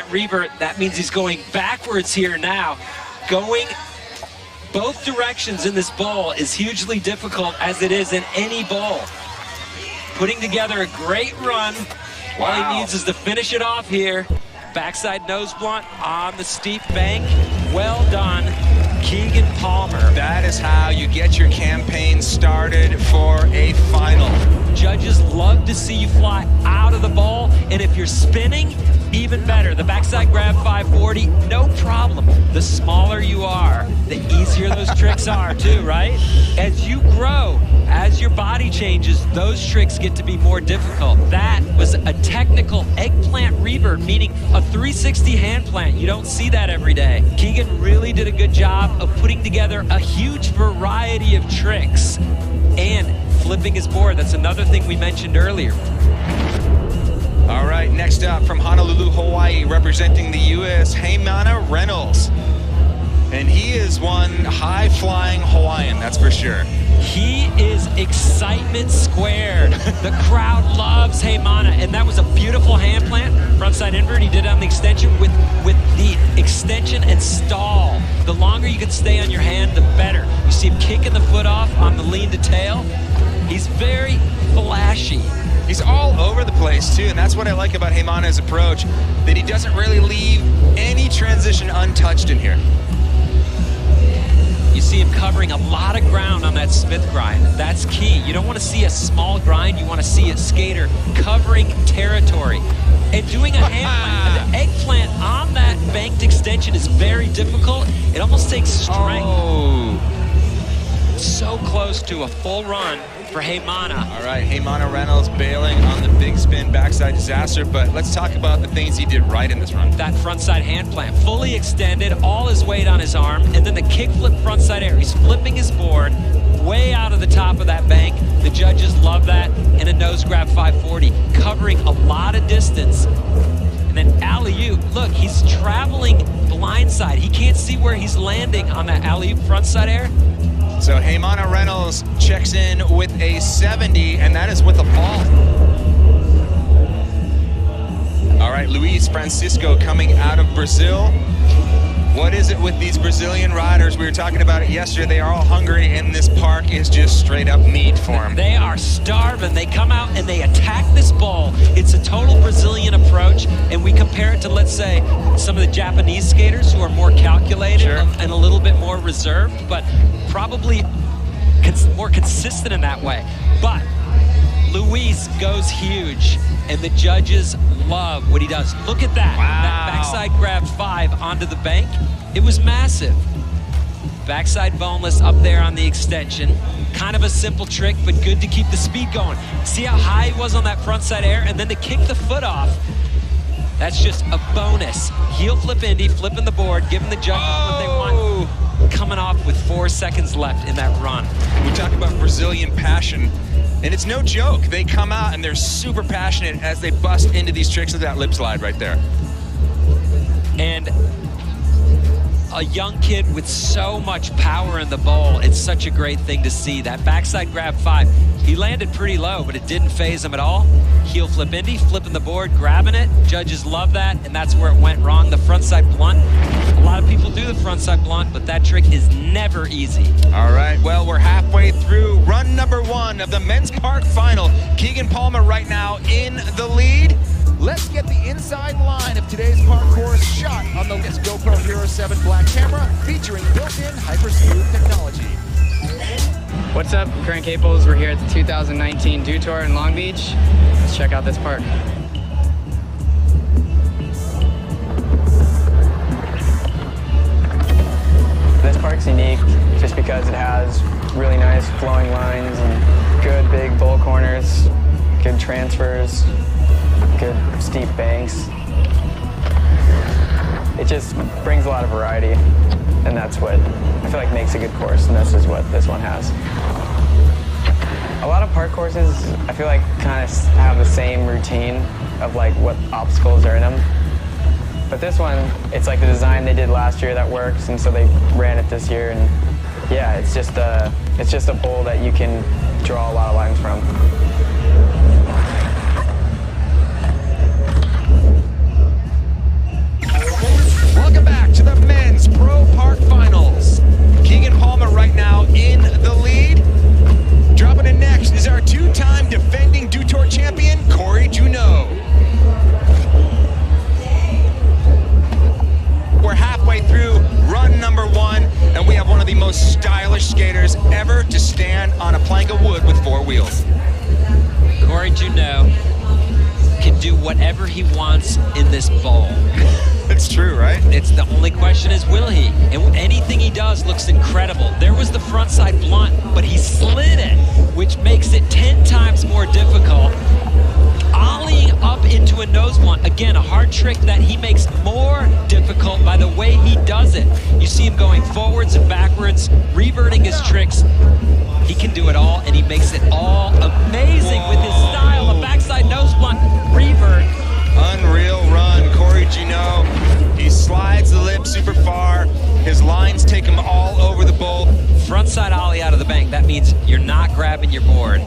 eggplant revert. That means he's going backwards here now. Going both directions in this bowl is hugely difficult, as it is in any bowl. Putting together a great run. Wow. All he needs is to finish it off here. Backside nose blunt on the steep bank. Well done, Keegan Palmer. That is how you get your campaign started for a final. Judges love to see you fly out of the bowl, and if you're spinning, even better. The backside grab 540, no problem. The smaller you are, the easier those tricks are too, right? As you grow, as your body changes, those tricks get to be more difficult. That was a technical eggplant revert, meaning a 360 hand plant. You don't see that every day. Keegan really did a good job of putting together a huge variety of tricks and flipping his board. That's another thing we mentioned earlier. All right, next up from Honolulu, Hawaii, representing the U.S., Heion Reynolds. And he is one high-flying Hawaiian, that's for sure. He is excitement squared. The crowd loves Heion, and that was a beautiful hand plant. Frontside invert, he did it on the extension with the extension and stall. The longer you can stay on your hand, the better. You see him kicking the foot off on the lean to tail. He's very flashy. He's all over the place too, and that's what I like about Heiman's approach, that he doesn't really leave any transition untouched in here. You see him covering a lot of ground on that Smith grind. That's key. You don't want to see a small grind, you want to see a skater covering territory. And doing a hand plant, the eggplant on that banked extension is very difficult. It almost takes strength. Oh. So close to a full run for Heion. All right, Heion Reynolds bailing on the big spin backside disaster, but let's talk about the things he did right in this run. That frontside hand plant, fully extended, all his weight on his arm, and then the kickflip frontside air. He's flipping his board way out of the top of that bank. The judges love that, and a nose grab 540, covering a lot of distance. And then alley-oop, look, he's traveling blindside. He can't see where he's landing on that alley-oop frontside air. So Heion Reynolds checks in with a 70, and that is with a ball. All right, Luis Francisco coming out of Brazil. What is it with these Brazilian riders? We were talking about it yesterday. They are all hungry, and this park is just straight up meat for them. They are starving. They come out and they attack this ball. It's a total Brazilian approach, and we compare it to, let's say, some of the Japanese skaters who are more calculated and a little bit more reserved, but probably more consistent in that way. But Luis goes huge, and the judges love what he does. Look at that. Wow. That backside grab 5 onto the bank. It was massive. Backside boneless up there on the extension. Kind of a simple trick, but good to keep the speed going. See how high he was on that frontside air, and then to kick the foot off. That's just a bonus. Heel flip Indy, flipping the board, giving the judges what they want. Coming off with 4 seconds left in that run. We talk about Brazilian passion, and it's no joke. They come out and they're super passionate as they bust into these tricks with that lip slide right there. And a young kid with so much power in the bowl, it's such a great thing to see. That backside grab 5, he landed pretty low, but it didn't phase him at all. Heel flip Indy, flipping the board, grabbing it. Judges love that, and that's where it went wrong. The frontside blunt. A lot of people do the frontside blunt, but that trick is never easy. All right, well, we're halfway through run number 1 of the men's park final. Keegan Palmer right now in the lead. Let's get the inside line of today's park course shot on the GoPro Hero 7 Black camera featuring built-in hyper-smooth technology. What's up, Current Caples? We're here at the 2019 Dew Tour in Long Beach. Let's check out this park. This park's unique just because it has really nice flowing lines and good big bowl corners, good transfers, good steep banks. It just brings a lot of variety, and that's what I feel like makes a good course, and this is what this one has. A lot of park courses, I feel like, kind of have the same routine of like what obstacles are in them. But this one, it's like the design they did last year that works, and so they ran it this year, and yeah, it's just a bowl that you can draw a lot of lines from. two-time defending Dew Tour champion, Cory Juno. We're halfway through run number 1, and we have one of the most stylish skaters ever to stand on a plank of wood with 4 wheels. Cory Juno can do whatever he wants in this bowl. It's true, right? It's the only question is, will he? And anything he does looks incredible. There was the frontside blunt, but he slid it, which makes it 10 times more difficult. Ollieing up into a nose blunt, again, a hard trick that he makes more difficult by the way he does it. You see him going forwards and backwards, reverting his tricks. He can do it all, and he makes it all amazing with his style. A backside nose blunt, revert. Unreal run, Cory Juno. He slides the lip super far. His lines take him all over the bowl. Frontside ollie out of the bank, that means you're not grabbing your board.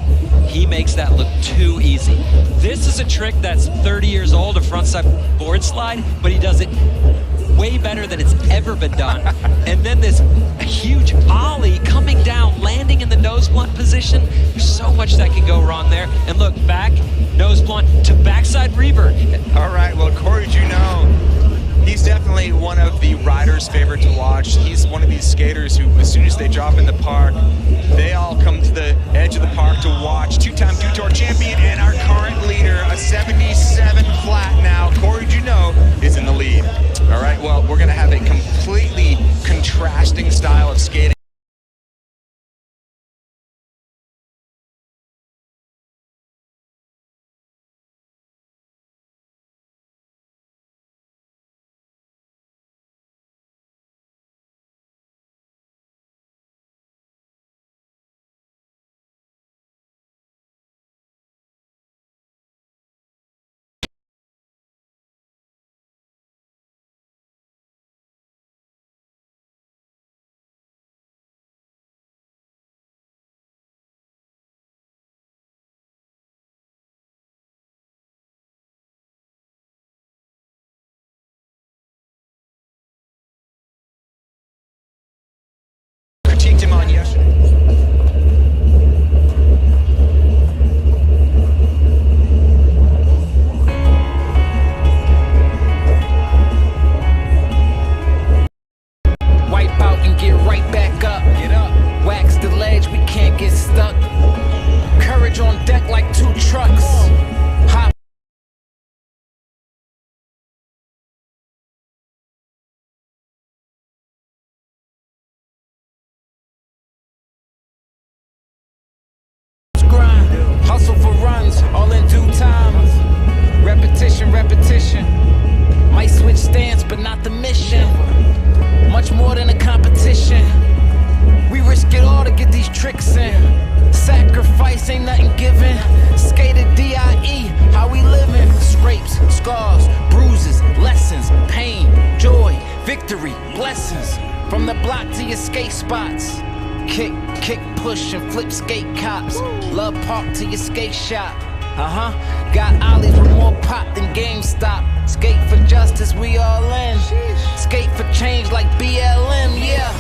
He makes that look too easy. This is a trick that's 30 years old, a frontside board slide, but he does it way better than it's ever been done. And then this huge ollie coming down, landing in the nose blunt position. There's so much that can go wrong there. And look, back, nose blunt to backside revert. All right, well, Cory Juno, he's definitely one of the riders' favorite to watch. He's one of these skaters who, as soon as they drop in the park, they all come to the edge of the park to watch. Two-time Dew Tour champion and our current leader, a 77 flat now. Cory Juno is in the lead. All right, well, we're gonna have a completely contrasting style of skating. Critiqued him on yesterday. Wipe out and get right back up. Get up. Wax the ledge, we can't get stuck. Courage on deck like 2 trucks. Hop. Grind. Hustle for runs, all in due time. Repetition, repetition. Might switch stance, but not the mission. Much more than a competition. We risk it all to get these tricks in. Sacrifice ain't nothing given. Skated D.I.E. How we living? Scrapes, scars, bruises, lessons, pain, joy, victory, blessings. From the block to your skate spots. Kick, kick, push, and flip skate cops. Love park to your skate shop. Got ollies with more pop than GameStop. Skate for justice, we all in. Skate for change like BLM, yeah.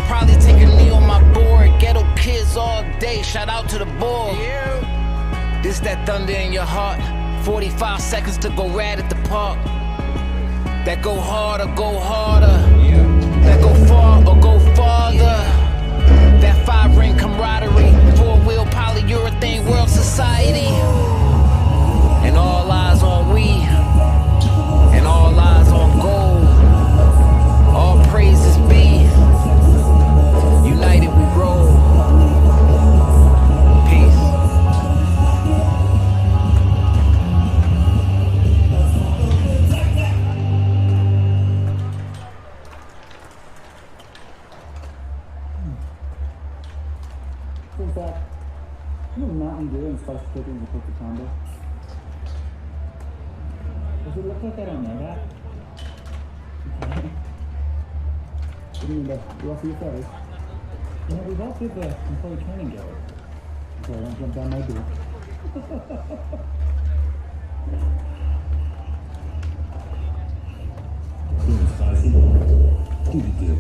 Probably take a knee on my board. Ghetto kids all day, shout out to the board. This that thunder in your heart. 45 seconds to go rad at the park. That go hard or go harder. That go far or go farther. That 5-ring camaraderie. 4-wheel polyurethane world society. And all eyes on we. And all eyes on gold. All praises be. United we roll. Peace. So Zach, you have Mountain Dew and spicy chicken in the cookie combo. Does it look like I don't know that? Okay. What do you mean by rough your face? You know, we've all did the employee training together. So I don't jump down my door. Spicy. Do the deal.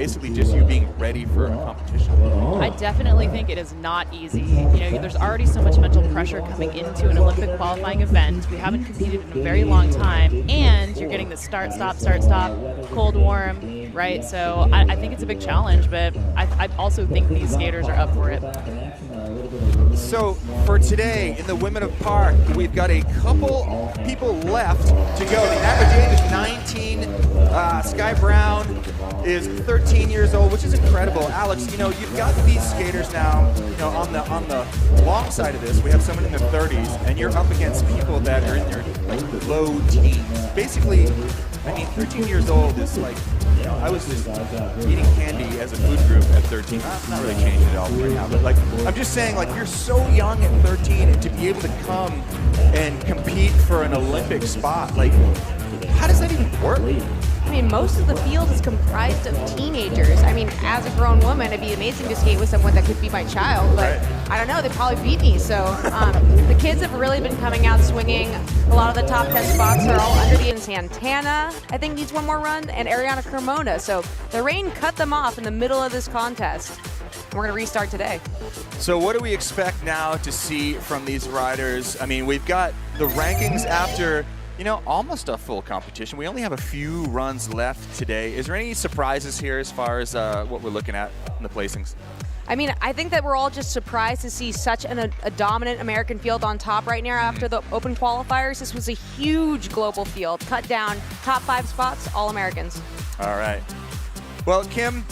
basically just you being ready for a competition? I definitely think it is not easy. You know, there's already so much mental pressure coming into an Olympic qualifying event. We haven't competed in a very long time, and you're getting the start, stop, cold, warm, right? So I think it's a big challenge, but I also think these skaters are up for it. So for today in the Women of Park, we've got a couple people left to go. The average age is 19. Sky Brown is 13 years old, which is incredible. Alex, you know, you've got these skaters now, you know, on the long side of this, we have someone in their 30s, and you're up against people that are in their like low teens. Basically, I mean, 13 years old is like, you know, I was just eating candy as a food group at 13. I'm not really changing it all right now, but like, I'm just saying, like, you're so young at 13, and to be able to come and compete for an Olympic spot, like, how does that even work? I mean, most of the field is comprised of teenagers. I mean, as a grown woman, it'd be amazing to skate with someone that could be my child, but I don't know, they'd probably beat me. So the kids have really been coming out swinging. A lot of the top 10 spots are all under the Santana, I think needs one more run, and Ariana Carmona. So the rain cut them off in the middle of this contest. We're going to restart today. So what do we expect now to see from these riders? I mean, we've got the rankings after, you know, almost a full competition. We only have a few runs left today. Is there any surprises here as far as what we're looking at in the placings? I mean, I think that we're all just surprised to see such a dominant American field on top right now after the Open Qualifiers. This was a huge global field, cut down, top 5 spots, all Americans. All right. Well, Kim,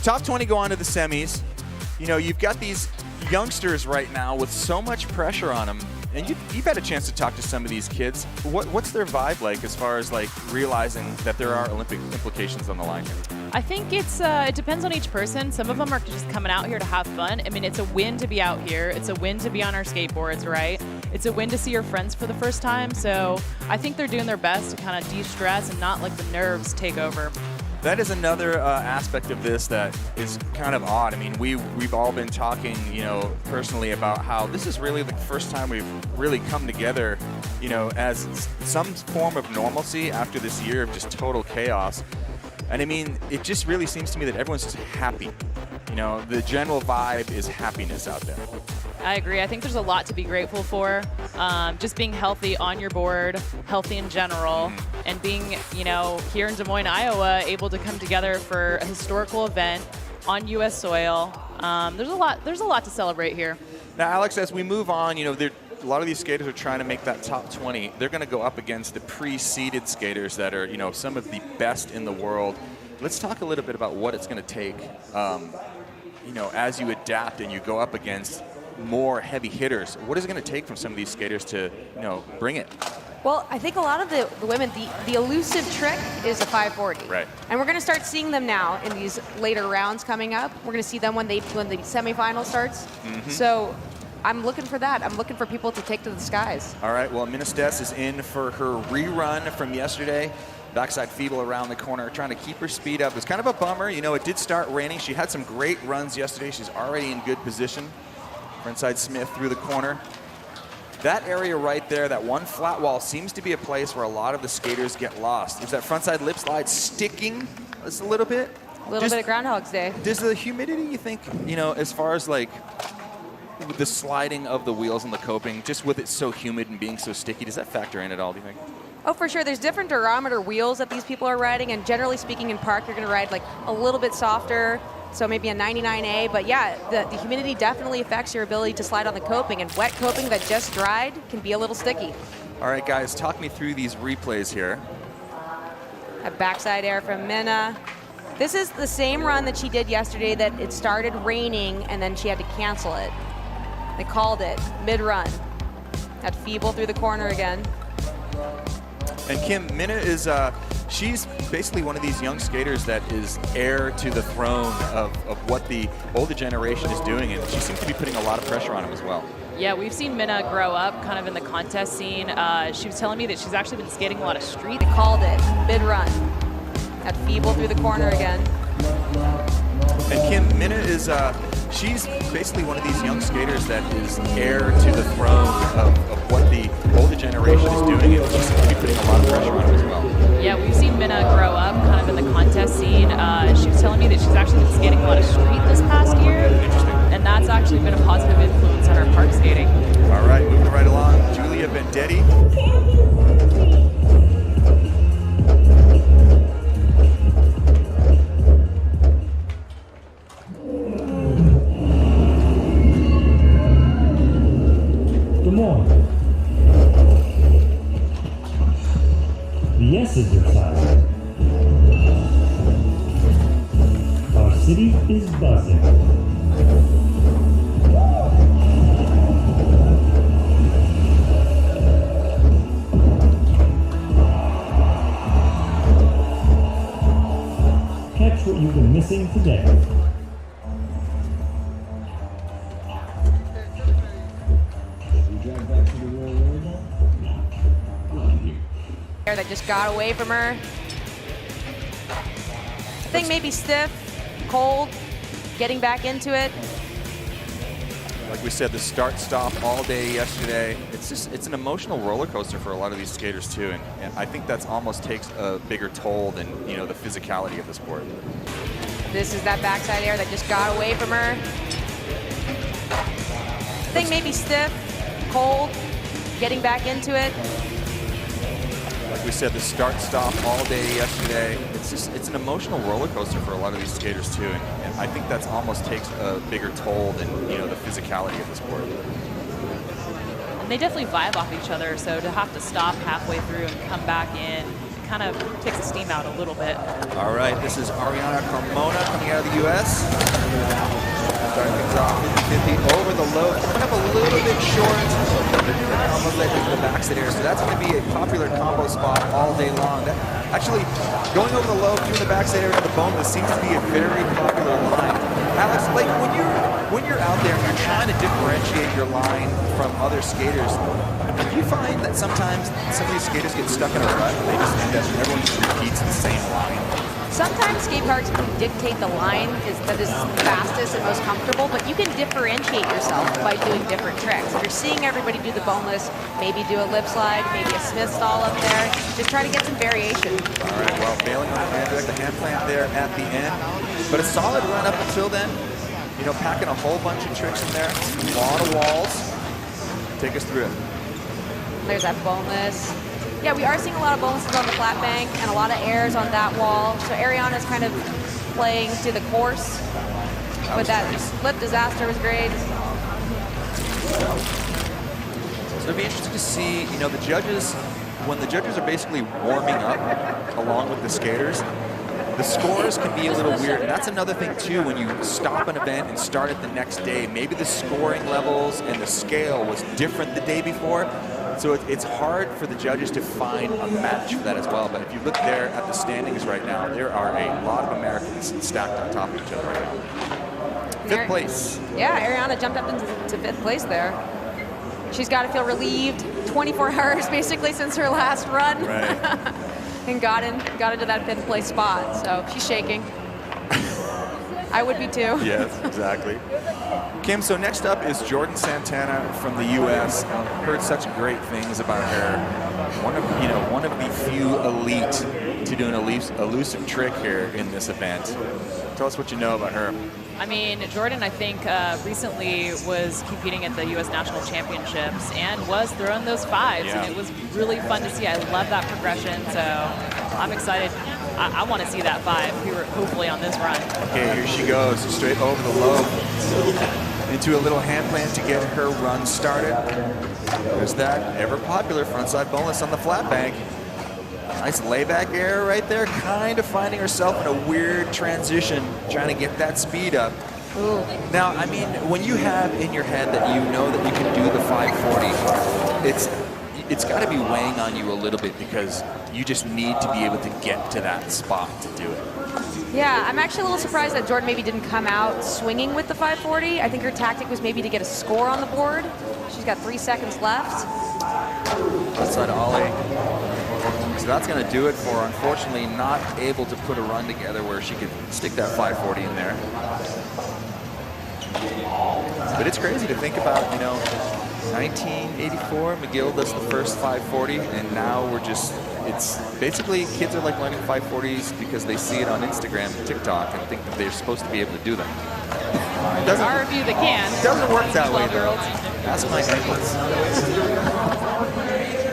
top 20 go on to the semis. You know, you've got these youngsters right now with so much pressure on them, and you've had a chance to talk to some of these kids. What's their vibe like as far as like realizing that there are Olympic implications on the line here? I think it depends on each person. Some of them are just coming out here to have fun. I mean, it's a win to be out here. It's a win to be on our skateboards, right? It's a win to see your friends for the first time. So I think they're doing their best to kind of de-stress and not let the nerves take over. That is another aspect of this that is kind of odd. I mean, we've all been talking, you know, personally about how this is really the first time we've really come together, you know, as some form of normalcy after this year of just total chaos. And I mean, it just really seems to me that everyone's just happy. You know, the general vibe is happiness out there. I agree. I think there's a lot to be grateful for. Just being healthy on your board, healthy in general, and being, you know, here in Des Moines, Iowa, able to come together for a historical event on U.S. soil. There's a lot to celebrate here. Now, Alex, as we move on, you know, a lot of these skaters are trying to make that top 20. They're going to go up against the pre-seeded skaters that are, you know, some of the best in the world. Let's talk a little bit about what it's going to take, you know, as you adapt and you go up against more heavy hitters. What is it going to take from some of these skaters to, you know, bring it? Well, I think a lot of the women, the elusive trick is a 540. Right. And we're going to start seeing them now in these later rounds coming up. We're going to see them when the semifinal starts. So I'm looking for that. I'm looking for people to take to the skies. All right, well, Mina Stess is in for her rerun from yesterday. Backside feeble around the corner, trying to keep her speed up. It's kind of a bummer. You know, it did start raining. She had some great runs yesterday. She's already in good position. Frontside Smith through the corner. That area right there, that one flat wall, seems to be a place where a lot of the skaters get lost. Is that frontside lip slide sticking just a little bit? A little bit of Groundhog's Day. Does the humidity, you think, you know, as far as like the sliding of the wheels and the coping, just with it so humid and being so sticky, does that factor in at all, do you think? Oh, for sure. There's different durometer wheels that these people are riding, and generally speaking in park, you're going to ride like a little bit softer, so maybe a 99A. But yeah, the humidity definitely affects your ability to slide on the coping, and wet coping that just dried can be a little sticky. All right, guys, talk me through these replays here. A backside air from Mina. This is the same run that she did yesterday that it started raining, and then she had to cancel it. They called it mid-run. That feeble through the corner again. And Kim, Mina is, she's basically one of these young skaters that is heir to the throne of what the older generation is doing, and she seems to be putting a lot of pressure on him as well. Yeah, we've seen Mina grow up kind of in the contest scene. She was telling me that she's actually been skating a lot of street. They called it mid-run. That feeble through the corner again. And Kim, Mina is, she's basically one of these young skaters that is heir to the throne of what the older generation is doing, and she seems to be putting a lot of pressure on him as well. Yeah, we've seen Mina grow up kind of of in the contest scene. She was telling me that she's actually been skating a lot of street this past year. Interesting. And that's actually been a positive influence on her park skating. All right, moving right along. Julia Vendetti. Des Moines. The S is your side. Our city is buzzing. Catch what you've been missing today. That just got away from her. I think maybe stiff, cold, getting back into it. Like we said, the start-stop all day yesterday. It's an emotional roller coaster for a lot of these skaters too, and I think that's almost takes a bigger toll than the physicality of the sport. This is that backside air that just got away from her. I think maybe stiff, cold, getting back into it. Like we said, the start-stop all day yesterday. It's an emotional roller coaster for a lot of these skaters too, and I think that's almost takes a bigger toll than the physicality of the sport. And they definitely vibe off each other, so to have to stop halfway through and come back in, it kind of takes the steam out a little bit. All right, this is Ariana Carmona coming out of the U.S. Starting things off 50 over the low, coming up a little bit short. Almost like the backside air, so that's going to be a popular combo spot all day long. Actually, going over the low, doing the backside air to the boneless seems to be a very popular line. Alex, like when you're out there and you're trying to differentiate your line from other skaters, do you find that sometimes some of these skaters get stuck in a rut and they just end up, everyone just repeats the same line? Sometimes skate parks can dictate the line that is fastest and most comfortable, but you can differentiate yourself by doing different tricks. If you're seeing everybody do the boneless, maybe do a lip slide, maybe a Smith stall up there, just try to get some variation. All right, well, bailing on the hand direct, the hand plant there at the end, but a solid run up until then. Packing a whole bunch of tricks in there, a lot of walls. Take us through it. There's that boneless. Yeah, we are seeing a lot of bonuses on the flat bank and a lot of airs on that wall. So Ariana's kind of playing to the course. But that lip disaster was great. So it'll be interesting to see, the judges, when the judges are basically warming up along with the skaters, the scores can be a little weird. And that's another thing too, when you stop an event and start it the next day, maybe the scoring levels and the scale was different the day before. So it's hard for the judges to find a match for that as well. But if you look there at the standings right now, there are a lot of Americans stacked on top of each other right now. Fifth place. Yeah, Ariana jumped up into fifth place there. She's got to feel relieved. 24 hours basically since her last run. Right. And got into that fifth place spot. So she's shaking. I would be too. Yes, exactly. Kim, so next up is Jordan Santana from the U.S. Heard such great things about her. One of the few elite to do an elusive trick here in this event. Tell us what you know about her. I mean, Jordan, I think, recently was competing at the U.S. National Championships and was throwing those fives, and it was really fun to see. I love that progression, so I'm excited. I want to see that five here, hopefully on this run. Okay, here she goes, straight over the low into a little hand plant to get her run started. There's that ever-popular frontside boneless on the flat bank. Nice layback air right there, kind of finding herself in a weird transition, trying to get that speed up. Ooh. Now, I mean, when you have in your head that you know that you can do the 540, it's got to be weighing on you a little bit because you just need to be able to get to that spot to do it. Yeah, I'm actually a little surprised that Jordan maybe didn't come out swinging with the 540. I think her tactic was maybe to get a score on the board. She's got 3 seconds left. Outside ollie. So that's going to do it for her. Unfortunately, not able to put a run together where she could stick that 540 in there. But it's crazy to think about, 1984, McGill does the first 540, and now we're just it's basically kids are like learning 540s because they see it on Instagram and TikTok and think that they're supposed to be able to do them. There are a few that can. Doesn't work that way, though. 12-year-olds. Ask my ankles.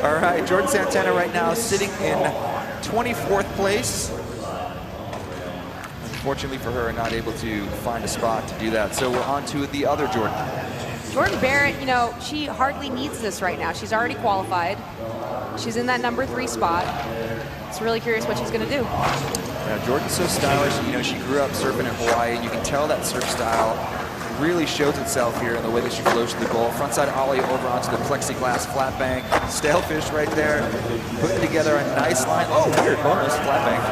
All right, Jordan Santana right now sitting in 24th place. Unfortunately for her, not able to find a spot to do that. So we're on to the other Jordan. Jordan Barrett, you know, she hardly needs this right now. She's already qualified. She's in that number 3 spot. It's really curious what she's going to do. Yeah, Jordan's so stylish. You know, she grew up surfing in Hawaii, and you can tell that surf style really shows itself here in the way that she flows to the goal. Frontside ollie over onto the plexiglass flat bank. Stalefish right there, putting together a nice line. Oh, weird, almost flat bank.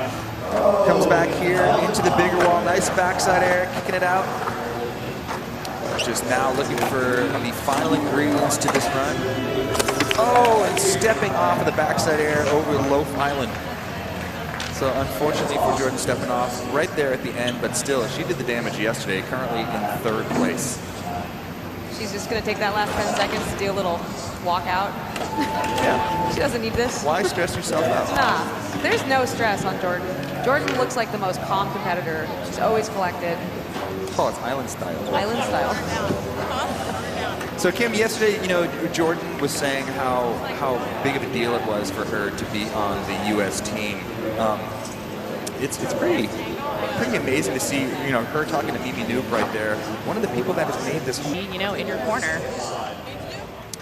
Comes back here into the bigger wall. Nice backside air, kicking it out. Just now looking for the final ingredients to this run. Oh, and stepping off of the backside air over Loaf Island. So unfortunately for Jordan, stepping off right there at the end, but still, she did the damage yesterday, currently in 3rd place. She's just going to take that last 10 seconds to do a little walkout. Yeah. She doesn't need this. Why stress yourself out? Nah, there's no stress on Jordan. Jordan looks like the most calm competitor. She's always collected. Oh, it's island style. Island style. So Kim, yesterday, you know, Jordan was saying how big of a deal it was for her to be on the U.S. team. It's pretty amazing to see, you know, her talking to Mimi Noop right there. One of the people that has made this, You know, in your corner.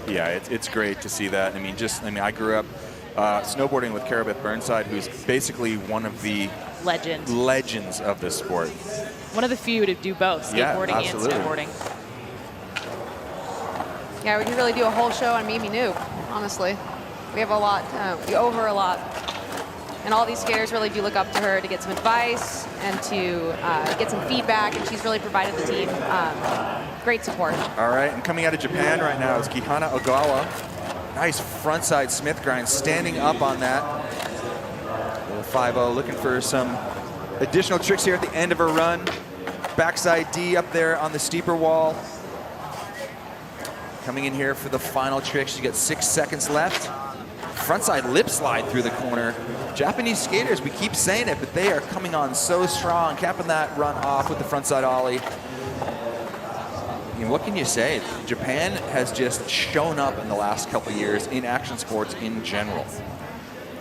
Yeah, it's great to see that. I mean, I grew up snowboarding with Carabeth Burnside, who's basically one of the legends of this sport. One of the few to do both, skateboarding and snowboarding. Yeah, we can really do a whole show on Mimi Noop, honestly. We have a lot, we owe her a lot. And all these skaters really do look up to her to get some advice and to get some feedback, and she's really provided the team great support. All right, and coming out of Japan right now is Kihana Ogawa. Nice frontside Smith grind, standing up on that. 5-0, looking for some additional tricks here at the end of her run. Backside D up there on the steeper wall. Coming in here for the final trick. She got 6 seconds left. Frontside lip slide through the corner. Japanese skaters, we keep saying it, but they are coming on so strong, capping that run off with the frontside ollie. I mean, what can you say? Japan has just shown up in the last couple of years in action sports in general.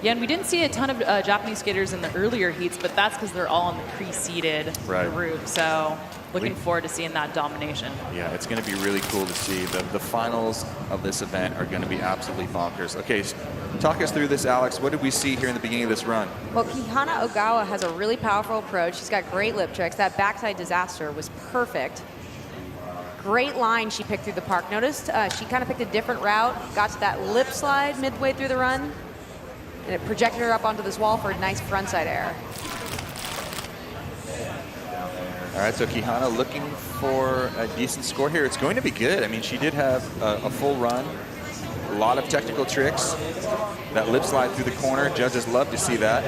Yeah, and we didn't see a ton of Japanese skaters in the earlier heats, but that's because they're all in the pre-seeded group. So looking forward to seeing that domination. Yeah, it's going to be really cool to see. The finals of this event are going to be absolutely bonkers. Okay, talk us through this, Alex. What did we see here in the beginning of this run? Well, Kihana Ogawa has a really powerful approach. She's got great lip tricks. That backside disaster was perfect. Great line she picked through the park. Noticed she kind of picked a different route, got to that lip slide midway through the run, and it projected her up onto this wall for a nice frontside air. All right, so Kihana looking for a decent score here. It's going to be good. I mean, she did have a full run, a lot of technical tricks. That lip slide through the corner, judges love to see that.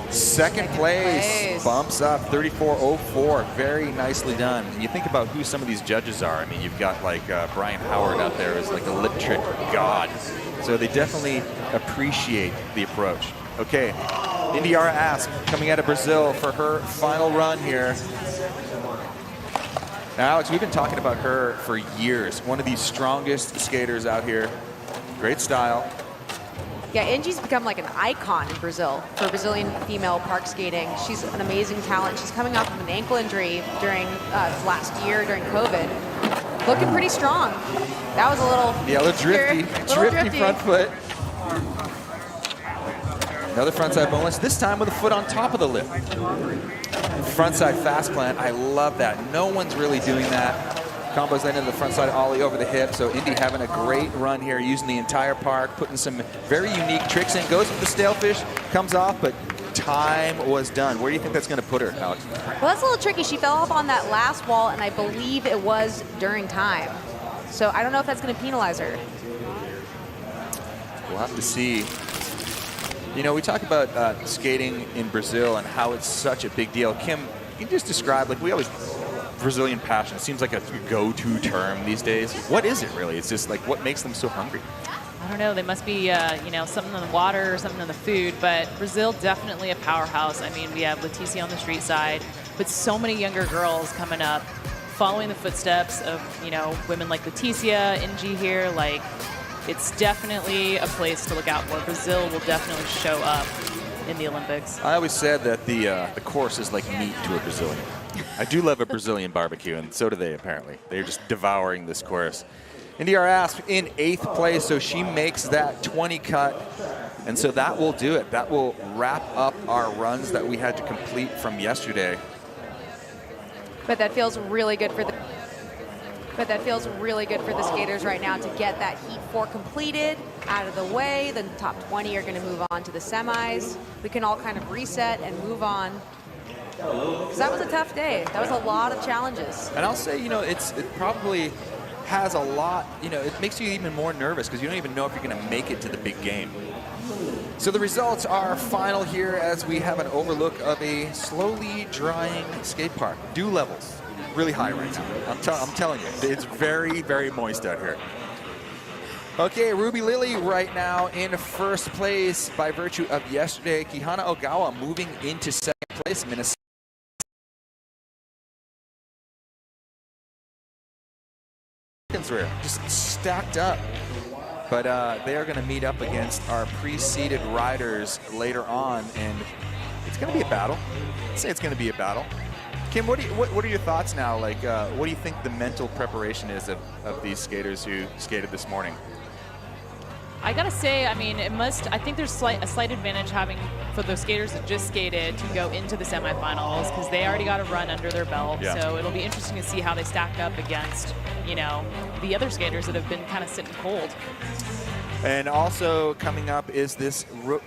Second place, bumps up, 34.04, very nicely done. And you think about who some of these judges are. I mean, you've got like Brian Howard out there who's like a lip trick god. So they definitely appreciate the approach. Okay, Indiara Asp coming out of Brazil for her final run here. Now, Alex, we've been talking about her for years. One of the strongest skaters out here. Great style. Yeah, Ingi's become like an icon in Brazil for Brazilian female park skating. She's an amazing talent. She's coming off of an ankle injury during last year during COVID. Looking pretty strong. That was a little drifty front foot. Another frontside bonus, this time with a foot on top of the lip. Frontside fast plant, I love that. No one's really doing that. Combos then into the frontside ollie over the hip. So Indy having a great run here, using the entire park, putting some very unique tricks in. Goes with the stalefish, comes off, but time was done. Where do you think that's going to put her, Alex? Well, that's a little tricky. She fell off on that last wall, and I believe it was during time. So I don't know if that's going to penalize her. We'll have to see. You know, we talk about skating in Brazil and how it's such a big deal. Kim, can you just describe, like we always, Brazilian passion seems like a go-to term these days. What is it really? It's just like what makes them so hungry? I don't know, they must be, you know, something in the water or something in the food, but Brazil definitely a powerhouse. I mean, we have Leticia on the street side, but so many younger girls coming up, following the footsteps of, you know, women like Leticia, Inji here. Like, it's definitely a place to look out for. Brazil will definitely show up in the Olympics. I always said that the course is like meat to a Brazilian. I do love a Brazilian barbecue, and so do they, apparently. They're just devouring this course. India Asp in 8th place, so she makes that 20 cut. And so that will do it. That will wrap up our runs that we had to complete from yesterday. But that feels really good for the skaters right now to get that Heat 4 completed, out of the way. The top 20 are going to move on to the semis. We can all kind of reset and move on. Because that was a tough day. That was a lot of challenges. And I'll say, you know, it probably has a lot, you know, it makes you even more nervous because you don't even know if you're going to make it to the big game. So the results are final here as we have an overlook of a slowly drying skate park. Dew levels really high right now. I'm telling you, it's very, very moist out here. Okay, Ruby Lily right now in 1st place by virtue of yesterday. Kihana Ogawa moving into 2nd place. Mina Stess just stacked up. But they are going to meet up against our pre-seeded riders later on, and it's going to be a battle. I'd say it's going to be a battle. Kim, what are your thoughts now? Like, what do you think the mental preparation is of these skaters who skated this morning? I gotta say, I mean, I think there's a slight advantage having for those skaters that just skated to go into the semifinals because they already got a run under their belt. Yeah. So it'll be interesting to see how they stack up against, you know, the other skaters that have been kind of sitting cold. And also coming up is this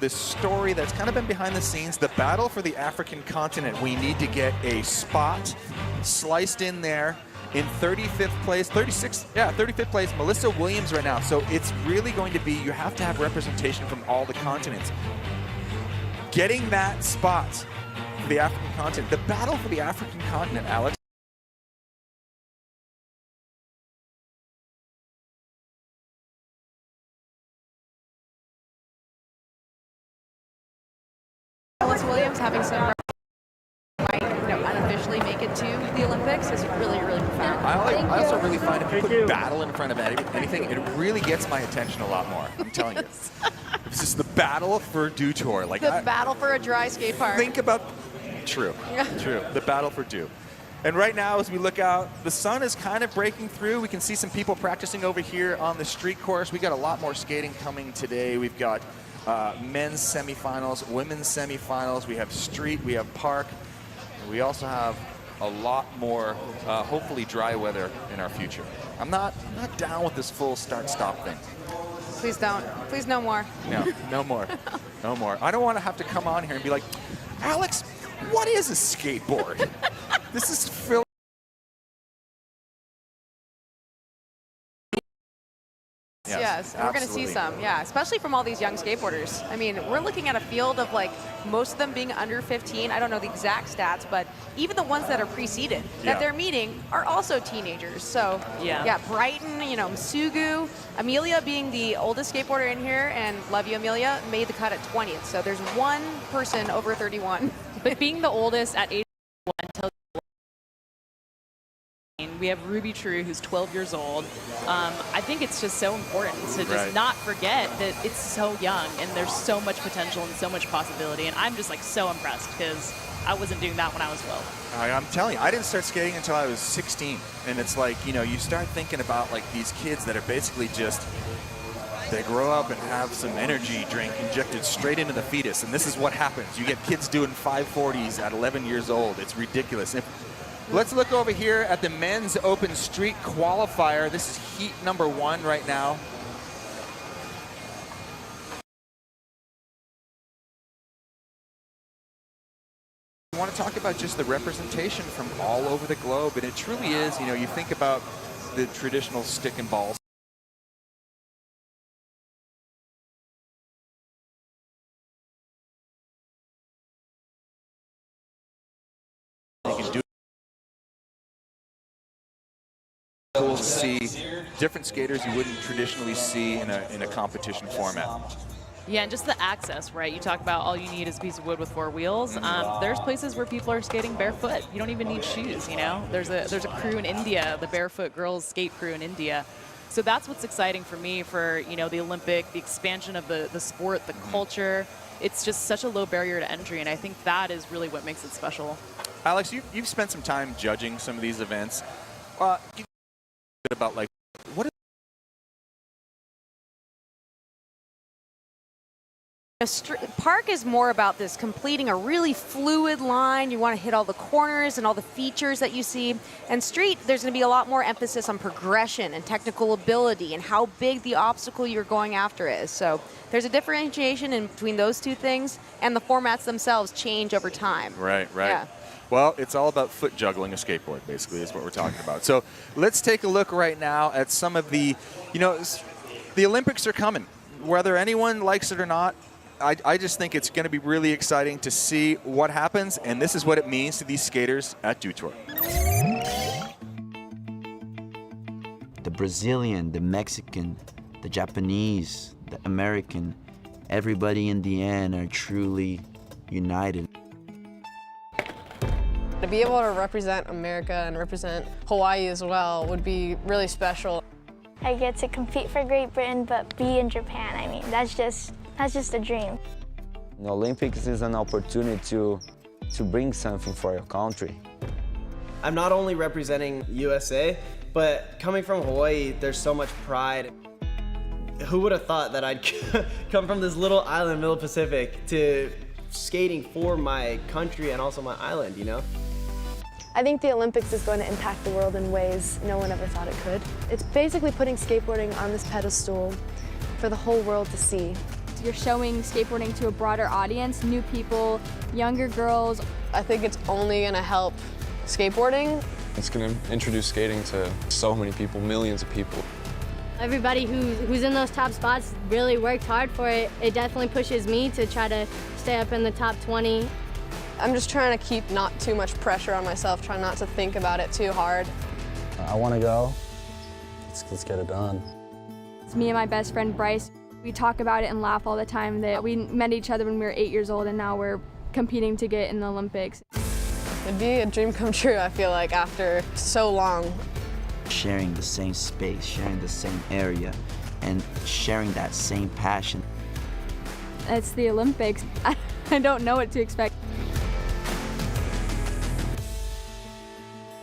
story that's kind of been behind the scenes, the battle for the African continent. We need to get a spot sliced in there. In 35th place, 35th place, Melissa Williams right now. So it's really going to be, you have to have representation from all the continents. Getting that spot for the African continent, the battle for the African continent, Alex. Melissa Williams having some might, you know, unofficially make it to the Olympics is really, really profound. I also really find if you put battle in front of anything, it really gets my attention a lot more. I'm telling you. It's just the battle for Dew Tour. Like the battle for a dry skate park. Think about, true, the battle for Dew. And right now, as we look out, the sun is kind of breaking through. We can see some people practicing over here on the street course. We got a lot more skating coming today. We've got men's semifinals, women's semifinals. We have street, we have park. We also have a lot more, hopefully, dry weather in our future. I'm not down with this full start-stop thing. Please don't. Please no more. No more. No more. I don't want to have to come on here and be like, Alex, what is a skateboard? This is Phil. Yes, we're going to see some, especially from all these young skateboarders. I mean, we're looking at a field of like most of them being under 15. I don't know the exact stats, but even the ones that are preceded that they're meeting are also teenagers. So Brighton, you know, Masugu, Amelia being the oldest skateboarder in here, and love you, Amelia, made the cut at 20th. So there's one person over 31. But being the oldest at 81 tells you. We have Ruby True, who's 12 years old. I think it's just so important to just not forget that it's so young and there's so much potential and so much possibility. And I'm just like so impressed because I wasn't doing that when I was 12. I'm telling you, I didn't start skating until I was 16. And it's like, you know, you start thinking about like these kids that are basically just, they grow up and have some energy drink injected straight into the fetus. And this is what happens. You get kids doing 540s at 11 years old. It's ridiculous. Let's look over here at the men's open street qualifier. This is heat number 1 right now. I want to talk about just the representation from all over the globe, and it truly is, you know, you think about the traditional stick and ball. Cool to see different skaters you wouldn't traditionally see in a competition format. Yeah, and just the access, right? You talk about all you need is a piece of wood with 4 wheels. There's places where people are skating barefoot. You don't even need shoes, you know? There's a crew in India, the Barefoot Girls Skate Crew in India. So that's what's exciting for me for, you know, the Olympic, the expansion of the sport, the culture. It's just such a low barrier to entry, and I think that is really what makes it special. Alex, you've spent some time judging some of these events. Give me a bit about, like, what is Park is more about this completing a really fluid line. You want to hit all the corners and all the features that you see. And street, there's going to be a lot more emphasis on progression and technical ability and how big the obstacle you're going after is. So there's a differentiation in between those two things, and the formats themselves change over time. Right. Yeah. Well, it's all about foot juggling a skateboard, basically, is what we're talking about. So let's take a look right now at some of the, you know, the Olympics are coming. Whether anyone likes it or not, I just think it's going to be really exciting to see what happens, and this is what it means to these skaters at Dew Tour. The Brazilian, the Mexican, the Japanese, the American, everybody in the end are truly united. To be able to represent America and represent Hawaii as well would be really special. I get to compete for Great Britain, but be in Japan. I mean, that's just a dream. The Olympics is an opportunity to bring something for your country. I'm not only representing USA, but coming from Hawaii, there's so much pride. Who would have thought that I'd come from this little island in the middle of the Pacific to skating for my country and also my island, you know? I think the Olympics is going to impact the world in ways no one ever thought it could. It's basically putting skateboarding on this pedestal for the whole world to see. You're showing skateboarding to a broader audience, new people, younger girls. I think it's only going to help skateboarding. It's going to introduce skating to so many people, millions of people. Everybody who's in those top spots really worked hard for it. It definitely pushes me to try to stay up in the top 20. I'm just trying to keep not too much pressure on myself, trying not to think about it too hard. I want to go. Let's get it done. It's me and my best friend Bryce. We talk about it and laugh all the time that we met each other when we were 8 years old and now we're competing to get in the Olympics. It'd be a dream come true, I feel like, after so long. Sharing the same space, sharing the same area, and sharing that same passion. It's the Olympics. I don't know what to expect.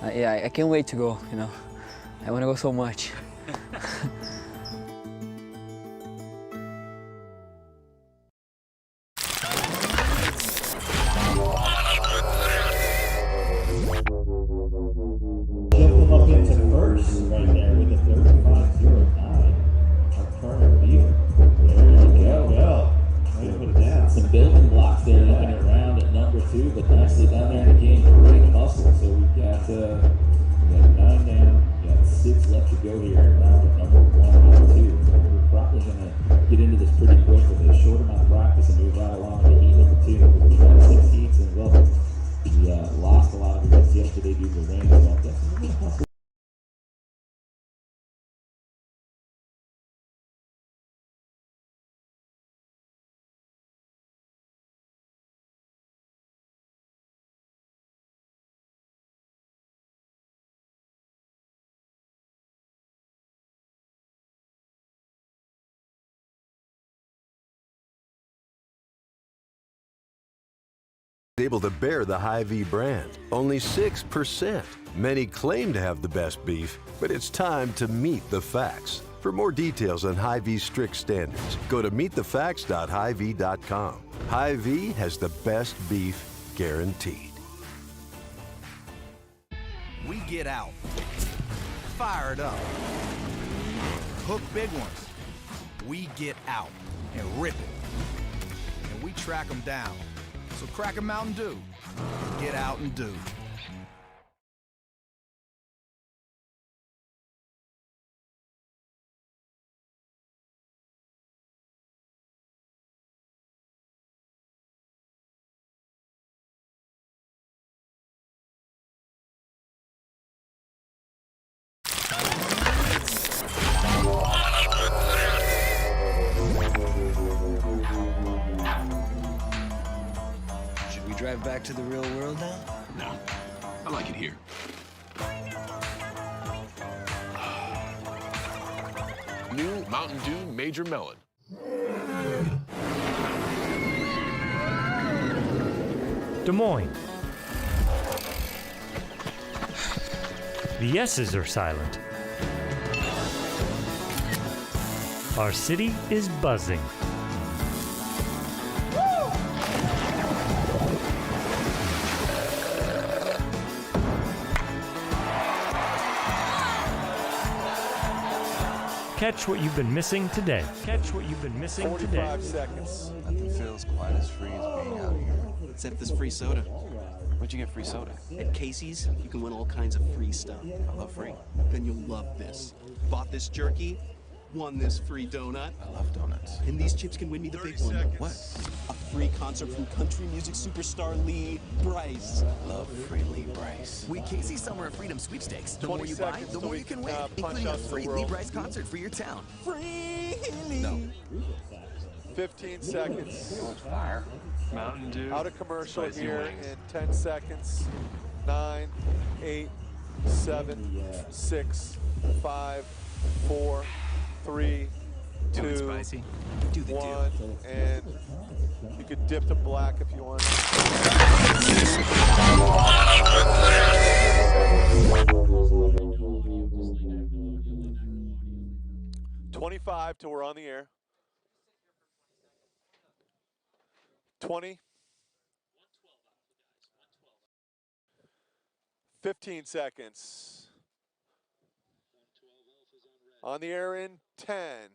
Yeah, I can't wait to go, you know. I want to go so much. Up into first right there with the 35.09. I'll turn it view. There you go. Well, put it down. Some building blocks there looking around at number 2, but nicely down there in the game. Great hustle. So we've got 9 down. We've got 6 left to go here around at number 1 and 2. We're probably going to get into this pretty quick with a short amount of practice and move right along to heat number 2. We've got 6 heats and well, we lost a lot of events yesterday due to the rain. So I'm guessing we're going to hustle. Able to bear the Hy-Vee brand. Only 6%. Many claim to have the best beef, but it's time to meet the facts. For more details on Hy-Vee's strict standards, go to meetthefacts.hyvee.com. Hy-Vee has the best beef guaranteed. We get out, fire it up, hook big ones. We get out and rip it, and we track them down. So crack a Mountain Dew, get out and do. We drive back to the real world now? No, I like it here. New Mountain Dew Major Melon. Des Moines. The S's are silent. Our city is buzzing. Catch what you've been missing today. Catch what you've been missing 45 today. 45 seconds. Nothing feels quite as free as being out here. Except this free soda. Where'd you get free soda? At Casey's, you can win all kinds of free stuff. I love free. Then you'll love this. Bought this jerky, won this free donut. I love donuts. And these chips can win me the big one. What? A free concert from country music superstar Lee Brice. I love free Lee Brice. We Casey Summer of Freedom sweepstakes. The more you buy, the more you can win, including a free Lee Brice concert for your town. Free Lee. No. 15 seconds. Fire. Mountain Dew. Out of commercial Spicy here wings. in 10 seconds. 9, 8, 7, 6, 5, 4, 3, 2, Spicy. Do the 1, and you could dip to black if you want. 25 till we're on the air. 20. 15 seconds. On the air in 10,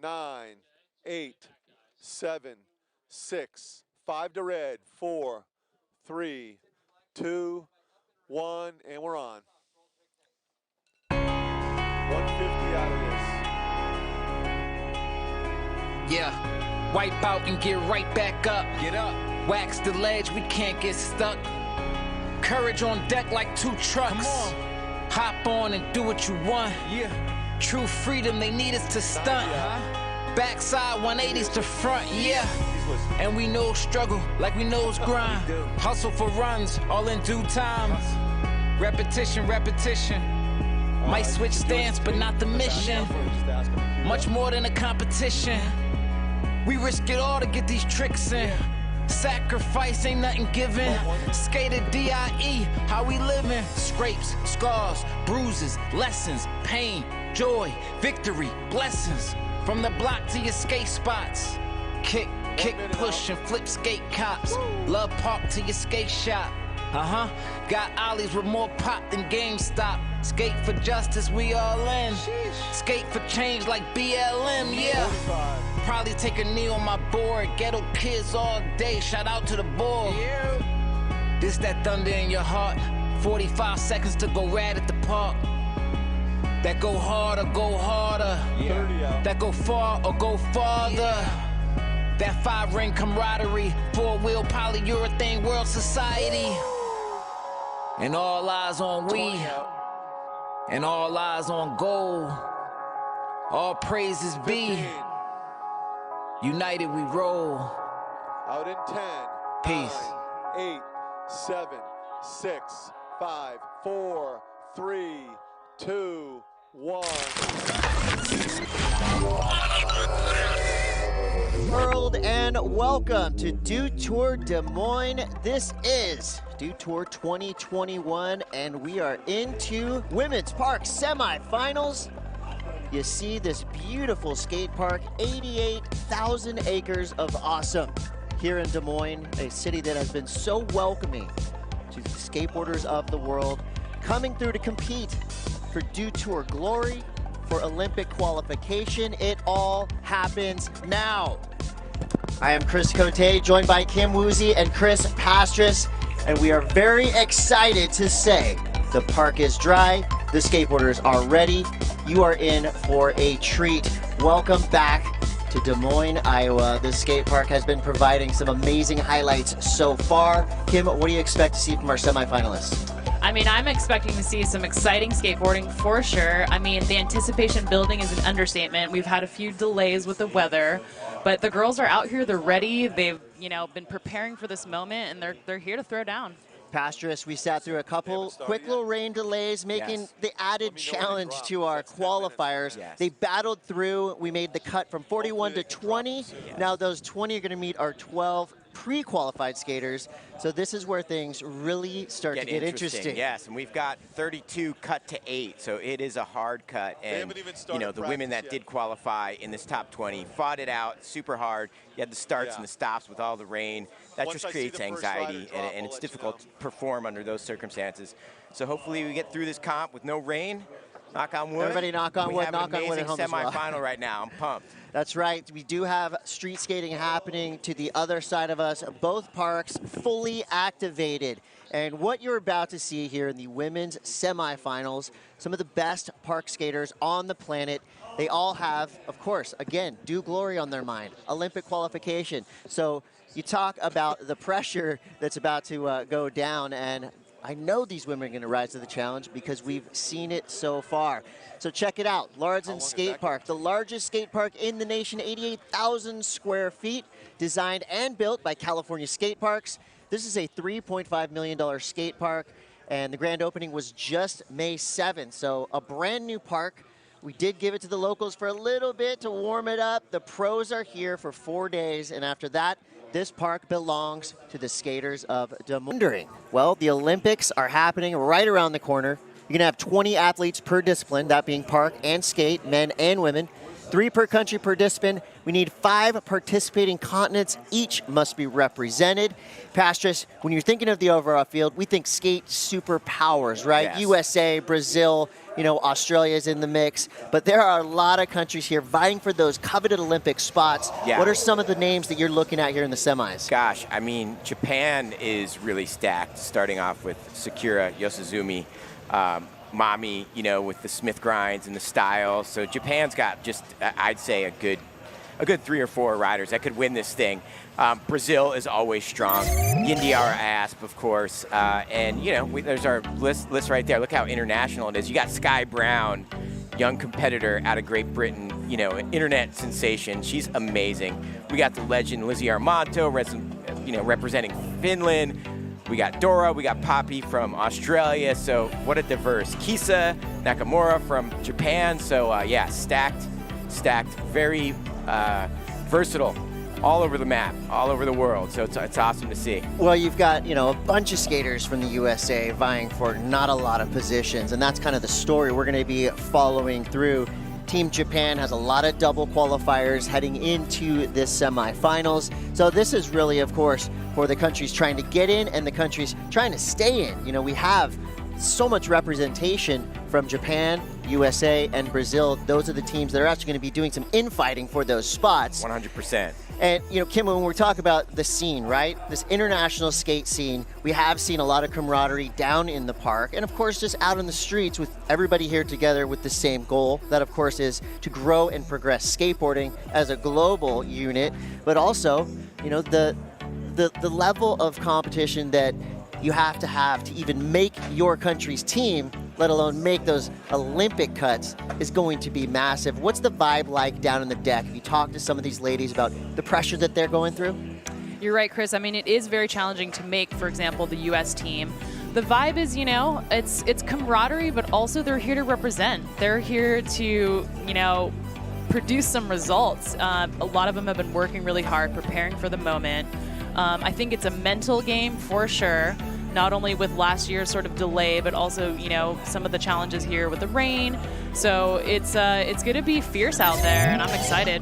9, 8, 7, 6, 5 to red, 4, 3, 2, 1, and we're on. 150 out of this. Yeah, wipe out and get right back up. Get up. Wax the ledge, we can't get stuck. Courage on deck like 2 trucks. Come on. Hop on and do what you want. Yeah. True freedom, they need us to stunt. Backside 180s to front, yeah. And we know struggle like we knows grind. Hustle for runs, all in due time. Repetition, repetition. Might switch stance, but not the mission. Much more than a competition. We risk it all to get these tricks in. Sacrifice ain't nothing given. Skated DIE, how we living? Scrapes, scars, bruises, lessons, pain, joy, victory, blessings. From the block to your skate spots. Kick, push, and flip skate cops. Love park to your skate shop. Got ollies with more pop than GameStop. Skate for justice, we all in. Skate for change like BLM, yeah. Probably take a knee on my board. Ghetto kids all day, shout out to the board. This that thunder in your heart. 45 seconds to go rad at the park. That go harder, go harder. That go far or go farther. That 5-ring camaraderie. 4-wheel polyurethane world society. And all eyes on we. And all eyes on gold. All praises be. United we roll. Out in 10. Peace. 9, 8, 7, 6, 5, 4, 3, 2, 1. World and welcome to Dew Tour Des Moines. This is Dew Tour 2021 and we are into Women's Park Semifinals. You see this beautiful skate park, 88,000 acres of awesome here in Des Moines, a city that has been so welcoming to the skateboarders of the world, coming through to compete for Dew Tour glory, for Olympic qualification. It all happens now. I am Chris Cote, joined by Kim Woozy and Chris Pastris, and we are very excited to say the park is dry, the skateboarders are ready. You are in for a treat. Welcome back to Des Moines, Iowa. This skate park has been providing some amazing highlights so far. Kim, what do you expect to see from our semifinalists? I mean, I'm expecting to see some exciting skateboarding for sure. I mean, the anticipation building is an understatement. We've had a few delays with the weather, but the girls are out here, they're ready. They've, you know, been preparing for this moment, and they're here to throw down. Pastoress, we sat through a couple quick little rain delays, making the added challenge to our qualifiers. They battled through. We made the cut from 41 to 20. Now those 20 are going to meet our 12 pre-qualified skaters. So this is where things really start to get interesting. Yes, and we've got 32 cut to 8, so it is a hard cut. And you know, the women that did qualify in this top 20 fought it out super hard. You had the starts and the stops with all the rain. That just creates anxiety, and it's difficult to perform under those circumstances. So hopefully we get through this comp with no rain. Knock on wood. Everybody knock on wood, knock on wood at home as well. We have an amazing semifinal right now. I'm pumped. That's right. We do have street skating happening to the other side of us. Both parks fully activated. And what you're about to see here in the women's semifinals, some of the best park skaters on the planet. They all have, of course, again, Dew glory on their mind, Olympic qualification. So you talk about the pressure that's about to go down, and I know these women are going to rise to the challenge because we've seen it so far. So check it out, Larsen Skate Park, the largest skate park in the nation, 88,000 square feet, designed and built by California Skate Parks. This is a $3.5 million skate park, and the grand opening was just May 7th, so a brand new park. We did give it to the locals for a little bit to warm it up. The pros are here for 4 days, and after that, this park belongs to the skaters of Des Moines. Well, the Olympics are happening right around the corner. You're gonna have 20 athletes per discipline, that being park and skate, men and women. 3 per country per discipline. We need 5 participating continents. Each must be represented. Pastoress, when you're thinking of the overall field, we think skate superpowers, right? Yes. USA, Brazil, you know, Australia's in the mix. But there are a lot of countries here vying for those coveted Olympic spots. Yeah. What are some of the names that you're looking at here in the semis? Gosh, I mean, Japan is really stacked, starting off with Sakura Yosizumi. Mami, you know, with the Smith grinds and the style. So Japan's got just, I'd say, a good 3 or 4 riders that could win this thing. Brazil is always strong. Yindiara Asp, of course. And, you know, there's our list right there. Look how international it is. You got Sky Brown, young competitor out of Great Britain, you know, an internet sensation. She's amazing. We got the legend Lizzie Armanto, representing Finland. We got Dora, we got Poppy from Australia, so what a diverse. Kisa Nakamura from Japan, so yeah, stacked, very versatile, all over the map, all over the world, so it's awesome to see. Well, you've got, you know, a bunch of skaters from the USA vying for not a lot of positions, and that's kind of the story we're going to be following through. Team Japan has a lot of double qualifiers heading into this semifinals. So this is really, of course, for the countries trying to get in and the countries trying to stay in. You know, we have so much representation from Japan, USA, and Brazil. Those are the teams that are actually going to be doing some infighting for those spots. 100%. And, you know, Kim, when we talk about the scene, right, this international skate scene, we have seen a lot of camaraderie down in the park and, of course, just out in the streets with everybody here together with the same goal. That, of course, is to grow and progress skateboarding as a global unit, but also, you know, the level of competition that you have to even make your country's team, let alone make those Olympic cuts, is going to be massive. What's the vibe like down in the deck? Have you talked to some of these ladies about the pressure that they're going through? You're right, Chris. I mean, it is very challenging to make, for example, the U.S. team. The vibe is, you know, it's camaraderie, but also they're here to represent. They're here to, you know, produce some results. A lot of them have been working really hard, preparing for the moment. I think it's a mental game for sure. Not only with last year's sort of delay, but also, you know, some of the challenges here with the rain. So it's going to be fierce out there, and I'm excited.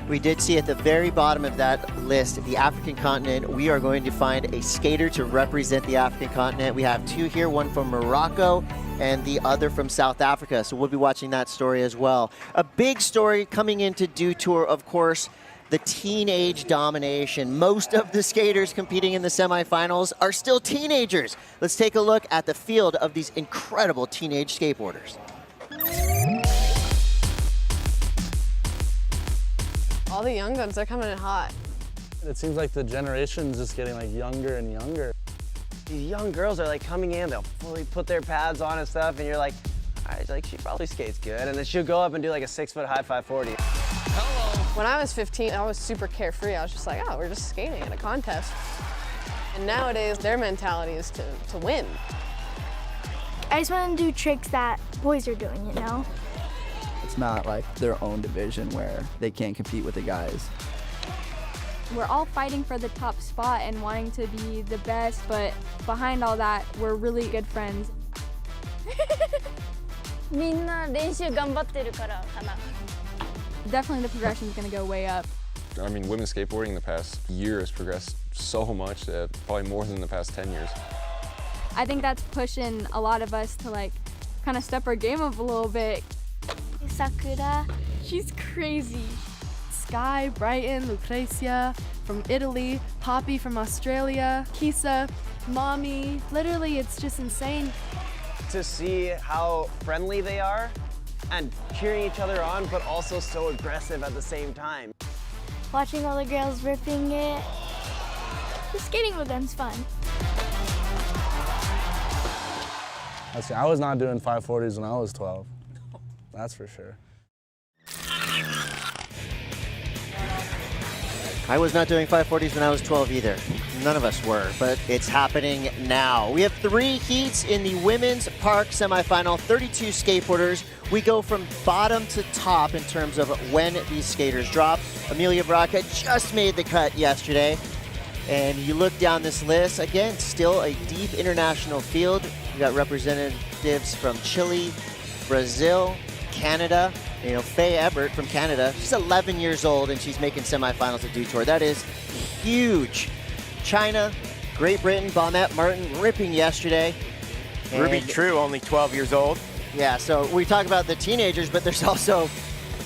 We did see at the very bottom of that list, the African continent. We are going to find a skater to represent the African continent. We have 2 here, one from Morocco and the other from South Africa. So we'll be watching that story as well. A big story coming into Dew Tour, of course, the teenage domination. Most of the skaters competing in the semifinals are still teenagers. Let's take a look at the field of these incredible teenage skateboarders. All the young guns, they're coming in hot. It seems like the generation's just getting like younger and younger. these young girls are like coming in, they'll fully put their pads on and stuff, and you're like, all right, like she probably skates good. And then she'll go up and do like a 6-foot high 540. When I was 15, I was super carefree. I was just like, oh, we're just skating in a contest. And nowadays, their mentality is to win. I just want to do tricks that boys are doing, you know? It's not like their own division where they can't compete with the guys. We're all fighting for the top spot and wanting to be the best, but behind all that, we're really good friends. みんな練習頑張ってるからかな。 Definitely the progression is going to go way up. I mean, women's skateboarding in the past year has progressed so much, probably more than the past 10 years. I think that's pushing a lot of us to like kind of step our game up a little bit. Sakura, she's crazy. Sky, Brighton, Lucrezia from Italy, Poppy from Australia, Kisa, Mommy. Literally, it's just insane. To see how friendly they are and cheering each other on, but also so aggressive at the same time. watching all the girls ripping it. Just skating with them's fun. I was not doing 540s when I was 12. That's for sure. I was not doing 540s when I was 12 either. None of us were, but it's happening now. We have 3 heats in the women's Park Semifinal, 32 skateboarders. We go from bottom to top in terms of when these skaters drop. Amelia Brodka just made the cut yesterday. And you look down this list, again, still a deep international field. You got representatives from Chile, Brazil, Canada. You know, Faye Ebert from Canada, she's 11 years old and she's making semifinals at Dew Tour. That is huge. China, Great Britain, Bombette Martin ripping yesterday. Ruby True, only 12 years old. Yeah, so we talk about the teenagers, but there's also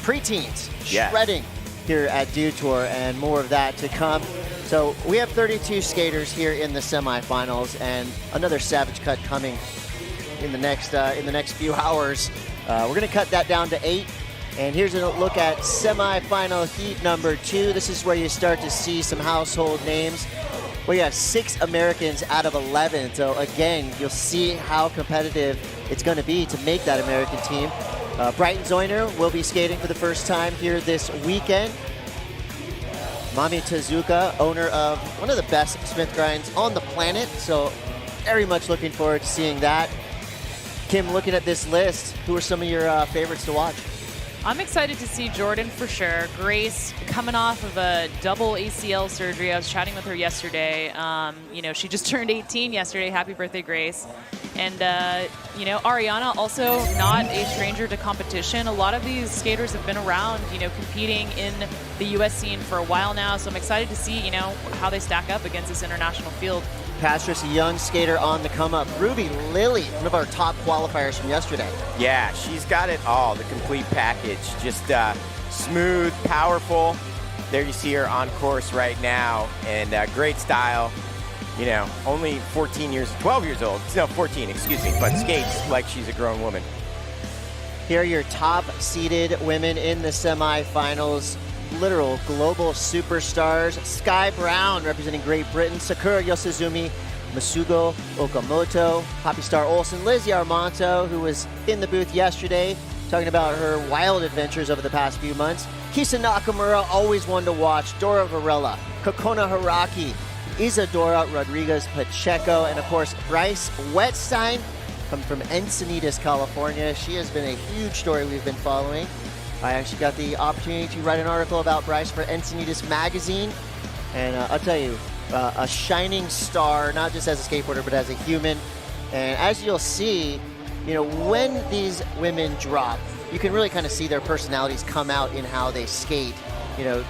preteens shredding here at Dew Tour, and more of that to come. So we have 32 skaters here in the semifinals, and another savage cut coming in the next few hours. We're going to cut that down to 8. And here's a look at semifinal heat number 2. This is where you start to see some household names. We have 6 Americans out of 11. So again, you'll see how competitive it's going to be to make that American team. Brighton Zoyner will be skating for the first time here this weekend. Mami Tezuka, owner of one of the best Smith grinds on the planet. So very much looking forward to seeing that. Kim, looking at this list, who are some of your favorites to watch? I'm excited to see Jordan for sure. Grace coming off of a double ACL surgery. I was chatting with her yesterday. You know, she just turned 18 yesterday. Happy birthday, Grace. And, you know, Ariana, also not a stranger to competition. A lot of these skaters have been around, you know, competing in the U.S. scene for a while now. So I'm excited to see, you know, how they stack up against this international field. Pastrus, a young skater on the come-up. Ruby Lilly, one of our top qualifiers from yesterday. Yeah, she's got it all, the complete package. Just smooth, powerful. There you see her on course right now, and great style. You know, only 12 years old. No, 14, excuse me, but skates like she's a grown woman. Here are your top-seeded women in the semifinals. Literal global superstars. Sky Brown representing Great Britain, Sakura Yosizumi, Masugo Okamoto, Poppy Star Olsen, Lizzie Armanto, who was in the booth yesterday talking about her wild adventures over the past few months. Kisa Nakamura, always one to watch, Dora Varela, Kokona Haraki, Isadora Rodriguez Pacheco, and of course Bryce Wetstein, coming from Encinitas, California. She has been a huge story we've been following. I actually got the opportunity to write an article about Bryce for Encinitas magazine, and I'll tell you, a shining star, not just as a skateboarder, but as a human. And as you'll see, you know, when these women drop, you can really kind of see their personalities come out in how they skate. You know,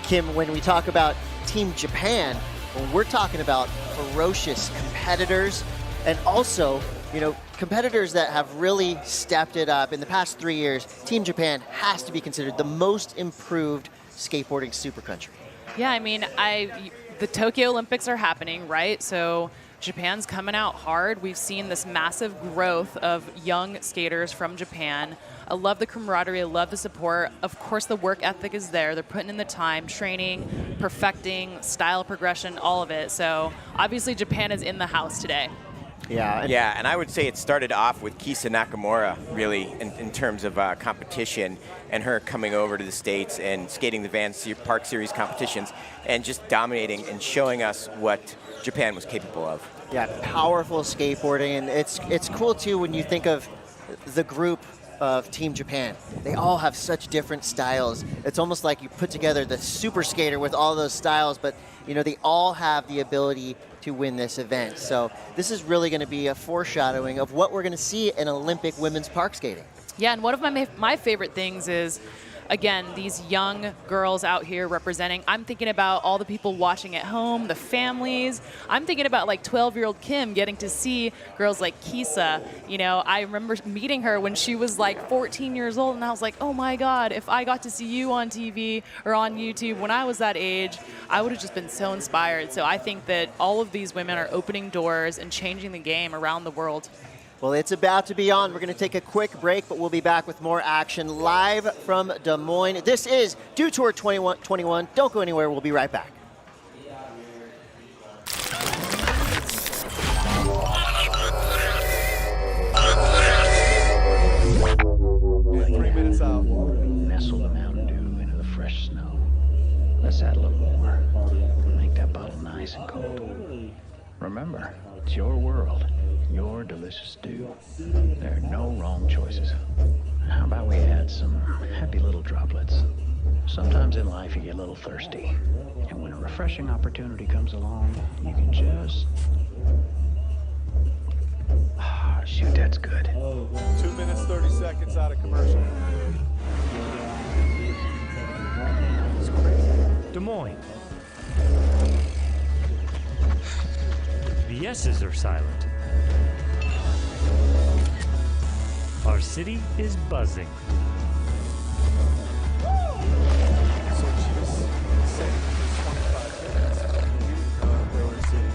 Kim, when we talk about Team Japan, well, we're talking about ferocious competitors, and also, you know, competitors that have really stepped it up. In the past 3 years, Team Japan has to be considered the most improved skateboarding super country. Yeah, I mean, the Tokyo Olympics are happening, right? So Japan's coming out hard. We've seen this massive growth of young skaters from Japan. I love the camaraderie, I love the support. Of course, the work ethic is there. They're putting in the time, training, perfecting, style progression, all of it. So obviously Japan is in the house today. Yeah, and I would say it started off with Kisa Nakamura, really, in terms of competition, and her coming over to the States and skating the Park Series competitions and just dominating and showing us what Japan was capable of. Yeah, powerful skateboarding, and it's cool too when you think of the group of Team Japan. They all have such different styles. It's almost like you put together the super skater with all those styles, but you know, they all have the ability to win this event. So this is really going to be a foreshadowing of what we're going to see in Olympic women's park skating. Yeah, and one of my favorite things is, again, these young girls out here representing. I'm thinking about all the people watching at home, the families. I'm thinking about like 12-year-old Kim getting to see girls like Kisa. You know, I remember meeting her when she was like 14 years old, and I was like, oh my God, if I got to see you on TV or on YouTube when I was that age, I would have just been so inspired. So I think that all of these women are opening doors and changing the game around the world. Well, it's about to be on. We're going to take a quick break, but we'll be back with more action live from Des Moines. This is Dew Tour 2021. Don't go anywhere. We'll be right back. And 3 minutes out. Nestle the Mountain Dew into the fresh snow. Let's add a little more. Make that bottle nice and cold. Remember, it's your world. Your delicious dew. There are no wrong choices. How about we add some happy little droplets? Sometimes in life you get a little thirsty. And when a refreshing opportunity comes along, you can just... shoot, that's good. 2 minutes, 30 seconds out of commercial. Des Moines. The S's are silent. Our city is buzzing. So she was saying 25 minutes. They were sitting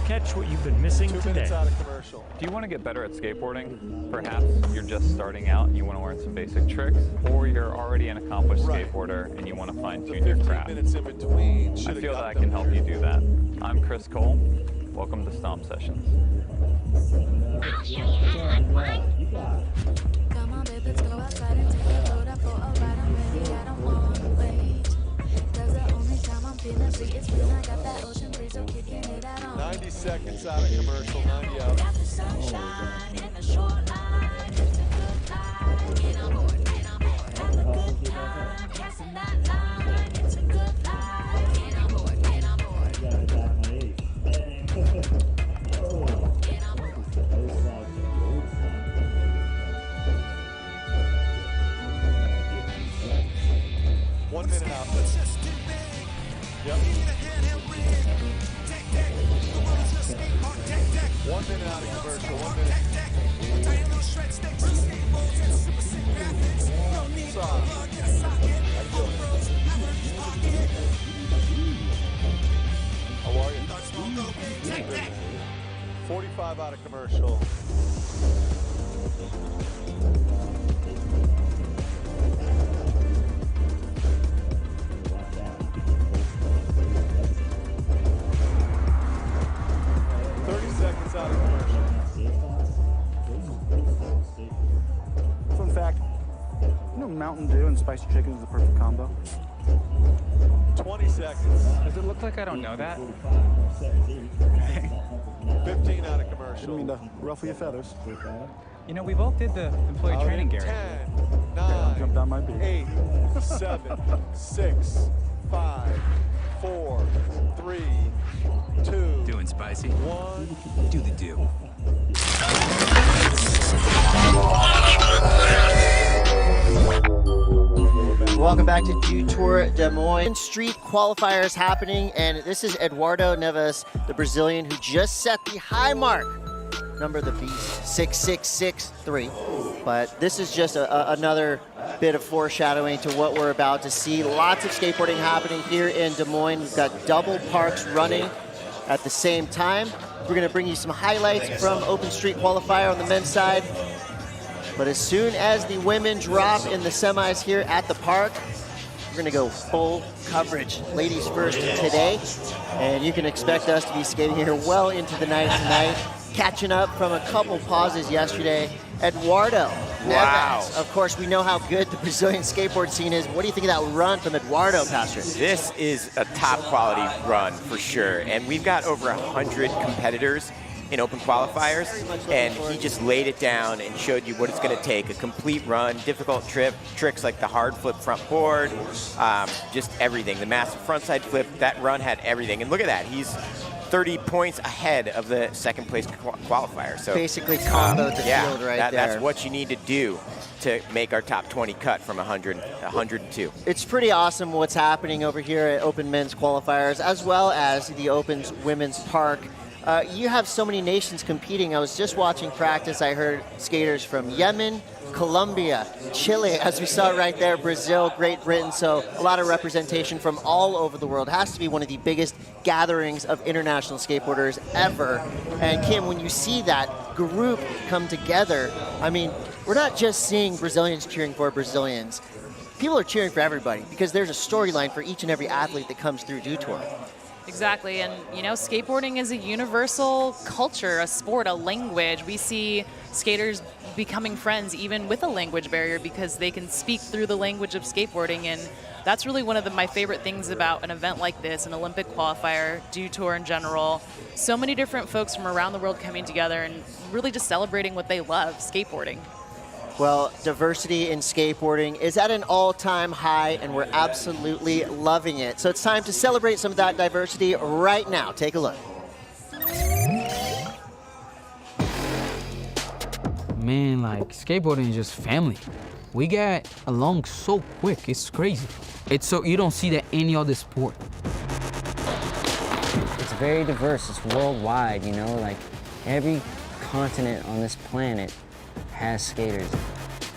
Catch what you've been missing 2 today. minutes out of commercial. Do you want to get better at skateboarding? Perhaps you're just starting out and you want to learn some basic tricks, or you're already an accomplished skateboarder and you want to fine-tune your craft. 15 minutes in between. I feel that I can help you do that. I'm Chris Cole. Welcome to Stomp Sessions. I'll show you how I'm white. Come on, baby, let's go outside and take a load up for a ride. I'm ready, I don't want to wait. 'Cause the only time I'm feeling free is when I got that ocean breeze, so kicking it out on. 90 seconds out of commercial, 90 out. Got the sunshine and the shoreline. It's a good time. Get on board, get on board. Have a good time. Passing that line. It's a good life. Get on board, get on board. Get on board. 1 minute out. Yep. 1 minute out of commercial, 1 minute. How are you? 45 out of commercial. Out of commercial. Fun fact, you know Mountain Dew and spicy chicken is the perfect combo? 20 seconds. Does it look like I don't know that? 15 out of commercial. I mean to ruffle your feathers. You know, we both did the employee training, Gary. 10, 9, jump down my beat. 8, 7, 6, 5, 4, 3, 2. Doing spicy? 1. Do the do. Welcome back to Dew Tour Des Moines. Street Qualifier is happening, and this is Eduardo Neves, the Brazilian, who just set the high mark number of the beast, 6663. But this is just another bit of foreshadowing to what we're about to see. Lots of skateboarding happening here in Des Moines. We've got double parks running at the same time. We're going to bring you some highlights from Open Street Qualifier on the men's side. But as soon as the women drop in the semis here at the park, we're going to go full coverage. Ladies first today. And you can expect us to be skating here well into the night tonight. Catching up from a couple pauses yesterday. Eduardo Neves. Of course, we know how good the Brazilian skateboard scene is. What do you think of that run from Eduardo, Pastor? This is a top quality run for sure. And we've got over 100 competitors in open qualifiers, and he just laid it down and showed you what it's going to take. A complete run, difficult tricks like the hard flip front board, just everything. The massive frontside flip, that run had everything. And look at that, he's 30 points ahead of the second place qualifier. So basically comboed the field right there. That's what you need to do to make our top 20 cut from 102. It's pretty awesome what's happening over here at Open Men's Qualifiers, as well as the Open Women's Park. You have so many nations competing. I was just watching practice. I heard skaters from Yemen, Colombia, Chile, as we saw right there, Brazil, Great Britain. So a lot of representation from all over the world. It has to be one of the biggest gatherings of international skateboarders ever. And Kim, when you see that group come together, I mean, we're not just seeing Brazilians cheering for Brazilians. People are cheering for everybody because there's a storyline for each and every athlete that comes through Dew Tour. Exactly, and you know, skateboarding is a universal culture, a sport, a language. We see skaters becoming friends even with a language barrier because they can speak through the language of skateboarding, and that's really one of my favorite things about an event like this, an Olympic qualifier, Dew Tour in general. So many different folks from around the world coming together and really just celebrating what they love, skateboarding. Well, diversity in skateboarding is at an all-time high, and we're absolutely loving it. So it's time to celebrate some of that diversity right now. Take a look. Man, like, skateboarding is just family. We get along so quick, it's crazy. It's so, you don't see that any other sport. It's very diverse, it's worldwide, you know, like every continent on this planet has skaters.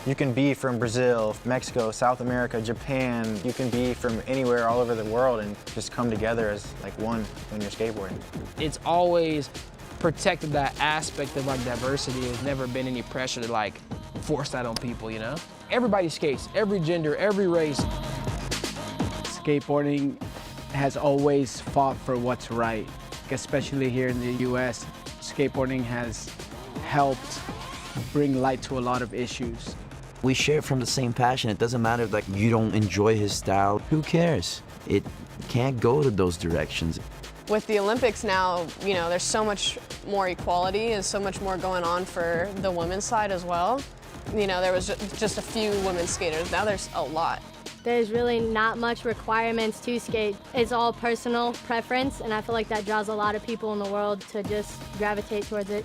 You can be from Brazil, Mexico, South America, Japan. You can be from anywhere all over the world and just come together as like one when you're skateboarding. It's always protected that aspect of like diversity. There's never been any pressure to like force that on people, you know? Everybody skates, every gender, every race. Skateboarding has always fought for what's right, especially here in the US. Skateboarding has helped bring light to a lot of issues. We share from the same passion. It doesn't matter if like you don't enjoy his style. Who cares? It can't go to those directions. With the Olympics now, you know, there's so much more equality, there's so much more going on for the women's side as well. You know, there was just a few women skaters. Now there's a lot. There's really not much requirements to skate. It's all personal preference, and I feel like that draws a lot of people in the world to just gravitate towards it.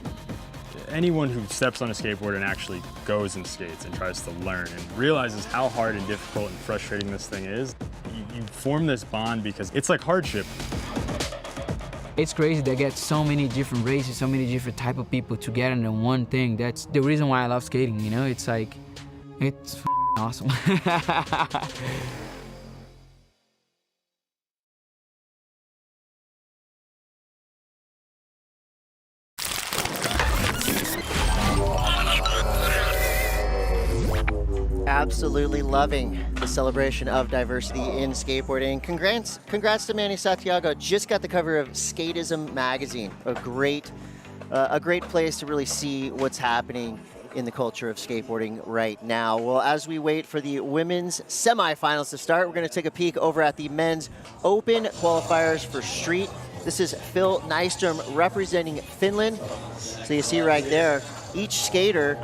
Anyone who steps on a skateboard and actually goes and skates and tries to learn and realizes how hard and difficult and frustrating this thing is, you form this bond because it's like hardship. It's crazy they get so many different races, so many different type of people together in one thing. That's the reason why I love skating, you know? It's like, it's awesome. Absolutely loving the celebration of diversity in skateboarding. Congrats to Manny Santiago. Just got the cover of Skatism magazine. A great place to really see what's happening in the culture of skateboarding right now. Well, as we wait for the women's semifinals to start, we're going to take a peek over at the men's open qualifiers for street. This is Phil Nystrom representing Finland. So you see right there, each skater,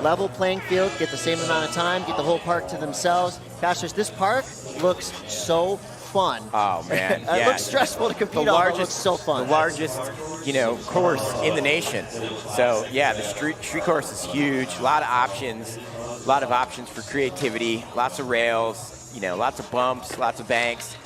level playing field, get the same amount of time, get the whole park to themselves. Pastors, this park looks so fun. Oh man, It looks stressful to compete on, but it looks so fun. The largest, you know, course in the nation. So yeah, the street course is huge. A lot of options for creativity. Lots of rails. You know, lots of bumps, lots of banks.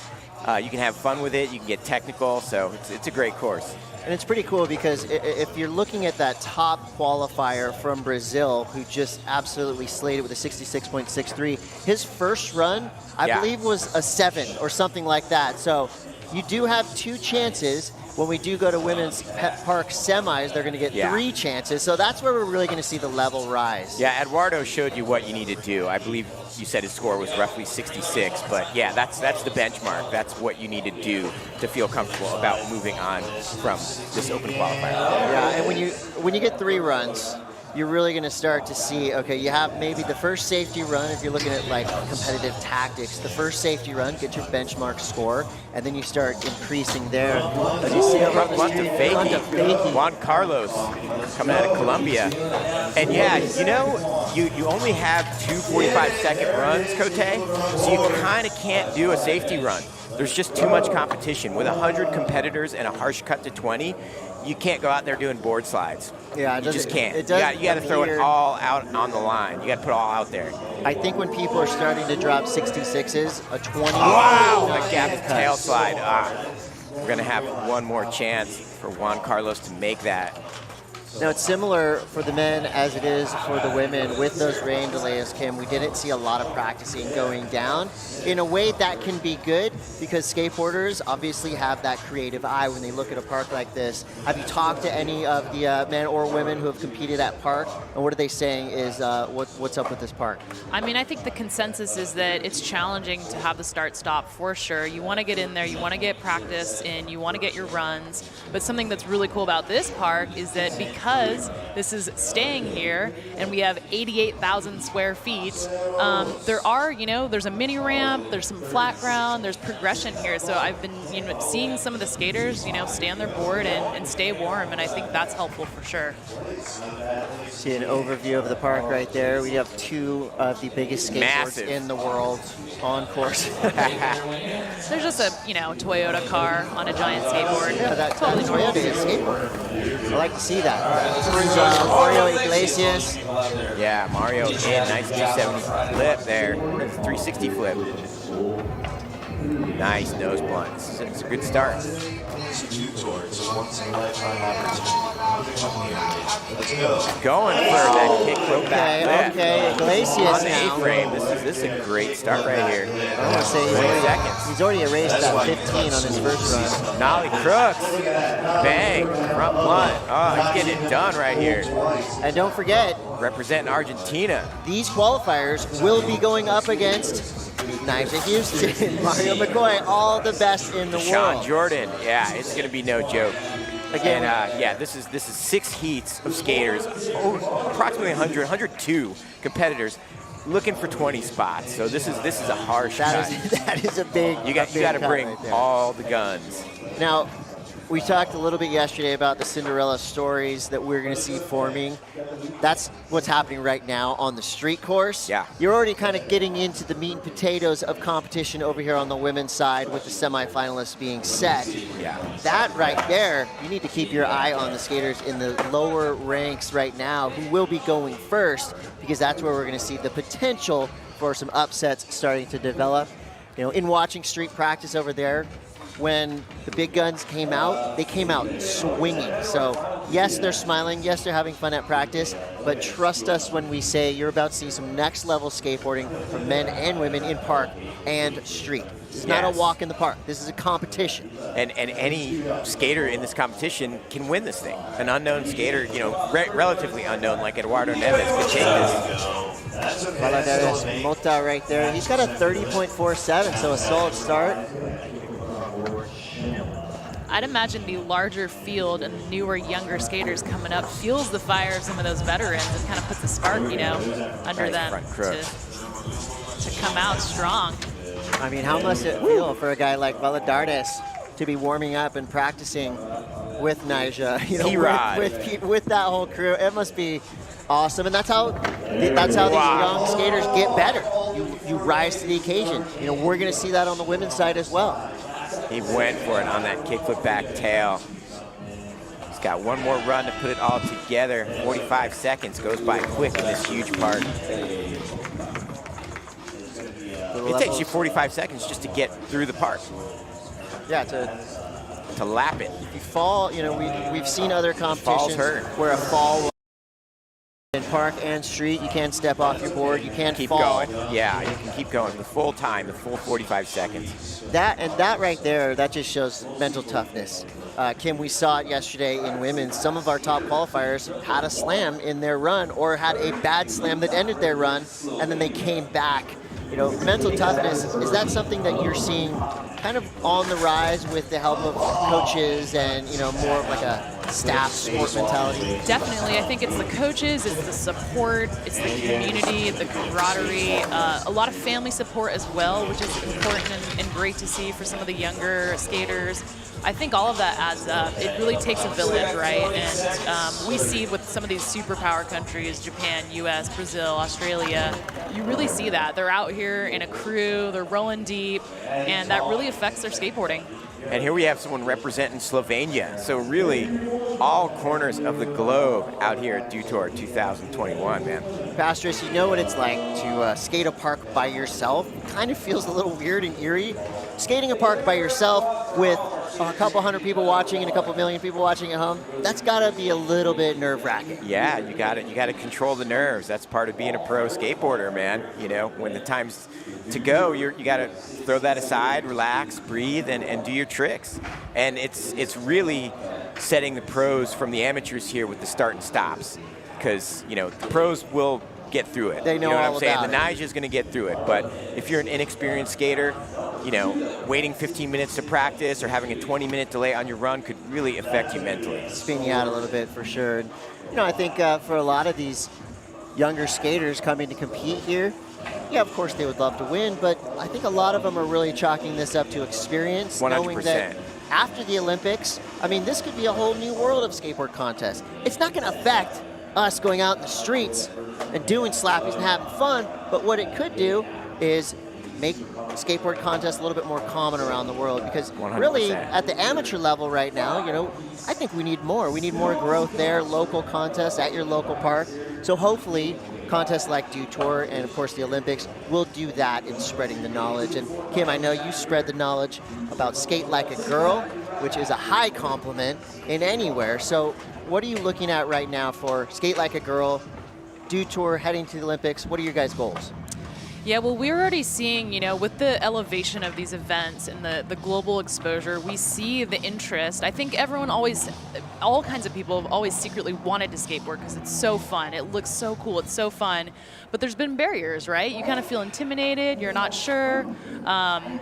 You can have fun with it. You can get technical. So it's a great course. And it's pretty cool because if you're looking at that top qualifier from Brazil, who just absolutely slayed it with a 66.63, his first run, I believe, was a 7 or something like that. So you do have 2 chances. When we do go to women's park semis, they're going to get 3 chances. So that's where we're really going to see the level rise. Yeah, Eduardo showed you what you need to do. I believe you said his score was roughly 66, but yeah, that's the benchmark. That's what you need to do to feel comfortable about moving on from this open qualifier. Yeah, and when you get 3 runs, you're really going to start to see, okay, you have maybe the first safety run, if you're looking at like competitive tactics, the first safety run, get your benchmark score, and then you start increasing there. As you see over the street, Juan Carlos coming out of Colombia. And yeah, you know, you only have 2 45-second runs, Cote, so you kind of can't do a safety run. There's just too much competition. With 100 competitors and a harsh cut to 20, you can't go out there doing board slides. Yeah, you just can't. You got to throw it all out on the line. You got to put it all out there. I think when people are starting to drop 66s, a 20. Wow! A gap tail slide. We're going to have one more chance for Juan Carlos to make that. Now, it's similar for the men as it is for the women. With those rain delays, Kim, we didn't see a lot of practicing going down. In a way, that can be good because skateboarders obviously have that creative eye when they look at a park like this. Have you talked to any of the men or women who have competed at Park? And what are they saying is what's up with this park? I mean, I think the consensus is that it's challenging to have the start-stop for sure. You want to get in there, you want to get practice in, you want to get your runs. But something that's really cool about this park is that because this is staying here and we have 88,000 square feet, there's a mini ramp, there's some flat ground, there's progression here. So I've been seeing some of the skaters stay on their board and stay warm, and I think that's helpful for sure. See an overview of the park right there. We have 2 of the biggest skateboards in the world on course. There's just a Toyota car on a giant skateboard. Yeah, that's totally normal. Toyota skateboard. I like to see that. This is Mario Iglesias. Yeah, Mario again, nice 270 flip there. 360 flip. Nice nose blunt. It's a good start. Going for that kick rope back flip. Okay, Iglesias on the now. A-frame. This is a great start right here. I want to say he's already erased that 15 on his first run. Nollie Crooks. Bang. Front blunt. Oh, he's getting it done right here. And don't forget, representing Argentina. These qualifiers will be going up against Nyjah Houston, Mario McCoy, all the best in the Sean world. Jordan, yeah, it's going to be no joke. Again, this is 6 heats of skaters, approximately 102 competitors, looking for 20 spots. So this is a harsh cut. That is a big. You got to bring all the guns. Now, we talked a little bit yesterday about the Cinderella stories that we're going to see forming. That's what's happening right now on the street course. Yeah. You're already kind of getting into the meat and potatoes of competition over here on the women's side with the semifinalists being set. Yeah. That right there, you need to keep your eye on the skaters in the lower ranks right now who will be going first, because that's where we're going to see the potential for some upsets starting to develop. In watching street practice over there, when the big guns came out, they came out swinging. So yes, they're smiling. Yes, they're having fun at practice. But trust us when we say you're about to see some next level skateboarding from men and women in park and street. This is not a walk in the park. This is a competition. And any skater in this competition can win this thing. An unknown skater, relatively unknown like Eduardo Neves could take this. Valadez Mota right there. He's got a 30.47, so a solid start. I'd imagine the larger field and the newer, younger skaters coming up fuels the fire of some of those veterans and kind of puts a spark, under them to come out strong. I mean, how must it feel for a guy like Valadez to be warming up and practicing with Nyjah, with that whole crew? It must be awesome, and that's how these young skaters get better. You rise to the occasion. We're going to see that on the women's side as well. He went for it on that kickflip back tail. He's got one more run to put it all together. 45 seconds goes by quick in this huge park. It takes you 45 seconds just to get through the park. Yeah, to lap it. If you fall, you know, we've seen other competitions hurt. where a fall in park and street, you can't step off your board, you can't Keep fall. going. Yeah, you can keep going the full time, the full 45 seconds. That right there, that just shows mental toughness. Kim, we saw it yesterday in women's. Some of our top qualifiers had a slam in their run or had a bad slam that ended their run, and then they came back. You know, mental toughness, is that something that you're seeing kind of on the rise with the help of coaches and, you know, more of like a staff sport mentality? Definitely. I think it's the coaches, it's the support, it's the community, the camaraderie, a lot of family support as well, which is important and great to see for some of the younger skaters. I think all of that adds up. It really takes a village, right? And we see with some of these superpower countries, Japan, US, Brazil, Australia, you really see that. They're out here in a crew, they're rolling deep, and that really affects their skateboarding. And here we have someone representing Slovenia. So really, all corners of the globe out here at Dew Tour 2021, man. Pastris, you know what it's like to skate a park by yourself. Kind of feels a little weird and eerie. Skating a park by yourself with a couple hundred people watching and a couple million people watching at home, that's gotta be a little bit nerve-wracking. Yeah, you gotta control the nerves. That's part of being a pro skateboarder, man. You know, when the time's to go, you gotta throw that aside, relax, breathe, and do your tricks. And it's really setting the pros from the amateurs here with the start and stops, because you know the pros will get through it. They know you know what all I'm saying? about The Nija's going to get through it, but if you're an inexperienced skater, you know, waiting 15 minutes to practice or having a 20-minute delay on your run could really affect you mentally. Spin you out a little bit for sure. And, you know, I think for a lot of these younger skaters coming to compete here, yeah, of course they would love to win, but I think a lot of them are really chalking this up to experience, 100%. knowing that after the Olympics, I mean, this could be a whole new world of skateboard contests. It's not going to affect us going out in the streets and doing slappies and having fun, but what it could do is make skateboard contests a little bit more common around the world, because 100%. really at the amateur level right now, you know, I think we need more. We need more growth there, local contests at your local park. So hopefully contests like Dew Tour and of course the Olympics will do that in spreading the knowledge. And Kim, I know you spread the knowledge about Skate Like a Girl, which is a high compliment in anywhere. So what are you looking at right now for Skate Like a Girl, Dew Tour heading to the Olympics? What are your guys' goals? Yeah, well, we're already seeing, you know, with the elevation of these events and the global exposure, we see the interest. I think everyone always, all kinds of people have always secretly wanted to skateboard because it's so fun. It looks so cool. It's so fun. But there's been barriers, right? You kind of feel intimidated. You're not sure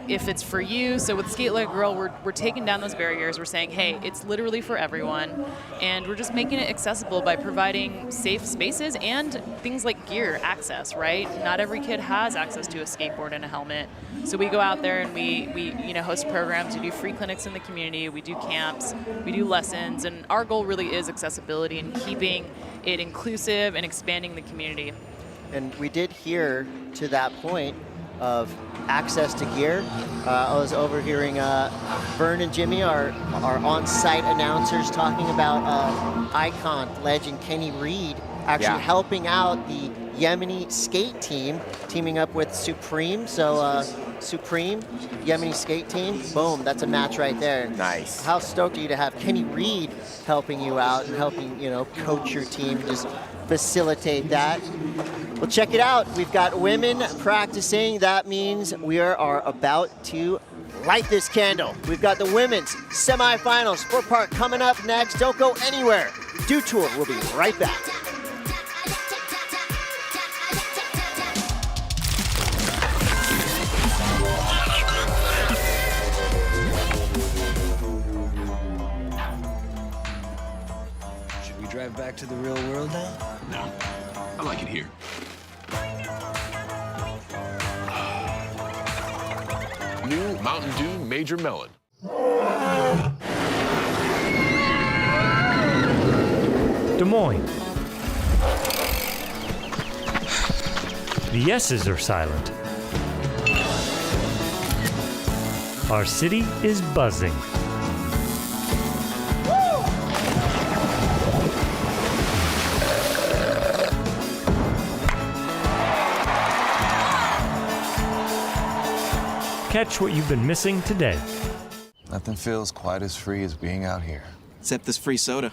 if it's for you. So with Skate Like a Girl, we're taking down those barriers. We're saying, hey, it's literally for everyone. And we're just making it accessible by providing safe spaces and things like gear access, right? Not every kid has access to a skateboard and a helmet. So we go out there and we you know, host programs, we do free clinics in the community, we do camps, we do lessons, and our goal really is accessibility and keeping it inclusive and expanding the community. And we did hear to that point of access to gear. I was overhearing Vern and Jimmy, our on-site announcers, talking about icon legend Kenny Reed actually helping out the Yemeni skate team, teaming up with Supreme. So Supreme, Yemeni skate team, boom, that's a match right there. Nice. How stoked are you to have Kenny Reed helping you out and helping, you know, coach your team, just facilitate that? Well, check it out. We've got women practicing. That means we are about to light this candle. We've got the women's semifinals for Park coming up next. Don't go anywhere. Dew Tour will be right back. Should we drive back to the real world now? No, I like it here. New Mountain Dew Major Melon. Des Moines. The S's are silent. Our city is buzzing. Catch what you've been missing today. Nothing feels quite as free as being out here. Except this free soda.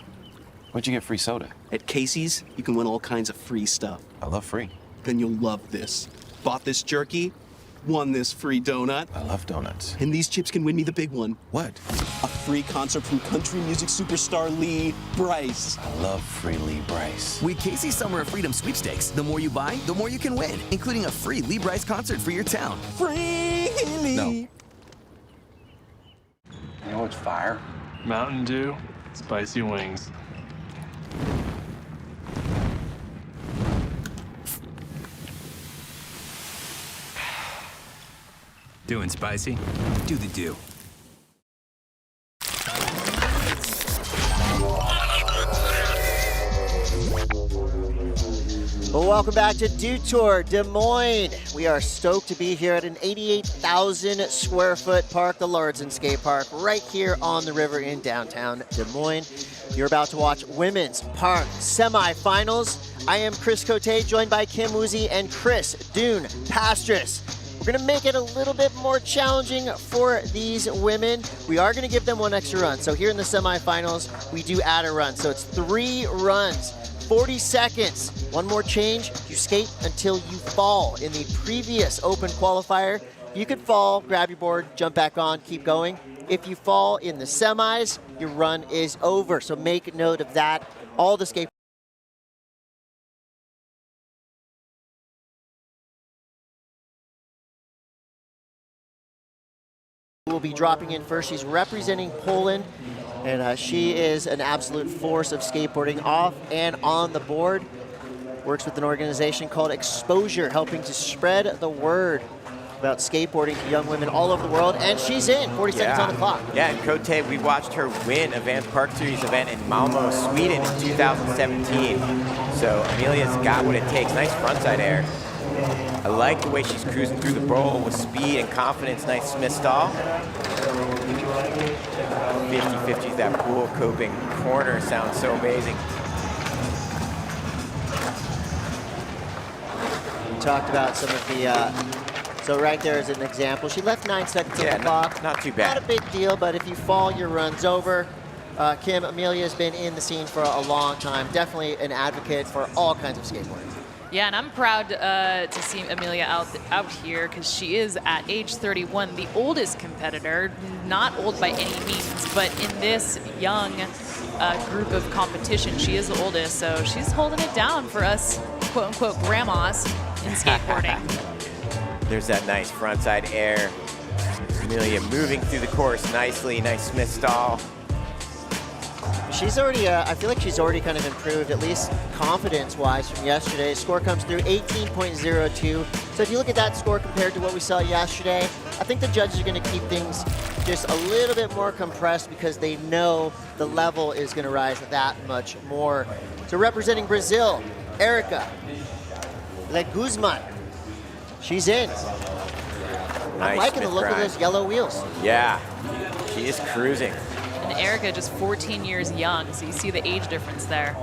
Where'd you get free soda? At Casey's, you can win all kinds of free stuff. I love free. Then you'll love this. Bought this jerky, won this free donut. I love donuts. And these chips can win me the big one. What? A free concert from country music superstar Lee Brice. I love free Lee Brice. With Casey's Summer of Freedom sweepstakes, the more you buy, the more you can win, including a free Lee Brice concert for your town. Free Lee! No. You know what's fire? Mountain Dew, spicy wings. Doing spicy? Do the Dew. Well, welcome back to Dew Tour Des Moines. We are stoked to be here at an 88,000 square foot park, the Lordson Skate Park, right here on the river in downtown Des Moines. You're about to watch women's park semifinals. I am Chris Cote, joined by Kim Woozy and Chris Dune Pastris. We're gonna make it a little bit more challenging for these women. We are gonna give them one extra run. So here in the semifinals, we do add a run. So it's 3 runs. 40 seconds. One more change, you skate until you fall. In the previous open qualifier, you could fall, grab your board, jump back on, keep going. If you fall in the semis, your run is over. So make note of that. All the skate will be dropping in first. She's representing Poland. And she is an absolute force of skateboarding off and on the board. Works with an organization called Exposure, helping to spread the word about skateboarding to young women all over the world. And she's in, 40 seconds on the clock. Yeah, and Cote, we watched her win a Vans Park Series event in Malmo, Sweden in 2017. So Amelia's got what it takes. Nice frontside air. I like the way she's cruising through the bowl with speed and confidence. Nice Smith stall. 50-50, that pool coping corner sounds so amazing. We talked about some of the, so right there is an example. She left 9 seconds on the clock. Not too bad. Not a big deal, but if you fall, your run's over. Kim, Amelia's been in the scene for a long time. Definitely an advocate for all kinds of skateboarding. Yeah, and I'm proud to see Amelia out here because she is at age 31, the oldest competitor, not old by any means, but in this young group of competition, she is the oldest, so she's holding it down for us, quote unquote, grandmas in skateboarding. There's that nice frontside air. Amelia moving through the course nicely, nice Smith stall. She's already, I feel like she's already kind of improved, at least confidence-wise from yesterday. Score comes through 18.02. So if you look at that score compared to what we saw yesterday, I think the judges are going to keep things just a little bit more compressed because they know the level is going to rise that much more. So representing Brazil, Erica Leguzman. She's in. I'm liking the look of those yellow wheels. Yeah, she is cruising. And Erica just 14 years young, so you see the age difference there.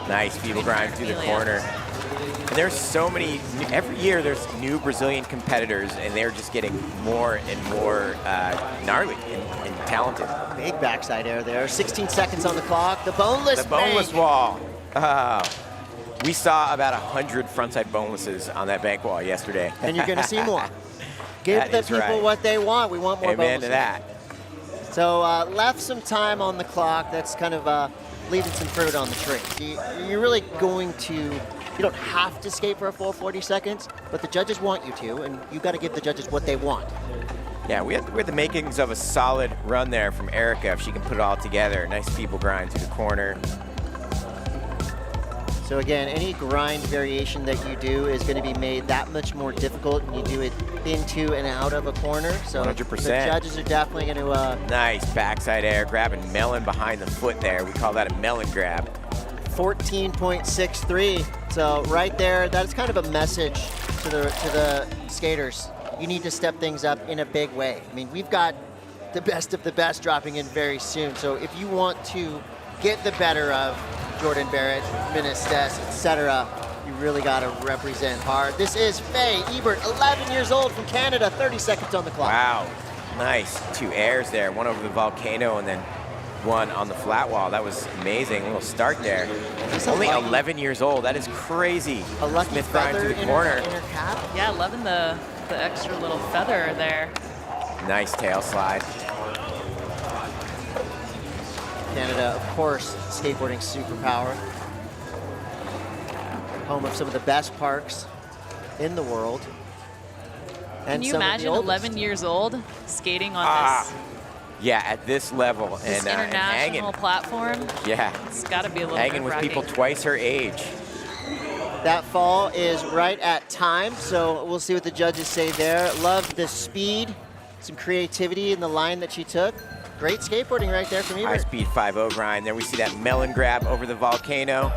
Nice feeble grind through the corner. And there's so many, every year there's new Brazilian competitors and they're just getting more and more gnarly and talented. Big backside air there, 16 seconds on the clock, the boneless The boneless wall. We saw about 100 frontside bonelesses on that bank wall yesterday. And you're gonna see more. Give the people what they want. We want more Amen bonelesses. to that. So left some time on the clock. That's kind of leaving some fruit on the tree. You're really going to, you don't have to skate for a full 40 seconds, but the judges want you to, and you got to give the judges what they want. Yeah, we had the makings of a solid run there from Erica if she can put it all together. Nice feeble grind through the corner. So again, any grind variation that you do is going to be made that much more difficult when you do it into and out of a corner. So 100%. The judges are definitely going to... Nice backside air, grabbing melon behind the foot there. We call that a melon grab. 14.63. So right there, that is kind of a message to the skaters. You need to step things up in a big way. I mean, we've got the best of the best dropping in very soon. So if you want to get the better of Jordan Barrett, Mina Stess, etc., you really got to represent hard. This is Faye Ebert, 11 years old from Canada, 30 seconds on the clock. Wow. Nice, 2 airs there, one over the volcano and then one on the flat wall. That was amazing, a little start there. Only 11 years old, that is crazy. A lucky Smith grind feather through the in corner. her cap. Yeah, loving the extra little feather there. Nice tail slide. Canada, of course, skateboarding superpower. Home of some of the best parks in the world. Can you imagine 11 years old skating on this Yeah, at this level and international hanging. platform? Yeah, It's got to be a little hanging with people twice her age. That fall is right at time, so we'll see what the judges say there. Love the speed, some creativity in the line that she took. Great skateboarding right there from Ebert. High speed 5-0 grind. There we see that melon grab over the volcano.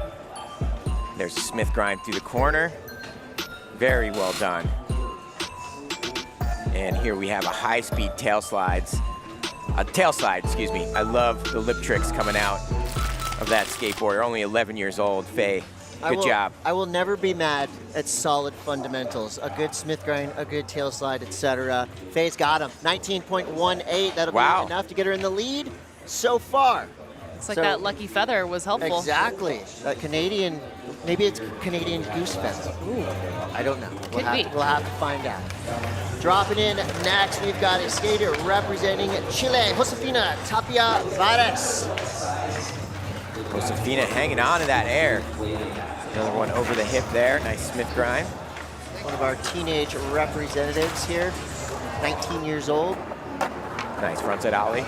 There's a Smith grind through the corner. Very well done. And here we have a high speed tail slide, excuse me. I love the lip tricks coming out of that skateboarder. Only 11 years old, Faye. Good job. I will never be mad at solid fundamentals. A good Smith grind, a good tail slide, etc. Faye's got him. 19.18. That'll be enough to get her in the lead so far. Looks like that lucky feather was helpful. Exactly. Canadian, maybe it's Canadian goose feather. Ooh, I don't know. We'll have to find out. Dropping in next, we've got a skater representing Chile, Josefina Tapia Vares. Josefina hanging on to that air. Another one over the hip there. Nice Smith grind. One of our teenage representatives here, 19 years old. Nice frontside ollie.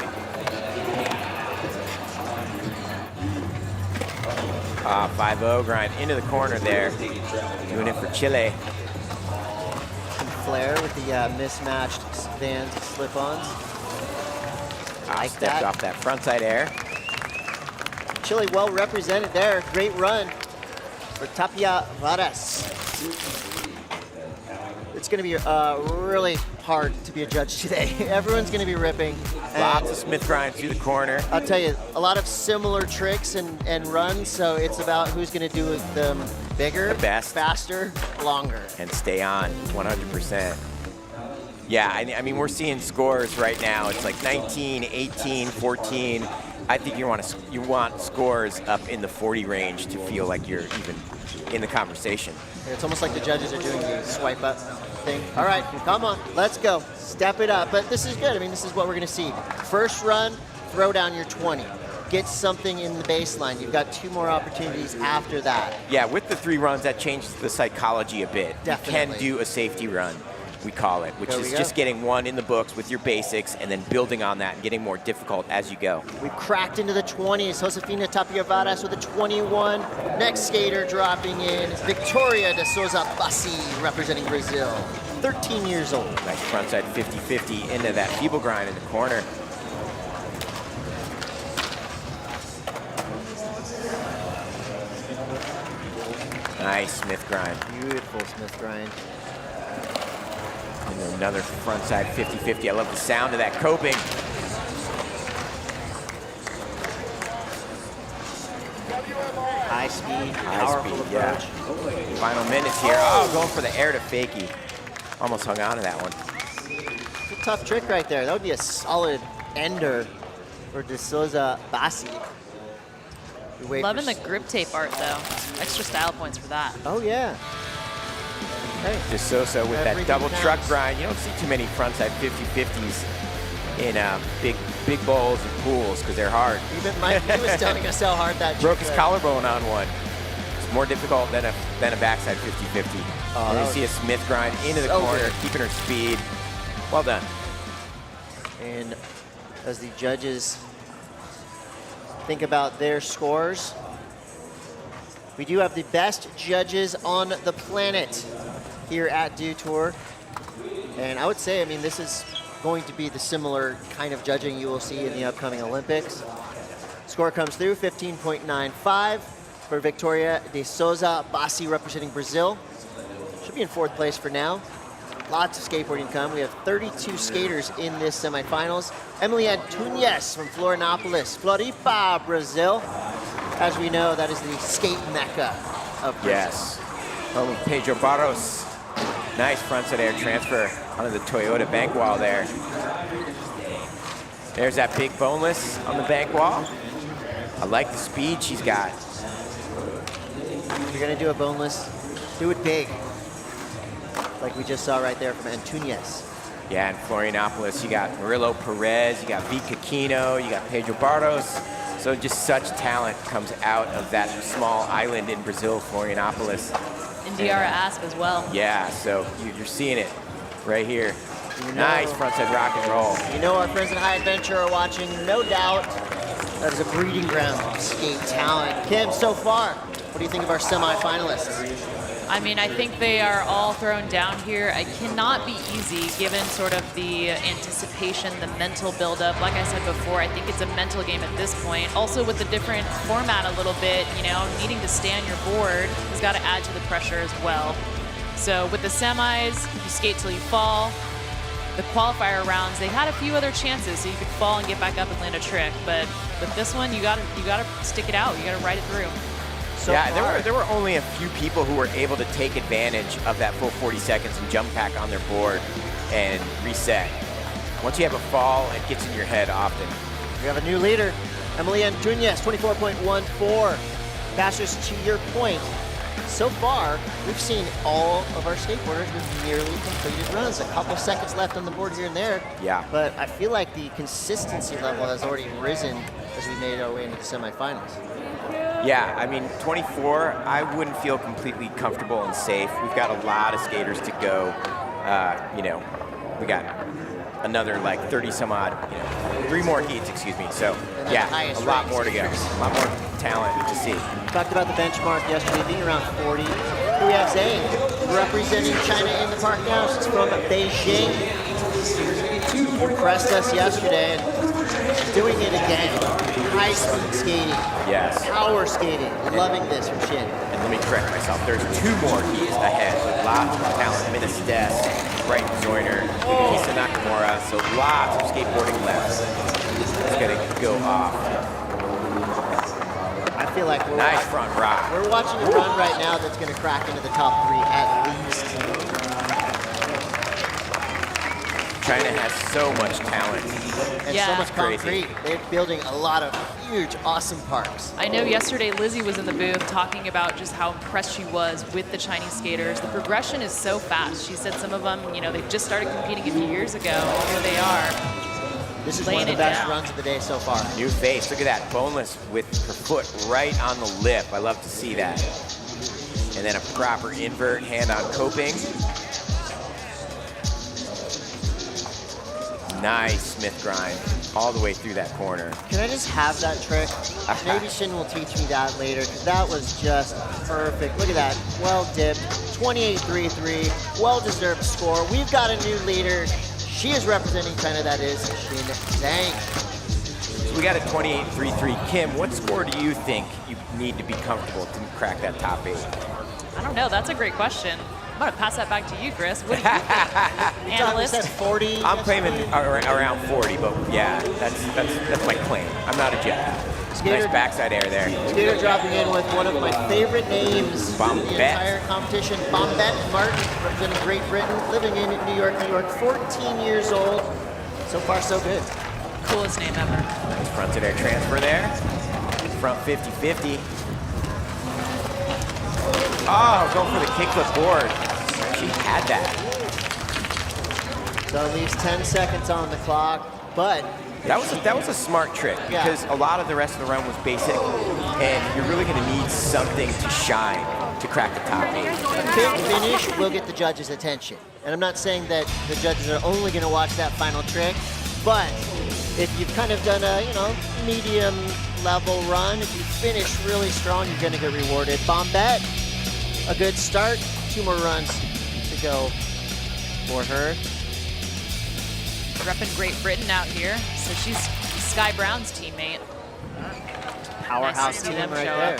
5-0 grind into the corner there. Doing it for Chile. Some flair with the mismatched Vans slip-ons. Stepped off that frontside air. Chile well represented there. Great run for Tapia Vares. It's going to be really hard to be a judge today. Everyone's going to be ripping. Lots of Smith grinds through the corner. I'll tell you, a lot of similar tricks and runs, so it's about who's going to do them bigger, the best, faster, longer. And stay on 100%. Yeah, I mean, we're seeing scores right now. It's like 19, 18, 14. I think you want scores up in the 40 range to feel like you're even in the conversation. It's almost like the judges are doing the swipe up thing. All right, come on, let's go. Step it up. But this is good. I mean, this is what we're going to see. First run, throw down your 20. Get something in the baseline. You've got 2 more opportunities after that. Yeah, with the 3 runs, that changes the psychology a bit. Definitely. You can do a safety run, we call it, which is just getting 1 in the books with your basics and then building on that and getting more difficult as you go. We've cracked into the 20s. Josefina Tapia Vares with a 21. Next skater dropping in, Victoria de Souza Bassi, representing Brazil. 13 years old. Nice frontside 50-50 into that feeble grind in the corner. Nice Smith grind. Beautiful Smith grind. And another frontside 50-50. I love the sound of that coping. High speed, powerful approach. Yeah. Final minutes here. Oh, going for the air to fakie. Almost hung on to that one. It's a tough trick right there. That would be a solid ender for De Souza Bassi. Loving the grip tape art, though. Extra style points for that. Oh, yeah. Hey. De Souza with that double truck grind. You don't see too many frontside 50-50s in big bowls and pools because they're hard. Even Mike, he was telling us how hard that broke his collarbone on one. It's more difficult than a backside 50-50. Oh, and you see a Smith grind into the corner, keeping her speed. Well done. And as the judges think about their scores, we do have the best judges on the planet here at Dew Tour. And I would say, I mean, this is going to be the similar kind of judging you will see in the upcoming Olympics. Score comes through, 15.95 for Victoria de Souza Bassi representing Brazil. Should be in 4th place for now. Lots of skateboarding to come. We have 32 skaters in this semifinals. Amelia Brodka from Florianópolis, Floripa, Brazil. As we know, that is the skate mecca of Brazil. Yes. Home of Pedro Barros. Nice frontside air transfer onto the Toyota bank wall there. There's that big boneless on the bank wall. I like the speed she's got. If you're gonna do a boneless, do it big. Like we just saw right there from Antunes. Yeah, in Florianopolis, you got Murillo Perez, you got Vika Kino, you got Pedro Barros. So just such talent comes out of that small island in Brazil, Florianopolis. And Diarra Asp as well. Yeah, so you're seeing it right here. Nice frontside rock and roll. You know our friends at High Adventure are watching, no doubt. That is a breeding ground of skate talent. Kim, so far, what do you think of our semifinalists? I mean, I think they are all thrown down here. It cannot be easy given sort of the anticipation, the mental buildup. Like I said before, I think it's a mental game at this point. Also with the different format a little bit, you know, needing to stay on your board has got to add to the pressure as well. So with the semis, you skate till you fall. The qualifier rounds, they had a few other chances, so you could fall and get back up and land a trick. But with this one, you gotta stick it out. You gotta ride it through. So yeah, there were only a few people who were able to take advantage of that full 40 seconds and jump back on their board and reset. Once you have a fall, it gets in your head often. We have a new leader, Amelia Antunes, 24.14. Bashers, to your point, so far, we've seen all of our skateboarders with nearly completed runs. A couple seconds left on the board here and there. Yeah. But I feel like the consistency level has already risen as we made our way into the semifinals. Yeah, I mean, 24, I wouldn't feel completely comfortable and safe. We've got a lot of skaters to go. You know, we got another like 30 some odd, you know, 3 more heats, excuse me. So yeah, a lot more to go. A lot more talent to see. Talked about the benchmark yesterday being around 40. Here we have Zang representing China in the park now. She's from Beijing. Impressed us yesterday and doing it again. High speed skating. Yes. Power skating. Loving this from Shin. And let me correct myself. There's 2 more heats ahead with lots of talent. Mina Stess, Brighton Zoyner, Kisa Nakamura. So lots of skateboarding left. It's gonna go off. I feel like we're nice front rock. We're watching a run right now that's going to crack into the top 3 at least. China has so much talent. And so much concrete. They're building a lot of huge, awesome parks. I know yesterday Lizzie was in the booth talking about just how impressed she was with the Chinese skaters. The progression is so fast. She said some of them, you know, they just started competing a few years ago, and here they are. This is one of the best runs of the day so far. New face, look at that, boneless with her foot right on the lip. I love to see that. And then a proper invert, hand on coping. Nice Smith grind, all the way through that corner. Can I just have that trick? Maybe Shin will teach me that later, because that was just perfect. Look at that, well dipped, 28.33, well-deserved score. We've got a new leader. She is representing China, that is Shin Zang. So we got a 28.33. Kim, what score do you think you need to be comfortable to crack that top 8? I don't know, that's a great question. I'm gonna pass that back to you, Chris. What do you think? Analyst? 40. I'm claiming around 40, but yeah, that's my claim. I'm not a judge. Nice backside air there. Skater dropping in with one of my favorite names in the entire competition, Bombette Martin, representing Great Britain, living in New York, 14 years old. So far, so good. Coolest name ever. Nice fronted air transfer there. Front 50-50. Oh, going for the kickflip board. She had that. So it leaves 10 seconds on the clock, but that was a smart trick because a lot of the rest of the run was basic, and you're really going to need something to shine to crack the top 8. A big finish will get the judges' attention, and I'm not saying that the judges are only going to watch that final trick, but if you've kind of done a medium level run, if you finish really strong, you're going to get rewarded. Bombette, a good start. 2 more runs to go for her. Repping Great Britain out here, so she's Sky Brown's teammate. Powerhouse team right there.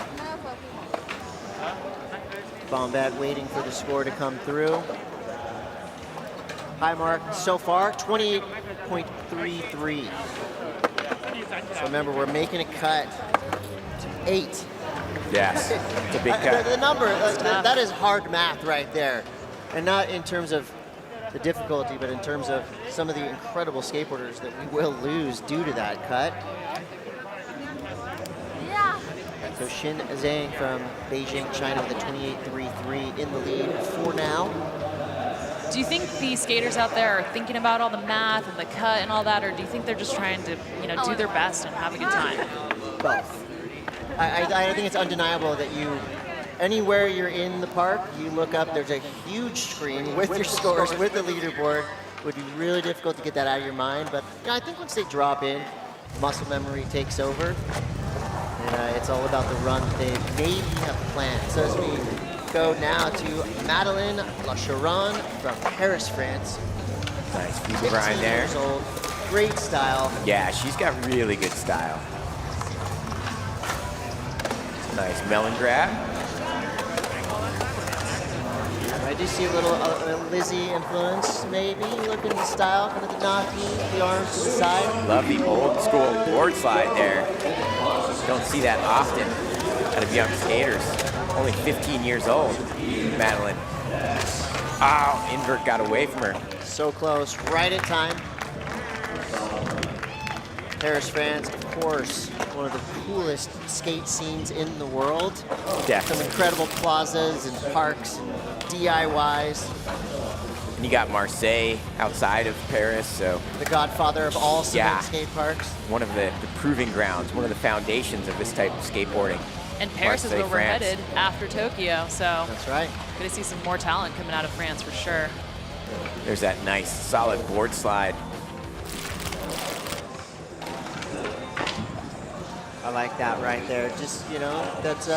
Bombette waiting for the score to come through. High mark so far, 28.33. So remember, we're making a cut to 8. Yes, it's a big cut. The number, that is hard math right there. And not in terms of the difficulty, but in terms of some of the incredible skateboarders that we will lose due to that cut. So Shin Zhang from Beijing, China with a 28.33 in the lead for now. Do you think the skaters out there are thinking about all the math and the cut and all that, or do you think they're just trying to, do their best and have a good time? Both. I think it's undeniable that anywhere you're in the park, you look up, there's a huge screen with your scores, with the leaderboard. It would be really difficult to get that out of your mind, but I think once they drop in, muscle memory takes over. And it's all about the run they maybe have planned. So as we go now to Madeleine Lacharon from Paris, France. Nice feet grind there. 16 years old, great style. Yeah, she's got really good style. Nice melon grab. I do see a little Lizzie influence, maybe. Look at the style, kind of the knocking, the arms to the side. Love the old school board slide there. Don't see that often out of young skaters. Only 15 years old, Madeleine. Oh, invert got away from her. So close, right at time. Paris, France, of course, one of the coolest skate scenes in the world. Definitely. Some incredible plazas and parks, DIYs. And you got Marseille outside of Paris, so. The godfather of all cement skate parks. One of the proving grounds, one of the foundations of this type of skateboarding. And Paris is where we're headed after Tokyo, so. That's right. Gonna see some more talent coming out of France for sure. There's that nice, solid board slide. I like that right there. Just, that's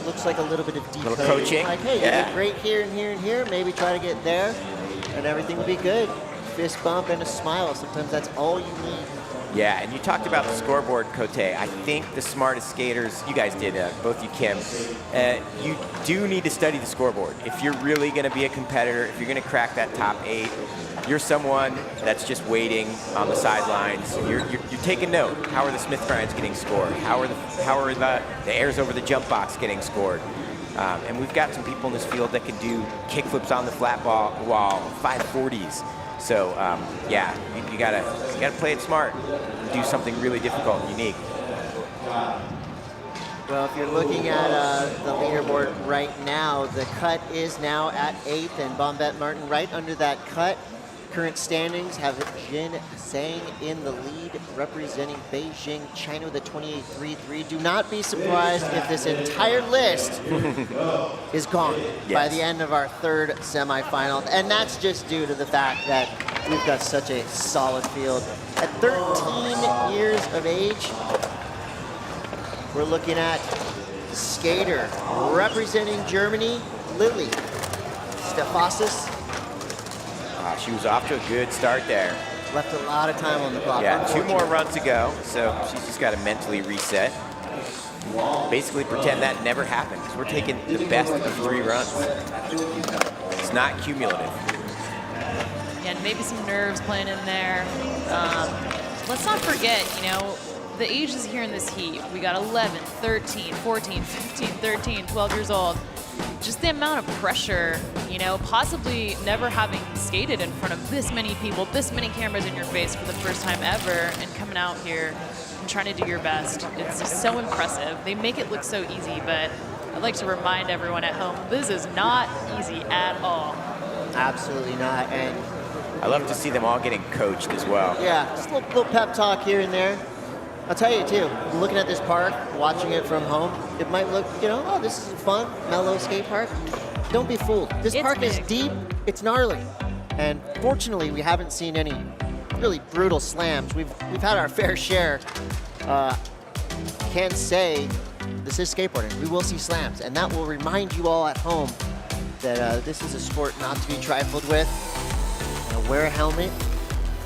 looks like a little bit of decoding. Little coaching. Like, hey, you did great here and here and here. Maybe try to get there, and everything will be good. Fist bump and a smile. Sometimes that's all you need. Yeah, and you talked about the scoreboard, Cote. I think the smartest skaters, you guys did, both you, Kim, you do need to study the scoreboard. If you're really going to be a competitor, if you're going to crack that top 8, you're someone that's just waiting on the sidelines. You're taking note. How are the Smith grinds getting scored? How are the airs over the jump box getting scored? And we've got some people in this field that can do kickflips on the flat wall, 540s. So yeah, you gotta play it smart and do something really difficult and unique. Well, if you're looking at the leaderboard right now, the cut is now at 8th, and Bombette Martin right under that cut. Current standings have Jin Zhang in the lead, representing Beijing, China with a 28.33. Do not be surprised if this entire list is gone by the end of our third semifinal. And that's just due to the fact that we've got such a solid field. At 13 years of age, we're looking at skater representing Germany, Lily Stefasis. She was off to a good start there. Left a lot of time on the clock. Yeah, 2 more runs to go, so she's just got to mentally reset. Basically pretend that never happened, because we're taking the best of 3 runs. It's not cumulative. Yeah, and maybe some nerves playing in there. Let's not forget, the ages here in this heat. We got 11, 13, 14, 15, 13, 12 years old. Just the amount of pressure, possibly never having skated in front of this many people, this many cameras in your face for the first time ever, and coming out here and trying to do your best. It's just so impressive. They make it look so easy, but I'd like to remind everyone at home, this is not easy at all. Absolutely not. And I love to see them all getting coached as well. Yeah, just a little pep talk here and there. I'll tell you too, looking at this park, watching it from home, it might look, oh, this is a fun, mellow skate park. Don't be fooled. This park is deep, it's gnarly. And fortunately, we haven't seen any really brutal slams. We've had our fair share. Can't say this is skateboarding. We will see slams, and that will remind you all at home that this is a sport not to be trifled with. Wear a helmet.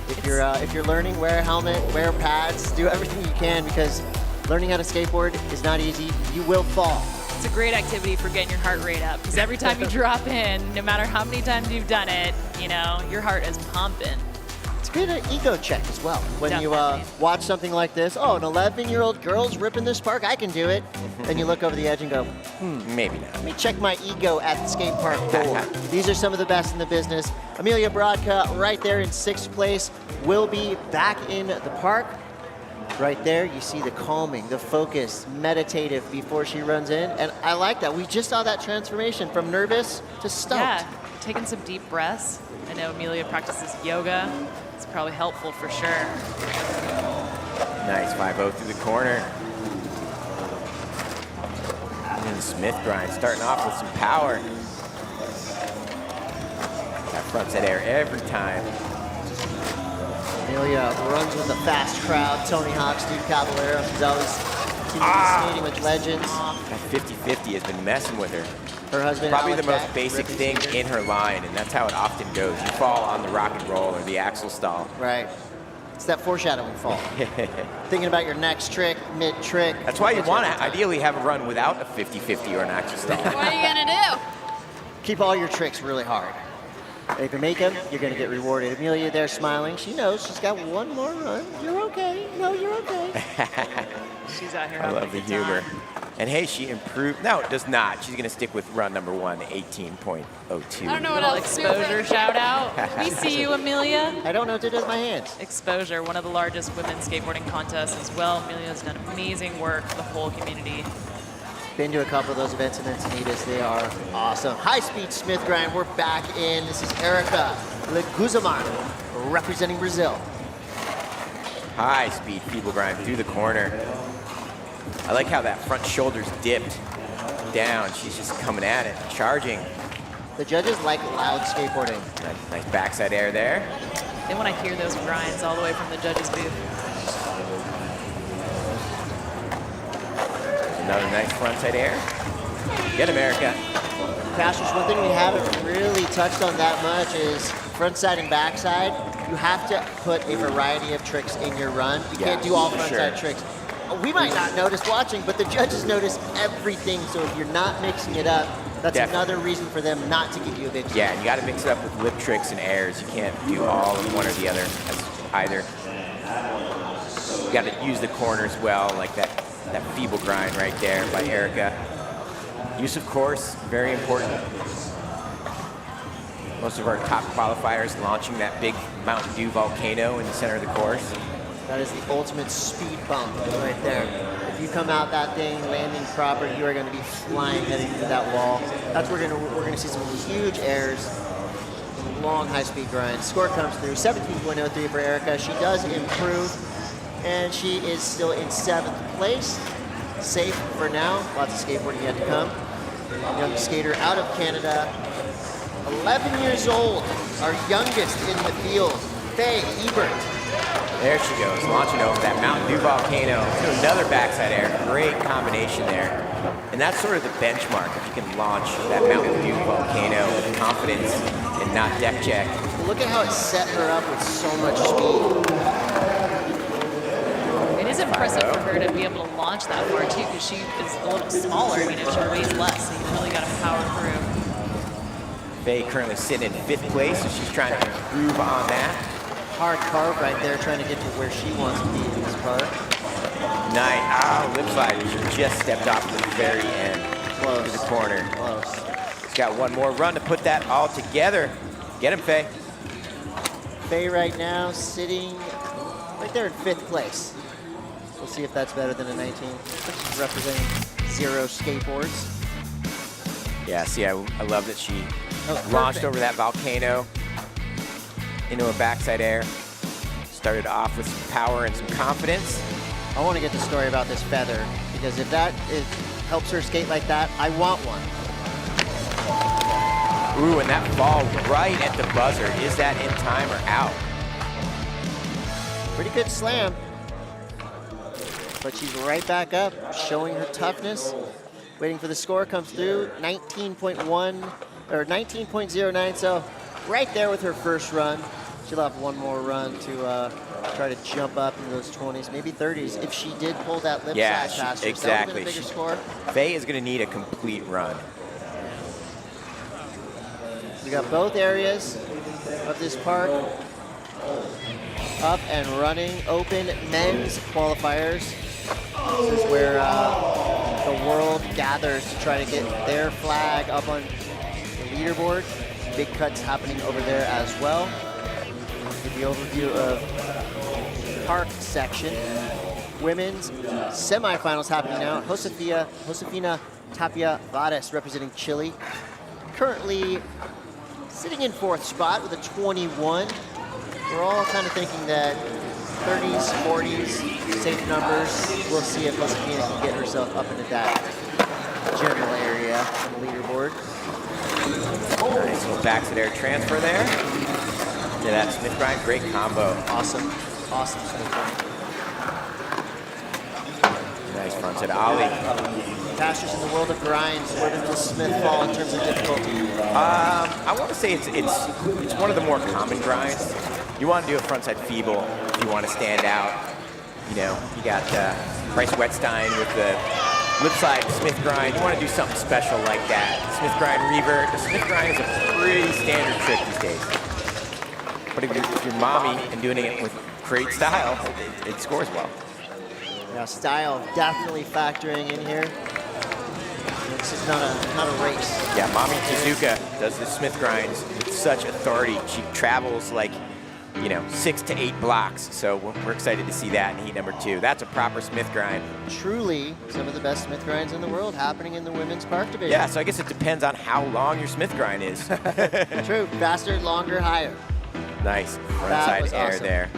If you're learning, wear a helmet, wear pads, do everything you can, because learning how to skateboard is not easy. You will fall. It's a great activity for getting your heart rate up, because every time you drop in, no matter how many times you've done it, your heart is pumping. It's been an ego check as well. When Definitely. you watch something like this, oh, an 11-year-old girl's ripping this park, I can do it. Then you look over the edge and go, maybe not. Let me check my ego at the skate park Dour. These are some of the best in the business. Amelia Brodka right there in 6th place will be back in the park. Right there, you see the calming, the focus, meditative before she runs in. And I like that. We just saw that transformation from nervous to stoked. Yeah, taking some deep breaths. I know Amelia practices yoga. It's probably helpful for sure. Nice 5-0 through the corner. And the Smith grind starting off with some power. That front side air every time. Amelia runs with a fast crowd. Tony Hawk, Steve Caballero, she's always skating with legends. That 50-50 has been messing with her. Her husband, probably Alex the most Jack, basic ripping thing in her line, and that's how it often goes. You fall on the rock and roll or the axle stall. Right. It's that foreshadowing fall. Thinking about your next trick, mid-trick. That's why you want to ideally have a run without a 50-50 or an axle stall. What are you gonna do? Keep all your tricks really hard. If you make them, you're going to get rewarded. Amelia there smiling. She knows she's got one more run. You're okay. No, you're okay. She's out here. I love the humor. And hey, she improved. No, it does not. She's going to stick with run number 1, 18.02. I don't know what else. Exposure shout out. We see you, Amelia. I don't know what to do with my hands. Exposure, one of the largest women's skateboarding contests as well. Amelia's done amazing work for the whole community. Been to a couple of those events in Encinitas. They are awesome. High-speed Smith grind. We're back in. This is Erica Leguzaman representing Brazil. High-speed feeble grind through the corner. I like how that front shoulder's dipped down. She's just coming at it, charging. The judges like loud skateboarding. Nice backside air there. They want to hear those grinds all the way from the judges' booth. Another nice frontside air. Get America. Pastors, one thing we haven't really touched on that much is frontside and backside. You have to put a variety of tricks in your run. You can't do all frontside tricks. We might not notice watching, but the judges notice everything. So if you're not mixing it up, that's another reason for them not to give you a big Yeah, and you got to mix it up with lip tricks and airs. You can't do all of one or the other either. You got to use the corners well, like that feeble grind right there by Erica. Use of course, very important. Most of our top qualifiers launching that big Mountain Dew volcano in the center of the course. That is the ultimate speed bump right there. If you come out that thing landing proper, you are going to be flying heading into that wall. That's where we're going to see some huge airs, long high-speed grinds. Score comes through 17.03 for Erica. She does improve, and she is still in 7th place. Safe for now. Lots of skateboarding yet to come. Young skater out of Canada, 11 years old, our youngest in the field, Faye Ebert. There she goes, launching over that Mountain Dew volcano to another backside air. Great combination there. And that's sort of the benchmark. If you can launch that Mountain Dew volcano with confidence and not deck check. Look at how it set her up with so much speed. It is impressive for her to be able to launch that far too, because she is a little smaller. I mean, she weighs less, so you really got to power through. Faye currently sitting in 5th place, so she's trying to improve on that. Hard carve right there, trying to get to where she wants to be in this park. Nice, lip slide. She just stepped off at the very end. Close. To the corner. Close. She's got one more run to put that all together. Get him, Faye. Faye right now sitting right there in 5th place. We'll see if that's better than a 19. She's representing Zero Skateboards. Yeah, see, I love that she launched over that volcano into a backside air. Started off with some power and some confidence. I want to get the story about this feather, because if that helps her skate like that, I want one. Ooh, and that ball right at the buzzer. Is that in time or out? Pretty good slam. But she's right back up, showing her toughness. Waiting for the score, comes through, 19.1, or 19.09, so right there with her first run. She'll have one more run to try to jump up into those 20s, maybe 30s, if she did pull that lip slide faster. Exactly. That would've been a bigger score. Faye is going to need a complete run. We got both areas of this park. up and running. Open men's qualifiers. This is where the world gathers to try to get their flag up on the leaderboard. Big cuts happening over there as well. Get the overview of Park section. Women's semifinals happening now. Josefina Tapia Vares representing Chile. Currently sitting in 4th spot with a 21. We're all kind of thinking that 30s, 40s, safe numbers. We'll see if Josefina can get herself up into that general area on the leaderboard. Nice little backside air transfer there. To that Smith grind, great combo. Awesome, awesome Smith grind. Nice frontside ollie. Pastors in the world of grinds, where does the Smith fall in terms of difficulty? I want to say it's one of the more common grinds. You want to do a frontside feeble if you want to stand out. You know, you got Bryce Wetstein with the lip side Smith grind. You want to do something special like that. Smith grind revert. The Smith grind is a pretty standard trick these days. But if you're mommy and doing it with great style, it scores well. Yeah, style definitely factoring in here. This is not a race. Yeah, Mommy Tezuka does the Smith grinds with such authority. She travels like, you know, 6 to 8 blocks. So we're excited to see that in heat number 2. That's a proper Smith grind. Truly some of the best Smith grinds in the world happening in the women's park division. Yeah, so I guess it depends on how long your Smith grind is. True, faster, longer, higher. Nice frontside air awesome. there.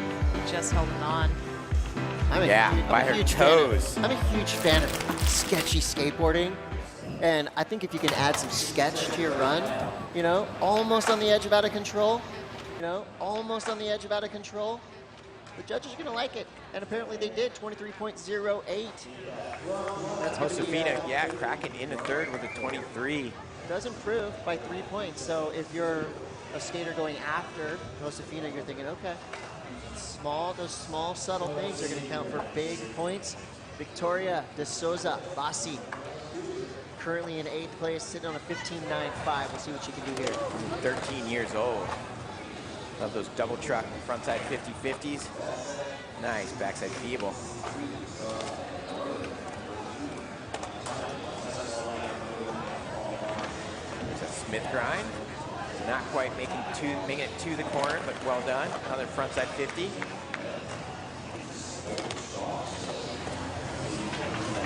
Just holding on. By her toes. I'm a huge fan of sketchy skateboarding. And I think if you can add some sketch to your run, you know, almost on the edge of out of control, the judges are going to like it. And apparently they did, 23.08. That's Josefina, yeah, cracking in the 3rd with a 23. Does improve by 3 points. So if you're a skater going after Josefina, you're thinking, okay, those small subtle things are going to count for big points. Victoria de Souza Bassi, currently in 8th place, sitting on a 15.95. We'll see what she can do here. 13 years old. Love those double truck frontside 50-50s. Nice backside feeble. There's a Smith grind. Not quite making it to the corner, but well done. Another frontside 50.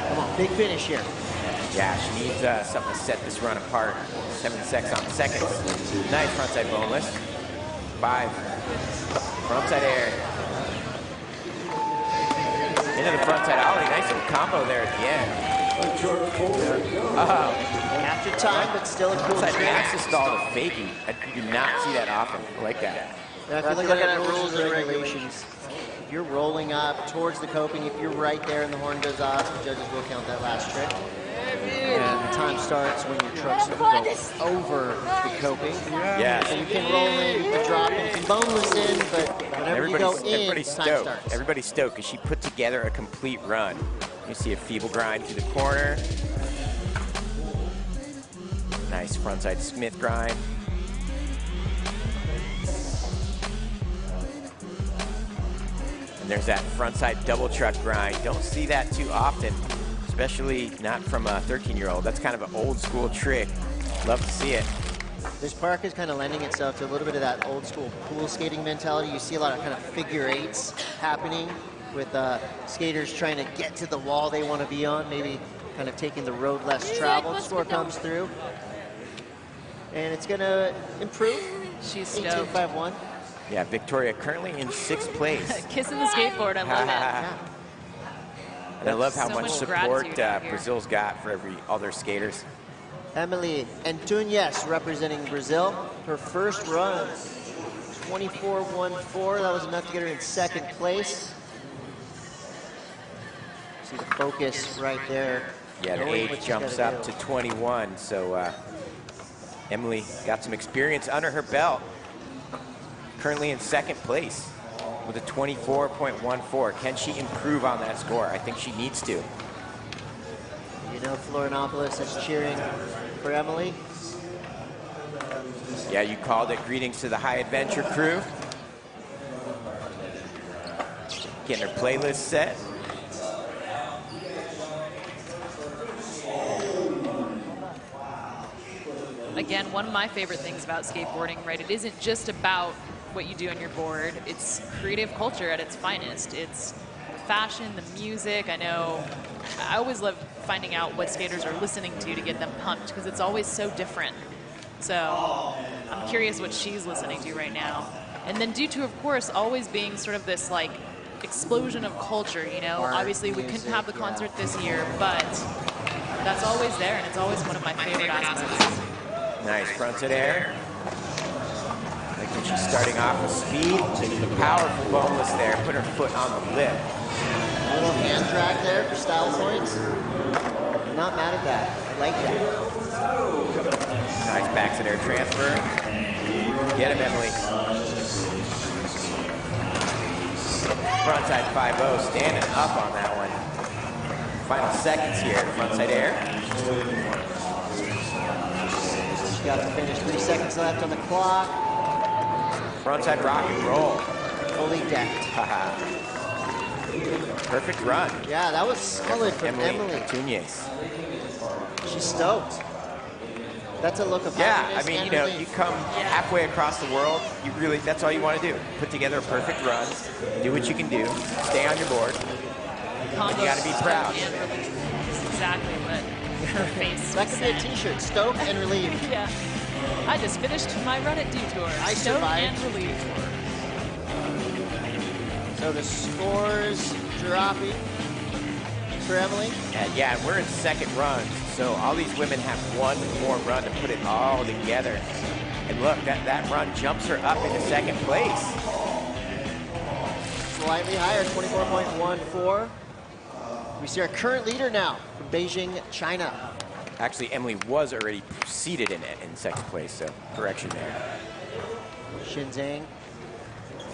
Come on, big finish here. Yeah, she needs something to set this run apart. 7 seconds on seconds. Nice frontside boneless. 5. Frontside air. Into the frontside ollie. Nice little combo there at the end. After time, but still a cool frontside trick. max stall to fakie. You do not see that often. I like that. Now, if you're looking at rules and regulations, if you're rolling up towards the coping, if you're right there and the horn goes off, the judges will count that last trick. And the time starts when your trucks go over the coping. Yeah. So you can roll in, you can drop in, you can boneless in, but whenever you go in, everybody's time stoked. starts. Everybody's stoked because she put together a complete run. You see a feeble grind through the corner. Nice frontside Smith grind. And there's that frontside double truck grind. Don't see that too often, especially not from a 13-year-old. That's kind of an old school trick. Love to see it. This park is kind of lending itself to a little bit of that old school pool skating mentality. You see a lot of kind of figure eights happening with skaters trying to get to the wall they want to be on, maybe kind of taking the road less traveled. Score comes through. And it's going to improve. She's stoked. 18.51. Yeah, Victoria currently in 6th place. Kissing the skateboard, I love it. And I love how So much much support gratitude out here. Brazil's got for all their skaters. Emily Antunes representing Brazil. Her first run, 24.14. That was enough to get her in 2nd place. See the focus right there. Yeah, the Knowing age what she's jumps gotta up do. to 21, so Emily got some experience under her belt. Currently in 2nd place with a 24.14. Can she improve on that score? I think she needs to. You know Florianopolis is cheering for Emily. Yeah, you called it. Greetings to the High Adventure crew. getting her playlist set. Again, one of my favorite things about skateboarding, right? It isn't just about what you do on your board. It's creative culture at its finest. It's the fashion, the music. I always love finding out what skaters are listening to get them pumped, because it's always so different. So I'm curious what she's listening to right now. And then Dew Tour, of course, always being sort of this like explosion of culture, you know? Art, obviously we couldn't have the concert this year, but that's always there, and it's always one of my favorite aspects. Nice fronted air. Like when she's starting off with speed, powerful boneless there, put her foot on the lip. A little hand drag there for style points. I'm not mad at that. I like that. Nice backside air transfer. Get him, Emily. Frontside 5-0, standing up on that one. Final seconds here, frontside air. She's got to finish, 3 seconds left on the clock. Frontside rock and roll. Fully decked. Perfect run. Yeah, that was solid from Emily. Tunes. She's stoked. That's a look of happiness. I mean, you know, you come halfway across the world, that's all you want to do. Put together a perfect run, do what you can do, stay on your board, and you got to be proud. Exactly what her face That could be a t-shirt, stoked and relieved. Yeah. I just finished my run at Dew Tour. I Stoked survived. and relieved. So the scores dropping for Emily. Yeah, we're in second runs, so all these women have one more run to put it all together. And look, that run jumps her up into second place. Slightly higher, 24.14. We see our current leader now from Beijing, China. Actually, Emily was already seated in second place, so correction there. Zhang,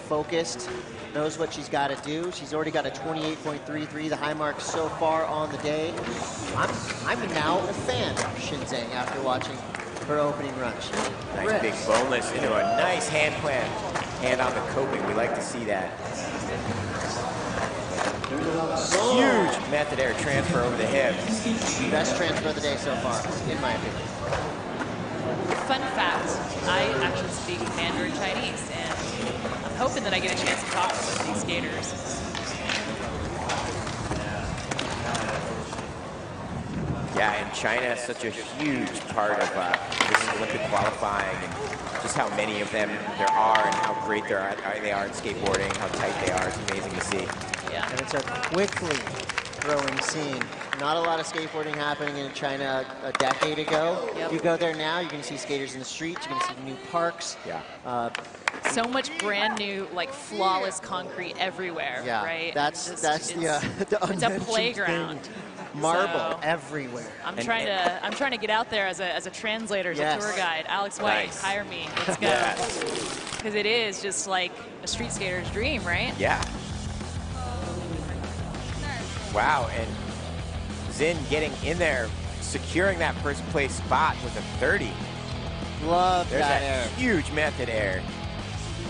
focused, knows what she's got to do. She's already got a 28.33, the high mark so far on the day. I'm now a fan of Zhang after watching her opening run. Nice big boneless into a nice hand plant. Hand on the coping, we like to see that. Huge method air transfer over the hip. Best transfer of the day so far, in my opinion. Fun fact, I actually speak Mandarin Chinese, and I'm hoping that I get a chance to talk with these skaters. Yeah, and China is such a huge part of this Olympic qualifying, and just how many of them there are and how great they are in skateboarding, how tight they are. It's amazing to see. Yeah. And it's a quickly growing scene. Not a lot of skateboarding happening in China a decade ago. Yep. You go there now, you're going to see skaters in the streets, you're going to see new parks. Yeah. So much brand new, like flawless concrete everywhere, Yeah, right? that's the it's a unmentioned playground. thing. Marble So, everywhere. I'm trying to get out there as a translator, as a tour guide. Alex White, Nice. hire me. Let's go. Because it is just like a street skater's dream, right? Yeah. Wow, and Zin getting in there, securing that first place spot with a 30. Love There's that that air. huge method air.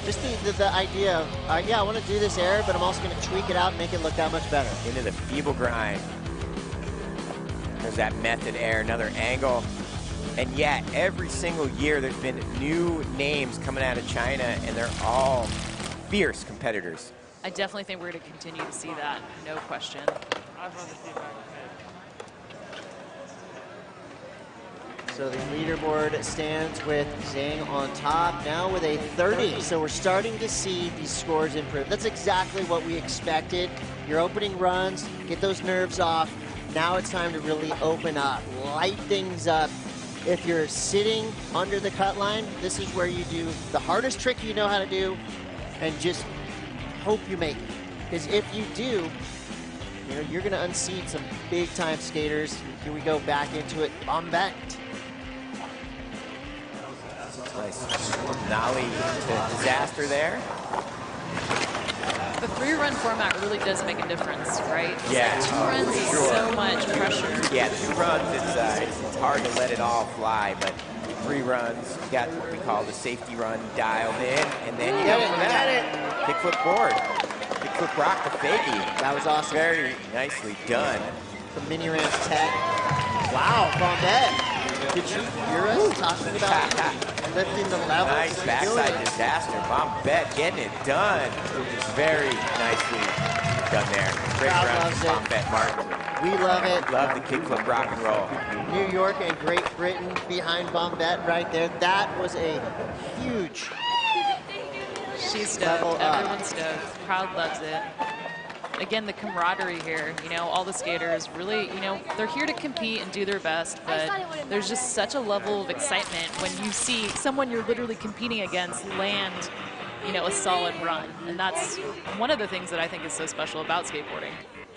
Just the idea of, yeah, I want to do this air, but I'm also going to tweak it out and make it look that much better. Into the feeble grind. There's that method air, another angle. And yet, every single year, there's been new names coming out of China, and they're all fierce competitors. I definitely think we're going to continue to see that, no question. So the leaderboard stands with Zhang on top, now with a 30. So we're starting to see these scores improve. That's exactly what we expected. Your opening runs, get those nerves off. Now it's time to really open up, light things up. If you're sitting under the cut line, this is where you do the hardest trick you know how to do and just hope you make it. Because if you do, you know, you're going to unseat some big-time skaters. Here we go back into it. Bombette. Nice nollie to disaster there. The 3-run format really does make a difference, right? Yeah, 2 runs is so much pressure. Yeah, 2 runs, it's hard to let it all fly, but 3 runs, you got what we call the safety run dialed in, and then you go from that. Kickflip board. kickflip rock to fakie. That was awesome. Very nicely done. The mini ramp tech. Wow, Bombette. Did you hear us talking about lifting the level? Nice backside disaster. Bombette getting it done. Very nicely done there. Great run from Bombette Martin. We love it. Love the kickflip rock and roll. New York and Great Britain behind Bombette right there. That was a huge She's stoked. Everyone's stoked. Crowd loves it. Again, the camaraderie here, you know, all the skaters really, you know, they're here to compete and do their best, but there's just such a level of excitement when you see someone you're literally competing against land, you know, a solid run. And that's one of the things that I think is so special about skateboarding.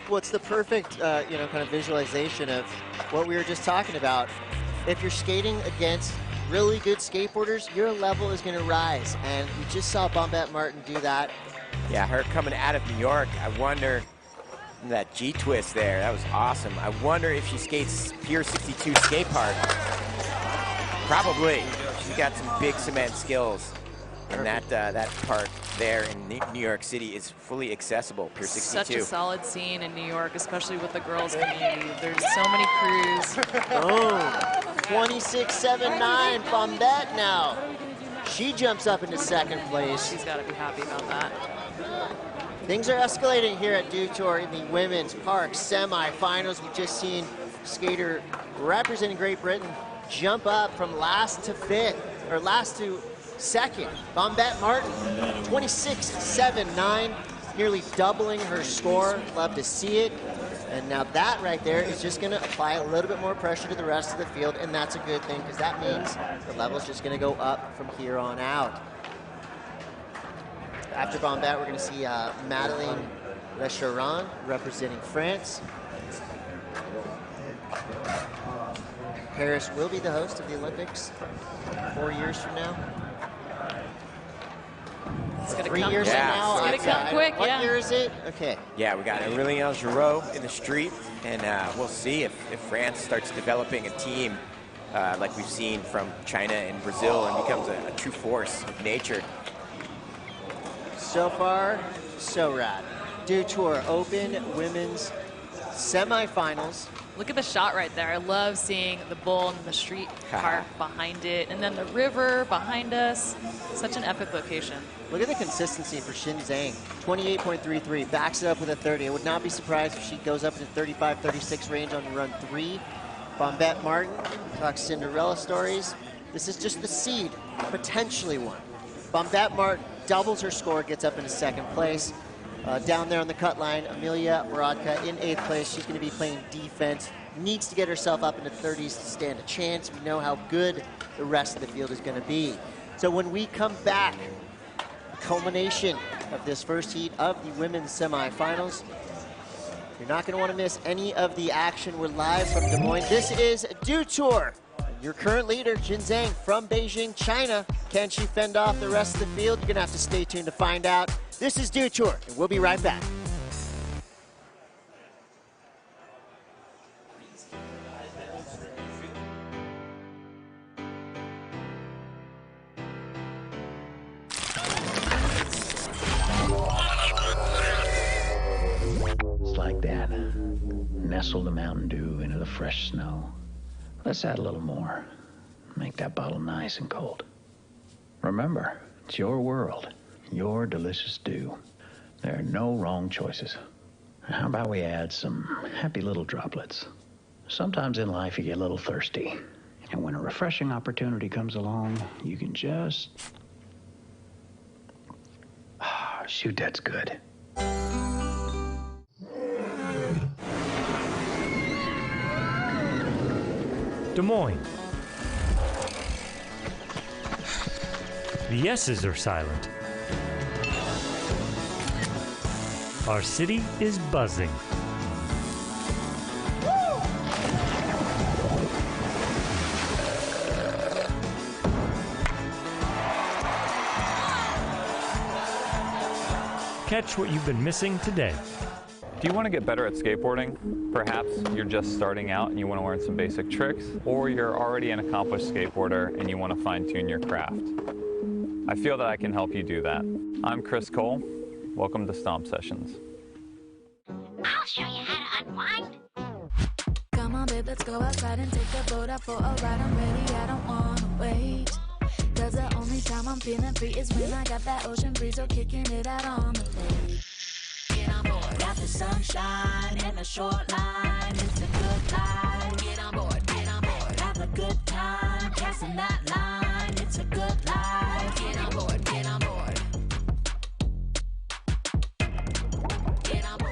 Well, it's the perfect, you know, kind of visualization of what we were just talking about. If you're skating against really good skateboarders, your level is going to rise. And we just saw Bombette Martin do that. Yeah, her coming out of New York, I wonder, that G-twist there, that was awesome. I wonder if she skates Pier 62 skate park. Probably. She's got some big cement skills. And that park there in New York City is fully accessible, Pier 62. Such a solid scene in New York, especially with the girls community. There's so many crews. Oh, 26.79, Bombette now. She jumps up into second place. She's got to be happy about that. Things are escalating here at Dew Tour in the women's park semifinals. We've just seen skater representing Great Britain jump up from last to fifth, or last to second. Bombette Martin, 26.79, nearly doubling her score. Love to see it. And now that right there is just going to apply a little bit more pressure to the rest of the field, and that's a good thing because that means the level's just going to go up from here on out. After Bombette, we're going to see Madeleine Lecharon representing France. Paris will be the host of the Olympics 4 years from now. It's going to 3 come years quick. from now. It's going to come quick, What yeah. year is it? Okay. Yeah, we got Aurélien Giraud in the street, and we'll see if France starts developing a team like we've seen from China and Brazil and becomes a true force of nature. So far, so rad. Dew Tour Open Women's Semifinals. Look at the shot right there. I love seeing the bull and the street park behind it, and then the river behind us. Such an epic location. Look at the consistency for Shin Zhang. 28.33, backs it up with a 30. I would not be surprised if she goes up into 35, 36 range on run 3. Bombette Martin talks Cinderella stories. This is just the seed, potentially one. Bombette Martin doubles her score, gets up into second place. Down there on the cut line, Amelia Brodka in 8th place. She's going to be playing defense. Needs to get herself up into 30s to stand a chance. We know how good the rest of the field is going to be. So when we come back, the culmination of this first heat of the women's semifinals. You're not going to want to miss any of the action. We're live from Des Moines. This is Dew Tour. Your current leader, Jin Zhang from Beijing, China. Can she fend off the rest of the field? You're going to have to stay tuned to find out. This is Dew Tour, and we'll be right back. It's like that. Nestle the Mountain Dew into the fresh snow. Let's add a little more. Make that bottle nice and cold. Remember, it's your world, your delicious dew. There are no wrong choices. How about we add some happy little droplets? Sometimes in life you get a little thirsty. And when a refreshing opportunity comes along, you can just... shoot, that's good. Des Moines. The yeses are silent. Our city is buzzing. Catch what you've been missing today. Do you want to get better at skateboarding? Perhaps you're just starting out and you want to learn some basic tricks, or you're already an accomplished skateboarder and you want to fine-tune your craft. I feel that I can help you do that. I'm Chris Cole, Welcome to Stomp Sessions. I'll show you how to unwind. Come on, babe, let's go outside and take the boat out for a ride. I'm ready, I don't wanna wait. Cause the only time I'm feeling free is when I got that ocean breeze or kicking it out on the lake. Get on board. Got the sunshine and the short line. It's a good life. Get on board, get on board. Have a good time, casting that line. It's a good life. Get on board, get on board. Get on board.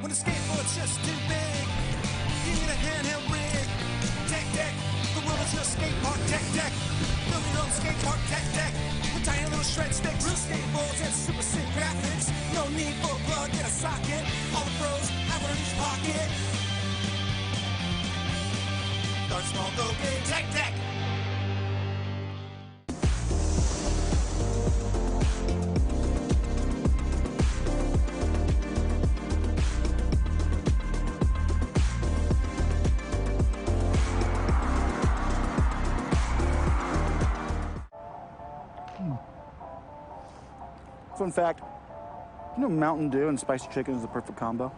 When the skateboard's just too big, you need a handheld rig. Deck, deck, the world is your skate park. Deck, deck, build your own skate park. Deck, deck, with tiny little shred sticks. Real skateboards and super sick graphics. No need for a plug in a socket. All the pros have one in each pocket. Start small, go big. Deck, deck. Fun fact, you know Mountain Dew and spicy chicken is the perfect combo?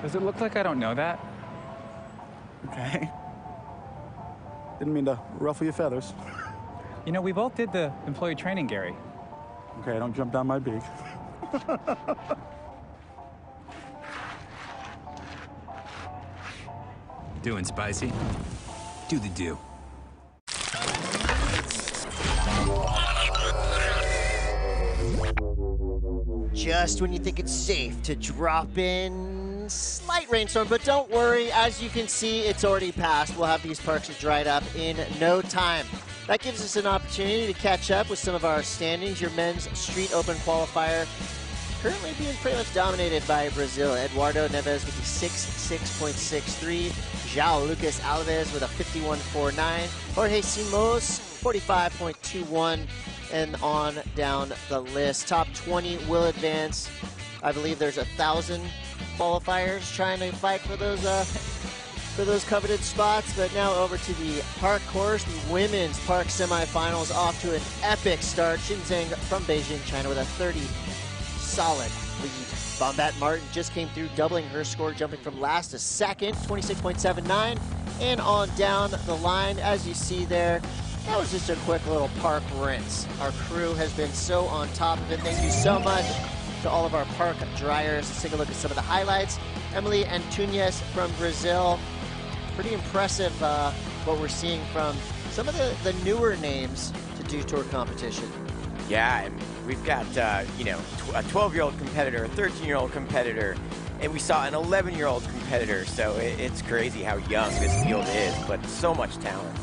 Does it look like I don't know that? Okay. Didn't mean to ruffle your feathers. You know, we both did the employee training, Gary. Okay, don't jump down my beak. Doing spicy? Do the do. Just when you think it's safe to drop in slight rainstorm, but don't worry, as you can see, it's already passed. We'll have these parks dried up in no time. That gives us an opportunity to catch up with some of our standings. Your men's Street Open Qualifier currently being pretty much dominated by Brazil. Eduardo Neves with the 66.63. João Lucas Alves with a 51.49. Jorge Simos, 45.21. And on down the list. Top 20 will advance. I believe there's 1,000 qualifiers trying to fight for those coveted spots. But now over to the park course, the women's park semifinals off to an epic start. Xinzheng from Beijing, China with a 30 solid lead. Bombette Martin just came through, doubling her score, jumping from last to second, 26.79. And on down the line, as you see there, that was just a quick little park rinse. Our crew has been so on top of it. Thank you so much to all of our park dryers. Let's take a look at some of the highlights. Emily Antunes from Brazil. Pretty impressive what we're seeing from some of the newer names to Dew Tour competition. Yeah, and we've got, you know, a 12-year-old competitor, a 13-year-old competitor, and we saw an 11-year-old competitor. So it's crazy how young this field is, but so much talent.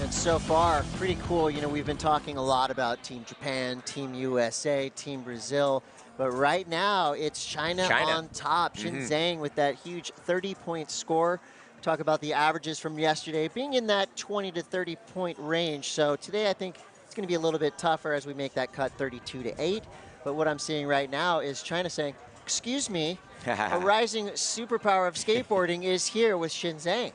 And so far, pretty cool. You know, we've been talking a lot about Team Japan, Team USA, Team Brazil, but right now it's China. On top. Xinzheng with that huge 30-point score. Talk about the averages from yesterday being in that 20 to 30-point range. So today I think it's going to be a little bit tougher as we make that cut 32-8. But what I'm seeing right now is China saying, excuse me, a rising superpower of skateboarding is here with Xinzheng.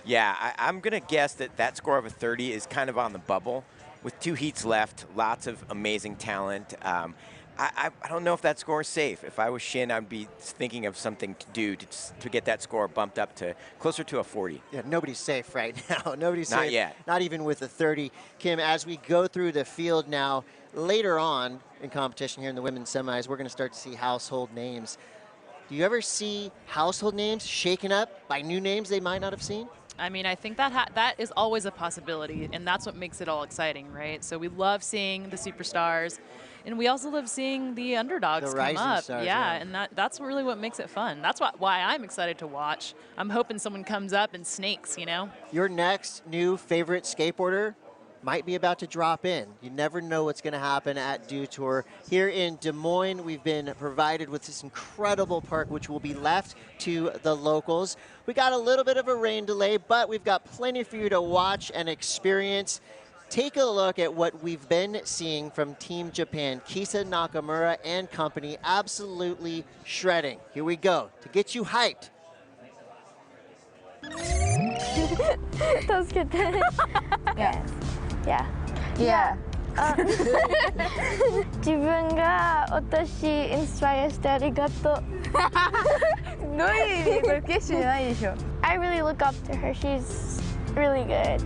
Yeah, I'm going to guess that score of a 30 is kind of on the bubble. With 2 heats left, lots of amazing talent. I don't know if that score is safe. If I was Shin, I'd be thinking of something to do to get that score bumped up to closer to a 40. Yeah, nobody's safe right now. Nobody's Not safe. yet. Not even with a 30. Kim, as we go through the field now, later on in competition here in the women's semis, we're going to start to see household names. Do you ever see household names shaken up by new names they might not have seen? I mean, I think that is always a possibility, and that's what makes it all exciting, right? So we love seeing the superstars, and we also love seeing the underdogs come up. Stars, yeah, and that's really what makes it fun. That's why I'm excited to watch. I'm hoping someone comes up and snakes, you know? Your next new favorite skateboarder might be about to drop in. You never know what's going to happen at Dew Tour. Here in Des Moines, we've been provided with this incredible park, which will be left to the locals. We got a little bit of a rain delay, but we've got plenty for you to watch and experience. Take a look at what we've been seeing from Team Japan. Kisa Nakamura and company absolutely shredding. Here we go to get you hyped. 助けて。Yeah. Yeah. Yeah. 自分が私インスパイアしてありがとう。どういう意味？これクエスチョンじゃないでしょ。I really look up to her. She's really good.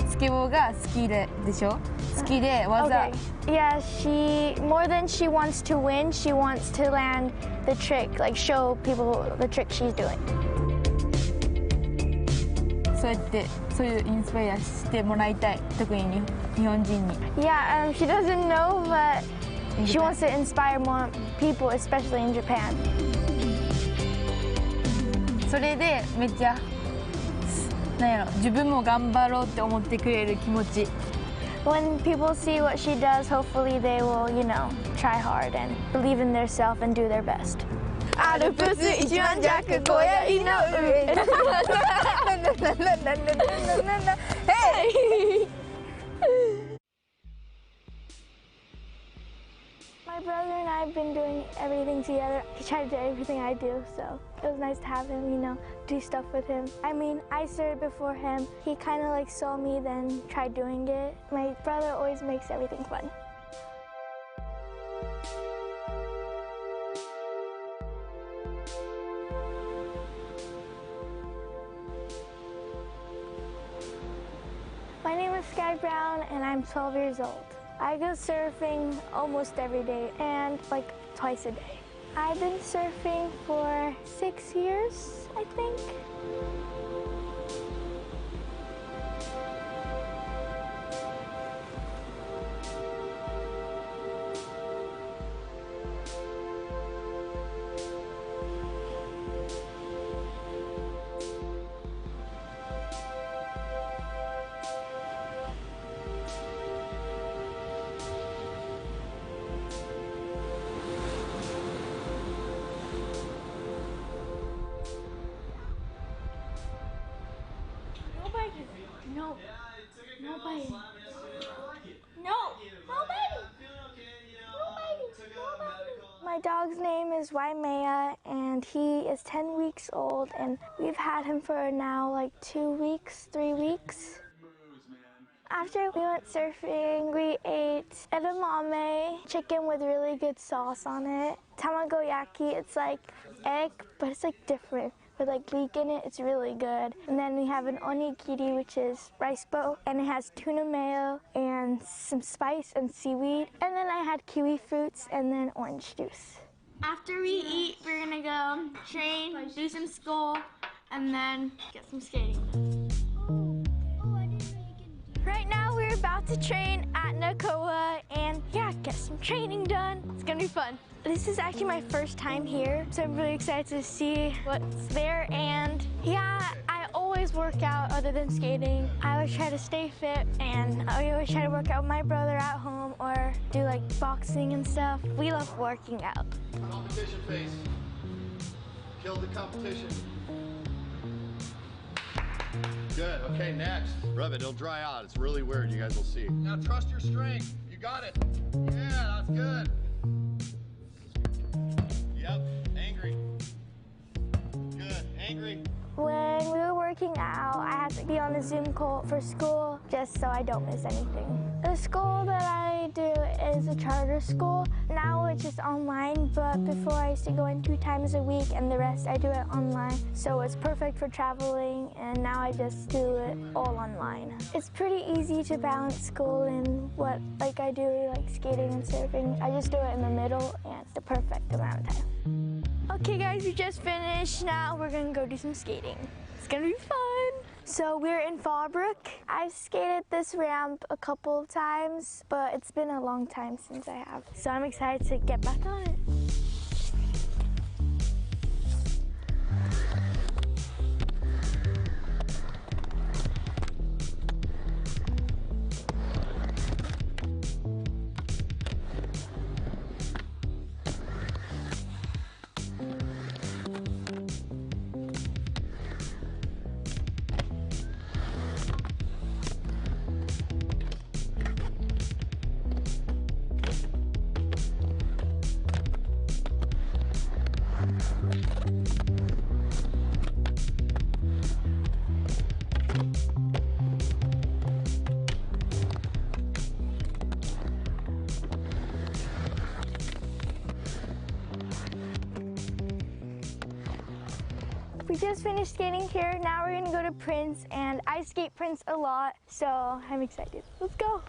スケボーが好きでしょ？好きで技。Okay. Yeah, more than she wants to win, she wants to land the trick, like show people the trick she's doing. そうやってそういうインスパイアしてもらいたい、特に日本人に。Yeah, she doesn't know, but she wants to inspire more people, especially in Japan. それでめっちゃなんやろ、自分も頑張ろうって思ってくれる気持ち。When people see what she does, hopefully they will, try hard and believe in themselves and do their best. アルプス一万弱小槍の上。Hey! My brother and I have been doing everything together. He tried to do everything I do, so it was nice to have him, do stuff with him. I mean, I started before him. He kind of saw me, then tried doing it. My brother always makes everything fun. My name is Sky Brown, and I'm 12 years old. I go surfing almost every day and twice a day. I've been surfing for 6 years, I think. No. Nobody. My dog's name is Waimea, and he is 10 weeks old, and we've had him for now 2 weeks, 3 weeks. After we went surfing, we ate edamame, chicken with really good sauce on it. Tamagoyaki, it's like egg, but it's different. With leek in it, it's really good. And then we have an onigiri, which is rice bowl, and it has tuna mayo and some spice and seaweed. And then I had kiwi fruits and then orange juice. After we eat, we're gonna go train, do some school, and then get some skating. Right now we're about to train at Nakoa and get some training done. It's gonna be fun. This is actually my first time here, so I'm really excited to see what's there. And I always work out other than skating. I always try to stay fit, and I always try to work out with my brother at home or do boxing and stuff. We love working out. Competition face. Kill the competition. Good, okay, next. Rub it, it'll dry out. It's really weird, you guys will see. Now trust your strength. You got it. Yeah, that's good. Yep, angry. Good, angry. When we were working out, I had to be on the Zoom call for school just so I don't miss anything. The school that I do is a charter school. Now it's just online, but before I used to go in 2 times a week and the rest I do it online. So it's perfect for traveling, and now I just do it all online. It's pretty easy to balance school and what I do, skating and surfing. I just do it in the middle, and it's the perfect amount of time. Okay guys, we just finished. Now we're gonna go do some skating. It's gonna be fun. So we're in Fallbrook. I've skated this ramp a couple of times, but it's been a long time since I have. So I'm excited to get back on it. We just finished skating here. Now we're gonna go to Prince, and I skate Prince a lot, so I'm excited. Let's go.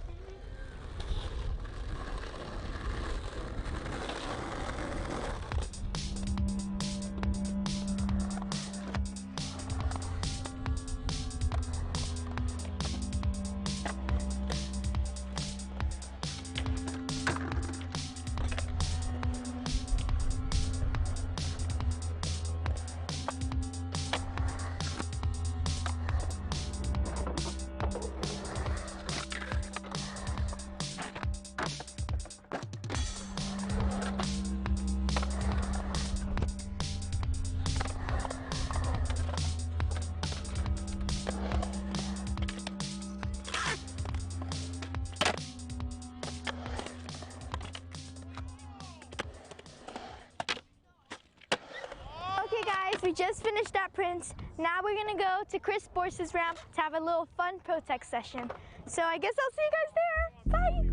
Okay guys, we just finished at Prince. Now we're gonna go to Chris Borse's ramp to have a little fun pro tech session. So I guess I'll see you guys there. Bye!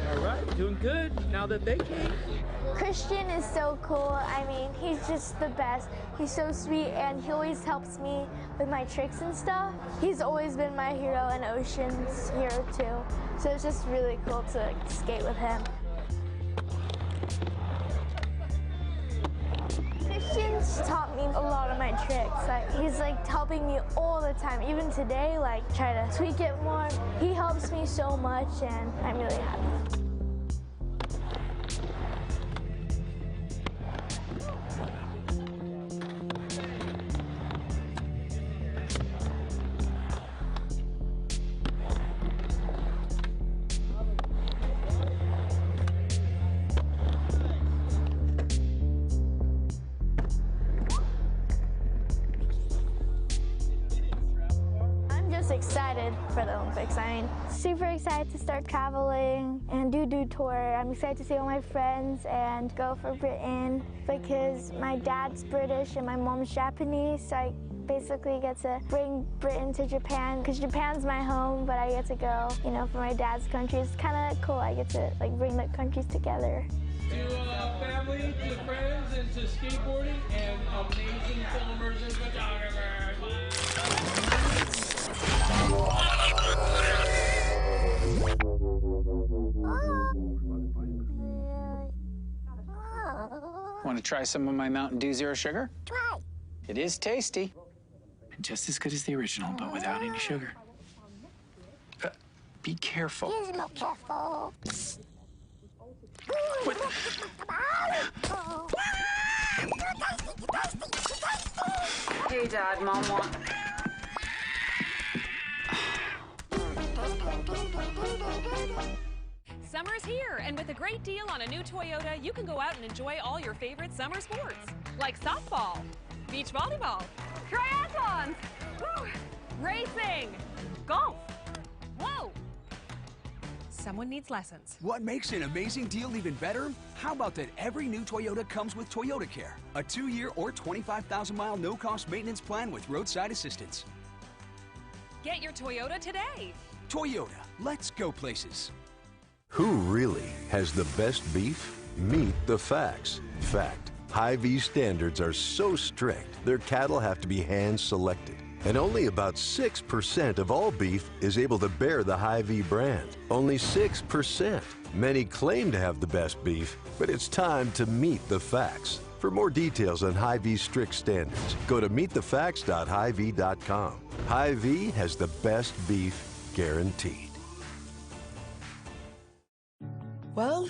All right, doing good now that they came. Christian is so cool. I mean, he's just the best. He's so sweet, and he always helps me with my tricks and stuff. He's always been my hero and Ocean's hero too. So it's just really cool to skate with him. Christian's taught me a lot of my tricks. He's helping me all the time. Even today, try to tweak it more. He helps me so much, and I'm really happy. Excited for the Olympics. I mean, super excited to start traveling and do Dew Tour. I'm excited to see all my friends and go for Britain because my dad's British and my mom's Japanese, so I basically get to bring Britain to Japan because Japan's my home, but I get to go, for my dad's country. It's kind of cool. I get to bring the countries together. To family, to friends, and to skateboarding, and amazing filmers and photographers. Want to try some of my Mountain Dew Zero Sugar? Try. It is tasty. And just as good as the original, but without any sugar. Be careful. He's not careful. What? Hey, Dad, Mom wants... Summer's here, and with a great deal on a new Toyota, you can go out and enjoy all your favorite summer sports, like softball, beach volleyball, triathlons, racing, golf. Whoa! Someone needs lessons. What makes an amazing deal even better? How about that every new Toyota comes with Toyota Care, a 2-year or 25,000-mile no-cost maintenance plan with roadside assistance. Get your Toyota today. Toyota, let's go places. Who really has the best beef? Meet the facts. Fact, Hy-Vee standards are so strict, their cattle have to be hand-selected. And only about 6% of all beef is able to bear the Hy-Vee brand. Only 6%. Many claim to have the best beef, but it's time to meet the facts. For more details on Hy-Vee's strict standards, go to meetthefacts.hyvee.com. Hy-Vee has the best beef guaranteed. Well,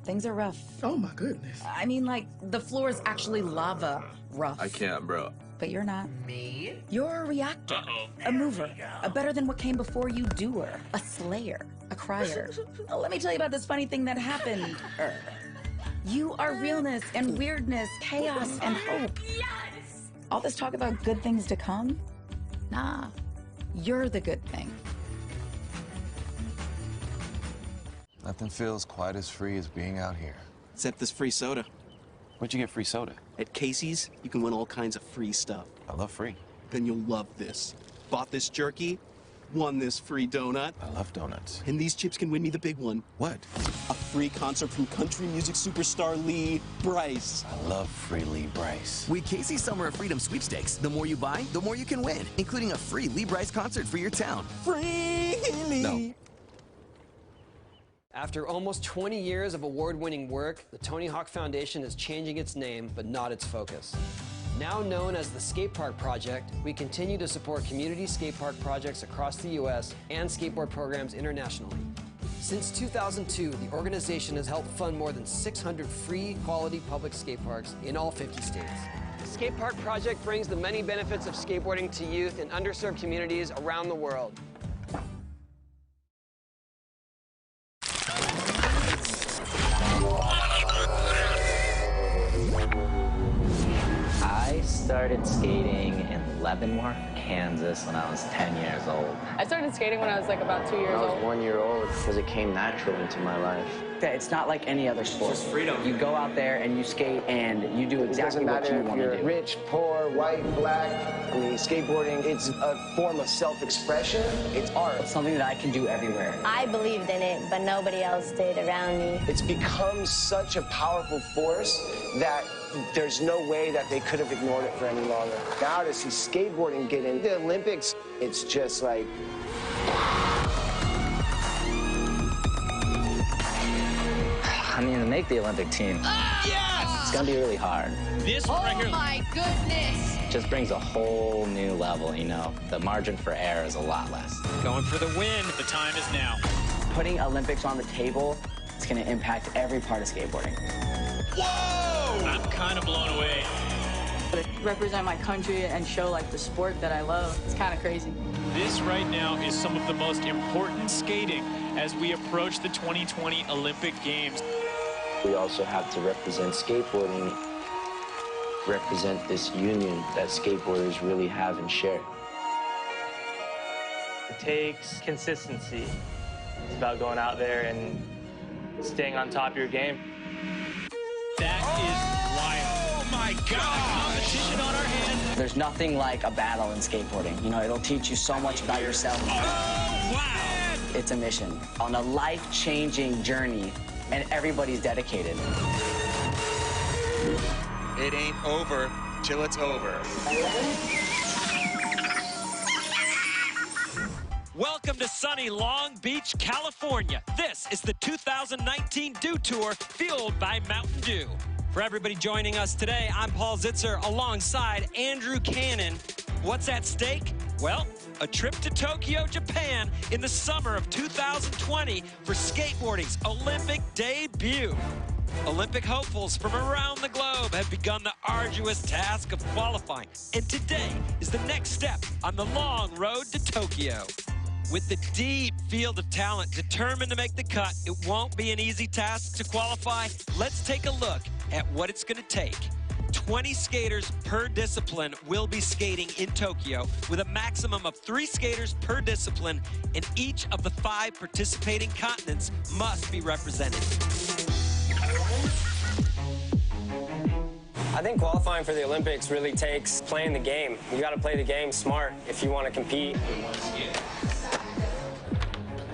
things are rough. Oh my goodness. I mean, the floor is actually lava rough. I can't, bro. But you're not. Me? You're a reactor, a mover, a better than what came before you doer, a slayer, a crier. Let me tell you about this funny thing that happened. You are realness and weirdness, chaos and hope. Yes! All this talk about good things to come? Nah, you're the good thing. Nothing feels quite as free as being out here. Except this free soda. Where'd you get free soda? At Casey's, you can win all kinds of free stuff. I love free. Then you'll love this. Bought this jerky, won this free donut. I love donuts. And these chips can win me the big one. What? A free concert from country music superstar Lee Brice. I love free Lee Brice. With Casey's Summer of Freedom sweepstakes, the more you buy, the more you can win, including a free Lee Brice concert for your town. Free Lee! No. After almost 20 years of award-winning work, the Tony Hawk Foundation is changing its name, but not its focus. Now known as the Skate Park Project, we continue to support community skate park projects across the U.S. and skateboard programs internationally. Since 2002, the organization has helped fund more than 600 free, quality public skate parks in all 50 states. The Skate Park Project brings the many benefits of skateboarding to youth in underserved communities around the world. I started skating in Leavenworth, Kansas when I was 10 years old. I started skating when I was like about 2 years old. I was 1 year old because it came natural into my life. It's not like any other sport. It's just freedom. You go out there and you skate and you do exactly what you want to do. Rich, poor, white, black. I mean, skateboarding, it's a form of self-expression. It's art. It's something that I can do everywhere. I believed in it, but nobody else did around me. It's become such a powerful force that there's no way that they could have ignored it for any longer. Now to see skateboarding get in the Olympics, it's just like... I mean, to make the Olympic team, Yes! it's going to be really hard. This one right here. Oh my goodness! It just brings a whole new level, you know. The margin for error is a lot less. Going for the win. The time is now. Putting Olympics on the table, it's going to impact every part of skateboarding. Whoa! I'm kind of blown away. To represent my country and show like the sport that I love, it's kind of crazy. This right now is some of the most important skating as we approach the 2020 Olympic Games. We also have to represent skateboarding, represent this union that skateboarders really have and share. It takes consistency. It's about going out there and staying on top of your game. That is wild. Oh my God! Competition on our hands. There's nothing like a battle in skateboarding. You know, it'll teach you so much about yourself. Oh, wow! It's a mission on a life-changing journey, and everybody's dedicated. It ain't over till it's over. Welcome to sunny Long Beach, California. This is the 2019 Dew Tour, fueled by Mountain Dew. For everybody joining us today, I'm Paul Zitzer alongside Andrew Cannon. What's at stake? Well, a trip to Tokyo, Japan in the summer of 2020 for skateboarding's Olympic debut. Olympic hopefuls from around the globe have begun the arduous task of qualifying, and today is the next step on the long road to Tokyo. With the deep field of talent determined to make the cut, it won't be an easy task to qualify. Let's take a look at what it's going to take. 20 skaters per discipline will be skating in Tokyo with a maximum of 3 skaters per discipline, and each of the 5 participating continents must be represented. I think qualifying for the Olympics really takes playing the game. You got to play the game smart if you want to compete.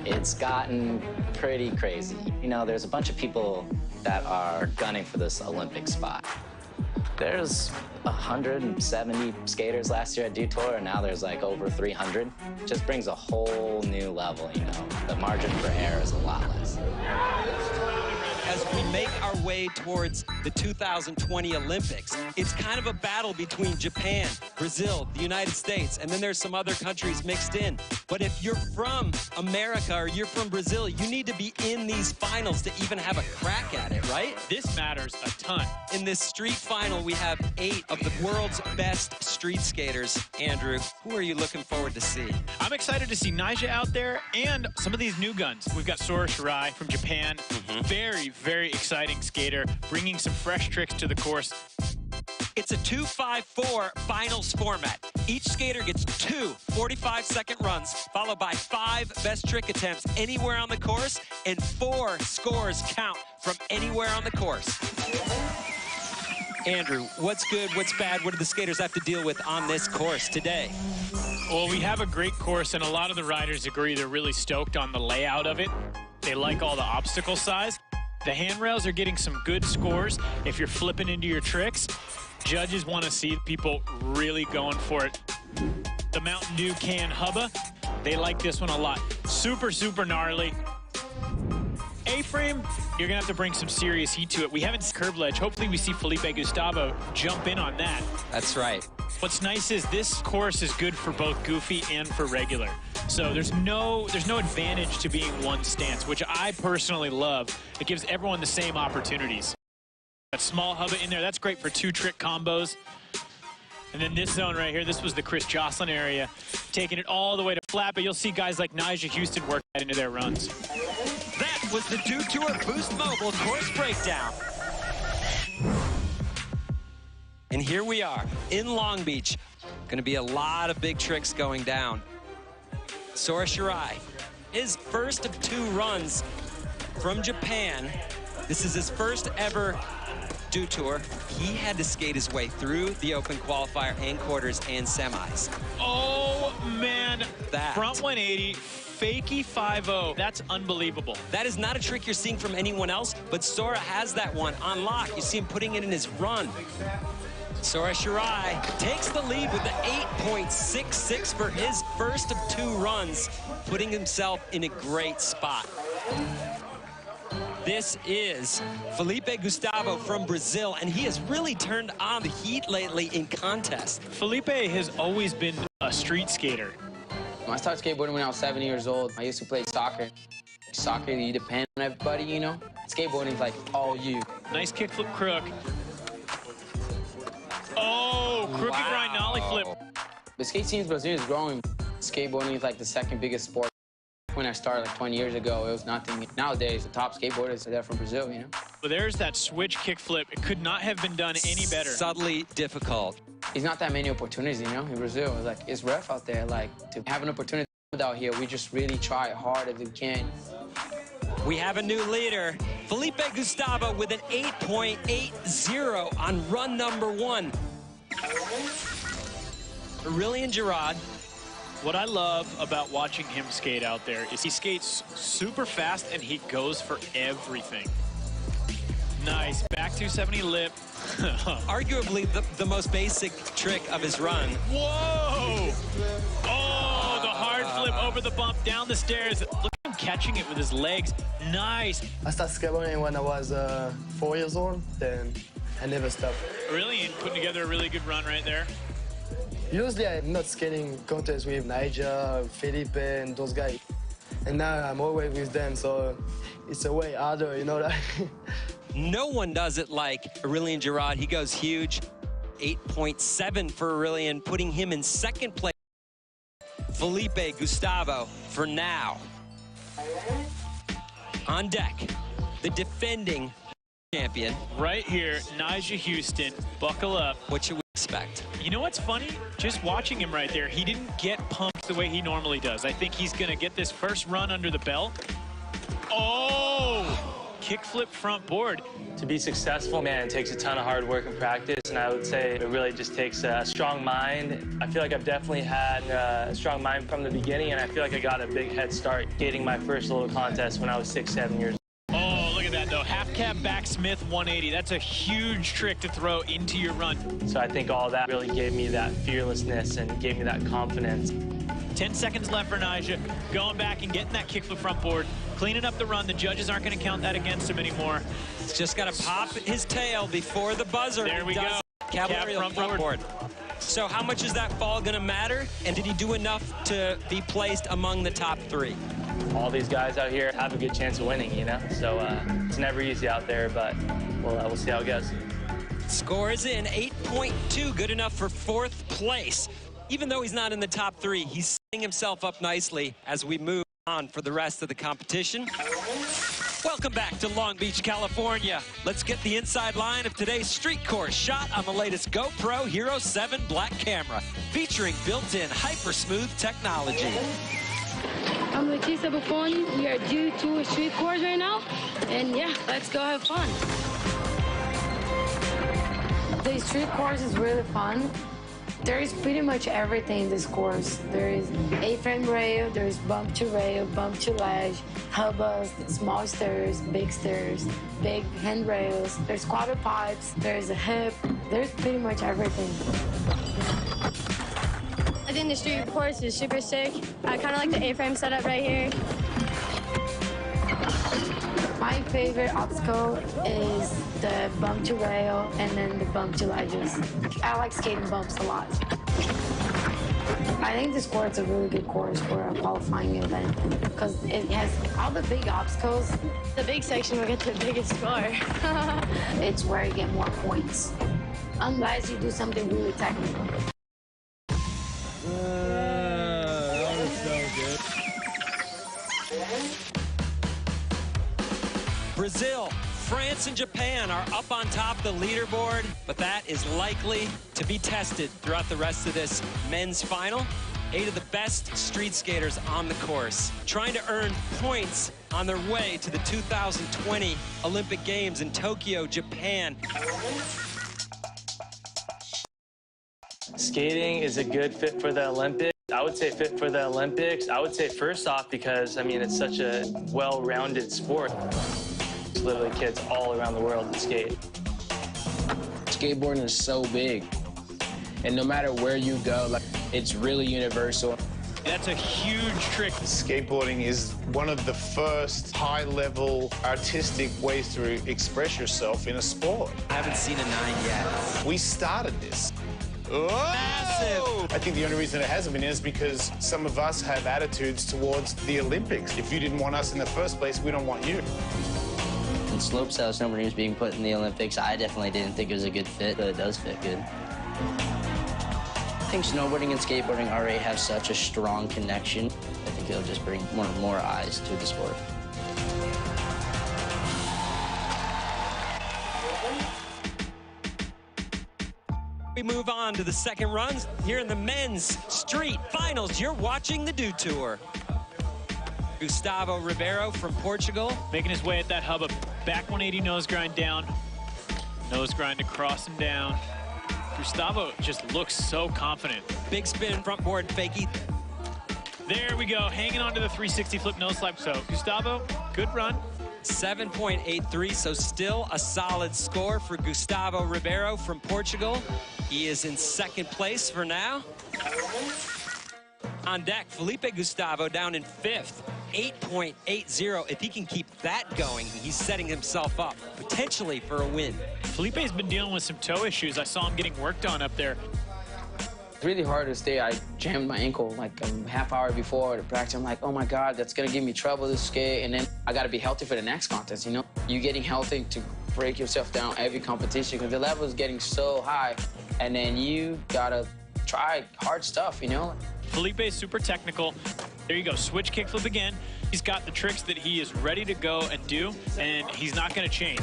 It's gotten pretty crazy. You know, there's a bunch of people that are gunning for this Olympic spot. There's 170 skaters last year at Dew Tour, and now there's like over 300. It just brings a whole new level, you know. The margin for error is a lot less. As we make our way towards the 2020 Olympics, it's kind of a battle between Japan, Brazil, the United States, and then there's some other countries mixed in. But if you're from America or you're from Brazil, you need to be in these finals to even have a crack at it, right? This matters a ton. In this street final, we have 8 of the world's best street skaters. Andrew, who are you looking forward to see? I'm excited to see Naija out there and some of these new guns. We've got Sora Shirai from Japan. Very exciting skater, bringing some fresh tricks to the course. It's a 2-5-4 finals format. Each skater gets 2 45-second runs, followed by 5 best trick attempts anywhere on the course, and 4 scores count from anywhere on the course. Andrew, what's good, what's bad, what do the skaters have to deal with on this course today? Well, we have a great course, and a lot of the riders agree they're really stoked on the layout of it. They like all the obstacle size. The handrails are getting some good scores if you're flipping into your tricks. Judges want to see people really going for it. The Mountain Dew can hubba, they like this one a lot. Super, super gnarly. A-frame, you're going to have to bring some serious heat to it. We haven't seen curb ledge. Hopefully we see Felipe Gustavo jump in on that. That's right. What's nice is this course is good for both goofy and for regular. So there's no advantage to being one stance, which I personally love. It gives everyone the same opportunities. That small hubba in there, that's great for 2-trick combos. And then this zone right here, this was the Chris Jocelyn area, taking it all the way to flat, but you'll see guys like Nyjah Houston work that into their runs. That was the Dew Tour Boost Mobile course breakdown. And here we are in Long Beach. Gonna be a lot of big tricks going down. Sora Shirai, his first of 2 runs from Japan. This is his first ever Dew Tour. He had to skate his way through the Open Qualifier and quarters and semis. Oh, man. That. Front 180, fakie 5-0. That's unbelievable. That is not a trick you're seeing from anyone else, but Sora has that one on lock. You see him putting it in his run. Sora Shirai takes the lead with the 8.66 for his first of 2 runs, putting himself in a great spot. This is Felipe Gustavo from Brazil, and he has really turned on the heat lately in contest. Felipe has always been a street skater. I started skateboarding when I was 7 years old. I used to play soccer. Soccer, you depend on everybody, you know? Skateboarding is like all you. Nice kickflip crook. Oh, crooked grind nollie flip. The skate scene in Brazil is growing. Skateboarding is like the 2nd biggest sport. When I started like 20 years ago, it was nothing. Nowadays, the top skateboarders are there from Brazil, you know? Well, there's that switch kickflip. It could not have been done any better. Subtly difficult. There's not that many opportunities, you know, in Brazil. Like, it's rough out there. Like, to have an opportunity out here, we just really try hard as we can. We have a new leader, Felipe Gustavo, with an 8.80 on run number 1. Aurélien Girard. What I love about watching him skate out there is he skates super fast and he goes for everything. Nice, back 270 lip. Arguably the most basic trick of his run. Whoa! Oh, the hard flip over the bump, down the stairs. Look at him catching it with his legs. Nice. I started skateboarding when I was 4 years old, then I never stopped. Aurélien putting together a really good run right there. Usually I'm not skating contests with Nyjah, Felipe, and those guys. And now I'm always with them, so it's a way harder, you know that? No one does it like Aurélien Girard. He goes huge. 8.7 for Aurélien, putting him in 2nd place. Felipe Gustavo for now. On deck, the defending champion. Right here, Nyjah Houston, buckle up. What should we expect? You know what's funny? Just watching him right there, he didn't get pumped the way he normally does. I think he's gonna get this first run under the belt. Oh! Kickflip front board. To be successful, man, it takes a ton of hard work and practice, and I would say it really just takes a strong mind. I feel like I've definitely had a strong mind from the beginning, and I feel like I got a big head start skating my first little contest when I was 6, 7 years old. Oh, look at that, though. Half cab back Smith 180. That's a huge trick to throw into your run. So I think all that really gave me that fearlessness and gave me that confidence. 10 seconds left for Nyjah. Going back and getting that kickflip front board. Cleaning up the run. The judges aren't going to count that against him anymore. He's just got to pop his tail before the buzzer. There we go. Cavalry front board. So how much is that fall going to matter? And did he do enough to be placed among the top 3? All these guys out here have a good chance of winning, you know? So it's never easy out there, but we'll see how it goes. Score is in 8.2, good enough for 4th place. Even though he's not in the top 3, he's setting himself up nicely as we move on for the rest of the competition. Welcome back to Long Beach, California. Let's get the inside line of today's street course shot on the latest GoPro Hero 7 Black camera, featuring built-in hyper-smooth technology. I'm Leticia Buffoni. We are Dew Tour Street Course right now. And yeah, let's go have fun. The street course is really fun. There is pretty much everything in this course. There is A-frame rail, there's bump to rail, bump to ledge, hubbas, small stairs, big handrails, there's quarter pipes, there's a hip, there's pretty much everything. I think the street course is super sick. I kind of like the A-frame setup right here. My favorite obstacle is the bump to rail and then the bump to ledges. I like skating bumps a lot. I think this course is a really good course for a qualifying event because it has all the big obstacles. The big section will get the biggest score. It's where you get more points, unless you do something really technical. That was so good. Brazil, France, and Japan are up on top of the leaderboard, but that is likely to be tested throughout the rest of this men's final. 8 of the best street skaters on the course, trying to earn points on their way to the 2020 Olympic Games in Tokyo, Japan. Skating is a good fit for the Olympics. I would say fit for the Olympics. I would say first off because, I mean, it's such a well-rounded sport. There's literally kids all around the world that skate. Skateboarding is so big, and no matter where you go, like, it's really universal. That's a huge trick. Skateboarding is one of the first high-level artistic ways to express yourself in a sport. I haven't seen a 9 yet. We started this. Massive! I think the only reason it hasn't been is because some of us have attitudes towards the Olympics. If you didn't want us in the first place, we don't want you. When slopestyle snowboarding was being put in the Olympics, I definitely didn't think it was a good fit, but it does fit good. I think snowboarding and skateboarding already have such a strong connection. I think it'll just bring more eyes to the sport. We move on to the second runs here in the men's street finals. You're watching the Dew Tour. Gustavo Ribeiro from Portugal. Making his way at that hub, a back 180 nose grind down. Nose grind across and down. Gustavo just looks so confident. Big spin, front board fakie. There we go, hanging on to the 360 flip nose slide. So Gustavo, good run. 7.83, so still a solid score for Gustavo Ribeiro from Portugal. He is in second place for now. On deck, Felipe Gustavo down in 5th, 8.80. If he can keep that going, he's setting himself up potentially for a win. Felipe's been dealing with some toe issues. I saw him getting worked on up there. It's really hard to stay. I jammed my ankle like a half hour before the practice. I'm like, oh my God, that's gonna give me trouble to skate. And then I gotta be healthy for the next contest, you know? You getting healthy to break yourself down every competition because the level is getting so high. And then you gotta try hard stuff, you know? Felipe is super technical. There you go, switch kickflip again. He's got the tricks that he is ready to go and do, and he's not gonna change.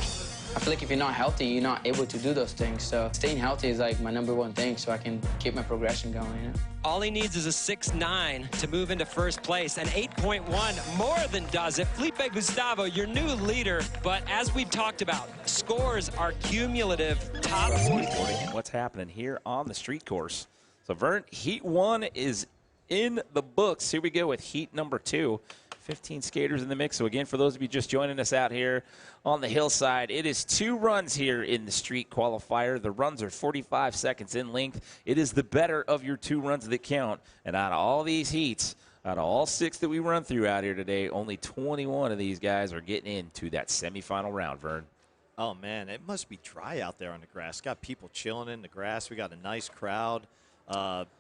I feel like if you're not healthy, you're not able to do those things. So staying healthy is like my #1 thing so I can keep my progression going, you know? All he needs is a 6.9 to move into first place. An 8.1 more than does it. Felipe Gustavo, your new leader. But as we've talked about, scores are cumulative. Top skateboarding and what's happening here on the street course. So Vern, Heat 1 is in the books. Here we go with Heat number 2. 15 skaters in the mix. So again, for those of you just joining us out here on the hillside, it is 2 runs here in the street qualifier. The runs are 45 seconds in length. It is the better of your 2 runs that count. And out of all these heats, out of all 6 that we run through out here today, only 21 of these guys are getting into that semifinal round, Vern. Oh, man, it must be dry out there on the grass. Got people chilling in the grass. We got a nice crowd.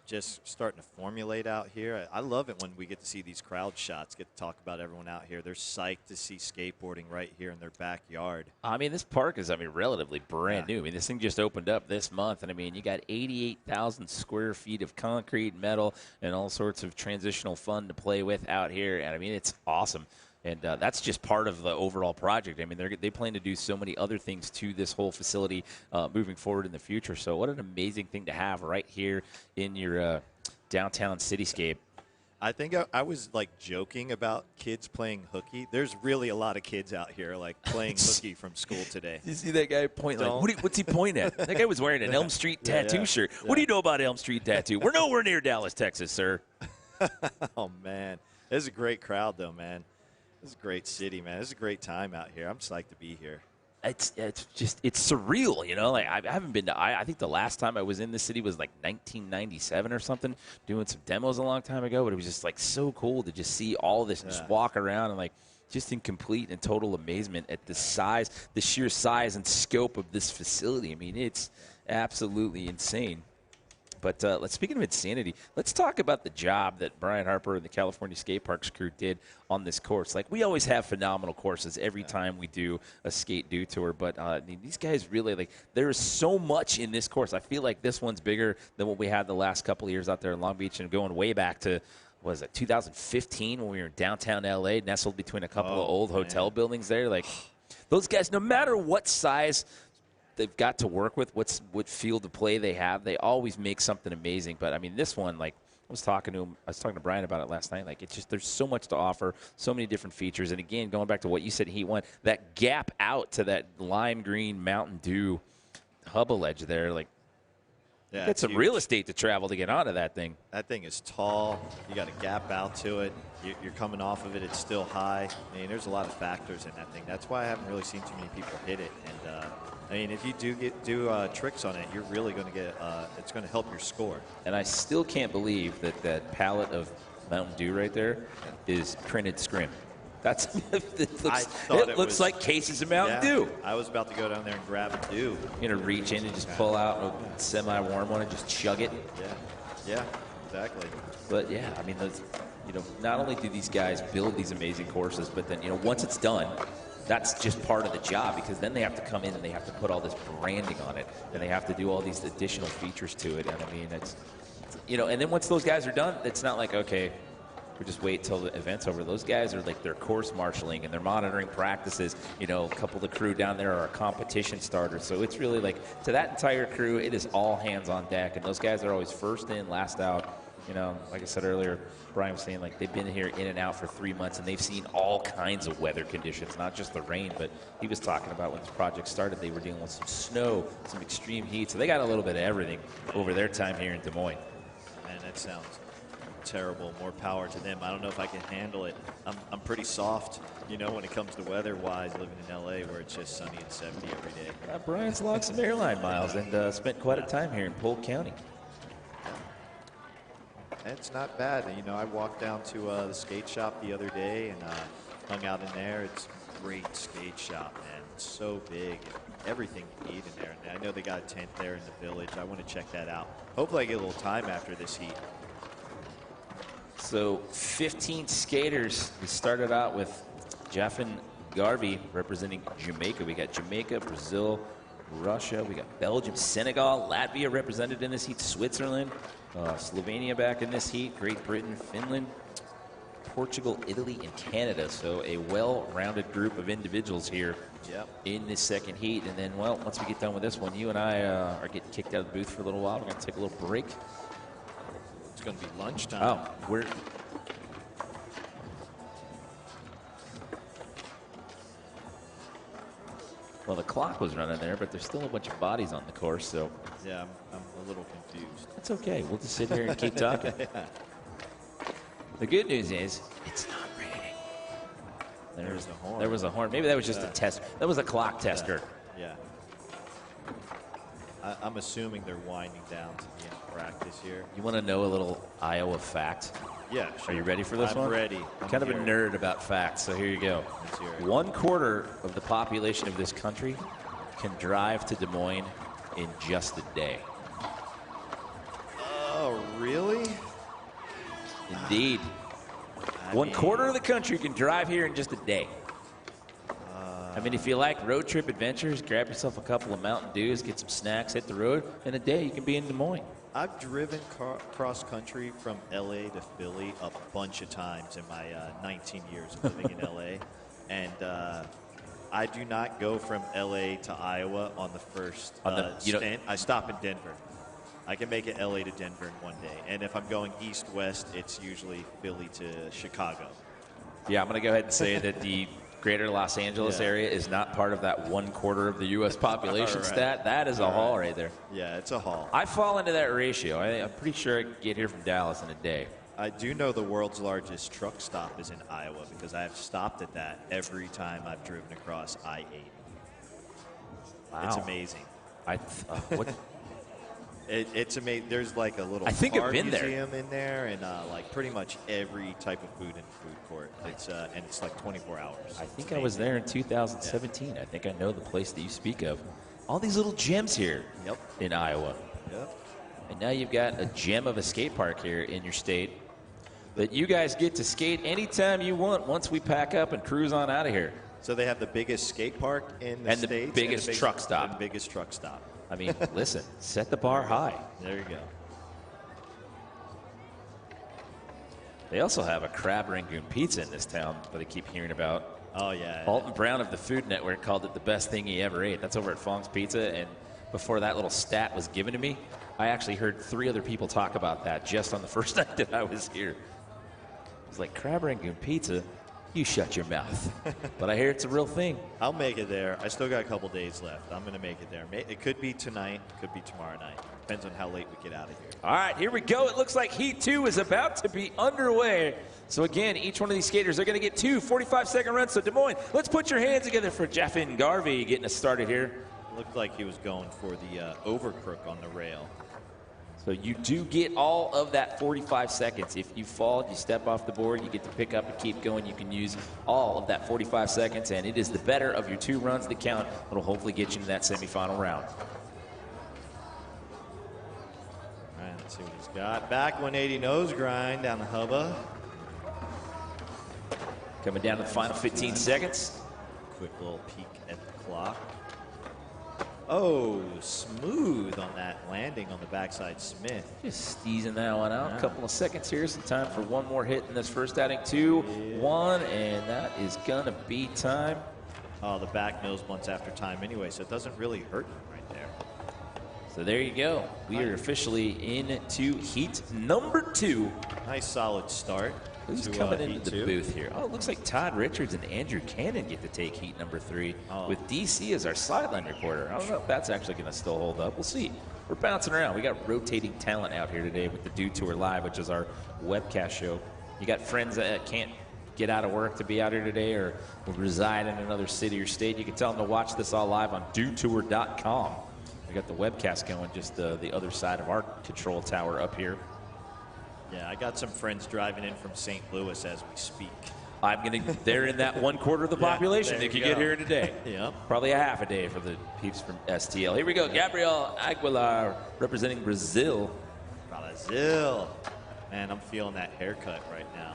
Just starting to formulate out here. I love it when we get to see these crowd shots, get to talk about everyone out here. They're psyched to see skateboarding right here in their backyard. I mean, this park is, relatively brand new. I mean, this thing just opened up this month, and I mean, you got 88,000 square feet of concrete, metal, and all sorts of transitional fun to play with out here, and I mean, it's awesome. And that's just part of the overall project. I mean, they plan to do so many other things to this whole facility moving forward in the future. So what an amazing thing to have right here in your downtown cityscape. I think I was like joking about kids playing hooky. There's really a lot of kids out here like playing hooky from school today. You see that guy point like, what's he pointing at? That guy was wearing an Elm Street tattoo shirt. What do you know about Elm Street tattoo? We're nowhere near Dallas, Texas, sir. Oh, man. This is a great crowd, though, man. This is a great city, man. This is a great time out here. I'm psyched to be here. It's surreal, you know. Like I haven't been to. I think the last time I was in the city was like 1997 or something, doing some demos a long time ago. But it was just like so cool to just see all this and just walk around and like just in complete and total amazement at the size, the sheer size and scope of this facility. I mean, it's absolutely insane. But speaking of insanity, let's talk about the job that Brian Harper and the California Skate Parks crew did on this course. Like, we always have phenomenal courses every time we do a skate Dew Tour, but I mean, these guys really, like, there is so much in this course. I feel like this one's bigger than what we had the last couple of years out there in Long Beach, and going way back to, what was it, 2015 when we were in downtown L.A., nestled between a couple of old hotel buildings there. Like, those guys, no matter what size they've got to work with, what field of play they have, they always make something amazing. But I mean, this one, like, I was talking to Brian about it last night. Like, it's just, there's so much to offer, so many different features. And again, going back to what you said, Heat 1, that gap out to that lime green Mountain Dew hubble edge there, like, that's some real estate to travel to get onto that thing. That thing is tall. You got a gap out to it. You're coming off of it. It's still high. I mean, there's a lot of factors in that thing. That's why I haven't really seen too many people hit it. And I mean, if you do tricks on it, you're really going to get. It's going to help your score. And I still can't believe that palette of Mountain Dew right there is printed scrim. It looks like cases of Mountain Dew. I was about to go down there and grab a Dew. You're going to reach in and just pull out a semi-warm one and just chug it. Yeah, exactly. But yeah, I mean, not only do these guys build these amazing courses, but then, once it's done, that's just part of the job, because then they have to come in and they have to put all this branding on it, and they have to do all these additional features to it. And I mean, it's and then once those guys are done, it's not like, okay, we just wait till the event's over. Those guys are like, they're course marshaling and they're monitoring practices. A couple of the crew down there are competition starters. So it's really like, to that entire crew, it is all hands on deck. And those guys are always first in, last out. Like I said earlier, Brian was saying, like, they've been here in and out for 3 months, and they've seen all kinds of weather conditions, not just the rain, but he was talking about when this project started, they were dealing with some snow, some extreme heat. So they got a little bit of everything over their time here in Des Moines. Man, that sounds terrible. More power to them. I don't know if I can handle it. I'm pretty soft, when it comes to weather-wise, living in L.A. where it's just sunny and 70 every day. Brian's logged some airline miles and spent quite a time here in Polk County. It's not bad. I walked down to the skate shop the other day and hung out in there. It's a great skate shop, man. It's so big. And everything you need in there. And I know they got a tent there in the village. I want to check that out. Hopefully I get a little time after this heat. So 15 skaters. We started out with Jeff and Garvey representing Jamaica. We got Jamaica, Brazil, Russia. We got Belgium, Senegal, Latvia represented in this heat, Switzerland, Slovenia back in this heat, Great Britain, Finland, Portugal, Italy, and Canada. So a well-rounded group of individuals here in this second heat. And then, well, once we get done with this one, you and I are getting kicked out of the booth for a little while. We're going to take a little break. It's going to be lunchtime. Oh, we're... Well, the clock was running there, but there's still a bunch of bodies on the course, so... Yeah, I'm a little confused. That's okay. We'll just sit here and keep talking. The good news is, it's not raining. There's the horn. There was a horn. Maybe that was just a test. That was a clock tester. Yeah. I'm assuming they're winding down to the end of practice here. You want to know a little Iowa fact? Yeah, sure. Are you ready for this one? I'm ready. I'm kind of a nerd about facts, so here you go. 1/4 of the population of this country can drive to Des Moines in just a day. Oh, really? Indeed. 1/4 of the country can drive here in just a day. I mean, if you like road trip adventures, grab yourself a couple of Mountain Dews, get some snacks, hit the road. In a day, you can be in Des Moines. I've driven cross country from LA to Philly a bunch of times in my 19 years of living in LA. And I do not go from LA to Iowa on the first stint. I stop in Denver. I can make it LA to Denver in one day. And if I'm going east-west, it's usually Philly to Chicago. Yeah, I'm going to go ahead and say that the greater Los Angeles area is not part of that 1/4 of the U.S. population stat. That is a haul right there. Yeah, it's a haul. I fall into that ratio. I'm pretty sure I can get here from Dallas in a day. I do know the world's largest truck stop is in Iowa because I have stopped at that every time I've driven across I-80. Wow. It's amazing. What? It's amazing. There's like a little car museum in there, and like pretty much every type of food in the food court. It's and it's like 24 hours. I think I was there in 2017. I think I know the place that you speak of. All these little gems here in Iowa. Yep. And now you've got a gem of a skate park here in your state that you guys get to skate anytime you want once we pack up and cruise on out of here. So they have the biggest skate park in the States. And the biggest truck stop. The biggest truck stop. I mean, listen, set the bar high. There you go. They also have a crab rangoon pizza in this town that I keep hearing about. Oh, yeah. Alton Brown of the Food Network called it the best thing he ever ate. That's over at Fong's Pizza. And before that little stat was given to me, I actually heard 3 other people talk about that just on the first night that I was here. It was like, crab rangoon pizza? You shut your mouth. But I hear it's a real thing. I'll make it there. I still got a couple days left. I'm going to make it there. It could be tonight. It could be tomorrow night. Depends on how late we get out of here. All right, here we go. It looks like Heat 2 is about to be underway. So again, each one of these skaters are going to get 2 45-second runs. So Des Moines, let's put your hands together for Jeffin Garvey getting us started here. Looked like he was going for the overcrook on the rail. So you do get all of that 45 seconds. If you fall, you step off the board, you get to pick up and keep going. You can use all of that 45 seconds, and it is the better of your 2 runs that count. It'll hopefully get you to that semifinal round. All right, let's see what he's got. Back 180 nose grind down the hubba. Coming down to the final 15 seconds. Quick little peek at the clock. Oh, smooth on that landing on the backside Smith. Just steezing that one out. A couple of seconds here. Some time for one more hit in this first outing. 2, 1, and that is going to be time. Oh, the back nose blunts after time anyway, so it doesn't really hurt him right there. So there you go. We are officially into heat number 2. Nice solid start. Who's coming into the booth here? Oh, it looks like Todd Richards and Andrew Cannon get to take heat number 3 with DC as our sideline reporter. I don't know if that's actually going to still hold up. We'll see. We're bouncing around. We got rotating talent out here today with the Dew Tour Live, which is our webcast show. You got friends that can't get out of work to be out here today or reside in another city or state. You can tell them to watch this all live on dewtour.com. We got the webcast going just the other side of our control tower up here. Yeah, I got some friends driving in from St. Louis as we speak. They're in that 1/4 of the population that could get here today. Yep. Probably a half a day for the peeps from STL. Here we go. Gabriel Aguilar representing Brazil. Brazil. Man, I'm feeling that haircut right now.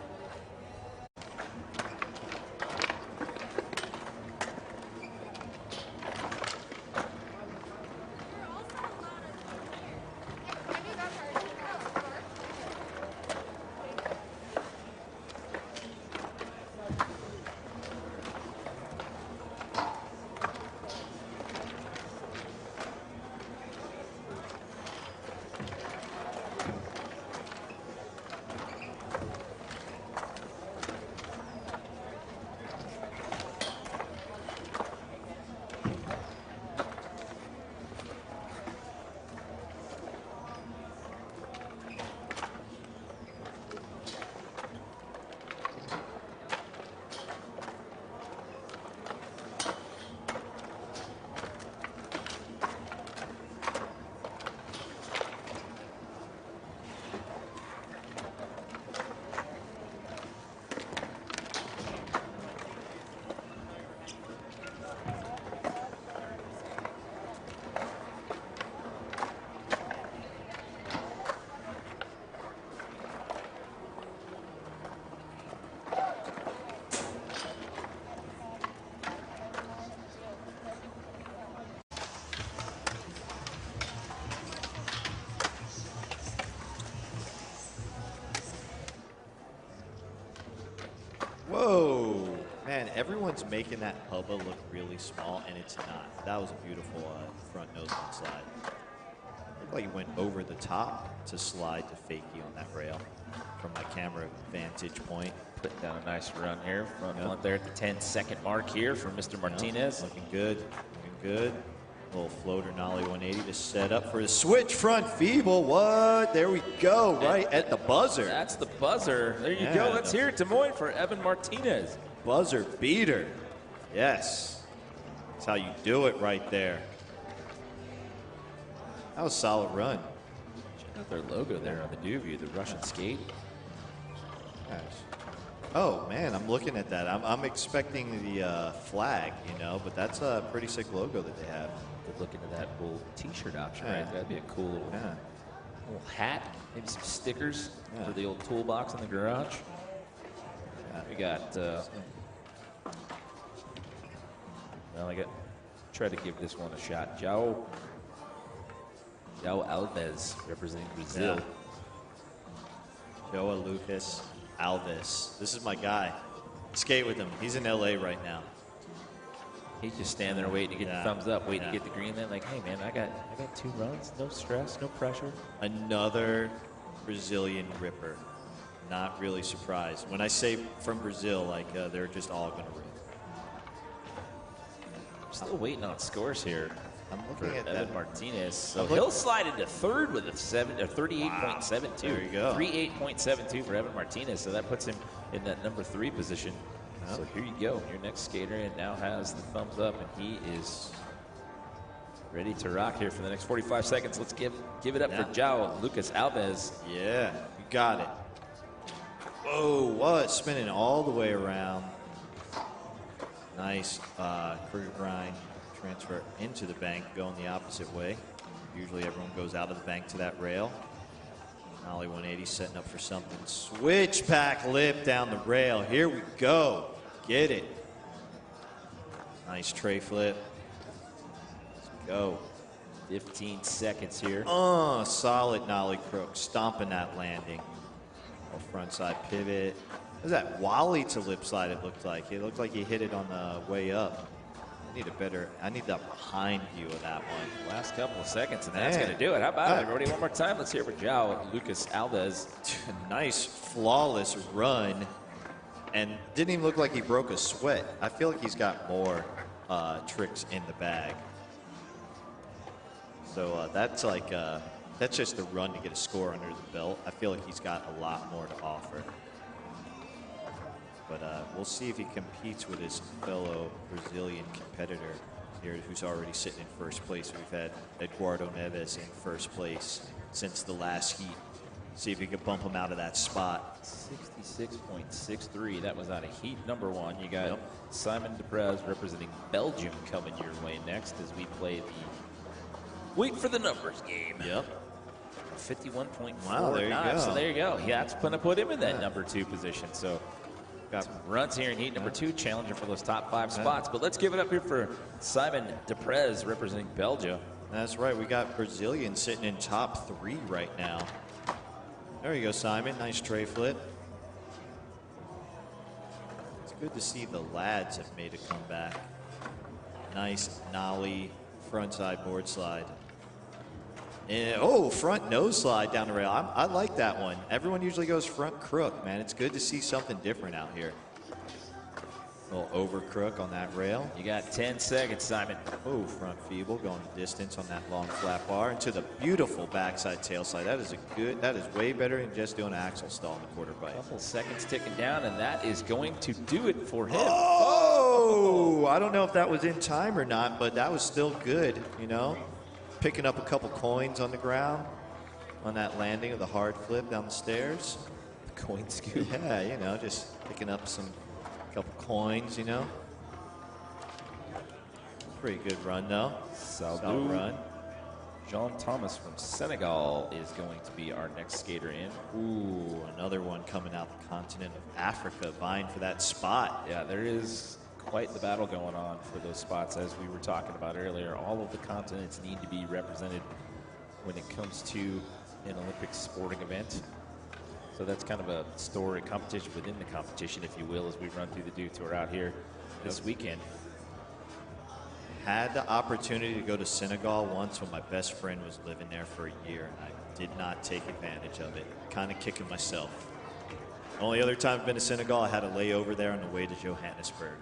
Whoa, man, everyone's making that hubba look really small, and it's not. That was a beautiful front nose slide. Like he went over the top to slide to fakie on that rail from my camera vantage point. Put down a nice run here front there at the 10-second mark here from Mr. Martinez. Looking good, looking good. Little floater nollie 180 to set up for the switch front feeble. What? There we go, right at the buzzer. That's the buzzer. There you go. Let's hear it, Des Moines, for Evan Martinez. Buzzer beater. Yes. That's how you do it right there. That was a solid run. Check out their logo there on the Dew view, the Russian skate. Gosh. Oh man, I'm looking at that. I'm expecting the flag, you know, but that's a pretty sick logo that they have. Good look into that little T-shirt option, right? That'd be a cool little, little hat, maybe some stickers for the old toolbox in the garage. We got. Well, I try to give this one a shot. João Alves representing Brazil. João Lucas Alves. This is my guy. Skate with him. He's in LA right now. He's just standing there waiting to get the thumbs up, waiting to get the green light. Like, hey man, I got 2 runs, no stress, no pressure. Another Brazilian ripper. Not really surprised. When I say from Brazil, like they're just all gonna rip. I'm still waiting on scores here. I'm looking at Evan Martinez. So he'll slide into third with a 38.72. There you go. 38.72 for Evan Martinez. So that puts him in that number 3 position. So here you go. Your next skater and now has the thumbs up, and he is ready to rock here for the next 45 seconds. Let's give it up for João Lucas Alves. Yeah, you got it. Whoa, what? Spinning all the way around. Nice crooked grind. Transfer into the bank, going the opposite way. Usually everyone goes out of the bank to that rail. Ollie 180 setting up for something. Switch pack lip down the rail. Here we go. Get it. Nice tray flip. Let's go. 15 seconds here. Solid nollie crook. Stomping that landing. Front side pivot. What is that? Wally to lip slide, it looked like. It looked like he hit it on the way up. I need that behind view of that one. Last couple of seconds, and that's going to do it. How about it, everybody? One more time. Let's hear it for João Lucas Alves. Nice, flawless run. And didn't even look like he broke a sweat. I feel like he's got more tricks in the bag. So that's like, that's just the run to get a score under the belt. I feel like he's got a lot more to offer. But we'll see if he competes with his fellow Brazilian competitor here, who's already sitting in first place. We've had Eduardo Neves in first place since the last heat. See if he can bump him out of that spot. 66.63. That was out of heat number 1. You got Simon Deprez representing Belgium coming your way next as we play the wait for the numbers game. 51.49. Wow, there you go. So there you go. Yeah, that's going to put him in that number 2 position. So got runs here in heat number 2, challenging for those top 5 spots. But let's give it up here for Simon Deprez representing Belgium. That's right. We got Brazilians sitting in top 3 right now. There you go, Simon. Nice tray flip. It's good to see the lads have made a comeback. Nice nollie frontside board slide. And, front nose slide down the rail. I like that one. Everyone usually goes front crook, man. It's good to see something different out here. A little over crook on that rail. You got 10 seconds, Simon. Front feeble, going the distance on that long flat bar into the beautiful backside tail slide. That is way better than just doing an axle stall in the quarter pipe. Couple seconds ticking down, and that is going to do it for him. I don't know if that was in time or not, but that was still good, you know. Picking up a couple coins on the ground on that landing of the hard flip down the stairs. The coin scoop. Yeah, you know, just picking up couple coins, you know. Pretty good run, though. Solid run. Jean Thomas from Senegal is going to be our next skater in. Another one coming out the continent of Africa, vying for that spot. Yeah, there is quite the battle going on for those spots, as we were talking about earlier. All of the continents need to be represented when it comes to an Olympic sporting event. So that's kind of a story, competition within the competition, if you will, as we run through the Dew Tour out here this weekend. had the opportunity to go to Senegal once when my best friend was living there for a year, and I did not take advantage of it. Kind of kicking myself. Only other time I've been to Senegal, I had a layover there on the way to Johannesburg.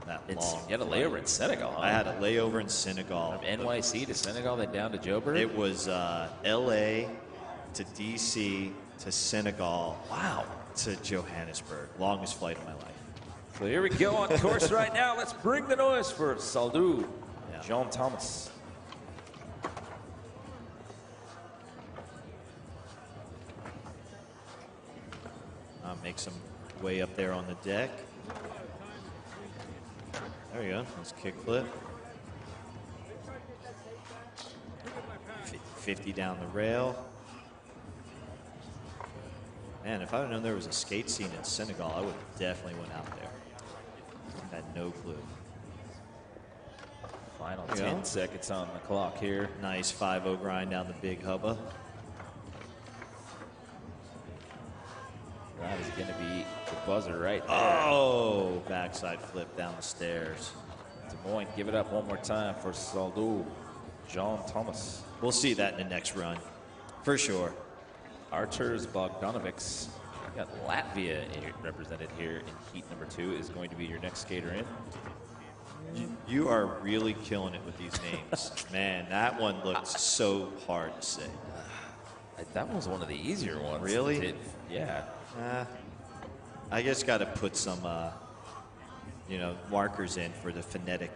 You had a layover in Senegal, huh? I had a layover in Senegal. From NYC to Senegal, then down to Joburg? It was LA to DC to Senegal. Wow. To Johannesburg. Longest flight of my life. So here we go on course right now. Let's bring the noise for Saldou, Jean Thomas. Make some way up there on the deck. There you go. Nice kickflip. 50 down the rail. Man, if I had known there was a skate scene in Senegal, I would have definitely went out there. Had no clue. Final 10 seconds on the clock here. Nice 5-0 grind down the big hubba. That is going to be the buzzer right there. Oh, backside flip down the stairs. Des Moines, give it up one more time for Saldou, Jean Thomas. We'll see that in the next run, for sure. Arturs Bogdanovics. We got Latvia represented here in heat number 2 is going to be your next skater in. You are really killing it with these names. Man, that one looks so hard to say. That was one of the easier ones. Really? Yeah. I just got to put some, you know, markers in for the phonetic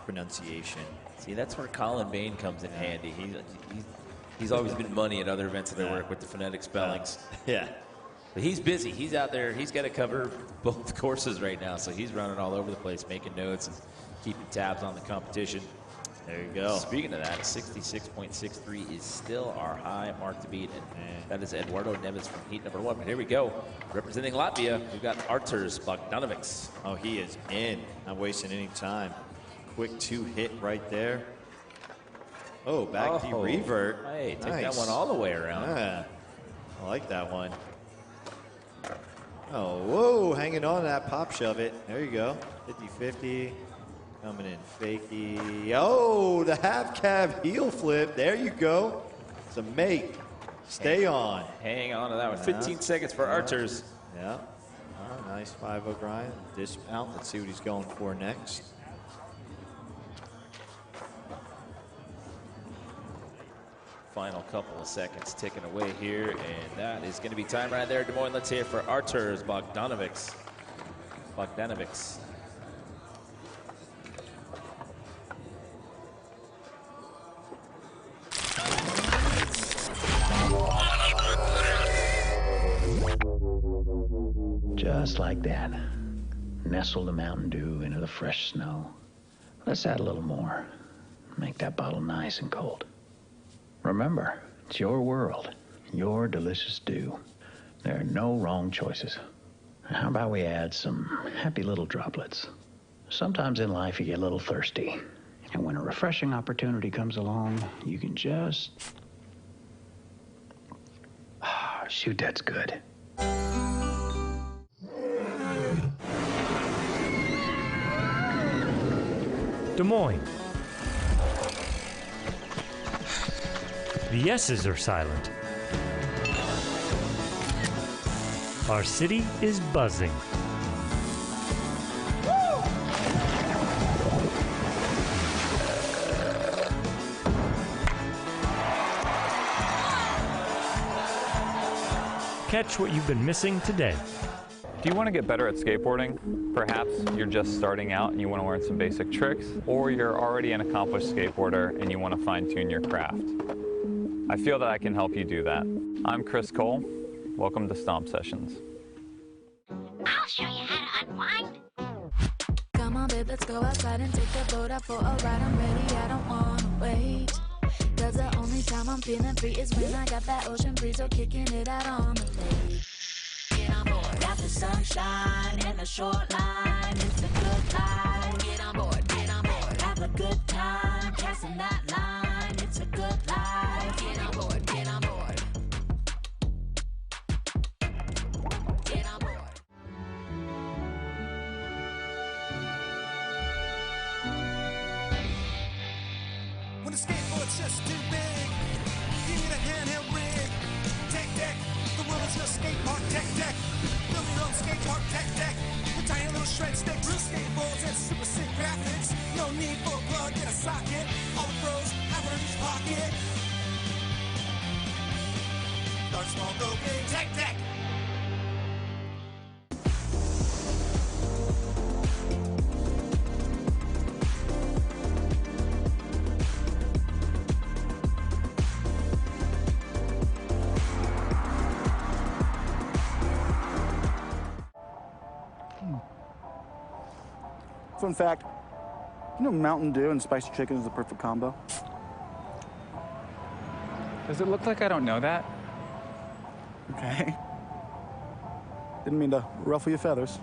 pronunciation. See, that's where Colin Bain comes in handy. He's always been money at other events that I work with the phonetic spellings. Yeah. But he's busy. He's out there. He's got to cover both courses right now. So he's running all over the place, making notes and keeping tabs on the competition. There you go. Speaking of that, 66.63 is still our high mark to beat. And that is Eduardo Neves from heat number 1. But here we go. Representing Latvia, we've got Arturs Bogdanovics. Oh, he is in. Not wasting any time. Quick 2-hit right there. Oh, back D revert. Hey, take that one all the way around. Yeah. I like that one. Oh, whoa, hanging on to that pop shove it. There you go. 50-50. Coming in fakey. Oh, the half cab heel flip. There you go. It's a make. Stay on. Hang on to that one. 15 seconds for Arturs. Yeah. Oh, nice 5-0 grind. Dismount. Let's see what he's going for next. Final couple of seconds ticking away here, and that is going to be time right there. Des Moines, let's hear it for Arturs Bogdanovics. Just like that. Nestle the Mountain Dew into the fresh snow. Let's add a little more. Make that bottle nice and cold. Remember, it's your world, your delicious dew. There are no wrong choices. How about we add some happy little droplets? Sometimes in life you get a little thirsty. And when a refreshing opportunity comes along, you can just... shoot, that's good. Des Moines. The yeses are silent. Our city is buzzing. Catch what you've been missing today. Do you want to get better at skateboarding? Perhaps you're just starting out and you want to learn some basic tricks, or you're already an accomplished skateboarder and you want to fine-tune your craft. I feel that I can help you do that. I'm Chris Cole. Welcome to Stomp Sessions. I'll show you how to unwind. Come on, babe, let's go outside and take the boat out for a ride. I'm ready, I don't wanna wait. Cause the only time I'm feeling free is when I got that ocean breeze, so kicking it out on the lake. Get on board. Got the sunshine and the short line. It's a good life. Get on board, get on board. Have a good time, passing that line. It's a good life. Get on board, get on board. Get on board. just too big. You need a handheld rig. Tech deck, the world is your skate park. Tech deck, build your own skate park. Tech deck, with tiny little shred stick, real skateboards and super sick graphics. No need for a plug in a socket. All the pros have one in each pocket. Start small, go big. Tech deck. Fun fact, you know Mountain Dew and spicy chicken is the perfect combo? Does it look like I don't know that? Okay. Didn't mean to ruffle your feathers.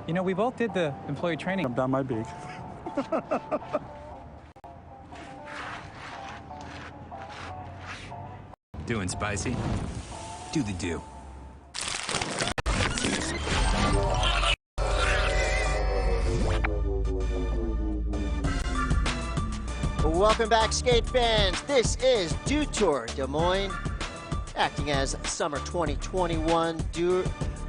You know, we both did the employee training. I'm down my beak. Doing spicy? Do the Dew. Welcome back, skate fans. This is Dew Tour Des Moines, acting as Summer 2021 Dour.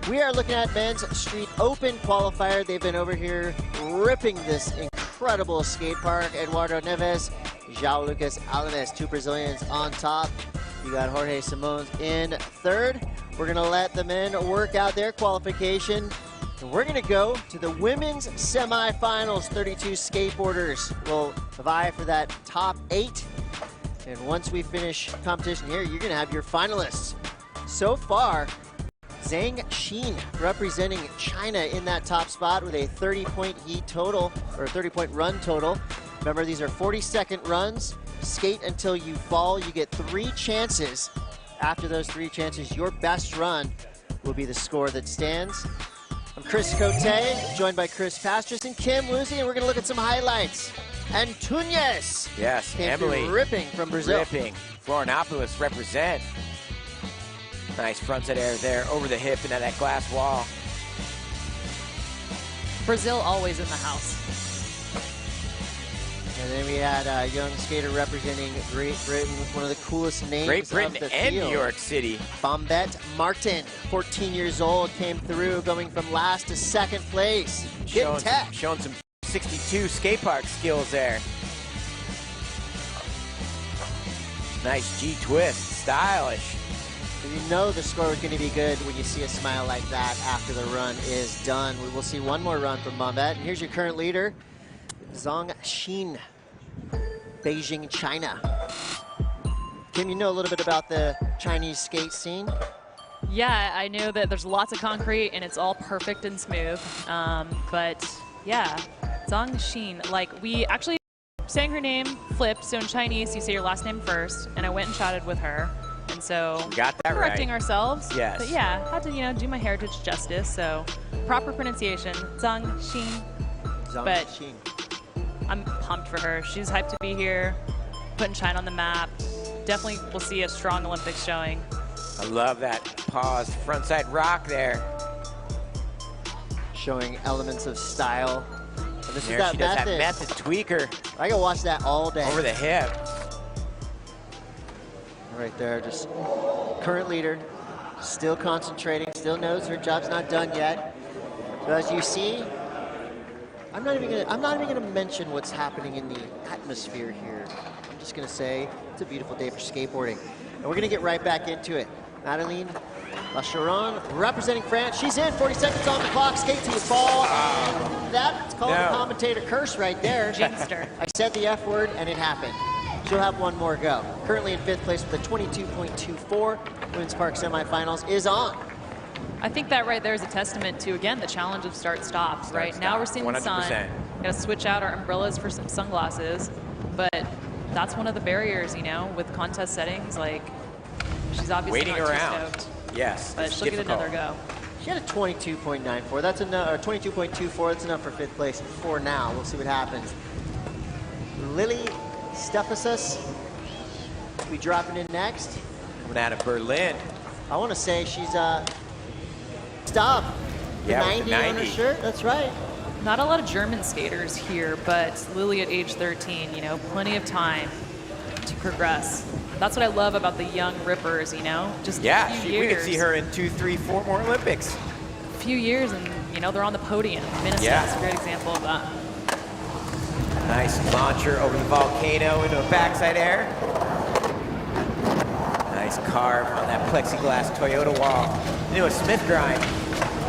We are looking at men's Street Open Qualifier. They've been over here ripping this incredible skate park. Eduardo Neves, João Lucas Alves, two Brazilians on top. You got Jorge Simões in third. We're going to let the men work out their qualification. And we're going to go to the women's semifinals. 32 skateboarders will vie for that top 8. And once we finish competition here, you're going to have your finalists. So far, Zang Sheen representing China in that top spot with a 30-point heat total, or 30-point run total. Remember, these are 40-second runs. Skate until you fall. You get 3 chances. After those 3 chances, your best run will be the score that stands. I'm Chris Cote, joined by Chris Pastris and Kim Woozy, and we're going to look at some highlights. Antunes. Yes, Emily. Ripping from Brazil. Ripping. Florianopolis represent. Nice frontside air there over the hip and at that glass wall. Brazil always in the house. And then we had a young skater representing Great Britain with one of the coolest names Great Britain of the and field. New York City. Bombette Martin, 14 years old, came through, going from last to second place. Showing some 62 skate park skills there. Nice G-twist, stylish. You know the score is going to be good when you see a smile like that after the run is done. We will see one more run from Bombette. And here's your current leader, Zang Sheen, Beijing, China. Kim, you know a little bit about the Chinese skate scene? Yeah, I know that there's lots of concrete and it's all perfect and smooth. But yeah, Zang Sheen, like we actually sang her name flipped. So in Chinese, you say your last name first. And I went and chatted with her. And so got that correcting right. ourselves. Yes. But yeah, had to, do my heritage justice. So proper pronunciation, Zang Sheen. Zang Sheen. I'm pumped for her. She's hyped to be here, putting China on the map. Definitely will see a strong Olympics showing. I love that paused frontside rock there. Showing elements of style. And this There is that she does method. that method tweaker. I can watch that all day. Over the hip. Right there, just current leader, still concentrating, still knows her job's not done yet. So as you see, I'm not even gonna mention what's happening in the atmosphere here. I'm just gonna say it's a beautiful day for skateboarding. And we're gonna get right back into it. Madeline Lacharon representing France. She's in, 40 seconds on the clock, skate till you fall. And that's called a commentator curse right there. Jinxed her. I said the F word and it happened. She'll have one more go. Currently in 5th place with a 22.24. Women's Park Semifinals is on. I think that right there is a testament to, again, the challenge of start-stops, right? Now we're seeing the sun. 100%. Got to switch out our umbrellas for some sunglasses. But that's one of the barriers, with contest settings. Like, she's obviously Waiting not too around. stoked. Yes. But she'll get another go. She had a 22.94. That's enough, or 22.24. That's enough for 5th place for now. We'll see what happens. Lily Stefasus, we dropping in next. Coming out of Berlin. I want to say she's stop. Yeah, 90 on her shirt. That's right. Not a lot of German skaters here, but Lily at age 13, plenty of time to progress. That's what I love about the young rippers, you know? Just Yeah, a few years. we could see her in 2, 3, 4 more Olympics. A few years and, you know, they're on the podium. Mina Stess is a great example of that. Nice launcher over the volcano into a backside air. Nice carve on that plexiglass Toyota wall. Into a Smith grind.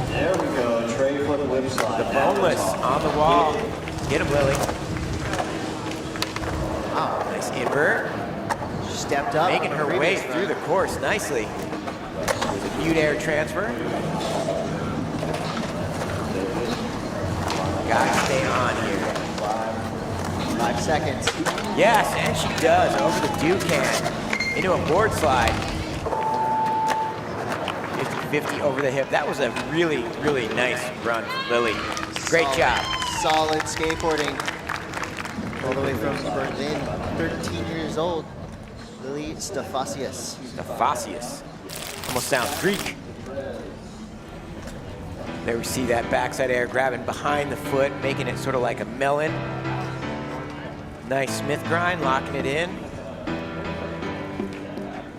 There we go, tray flip whip slide. The boneless on the wall. Get him, Lily. Wow. Nice invert. She stepped up. Making her way through the course nicely. With a mute air transfer. Gotta stay on here. 5 seconds. Yes, and she does over the Dew can. Into a board slide. 50-50 over the hip. That was a really, really nice run from Lily. Great job. Solid skateboarding. All the way from Berlin, 13 years old. Lily Stefasius. Stefasius. Almost sounds Greek. There we see that backside air grabbing behind the foot, making it sort of like a melon. Nice Smith grind, locking it in.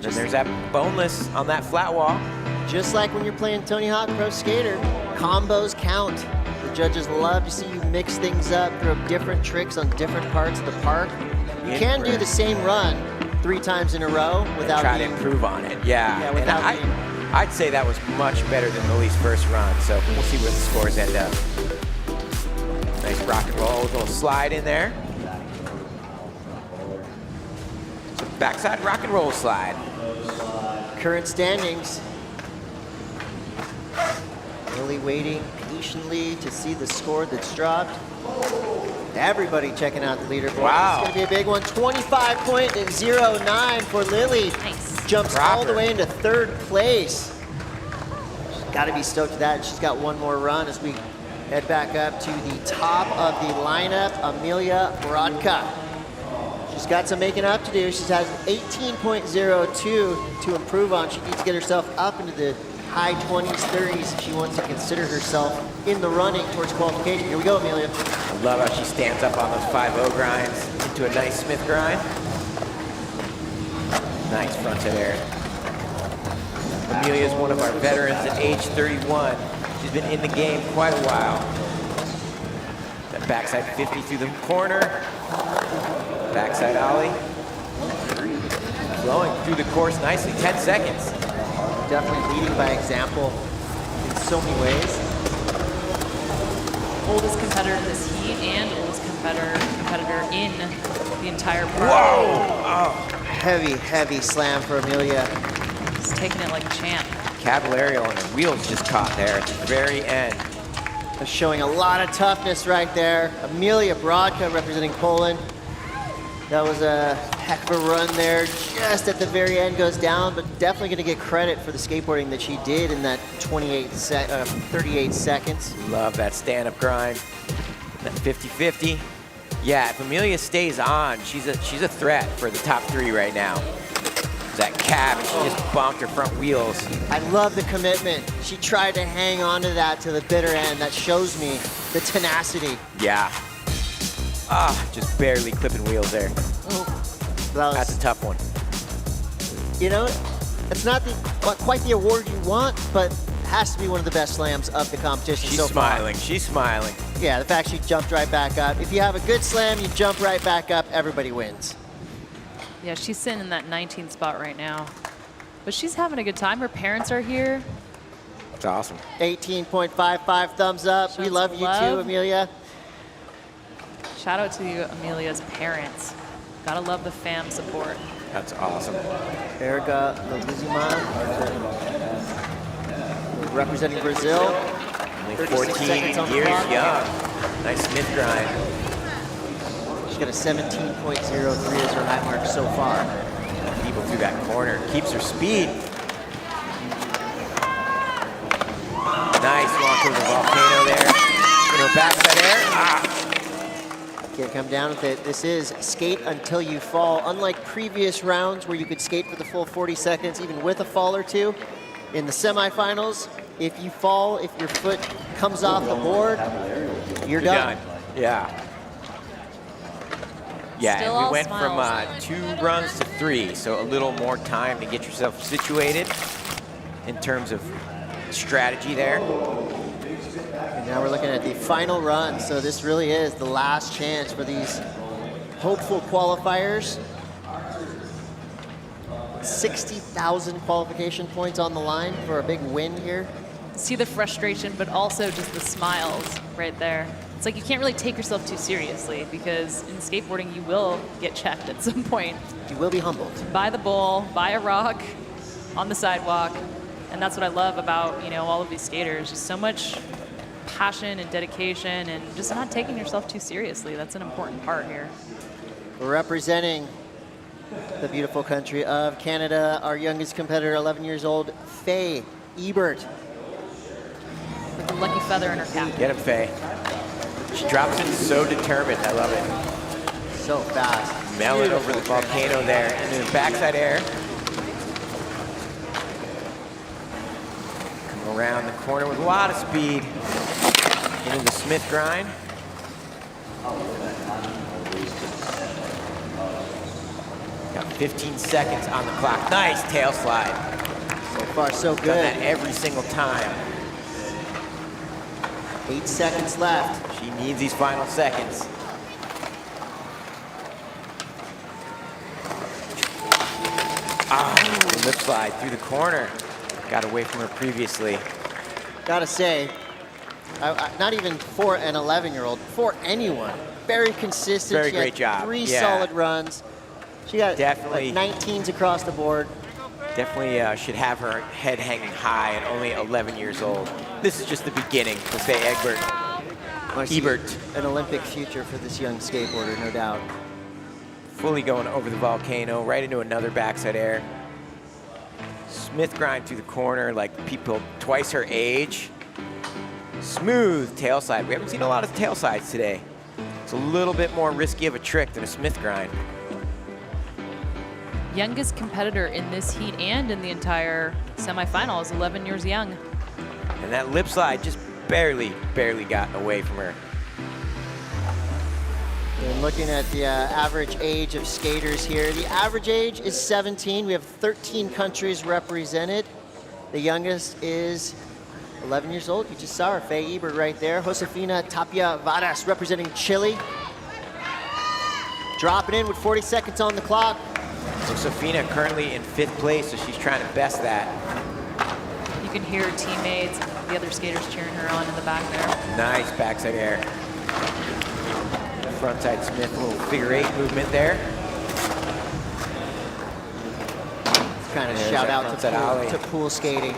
And there's that boneless on that flat wall. Just like when you're playing Tony Hawk Pro Skater, combos count. The judges love to see you mix things up, throw different tricks on different parts of the park. You can do the same run 3 times in a row without try to improve on it. Yeah, and I'd say that was much better than Lily's first run, so we'll see where the scores end up. Nice rock and roll, little slide in there. Backside rock and roll slide. Current standings. Lily waiting patiently to see the score that's dropped. Everybody checking out the leaderboard. Wow. It's going to be a big one. 25.09 for Lily. Nice. Jumps all the way into 3rd place. She's got to be stoked with that. She's got one more run as we head back up to the top of the lineup. Amelia Brodka. She's got some making up to do. She has 18.02 to improve on. She needs to get herself up into the high 20s, 30s if she wants to consider herself in the running towards qualification. Here we go, Amelia. I love how she stands up on those 5-0 grinds into a nice Smith grind. Nice frontside air. Amelia is one of our veterans at age 31. She's been in the game quite a while. That backside 50 through the corner. Backside ollie. Flowing through the course nicely, 10 seconds. Definitely leading by example in so many ways. Oldest competitor in this heat and oldest competitor in the entire park. Whoa! Oh. Heavy, heavy slam for Amelia. She's taking it like a champ. Caballerial and her wheels just caught there at the very end. Showing a lot of toughness right there. Amelia Brodka representing Poland. That was a heck of a run there. Just at the very end goes down, but definitely going to get credit for the skateboarding that she did in that 38 seconds. Love that stand-up grind. That 50-50. Yeah, if Amelia stays on, she's a threat for the top 3 right now. That cab, and she just bonked her front wheels. I love the commitment. She tried to hang on to that to the bitter end. That shows me the tenacity. Yeah. Ah, just barely clipping wheels there. That's a tough one. You know, it's not quite the award you want, but has to be one of the best slams of the competition so far. She's smiling. She's smiling. Yeah, the fact she jumped right back up. If you have a good slam, you jump right back up, everybody wins. Yeah, she's sitting in that 19th spot right now. But she's having a good time. Her parents are here. That's awesome. 18.55 thumbs up. We love you too, Amelia. Shout out to you, Amelia's parents. Gotta love the fam support. That's awesome. Erika Lizima, representing Brazil. Only 14 years young. Nice Smith grind. She's got a 17.03 as her high mark so far. People through that corner. Keeps her speed. Nice walk over the volcano there. Into a backside air. Ah. Can't come down with it. This is skate until you fall. Unlike previous rounds where you could skate for the full 40 seconds, even with a fall or two, in the semifinals, if you fall, if your foot comes off the board, you're done. Yeah. Yeah, Still and we all went smiles. from 2 runs to 3, so a little more time to get yourself situated in terms of strategy there. And now we're looking at the final run, so this really is the last chance for these hopeful qualifiers. 60,000 qualification points on the line for a big win here. See the frustration, but also just the smiles right there. It's like you can't really take yourself too seriously because in skateboarding you will get checked at some point. You will be humbled. By the bowl, by a rock, on the sidewalk. And that's what I love about, you know, all of these skaters. Just so much passion and dedication and just not taking yourself too seriously. That's an important part here. We're representing the beautiful country of Canada, our youngest competitor, 11 years old, Faye Ebert. With a lucky feather in her cap. Get him, Faye. She drops it so determined. I love it. So fast. Melon over the volcano there. And then backside air. Come around the corner with a lot of speed. Into the Smith grind. Got 15 seconds on the clock. Nice tail slide. So far, so good. Done that every single time. 8 seconds left. She needs these final seconds. The lip slide through the corner. Got away from her previously. Gotta say, not even for an 11-year-old, for anyone, very consistent. Very She had great job. 3 Yeah. solid runs. She got Definitely. like 19s across the board. Definitely should have her head hanging high and only 11 years old. This is just the beginning for Faye Ebert. Ebert. An Olympic future for this young skateboarder, no doubt. Fully going over the volcano, right into another backside air. Smith grind through the corner like people twice her age. Smooth tail slide. We haven't seen a lot of tail slides today. It's a little bit more risky of a trick than a Smith grind. Youngest competitor in this heat and in the entire semifinal is 11 years young. And that lip slide just barely got away from her. And looking at the average age of skaters here, the average age is 17. We have 13 countries represented. The youngest is 11 years old. You just saw her, Faye Ebert right there. Josefina Tapia Varas representing Chile. Dropping in with 40 seconds on the clock. Josefina currently in 5th place, so she's trying to best that. You can hear her teammates, the other skaters cheering her on in the back there. Nice backside air. Frontside Smith, a little figure 8 movement there. Kind of There's shout that out frontside ollie. to pool skating.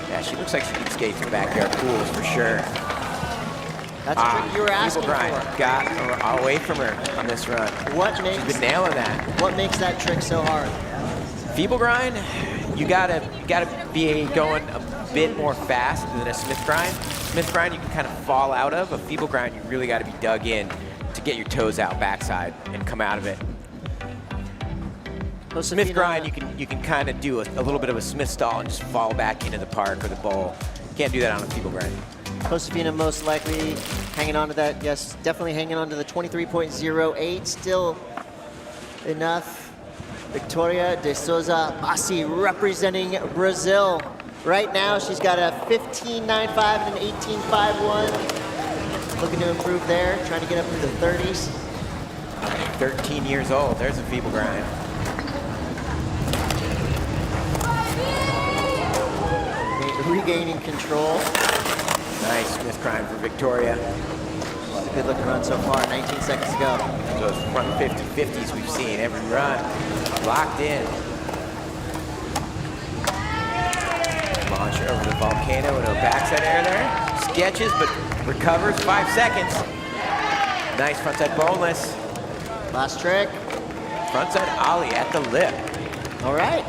Yeah, she looks like she can skate through backyard pools for sure. That's a trick you were asking grind for. got away from her on this run. She's been nailing that. What makes that trick so hard? Feeble grind, you gotta be going a bit more fast than a Smith grind. Smith grind you can kind of fall out of. A feeble grind you really got to be dug in to get your toes out backside and come out of it. Smith grind you can kind of do a little bit of a Smith stall and just fall back into the park or the bowl. You can't do that on a feeble grind. Josefina most likely hanging on to that. Yes, definitely hanging on to the 23.08. Still enough. Victoria de Souza Bassi representing Brazil. Right now, she's got a 15.95 and an 18.51. Looking to improve there, trying to get up into the 30s. 13 years old, there's a feeble grind. Regaining control. Nice Smith grind for Victoria. It's a good looking run so far, 19 seconds to go. Those front 50-50s we've seen every run. Locked in. Launch over the volcano into a backside air there. Sketches, but recovers 5 seconds. Nice frontside boneless. Last trick. Frontside ollie at the lip. All right.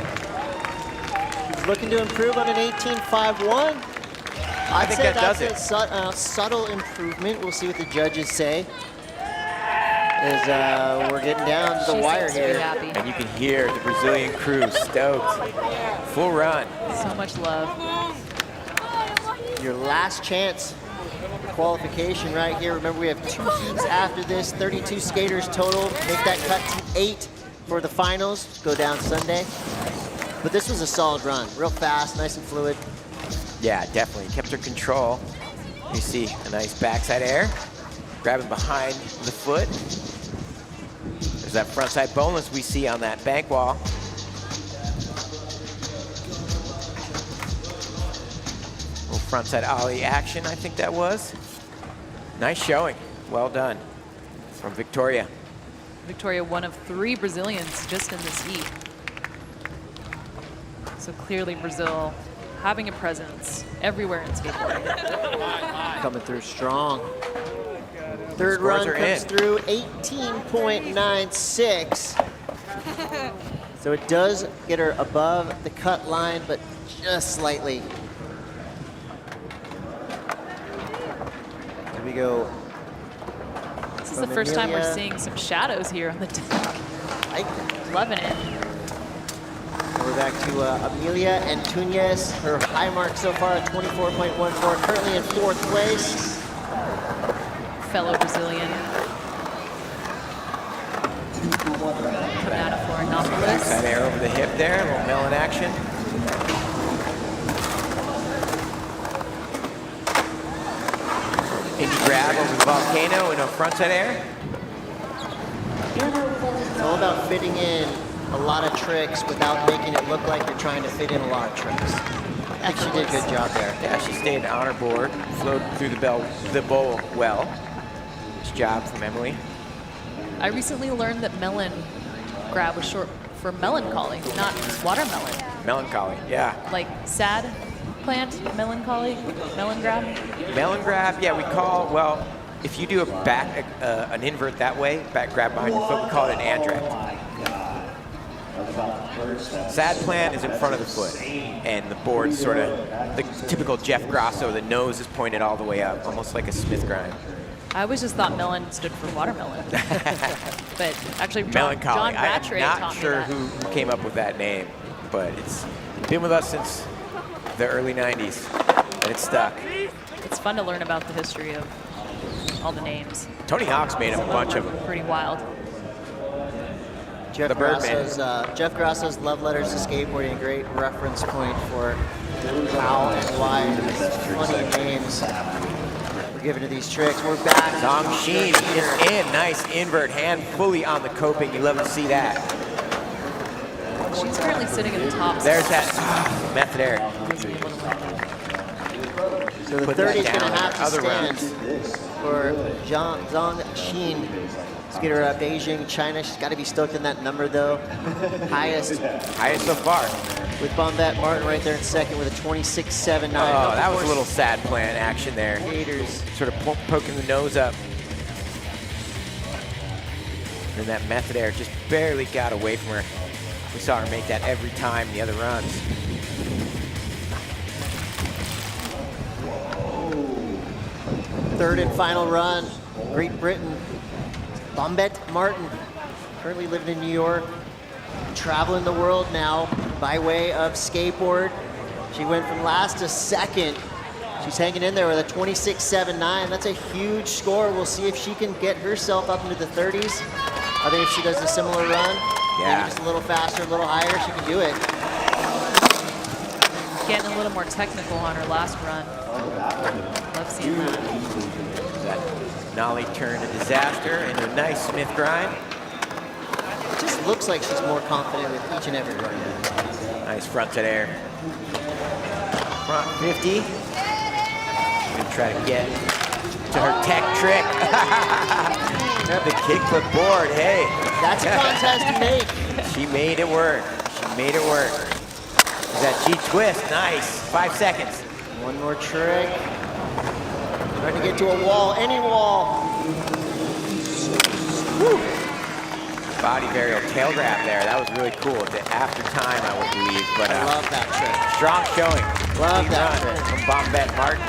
He's looking to improve on an 18.51. I think that does it. That's a subtle improvement. We'll see what the judges say. As we're getting down to the wire here. And you can hear the Brazilian crew stoked. Full run. So much love. Your last chance qualification right here. Remember, we have 2 heats after this, 32 skaters total. Make that cut to 8 for the finals. Go down Sunday. But this was a solid run. Real fast, nice and fluid. Yeah, definitely. Kept her control. You see a nice backside air. Grabbing behind the foot. There's that frontside boneless we see on that bank wall. Little frontside ollie action, I think that was. Nice showing. Well done from Victoria. Victoria, one of 3 Brazilians just in this heat. So clearly Brazil having a presence everywhere in skateboarding. Coming through strong. Third run comes through 18.96. So it does get her above the cut line, but just slightly. Here we go. This is the first time we're seeing some shadows here on the deck. Loving it. We're back to Amelia and Tunez. Her high mark so far at 24.14, currently in 4th place. Fellow Brazilian. Coming out of Florianopolis. That air over the hip there, a little melon action. Indie grab over the volcano in a frontside air. It's all about fitting in a lot of tricks without making it look like you're trying to fit in a lot of tricks. I think she did a good job there. Yeah, she stayed on her board, flowed through the bowl well. Nice job from Emily. I recently learned that melon grab was short for melancholy, not watermelon. Melancholy, yeah. Like sad plant, melancholy, melon grab? Melon grab, yeah, we call, well, if you do an invert that way, back grab behind your foot, we call it an andrect. Sad plant is in front of the foot, and the board's sort of the typical Jeff Grosso. The nose is pointed all the way up, almost like a Smith grind. I always just thought melon stood for watermelon. But actually, Melancholy. John Rattray I'm not taught sure me that. who came up with that name, but it's been with us since the early 90s, and it's stuck. It's fun to learn about the history of all the names. Tony Hawk's made a bunch of them. Pretty wild. Jeff Grasso's Love Letters to Skateboarding, a great reference point for how and why these funny names were given to these tricks. We're back. Zang Sheen is in. Nice invert hand, fully on the coping. You love to see that. She's currently sitting in the top. There's that method air. So the 30 is going to have to stand for Zang Sheen. Skater out of Beijing, China. She's got to be stoked in that number, though. Highest so far. With Bombette Martin right there in second with a 26.79. Oh, that was a little sad plant action there. Skaters sort of poking the nose up. And that method air just barely got away from her. We saw her make that every time in the other runs. Third and final run, Great Britain. Bombette Martin, currently living in New York, traveling the world now by way of skateboard. She went from last to second. She's hanging in there with a 26.79. That's a huge score. We'll see if she can get herself up into the 30s. I think if she does a similar run, maybe just a little faster, a little higher, she can do it. Getting a little more technical on her last run. Love seeing that. That nollie turn to disaster and a nice Smith grind. It just looks like she's more confident with each and every run. Nice frontside air. Front 50. Gonna try to get to her tech trick. The kickflip board, hey. That's a contest to make. She made it work. She made it work. That G-twist, nice. 5 seconds. One more trick. Trying to get to a wall, any wall. Woo. Body varial tail grab there. That was really cool. After time, I would believe. But I love that trick. Strong showing. Love Clean that run trick. from Bombette Martin.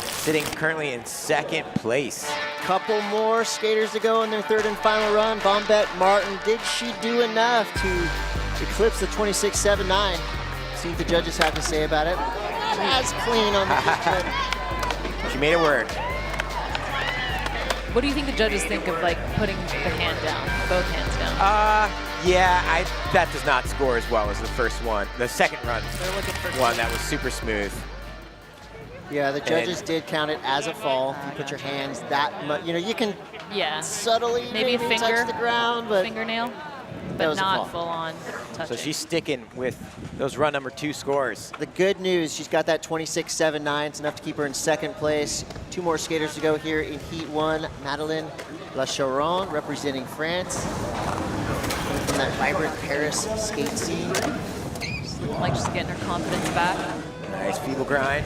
Sitting currently in second place. Couple more skaters to go in their third and final run. Bombette Martin, did she do enough to eclipse the 26.79? See what the judges have to say about it. As clean on the trick. She made it work. What do you think the judges think of like putting the hand down, both hands down? Yeah, that does not score as well as the first one. The second run They're looking for one that was super smooth. Yeah, the judges did count it as a fall. If you put your hands that much, you know, you can subtly maybe a finger, touch the ground, but fingernail, that but was a not fall. full on touching. So she's sticking with those run number 2 scores. The good news, she's got that 26.79. It's enough to keep her in second place. 2 more skaters to go here in Heat 1. Madeleine Lacharon representing France. From that vibrant Paris skate scene. Like just getting her confidence back. Nice feeble grind.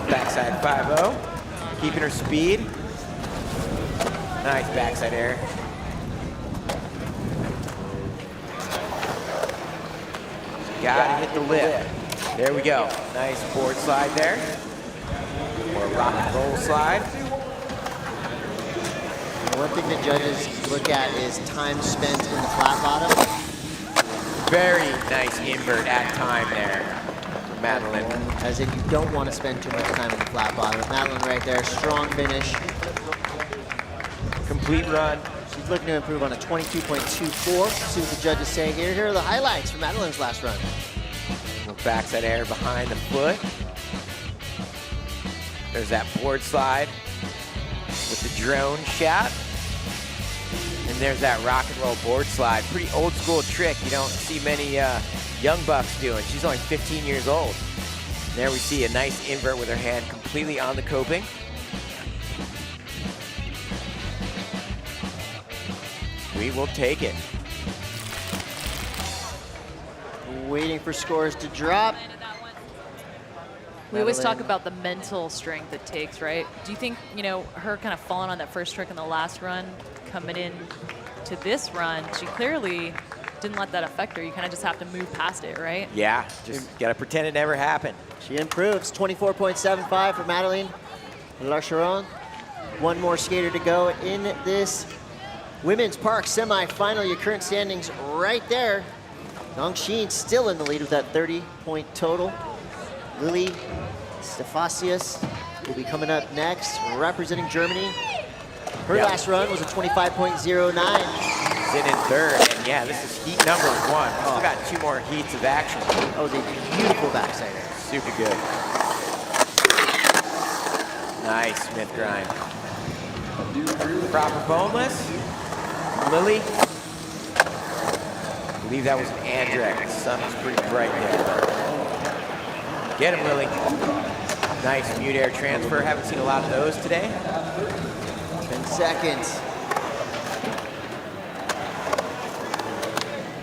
Backside 5-0. Keeping her speed. Nice backside air. Gotta hit the lip. There we go. Nice board slide there. Or rock and roll slide. One thing the judges look at is time spent in the flat bottom. Very nice invert at time there for Madeleine. As in you don't want to spend too much time in the flat bottom. Madeleine right there, strong finish. Complete run. She's looking to improve on a 22.24. See what the judges say here. Here are the highlights for Madeleine's last run. Backside air behind the foot. There's that board slide with the drone shot. And there's that rock and roll board slide. Pretty old school trick you don't see many young bucks doing. She's only 15 years old. And there we see a nice invert with her hand completely on the coping. We will take it. Waiting for scores to drop. We always talk about the mental strength it takes, right? Do you think, you know, her kind of falling on that first trick in the last run, coming in to this run, she clearly didn't let that affect her. You kind of just have to move past it, right? Yeah, just gotta pretend it never happened. She improves, 24.75 for Madeleine Lacharon. 1 more skater to go in this women's Park semifinal. Your current standings right there. Zang Sheen still in the lead with that 30-point total. Lily Stefasius will be coming up next, representing Germany. Her last run was a 25.09. Sitting in third, and yeah, this is heat number 1. Still got 2 more heats of action. That was a beautiful backside air. Super good. Nice Smith grind. Proper boneless. Lily. I believe that was an Andrek. The sun was pretty bright there. Get him, Lily. Nice mute air transfer. Haven't seen a lot of those today. 10 seconds.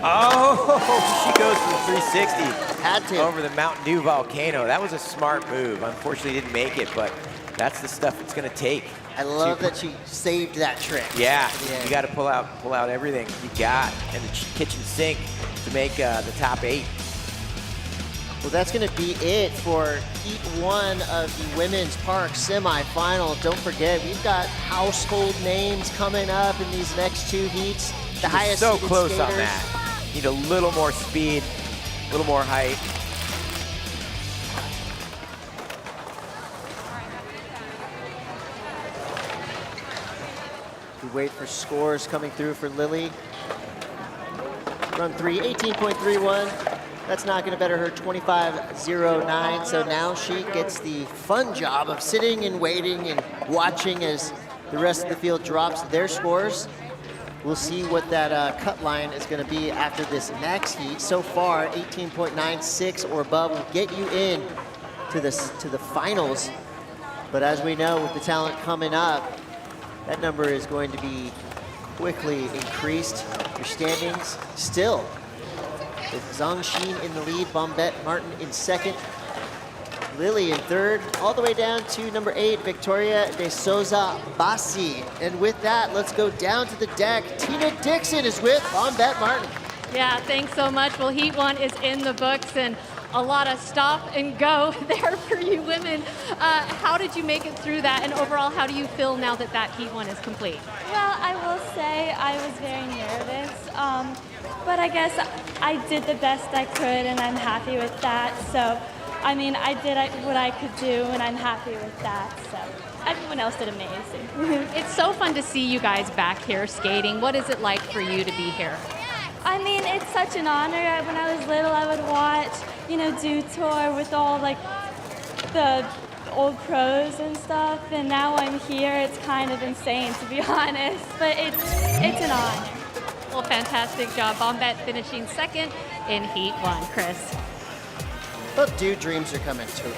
Oh, she goes for the 360. Had to. Over the Mountain Dew volcano. That was a smart move. Unfortunately, didn't make it, but that's the stuff it's going to take. I love that she saved that trick. Yeah, you got to pull out everything you got in the kitchen sink to make the top 8. Well, that's going to be it for Heat 1 of the Women's Park semifinal. Don't forget, we've got household names coming up in these next 2 heats. The highest so seeded close skaters. on that. Need a little more speed, a little more height. We wait for scores coming through for Lily. Run 3, 18.31. That's not going to better her 25.09. So now she gets the fun job of sitting and waiting and watching as the rest of the field drops their scores. We'll see what that cut line is going to be after this next heat. So far, 18.96 or above will get you in to the finals. But as we know, with the talent coming up, that number is going to be quickly increased. Your standings still with Zang Sheen in the lead, Bombette Martin in second, Lily in third, all the way down to number 8, Victoria de Souza Bassi. And with that, let's go down to the deck. Tina Dixon is with Bombette Martin. Yeah, thanks so much. Well, Heat 1 is in the books, and a lot of stop and go there for you women. How did you make it through that, and overall, how do you feel now that that Heat 1 is complete? Well, I will say I was very nervous, but I guess I did the best I could, and I'm happy with that. So I mean, I did what I could do, and I'm happy with that. So everyone else did amazing. It's so fun to see you guys back here skating. What is it like for you to be here? I mean, it's such an honor. When I was little, I would watch, Dew Tour with all, like, the old pros and stuff, and now I'm here. It's kind of insane, to be honest, but it's an honor. Well, fantastic job. Bombette finishing second in Heat 1. Chris. Well, Dew dreams are coming true.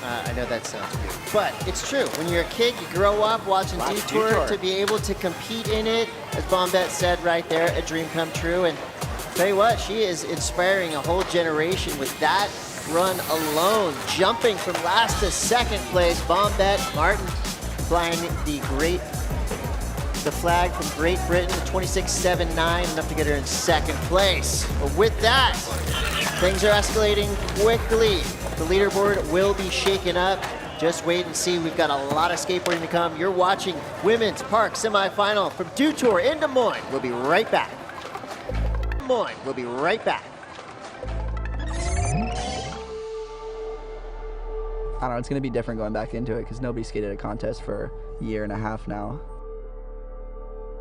I know that sounds weird, but it's true. When you're a kid, you grow up watching Dew Tour. To be able to compete in it, as Bombette said right there, a dream come true. And tell you what, she is inspiring a whole generation with that run alone. Jumping from last to second place, Bombette Martin flying the flag from Great Britain, 26.79, enough to get her in second place. But with that, things are escalating quickly. The leaderboard will be shaken up. Just wait and see. We've got a lot of skateboarding to come. You're watching Women's Park Semifinal from Dew Tour in Des Moines. We'll be right back. We'll be right back. I don't know, it's going to be different going back into it because nobody skated a contest for a year and a half now.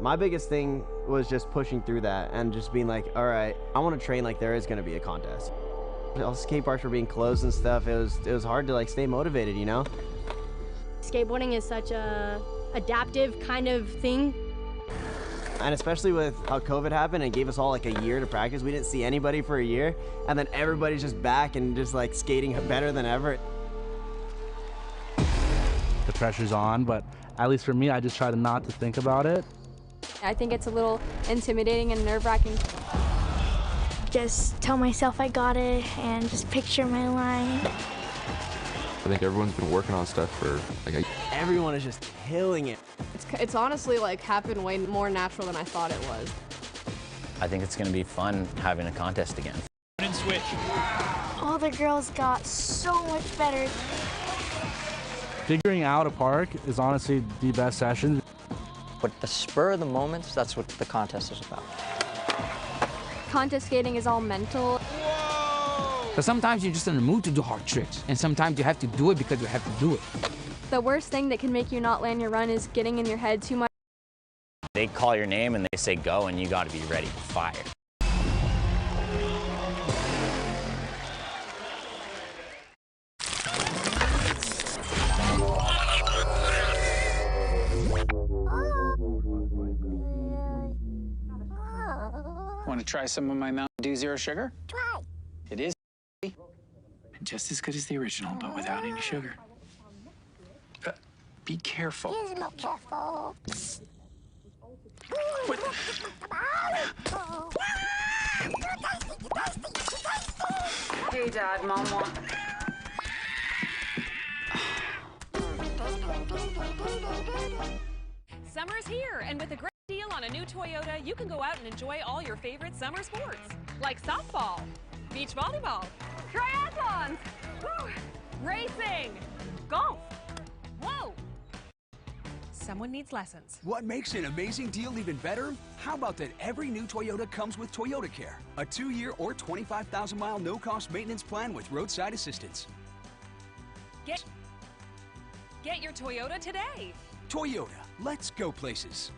My biggest thing was just pushing through that and just being like, all right, I want to train like there is going to be a contest. All skate parks were being closed and stuff. It was hard to like stay motivated, Skateboarding is such a adaptive kind of thing. And especially with how COVID happened and gave us all like a year to practice. We didn't see anybody for a year, and then everybody's just back and just like skating better than ever. The pressure's on, but at least for me, I just try to not to think about it. I think it's a little intimidating and nerve-wracking. Just tell myself I got it and just picture my line. I think everyone's been working on stuff for like Everyone is just killing it. It's honestly like happened way more natural than I thought it was. I think it's going to be fun having a contest again. And switch. All the girls got so much better. Figuring out a park is honestly the best session. But the spur of the moments, that's what the contest is about. Contest skating is all mental. So sometimes you're just in the mood to do hard tricks, and sometimes you have to do it because you have to do it. The worst thing that can make you not land your run is getting in your head too much. They call your name and they say go, and you got to be ready to fire. Want to try some of my Mountain Dew Zero Sugar? Try. It is just as good as the original, but without any sugar. Be careful. He's not careful. What? Hey, Dad, Mom wants... Summer's here, and with a great deal on a new Toyota, you can go out and enjoy all your favorite summer sports, like softball, beach volleyball, triathlons, woo, racing, golf. Whoa! Someone needs lessons. What makes an amazing deal even better? How about that every new Toyota comes with Toyota Care, a 2-year or 25,000-mile no-cost maintenance plan with roadside assistance. Get your Toyota today. Toyota, let's go places.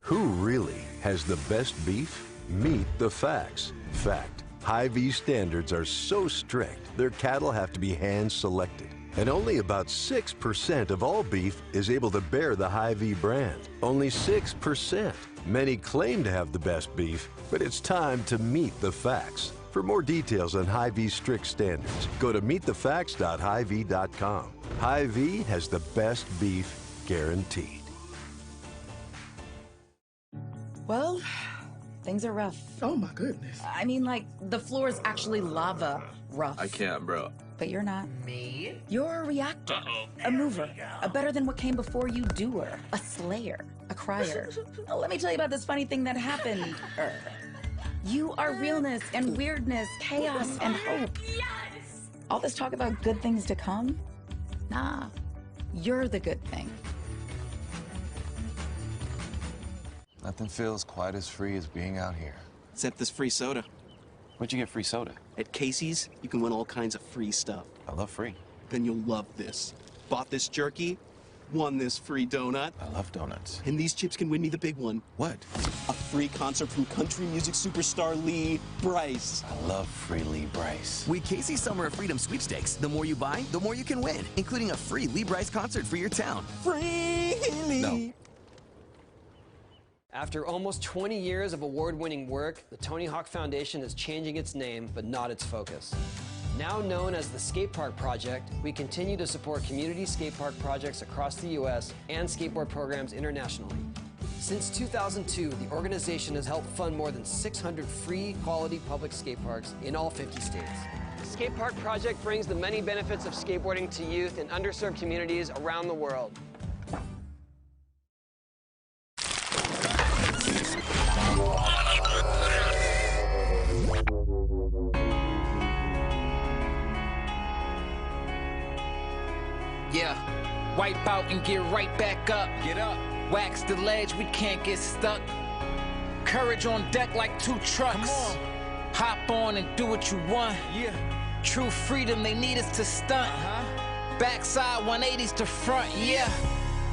Who really has the best beef? Meet the facts. Fact, Hy-Vee standards are so strict, their cattle have to be hand-selected. And only about 6% of all beef is able to bear the Hy-Vee brand. Only 6%. Many claim to have the best beef, but it's time to meet the facts. For more details on Hy-Vee's strict standards, go to meetthefacts.hyvee.com. Hy-Vee has the best beef guaranteed. Well, things are rough. Oh my goodness. I mean, like, the floor is actually lava rough. I can't, bro. But you're not. Me? You're a reactor, a mover, a better than what came before you doer, a slayer, a crier. Let me tell you about this funny thing that happened. You are realness and weirdness, chaos and hope. Yes! All this talk about good things to come? Nah, you're the good thing. Nothing feels quite as free as being out here. Except this free soda. Where'd you get free soda? At Casey's, you can win all kinds of free stuff. I love free. Then you'll love this. Bought this jerky, won this free donut. I love donuts. And these chips can win me the big one. What? A free concert from country music superstar Lee Brice. I love free Lee Brice. With Casey's Summer of Freedom sweepstakes, the more you buy, the more you can win, including a free Lee Brice concert for your town. Free Lee! No. After almost 20 years of award-winning work, the Tony Hawk Foundation is changing its name, but not its focus. Now known as the Skate Park Project, we continue to support community skate park projects across the U.S. and skateboard programs internationally. Since 2002, the organization has helped fund more than 600 free, quality public skate parks in all 50 states. The Skate Park Project brings the many benefits of skateboarding to youth in underserved communities around the world. Yeah, wipe out and get right back up. Get up. Wax the ledge, we can't get stuck. Courage on deck like 2 trucks. Come on. Hop on and do what you want. Yeah. True freedom, they need us to stunt. Backside 180s to front, yeah.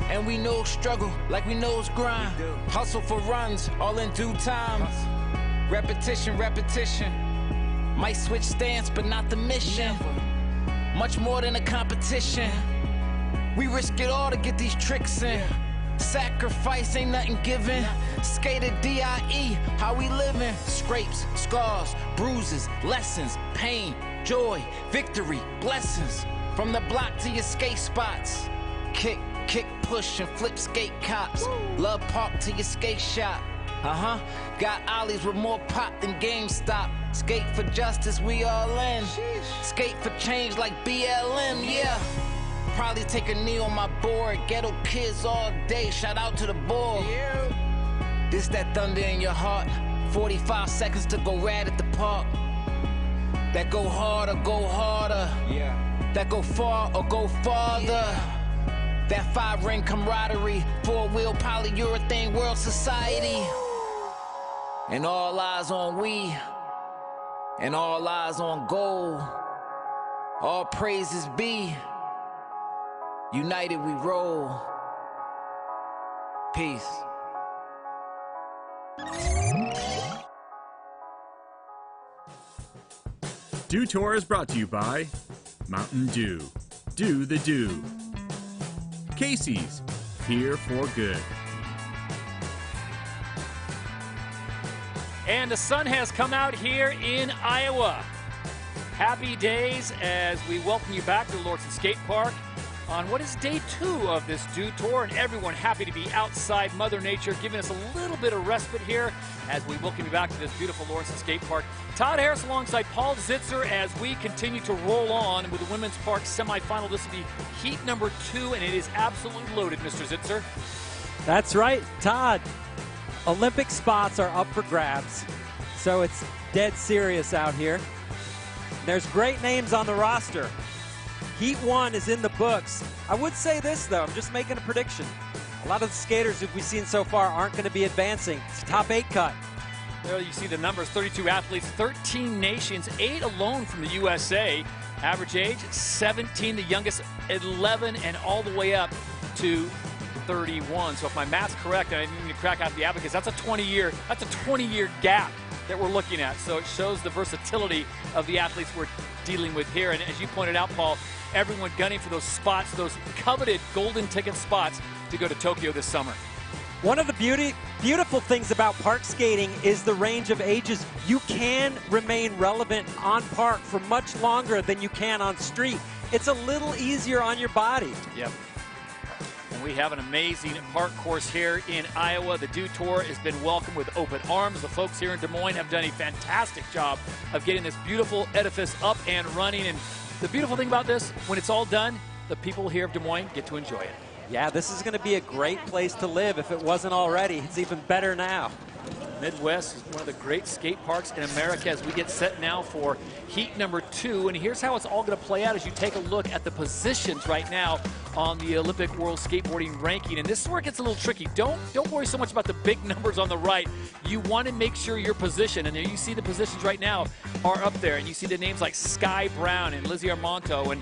And we know struggle like we knows grind. Hustle for runs, all in due time. Repetition, repetition. Might switch stance, but not the mission. Much more than a competition. We risk it all to get these tricks in. Sacrifice ain't nothing given. Skater D.I.E. how we living. Scrapes, scars, bruises, lessons, pain, joy, victory, blessings. From the block to your skate spots. Kick, kick, push, and flip skate cops. Love park to your skate shop. Got ollies with more pop than GameStop. Skate for justice, we all in. Skate for change like BLM, yeah. Probably take a knee on my board. Ghetto kids all day, shout out to the board. This that thunder in your heart. 45 seconds to go rad at the park. That go hard or go harder. Yeah. That go far or go farther. Yeah. That 5-ring camaraderie. 4-wheel polyurethane world society. And all eyes on we. And all eyes on gold. All praises be. United we roll. Peace. Dew Tour is brought to you by Mountain Dew. Do the Dew. Casey's, here for good. And the sun has come out here in Iowa. Happy days as we welcome you back to Lordson Skate Park on what is day 2 of this Dew Tour, and everyone happy to be outside Mother Nature, giving us a little bit of respite here as we welcome you back to this beautiful Lordson Skate Park. Todd Harris alongside Paul Zitzer as we continue to roll on with the Women's Park Semifinal. This will be heat number 2, and it is absolutely loaded, Mr. Zitzer. That's right, Todd. Olympic spots are up for grabs, so it's dead serious out here. There's great names on the roster. Heat 1 is in the books. I would say this, though. I'm just making a prediction. A lot of the skaters that we've seen so far aren't going to be advancing. It's a top 8 cut. There you see the numbers, 32 athletes, 13 nations, 8 alone from the USA. Average age, 17, the youngest 11, and all the way up to 31. So if my math's correct, and I didn't need to crack out the abacus, that's a 20-year gap that we're looking at. So it shows the versatility of the athletes we're dealing with here. And as you pointed out, Paul, everyone gunning for those spots, those coveted golden ticket spots to go to Tokyo this summer. One of the beautiful things about park skating is the range of ages. You can remain relevant on park for much longer than you can on street. It's a little easier on your body. Yep. And we have an amazing park course here in Iowa. The Dew Tour has been welcomed with open arms. The folks here in Des Moines have done a fantastic job of getting this beautiful edifice up and running. And the beautiful thing about this, when it's all done, the people here of Des Moines get to enjoy it. Yeah, this is going to be a great place to live if it wasn't already. It's even better now. Midwest is one of the great skate parks in America as we get set now for heat number 2. And here's how it's all going to play out as you take a look at the positions right now on the Olympic World Skateboarding Ranking. And this is where it gets a little tricky. Don't worry so much about the big numbers on the right. You want to make sure your position, and there you see the positions right now are up there. And you see the names like Sky Brown and Lizzie Armanto and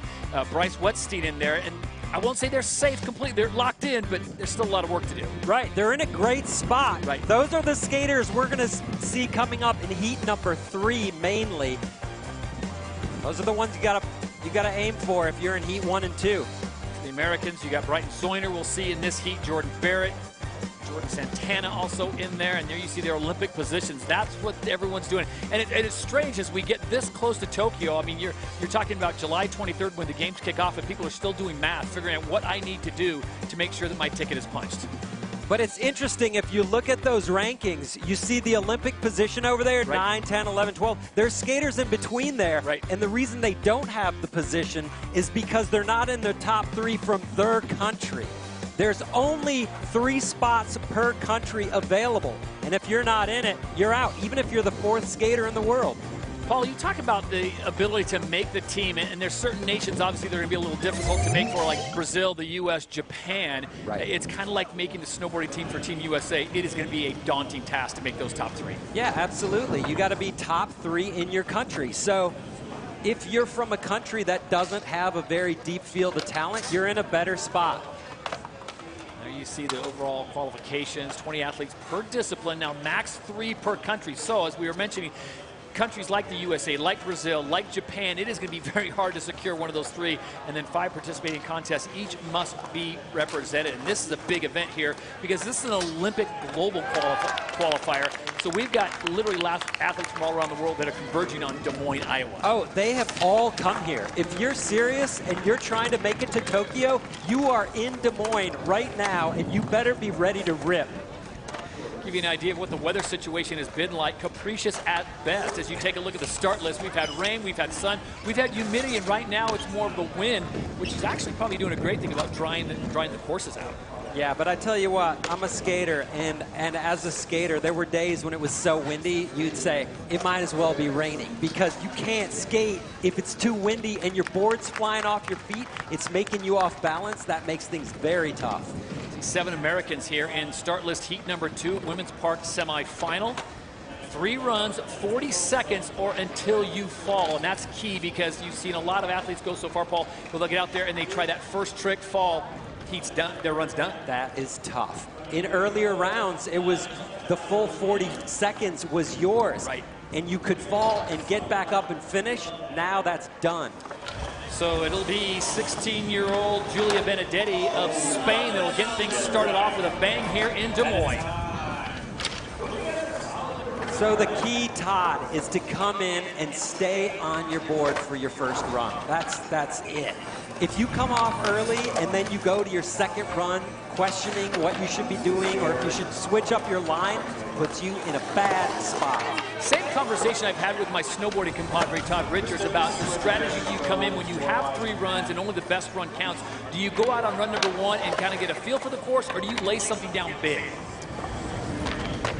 Bryce Wetstein in there. And I won't say they're safe completely. They're locked in, but there's still a lot of work to do. Right. They're in a great spot. Right. Those are the skaters we're going to see coming up in heat number 3 mainly. Those are the ones you got to aim for if you're in heat 1 and 2. The Americans, you got Brighton Zoyner, we'll see in this heat, Jordan Barrett, Jordan Santana also in there, and there you see their Olympic positions. That's what everyone's doing. And it's strange as we get this close to Tokyo. I mean, you're talking about July 23rd when the games kick off, and people are still doing math, figuring out what I need to do to make sure that my ticket is punched. But it's interesting, if you look at those rankings, you see the Olympic position over there, right. 9, 10, 11, 12. There's skaters in between there. Right. And the reason they don't have the position is because they're not in the top 3 from their country. There's only 3 spots per country available. And if you're not in it, you're out, even if you're the 4th skater in the world. Paul, you talk about the ability to make the team, and there's certain nations, obviously, that are going to be a little difficult to make for, like Brazil, the U.S., Japan. Right. It's kind of like making the snowboarding team for Team USA. It is going to be a daunting task to make those top 3. Yeah, absolutely. You got to be top 3 in your country. So if you're from a country that doesn't have a very deep field of talent, you're in a better spot. There you see the overall qualifications, 20 athletes per discipline. Now, max 3 per country. So, as we were mentioning, countries like the USA, like Brazil, like Japan, it is going to be very hard to secure one of those 3. And then 5 participating contests, each must be represented. And this is a big event here because this is an Olympic global qualifier. So we've got literally athletes from all around the world that are converging on Des Moines, Iowa. Oh, they have all come here. If you're serious and you're trying to make it to Tokyo, you are in Des Moines right now, and you better be ready to rip. Give you an idea of what the weather situation has been like. Capricious at best. As you take a look at the start list, we've had rain, we've had sun, we've had humidity, and right now it's more of the wind, which is actually probably doing a great thing about drying the courses out. Yeah, but I tell you what, I'm a skater, and as a skater, there were days when it was so windy, you'd say, it might as well be raining, because you can't skate if it's too windy and your board's flying off your feet. It's making you off balance. That makes things very tough. 7 Americans here in start list heat number 2, Women's Park Semifinal. 3 runs, 40 seconds, or until you fall. And that's key because you've seen a lot of athletes go so far, Paul, where they'll get out there and they try that first trick, fall, heat's done, their run's done. That is tough. In earlier rounds, it was the full 40 seconds was yours. Right. And you could fall and get back up and finish. Now that's done. So it'll be 16-year-old Julia Benedetti of Spain that'll get things started off with a bang here in Des Moines. So the key, Todd, is to come in and stay on your board for your first run. That's it. If you come off early and then you go to your second run questioning what you should be doing or if you should switch up your line, puts you in a bad spot. Same conversation I've had with my snowboarding compadre Todd Richards about the strategy you come in when you have 3 runs and only the best run counts. Do you go out on run number 1 and kind of get a feel for the course, or do you lay something down big?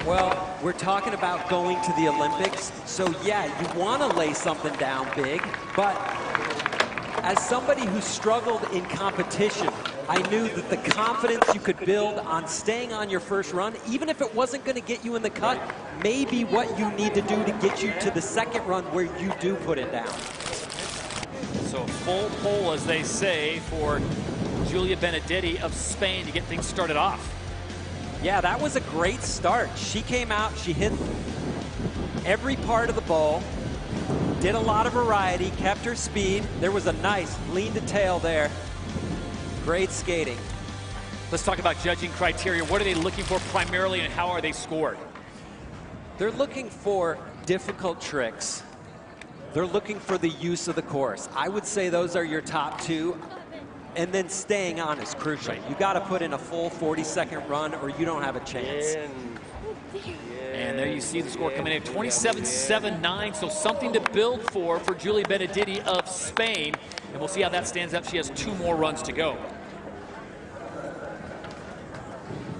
Well, we're talking about going to the Olympics, so yeah, you want to lay something down big, but as somebody who struggled in competition, I knew that the confidence you could build on staying on your first run, even if it wasn't going to get you in the cut, may be what you need to do to get you to the second run where you do put it down. So full pull, as they say, for Julia Benedetti of Spain to get things started off. Yeah, that was a great start. She came out, she hit every part of the bowl, did a lot of variety, kept her speed. There was a nice lean to tail there. Great skating. Let's talk about judging criteria. What are they looking for primarily, and how are they scored? They're looking for difficult tricks. They're looking for the use of the course. I would say those are your top 2. And then staying on is crucial. Right. You got to put in a full 40-second run or you don't have a chance. And there you see the score coming in at 27.79, so something to build for Julia Benedetti of Spain. And we'll see how that stands up. She has 2 more runs to go.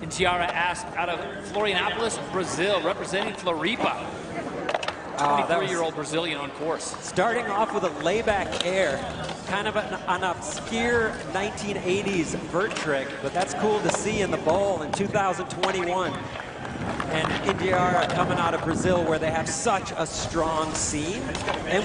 And Tiara asked out of Florianopolis, Brazil, representing Floripa. 23-year-old Brazilian on course. Starting off with a layback air, kind of an obscure 1980s vert trick, but that's cool to see in the bowl in 2021. And Indiara coming out of Brazil where they have such a strong scene. And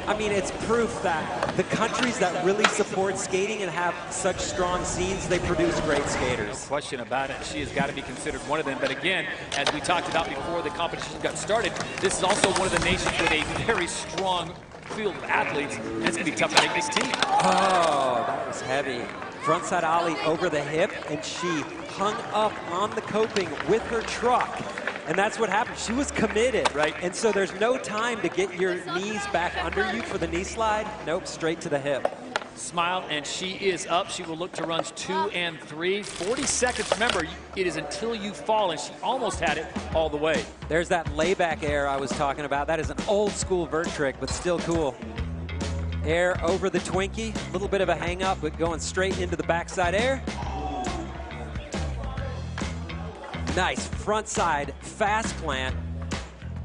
I mean, it's proof that the countries that really support skating and have such strong scenes, they produce great skaters. No question about it. She has got to be considered one of them. But again, as we talked about before the competition got started, this is also one of the nations with a very strong field of athletes. And it's going to be tough to make this team. Oh, that was heavy. Frontside ollie over the hip, and she hung up on the coping with her truck. And that's what happened. She was committed, right? And so there's no time to get your knees back under you for the knee slide. Nope, straight to the hip. Smiled, and she is up. She will look to runs 2 and 3. 40 seconds. Remember, it is until you fall, and she almost had it all the way. There's that layback air I was talking about. That is an old school vert trick, but still cool. Air over the Twinkie, a little bit of a hang up, but going straight into the backside air. Nice frontside fast plant.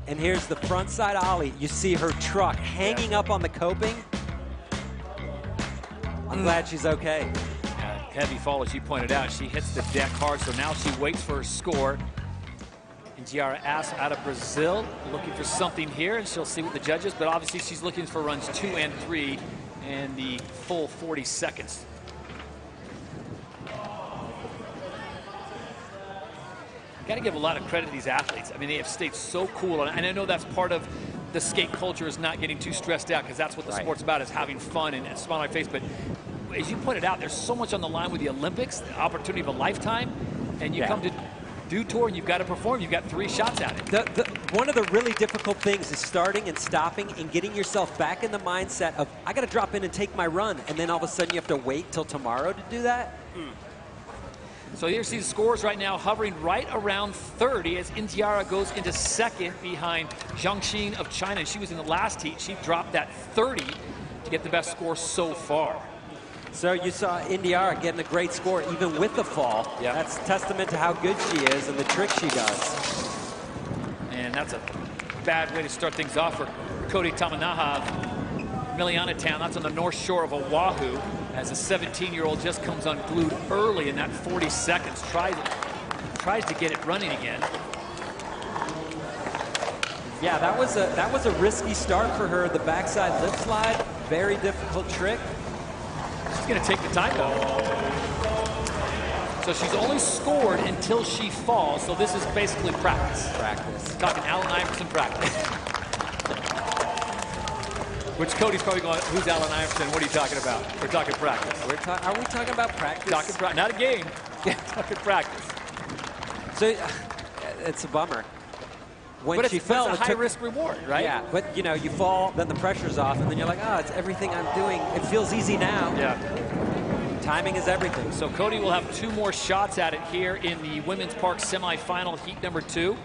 And here's the frontside ollie. You see her truck hanging up on the coping. I'm glad she's okay. Heavy fall, as you pointed out. She hits the deck hard, so now she waits for her score. And Giara Ass out of Brazil, looking for something here, and she'll see what the judges, but obviously she's looking for runs 2 and 3 and the full 40 seconds. Got to give a lot of credit to these athletes. I mean, they have stayed so cool, and I know that's part of the skate culture, is not getting too stressed out, because that's what the sport's about, is having fun and a smile on my face. But as you pointed out, there's so much on the line with the Olympics, the opportunity of a lifetime, and you come to Dew Tour and you've got to perform. You've got 3 shots at it. One of the really difficult things is starting and stopping and getting yourself back in the mindset of, I got to drop in and take my run, and then all of a sudden you have to wait till tomorrow to do that. So here's the scores right now, hovering right around 30 as Indiara goes into second behind Zang Sheen of China. She was in the last heat. She dropped that 30 to get the best score so far. So you saw Indiara getting a great score even with the fall. Yeah. That's testament to how good she is and the trick she does. And that's a bad way to start things off for Cody Tamanaha of Miliana Town. That's on the north shore of Oahu, as a 17-year-old just comes unglued early in that 40 seconds. Tries to get it running again. Yeah, that was a risky start for her. The backside lip slide, very difficult trick. She's going to take the time though. So she's only scored until she falls. So this is basically practice. Practice. Talking Allen Iverson practice. Which Cody's probably going, who's Allen Iverson? What are you talking about? We're talking practice. Are we talking about practice? Talking not a game. Talking practice. So it's a bummer. When but she it's, fell, it's a high risk reward, right? Yeah, but you know, you fall, then the pressure's off, and then you're like, oh, it's everything I'm doing. It feels easy now. Yeah. Timing is everything. So Cody will have 2 more shots at it here in the women's Park semifinal, heat number 2.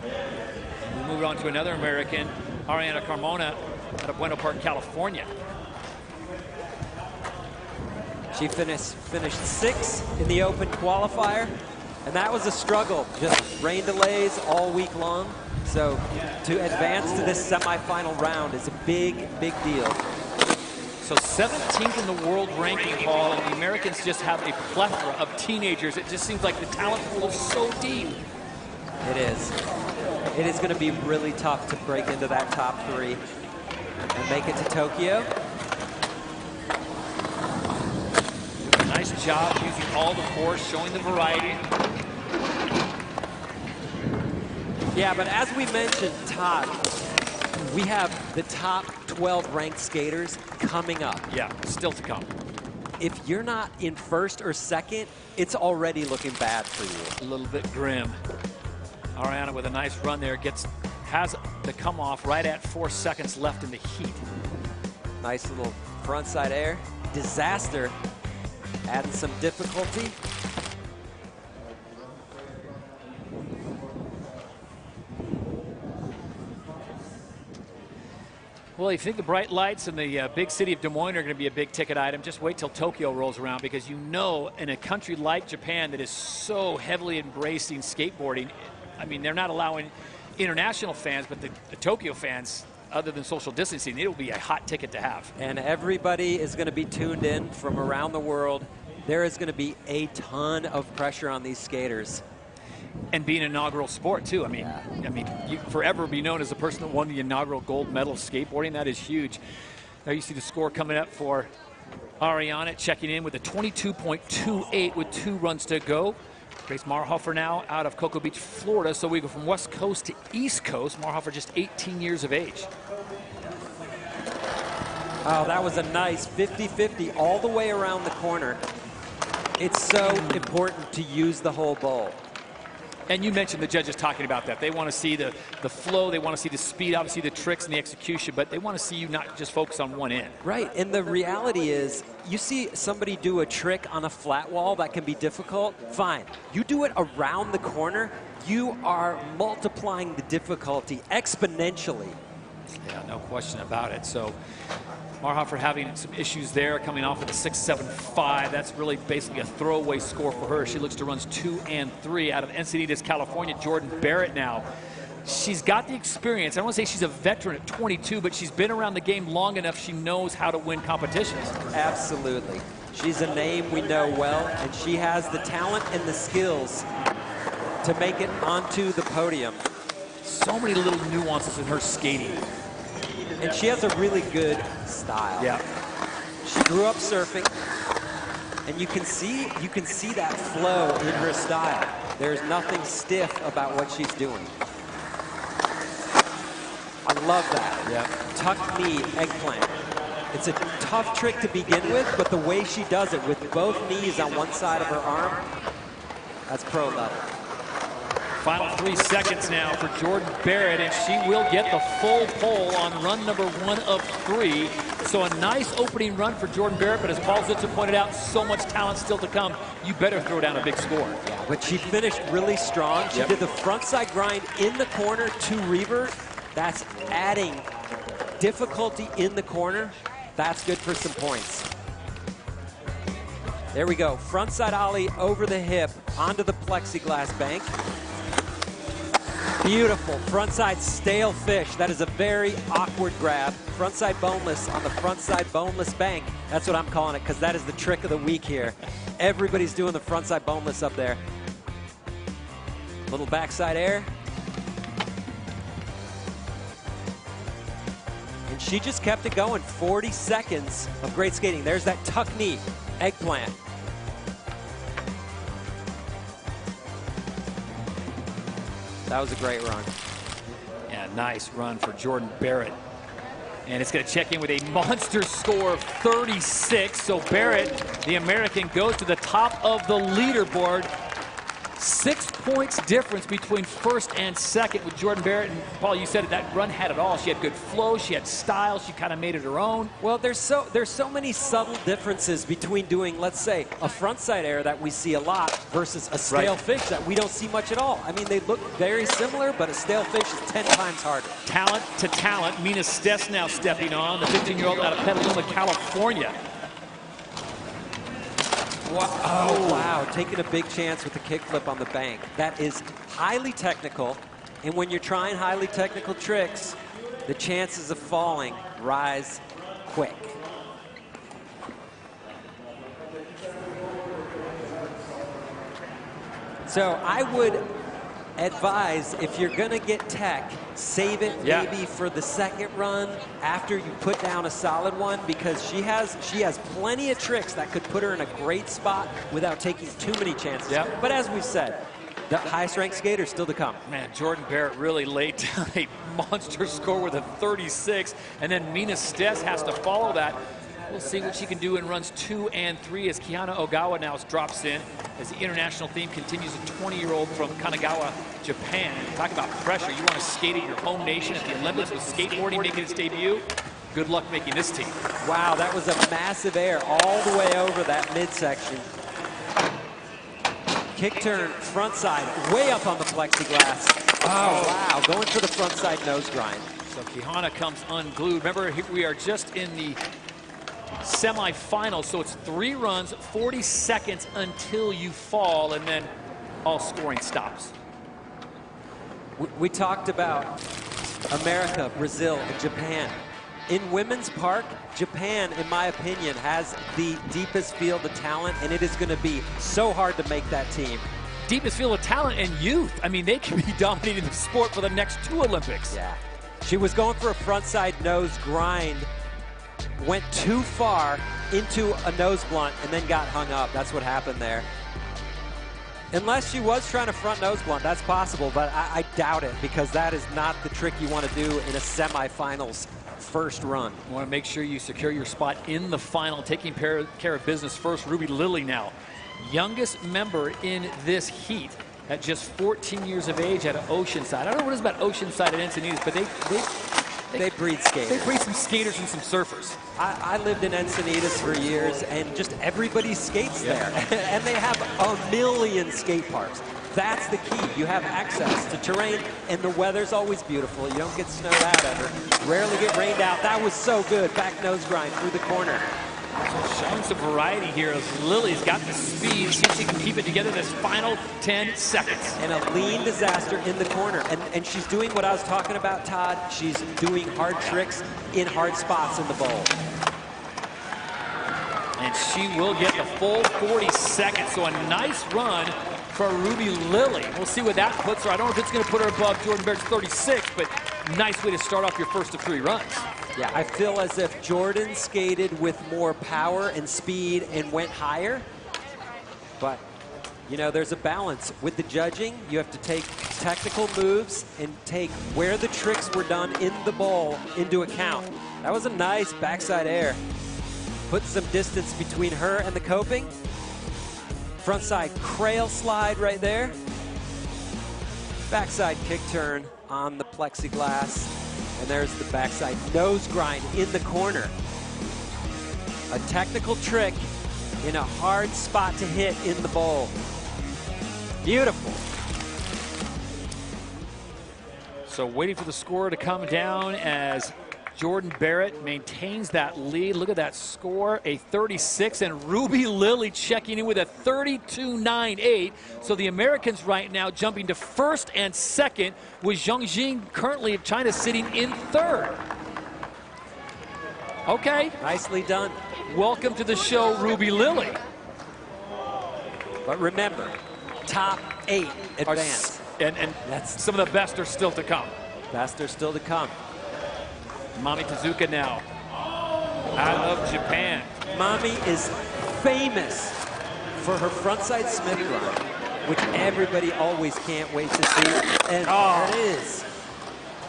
We'll move on to another American, Ariana Carmona, out of Bueno Park, California. She finished 6th in the Open Qualifier, and that was a struggle. Just rain delays all week long. So to advance to this semifinal round is a big, big deal. So 17th in the world ranking, Paul, and the Americans just have a plethora of teenagers. It just seems like the talent pool is so deep. It is. It is going to be really tough to break into that top 3 and make it to Tokyo. Nice job using all the force, showing the variety. Yeah, but as we mentioned, Todd, we have the top 12 ranked skaters coming up. Yeah, still to come. If you're not in 1st or 2nd, it's already looking bad for you. A little bit grim. Ariana with a nice run there, has the come off right at 4 seconds left in the heat. Nice little frontside air. Disaster, adding some difficulty. Well, you think the bright lights in the big city of Des Moines are going to be a big ticket item. Just wait till Tokyo rolls around, because you know, in a country like Japan that is so heavily embracing skateboarding, I mean, they're not allowing international fans, but the Tokyo fans, other than social distancing, it will be a hot ticket to have. And everybody is going to be tuned in from around the world. There is going to be a ton of pressure on these skaters. And being an inaugural sport too. I mean, you forever be known as the person that won the inaugural gold medal of skateboarding. That is huge. Now you see the score coming up for Ariana, checking in with a 22.28 with 2 runs to go. Grace Marhofer now out of Cocoa Beach, Florida. So we go from West Coast to East Coast. Marhofer just 18 years of age. Oh, that was a nice 50-50 all the way around the corner. It's so important to use the whole bowl. And you mentioned the judges talking about that. They want to see the flow, they want to see the speed, obviously the tricks and the execution, but they want to see you not just focus on one end. Right, and the reality is, you see somebody do a trick on a flat wall that can be difficult, fine. You do it around the corner, you are multiplying the difficulty exponentially. Yeah, no question about it. So Marhofer having some issues there, coming off with a 6.75. That's really basically a throwaway score for her. She looks to runs 2 and 3 out of Encinitas, California. Jordan Barrett now. She's got the experience. I don't want to say she's a veteran at 22, but she's been around the game long enough. She knows how to win competitions. Absolutely. She's a name we know well, and she has the talent and the skills to make it onto the podium. So many little nuances in her skating. And she has a really good style. Yeah. She grew up surfing, and you can see that flow in her style. There's nothing stiff about what she's doing. I love that. Yeah. Tuck knee eggplant. It's a tough trick to begin with, but the way she does it with both knees on one side of her arm, that's pro level. Final 3 seconds now for Jordan Barrett, and she will get the full pole on run number 1 of 3. So a nice opening run for Jordan Barrett, but as Paul Zitzer pointed out, so much talent still to come. You better throw down a big score. Yeah, but she finished really strong. She did the frontside grind in the corner to revert. That's adding difficulty in the corner. That's good for some points. There we go. Frontside ollie over the hip onto the plexiglass bank. Beautiful frontside stale fish. That is a very awkward grab. Frontside boneless on the frontside boneless bank. That's what I'm calling it, because that is the trick of the week here. Everybody's doing the frontside boneless up there. Little backside air. And she just kept it going. 40 seconds of great skating. There's that tuck knee, eggplant. That was a great run. Yeah, nice run for Jordan Barrett. And it's going to check in with a monster score of 36. So Barrett, the American, goes to the top of the leaderboard. 6 points difference between first and second with Jordan Barrett. And Paul, you said it, that run had it all. She had good flow, she had style, she kind of made it her own. Well, there's so many subtle differences between doing, let's say, a frontside air that we see a lot versus a stale fish that we don't see much at all. I mean, they look very similar, but a stale fish is 10 times harder. Talent to talent. Mina Stess now stepping on, the 15-year-old out of Petaluma, California. Wow. Oh, wow. Taking a big chance with the kickflip on the bank. That is highly technical. And when you're trying highly technical tricks, the chances of falling rise quick. So I would advise, if you're going to get tech, save it maybe for the second run after you put down a solid one, because she has plenty of tricks that could put her in a great spot without taking too many chances. But as we've said, the highest ranked skater still to come. Man, Jordan Barrett really laid down a monster score with a 36, and then Mina Stess has to follow that. We'll see what she can do in runs 2 and 3 as Kihana Ogawa now drops in as the international theme continues. A 20-year-old from Kanagawa, Japan. Talk about pressure. You want to skate at your home nation at the Olympics with skateboarding making its debut. Good luck making this team. Wow, that was a massive air all the way over that midsection. Kick turn, front side, way up on the plexiglass. Oh, wow, going for the front side nose grind. So Kihana comes unglued. Remember, we are just in the semifinals, so it's 3 runs, 40 seconds until you fall, and then all scoring stops. We talked about America, Brazil, and Japan. In women's park, Japan, in my opinion, has the deepest field of talent, and it is going to be so hard to make that team. Deepest field of talent and youth. I mean, they can be dominating the sport for the next 2 Olympics. Yeah. She was going for a frontside nose grind, went too far into a nose blunt, and then got hung up. That's what happened there. Unless she was trying to front nose blunt, that's possible, but I doubt it, because that is not the trick you want to do in a semifinals first run. You want to make sure you secure your spot in the final, taking care of business first. Ruby Lilley now, youngest member in this heat at just 14 years of age out of Oceanside. I don't know what it is about Oceanside and Encinitas, but they breed skaters. They breed some skaters and some surfers. I lived in Encinitas for years, and just everybody skates there. And they have a million skate parks. That's the key. You have access to terrain, and the weather's always beautiful. You don't get snowed out ever. Rarely get rained out. That was so good. Back nose grind through the corner. So showing some variety here as Lilley's got the speed. See if she can keep it together this final 10 seconds. And a lean disaster in the corner. And she's doing what I was talking about, Todd. She's doing hard tricks in hard spots in the bowl. And she will get the full 40 seconds. So a nice run for Ruby Lilley. We'll see what that puts her. I don't know if it's going to put her above Jordan Barrett's 36, but nice way to start off your first of 3 runs. Yeah, I feel as if Jordan skated with more power and speed and went higher. But, you know, there's a balance. With the judging, you have to take technical moves and take where the tricks were done in the bowl into account. That was a nice backside air. Put some distance between her and the coping. Frontside crail slide right there. Backside kick turn on the plexiglass. And there's the backside nose grind in the corner. A technical trick in a hard spot to hit in the bowl. Beautiful. So waiting for the score to come down as Jordan Barrett maintains that lead. Look at that score, a 36, and Ruby Lilley checking in with a 32.98. So the Americans right now jumping to first and second, with Zang Sheen currently of China sitting in third. Okay. Nicely done. Welcome to the show, Ruby Lilley. But remember, top 8 advance. And that's some of the best are still to come. Best are still to come. Mami Tezuka now, out of Japan. Mami is famous for her frontside Smith grind, which everybody always can't wait to see. And it is.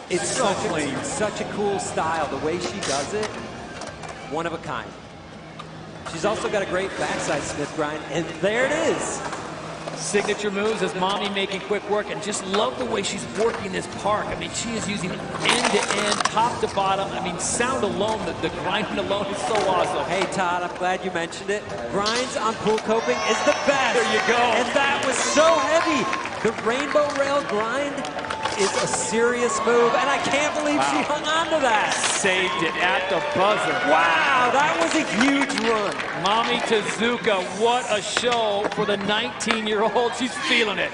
It's so clean. Such a cool style. The way she does it, one of a kind. She's also got a great backside Smith grind, and there it is. Signature moves as Mami making quick work, and just love the way she's working this park. I mean, she is using end-to-end, top to bottom. I mean, sound alone, the grinding alone is so awesome. Hey, Todd, I'm glad you mentioned it. Grinds on pool coping is the best. There you go. And that was so heavy. The rainbow rail grind is a serious move, and I can't believe she hung on to that. Saved it at the buzzer. Wow, that was a huge run. Mami Tezuka, what a show for the 19-year-old. She's feeling it.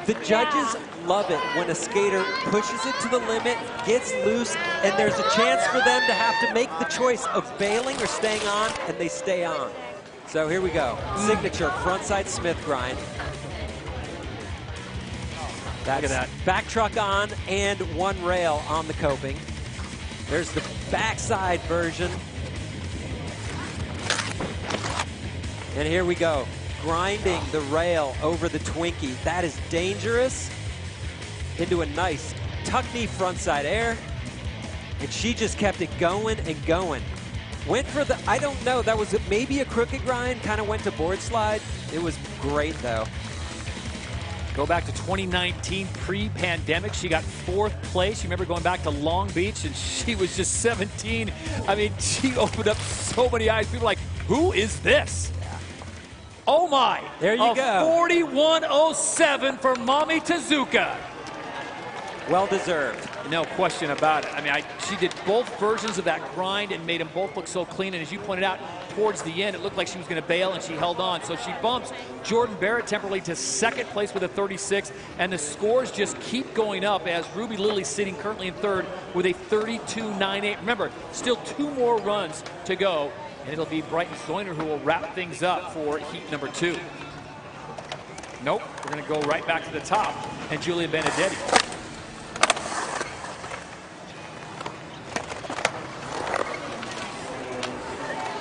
The judges love it when a skater pushes it to the limit, gets loose, and there's a chance for them to have to make the choice of bailing or staying on, and they stay on. So here we go. Signature frontside Smith grind. That's Look at that. Back truck on and one rail on the coping. There's the backside version. And here we go. Grinding the rail over the Twinkie. That is dangerous. Into a nice tuck knee frontside air. And she just kept it going and going. Went for the, I don't know, that was maybe a crooked grind, kind of went to board slide. It was great though. Go back to 2019, pre-pandemic. She got 4th place. You remember going back to Long Beach, and she was just 17. I mean, she opened up so many eyes. People were like, who is this? Yeah. Oh my. There you go. 41.07 for Mami Tezuka. Well deserved. No question about it. I mean, she did both versions of that grind and made them both look so clean. And as you pointed out, towards the end, it looked like she was going to bail, and she held on. So she bumps Jordan Barrett temporarily to second place with a 36, and the scores just keep going up as Ruby Lilly's sitting currently in third with a 32.98. Remember, still 2 more runs to go, and it'll be Brighton Zoyner who will wrap things up for heat number 2. Nope, we're going to go right back to the top, and Julia Benedetti.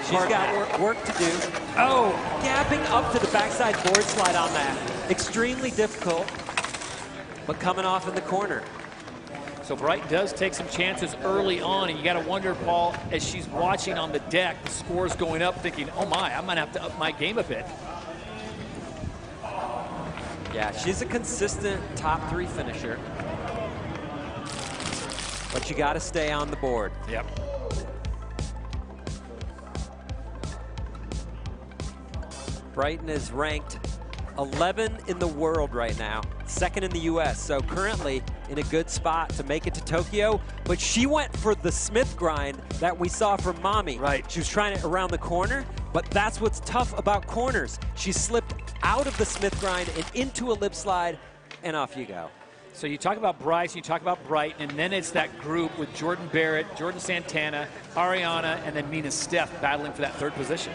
She's got work to do. Oh, gapping up to the backside board slide on that. Extremely difficult, but coming off in the corner. So Bright does take some chances early on, and you got to wonder, Paul, as she's watching on the deck, the score's going up, thinking, oh my, I might have to up my game a bit. Yeah, she's a consistent top 3 finisher, but you got to stay on the board. Yep. Brighton is ranked 11 in the world right now, 2nd in the US, so currently in a good spot to make it to Tokyo. But she went for the Smith grind that we saw from Mommy. Right. She was trying it around the corner, but that's what's tough about corners. She slipped out of the Smith grind and into a lip slide, and off you go. So you talk about Bryce, you talk about Bright, and then it's that group with Jordan Barrett, Jordan Santana, Ariana, and then Mina Stess battling for that 3rd position.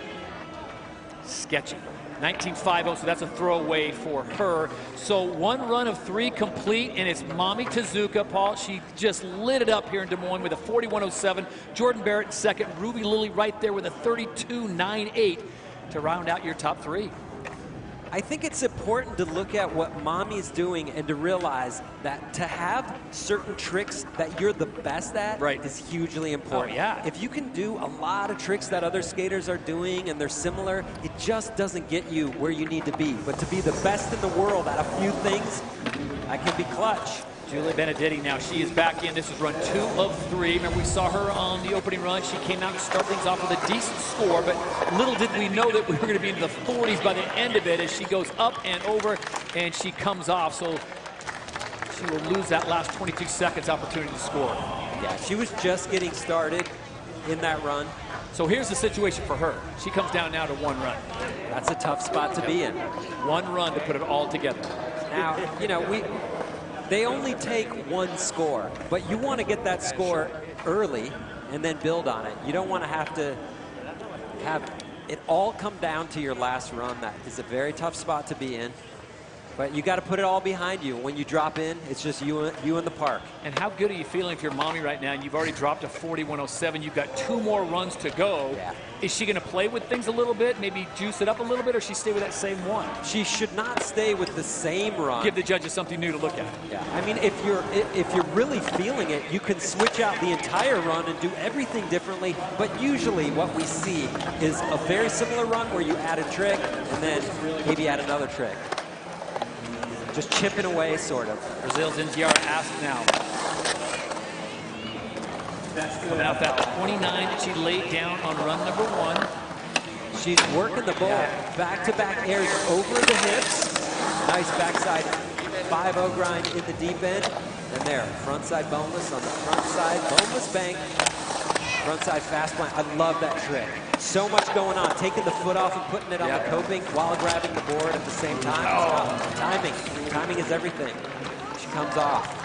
Sketchy. 19.50, so that's a throwaway for her. So 1 run of 3 complete, and it's Mami Tezuka. Paul, she just lit it up here in Des Moines with a 41.07. Jordan Barrett in 2nd. Ruby Lilly right there with a 32.98 to round out your top 3. I think it's important to look at what Mommy's doing and to realize that to have certain tricks that you're the best at is hugely important. Oh, yeah. If you can do a lot of tricks that other skaters are doing and they're similar, it just doesn't get you where you need to be. But to be the best in the world at a few things, that can be clutch. Julia Benedetti now, she is back in. This is run 2 of 3. Remember, we saw her on the opening run. She came out to start things off with a decent score, but little did we know that we were going to be in the 40s by the end of it as she goes up and over and she comes off. So she will lose that last 22 seconds opportunity to score. Yeah, she was just getting started in that run. So here's the situation for her. She comes down now to 1 run. That's a tough spot to be in. 1 run to put it all together. Now, you know, they only take 1 score, but you want to get that score early and then build on it. You don't want to have it all come down to your last run. That is a very tough spot to be in. But you got to put it all behind you. When you drop in, it's just you and the park. And how good are you feeling if you're Mommy right now and you've already dropped a 41.07? You've got 2 more runs to go. Yeah. Is she going to play with things a little bit, maybe juice it up a little bit, or she stay with that same one? She should not stay with the same run. Give the judges something new to look at. Yeah. I mean, if you're really feeling it, you can switch out the entire run and do everything differently. But usually what we see is a very similar run where you add a trick and then maybe add another trick. Just chipping away, sort of. Brazil's Indiara asked now. Coming out that 29 that she laid down on run number 1. She's working the ball. Back-to-back airs over the hips. Nice backside 5-0 grind in the deep end. And there, frontside boneless on the front side. Boneless bank. Frontside fast plant. I love that trick. So much going on. Taking the foot off and putting it on the coping while grabbing the board at the same time. Oh. Timing. Timing is everything. She comes off.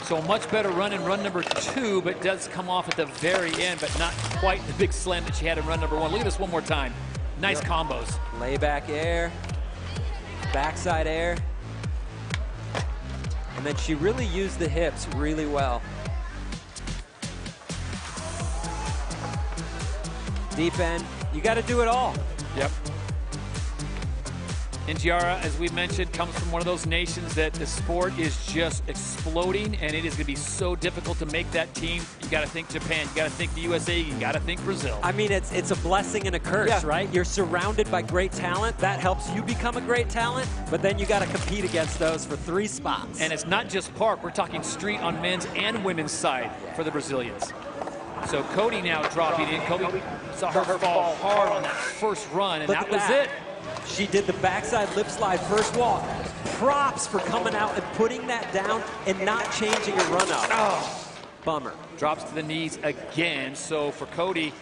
So much better run in run number 2, but does come off at the very end, but not quite the big slam that she had in run number 1. Look at this one more time. Nice combos. Layback air. Backside air. And then she really used the hips really well. Deep end, you got to do it all. Yep. Indiara, as we mentioned, comes from one of those nations that the sport is just exploding, and it is going to be so difficult to make that team. You got to think Japan, you got to think the USA, you got to think Brazil. I mean, it's a blessing and a curse, right? You're surrounded by great talent. That helps you become a great talent, but then you got to compete against those for 3 spots. And it's not just Park. We're talking street on men's and women's side for the Brazilians. So Cody now dropping in. Cody saw her fall hard on that first run, and that was it. She did the backside lip slide first walk, props for coming out and putting that down and not changing a run up. Oh, bummer. Drops to the knees again. So for Cody,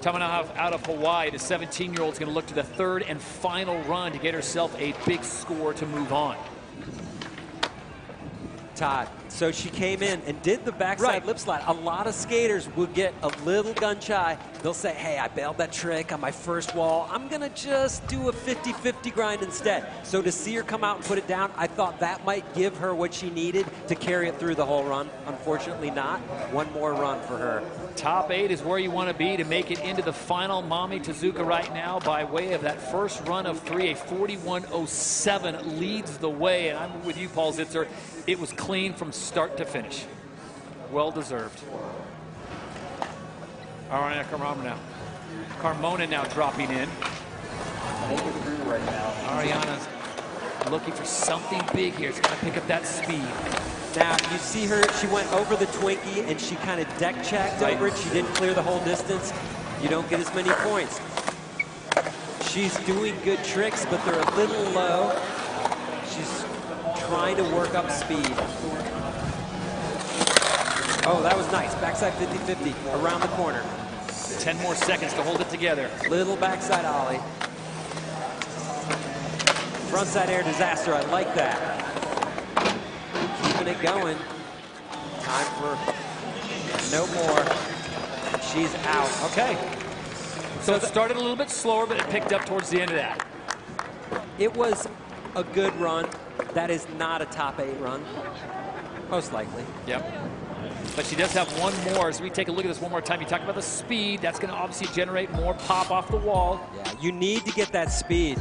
coming out of Hawaii, the 17-year-old is going to look to the third and final run to get herself a big score to move on. Todd, so she came in and did the backside lip slide. A lot of skaters will get a little gun shy. They'll say, hey, I bailed that trick on my first wall. I'm going to just do a 50-50 grind instead. So to see her come out and put it down, I thought that might give her what she needed to carry it through the whole run. Unfortunately not. One more run for her. Top 8 is where you want to be to make it into the final. Mami Tezuka right now, by way of that first run of 3, a 41.07 leads the way. And I'm with you, Paul Zitzer. It was clean from start to finish. Well deserved. Ariana Carmona now dropping in. Ariana's looking for something big here. It's going to pick up that speed. Now, you see her, she went over the Twinkie and she kind of deck checked over it. She didn't clear the whole distance. You don't get as many points. She's doing good tricks, but they're a little low. She's trying to work up speed. Oh, that was nice. Backside 50-50 around the corner. 10 more seconds to hold it together. Little backside ollie. Frontside air disaster. I like that. Keeping it going. Time for no more. She's out. Okay. So it started a little bit slower, but it picked up towards the end of that. It was a good run. That is not a top 8 run. Most likely. Yep. But she does have one more. As we take a look at this one more time, you talk about the speed. That's going to obviously generate more pop off the wall. Yeah, you need to get that speed.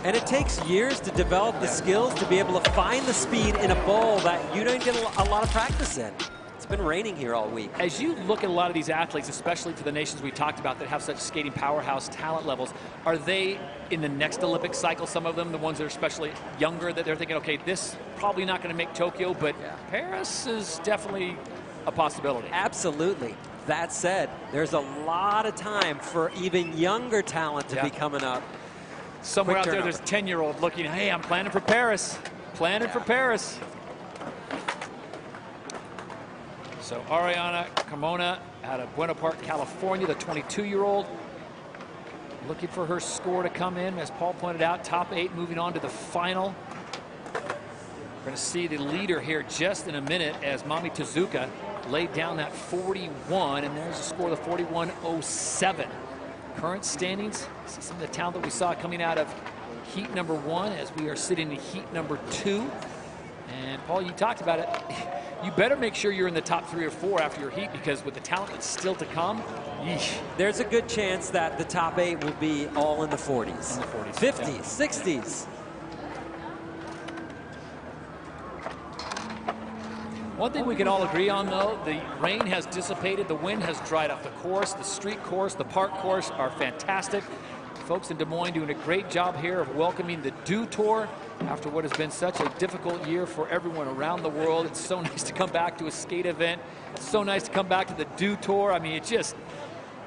And it takes years to develop the skills to be able to find the speed in a bowl that you don't get a lot of practice in. It's been raining here all week. As you look at a lot of these athletes, especially for the nations we talked about that have such skating powerhouse talent levels, are they in the next Olympic cycle, some of them, the ones that are especially younger, that they're thinking, okay, this probably not going to make Tokyo, but Paris is definitely a possibility. Absolutely. That said, there's a lot of time for even younger talent to be coming up. Somewhere out there, there's a 10-year-old looking, hey, I'm planning for Paris. Planning for Paris. So Ariana Carmona out of Buena Park, California, the 22-year-old. Looking for her score to come in. As Paul pointed out, top 8 moving on to the final. We're going to see the leader here just in a minute as Mami Tezuka laid down that 41, and there's a score of the 41.07. Current standings, see some of the talent that we saw coming out of heat number 1 as we are sitting in heat number 2. And Paul, you talked about it. You better make sure you're in the top 3 or 4 after your heat, because with the talent that's still to come, yeesh. There's a good chance that the top 8 will be all in the 40s. In the 40s. 50s, 60s. One thing we can all agree on, though, the rain has dissipated, the wind has dried up. The course, the street course, the park course are fantastic. Folks in Des Moines doing a great job here of welcoming the Dew Tour after what has been such a difficult year for everyone around the world. It's so nice to come back to a skate event. It's so nice to come back to the Dew Tour. I mean, it just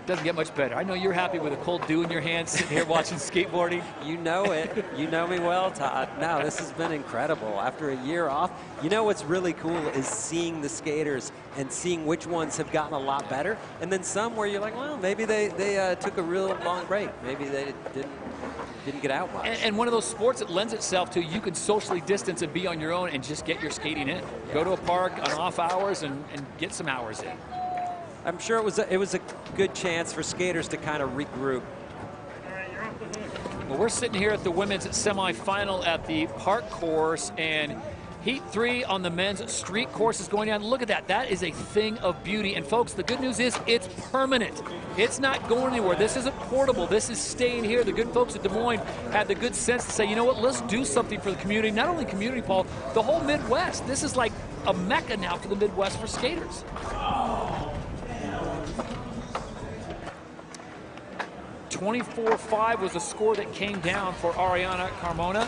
doesn't get much better. I know you're happy with a cold dew in your hands sitting here watching skateboarding. You know it. You know me well, Todd. No, this has been incredible. After a year off, you know what's really cool is seeing the skaters and seeing which ones have gotten a lot better, and then some where you're like, well, maybe they took a real long break. Maybe they didn't get out much. And one of those sports that lends itself to you can socially distance and be on your own and just get your skating in. Yeah. Go to a park on off hours and get some hours in. I'm sure it was a good chance for skaters to kind of regroup. Well, we're sitting here at the women's semifinal at the park course, and heat 3 on the men's street course is going on. Look at that. That is a thing of beauty. And folks, the good news is it's permanent. It's not going anywhere. This isn't portable. This is staying here. The good folks at Des Moines had the good sense to say, you know what, let's do something for the community. Not only community, Paul, the whole Midwest. This is like a mecca now for the Midwest for skaters. 24.5 was the score that came down for Ariana Carmona.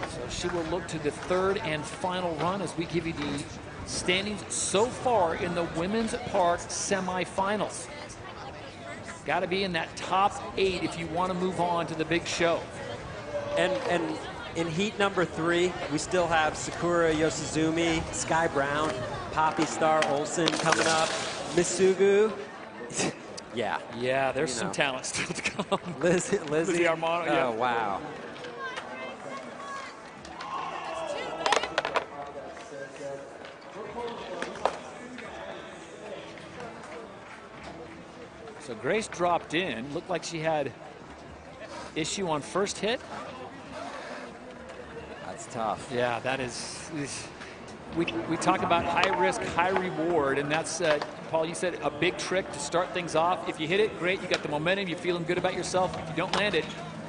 So she will look to the 3rd and final run as we give you the standings so far in the women's park semifinals. Got to be in that top 8 if you want to move on to the big show. And in heat number 3, we still have Sakura Yoshizumi, Sky Brown, Poppy Star Olsen coming up, Misugu. Yeah. Yeah, there's some talent still to come. Lizzie Armano, yeah. Oh, wow. So Grace dropped in. Looked like she had issue on first hit. That's tough. Yeah, that is. We talk about high risk, high reward, and that's, Paul, you said a big trick to start things off. If you hit it, great, you got the momentum, you're feeling good about yourself. If you don't land it,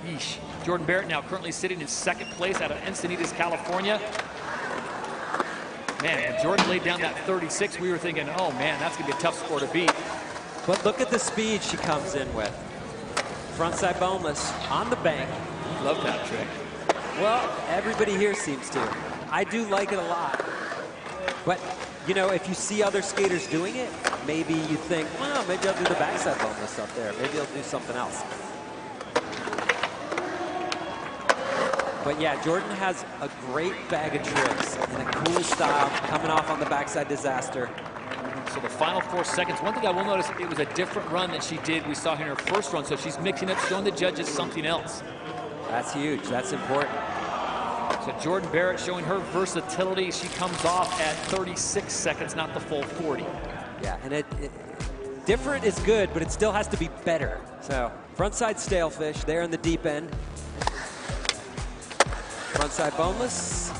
yeesh. Jordan Barrett now currently sitting in 2nd place out of Encinitas, California. Man, when Jordan laid down that 36, we were thinking, oh man, that's gonna be a tough score to beat. But look at the speed she comes in with. Frontside boneless on the bank. Love that trick. Well, everybody here seems to. I do like it a lot. But, you know, if you see other skaters doing it, maybe you think, well, maybe I'll do the backside boneless up there. Maybe I'll do something else. But yeah, Jordan has a great bag of tricks and a cool style coming off on the backside disaster. So the final 4 seconds, one thing I will notice, it was a different run than she did, we saw in her first run, so she's mixing up, showing the judges something else. That's huge, that's important. So Jordan Barrett showing her versatility. She comes off at 36 seconds, not the full 40. Yeah, and different is good, but it still has to be better. So frontside stalefish there in the deep end. Frontside boneless.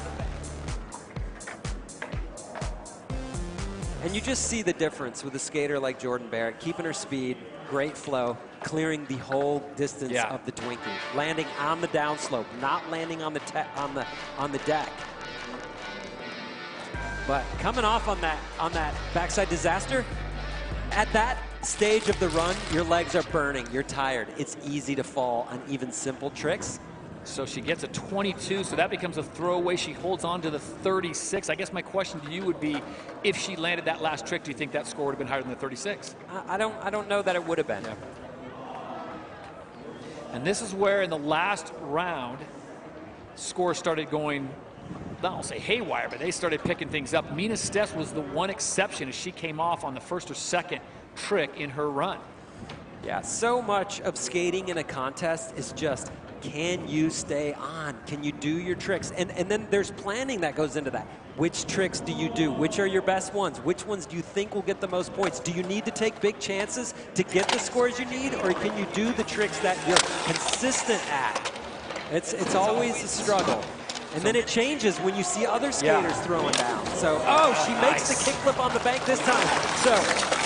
And you just see the difference with a skater like Jordan Barrett, keeping her speed, great flow, clearing the whole distance of the Twinkie, landing on the downslope, not landing on the deck. But coming off on that backside disaster, at that stage of the run, your legs are burning, you're tired. It's easy to fall on even simple tricks. So she gets a 22, so that becomes a throwaway. She holds on to the 36. I guess my question to you would be, if she landed that last trick, do you think that score would have been higher than the 36? I don't know that it would have been. Yeah. And this is where in the last round, scores started going, I don't say haywire, but they started picking things up. Mina Stess was the one exception as she came off on the 1st or 2nd trick in her run. Yeah, so much of skating in a contest is just, can you stay on? Can you do your tricks? And then there's planning that goes into that. Which tricks do you do? Which are your best ones? Which ones do you think will get the most points? Do you need to take big chances to get the scores you need, or can you do the tricks that you're consistent at? It's always a struggle. And then it changes when you see other skaters throwing down. So, oh, she makes the kickflip on the bank this time. So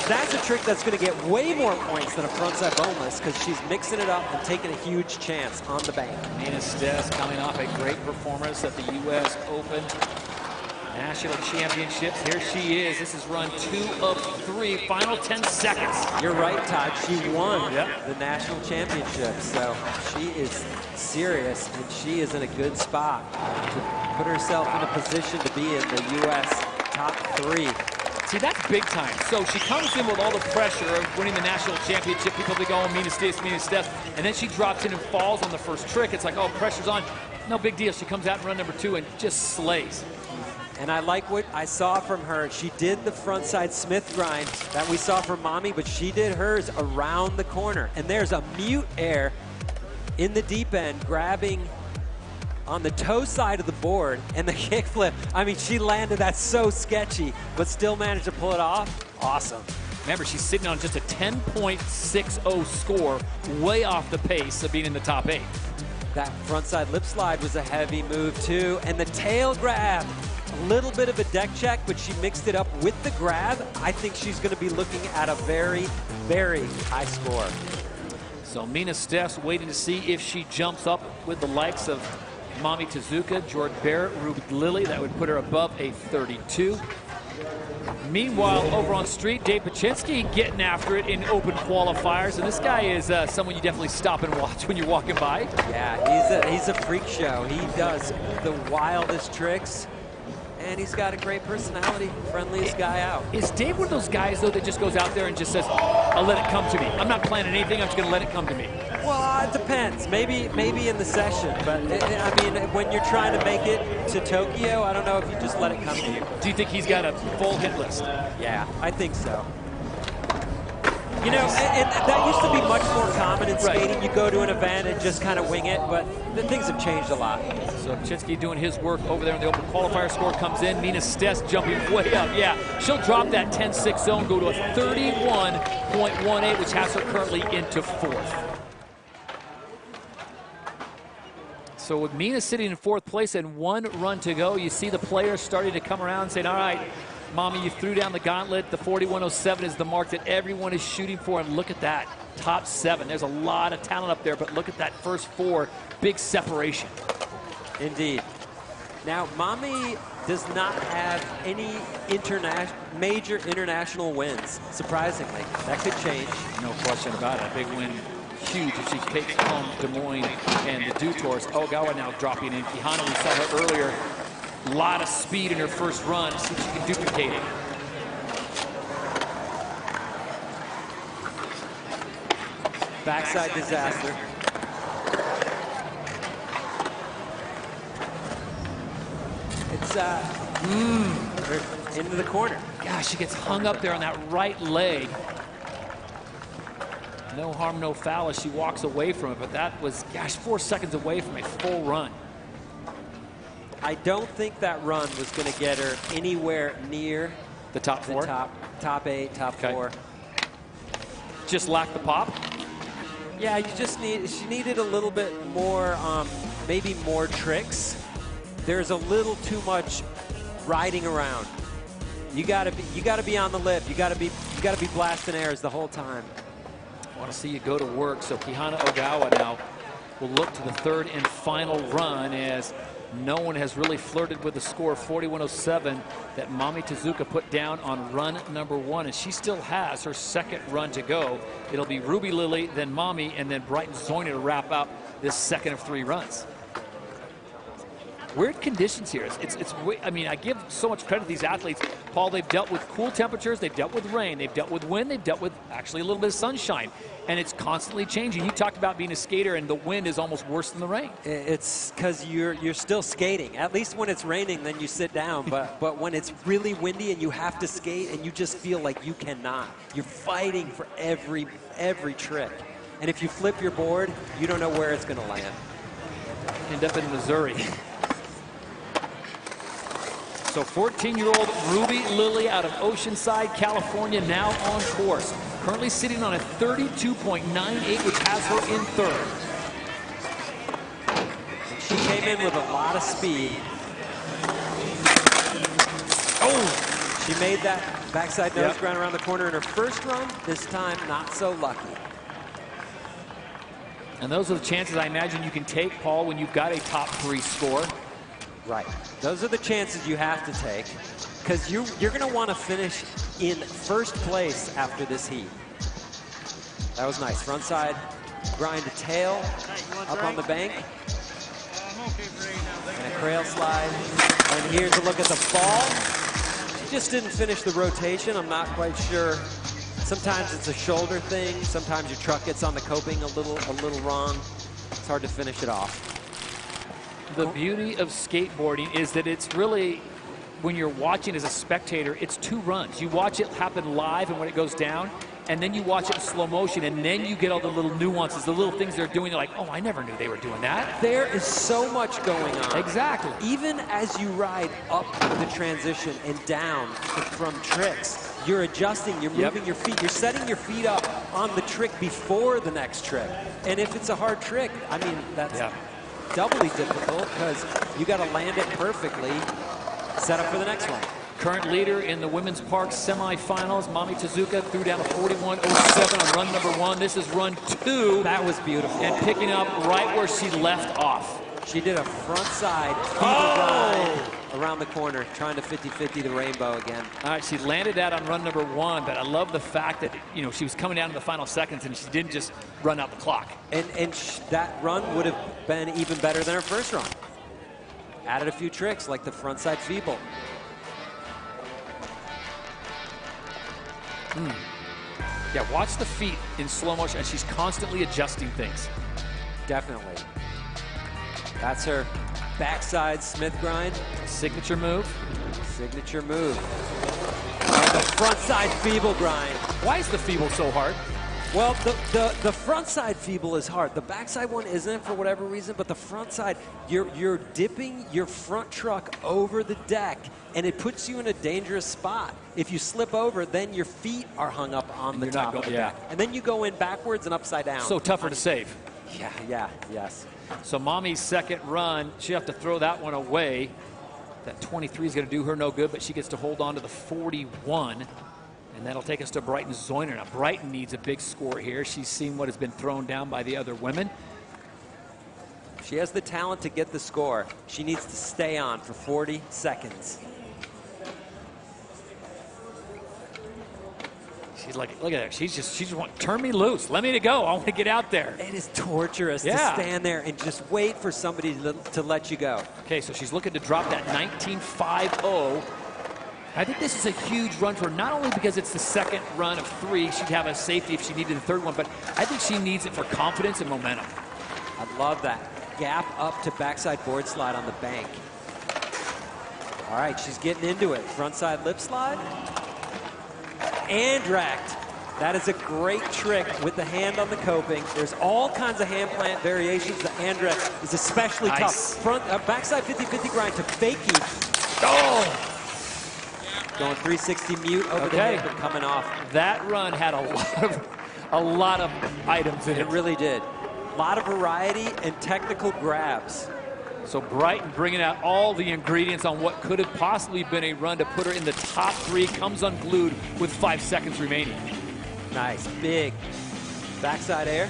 that's a trick that's going to get way more points than a frontside boneless because she's mixing it up and taking a huge chance on the bank. Mina Stess coming off a great performance at the U.S. Open National Championships. Here she is. This is run 2 of 3, final 10 seconds. You're right, Todd. She won the National Championship. So she is serious, and she is in a good spot to put herself in a position to be in the U.S. top 3. See, that's big time. So she comes in with all the pressure of winning the national championship. People be going, Mina Stess. And then she drops in and falls on the first trick. It's like, oh, pressure's on. No big deal. She comes out in run number 2 and just slays. And I like what I saw from her. She did the frontside Smith grind that we saw from Mommy, but she did hers around the corner. And there's a mute air in the deep end, grabbing on the toe side of the board, and the kickflip. I mean, she landed that so sketchy, but still managed to pull it off. Awesome. Remember, she's sitting on just a 10.60 score, way off the pace of being in the top 8. That frontside lip slide was a heavy move too, and the tail grab. A little bit of a deck check, but she mixed it up with the grab. I think she's going to be looking at a very, very high score. So Mina Stess waiting to see if she jumps up with the likes of Mami Tezuka, Jordan Barrett, Ruby Lilly. That would put her above a 32. Meanwhile, over on Street, Dave Paczynski getting after it in open qualifiers. And this guy is someone you definitely stop and watch when you're walking by. Yeah, he's a freak show. He does the wildest tricks. And he's got a great personality, friendliest guy out. Is Dave one of those guys, though, that just goes out there and just says, I'll let it come to me. I'm not planning anything, I'm just going to let it come to me? Well, it depends. Maybe in the session, but I mean, when you're trying to make it to Tokyo, I don't know if you just let it come to you. Do you think he's got a full hit list? Yeah, I think so. You know, and that used to be much more common in skating. You go to an event and just kind of wing it, but things have changed a lot. So Chinsky doing his work over there in the open qualifier. Score comes in. Mina Stess jumping way up. Yeah, she'll drop that 10-6 zone, go to a 31.18, which has her currently into 4th. So with Mina sitting in 4th place and 1 run to go, you see the players starting to come around saying, all right, Mommy, you threw down the gauntlet. The 41.07 is the mark that everyone is shooting for. And look at that, top 7. There's a lot of talent up there, but look at that first 4, big separation. Indeed. Now, Mommy does not have any major international wins, surprisingly. That could change. No question about it. A big win, huge, if she takes home Des Moines and the Dew Tours. Ogawa now dropping in. Kihana, we saw her earlier. A lot of speed in her first run. See if she can duplicate it. Backside disaster. It's into the corner. Gosh, she gets hung up there on that right leg. No harm, no foul as she walks away from it, but that was, gosh, 4 seconds away from a full run. I don't think that run was going to get her anywhere near the top 4. Top 8, top 4. Just lacked the pop. Yeah, she needed a little bit more, maybe more tricks. There's a little too much riding around. You gotta be on the lip. You gotta be blasting airs the whole time. I want to see you go to work. So Kihana Ogawa now will look to the 3rd and final run, as no one has really flirted with the score of 41.07 that Mami Tezuka put down on run number 1, and she still has her 2nd run to go. It'll be Ruby Lily, then Mami, and then Brighton Zoyna to wrap up this 2nd of 3 runs. Weird conditions here. I mean, I give so much credit to these athletes. Paul, they've dealt with cool temperatures, they've dealt with rain, they've dealt with wind, they've dealt with actually a little bit of sunshine, and it's constantly changing. You talked about being a skater, and the wind is almost worse than the rain. It's because you're still skating. At least when it's raining, then you sit down. But when it's really windy and you have to skate, and you just feel like you cannot. You're fighting for every trick. And if you flip your board, you don't know where it's going to land. End up in Missouri. So 14-year-old Ruby Lily out of Oceanside, California, now on course. Currently sitting on a 32.98, which has her in 3rd. She came in with a lot of speed. Oh! She made that backside nose grind around the corner in her first run. This time, not so lucky. And those are the chances I imagine you can take, Paul, when you've got a top 3 score. Right. Those are the chances you have to take, because you're going to want to finish in 1st place after this heat. That was nice. Front side grind to tail up on the bank. And a crail slide. And here's a look at the fall. She just didn't finish the rotation. I'm not quite sure. Sometimes it's a shoulder thing. Sometimes your truck gets on the coping a little wrong. It's hard to finish it off. The beauty of skateboarding is that it's really, when you're watching as a spectator, it's 2 runs. You watch it happen live and when it goes down, and then you watch it in slow motion, and then you get all the little nuances, the little things they're doing. They're like, oh, I never knew they were doing that. There is so much going on. Exactly. Even as you ride up the transition and down from tricks, you're adjusting, you're moving your feet, you're setting your feet up on the trick before the next trick. And if it's a hard trick, I mean, that's doubly difficult, because you got to land it perfectly, set up for the next one. Current leader in the women's Park Semifinals, Mami Tezuka threw down a 41.07 on run number 1. This is run 2. That was beautiful. And picking up right where she left off. She did a front side ride around the corner, trying to 50-50 the rainbow again. All right, she landed that on run number 1, but I love the fact that, you know, she was coming down to the final seconds and she didn't just run out the clock. And that run would have been even better than her first run. Added a few tricks like the front side feeble. Yeah, watch the feet in slow motion, and she's constantly adjusting things. Definitely. That's her backside Smith grind. Signature move. Signature move. And the front side feeble grind. Why is the feeble so hard? Well, the front side feeble is hard. The backside one isn't for whatever reason, but the front side, you're dipping your front truck over the deck, and it puts you in a dangerous spot. If you slip over, then your feet are hung up on the top of the deck. And then you go in backwards and upside down. So tougher to save. Yeah, yes. So Mommy's second run, she'll have to throw that one away. That 23 is going to do her no good, but she gets to hold on to the 41. And that'll take us to Brighton Zoyner. Now, Brighton needs a big score here. She's seen what has been thrown down by the other women. She has the talent to get the score. She needs to stay on for 40 seconds. She's like, look at her. She just want, turn me loose. Let me go. I want to get out there. It is torturous to stand there and just wait for somebody to let you go. Okay, so she's looking to drop that 19.50. I think this is a huge run for her, not only because it's the second run of 3. She'd have a safety if she needed the third one, but I think she needs it for confidence and momentum. I love that. Gap up to backside board slide on the bank. All right, she's getting into it. Frontside lip slide. Andrecht. That is a great trick with the hand on the coping. There's all kinds of hand plant variations. The Andrecht is especially tough. Backside 50-50 grind to fakie. Oh! Going 360 mute over the hip and coming off. That run had a lot of items in it. It really did. A lot of variety and technical grabs. So Brighton bringing out all the ingredients on what could have possibly been a run to put her in the top 3, comes unglued with 5 seconds remaining. Nice, big backside air.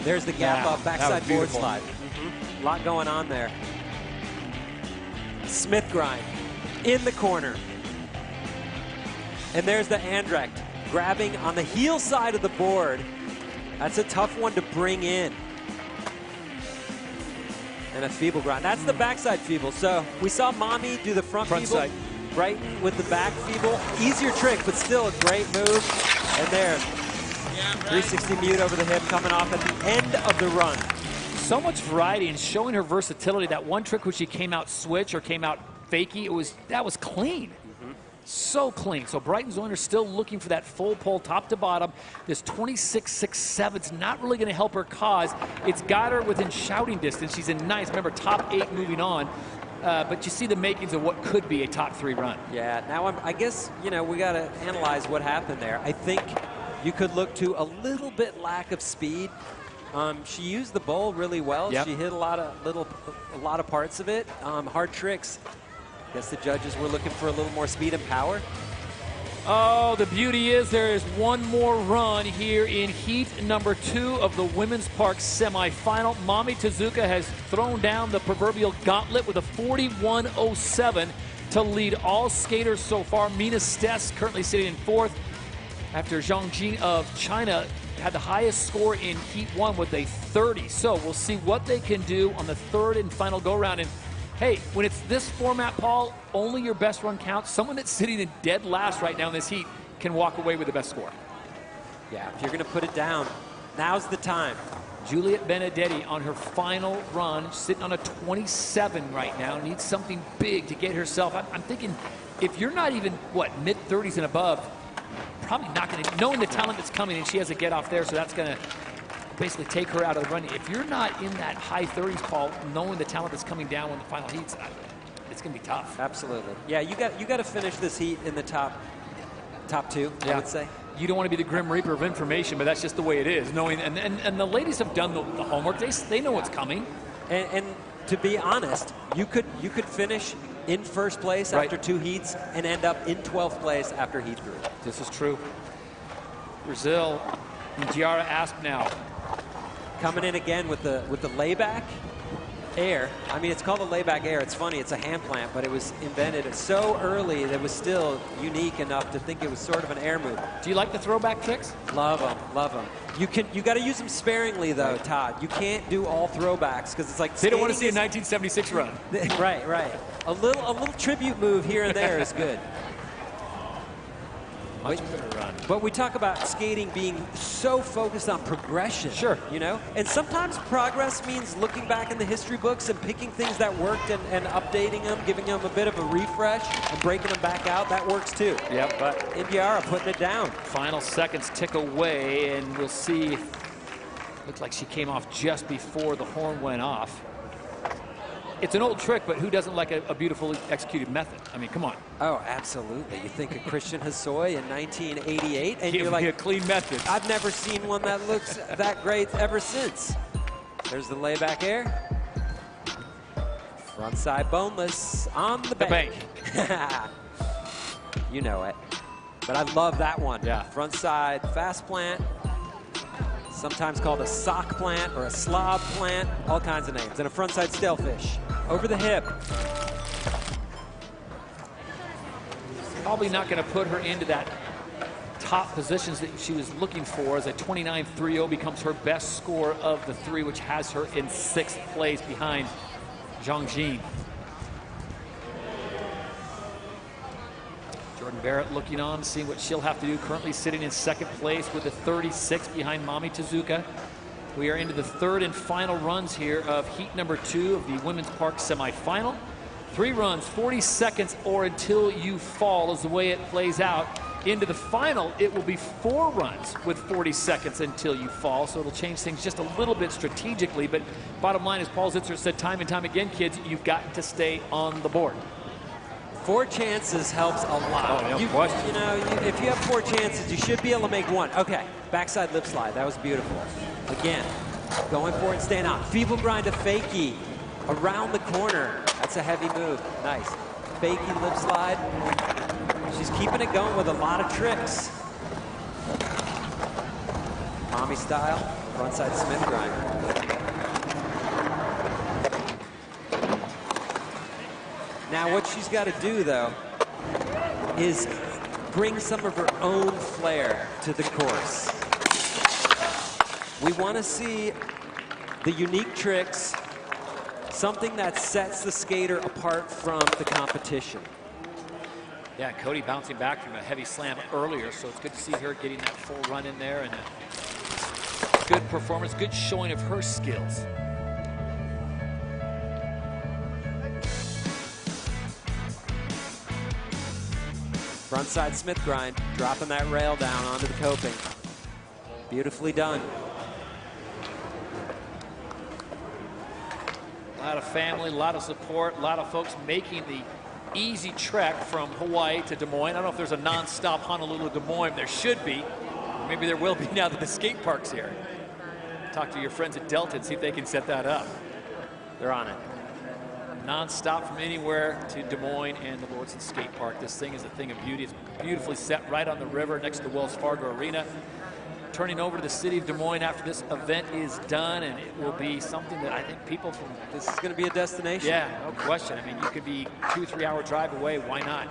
There's the gap up, backside board slide. A lot going on there. Smith grind in the corner. And there's the Andrecht grabbing on the heel side of the board. That's a tough one to bring in. And a feeble grind. That's the backside feeble. So we saw Mommy do the front feeble. Side. Brighton with the back feeble. Easier trick, but still a great move. And there, 360 mute over the hip coming off at the end of the run. So much variety and showing her versatility. That one trick where she came out switch or came out fakie, that was clean. So clean. So Brighton Zoyner still looking for that full pull top to bottom. This 26.67 is not really going to help her cause. It's got her within shouting distance. She's in nice, remember, top 8 moving on. But you see the makings of what could be a top 3 run. Yeah, now I guess, we got to analyze what happened there. I think you could look to a little bit lack of speed. She used the bowl really well. Yep. She hit a lot of parts of it. Hard tricks. Guess the judges were looking for a little more speed and power. Oh, the beauty is there is one more run here in heat number 2 of the women's Park semifinal. Mommy Tezuka has thrown down the proverbial gauntlet with a 41.07 to lead all skaters so far. Mina Stess currently sitting in 4th after Zang Sheen of China had the highest score in heat 1 with a 30. So we'll see what they can do on the 3rd and final go-round. And hey, when it's this format, Paul, only your best run counts. Someone that's sitting in dead last right now in this heat can walk away with the best score. Yeah, if you're going to put it down, now's the time. Juliet Benedetti on her final run, sitting on a 27 right now, needs something big to get herself. I'm thinking if you're not even, mid-30s and above, probably not going to, knowing the talent that's coming, and she has a get off there, so that's going to basically take her out of the run. If you're not in that high 30s, Paul, knowing the talent that's coming down when the final heats, it's going to be tough. Absolutely. Yeah, you got to finish this heat in the top 2, I would say. You don't want to be the Grim Reaper of information, but that's just the way it is. Knowing and the ladies have done the homework. They know what's coming. And to be honest, you could finish in first place after 2 heats and end up in 12th place after heat 3. This is true. Brazil, Giara Aspinall. Coming in again with the layback air. I mean, it's called a layback air. It's funny, it's a hand plant, but it was invented so early that it was still unique enough to think it was sort of an air move. Do you like the throwback tricks? Love them, love them. You got to use them sparingly though, Todd. You can't do all throwbacks because it's like they don't want to see a 1976 run. Right. A little tribute move here and there is good. Much better run. But we talk about skating being so focused on progression. Sure. You know? And sometimes progress means looking back in the history books and picking things that worked and updating them, giving them a bit of a refresh and breaking them back out. That works too. Yep. But Indiara putting it down. Final seconds tick away, and we'll see. Looks like she came off just before the horn went off. It's an old trick, but who doesn't like a beautifully executed method? I mean, come on. Oh, absolutely. You think of Christian Hosoi in 1988, and Give you're me like, a clean method. I've never seen one that looks that great ever since. There's the layback air. Frontside boneless on the bank. You know it. But I love that one. Yeah. Frontside fast plant. Sometimes called a sock plant or a slob plant, all kinds of names. And a frontside stalefish, over the hip. Probably not going to put her into that top positions that she was looking for, as a 29.30 becomes her best score of the three, which has her in 6th place behind Zang Sheen. Jordan Barrett looking on, seeing what she'll have to do. Currently sitting in 2nd place with a 36 behind Mami Tezuka. We are into the 3rd and final runs here of heat number 2 of the women's park semifinal. 3 runs, 40 seconds, or until you fall is the way it plays out. Into the final, it will be 4 runs with 40 seconds until you fall, so it'll change things just a little bit strategically. But bottom line, as Paul Zitzer said time and time again, kids, you've got to stay on the board. 4 chances helps a lot. Oh, no question. You know, if you have 4 chances, you should be able to make 1. Okay, backside lip slide. That was beautiful. Again, going for it, staying on. Feeble grind to fakie. Around the corner. That's a heavy move. Nice. Fakie lip slide. She's keeping it going with a lot of tricks. Mommy style, frontside Smith grind. Now what she's got to do, though, is bring some of her own flair to the course. We want to see the unique tricks, something that sets the skater apart from the competition. Yeah, Cody bouncing back from a heavy slam earlier, so it's good to see her getting that full run in there, and a good performance, good showing of her skills. Frontside Smith grind, dropping that rail down onto the coping. Beautifully done. A lot of family, a lot of support, a lot of folks making the easy trek from Hawaii to Des Moines. I don't know if there's a non-stop Honolulu to Des Moines. There should be. Maybe there will be now that the skate park's here. Talk to your friends at Delta and see if they can set that up. They're on it. Non-stop from anywhere to Des Moines and the Lordson Skate Park. This thing is a thing of beauty. It's beautifully set right on the river next to the Wells Fargo Arena. Turning over to the city of Des Moines after this event is done, and it will be something that I think people from... This is going to be a destination. Yeah, no question. I mean, you could be 2-3 hour drive away. Why not?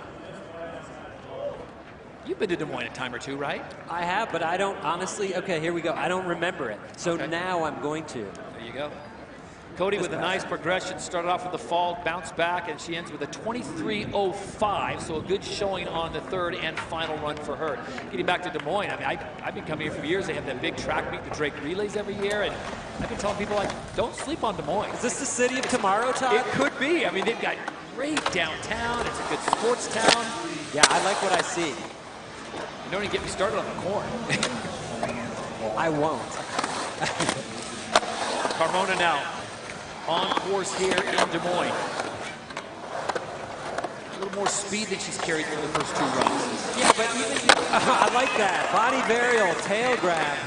You've been to Des Moines a time or two, right? I have, but I don't honestly... Okay, here we go. I don't remember it. So now I'm going to. There you go. Cody with a nice progression, started off with the fall, bounced back, and she ends with a 23.05, so a good showing on the 3rd and final run for her. Getting back to Des Moines, I mean, I've been coming here for years. They have that big track meet, the Drake Relays every year, and I've been telling people, like, don't sleep on Des Moines. Is this the city of tomorrow, Todd? It could be. I mean, they've got great downtown. It's a good sports town. Yeah, I like what I see. You don't even get me started on the corn. I won't. Carmona now on course here in Des Moines. A little more speed than she's carried through the first 2 runs. Yeah, but even, I like that. Body varial, tail grab.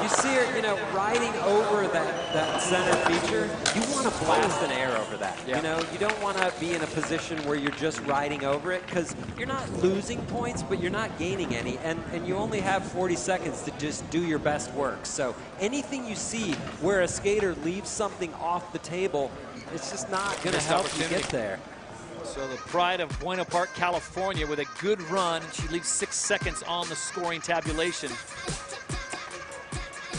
You see her, you know, riding over that center feature. You want to blast an air over that. Yeah. You know, you don't want to be in a position where you're just riding over it, because you're not losing points, but you're not gaining any. And you only have 40 seconds to just do your best work. So anything you see where a skater leaves something off the table, it's just not going to help you get there. So the pride of Buena Park, California, with a good run. She leaves 6 seconds on the scoring tabulation.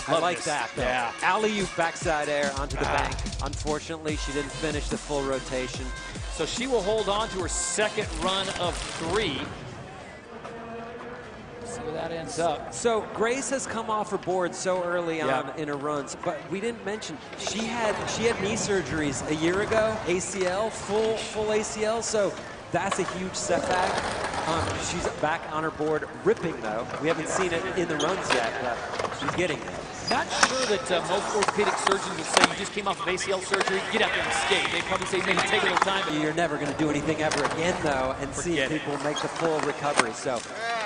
I like that, though. Yeah. Alley-oop backside air onto the bank. Unfortunately, she didn't finish the full rotation. So she will hold on to her 2nd run of 3. see where that ends up. So Grace has come off her board so early on in her runs, but we didn't mention she had knee surgeries a year ago, ACL, full ACL. So that's a huge setback. She's back on her board, ripping though. We haven't seen it in the runs yet, but she's getting there. Not sure that most orthopedic surgeons would say you just came off of ACL surgery, get out there and skate. They probably say maybe take a little time. You're never going to do anything ever again though, and see people make the full recovery. So,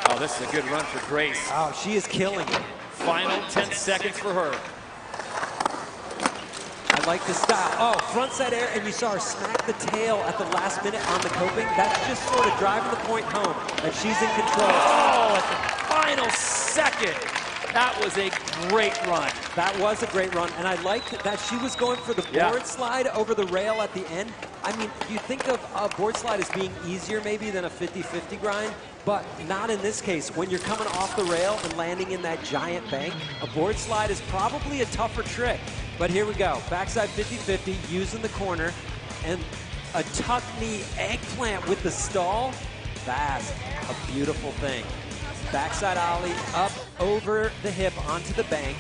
oh, this is a good run for Grace. Oh, she is killing it. Final 10 seconds for her. I like the style. Oh, frontside air, and you saw her smack the tail at the last minute on the coping. That's just sort of driving the point home, that she's in control. Oh, at the final second. That was a great run. That was a great run, and I liked that she was going for the board slide over the rail at the end. I mean, you think of a board slide as being easier maybe than a 50-50 grind, but not in this case. When you're coming off the rail and landing in that giant bank, a board slide is probably a tougher trick. But here we go, backside 50-50, using the corner, and a tuck knee eggplant with the stall. That's a beautiful thing. Backside ollie up over the hip onto the bank.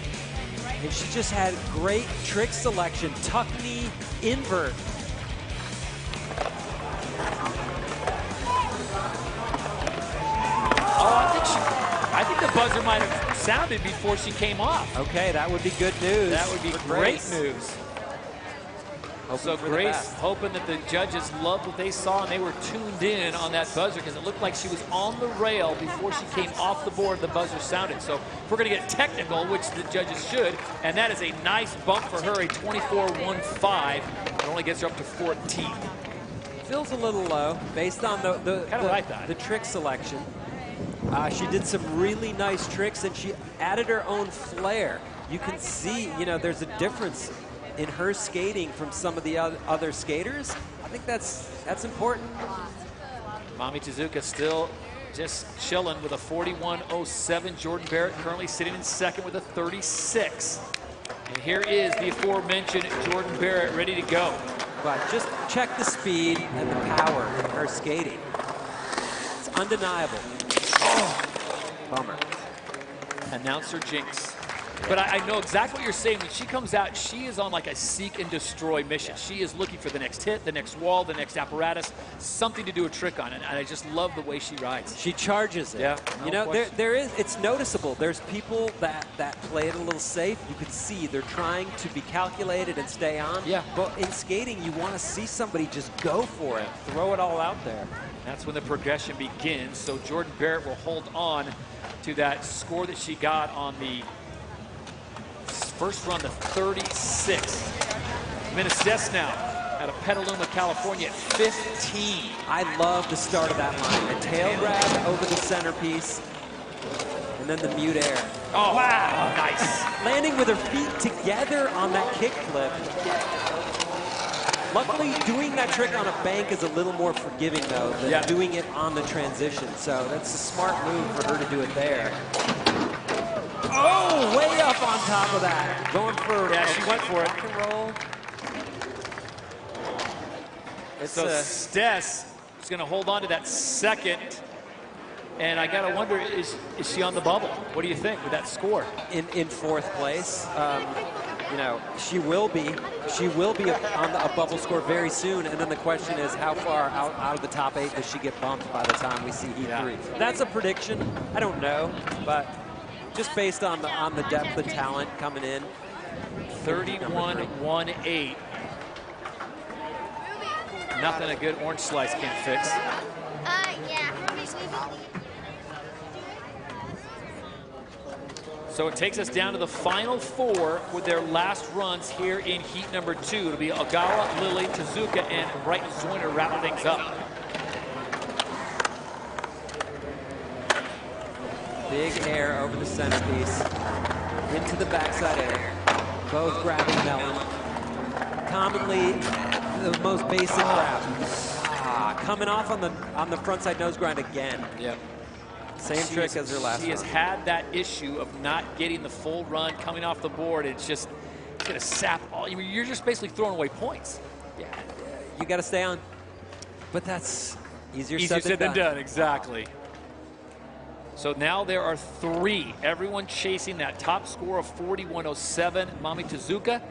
And she just had great trick selection. Tuck knee invert. Oh, I think the buzzer might have sounded before she came off. Okay, that would be good news. That would be great news. So Grace hoping that the judges loved what they saw and they were tuned in on that buzzer because it looked like she was on the rail before she came off the board. The buzzer sounded. So we're going to get technical, which the judges should, and that is a nice bump for her, a 24.15. It only gets her up to 14. Feels a little low based on the trick selection. She did some really nice tricks and she added her own flair. You can see, you know, there's a difference in her skating from some of the other skaters. I think that's important. Mami Tezuka still just chilling with a 41.07. Jordan Barrett currently sitting in second with a 36. And here is the aforementioned Jordan Barrett ready to go. But just check the speed and the power in her skating. It's undeniable. Oh, bummer. Announcer jinx. But I know exactly what you're saying. When she comes out, she is on like a seek and destroy mission. She is looking for the next hit, the next wall, the next apparatus, something to do a trick on. And I just love the way she rides. She charges it. Yeah. You know, it's noticeable. There's people that play it a little safe. You can see they're trying to be calculated and stay on. Yeah. But in skating, you want to see somebody just go for it, throw it all out there. That's when the progression begins. So Jordan Barrett will hold on to that score that she got on the first run, the 36. Mina Stess now out of Petaluma, California at 15. I love the start of that line. A tail grab over the centerpiece, and then the mute air. Oh, wow, nice. Landing with her feet together on that kick flip. Luckily, doing that trick on a bank is a little more forgiving, though, than doing it on the transition. So that's a smart move for her to do it there. Oh, way up on top of that. Going for she went for it. Rock and roll. So Stess is going to hold on to that second. And I got to wonder, is she on the bubble? What do you think with that score? In fourth place. You know, she will be. She will be on a bubble score very soon. And then the question is, how far out of the top 8 does she get bumped by the time we see Heat 3? That's a prediction. I don't know, but just based on the depth of talent coming in. 31.18. Nothing a good orange slice can't fix. So it takes us down to the final 4 with their last runs here in heat number 2. It'll be Ogawa, Lily, Tezuka, and Bright Zoyner wrapping things up. Big air over the centerpiece, into the backside air. Both grabbing melon. Commonly the most basic grab. Coming off on the frontside nose grind again. Yep. Same trick as her last She has had that issue of not getting the full run coming off the board. It's going to sap all. You're just basically throwing away points. Yeah, you got to stay on. But that's easier said than done. Exactly. So now there are 3. Everyone chasing that top score of 41.07. Mami Tezuka.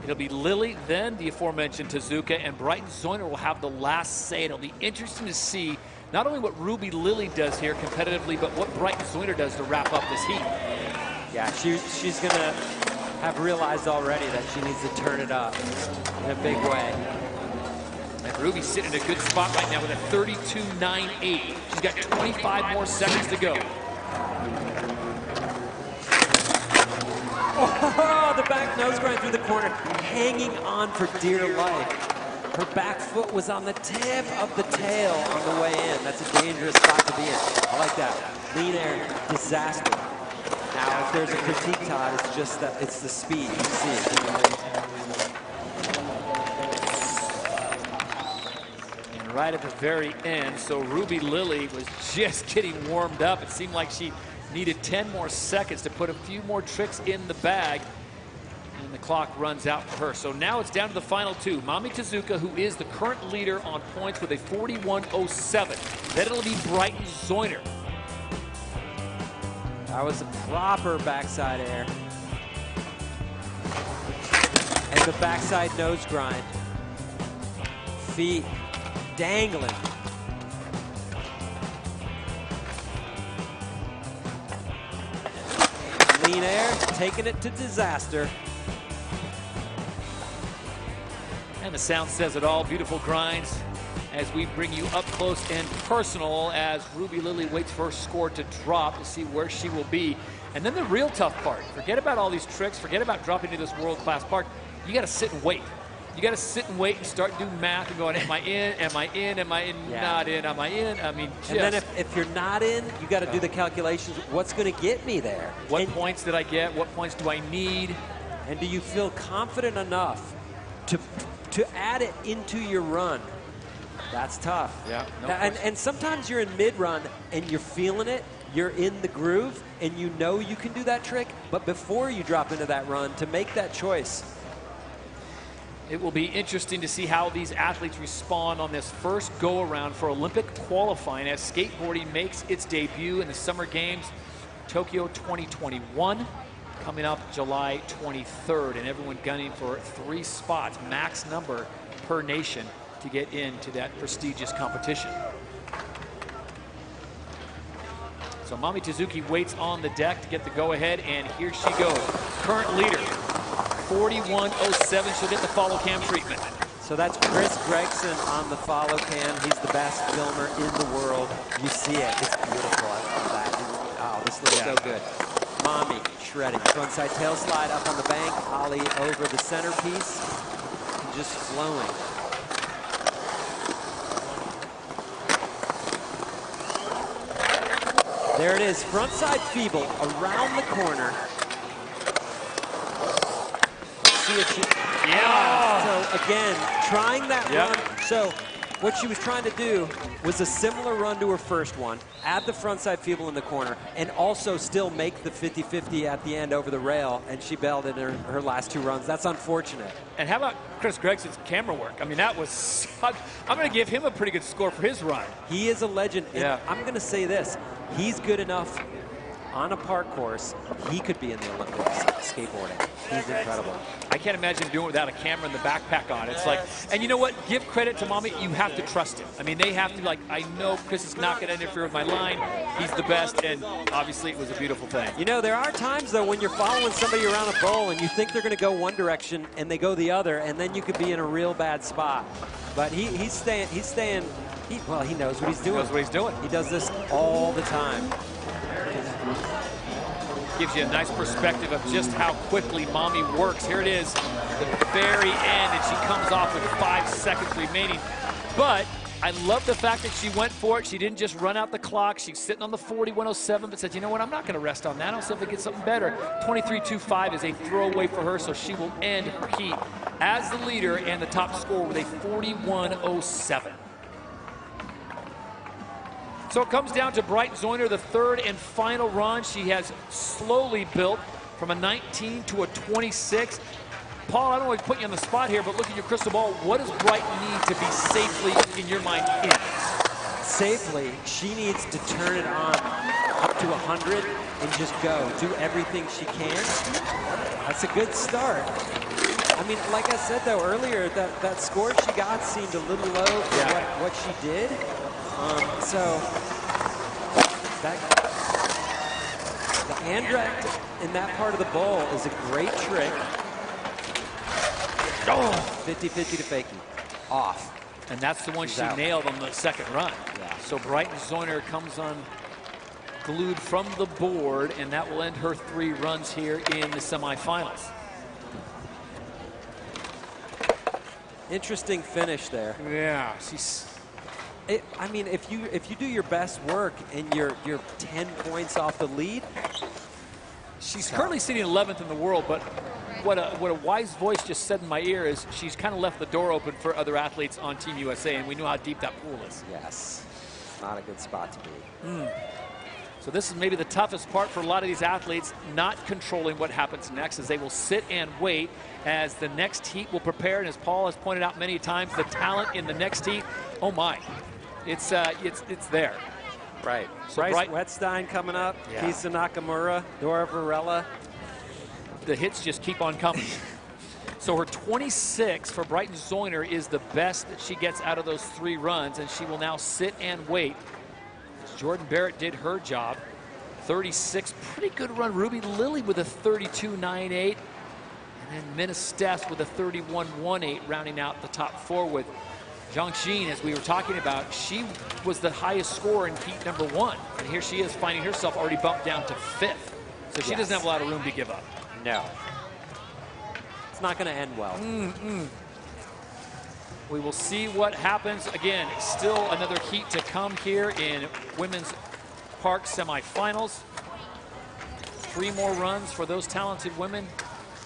It'll be Lily, then the aforementioned Tezuka, and Brighton Zoyner will have the last say. It'll be interesting to see not only what Ruby Lily does here competitively, but what Brighton Zoyner does to wrap up this heat. Yeah, she's going to have realized already that she needs to turn it up in a big way. And Ruby's sitting in a good spot right now with a 32.98. She's got 25 more seconds to go. Oh, the back nose grind through the corner, hanging on for dear life. Her back foot was on the tip of the tail on the way in. That's a dangerous spot to be in. I like that. Lean air, disaster. Now, if there's a critique, Todd, it's just that it's the speed. You see it. And right at the very end, so Ruby Lily was just getting warmed up. It seemed like she needed 10 more seconds to put a few more tricks in the bag. And the clock runs out for her. So now it's down to the final 2. Mami Tezuka, who is the current leader on points with a 41.07. Then it'll be Brighton Zoyner. That was a proper backside air. And the backside nose grind. Feet dangling. Lean air, taking it to disaster. And the sound says it all. Beautiful grinds as we bring you up close and personal as Ruby Lily waits for her score to drop to see where she will be. And then the real tough part, forget about all these tricks, forget about dropping into this world-class park. You got to sit and wait. You got to sit and wait and start doing math and going, am I in, am I in, am I in, not in, am I in? I mean, just. And then if you're not in, you got to do the calculations. What's going to get me there? What points did I get? What points do I need? And do you feel confident enough to add it into your run? That's tough. Yeah. No and sometimes you're in mid-run and you're feeling it. You're in the groove and you know you can do that trick. But before you drop into that run, to make that choice. It will be interesting to see how these athletes respond on this first go-around for Olympic qualifying as skateboarding makes its debut in the Summer Games Tokyo 2021 coming up July 23rd, and everyone gunning for 3 spots, max number per nation, to get into that prestigious competition. So Mami Tezuka waits on the deck to get the go-ahead, and here she goes. Current leader, 41.07. She'll get the follow cam treatment. So that's Chris Gregson on the follow cam. He's the best filmer in the world. You see it. It's beautiful. I love that. Oh, this looks so good. Mami shredding. Frontside tail slide up on the bank. Ollie over the centerpiece. And just flowing. There it is. Frontside feeble around the corner. See if she, so again, trying that run. So what she was trying to do was a similar run to her first one, add the frontside feeble in the corner, and also still make the 50-50 at the end over the rail, and she bailed in her last 2 runs. That's unfortunate. And how about Chris Gregson's camera work? I mean, that was, I'm going to give him a pretty good score for his run. He is a legend. And I'm going to say this, he's good enough on a park course, he could be in the Olympics skateboarding. He's incredible. I can't imagine doing it without a camera and the backpack on. It's like, and you know what? Give credit to Mami. You have to trust him. I mean, they have to, like, I know Chris is not going to interfere with my line. He's the best, and obviously it was a beautiful thing. You know, there are times, though, when you're following somebody around a bowl and you think they're going to go one direction and they go the other, and then you could be in a real bad spot. But he's staying, well, he knows what he's doing. He knows what he's doing. He does this all the time. Gives you a nice perspective of just how quickly Mami works. Here it is, the very end, and she comes off with 5 seconds remaining. But I love the fact that she went for it. She didn't just run out the clock. She's sitting on the 41.07, but said, you know what, I'm not going to rest on that. I'll see if I get something better. 23.25 is a throwaway for her, so she will end her heat as the leader and the top scorer with a 41.07. So it comes down to Brighton Zoyner, the 3rd and final run. She has slowly built from a 19 to a 26. Paul, I don't want to put you on the spot here, but look at your crystal ball. What does Brighton need to be safely, in your mind, in? safely, she needs to turn it on up to 100 and just go. Do everything she can. That's a good start. I mean, like I said, though, earlier, that score she got seemed a little low for what she did. So, the Andrecht in that part of the bowl is a great trick. Oh, 50-50 to fakie. Off. And that's the one she nailed on the second run. Yeah. So Brighton Zoyner comes unglued from the board, and that will end her 3 runs here in the semifinals. Interesting finish there. Yeah, she's. I mean, if you do your best work and you're 10 points off the lead. She's currently sitting 11th in the world, but what a wise voice just said in my ear is she's kind of left the door open for other athletes on Team USA, and we know how deep that pool is. Yes, not a good spot to be. So this is maybe the toughest part for a lot of these athletes, not controlling what happens next, as they will sit and wait as the next heat will prepare. And as Paul has pointed out many times, the talent in the next heat, oh my, it's there. Right. So Bryce Wetstein coming up, Kisa Nakamura, Dour Varela. The hits just keep on coming. So her 26 for Brighton Zoyner is the best that she gets out of those 3 runs, and she will now sit and wait. Jordan Barrett did her job. 36, pretty good run. Ruby Lily with a 32.98. And then Mina Stess with a 31.18, rounding out the top 4 with Zang Sheen, as we were talking about. She was the highest scorer in heat number 1. And here she is finding herself already bumped down to 5th. So she doesn't have a lot of room to give up. No. It's not going to end well. We will see what happens. Again, still another heat to come here in women's Park semifinals. 3 more runs for those talented women.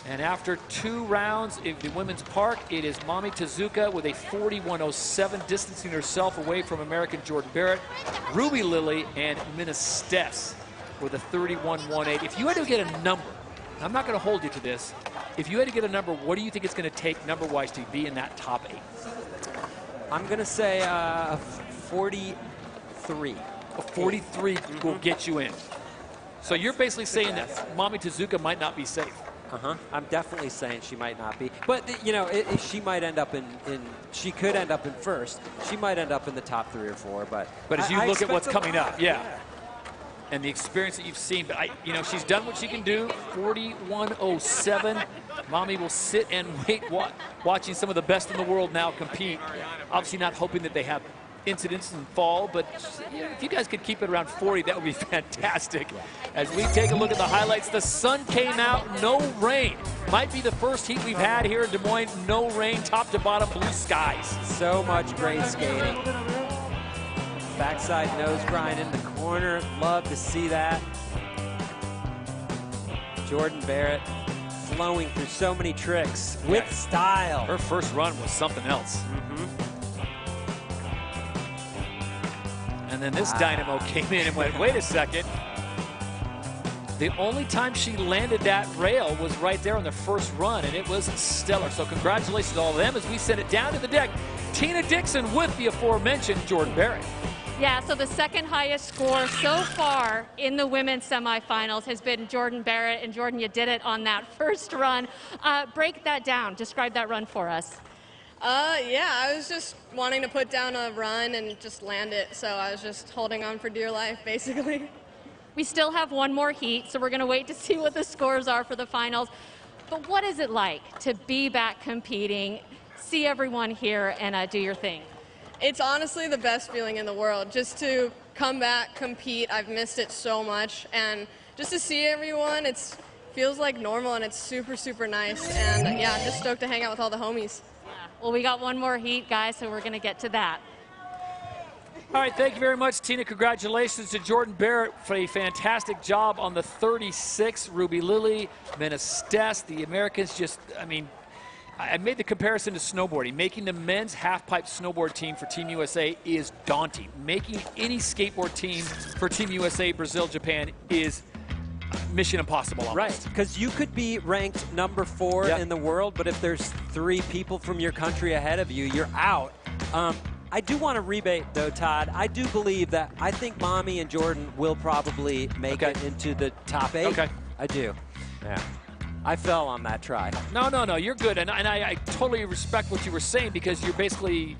And after 2 rounds in the women's Park, it is Mami Tezuka with a 41.07, distancing herself away from American Jordan Barrett, Ruby Lily, and Mina Stess with a 31.18. If you had to get a number, I'm not going to hold you to this. If you had to get a number, what do you think it's going to take number-wise to be in that top 8? I'm going to say 43. A 43 will get you in. So you're basically saying that Mami Tezuka might not be safe. I'm definitely saying she might not be. But, you know, she might end up she could end up in first. She might end up in the top 3 or 4. But as you look at what's coming up, and the experience that you've seen, but you know, she's done what she can do. 41.07. Mami will sit and wait, watching some of the best in the world now compete. Obviously not hoping that they have incidents and fall, but if you guys could keep it around 40, that would be fantastic. As we take a look at the highlights, the sun came out, no rain. Might be the first heat we've had here in Des Moines, no rain, top to bottom, blue skies. So much great skating. Backside nose grind in the corner, love to see that. Jordan Barrett flowing through so many tricks with style. Her first run was something else. And then this dynamo came in and went, wait a second. The only time she landed that rail was right there on the first run, and it was stellar. So congratulations to all of them as we send it down to the deck. Tina Dixon with the aforementioned Jordan Barrett. Yeah, so the second highest score so far in the women's semifinals has been Jordan Barrett. And Jordan, you did it on that first run. Break that down. Describe that run for us. Yeah, I was just wanting to put down a run and just land it. So I was just holding on for dear life, basically. We still have 1 more heat, so we're going to wait to see what the scores are for the finals. But what is it like to be back competing, see everyone here, and do your thing? It's honestly the best feeling in the world, just to come back, compete. I've missed it so much, and just to see everyone, it feels like normal, and it's super, super nice. And yeah, I'm just stoked to hang out with all the homies. Yeah. Well, we got 1 more heat, guys, so we're going to get to that. All right, thank you very much, Tina. Congratulations to Jordan Barrett for a fantastic job on the 36. Ruby Lily, Mina Stess, the Americans just, I mean, I made the comparison to snowboarding. Making the men's half-pipe snowboard team for Team USA is daunting. Making any skateboard team for Team USA, Brazil, Japan is mission impossible almost. Right, because you could be ranked number 4 in the world, but if there's 3 people from your country ahead of you, you're out. I do want to rebate, though, Todd. I do believe that I think Mommy and Jordan will probably make it into the top 8. Okay. I do. Yeah. I fell on that try. No, you're good. And I totally respect what you were saying, because you're basically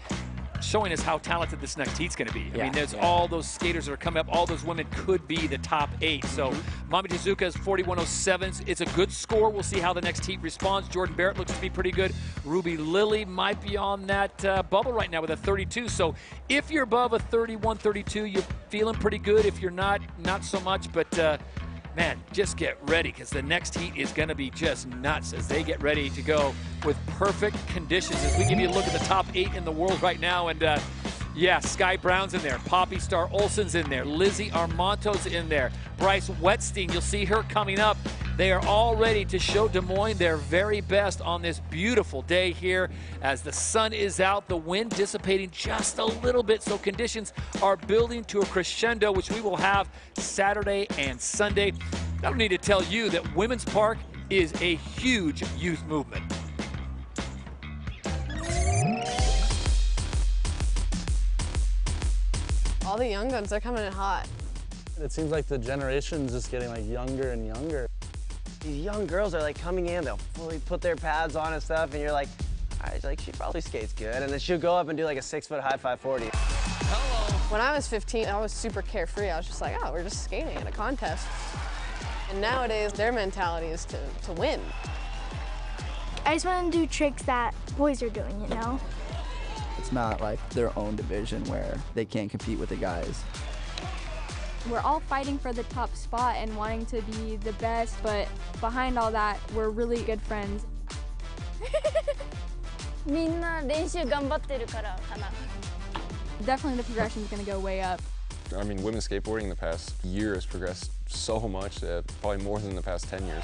showing us how talented this next heat's going to be. I mean, there's all those skaters that are coming up. All those women could be the top 8. So Mami Tezuka is 41.07. It's a good score. We'll see how the next heat responds. Jordan Barrett looks to be pretty good. Ruby Lilly might be on that bubble right now with a 32. So if you're above a 31, 32, you're feeling pretty good. If you're not so much. But man, just get ready, because the next heat is going to be just nuts as they get ready to go with perfect conditions. As we give you a look at the top 8 in the world right now, and yeah, Sky Brown's in there, Poppy Star Olsen's in there, Lizzie Armanto's in there, Bryce Wetstein, you'll see her coming up. They are all ready to show Des Moines their very best on this beautiful day here as the sun is out, the wind dissipating just a little bit, so conditions are building to a crescendo, which we will have Saturday and Sunday. I don't need to tell you that Women's Park is a huge youth movement. All the young guns are coming in hot. It seems like the generation's just getting like younger and younger. These young girls are like coming in, they'll fully put their pads on and stuff, and you're like, all right, like, she probably skates good. And then she'll go up and do like a 6-foot high 540. When I was 15, I was super carefree. I was just like, oh, we're just skating in a contest. And nowadays, their mentality is to win. I just want to do tricks that boys are doing, you know? It's not like their own division where they can't compete with the guys. We're all fighting for the top spot and wanting to be the best, but behind all that, we're really good friends. みんな練習頑張ってるからかな。 Definitely the progression is going to go way up. I mean, women's skateboarding in the past year has progressed so much, probably more than the past 10 years.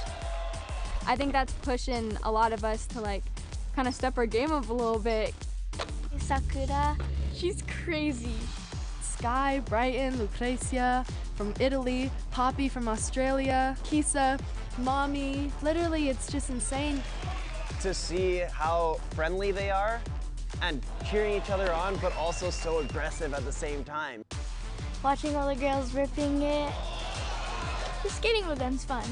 I think that's pushing a lot of us to like kind of step our game up a little bit. Sakura, she's crazy. Sky, Brighton, Lucrezia from Italy, Poppy from Australia, Kisa, Mommy. Literally, it's just insane. To see how friendly they are and cheering each other on, but also so aggressive at the same time. Watching all the girls ripping it. Just skating with them's fun.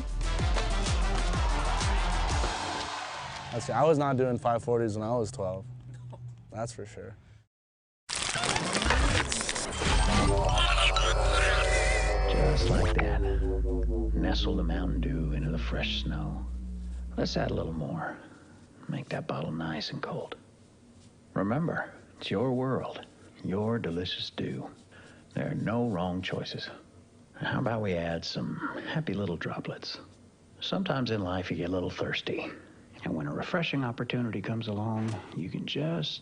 I was not doing 540s when I was 12. That's for sure. Just like that. Nestle the Mountain Dew into the fresh snow. Let's add a little more. Make that bottle nice and cold. Remember, it's your world, your delicious dew. There are no wrong choices. How about we add some happy little droplets? Sometimes in life you get a little thirsty. And when a refreshing opportunity comes along, you can just...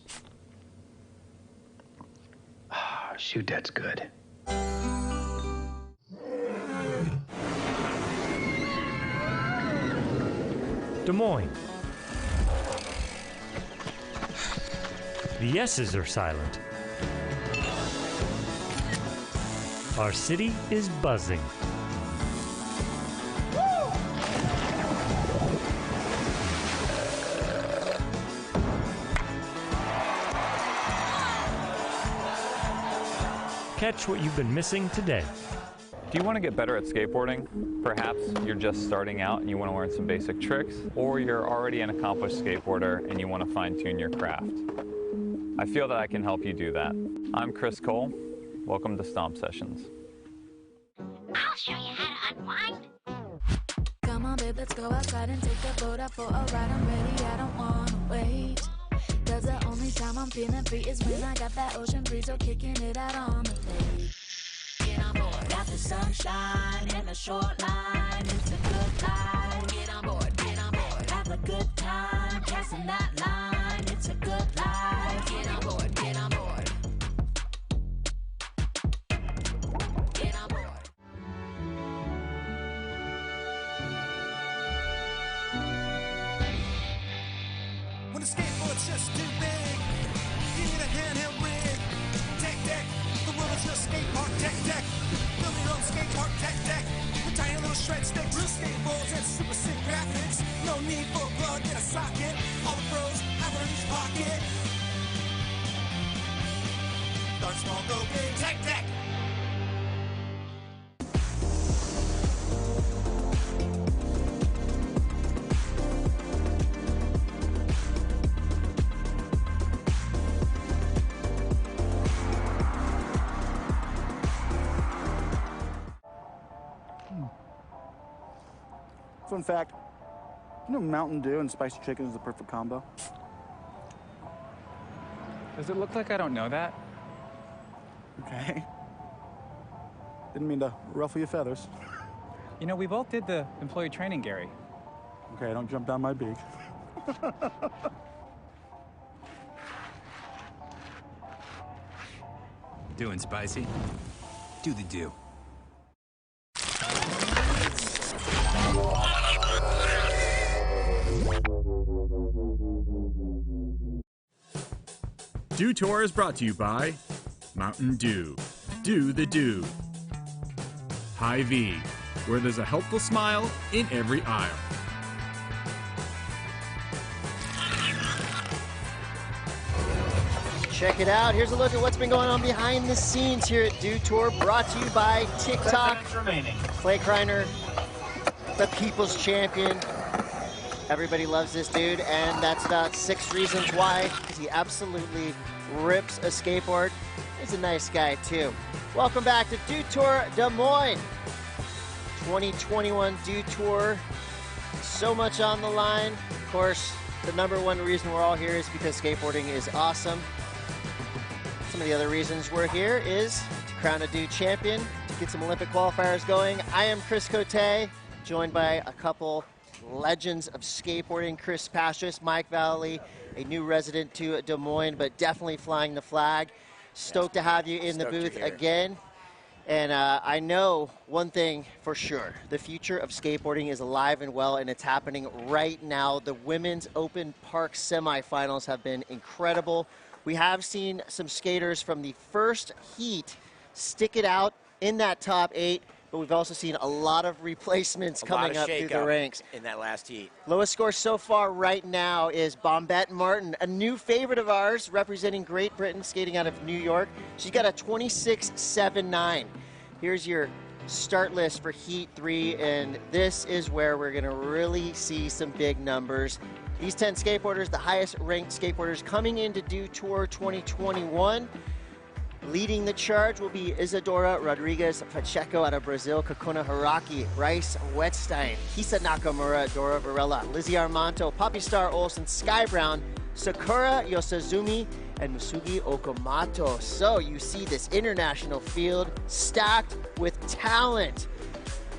shoot, that's good. Des Moines. The yeses are silent. Our city is buzzing. Catch what you've been missing today. Do you want to get better at skateboarding? Perhaps you're just starting out and you want to learn some basic tricks, or you're already an accomplished skateboarder and you want to fine-tune your craft. I feel that I can help you do that. I'm Chris Cole. Welcome to Stomp Sessions. I'll show you how to unwind. Come on, babe, let's go outside and take the boat out for a ride. I'm ready, I don't wanna wait. Cause the only time I'm feeling free is when I got that ocean breeze, so kicking it out on the lake. Get on board, got the sunshine and the short line. It's a good life. Get on board, have a good time. Passing that line, it's a good life. Get on board, get on board. Get on board. When the skateboard's just too big, you need a handheld rig. Tech deck, the world is just skate park. Tech deck, build your own skate park. Tech deck, with tiny little shred sticks, real skateboards and super sick graphics. No need for a plug in a socket. All the pros have one in each pocket. Start small, go big. Tech, tech. Fun fact, you know Mountain Dew and spicy chicken is the perfect combo? Does it look like I don't know that? Okay. Didn't mean to ruffle your feathers. You know, we both did the employee training, Gary. Okay, don't jump down my beak. Doing spicy? Do the do. Dew Tour is brought to you by Mountain Dew. Do the do. Hy-Vee, where there's a helpful smile in every aisle. Check it out. Here's a look at what's been going on behind the scenes here at Dew Tour, brought to you by TikTok. Clay Kreiner, the people's champion. Everybody loves this dude, and that's about 6 reasons why, because he absolutely rips a skateboard. He's a nice guy, too. Welcome back to Dew Tour Des Moines. 2021 Dew Tour. So much on the line. Of course, the #1 reason we're all here is because skateboarding is awesome. Some of the other reasons we're here is to crown a Dew champion, to get some Olympic qualifiers going. I am Chris Cote, joined by a couple legends of skateboarding, Chris Pastris, Mike Valley, a new resident to Des Moines, but definitely flying the flag. Stoked to have you in the booth again. And I know one thing for sure, the future of skateboarding is alive and well, and it's happening right now. The Women's Open Park Semifinals have been incredible. We have seen some skaters from the first heat stick it out in that top 8, but we've also seen a lot of replacements coming up through the ranks. In that last heat. Lowest score so far right now is Bombette Martin, a new favorite of ours, representing Great Britain, skating out of New York. She's got a 26.79. Here's your start list for Heat 3, and this is where we're gonna really see some big numbers. These 10 skateboarders, the highest ranked skateboarders coming into Dew Tour 2021. Leading the charge will be Isadora Rodriguez Pacheco out of Brazil, Kakuna Haraki, Bryce Wetstein, Kisa Nakamura, Dora Varela, Lizzie Armanto, Poppy Star Olsen, Sky Brown, Sakura Yosazumi, and Musugi Okamoto. So you see this international field stacked with talent.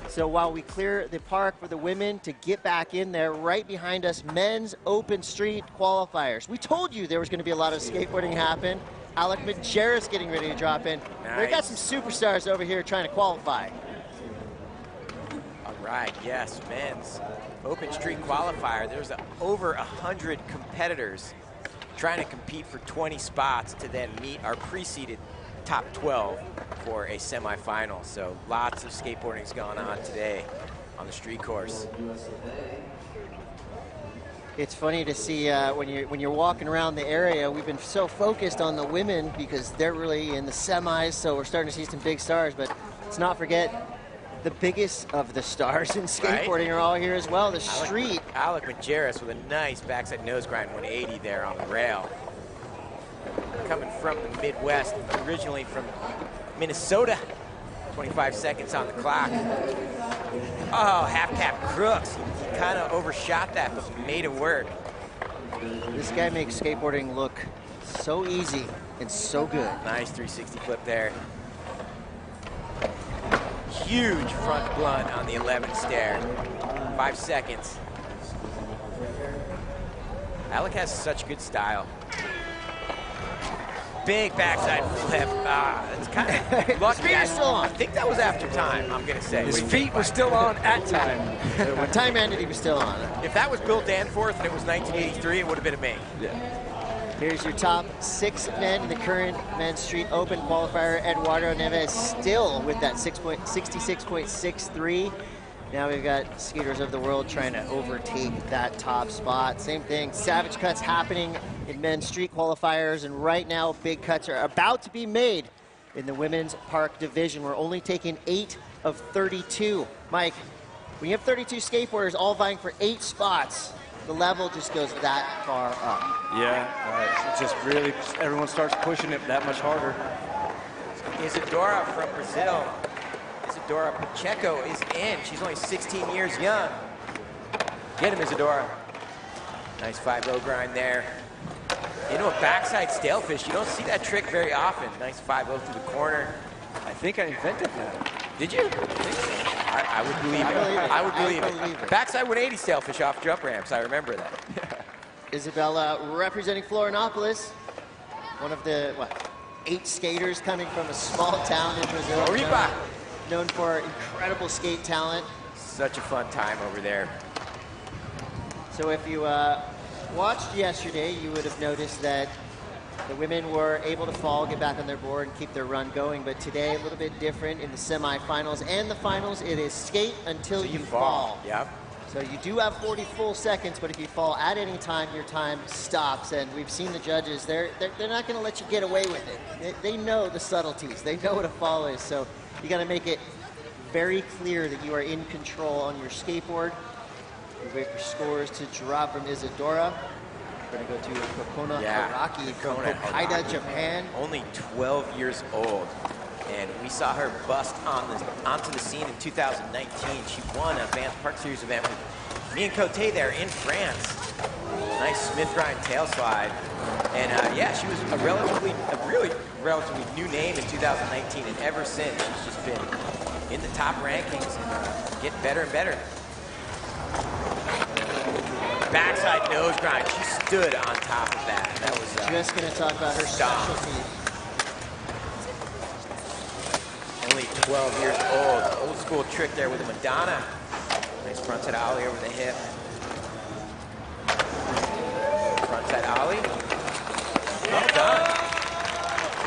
So while we clear the park for the women to get back in there, right behind us, men's open street qualifiers. We told you there was going to be a lot of skateboarding happen. Alec Majerus getting ready to drop in. Nice. They got some superstars over here trying to qualify. All right, yes, men's open street qualifier. There's over 100 competitors trying to compete for 20 spots to then meet our pre-seeded top 12 for a semifinal. So lots of skateboarding's going on today on the street course. It's funny to see when you're walking around the area. We've been so focused on the women because they're really in the semis, so we're starting to see some big stars. But let's not forget the biggest of the stars in skateboarding are all here as well. The street. Alec Majerus with a nice backside nose grind 180 there on the rail. Coming from the Midwest, originally from Minnesota. 25 seconds on the clock. Oh, half cap crooks. He kind of overshot that, but made it work. This guy makes skateboarding look so easy and so good. Nice 360 flip there. Huge front blunt on the 11 stair. 5 seconds. Alec has such good style. Big backside flip. It's kind of lucky. His feet are still on. I think that was after time, I'm going to say. His feet were still on at time. When time ended, he was still on. If that was Bill Danforth and it was 1983, it would have been a me. Yeah. Here's your top 6 men in the current men's street open qualifier. Eduardo Neves still with that 66.63. Now we've got skaters of the world trying to overtake that top spot. Same thing, Savage Cuts happening in men's street qualifiers, and right now big cuts are about to be made in the women's park division. We're only taking 8 of 32. Mike, when you have 32 skateboarders all vying for 8 spots, the level just goes that far up. Yeah, it just really, everyone starts pushing it that much harder. Isadora from Brazil. Isadora Pacheco is in. She's only 16 years young. Get him, Isadora. Nice 5-0 grind there. Into a backside stalefish. You don't see that trick very often. Nice 5-0 through the corner. I think I invented that. Did you? I would believe it. I would believe it. Backside 180 stalefish off jump ramps. I remember that. Isabella representing Florianopolis. One of the, 8 skaters coming from a small town in Brazil. Known for incredible skate talent. Such a fun time over there. So if you watched yesterday, you would have noticed that the women were able to fall, get back on their board, and keep their run going. But today, a little bit different in the semifinals and the finals. It is skate until you fall. Yep. So you do have 40 full seconds, but if you fall at any time, your time stops. And we've seen the judges, they're not going to let you get away with it. They know the subtleties. They know what a fall is. So you got to make it very clear that you are in control on your skateboard. We wait for scores to drop from Isadora. We're going to go to Kihana Ogawa from Hokkaido, Japan. Only 12 years old. And we saw her bust onto the scene in 2019. She won an advanced Park Series event with me and Cote there in France. Nice Smith grind tail slide. And yeah, she was a really relatively new name in 2019. And ever since, she's just been in the top rankings and getting better and better. Backside nose grind. She stood on top of that. That was just going to talk about her specialty. Only 12 years old. Old school trick there with a Madonna. Nice frontside ollie over the hip. Frontside ollie. Well done.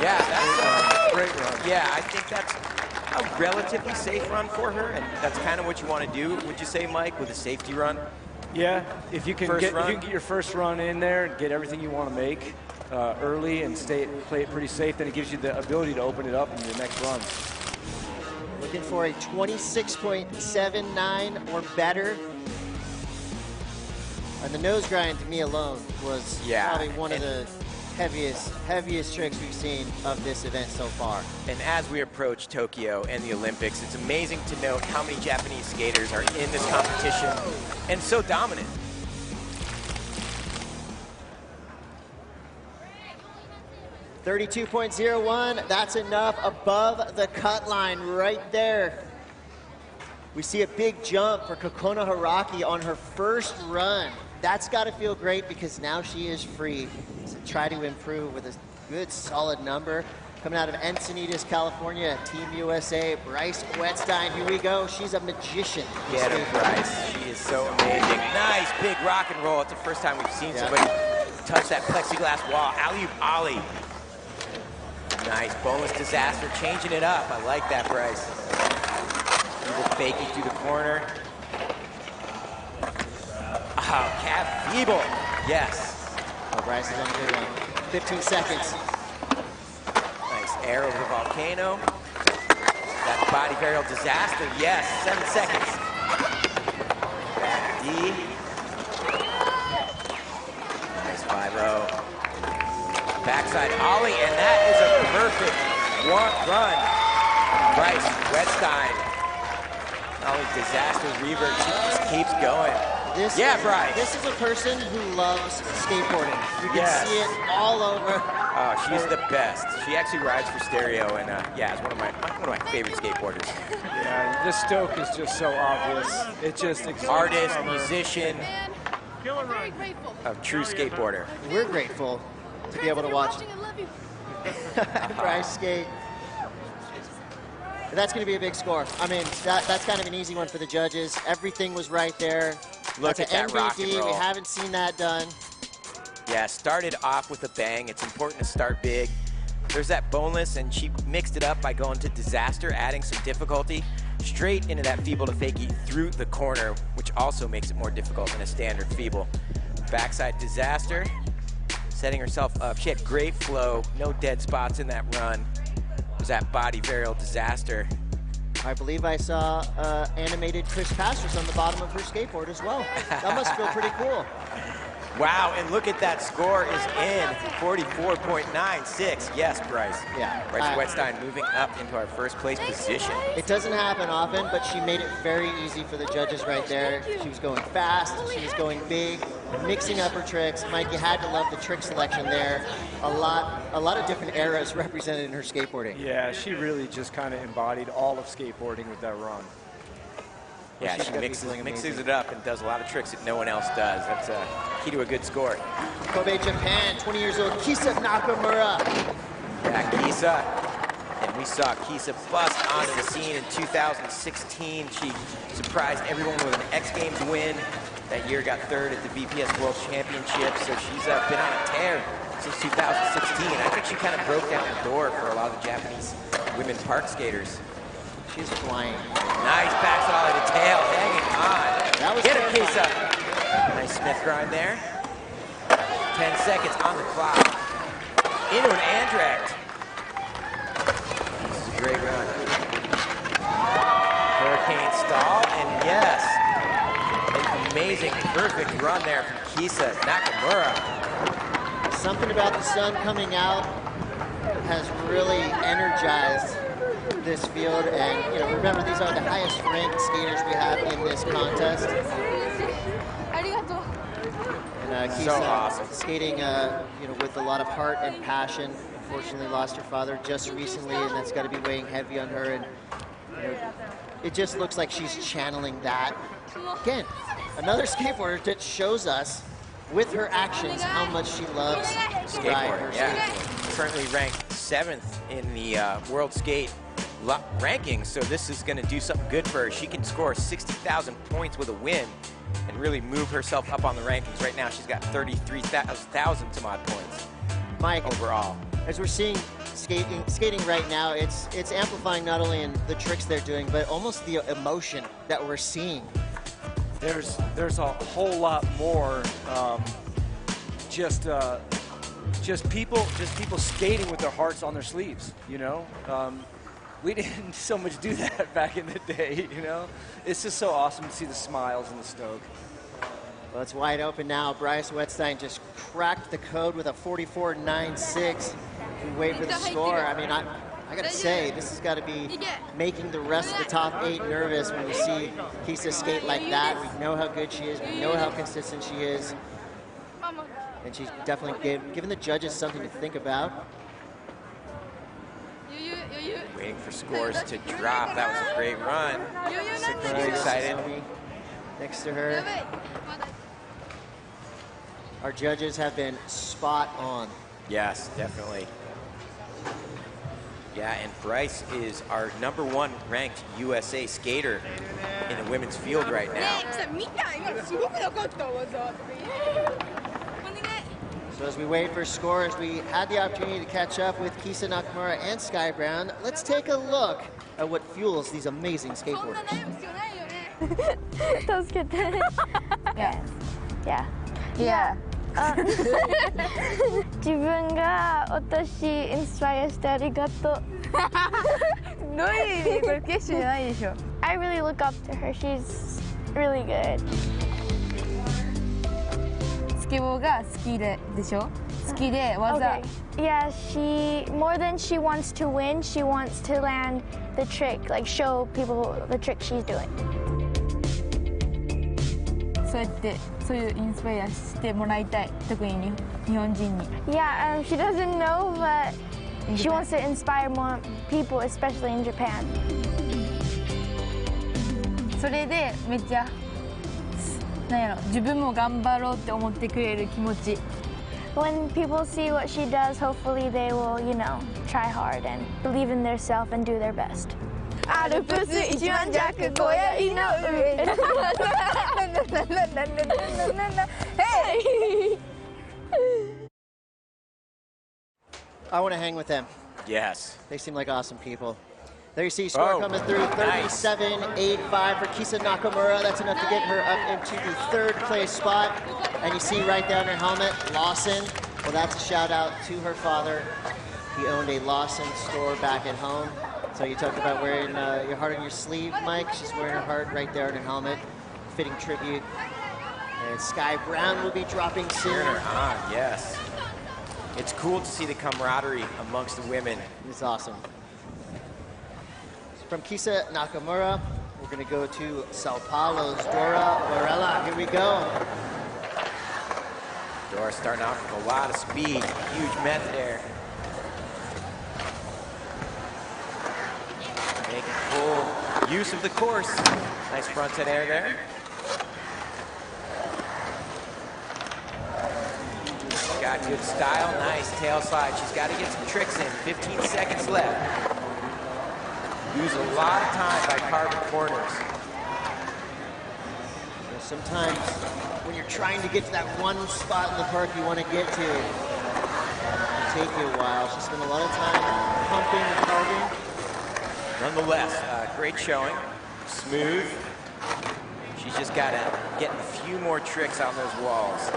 Yeah, that's a great run. Yeah, I think that's a relatively safe run for her, and that's kind of what you want to do, would you say, Mike, with a safety run? Yeah, if you can get your first run in there and get everything you want to make early and play it pretty safe, then it gives you the ability to open it up in your next run. Looking for a 26.79 or better. And the nose grind, to me alone, was probably one of the heaviest tricks we've seen of this event so far. And as we approach Tokyo and the Olympics, it's amazing to note how many Japanese skaters are in this competition and so dominant. .01, that's enough above the cut line right there. We see a big jump for Kihana Ogawa on her first run. That's got to feel great because now she is free to try to improve with a good solid number. Coming out of Encinitas, California, Team USA, Bryce Wettstein. Here we go. She's a magician. Get her, Bryce. She is so amazing. Nice big rock and roll. It's the first time we've seen somebody touch that plexiglass wall. Alley-oop ollie. Nice boneless disaster, changing it up. I like that, Bryce. Feeble faking through the corner. Oh, calf feeble. Yes. Oh, Bryce is on a good one. 15 seconds. Nice air over the volcano. That body burial disaster. Yes, 7 seconds. Back D. Nice 5-0. Backside ollie, and that is a perfect run. Bryce Wettstein. Ollie disaster revert. She just keeps going. Bryce. This is a person who loves skateboarding. You can see it all over. Oh, she's the best. She actually rides for stereo, and yeah, is one of my favorite skateboarders. Yeah, this stoke is just so obvious. It just artist, musician, Very grateful. a true skateboarder. We're grateful to be able to watch Bryce skate. And that's going to be a big score. I mean, that's kind of an easy one for the judges. Everything was right there. Look at that rock and roll. We haven't seen that done. Yeah, started off with a bang. It's important to start big. There's that boneless, and she mixed it up by going to disaster, adding some difficulty, straight into that feeble to fakie through the corner, which also makes it more difficult than a standard feeble. Backside disaster, setting herself up. She had great flow, no dead spots in that run. It was that body varial disaster. I believe I saw animated Chris Pastors on the bottom of her skateboard as well. That must feel pretty cool. Wow, and look at that score is in 44.96. Yes, Bryce. Yeah. Bryce Wetstein moving up into our first place position. It doesn't happen often, but she made it very easy for the judges right there. She was going fast, she was going big, mixing up her tricks. Mike, you had to love the trick selection there. A lot of different eras represented in her skateboarding. Yeah, she really just kind of embodied all of skateboarding with that run. Yeah, she mixes it up and does a lot of tricks that no one else does. That's a key to a good score. Kobe, Japan, 20 years old, Kisa Nakamura. Yeah, Kisa. And we saw Kisa bust onto the scene in 2016. She surprised everyone with an X Games win. That year got third at the VPS World Championship. So she's been on a tear since 2016. I think she kind of broke down the door for a lot of the Japanese women park skaters. She's flying. Nice backside of the tail, hanging on. That was Get a piece up. Nice Smith grind there. 10 seconds on the clock. Into an Andrecht. This is a great run. Hurricane stall, and yes, an amazing, perfect run there from Kisa Nakamura. Something about the sun coming out has really energized this field, and remember, these are the highest ranked skaters we have in this contest. And Kisa, so awesome. Skating with a lot of heart and passion. Unfortunately lost her father just recently, and that's got to be weighing heavy on her, and it just looks like she's channeling that. Again, another skateboarder that shows us with her actions how much she loves skateboarding. Currently ranked 7th in the World Skate rankings, so this is going to do something good for her. She can score 60,000 points with a win and really move herself up on the rankings. Right now she's got 33,000 some odd points. Mike, overall. As we're seeing skating right now, it's amplifying not only in the tricks they're doing, but almost the emotion that we're seeing. There's a whole lot more just people skating with their hearts on their sleeves, we didn't so much do that back in the day, It's just so awesome to see the smiles and the stoke. Well, it's wide open now. Bryce Wetstein just cracked the code with a 44.96. We wait for the score. I mean, I got to say, this has got to be making the rest of the top 8 nervous when you see Kisa skate like that. We know how good she is. We know how consistent she is. And she's definitely given the judges something to think about. Waiting for scores to drop. That was a great run. She's excited. Next to her. Our judges have been spot on. Yes, definitely. Yeah, and Bryce is our #1 ranked USA skater in the women's field right now. So as we wait for scores, we had the opportunity to catch up with Kisa Nakamura and Sky Brown. Let's take a look at what fuels these amazing skateboarders. Yeah. 自分が私インスパイアしてありがとう。どういう意味？これ決心じゃないでしょ。I really look up to her. She's really good. スケボーが好きでしょ？好きで技。Yeah, more than she wants to win, she wants to land the trick, like show people the trick she's doing. そういうインスパイアしてもらいたい、特に日本人に。Yeah, she doesn't know, but she wants to inspire more people, especially in Japan. それでめっちゃ自分も頑張ろうって思ってくれる気持ち。When people see what she does, hopefully they will, try hard and believe in themselves and do their best. アルプス一万弱小槍の上。I want to hang with them. Yes. They seem like awesome people. There you see score coming through, 37.85 for Kisa Nakamura. That's enough to get her up into the 3rd place spot. And you see right down her helmet, Lawson Well, that's a shout out to her father. He owned a Lawson store back at home. So you talked about wearing your heart on your sleeve, Mike. She's wearing her heart right there on her helmet. Fitting tribute. And Sky Brown will be dropping soon. Cheering her on, yes. It's cool to see the camaraderie amongst the women. It's awesome. From Kisa Nakamura, we're going to go to Sao Paulo's Dora Varela. Here we go. Dour starting off with a lot of speed. Huge method there. Making full use of the course. Nice frontside air there. She's got good style, nice tail slide. She's got to get some tricks in. 15 seconds left. Use a lot of time by carving corners. Sometimes when you're trying to get to that one spot in the park you want to get to, it'll take you a while. She spent a lot of time pumping and carving. Nonetheless, great showing. Smooth. She's just got to get a few more tricks on those walls.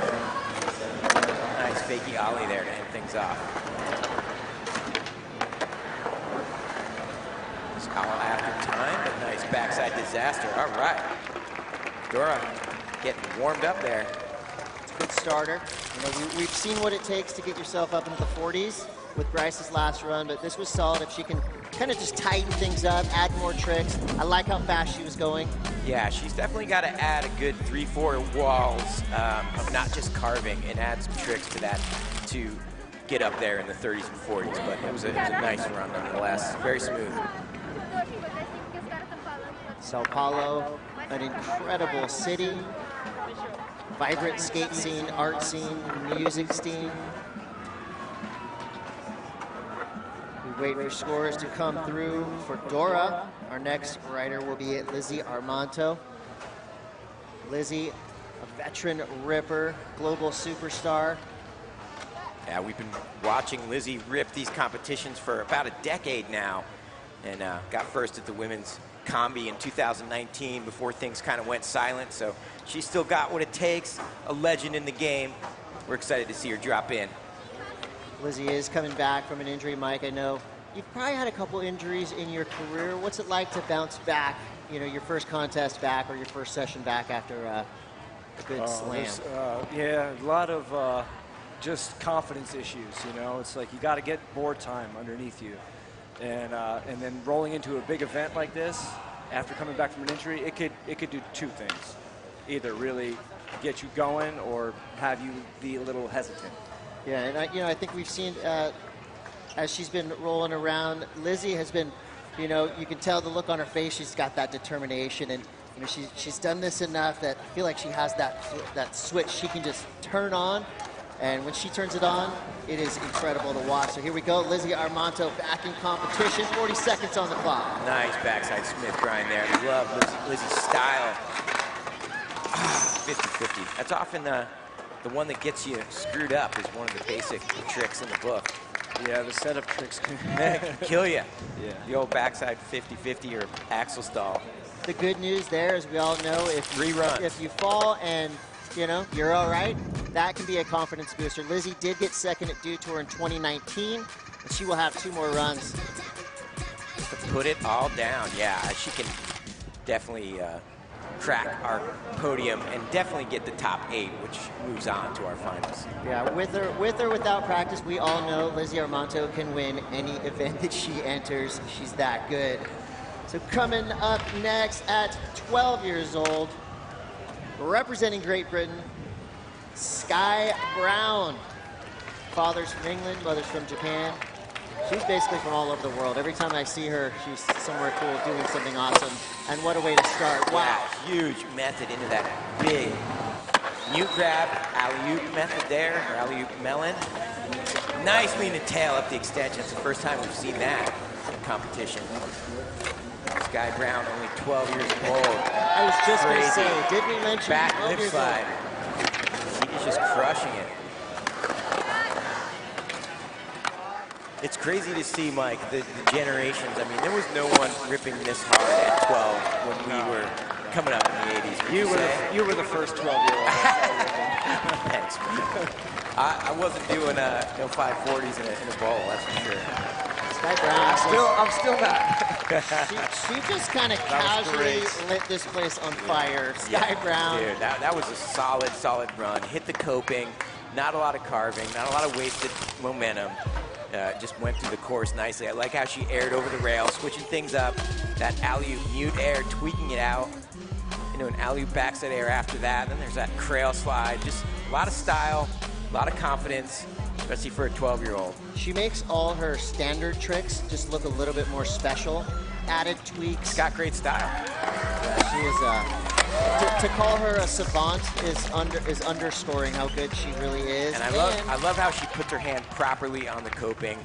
Nice fakey ollie there to end things off. It's all after time, but nice backside disaster. All right. Dour getting warmed up there. It's a good starter. You know, we've seen what it takes to get yourself up into the 40s with Bryce's last run, but this was solid. If she can kind of just tighten things up, add more tricks. I like how fast she was going. Yeah, she's definitely got to add a good 3-4 walls of not just carving and add some tricks to that to get up there in the 30s and 40s. But it was a nice run nonetheless. Very smooth. Sao Paulo, an incredible city. Vibrant skate scene, art scene, music scene. We wait for scores to come through for Dora. Our next rider will be Lizzie Armanto. Lizzie, a veteran ripper, global superstar. Yeah, we've been watching Lizzie rip these competitions for about a decade now, and got first at the women's combi in 2019 before things kind of went silent. So she's still got what it takes, a legend in the game. We're excited to see her drop in. Lizzie is coming back from an injury, Mike. I know you've probably had a couple injuries in your career. What's it like to bounce back, you know, your first contest back or your first session back after a good slam? Yeah, a lot of just confidence issues, you know. It's like you got to get board time underneath you. And then rolling into a big event like this, after coming back from an injury, it could do two things. Either really get you going or have you be a little hesitant. Yeah, and I think we've seen as she's been rolling around, Lizzie has been, you know, you can tell the look on her face. She's got that determination, and you know she's done this enough that I feel like she has that switch she can just turn on, and when she turns it on, it is incredible to watch. So here we go, Lizzie Armanto back in competition. 40 seconds on the clock. Nice backside Smith grind there. Love Lizzie's style. 50-50. That's often the one that gets you screwed up is one of the basic tricks in the book. Yeah, the setup tricks can kill you. Yeah. The old backside 50-50 or axle stall. The good news there, as we all know, if you fall and you know you're all right, that can be a confidence booster. Lizzie did get second at Dew Tour in 2019, and she will have 2 more runs. To put it all down, yeah, she can definitely crack our podium and definitely get the top 8, which moves on to our finals. Yeah, with or without practice, we all know Lizzie Armanto can win any event that she enters. She's that good. So coming up next at 12 years old, representing Great Britain, Sky Brown. Father's from England, mother's from Japan. She's basically from all over the world. Every time I see her, she's somewhere cool doing something awesome. And what a way to start. Wow. Yeah, huge method into that big mute grab, alley-oop method there, or alley-oop melon. Nice lean and tail up the extension. It's the first time we've seen that in competition. Sky Brown, only 12 years old. I was just going to say, did we mention back 12 lip years slide. She's just crushing it. It's crazy to see, Mike, the generations. I mean, there was no one ripping this hard at 12 when we were coming up in the 80s. You were the first 12-year-old. Thanks, man. I wasn't doing no 540s in a bowl, that's for sure. Sky Brown. I'm still not. She just kind of casually lit this place on fire. Sky Brown. Dude, that was a solid run. Hit the coping. Not a lot of carving. Not a lot of wasted momentum. Just went through the course nicely. I like how she aired over the rail, switching things up. That alley-oop mute air, tweaking it out. An alley-oop backside air after that. Then there's that crail slide. Just a lot of style, a lot of confidence, especially for a 12-year-old. She makes all her standard tricks just look a little bit more special. Added tweaks. Got great style. Yeah, she is. To call her a savant is underscoring how good she really is. And I love how she puts her hand properly on the coping.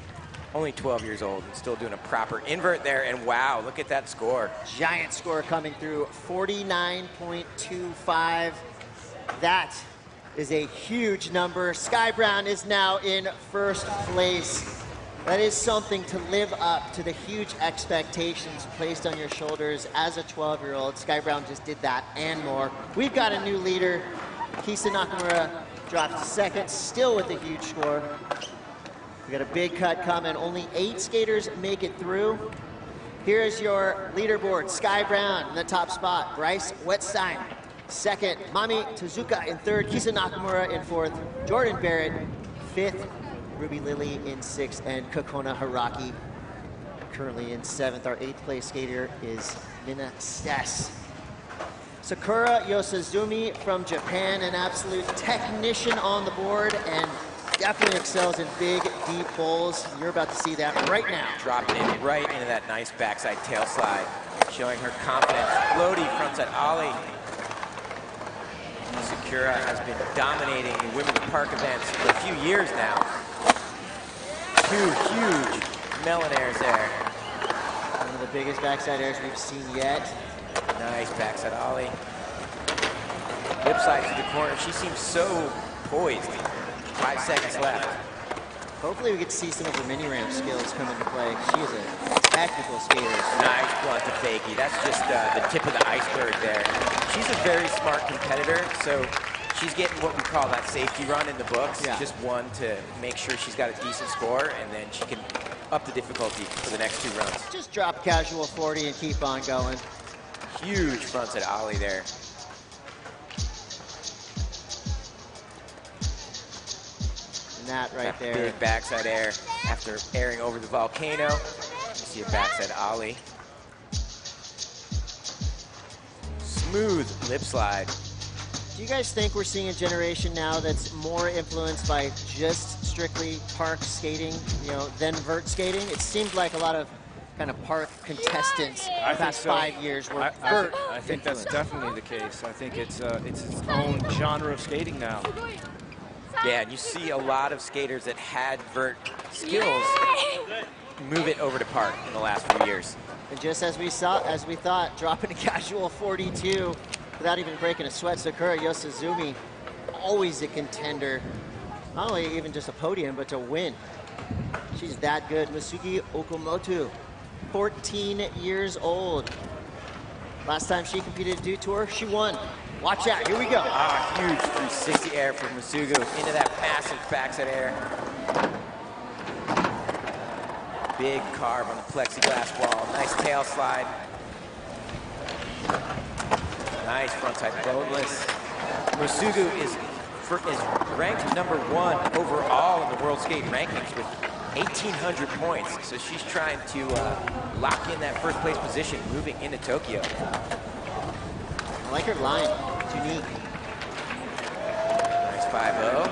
Only 12 years old and still doing a proper invert there. And wow, look at that score. Giant score coming through, 49.25. That is a huge number. Sky Brown is now in first place. That is something to live up to the huge expectations placed on your shoulders as a 12-year-old. Sky Brown just did that and more. We've got a new leader. Kihana Ogawa drops second, still with a huge score. We got a big cut coming. Only 8 skaters make it through. Here's your leaderboard. Sky Brown in the top spot. Bryce Wetstein, second. Mami Tezuka in third. Kihana Ogawa in fourth. Jordan Barrett, fifth. Ruby Lily in 6th, and Kokona Haraki currently in 7th. Our 8th place skater is Mina Stess. Sakura Yosazumi from Japan, an absolute technician on the board and definitely excels in big, deep bowls. You're about to see that right now. Dropping it right into that nice backside tail slide, showing her confidence. Floaty frontside ollie. Sakura has been dominating the Women of Park events for a few years now. Huge melon airs there. One of the biggest backside airs we've seen yet. Nice backside ollie. Lip side to the corner. She seems so poised. 5 seconds left. Hopefully we get to see some of her mini ramp skills come into play. She is a technical skater. Nice blunt to fakie. That's just the tip of the iceberg there. She's a very smart competitor, so she's getting what we call that safety run in the books. Yeah. Just one to make sure she's got a decent score, and then she can up the difficulty for the next 2 runs. Just drop casual 40 and keep on going. Huge frontside ollie there. And that right there. Big backside air after airing over the volcano. You see a backside ollie. Smooth lip slide. Do you guys think we're seeing a generation now that's more influenced by just strictly park skating, than vert skating? It seemed like a lot of kind of park contestants the past 5 years were vert. I think that's definitely the case. I think it's its own genre of skating now. Yeah, and you see a lot of skaters that had vert skills move it over to park in the last few years. And just as we thought, dropping a casual 42 without even breaking a sweat. Sakura Yosazumi, always a contender. Not only even just a podium, but to win. She's that good. Masugi Okamoto, 14 years old. Last time she competed at Dew Tour, she won. Watch out, here we go. Huge 360 air from Masugu into that massive backside air. Big carve on the plexiglass wall. Nice tail slide. Nice frontside boneless. Masugu is ranked #1 overall in the world skate rankings with 1,800 points. So she's trying to lock in that first place position moving into Tokyo. I like her line, it's unique. Nice 5-0.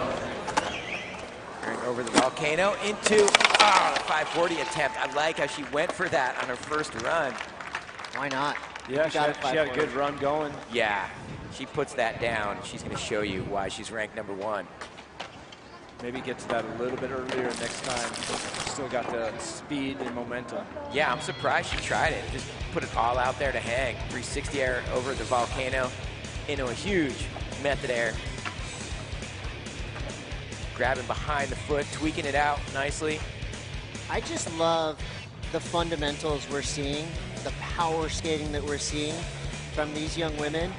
Turning over the volcano into the 540 attempt. I like how she went for that on her first run. Why not? Yeah, she had a good run going. Yeah, she puts that down. She's going to show you why she's ranked #1. Maybe get to that a little bit earlier next time. Still got the speed and momentum. Yeah, I'm surprised she tried it. Just put it all out there to hang. 360 air over the volcano into a huge method air. Grabbing behind the foot, tweaking it out nicely. I just love the fundamentals we're seeing, the power skating that we're seeing. from these young women.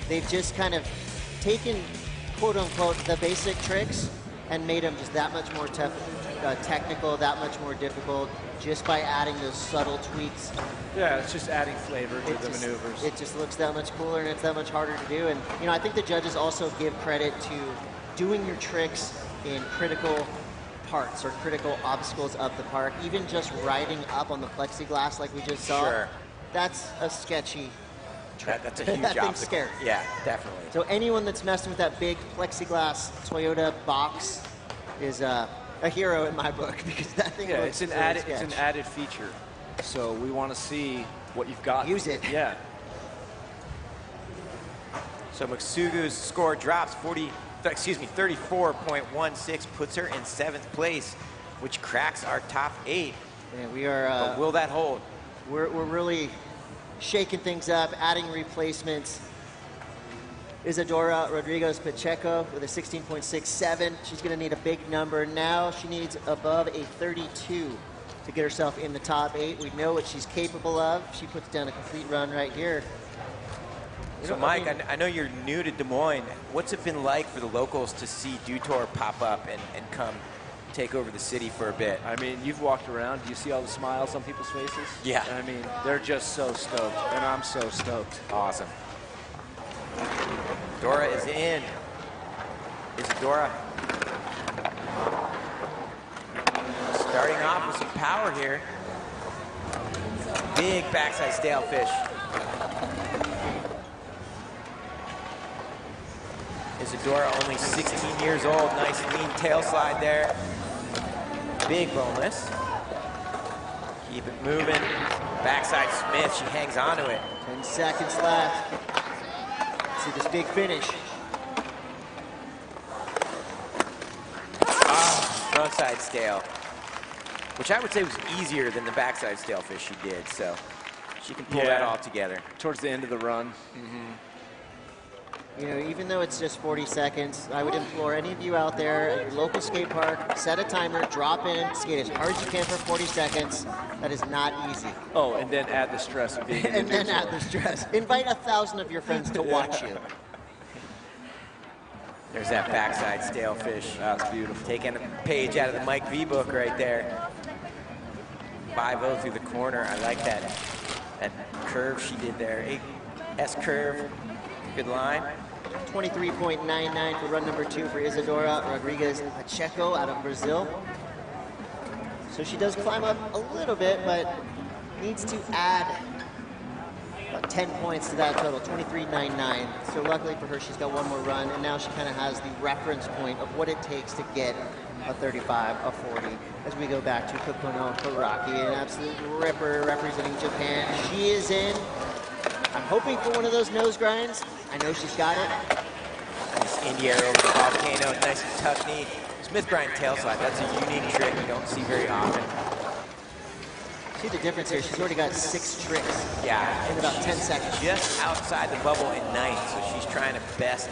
They've just kind of taken, quote unquote, the basic tricks and made them just that much more technical, that much more difficult, just by adding those subtle tweaks. Yeah, it's just adding flavor to the maneuvers. It just looks that much cooler and it's that much harder to do. And you know, I think the judges also give credit to doing your tricks in critical parts or critical obstacles of the park. Even just riding up on the plexiglass like we just saw, Sure. That's a sketchy trick. That's a huge that obstacle. thing's scary. Yeah, definitely. So anyone that's messing with that big plexiglass Toyota box is a hero in my book, because that thing looks it's an added feature. So we want to see what you've got. Use it. Yeah. So Masugu's score drops 34.16, puts her in 7th place, which cracks our top 8. Yeah, we are. But will that hold? We're really shaking things up, adding replacements. Isadora Rodriguez Pacheco with a 16.67. She's going to need a big number now. She needs above a 32 to get herself in the top 8. We know what she's capable of. She puts down a complete run right here. So Mike, I know you're new to Des Moines. What's it been like for the locals to see Dew Tour pop up and come take over the city for a bit? I mean, you've walked around. Do you see all the smiles on people's faces? Yeah. I mean, they're just so stoked, and I'm so stoked. Awesome. Dora is in. Isadora starting off with some power here. Big backside stalefish. Isadora only 16 years old. Nice clean tail slide there. Big boneless. Keep it moving. Backside Smith, she hangs on to it. 10 seconds left. See this big finish. Frontside stale, which I would say was easier than the backside stalefish she did, so she can pull that all together. Towards the end of the run. You know, even though it's just 40 seconds, I would implore any of you out there at your local skate park, set a timer, drop in, skate as hard as you can for 40 seconds. That is not easy. Oh, and then add the stress of being in And then add the stress. Invite 1,000 of your friends to watch you. There's that backside stalefish. That's beautiful. Taking a page out of the Mike V book right there. 5-0 through the corner. I like that curve she did there. S curve. Good line. 23.99 for run number 2 for Isadora Rodriguez Pacheco out of Brazil. So she does climb up a little bit, but needs to add about 10 points to that total, 23.99. So luckily for her, she's got one more run, and now she kind of has the reference point of what it takes to get a 35, a 40. As we go back to Kokono Hiraki, an absolute ripper representing Japan. She is in. I'm hoping for one of those nose grinds. I know she's got it. Nice India over the volcano, nice and tough knee. Smith grind tail slide, that's a unique trick you don't see very often. See the difference here, she's already got 6 tricks. Yeah. In about 10 seconds. Just outside the bubble in 9th, so she's trying to best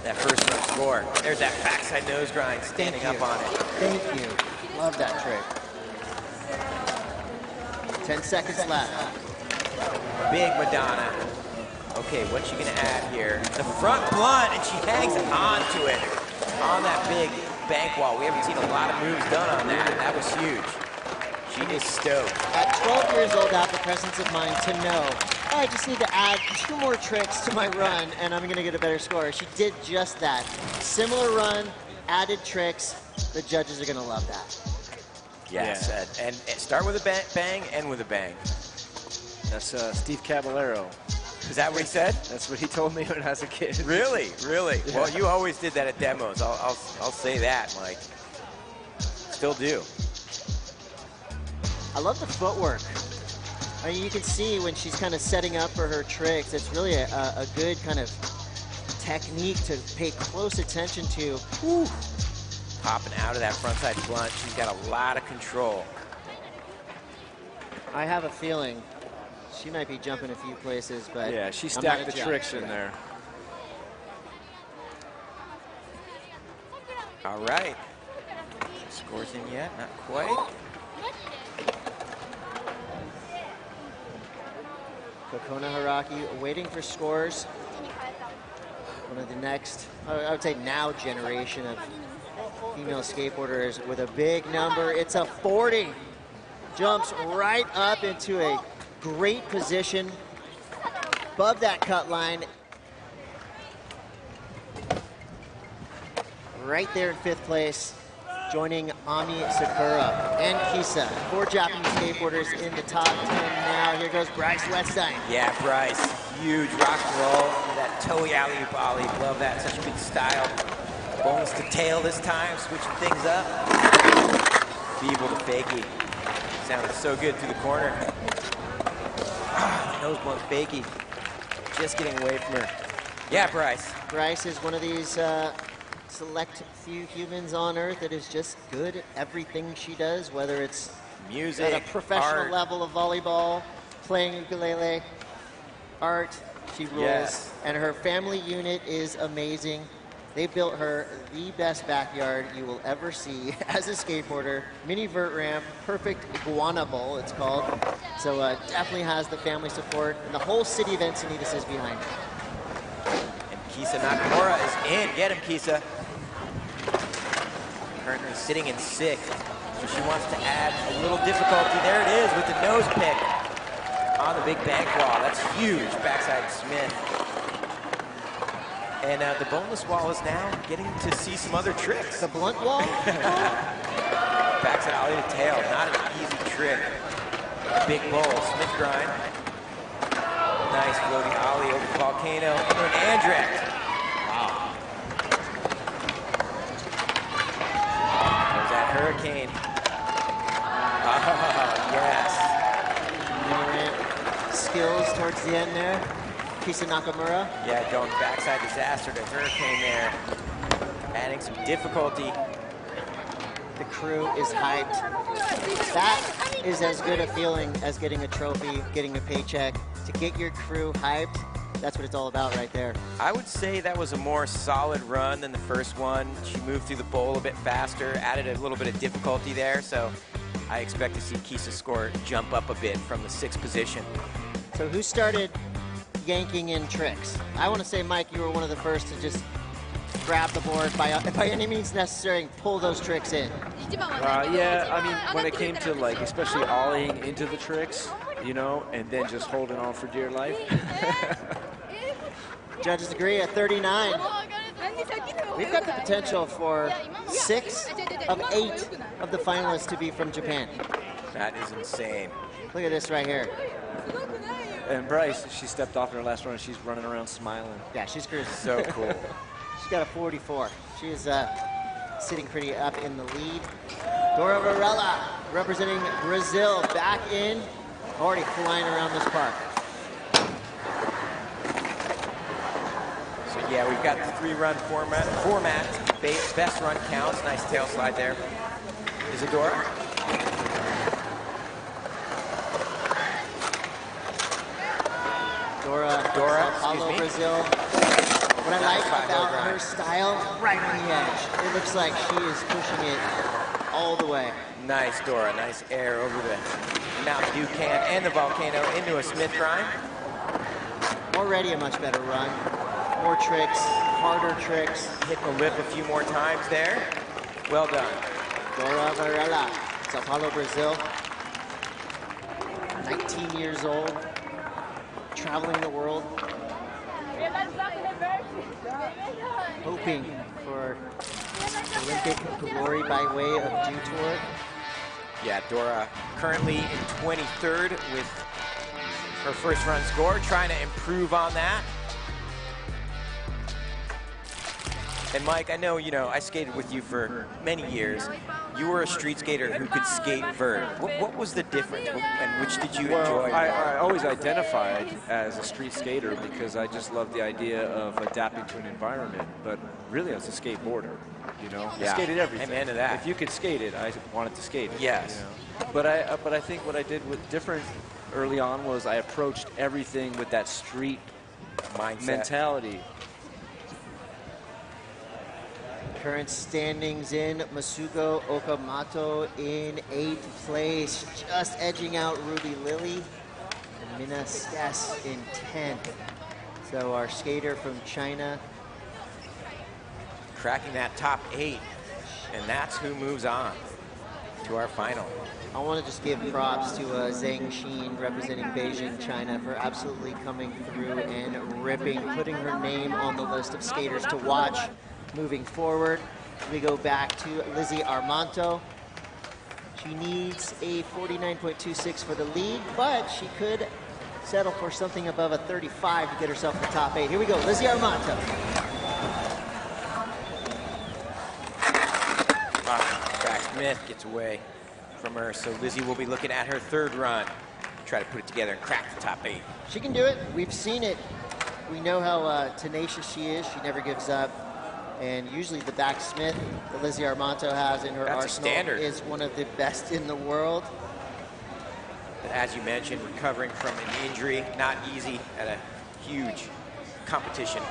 that first run score. There's that backside nose grind standing up on it. Thank you. Love that trick. 10 seconds left. Big Madonna. Okay, what's she gonna add here? The front blunt, and she hangs on to it on that big bank wall. We haven't seen a lot of moves done on that. That was huge. She is stoked. At 12 years old, I have the presence of mind to know, I just need to add 2 more tricks to my run, and I'm gonna get a better score. She did just that. Similar run, added tricks. The judges are gonna love that. Yes, and start with a bang, end with a bang. That's Steve Caballero. Is that what he said? That's what he told me when I was a kid. Really? Really? Yeah. Well, you always did that at demos. I'll say that, Mike. Still do. I love the footwork. I mean, you can see when she's kind of setting up for her tricks, it's really a good kind of technique to pay close attention to. Whew. Popping out of that frontside blunt. She's got a lot of control. I have a feeling she might be jumping a few places, but yeah, she I'm stacked not the a judge tricks for in that. there. All right. Scores in yet? Not quite. Kokona Haraki waiting for scores. One of the next, I would say now, generation of female skateboarders with a big number. It's a 40. Jumps right up into a great position above that cut line. Right there in 5th place, joining Ami Sakura and Kisa. 4 Japanese skateboarders in the top 10 now. Here goes Bryce Wetstein. Yeah, Bryce, huge rock and roll. That toey alley-oop ollie, love that, such a good style. Bonus to tail this time, switching things up. Feeble to fakie. Sounded so good through the corner. Nose blunt fakie. Just getting away from her. Yeah, Bryce. Bryce is one of these select few humans on Earth that is just good at everything she does, whether it's music, at a professional art. level of volleyball, playing ukulele, art, she rules. Yes. And her family unit is amazing. They built her the best backyard you will ever see as a skateboarder. Mini vert ramp, perfect iguana bowl, it's called. So definitely has the family support, and the whole city of Encinitas is behind her. And Kisa Nakamura is in. Get him, Kisa. Currently sitting in 6th, so she wants to add a little difficulty. There it is with the nose pick on the big bank wall. That's huge, backside Smith. And the boneless wall is now getting to see some other tricks. The blunt wall? Backside ollie to tail, not an easy trick. Big bowl, Smith grind. Nice floating ollie over the volcano into an Andrecht. Wow. There's that hurricane. Oh, yes. Skills towards the end there. Kisa Nakamura. Yeah, going backside disaster to hurricane there. Adding some difficulty. The crew is hyped. That is as good a feeling as getting a trophy, getting a paycheck. To get your crew hyped, that's what it's all about right there. I would say that was a more solid run than the first one. She moved through the bowl a bit faster, added a little bit of difficulty there, so I expect to see Kisa's score jump up a bit from the 6th position. So who started yanking in tricks? I want to say, Mike, you were one of the first to just grab the board by any means necessary and pull those tricks in. Yeah, I mean, when it came to, like, especially ollieing into the tricks, you know, and then just holding on for dear life. Judges agree at 39. We've got the potential for 6 of 8 of the finalists to be from Japan. That is insane. Look at this right here. And Bryce, she stepped off in her last run and she's running around smiling. Yeah, she's cruising. So cool. She's got a 44. She is sitting pretty up in the lead. Dora Varela, representing Brazil, back in. Already flying around this park. So yeah, we've got the 3-run format. Best run counts. Nice tail slide there. Isadora. Dora, Paulo, Brazil. What I like about her style, right on the edge. It looks like she is pushing it all the way. Nice, Dora. Nice air over the Mount Ducan and the volcano into a Smith grind. Already a much better run. More tricks, harder tricks. Hit the lip a few more times there. Well done. Dora Varela, Sao Paulo, Brazil. 19 years old, traveling the world. Hoping for Olympic glory by way of Dew Tour. Yeah, Dora currently in 23rd with her first run score, trying to improve on that. And Mike, I know, I skated with you for many years. You were a street skater who could skate vert. What was the difference, and which did you enjoy? I always identified as a street skater because I just loved the idea of adapting to an environment. But really, I was a skateboarder. Yeah. I skated everything. Amen to that. If you could skate it, I wanted to skate it. Yes. But I think what I did with different early on was I approached everything with that street mindset mentality. Current standings in, Masuko Okamoto in 8th place, just edging out Ruby Lilly. Mina Stess in 10th. So our skater from China. Cracking that top 8, and that's who moves on to our final. I want to just give props to Zang Sheen, representing Beijing, China, for absolutely coming through and ripping, putting her name on the list of skaters to watch moving forward. We go back to Lizzie Armanto. She needs a 49.26 for the lead, but she could settle for something above a 35 to get herself in the top 8. Here we go, Lizzie Armanto. Crack Smith gets away from her, so Lizzie will be looking at her third run to try to put it together and crack the top 8. She can do it. We've seen it. We know how tenacious she is. She never gives up. And usually the back Smith that Lizzie Armanto has in her arsenal is one of the best in the world. But as you mentioned, recovering from an injury, not easy at a huge competition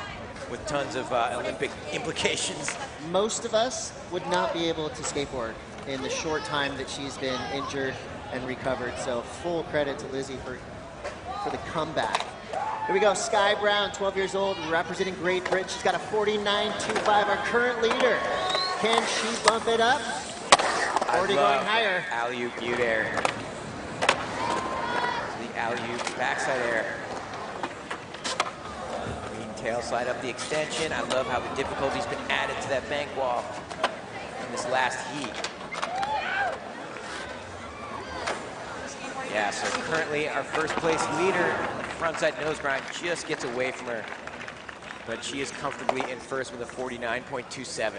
with tons of Olympic implications. Most of us would not be able to skateboard in the short time that she's been injured and recovered. So full credit to Lizzie for the comeback. Here we go, Sky Brown, 12 years old, representing Great Britain. She's got a 49.25, our current leader. Can she bump it up? Already going higher. Alley-oop U air. The alley-oop backside air. Green tail slide up the extension. I love how the difficulty's been added to that bank wall in this last heat. Yeah, so currently our first place leader, frontside nose grind, just gets away from her. But she is comfortably in first with a 49.27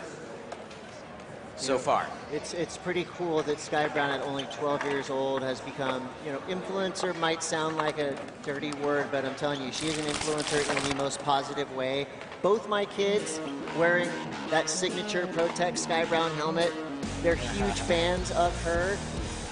so far. It's pretty cool that Sky Brown at only 12 years old has become, you know, influencer might sound like a dirty word, but I'm telling you, she is an influencer in the most positive way. Both my kids wearing that signature Protect Sky Brown helmet, they're huge fans of her.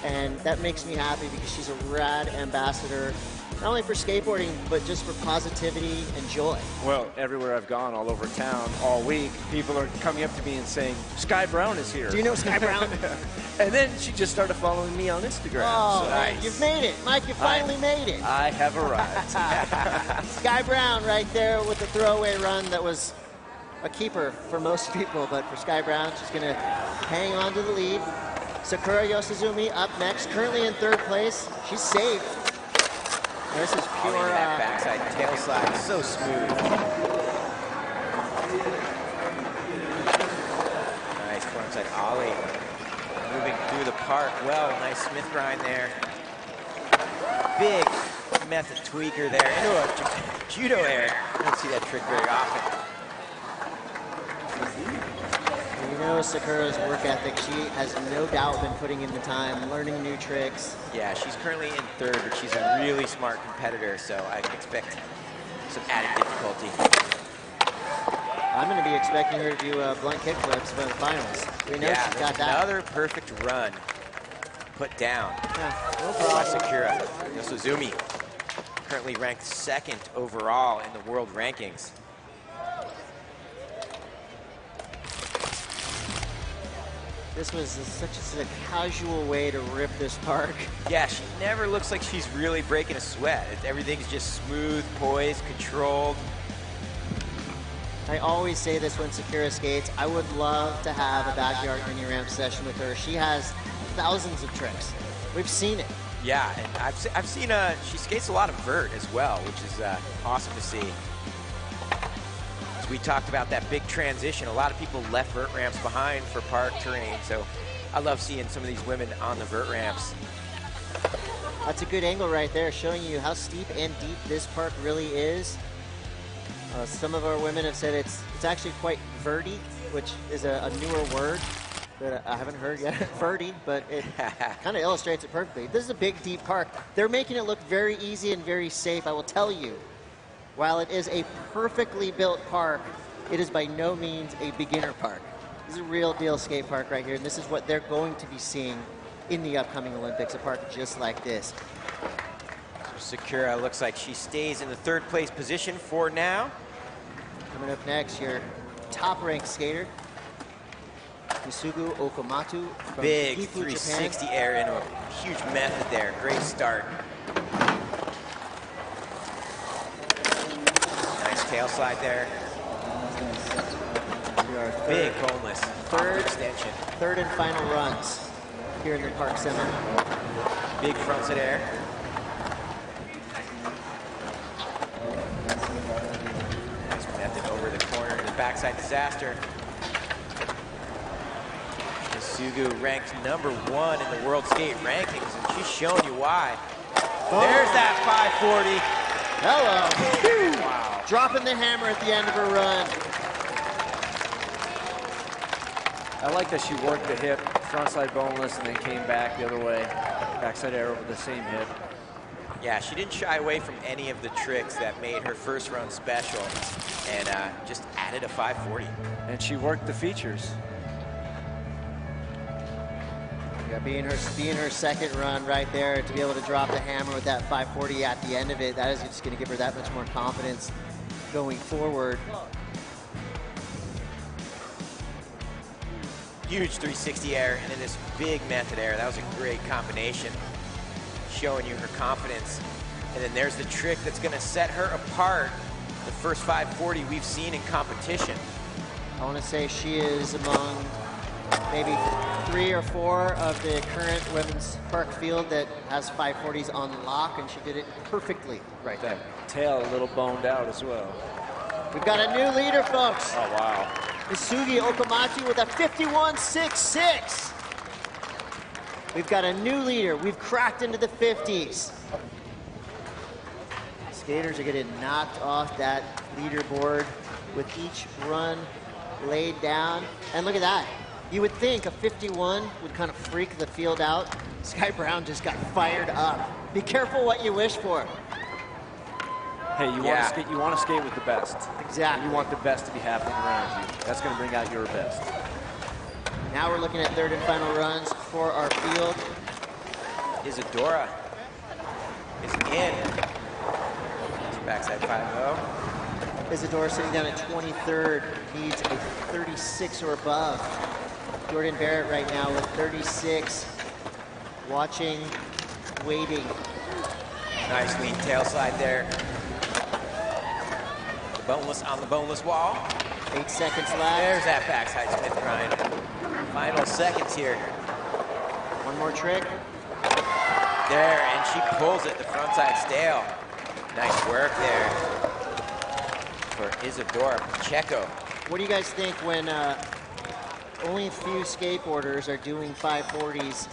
And that makes me happy because she's a rad ambassador, not only for skateboarding, but just for positivity and joy. Well, everywhere I've gone all over town all week, people are coming up to me and saying, Sky Brown is here. Do you know Sky Brown? And then she just started following me on Instagram. Oh, so nice. You've made it. Mike, you finally made it. I have arrived. Sky Brown right there with the throwaway run that was a keeper for most people, but for Sky Brown, she's going to hang on to the lead. Sakura Yosizumi up next, currently in third place. She's safe. This is pure that backside tail slide, so smooth. Nice frontside ollie. Moving through the park well, nice Smith grind there. Big method tweaker there into a judo air. I don't see that trick very often. You know Sakura's work ethic. She has no doubt been putting in the time, learning new tricks. Yeah, she's currently in third, but she's a really smart competitor, so I expect some added difficulty. I'm going to be expecting her to do blunt kickflips for the finals. We know she's got that. Another perfect run put down. Yeah, no by problem. Sakura Yosizumi, currently ranked second overall in the world rankings. This was such a casual way to rip this park. Yeah, she never looks like she's really breaking a sweat. Everything's just smooth, poised, controlled. I always say this when Sakura skates. I would love to have a backyard mini ramp session with her. She has thousands of tricks. We've seen it. Yeah, and I've seen she skates a lot of vert as well, which is awesome to see. As we talked about that big transition, a lot of people left vert ramps behind for park terrain, so I love seeing some of these women on the vert ramps. That's a good angle right there, showing you how steep and deep this park really is. Some of our women have said it's actually quite verty, which is a newer word that I haven't heard yet, verty, but it kind of illustrates it perfectly. This is a big, deep park. They're making it look very easy and very safe. I will tell you, while it is a perfectly built park, it is by no means a beginner park. This is a real deal skate park right here, and this is what they're going to be seeing in the upcoming Olympics, a park just like this. Sakura looks like she stays in the third place position for now. Coming up next, your top-ranked skater, Misugu Okamoto from Big Gifu, 360 Japan. air into a huge method there. Great start. tail slide there. Big boneless. Third extension. Third and final runs here in the Park Semifinal. Big frontside air. Nice method over the corner. The backside disaster. Sugu ranked #1 in the world skate rankings, and she's showing you why. There's that 540. Hello. Wow. Dropping the hammer at the end of her run. I like that she worked the hip, frontside boneless, and then came back the other way. Backside air over the same hip. Yeah, she didn't shy away from any of the tricks that made her first run special, and just added a 540. And she worked the features. Yeah, being her second run right there, to be able to drop the hammer with that 540 at the end of it, that is just going to give her that much more confidence going forward. Huge 360 air and then this big method air. That was a great combination, showing you her confidence. And then there's the trick that's going to set her apart, the first 540 we've seen in competition. I want to say she is among maybe 3 or 4 of the current women's park field that has 540s on lock, and she did it perfectly right there. Tail a little boned out as well. We've got a new leader, folks. Oh, wow. Isugi Okamatsu with a 51.66. We've got a new leader. We've cracked into the 50s. Skaters are getting knocked off that leaderboard with each run laid down. And look at that. You would think a 51 would kind of freak the field out. Sky Brown just got fired up. Be careful what you wish for. Hey, you want to skate with the best. Exactly. You want the best to be happening around you. That's going to bring out your best. Now we're looking at third and final runs for our field. Isadora is in. Backside 5-0. Isadora sitting down at 23rd, needs a 36 or above. Jordan Barrett right now with 36. Watching, waiting. Nice lean tail slide there. The boneless on the boneless wall. 8 seconds left. There's that backside spin grind. Final seconds here. One more trick. There, and she pulls it, the frontside stale. Nice work there for Isadora Pacheco. What do you guys think when only a few skateboarders are doing 540s?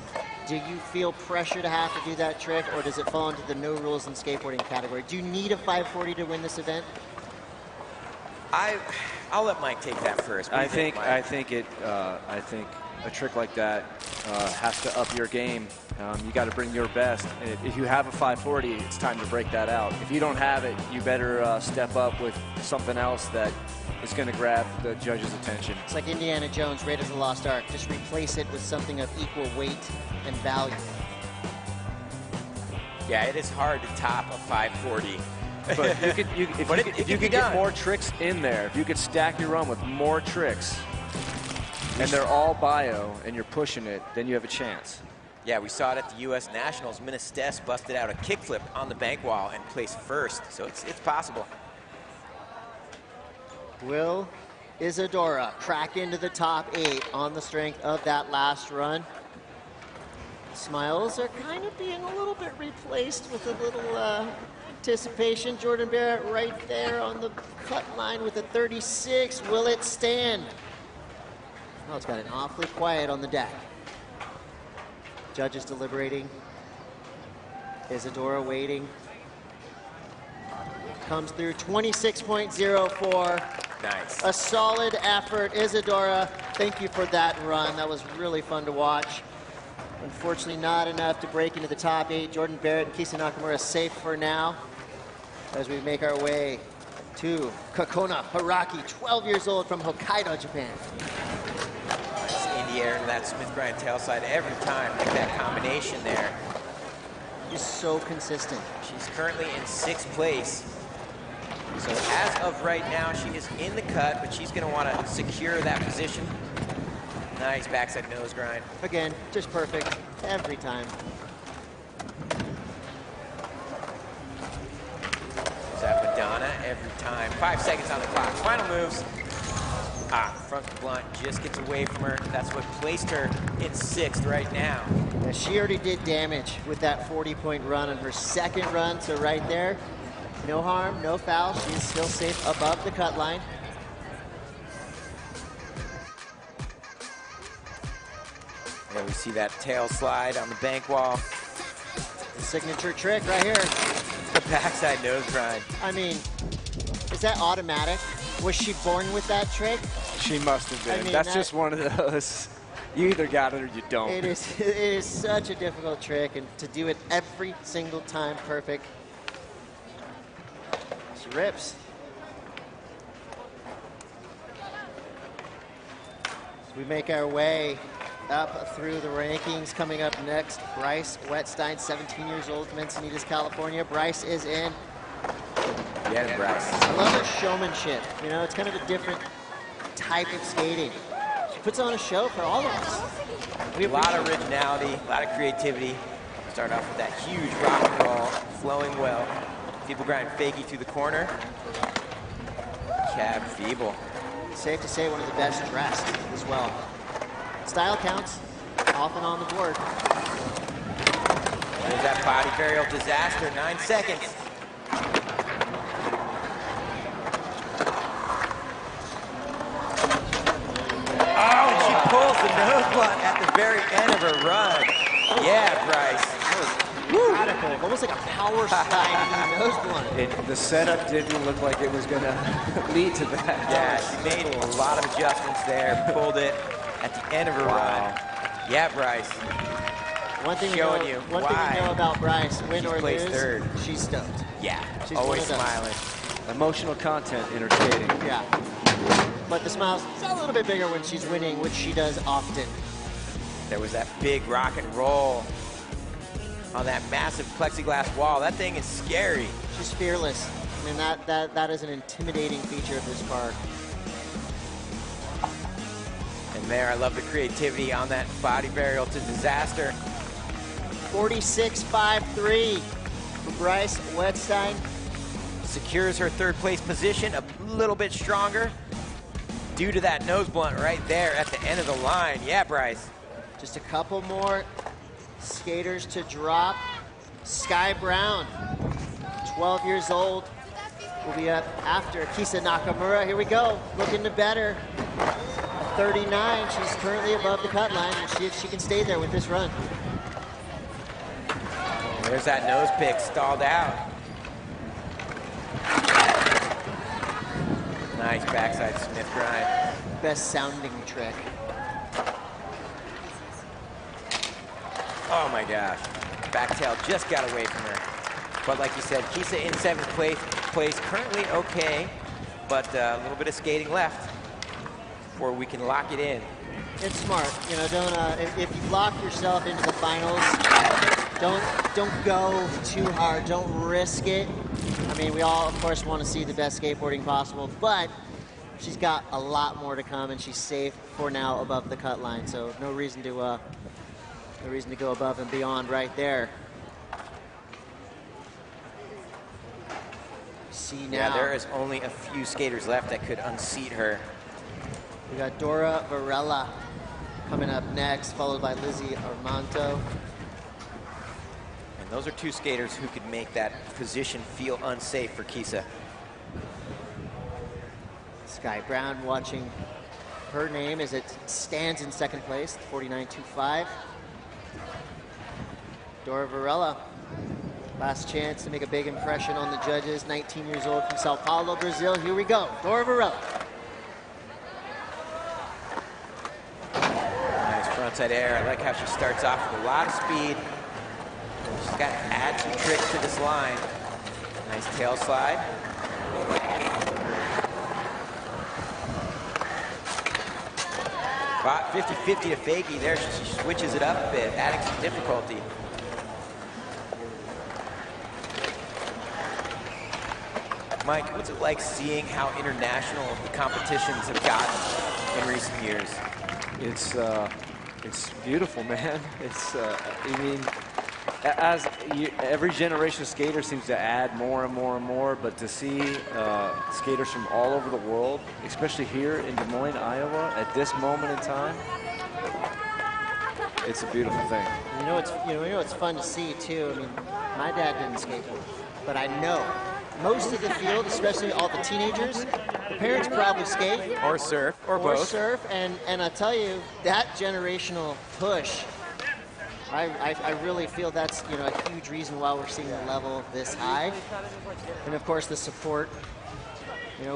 Do you feel pressure to have to do that trick, or does it fall into the no rules in skateboarding category? Do you need a 540 to win this event? I'll let Mike take that first. I think a trick like that has to up your game. You got to bring your best. If you have a 540, it's time to break that out. If you don't have it, you better step up with something else that is going to grab the judge's attention. It's like Indiana Jones, Raiders of the Lost Ark. Just replace it with something of equal weight and value. Yeah, it is hard to top a 540. But if you could get more tricks in there, if you could stack your run with more tricks, and they're all bio, and you're pushing it, then you have a chance. Yeah, we saw it at the U.S. Nationals. Mina Stess busted out a kickflip on the bank wall and placed first, so it's possible. Will Isadora crack into the top 8 on the strength of that last run? Smiles are kind of being a little bit replaced with a little anticipation. Jordan Barrett right there on the cut line with a 36. Will it stand? Oh, it's gotten awfully quiet on the deck. Judges deliberating. Isadora waiting. Comes through 26.04. Nice. A solid effort. Isadora, thank you for that run. That was really fun to watch. Unfortunately, not enough to break into the top 8. Jordan Barrett and Kihana Ogawa safe for now as we make our way to Kokona Haraki, 12 years old from Hokkaido, Japan. Nice indie air into that Smith grind tail slide every time. Like that combination there. She's so consistent. She's currently in 6th place. So as of right now, she is in the cut, but she's going to want to secure that position. Nice backside nose grind. Again, just perfect every time. That Kihana every time. 5 seconds on the clock. Final moves. Front blunt just gets away from her. That's what placed her in 6th right now. Yeah, she already did damage with that 40-point run on her second run, so right there, no harm, no foul. She's still safe above the cut line. There we see that tail slide on the bank wall. The signature trick right here. The backside nose grind. I mean, is that automatic? Was she born with that trick? She must have been. I mean, that's just one of those. You either got it or you don't. It is such a difficult trick, and to do it every single time perfect. She rips. So we make our way up through the rankings. Coming up next, Bryce Wettstein, 17 years old from Encinitas, California. Bryce is in. Yeah, Bryce. I love her showmanship. You know, it's kind of a different type of skating. She puts on a show for all of us. A lot of originality, a lot of creativity. Start off with that huge rock and roll, flowing well. Feeble grind fakie through the corner. Cab feeble. Safe to say one of the best dressed as well. Style counts, often on the board. There's that body burial disaster, 9 seconds. Oh, and she pulls the nose blunt at the very end of her run. Yeah, Bryce. Radical, almost like a power slide into the nose blunt. The setup didn't look like it was going to lead to that. Yeah, she made a lot of adjustments there, pulled it at the end of her run. Yeah, Bryce. One thing Showing we you know, one thing we know about Bryce, win She's or placed lose, third. she's stoked. Yeah, She's always one of those. smiling. Emotional content in her skating. Yeah. But the smile's a little bit bigger when she's winning, which she does often. There was that big rock and roll on that massive plexiglass wall. That thing is scary. She's fearless. I mean, that is an intimidating feature of this car. And there, I love the creativity on that body burial to disaster. 46.53 for Bryce Wettstein. Secures her 3rd place position, a little bit stronger due to that nose blunt right there at the end of the line. Yeah, Bryce. Just a couple more skaters to drop. Sky Brown, 12 years old, will be up after Kisa Nakamura. Here we go, looking to better. 39, she's currently above the cut line. We'll see if she can stay there with this run. There's that nose pick stalled out. Nice backside Smith grind. Best sounding trick. Oh my gosh. Back tail just got away from her. But like you said, Kisa in 7th place, currently okay, but a little bit of skating left before we can lock it in. It's smart, you know. Don't if you lock yourself into the finals, don't go too hard. Don't risk it. I mean, we all, of course, want to see the best skateboarding possible, but she's got a lot more to come, and she's safe for now above the cut line. So no reason to go above and beyond right there. See now. Yeah, there is only a few skaters left that could unseat her. We got Dora Varela coming up next, followed by Lizzie Armanto. And those are 2 skaters who could make that position feel unsafe for Kisa. Sky Brown watching her name as it stands in 2nd place, 49.25. Dora Varela, last chance to make a big impression on the judges. 19 years old from Sao Paulo, Brazil. Here we go, Dora Varela. Nice frontside air. I like how she starts off with a lot of speed. She's got to add some tricks to this line. Nice tail slide. 50-50 to fakie there. She switches it up a bit, adding some difficulty. Mike, what's it like seeing how international the competitions have gotten in recent years? It's beautiful, man. It's I mean, every generation of skater seems to add more and more and more, but to see skaters from all over the world, especially here in Des Moines, Iowa, at this moment in time, it's a beautiful thing. You know what's fun to see too. I mean, my dad didn't skateboard, but I know most of the field, especially all the teenagers, the parents probably skate or surf or both. Surf, and I tell you, that generational push, I really feel that's a huge reason why we're seeing the level this high, and of course the support,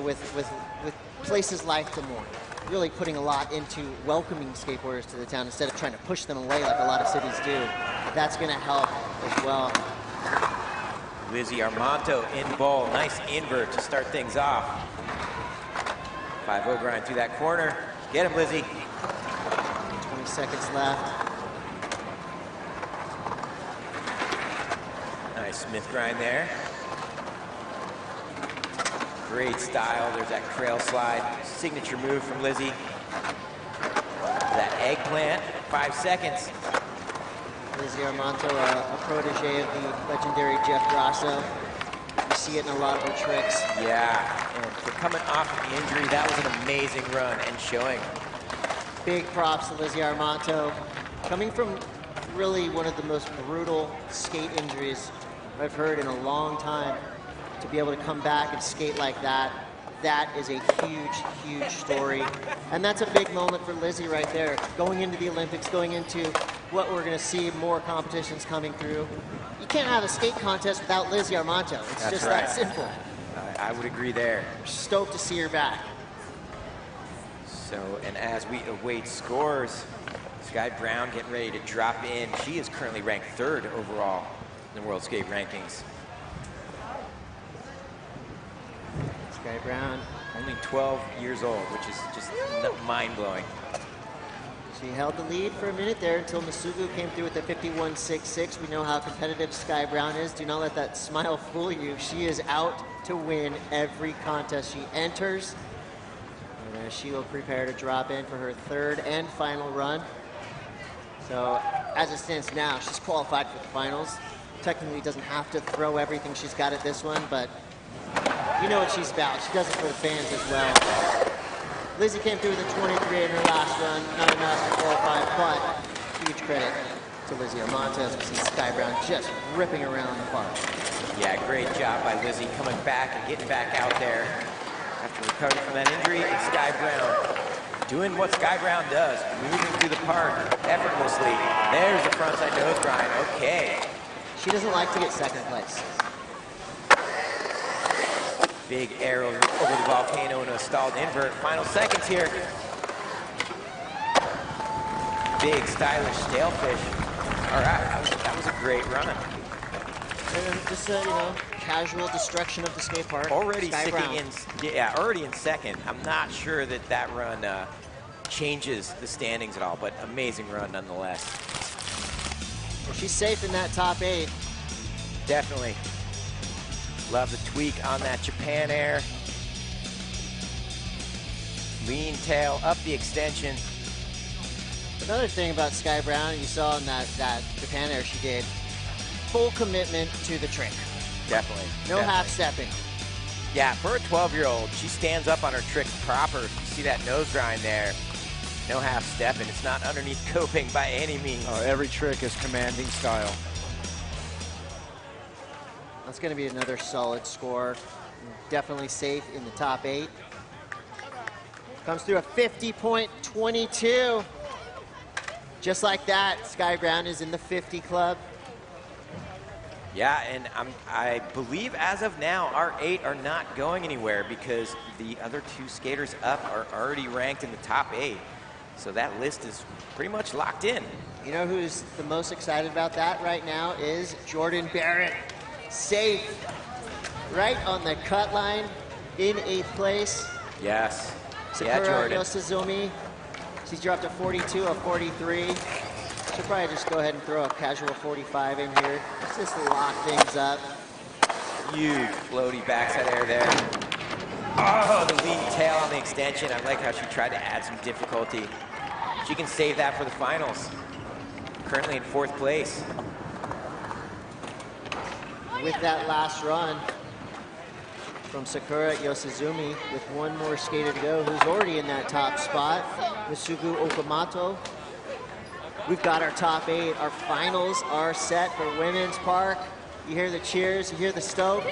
with places like Des Moines, really putting a lot into welcoming skateboarders to the town instead of trying to push them away like a lot of cities do. That's going to help as well. Lizzie Armanto in bowl. Nice invert to start things off. 5-0 grind through that corner. Get him, Lizzie. 20 seconds left. Nice Smith grind there. Great style. There's that trail slide. Signature move from Lizzie. That eggplant, 5 seconds. Lizzie Armanto, a protege of the legendary Jeff Grasso. You see it in a lot of her tricks. Yeah, and for coming off the injury, that was an amazing run and showing. Big props to Lizzie Armanto. Coming from really one of the most brutal skate injuries I've heard in a long time, to be able to come back and skate like that, that is a huge, huge story. And that's a big moment for Lizzie right there. Going into the Olympics, going into what we're going to see more competitions coming through. You can't have a skate contest without Lizzie Armanto. It's That's just right. that simple. I would agree there. We're stoked to see her back. So, and as we await scores, Sky Brown getting ready to drop in. She is currently ranked 3rd overall in the World Skate Rankings. Sky Brown. Only 12 years old, which is just mind-blowing. She held the lead for a minute there until Masugu came through with a 51.66. We know how competitive Sky Brown is. Do not let that smile fool you. She is out to win every contest she enters. And she will prepare to drop in for her 3rd and final run. So as it stands now, she's qualified for the finals. Technically doesn't have to throw everything she's got at this one, but you know what she's about. She does it for the fans as well. Lizzie came through with a 23 in her last run. Not enough to qualify, but huge credit to Lizzie Armanto as we see Sky Brown just ripping around the park. Yeah, great job by Lizzie coming back and getting back out there after recovering from that injury. And Sky Brown doing what Sky Brown does, moving through the park effortlessly. There's the frontside nose grind. Okay. She doesn't like to get second place. Big arrow over the volcano and a stalled invert. Final seconds here. Big stylish sailfish. All right, that was a great run. And just casual destruction of the skate park. Already Sky sticking Brown. already in 2nd. I'm not sure that run changes the standings at all, but amazing run nonetheless. Well, she's safe in that top 8. Definitely. Love the tweak on that Japan Air. Lean tail, up the extension. Another thing about Sky Brown, you saw in that Japan Air she did, full commitment to the trick. Definitely. No half-stepping. Yeah, for a 12-year-old, she stands up on her tricks proper. You see that nose grind there. No half-stepping. It's not underneath coping by any means. Oh, every trick is commanding style. That's going to be another solid score. Definitely safe in the top 8. Comes through a 50.22. Just like that, Sky Brown is in the 50 club. Yeah, and I believe as of now, our 8 are not going anywhere because the other 2 skaters up are already ranked in the top 8. So that list is pretty much locked in. You know who's the most excited about that right now is Jordan Barrett. Safe, right on the cut line, in 8th place. Yes. Sakura Jordan. Yosizumi, she's dropped a 42, a 43. She'll probably just go ahead and throw a casual 45 in here. Just to lock things up. Huge floaty backside air there. Oh, the lean tail on the extension. I like how she tried to add some difficulty. She can save that for the finals. Currently in 4th place. with that last run from Sakura Yosizumi with one more skater to go who's already in that top spot, Masugu Okamoto. We've got our top 8. Our finals are set for women's park. You hear the cheers, you hear the stoke.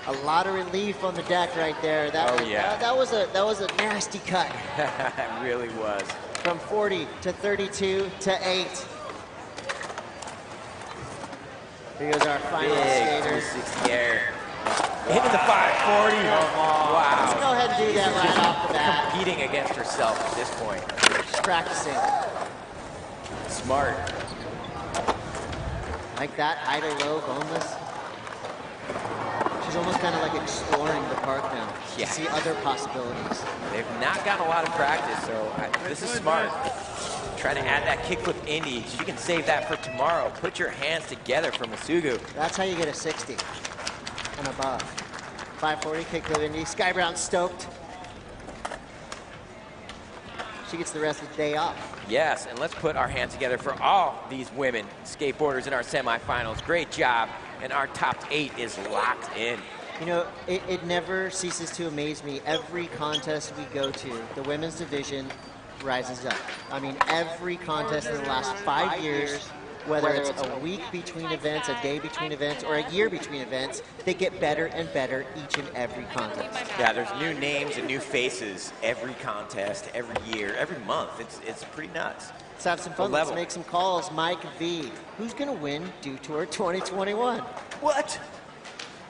A lot of relief on the deck right there. That was a nasty cut. It really was. From 40 to 32 to 8. Here goes our final skater. 360 air. Into the 540. Wow. Let's go ahead and do that right off the bat. Competing against herself at this point. Just practicing. Smart. Like that, high to low, boneless. She's almost kind of like exploring the park now. Yeah. To see other possibilities. They've not gotten a lot of practice, so this is smart. Trying to add that kickflip indie. She can save that for tomorrow. Put your hands together for Masugu. That's how you get a 60 and above. 540 kickflip indie. Sky Brown stoked. She gets the rest of the day off. Yes, and let's put our hands together for all these women skateboarders in our semifinals. Great job, and our top 8 is locked in. You know, it never ceases to amaze me. Every contest we go to, the women's division rises up. I mean, every contest in the last 5 years, whether it's a week between events, a day between events, or a year between events, they get better and better each and every contest. Yeah, there's new names and new faces every contest, every year, every month. It's pretty nuts. Let's have some fun. Let's make some calls. Mike V. Who's going to win Dew Tour 2021? What?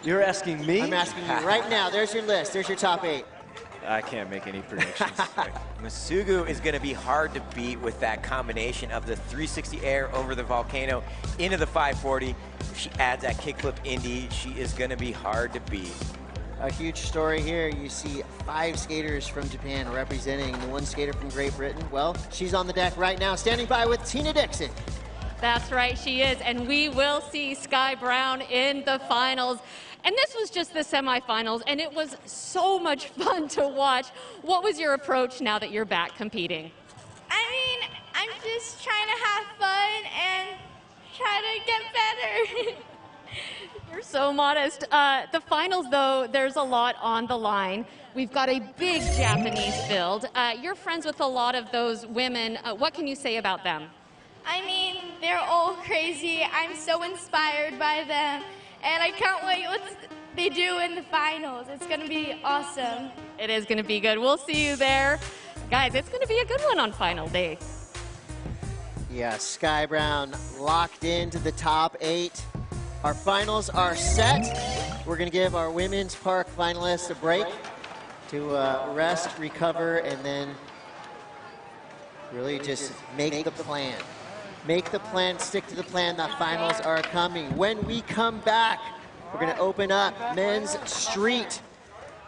You're asking me? I'm asking you right now. There's your list. There's your top 8. I can't make any predictions. Masugu is going to be hard to beat with that combination of the 360 air over the volcano into the 540. If she adds that kickflip indie, she is going to be hard to beat. A huge story here. You see 5 skaters from Japan representing the 1 skater from Great Britain. Well, she's on the deck right now, standing by with Tina Dixon. That's right, she is, and we will see Sky Brown in the finals. And this was just the semifinals, and it was so much fun to watch. What was your approach now that you're back competing? I mean, I'm just trying to have fun and try to get better. You're so modest. The finals, though, there's a lot on the line. We've got a big Japanese field. You're friends with a lot of those women. What can you say about them? I mean, they're all crazy. I'm so inspired by them. And I can't wait what they do in the finals. It's going to be awesome. It is going to be good. We'll see you there. Guys, it's going to be a good one on final day. Yeah, Sky Brown locked into the top 8. Our finals are set. We're going to give our women's park finalists a break to rest, recover, and then really just make the plan. Make the plan, stick to the plan. The finals are coming. When we come back, we're going to open up men's street.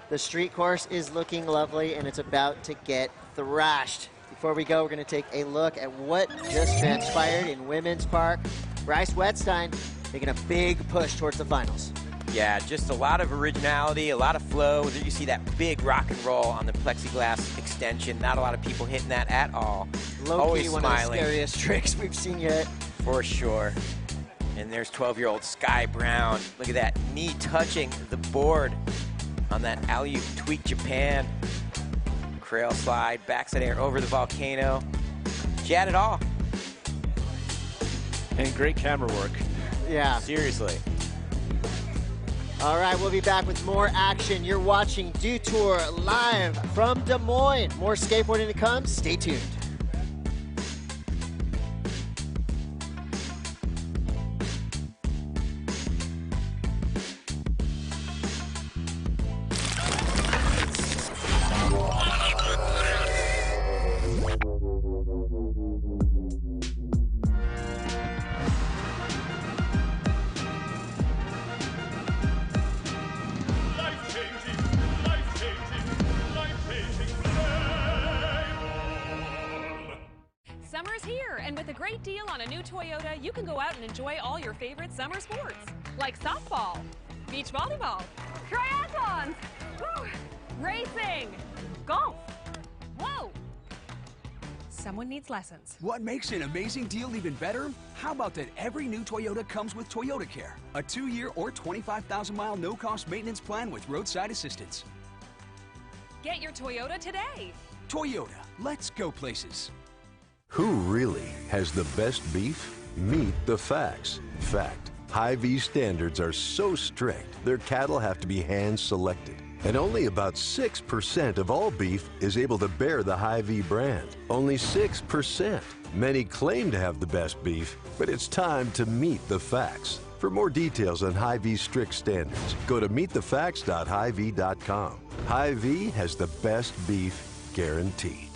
The street course is looking lovely, and it's about to get thrashed. Before we go, we're going to take a look at what just transpired in women's park. Bryce Wetstein taking a big push towards the finals. Yeah, just a lot of originality, a lot of flow. You see that big rock and roll on the plexiglass extension. Not a lot of people hitting that at all. Low-key one of the scariest tricks we've seen yet. For sure. And there's 12-year-old Sky Brown. Look at that knee touching the board on that alley-oop tweak Japan. Crail slide, backside air over the volcano. She had it all. And great camera work. Yeah. Seriously. All right, we'll be back with more action. You're watching Dew Tour live from Des Moines. More skateboarding to come. Stay tuned. Summer's here, and with a great deal on a new Toyota, you can go out and enjoy all your favorite summer sports, like softball, beach volleyball, triathlons, racing, golf, whoa, someone needs lessons. What makes an amazing deal even better? How about that every new Toyota comes with Toyota Care, a 2-year or 25,000-mile no-cost maintenance plan with roadside assistance. Get your Toyota today. Toyota, let's go places. Who really has the best beef? Meet the facts. Fact, Hy-Vee standards are so strict, their cattle have to be hand-selected. And only about 6% of all beef is able to bear the Hy-Vee brand. Only 6%. Many claim to have the best beef, but it's time to meet the facts. For more details on Hy-Vee's strict standards, go to meetthefacts.hyvee.com. Hy-Vee has the best beef guaranteed.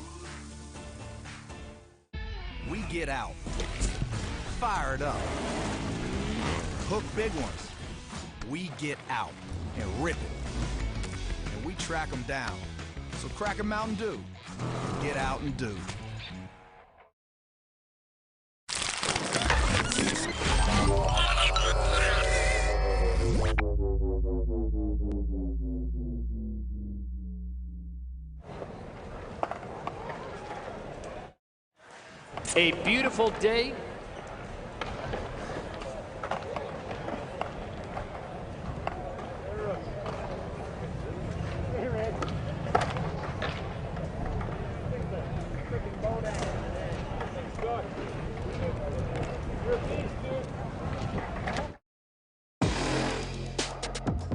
We get out, fired up, hook big ones. We get out and rip it. And we track them down. So crack a Mountain Dew. Get out and do. A beautiful day.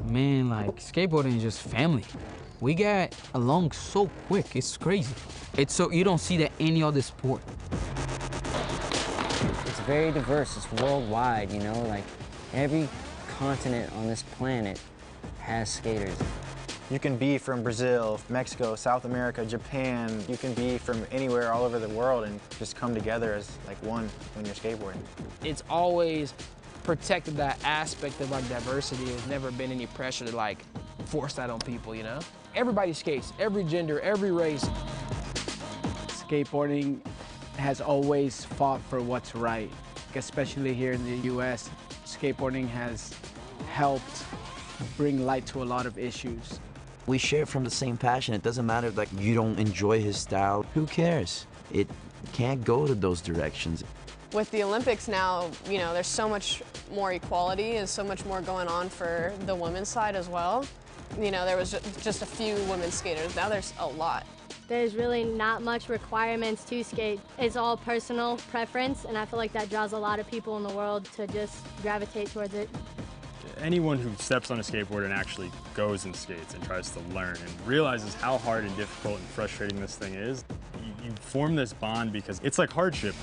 Man, like, skateboarding is just family. We get along so quick, it's crazy. It's so, you don't see that any other sport. It's very diverse, it's worldwide, you know, like every continent on this planet has skaters. You can be from Brazil, Mexico, South America, Japan. You can be from anywhere all over the world and just come together as like one when you're skateboarding. It's always protected that aspect of like diversity. There's never been any pressure to like force that on people, you know? Everybody skates, every gender, every race. Skateboarding has always fought for what's right, especially here in the US. Skateboarding has helped bring light to a lot of issues. We share from the same passion. It doesn't matter if like you don't enjoy his style. Who cares? It can't go to those directions. With the Olympics now, you know, there's so much more equality, there's so much more going on for the women's side as well. You know, there was just a few women skaters, now there's a lot. There's really not much requirements to skate. It's all personal preference, and I feel like that draws a lot of people in the world to just gravitate towards it. Anyone who steps on a skateboard and actually goes and skates and tries to learn and realizes how hard and difficult and frustrating this thing is, you form this bond because it's like hardship.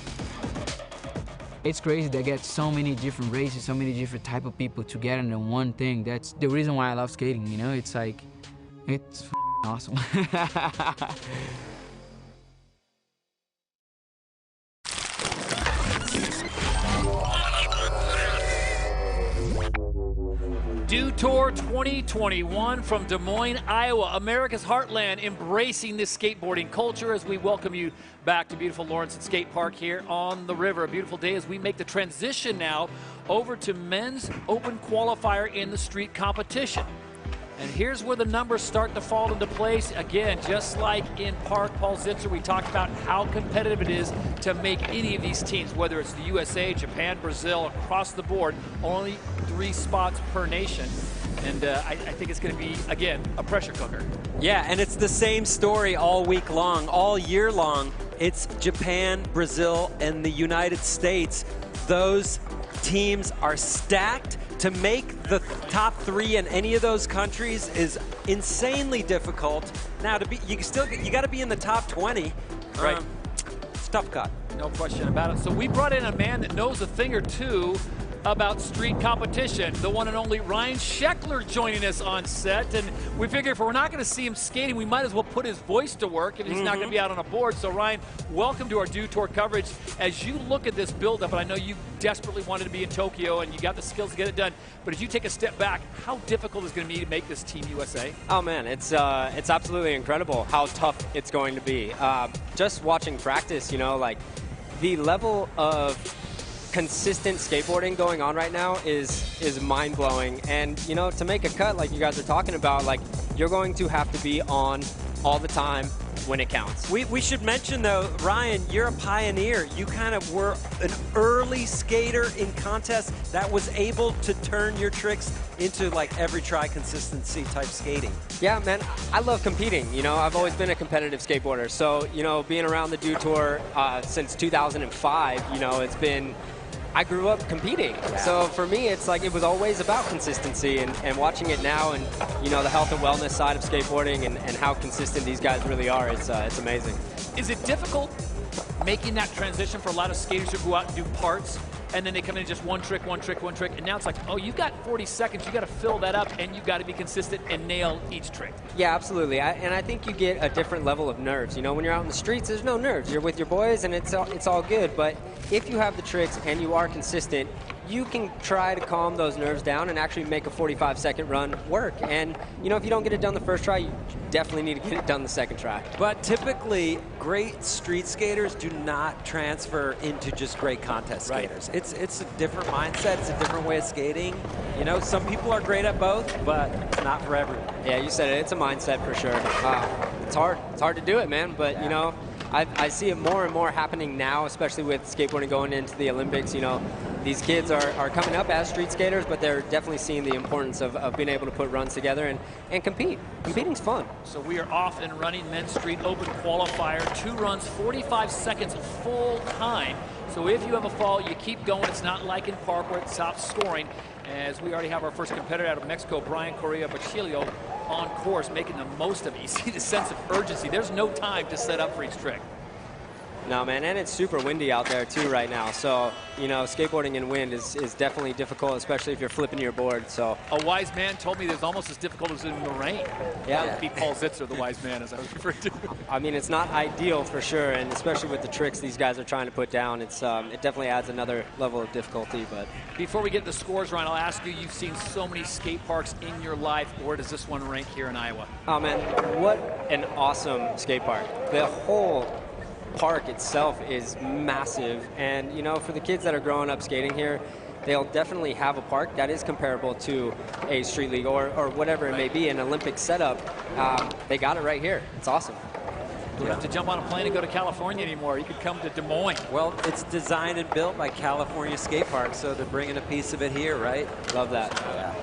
It's crazy they get so many different races, so many different type of people together in one thing. That's the reason why I love skating, you know? It's like, it's awesome. Dew Tour 2021 from Des Moines, Iowa, America's heartland, embracing this skateboarding culture as we welcome you back to beautiful Lawrence Skate Park here on the river. A beautiful day as we make the transition now over to men's open qualifier in the street competition. And here's where the numbers start to fall into place. Again, just like in Park, Paul Zitzer, we talked about how competitive it is to make any of these teams, whether it's the USA, Japan, Brazil, across the board, only 3 spots per nation. And I think it's going to be, again, a pressure cooker. Yeah, and it's the same story all week long, all year long. It's Japan, Brazil, and the United States. Those teams are stacked. To make the top 3 in any of those countries is insanely difficult. Now, you got to be in the top 20. Right. It's a tough cut. No question about it. So we brought in a man that knows a thing or two about street competition. The one and only Ryan Sheckler joining us on set. And we figure if we're not going to see him skating, we might as well put his voice to work if he's not going to be out on a board. So Ryan, welcome to our Dew Tour coverage. As you look at this buildup, and I know you desperately wanted to be in Tokyo and you got the skills to get it done, but as you take a step back, how difficult is it going to be to make this Team USA? Oh man, it's absolutely incredible how tough it's going to be. Just watching practice, you know, like the level of consistent skateboarding going on right now is mind-blowing. And you know, to make a cut like you guys are talking about, like you're going to have to be on all the time, when it counts. We should mention, though, Ryan, you're a pioneer. You kind of were an early skater in contests that was able to turn your tricks into like every try consistency type skating. Yeah, man, I love competing. You know, I've always been a competitive skateboarder. So, you know, being around the Dew Tour since 2005, you know, it's been, I grew up competing. Yeah. So for me, it's like it was always about consistency, and watching it now, and, you know, the health and wellness side of skateboarding and how consistent these guys really are, it's amazing. Is it difficult making that transition for a lot of skaters who go out and do parts, and then they come in just one trick, and now it's like, oh, you've got 40 seconds, you got to fill that up, and you've got to be consistent and nail each trick? Yeah, absolutely. And I think you get a different level of nerves. You know, when you're out in the streets, there's no nerves. You're with your boys, and it's all good. But if you have the tricks and you are consistent, you can try to calm those nerves down and actually make a 45-second run work. And, you know, if you don't get it done the first try, you definitely need to get it done the second try. But typically, great street skaters do not transfer into just great contest skaters. It's a different mindset. It's a different way of skating. You know, some people are great at both, but it's not for everyone. Yeah, you said it. It's a mindset for sure. It's hard. It's hard to do it, man. But, you know, I see it more and more happening now, especially with skateboarding going into the Olympics. You know, these kids are coming up as street skaters, but they're definitely seeing the importance of being able to put runs together and compete. Competing's fun. So we are off and running men's Street Open Qualifier. 2 runs, 45 seconds full time. So if you have a fall, you keep going. It's not like in Park where it stops scoring, as we already have our first competitor out of Mexico, Brian Correa Bachilio, on course, making the most of it. You see the sense of urgency. There's no time to set up for each trick. No, man, and it's super windy out there too right now. So, you know, skateboarding in wind is definitely difficult, especially if you're flipping your board. So a wise man told me it's almost as difficult as in the rain. Yeah. Beat Paul Zitzer, the wise man, as I was referring to. I mean, it's not ideal for sure, and especially with the tricks these guys are trying to put down, it's it definitely adds another level of difficulty. But before we get the scores, Ryan, I'll ask you, you've seen so many skate parks in your life. Where does this one rank here in Iowa? Oh, man, what an awesome skate park. The whole park itself is massive, and you know, for the kids that are growing up skating here, they'll definitely have a park that is comparable to a street league or whatever it may be, an Olympic setup. They got it right here. It's awesome. You don't have to jump on a plane and go to California anymore. You could come to Des Moines. Well, it's designed and built by California Skate Park, so they're bringing a piece of it here, right? Love that. Yeah.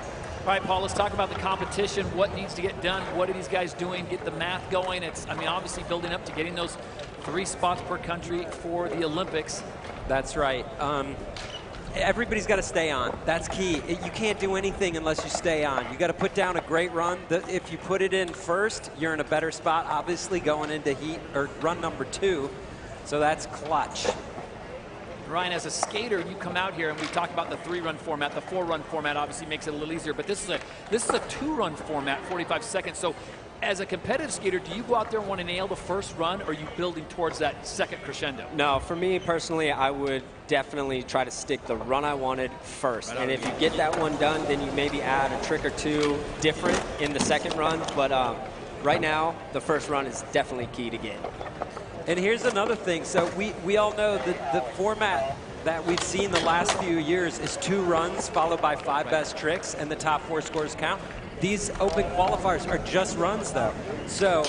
All right, Paul, let's talk about the competition. What needs to get done? What are these guys doing? Get the math going. It's, I mean, obviously building up to getting those 3 spots per country for the Olympics. That's right. Everybody's got to stay on. That's key. You can't do anything unless you stay on. You got to put down a great run. If you put it in first, you're in a better spot, obviously, going into heat or run number 2. So that's clutch. Ryan, as a skater, you come out here, and we talked about the 3-run format. The 4-run format obviously makes it a little easier, but this is a 2-run format, 45 seconds. So as a competitive skater, do you go out there and want to nail the first run, or are you building towards that second crescendo? No, for me personally, I would definitely try to stick the run I wanted first. And if you get that one done, then you maybe add a trick or 2 different in the second run. But right now, the first run is definitely key to get. And here's another thing. So we all know that the format that we've seen the last few years is 2 runs followed by 5 best tricks, and the top 4 scores count. These open qualifiers are just runs, though. So,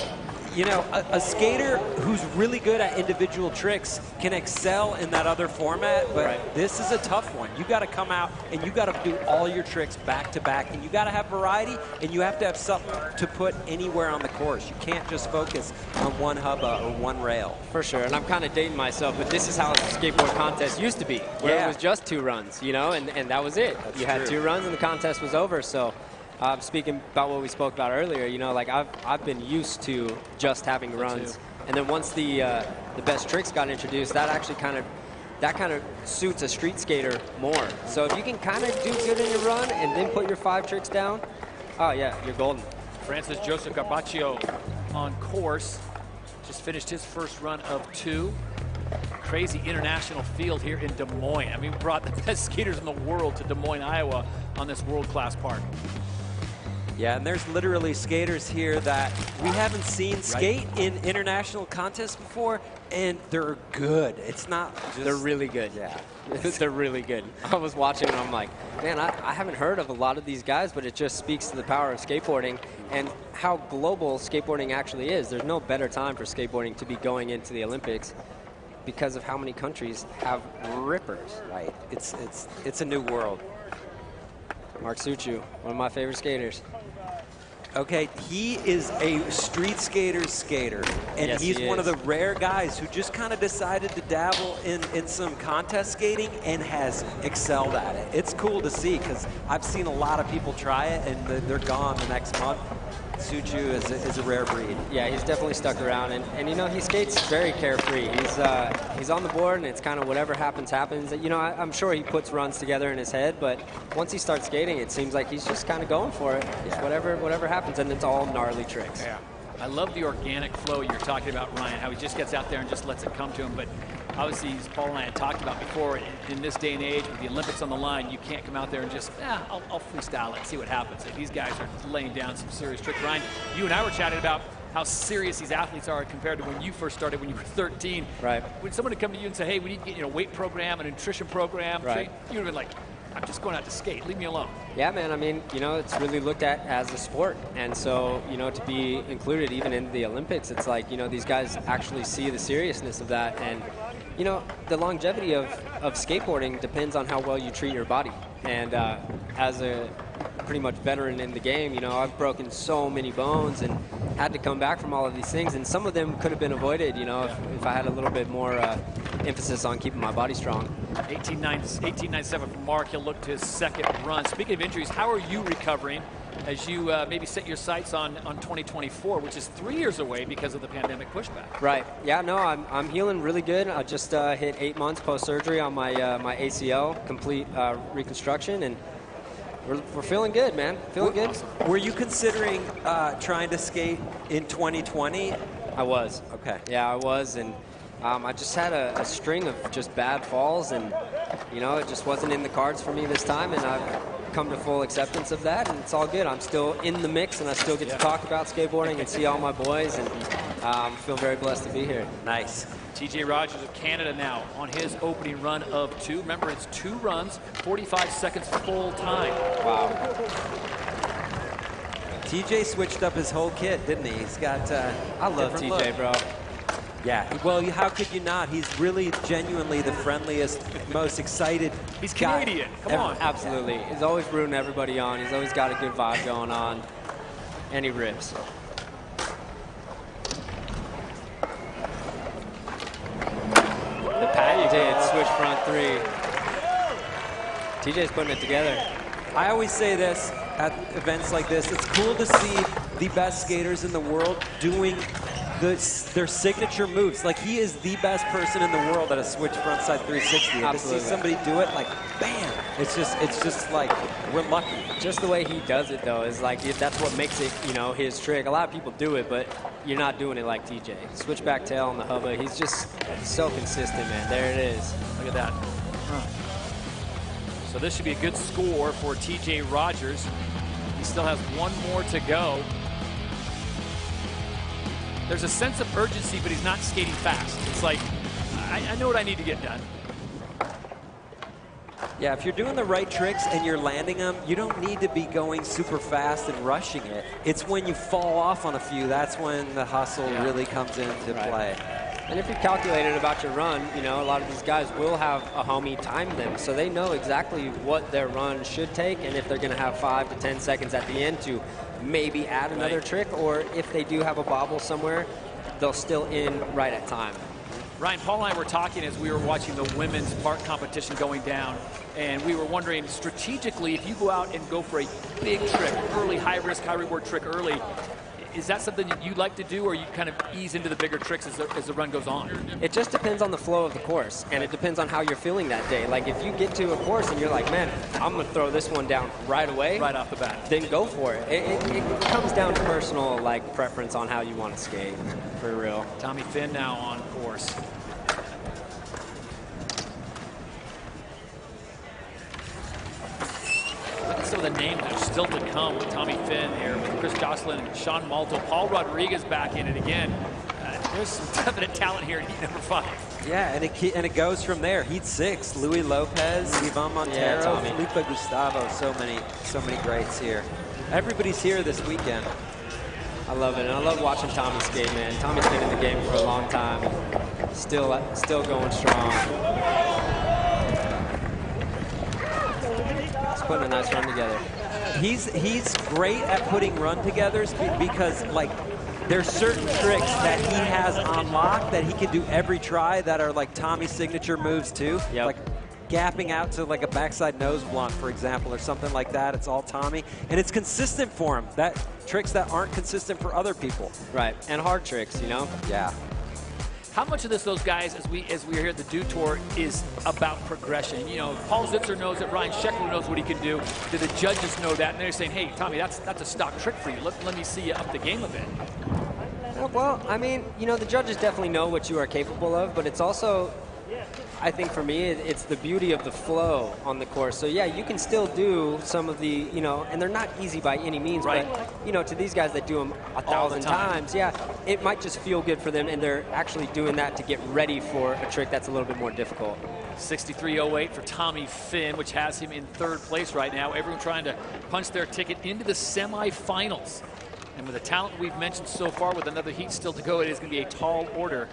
you know, a skater who's really good at individual tricks can excel in that other format, but this is a tough one. You got to come out and you got to do all your tricks back to back, and you got to have variety, and you have to have something to put anywhere on the course. You can't just focus on one hubba or one rail. For sure, and I'm kind of dating myself, but this is how the skateboard contest used to be, where it was just 2 runs, you know, and that was it. You had 2 runs and the contest was over. So speaking about what we spoke about earlier, you know, like I've been used to just having runs, and then once the best tricks got introduced, that actually kind of suits a street skater more. So if you can kind of do good in your run and then put your 5 tricks down, oh yeah, you're golden. Francis Joseph Garbaccio on course, just finished his first run of 2. Crazy international field here in Des Moines. I mean, we brought the best skaters in the world to Des Moines, Iowa on this world-class park. Yeah, and there's literally skaters here that we haven't seen skate in international contests before, and they're good. It's not just... They're really good. Yeah. They're really good. I was watching and I'm like, man, I haven't heard of a lot of these guys, but it just speaks to the power of skateboarding and how global skateboarding actually is. There's no better time for skateboarding to be going into the Olympics because of how many countries have rippers. Right. It's a new world. Mark Suchu, one of my favorite skaters. Okay, he is a street skater's skater, and yes, he's he one of is. the rare guys who just kind of decided to dabble in some contest skating and has excelled at it. It's cool to see because I've seen a lot of people try it and they're gone the next month. Suchu is a rare breed. Yeah, he's definitely stuck around, and you know, he skates very carefree. He's on the board, and it's kind of whatever happens, happens. You know, I'm sure he puts runs together in his head, but once he starts skating, it seems like he's just kind of going for it. It's whatever happens, and it's all gnarly tricks. Yeah. I love the organic flow you're talking about, Ryan, how he just gets out there and just lets it come to him. But obviously, as Paul and I had talked about before, in this day and age with the Olympics on the line, you can't come out there and just, I'll freestyle it and see what happens. And these guys are laying down some serious tricks. Ryan, you and I were chatting about how serious these athletes are compared to when you first started when you were 13. Right. When someone would come to you and say, hey, we need to get a weight program, a nutrition program, right, you would have been like, I'm just going out to skate. Leave me alone. Yeah, man. I mean, you know, it's really looked at as a sport. And so, you know, to be included even in the Olympics, it's like, you know, these guys actually see the seriousness of that. And, you know, the longevity of skateboarding depends on how well you treat your body. And as a pretty much veteran in the game, you know, I've broken so many bones and had to come back from all of these things. And some of them could have been avoided, you know, if I had a little bit more emphasis on keeping my body strong. 18.97 for Mark. He'll look to his second run. Speaking of injuries, how are you recovering as you maybe set your sights on 2024, which is 3 years away because of the pandemic pushback? Right. Yeah, no, I'm healing really good. I just hit 8 months post-surgery on my my ACL, complete reconstruction, and we're feeling good, man. Feeling good. Awesome. Were you considering trying to skate in 2020? I was. Okay. Yeah, I was, and I just had a string of just bad falls, and you know, it just wasn't in the cards for me this time, and I've come to full acceptance of that, and it's all good. I'm still in the mix, and I still get to talk about skateboarding and see all my boys, and feel very blessed to be here. Nice. TJ Rogers of Canada now on his opening run of 2. Remember, it's 2 runs, 45 seconds full time. Wow. TJ switched up his whole kit, didn't he? He's got I love TJ, look. bro. Yeah, well, how could you not? He's really genuinely the friendliest, most excited He's guy Canadian. Come ever. on. Absolutely. He's always rooting everybody on. He's always got a good vibe going on. And he rips. The pat you did, switch front 3. TJ's putting it together. I always say this at events like this. It's cool to see the best skaters in the world doing their signature moves. Like, he is the best person in the world at a switch frontside 360. And to see somebody do it, like, bam! It's just like, we're lucky. Just the way he does it, though, is like, that's what makes it, you know, his trick. A lot of people do it, but you're not doing it like TJ. Switchback tail on the hubba. He's just so consistent, man. There it is. Look at that. So this should be a good score for TJ Rogers. He still has 1 more to go. There's a sense of urgency, but he's not skating fast. It's like, I know what I need to get done. Yeah, if you're doing the right tricks and you're landing them, you don't need to be going super fast and rushing it. It's when you fall off on a few, that's when the hustle really comes into play. And if you're calculated about your run, you know, a lot of these guys will have a homie time them, so they know exactly what their run should take, and if they're going to have 5 to 10 seconds at the end to maybe add another trick, or if they do have a bobble somewhere, they'll still in right at time. Ryan, Paul and I were talking as we were watching the women's park competition going down, and we were wondering strategically, if you go out and go for a big trick, early, high risk, high reward trick early, is that something that you like to do, or you kind of ease into the bigger tricks as the run goes on? It just depends on the flow of the course, and it depends on how you're feeling that day. Like, if you get to a course and you're like, man, I'm going to throw this one down right away. Right off the bat. Then go for it. It comes down to personal, like, preference on how you want to skate, for real. Tommy Finn now on course. Look at some of the names that are still to come with Tommy Finn here, with Chris Jocelyn and Sean Malto. Paul Rodriguez back in it again. There's some definite talent here in heat number 5. Yeah, and it goes from there. Heat 6, Louis Lopez, Ivan Montero, Felipe Gustavo. So many greats here. Everybody's here this weekend. I love it, and I love watching Tommy skate, man. Tommy's been in the game for a long time, and still going strong. He's putting a nice run together. He's great at putting run togethers because, like, there's certain tricks that he has on lock that he can do every try that are like Tommy's signature moves too. Yep. Like gapping out to like a backside nose blunt, for example, or something like that. It's all Tommy, and it's consistent for him. That tricks that aren't consistent for other people. Right, and hard tricks, you know? Yeah. How much of this, those guys, as we are here at the Dew Tour, is about progression? You know, Paul Zitzer knows that Ryan Sheckler knows what he can do. Do the judges know that? And they're saying, hey, Tommy, that's a stock trick for you. Let me see you up the game a bit. Well, I mean, you know, the judges definitely know what you are capable of, but it's also, I think for me, it's the beauty of the flow on the course. So yeah, you can still do some of the, you know, and they're not easy by any means, right. But, you know, to these guys that do them 1,000 times, yeah, it might just feel good for them, and they're actually doing that to get ready for a trick that's a little bit more difficult. 63.08 for Tommy Finn, which has him in 3rd place right now. Everyone trying to punch their ticket into the semifinals. And with the talent we've mentioned so far, with another heat still to go, it is going to be a tall order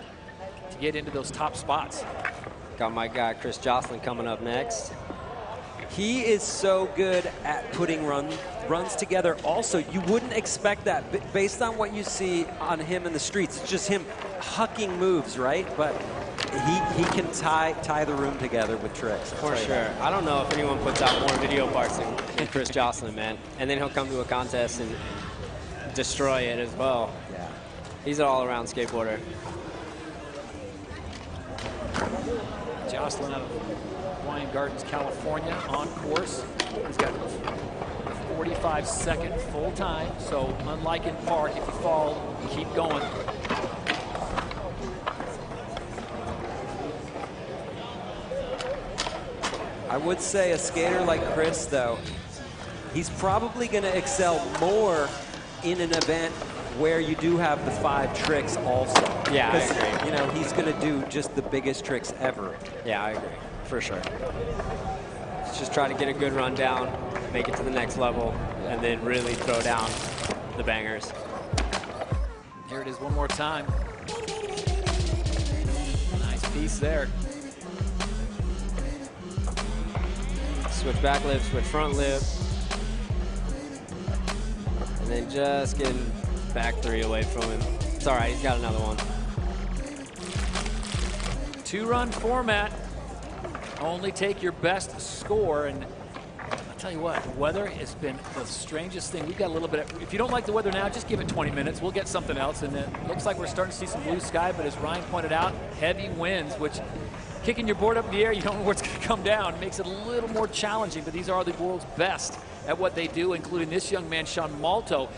to get into those top spots. Got my guy Chris Jocelyn coming up next. He is so good at putting runs together. Also, you wouldn't expect that based on what you see on him in the streets. It's just him hucking moves, right? But he can tie the room together with tricks. For sure. I don't know if anyone puts out more video parts than Chris Jocelyn, man. And then he'll come to a contest and destroy it as well. Yeah. He's an all-around skateboarder. Jocelyn out of Hawaiian Gardens, California, on course. He's got 45-second full time, so unlike in Park, if you fall, keep going. I would say a skater like Chris, though, he's probably going to excel more in an event where you do have the 5 tricks also. Yeah, I agree. You know, he's going to do just the biggest tricks ever. Yeah, I agree, for sure. Let's just try to get a good run down, make it to the next level, and then really throw down the bangers. Here it is one more time. Nice piece there. Switch back lip, switch front lip. And then just getting back 3 away from him. It's all right, he's got another one. 2-run format. Only take your best score. And I'll tell you what, the weather has been the strangest thing. We've got a little bit of, if you don't like the weather now, just give it 20 minutes. We'll get something else. And it looks like we're starting to see some blue sky, but as Ryan pointed out, heavy winds, which kicking your board up in the air, you don't know where it's going to come down. Makes it a little more challenging, but these are the world's best at what they do, including this young man, Sean Malto.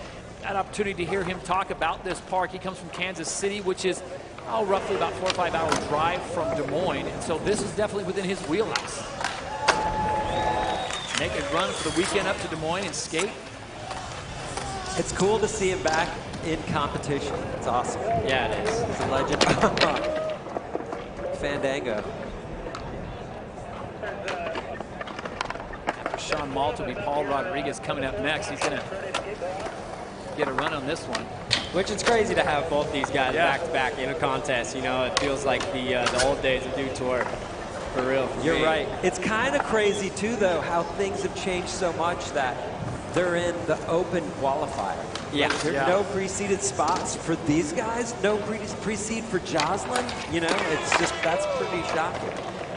Had an opportunity to hear him talk about this park. He comes from Kansas City, which is roughly about 4 or 5 hour drive from Des Moines, and so this is definitely within his wheelhouse. Make a run for the weekend up to Des Moines and skate. It's cool to see him back in competition. It's awesome. Yeah, it is. He's a legend. Fandango. After Sean Malto, will be Paul Rodriguez coming up next. He's going to get a run on this one. Which it's crazy to have both these guys back to back in a contest. You know, it feels like the old days of Dew Tour. For real. You're right. It's kind of crazy too, though, how things have changed so much that they're in the open qualifier. Yeah. Like, there are no preceded spots for these guys. No pre-seed for Jocelyn. You know, it's just, that's pretty shocking.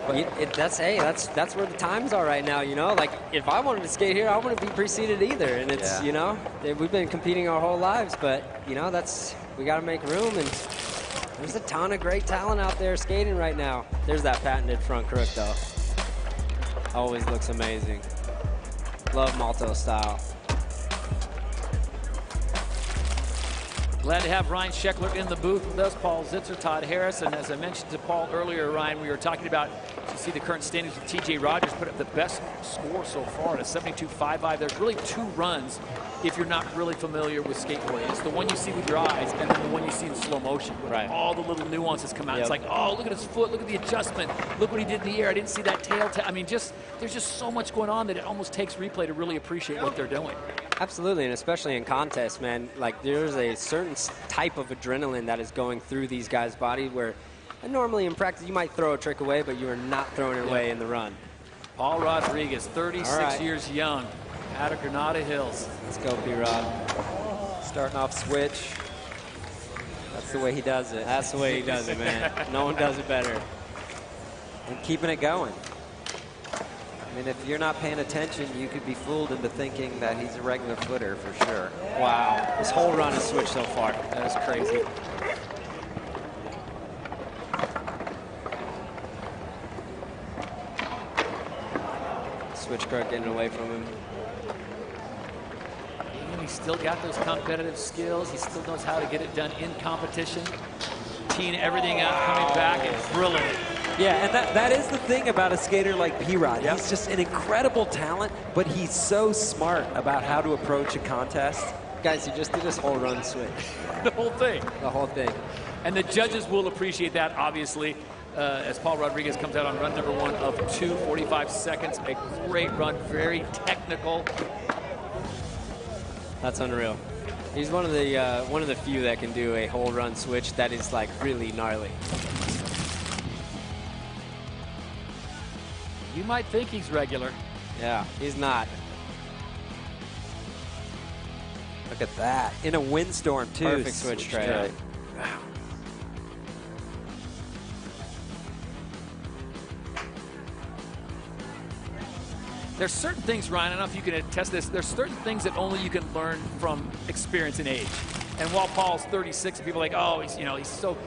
But that's where the times are right now, you know? Like, if I wanted to skate here, I wouldn't be preceded either. And it's, you know, we've been competing our whole lives, but, you know, we got to make room. And there's a ton of great talent out there skating right now. There's that patented front crook, though. Always looks amazing. Love Malto style. Glad to have Ryan Sheckler in the booth with us, Paul Zitzer, Todd Harris, and as I mentioned to Paul earlier, Ryan, we were talking about You see the current standings with TJ Rogers put up the best score so far at a 72.55. There's really two runs if you're not really familiar with skateboarding. It's the one you see with your eyes and then the one you see in slow motion. Right. All the little nuances come out. It's like, oh, look at his foot, look at the adjustment, look what he did in the air. I didn't see that tail. I mean, there's just so much going on that it almost takes replay to really appreciate what they're doing. Absolutely, and especially in contests, man, like there's a certain type of adrenaline that is going through these guys' body where normally in practice you might throw a trick away, but you are not throwing it away in the run. Paul Rodriguez, 36 years young, out of Granada Hills. Let's go, P-Rod. Starting off switch. That's the way he does it. That's the way he does it, man. No one does it better. And keeping it going. I mean, if you're not paying attention, you could be fooled into thinking that he's a regular footer for sure. Wow, this whole run is switched so far. That is crazy. Switch guard getting away from him. And he's still got those competitive skills. He still knows how to get it done in competition. Teeing everything out, coming back and drilling it. Yeah, and that is the thing about a skater like P-Rod. Yep. He's just an incredible talent, but he's so smart about how to approach a contest. Guys, he just did his whole run switch. The whole thing. The whole thing. And the judges will appreciate that, obviously, as Paul Rodriguez comes out on run number 1 of 2:45 seconds. A great run, very technical. That's unreal. He's one of the few that can do a whole run switch that is like really gnarly. You might think he's regular. Yeah, he's not. Look at that. In a windstorm, too. Perfect switch tray. Wow. There's certain things, Ryan, I don't know if you can attest this, there's certain things that only you can learn from experience and age. And while Paul's 36, people are like, oh, he's so,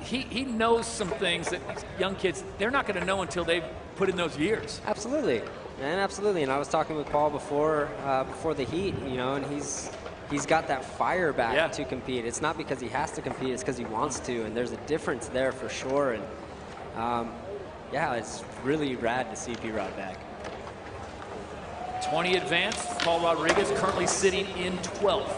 he knows some things that these young kids, they're not going to know until they've put in those years. Absolutely, man, absolutely. And I was talking with Paul before the heat, and he's got that fire back to compete. It's not because he has to compete, it's because he wants to, and there's a difference there for sure. And yeah, it's really rad to see P-Rod back. 20 advanced. Paul Rodriguez currently sitting in 12th.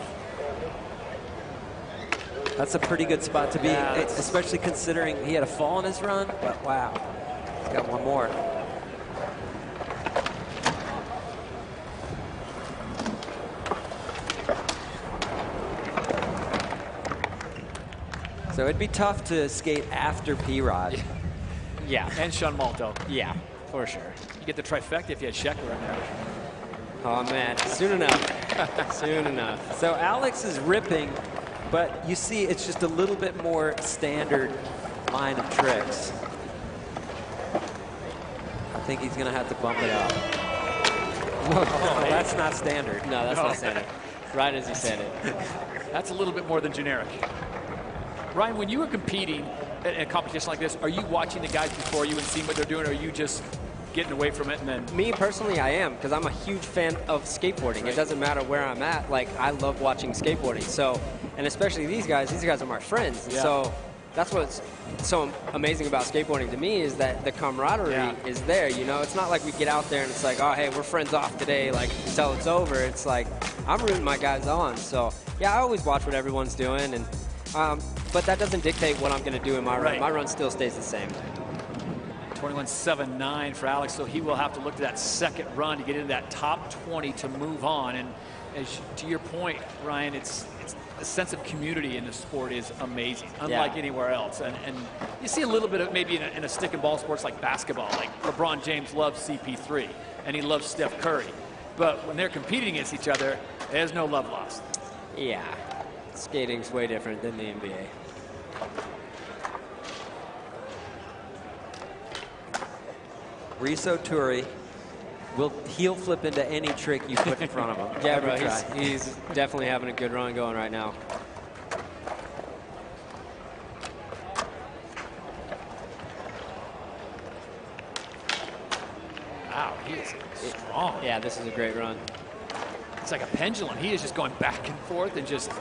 That's a pretty good spot to be, especially considering he had a fall in his run, but wow, he's got one more. So it'd be tough to skate after P-Rod. Yeah. And Sean Malto. Yeah, for sure. You get the trifecta if you had Sheckler in there. Oh, man, soon enough. Soon enough. So Alex is ripping, but you see it's just a little bit more standard line of tricks. I think he's going to have to bump it up. Oh, that's not standard. No, that's not standard. Right as he said it. That's a little bit more than generic. Ryan, when you were competing in a competition like this, are you watching the guys before you and seeing what they're doing, or are you just getting away from it and then? Me personally, I am, because I'm a huge fan of skateboarding. Right. It doesn't matter where I'm at. Like, I love watching skateboarding. So, and especially these guys are my friends. Yeah. So that's what's so amazing about skateboarding to me, is that the camaraderie is there. It's not like we get out there and it's like, oh, hey, we're friends off today, like, until it's over. It's like, I'm rooting my guys on. So yeah, I always watch what everyone's doing, and but that doesn't dictate what I'm going to do in my run. My run still stays the same. 21.79 for Alex, so he will have to look to that second run to get into that top 20 to move on. And to your point, Ryan, it's the sense of community in the sport is amazing, unlike anywhere else. And you see a little bit of maybe in a stick and ball sports like basketball. Like LeBron James loves CP3 and he loves Steph Curry, but when they're competing against each other, there's no love lost. Yeah, skating's way different than the NBA. Riso Turi will heel flip into any trick you put in front of him. Yeah, bro, he's definitely having a good run going right now. Wow, he is strong. Yeah, this is a great run. It's like a pendulum. He is just going back and forth and just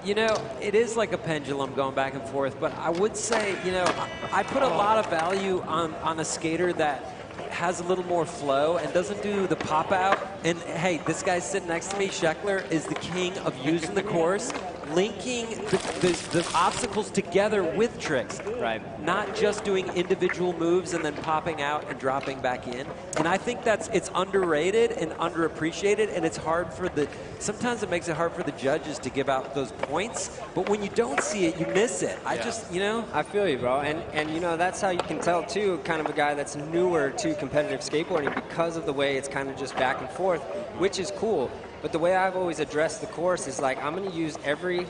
You know, it is like a pendulum going back and forth, but I would say, you know, I put a lot of value on a skater that has a little more flow and doesn't do the pop out. And hey, this guy sitting next to me, Scheckler, is the king of using the course, linking the obstacles together with tricks. Right. Not just doing individual moves and then popping out and dropping back in. And I think it's underrated and underappreciated, and it's hard for sometimes it makes it hard for the judges to give out those points, but when you don't see it, you miss it. I just, you know. I feel you, bro. And you know, that's how you can tell, too, kind of a guy that's newer to competitive skateboarding because of the way it's kind of just back and forth, which is cool. But the way I've always addressed the course is like, I'm going to use every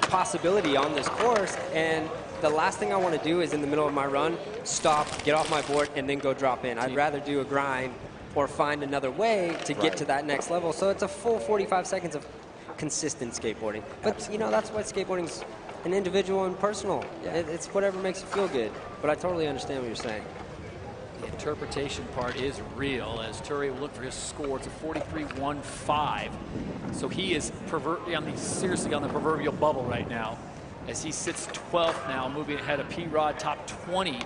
possibility on this course, and the last thing I want to do is in the middle of my run, stop, get off my board, and then go drop in. I'd rather do a grind or find another way to get to that next level. So it's a full 45 seconds of consistent skateboarding. But, you know, that's why skateboarding's an individual and personal. It's whatever makes you feel good. But I totally understand what you're saying. The interpretation part is real as Turi will look for his score. It's a 43.15. So he is seriously on the proverbial bubble right now as he sits 12th now, moving ahead of P-Rod top 20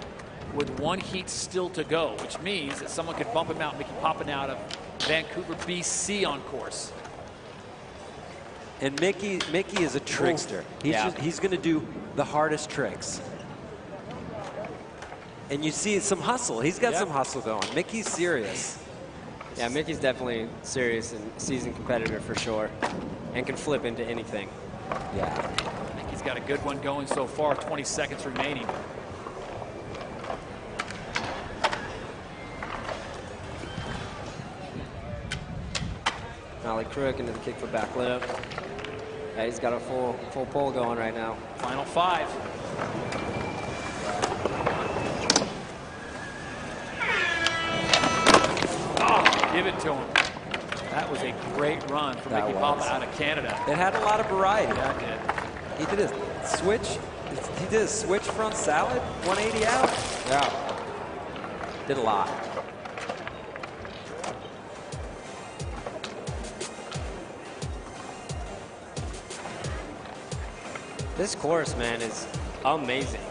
with one heat still to go, which means that someone could bump him out, Mickey popping out of Vancouver, BC on course. And Mickey is a trickster. He's going to do the hardest tricks. And you see some hustle. He's got some hustle going. Mickey's serious. Yeah, Mickey's definitely serious and seasoned competitor for sure, and can flip into anything. Yeah. Mickey's got a good one going so far, 20 seconds remaining. Nollie crook into the kick for back lip. Yeah, he's got a full pull going right now. Final 5. Oh, give it to him. That was a great run from Mickey Papa out of Canada. It had a lot of variety. Yeah, it did. He did a switch. He did a switch front salad, 180 out. Yeah. Did a lot. This course, man, is amazing.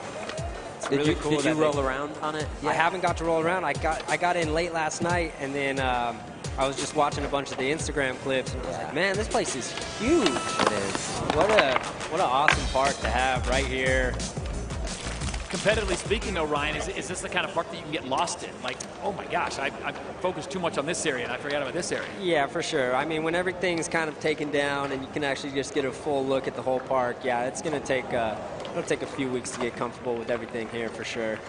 It's really cool. Did you roll around on it? I haven't got to roll around. I got in late last night, and then I was just watching a bunch of the Instagram clips, and I was like, man, this place is huge. It is. What an awesome park to have right here. Competitively speaking, though, Ryan, is this the kind of park that you can get lost in? Like, oh my gosh, I focused too much on this area and I forgot about this area. Yeah, for sure. I mean, when everything's kind of taken down and you can actually just get a full look at the whole park, yeah, it's going to take it'll take a few weeks to get comfortable with everything here for sure.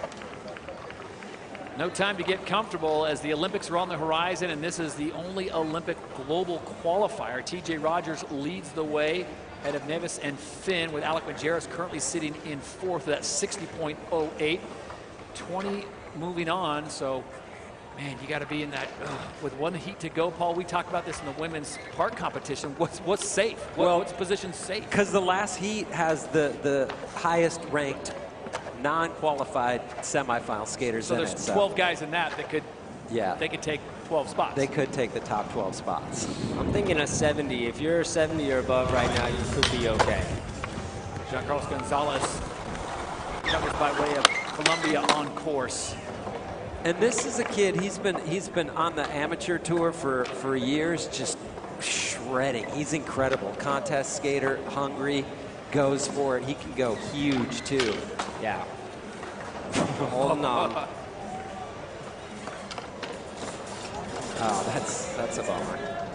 No time to get comfortable as the Olympics are on the horizon, and this is the only Olympic global qualifier. TJ Rogers leads the way ahead of Nevis and Finn, with Alec Majerus currently sitting in 4th at 60.08. 20 moving on, so man, you got to be in that with one heat to go. Paul, we talked about this in the women's park competition. What's safe? What's position safe? Because the last heat has the highest ranked non-qualified semifinal skaters. So there's 12 guys in that could they could take 12 spots. They could take the top 12 spots. I'm thinking a 70. If you're 70 or above right now, you could be okay. Giancarlos Gonzalez covers by way of Colombia on course. And this is a kid, he's been on the amateur tour for years, just shredding. He's incredible. Contest skater, hungry, goes for it. He can go huge too. Yeah. Holding on. Oh, that's a bummer.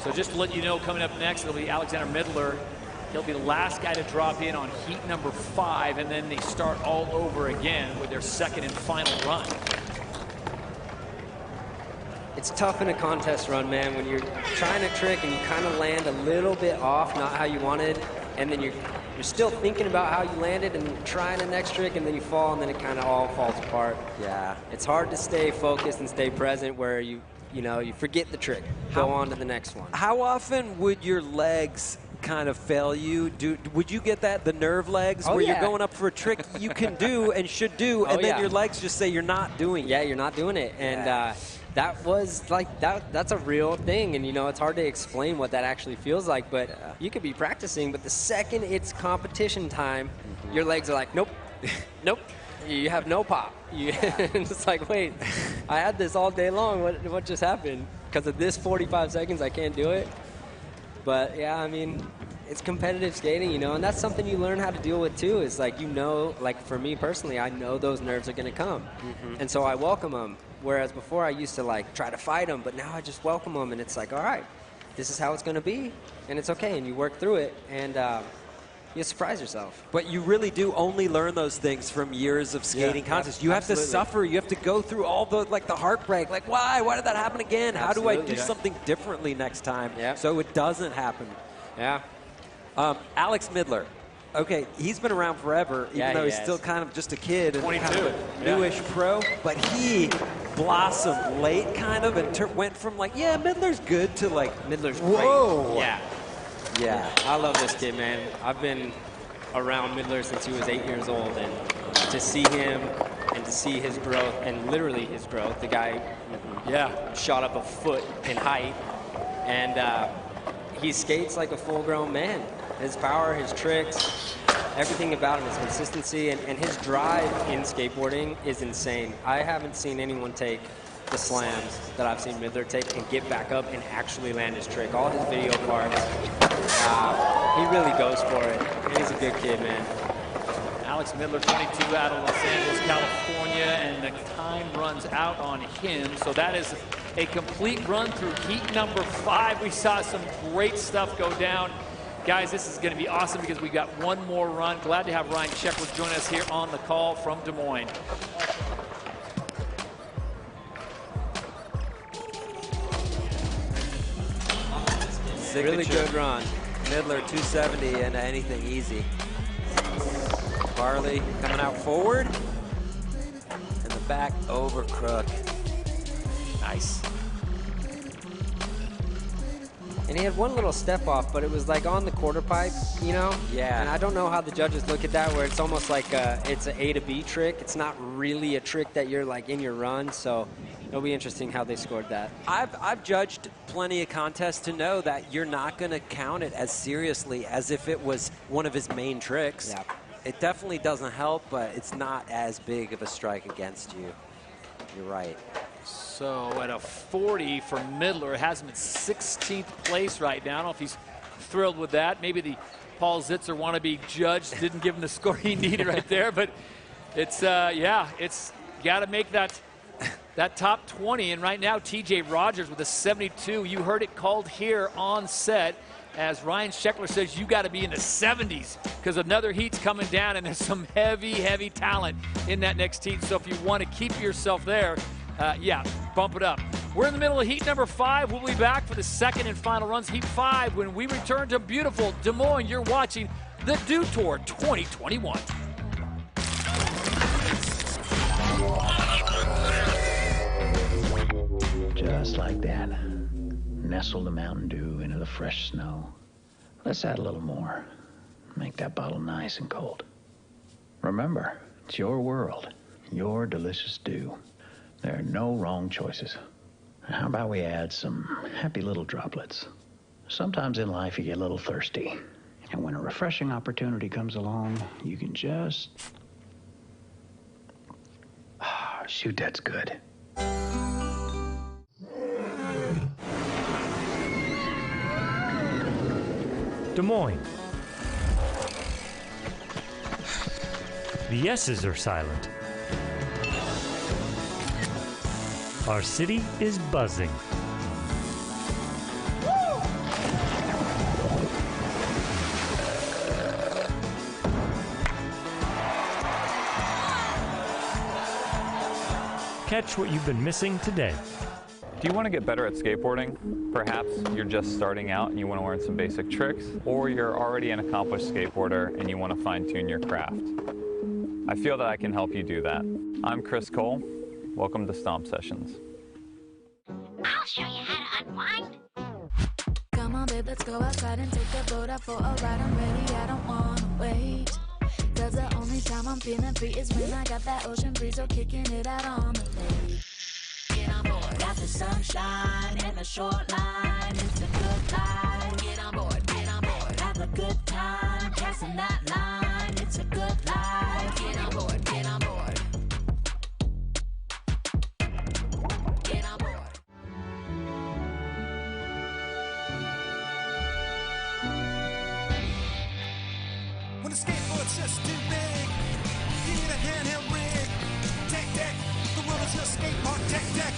So just to let you know, coming up next, it'll be Alexander Midler. He'll be the last guy to drop in on heat number 5, and then they start all over again with their second and final run. It's tough in a contest run, man, when you're trying to trick and you kind of land a little bit off, not how you wanted, and then you're still thinking about how you landed and trying the next trick, and then you fall, and then it kind of all falls apart. Yeah. It's hard to stay focused and stay present where you forget the trick, go on to the next one. How often would your legs kind of fail you? Would you get the nerve legs where you're going up for a trick you can do and should do, and then your legs just say you're not doing it? Yeah, you're not doing it. And that was like, that's a real thing. And, you know, it's hard to explain what that actually feels like. But you could be practicing, but the second it's competition time, your legs are like, nope, nope. You have no pop. It's like, wait, I had this all day long. What just happened? Because of this 45 seconds, I can't do it. But, yeah, I mean, it's competitive skating, you know, and that's something you learn how to deal with, too, is like, you know, like for me personally, I know those nerves are going to come. And so I welcome them. Whereas before I used to, like, try to fight them, but now I just welcome them, and it's like, all right, this is how it's going to be, and it's okay, and you work through it, and you surprise yourself. But you really do only learn those things from years of skating contests. You have to suffer. You have to go through all the, like, the heartbreak. Like, why? Why did that happen again? How do I do something differently next time so it doesn't happen? Yeah. Alex Midler. Okay, he's been around forever, even though he's still kind of just a kid. And 22. Kind of a newish pro. But he blossomed late, kind of, and went from, like, yeah, Midler's good to, like, Midler's whoa. great. Yeah. Yeah. I love this kid, man. I've been around Midler since he was 8 years old, and to see him and to see his growth, and literally his growth, the guy shot up a foot in height, and he skates like a full-grown man. His power, his tricks, everything about him, his consistency, and his drive in skateboarding is insane. I haven't seen anyone take the slams that I've seen Midler take and get back up and actually land his trick. All his video parts, he really goes for it. He's a good kid, man. Alex Midler, 22, out of Los Angeles, California, and the time runs out on him. So that is a complete run through heat number 5. We saw some great stuff go down. Guys, this is going to be awesome because we got one more run. Glad to have Ryan Sheckler join us here on the call from Des Moines. Really good run. Midler 270 and anything easy. Farley coming out forward. And the back over crook. Nice. And he had one little step off, but it was like on the quarter pipe, you know? Yeah. And I don't know how the judges look at that, where it's almost like it's an A to B trick. It's not really a trick that you're like in your run, so it'll be interesting how they scored that. I've judged plenty of contests to know that you're not going to count it as seriously as if it was one of his main tricks. Yeah. It definitely doesn't help, but it's not as big of a strike against you. You're right. So at a 40 for Midler, has him in 16th place right now. I don't know if he's thrilled with that. Maybe the Paul Zitzer wannabe judge didn't give him the score he needed right there, but it's, yeah, it's got to make that top 20. And right now, TJ Rogers with a 72. You heard it called here on set as Ryan Sheckler says you got to be in the 70s because another heat's coming down and there's some heavy, heavy talent in that next heat. So if you want to keep yourself there, yeah, bump it up. We're in the middle of heat number 5. We'll be back for the second and final runs, heat 5, when we return to beautiful Des Moines. You're watching the Dew Tour 2021. Just like that. Nestle the Mountain Dew into the fresh snow. Let's add a little more. Make that bottle nice and cold. Remember, it's your world, your delicious dew. There are no wrong choices. How about we add some happy little droplets? Sometimes in life you get a little thirsty. And when a refreshing opportunity comes along, you can just... shoot, that's good. Des Moines. The S's are silent. Our city is buzzing. Catch what you've been missing today. Do you want to get better at skateboarding? Perhaps you're just starting out and you want to learn some basic tricks, or you're already an accomplished skateboarder and you want to fine-tune your craft. I feel that I can help you do that. I'm Chris Cole. Welcome to Stomp Sessions. I'll show you how to unwind. Come on, babe, let's go outside and take the boat out for a ride. I'm ready, I don't wanna wait. Cause the only time I'm feeling free is when I got that ocean breeze, so kicking it out on the lake. Get on board. Got the sunshine and the short line. It's a good life. Get on board, get on board. Have a good time, passing that line. It's a good life. Get on board, get on board. Get on board. When the skateboard's just too big, you need a handheld rig. Tech deck, the world is your skate park. Tech deck,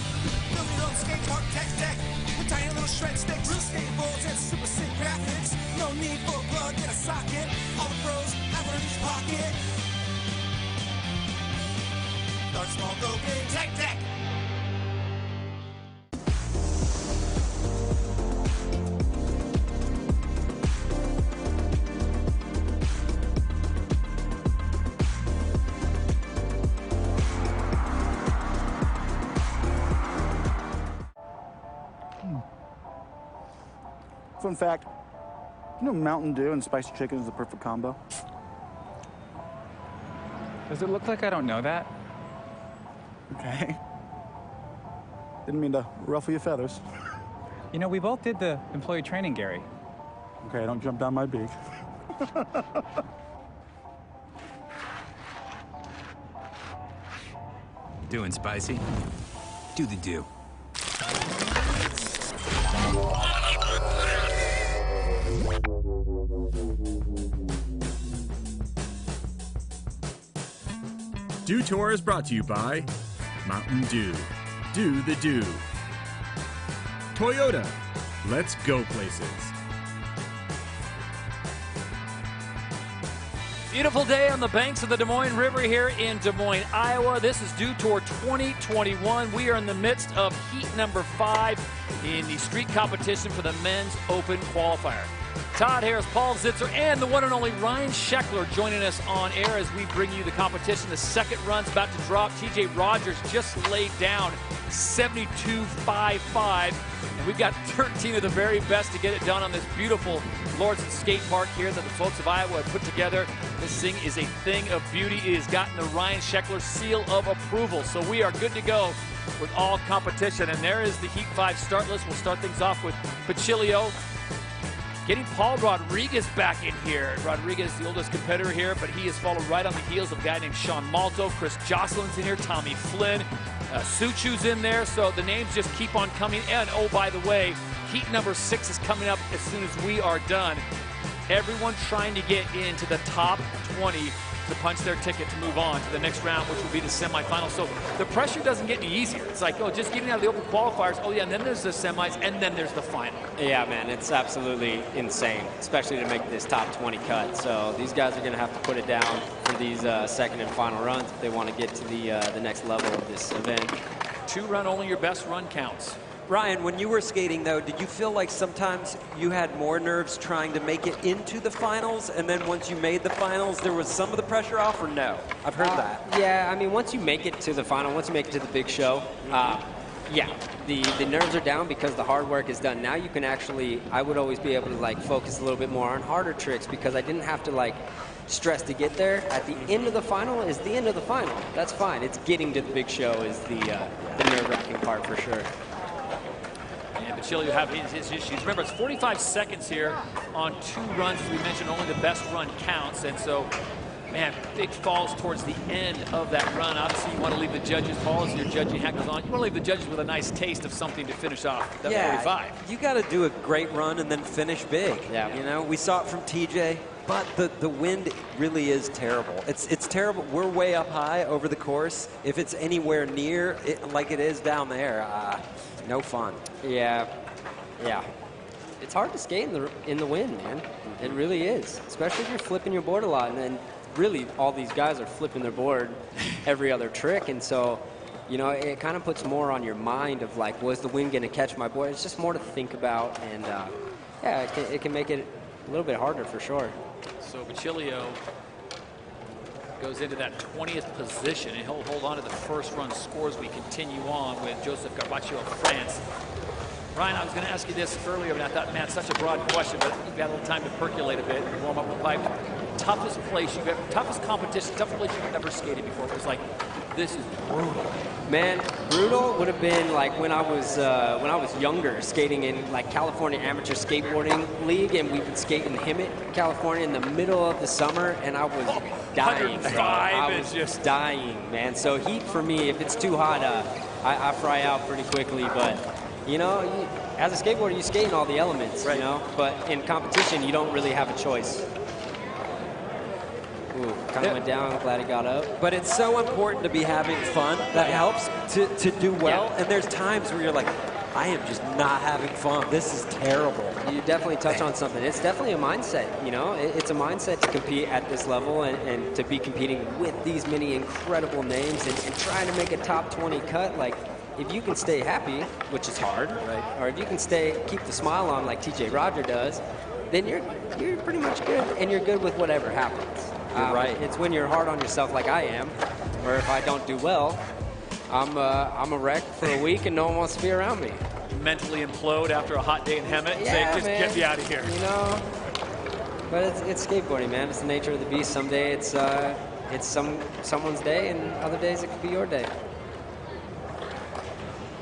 build your own skate park. Tech deck, with tiny little shred sticks, real skateboards and super sick graphics. No need for a plug in a socket. All the pros have one in each pocket. Start small, go big. Tech deck. Fun fact, you know Mountain Dew and spicy chicken is the perfect combo? Does it look like I don't know that? Okay. Didn't mean to ruffle your feathers. You know, we both did the employee training, Gary. Okay, don't jump down my beak. Doing spicy? Do the do. Dew Tour is brought to you by Mountain Dew. Do the do. Toyota. Let's go places. Beautiful day on the banks of the Des Moines River here in Des Moines, Iowa. This is Dew Tour 2021. We are in the midst of heat number 5 in the street competition for the men's open qualifier. Todd Harris, Paul Zitzer, and the one and only Ryan Sheckler joining us on air as we bring you the competition. The second run's about to drop. TJ Rogers just laid down 72.55. And we've got 13 of the very best to get it done on this beautiful Lawrence Skate Park here that the folks of Iowa have put together. This thing is a thing of beauty. It has gotten the Ryan Sheckler seal of approval. So we are good to go with all competition. And there is the Heat 5 start list. We'll start things off with Pachilio. Getting Paul Rodriguez back in here. Rodriguez, the oldest competitor here, but he has followed right on the heels of a guy named Sean Malto. Chris Jocelyn's in here, Tommy Flynn, Suchu's in there, so the names just keep on coming. And, oh, by the way, heat number 6 is coming up as soon as we are done. Everyone trying to get into the top 20 to punch their ticket to move on to the next round, which will be the semifinals. So the pressure doesn't get any easier. It's like, oh, just getting out of the open qualifiers. Oh, yeah, and then there's the semis, and then there's the final. Yeah, man, it's absolutely insane, especially to make this top 20 cut. So these guys are going to have to put it down for these second and final runs if they want to get to the next level of this event. 2 run, only your best run counts. Ryan, when you were skating, though, did you feel like sometimes you had more nerves trying to make it into the finals, and then once you made the finals, there was some of the pressure off, or no? I've heard that. Yeah, I mean, once you make it to the final, once you make it to the big show, yeah, the nerves are down because the hard work is done. Now you can actually, I would always be able to, like, focus a little bit more on harder tricks because I didn't have to, like, stress to get there. At the end of the final is the end of the final. That's fine. It's getting to the big show is the nerve-wracking part for sure. And Bachilio have his issues. Remember, it's 45 seconds here on 2 runs. As we mentioned, only the best run counts. And so, man, big falls towards the end of that run. Obviously, you want to leave the judges, Paul, as your judging hat goes on, you want to leave the judges with a nice taste of something to finish off that 45. You got to do a great run and then finish big. Yeah. You know, we saw it from TJ. But the wind really is terrible. It's terrible. We're way up high over the course. If it's anywhere near it, like it is down there, no fun. Yeah. It's hard to skate in the wind, man. It really is, especially if you're flipping your board a lot. And then really all these guys are flipping their board every other trick. And so, you know, it kind of puts more on your mind of like, was the wind going to catch my board? It's just more to think about. And yeah, it can make it a little bit harder for sure. So Bachilio goes into that 20th position, and he'll hold on to the first run scores. We continue on with Joseph Garbaccio of France. Ryan, I was going to ask you this earlier, but I thought, man, it's such a broad question, but you've got a little time to percolate a bit and warm up the pipe. Toughest place you've ever, toughest competition, toughest place you've ever skated before. It was like this is brutal. Man, brutal would have been like when I was younger, skating in like California Amateur Skateboarding League, and we would skate in Hemet, California, in the middle of the summer, and I was dying. Bro. I was just dying, man. So heat for me, if it's too hot, I fry out pretty quickly. But you know, as a skateboarder, you skate in all the elements, you know. But in competition, you don't really have a choice. Ooh, kind of went down. Glad he got up. But it's so important to be having fun. That helps to do well. And there's times where you're like, I am just not having fun. This is terrible. You definitely touch on something. It's definitely a mindset, you know? It's a mindset to compete at this level and to be competing with these many incredible names and trying to make a top 20 cut. Like, if you can stay happy, which is hard, right? Or if you can keep the smile on like TJ Roger does, then you're pretty much good, and you're good with whatever happens. You're right. It's when you're hard on yourself like I am, or if I don't do well, I'm a wreck for a week and no one wants to be around me. Mentally implode after a hot day in Hemet and Yeah, say, just man. get me out of here. You know, but it's skateboarding, man. It's the nature of the beast. Someday it's someone's day, and other days it could be your day.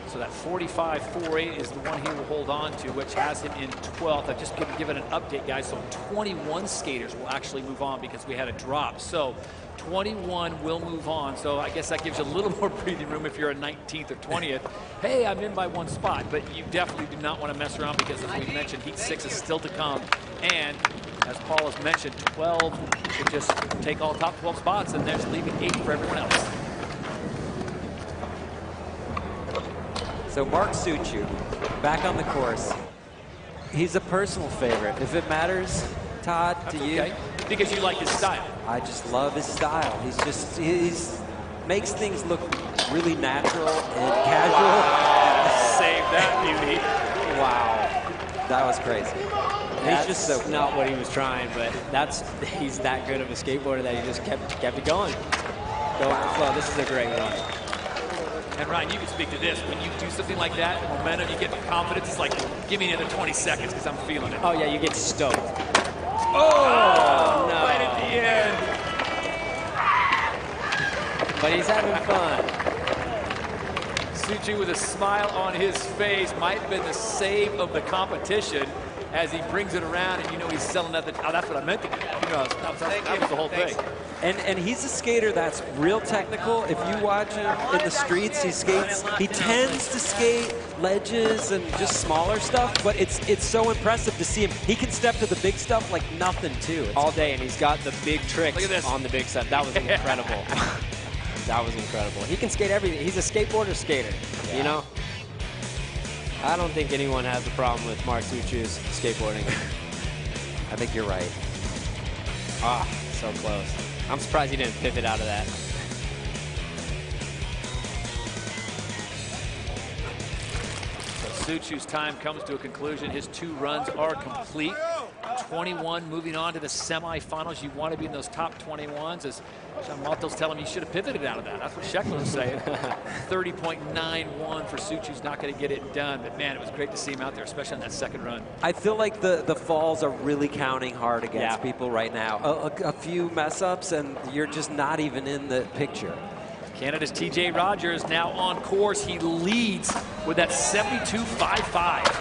So that 45.48 is the one he will hold on to, which has him in 12th. I've just given an update, guys. So 21 skaters will actually move on because we had a drop. So 21 will move on. So I guess that gives you a little more breathing room if you're a 19th or 20th. Hey, I'm in by one spot. But you definitely do not want to mess around because, as we mentioned, Heat 6 is still to come. And as Paul has mentioned, 12 should just take all top 12 spots, and there's leaving 8 for everyone else. So Mark Suchu, back on the course. He's a personal favorite. If it matters, Todd, That's to you. Okay. Because you like his style. I just love his style. He's makes things look really natural and casual. Wow. Save that beauty. Wow. That was crazy. He's just not what he was trying, but he's that good of a skateboarder that he just kept it going. Go with the flow. This is a great run. And Ryan, you can speak to this. When you do something like that, momentum, you get the confidence. It's like, give me another 20 seconds because I'm feeling it. Oh, yeah, you get stoked. Oh, no. Right at the end. But he's having fun. Suchi with a smile on his face might have been the save of the competition as he brings it around, and you know he's selling that. Oh, that's what I meant to do. You know, that was the whole thing. And he's a skater that's real technical. If you watch him in the streets, he tends to skate ledges and just smaller stuff, but it's so impressive to see him. He can step to the big stuff like nothing, too. All day, and he's got the big tricks on the big stuff. That was incredible. That was incredible. He can skate everything. He's a skateboarder skater, you know? I don't think anyone has a problem with Mark Suchu's skateboarding. I think you're right. Ah, so close. I'm surprised he didn't pivot out of that. So Suchu's time comes to a conclusion. His 2 runs are complete. 21 moving on to the semifinals. You want to be in those top 21s. As Sean Malto's telling me, you should have pivoted out of that. That's what Sheckler was saying. 30.91 for Suchu's not going to get it done. But, man, it was great to see him out there, especially on that second run. I feel like the falls are really counting hard against people right now. A few mess-ups, and you're just not even in the picture. Canada's TJ Rogers now on course. He leads with that 72.55.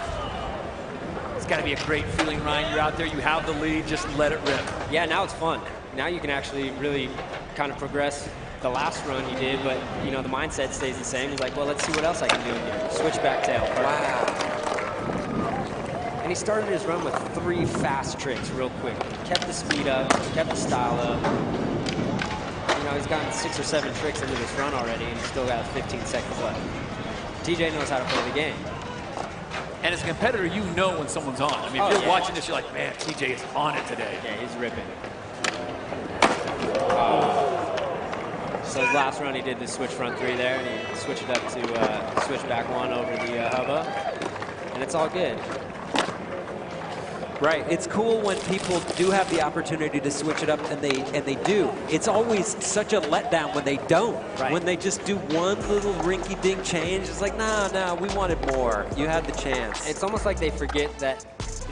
It's got to be a great feeling, Ryan. You're out there, you have the lead, just let it rip. Yeah, now it's fun. Now you can actually really kind of progress the last run you did, but you know the mindset stays the same. He's like, well, let's see what else I can do in here. Switchback tail. Wow. And he started his run with 3 fast tricks real quick. He kept the speed up, kept the style up. You know, he's gotten 6 or 7 tricks into this run already, and he's still got 15 seconds left. TJ knows how to play the game. And as a competitor, you know when someone's on. I mean, if you're watching this, you're like, man, TJ is on it today. Yeah, he's ripping. So his last run, he did the switch front 3 there, and he switched it up to switch back 1 over the hubba, and it's all good. Right. It's cool when people do have the opportunity to switch it up, and they do. It's always such a letdown when they don't. Right. When they just do one little rinky-dink change, it's like, no, we wanted more. You had the chance. It's almost like they forget that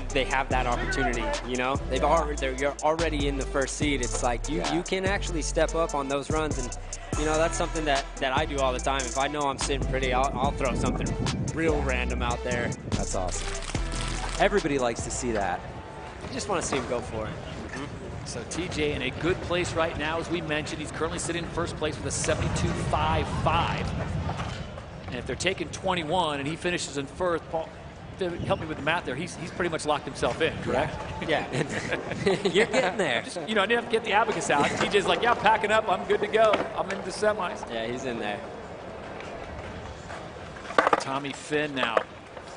they have that opportunity, you know? You're already in the first seed. It's like you can actually step up on those runs You know, that's something that I do all the time. If I know I'm sitting pretty, I'll throw something real random out there. That's awesome. Everybody likes to see that. I just want to see him go for it. So TJ in a good place right now, as we mentioned. He's currently sitting in first place with a 72.55. And if they're taking 21 and he finishes in first, Paul, help me with the math there. He's pretty much locked himself in, correct? Yeah. You're getting there. Just, you know, I didn't have to get the abacus out. TJ's like, yeah, packing up. I'm good to go. I'm into the semis. Yeah, he's in there. Tommy Finn now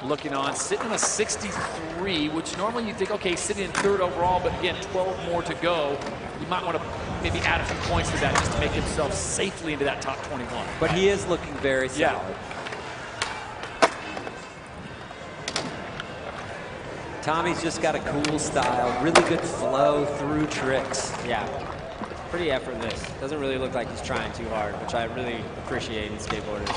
looking on, sitting on a 63, which normally you think, okay, sitting in third overall, but again, 12 more to go. You might want to maybe add a few points to that just to make himself safely into that top 21. But he is looking very solid. Yeah. Tommy's just got a cool style, really good flow through tricks. Yeah, pretty effortless. Doesn't really look like he's trying too hard, which I really appreciate in skateboarders.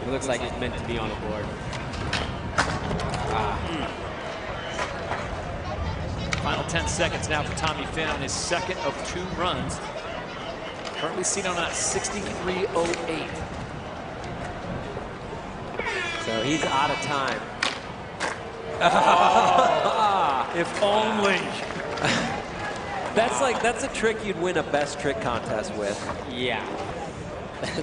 It looks like he's meant to be on a board. Final 10 seconds now for Tommy Finn on his second of 2 runs. Currently seen on a 63.08. So he's out of time. Oh, if only. That's a trick you'd win a best trick contest with. Yeah.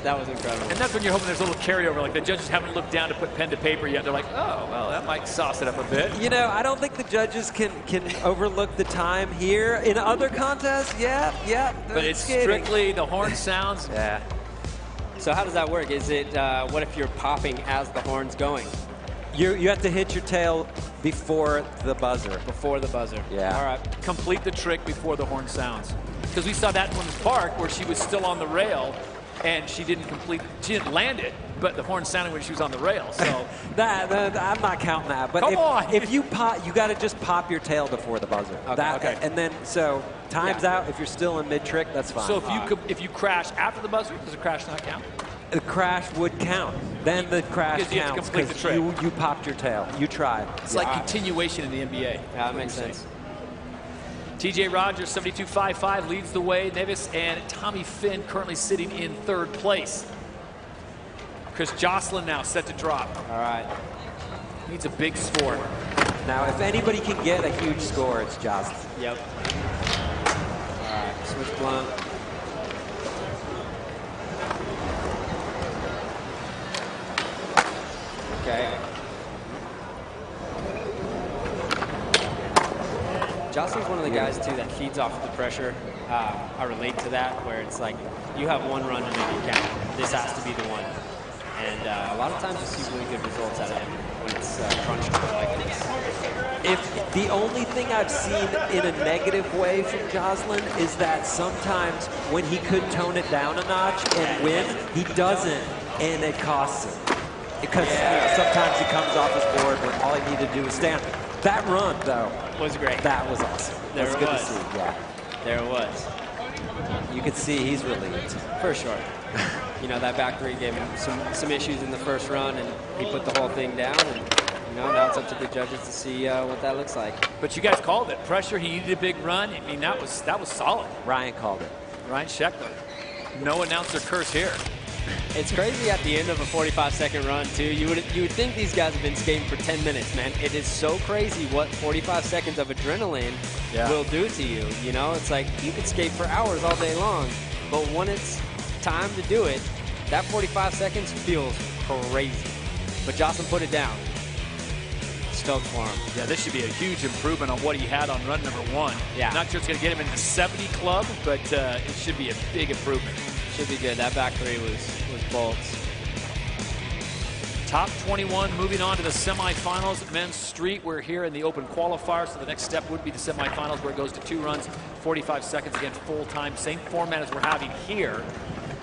That was incredible. And that's when you're hoping there's a little carryover, like the judges haven't looked down to put pen to paper yet. They're like, oh, well, that might sauce it up a bit. You know, I don't think the judges can overlook the time here. In other contests, yeah. But it's skating. Strictly the horn sounds. Yeah. So how does that work? Is it, what if you're popping as the horn's going? You have to hit your tail before the buzzer. Before the buzzer. Yeah. All right. Complete the trick before the horn sounds. Because we saw that one in the park where she was still on the rail and she didn't land it, but the horn sounded when she was on the rail. So I'm not counting that. But if you pop, you got to just pop your tail before the buzzer. Okay. And then time's out. If you're still in mid trick, that's fine. So if you crash after the buzzer, does the crash not count? The crash would count. Then the crash Because you have to counts complete the trick. you popped your tail. You tried. It's like continuation in the NBA. Yeah, that makes sense. TJ Rogers, 72.55, leads the way. Nevis and Tommy Finn currently sitting in third place. Chris Jocelyn now set to drop. All right. Needs a big score. Now, if anybody can get a huge score, it's Jocelyn. Yep. All right, switch blunt. Okay. Jocelyn's one of the guys, too, that feeds off the pressure. I relate to that, where it's like, you have one run to make it count. This has to be the one. And a lot of times you see really good results out of him when it's crunch time like this. If the only thing I've seen in a negative way from Jocelyn is that sometimes when he could tone it down a notch and win, he doesn't, and it costs him. Because sometimes he comes off his board when all he needed to do was stand. That run, though, was great. That was awesome. There That's it good was. to see. Yeah. There it was. You could see he's relieved. For sure. You know, that back three gave him some issues in the first run, and he put the whole thing down. And you know, now it's up to the judges to see what that looks like. But you guys called it. Pressure, he needed a big run. I mean, that was solid. Ryan called it. Ryan Scheckler. No announcer curse here. It's crazy at the end of a 45-second run, too. You would think these guys have been skating for 10 minutes, man. It is so crazy what 45 seconds of adrenaline will do to you. You know, it's like you could skate for hours all day long, but when it's time to do it, that 45 seconds feels crazy. But Jocelyn put it down. Stoked for him. Yeah, this should be a huge improvement on what he had on run number 1. Yeah. Not sure it's going to get him in the 70 club, but it should be a big improvement. Should be good. That back three was bolts. Top 21 moving on to the semifinals. Men's street, we're here in the open qualifier, so the next step would be the semifinals where it goes to 2 runs, 45 seconds again, full time. Same format as we're having here,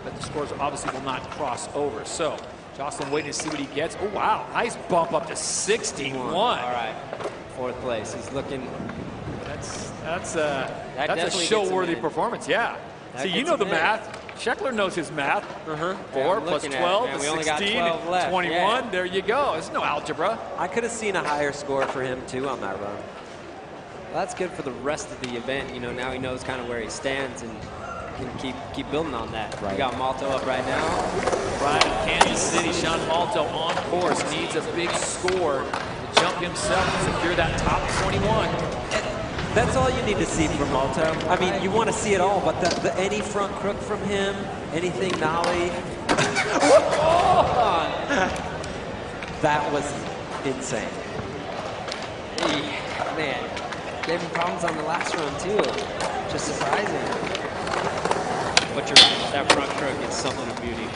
but the scores obviously will not cross over. So Jocelyn waiting to see what he gets. Oh, wow. Nice bump up to 61. All right. 4th place. He's looking. That's a show-worthy performance. Yeah. See, you know the math. Scheckler knows his math. 4 plus 12 is 16, 21. Yeah. There you go. There's no algebra. I could have seen a higher score for him, too, on that run. Well, that's good for the rest of the event. You know, now he knows kind of where he stands, and can keep building on that. We got Malto up right now. Brian, Kansas City, Sean Malto on course, needs a big score to jump himself and secure that top 21. That's all you need to see from Malto. I mean, you want to see it all, but any front crook from him, anything nollie. That was insane. Man, gave him problems on the last run too. Just surprising. But you're right, that front crook is something of beauty.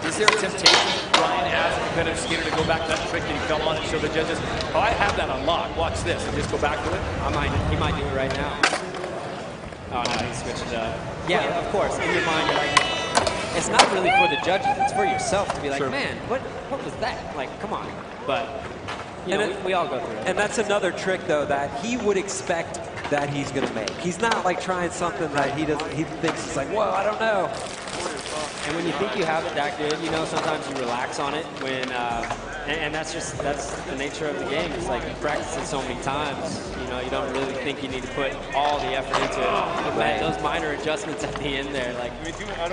Is there a temptation, Brian, as a competitive skater, to go back to that trick that he fell on and show the judges, oh, I have that on lock, watch this, and just go back to it? He might do it right now. Oh no, he switched it up. Yeah, of course, in your mind, it's not really for the judges, it's for yourself to be like, man, what was that? Like, come on. But, you know, we all go through it. And that's another trick, though, that he would expect that he's going to make. He's not like trying something that he thinks is like, whoa, I don't know. And when you think you have it that good, you know, sometimes you relax on it when, and that's the nature of the game. It's like you practice it so many times, you know, you don't really think you need to put all the effort into it. But those minor adjustments at the end there, like,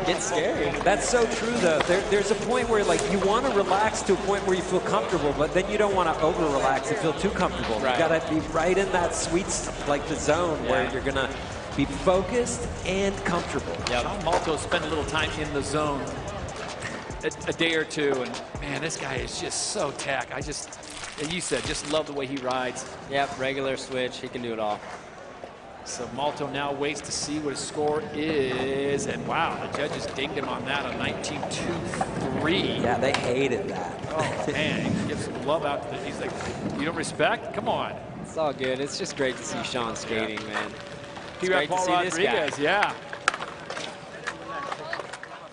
get scary. That's so true, though. There's a point where, like, you want to relax to a point where you feel comfortable, but then you don't want to over-relax and feel too comfortable. Right. You got to be right in that sweet, like, the zone where you're going to be focused and comfortable. Yeah, Sean Malto spent a little time in the zone a day or two, and man, this guy is just so tack. As you said, just love the way he rides. Yep, regular switch, he can do it all. So Malto now waits to see what his score is, and wow, the judges dinged him on that, a 19.23. Yeah, they hated that. Oh man, he gives some love out to the, he's like, you don't respect? Come on. It's all good. It's just great to see Sean skating, man. It's great Paul to see this guy. Yeah.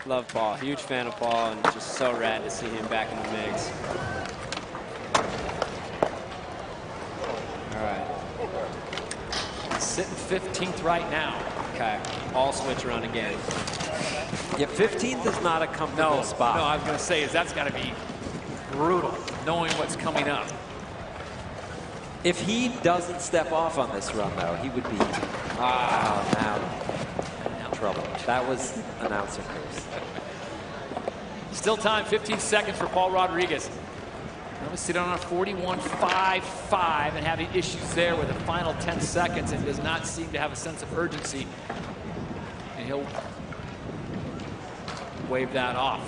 Love Paul. Huge fan of Paul, and just so rad to see him back in the mix. All right. He's sitting 15th right now. Okay. All switch run again. Yeah, 15th is not a comfortable spot. No, I was going to say that's got to be brutal, knowing what's coming up. If he doesn't step off on this run, though, he would be now trouble. That was announcer curse. Still time, 15 seconds for Paul Rodriguez. He's sitting on a 41.55 and having issues there with the final 10 seconds and does not seem to have a sense of urgency. And he'll wave that off.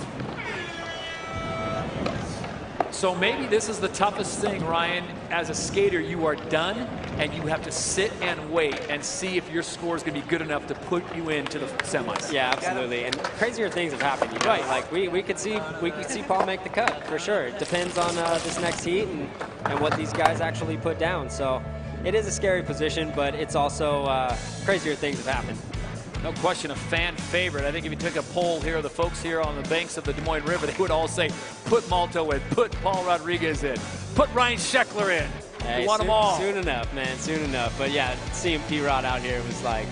So maybe this is the toughest thing, Ryan. As a skater, you are done, and you have to sit and wait and see if your score is going to be good enough to put you into the semis. Yeah, absolutely. And crazier things have happened. You know? Right. Like we could see Paul make the cut for sure. It depends on this next heat and what these guys actually put down. So it is a scary position, but it's also crazier things have happened. No question, a fan favorite. I think if you took a poll here of the folks here on the banks of the Des Moines River, they would all say, put Malto in, put Paul Rodriguez in, put Ryan Sheckler in. Hey, you want them all. Soon enough, man, soon enough. But yeah, seeing P-Rod out here was like,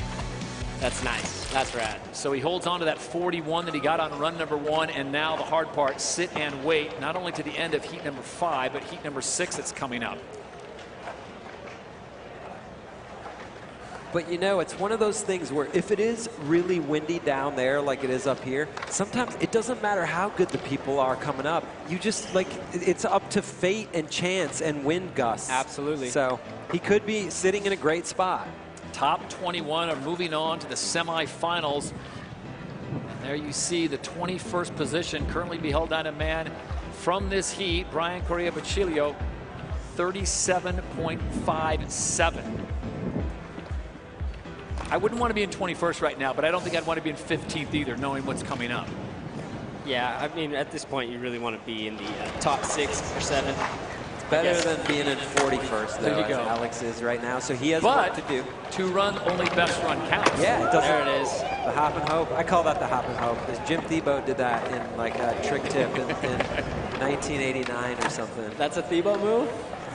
that's nice. That's rad. So he holds on to that 41 that he got on run number 1, and now the hard part, sit and wait, not only to the end of heat number 5, but heat number 6 that's coming up. But you know, it's one of those things where if it is really windy down there like it is up here, sometimes it doesn't matter how good the people are coming up. You just, like, it's up to fate and chance and wind gusts. Absolutely. So he could be sitting in a great spot. Top 21 are moving on to the semifinals. And there you see the 21st position currently be held down a man from this heat, Brian Correa Bachilio, 37.57. I wouldn't want to be in 21st right now, but I don't think I'd want to be in 15th either, knowing what's coming up. Yeah, I mean, at this point, you really want to be in the top 6 or 7. It's better than being in 41st, though, there you go. as Alex is right now, so he has work to do. 2 run, only best run counts. Yeah, it doesn't. There it is. The hop and hope. I call that the hop and hope, because Jim Thiebaud did that in, like, a trick tip in 1989 or something. That's a Thiebaud move?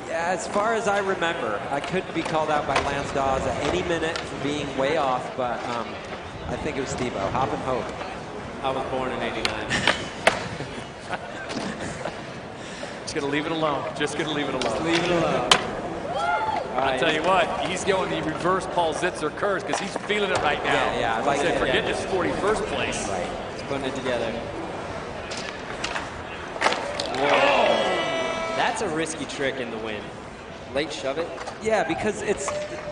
Yeah, as far as I remember, I could be called out by Lance Dawes at any minute for being way off, but I think it was Thiebaud. Hop and hope. I was born in '89. Just gonna leave it alone. Just gonna leave it alone. Just leave it alone. I'll tell you what, he's going the reverse Paul Zitzer curse because he's feeling it right now. Yeah, I said, forget this 41st place. Right, he's putting it together. Whoa. That's a risky trick in the wind. Late shove it. Yeah, because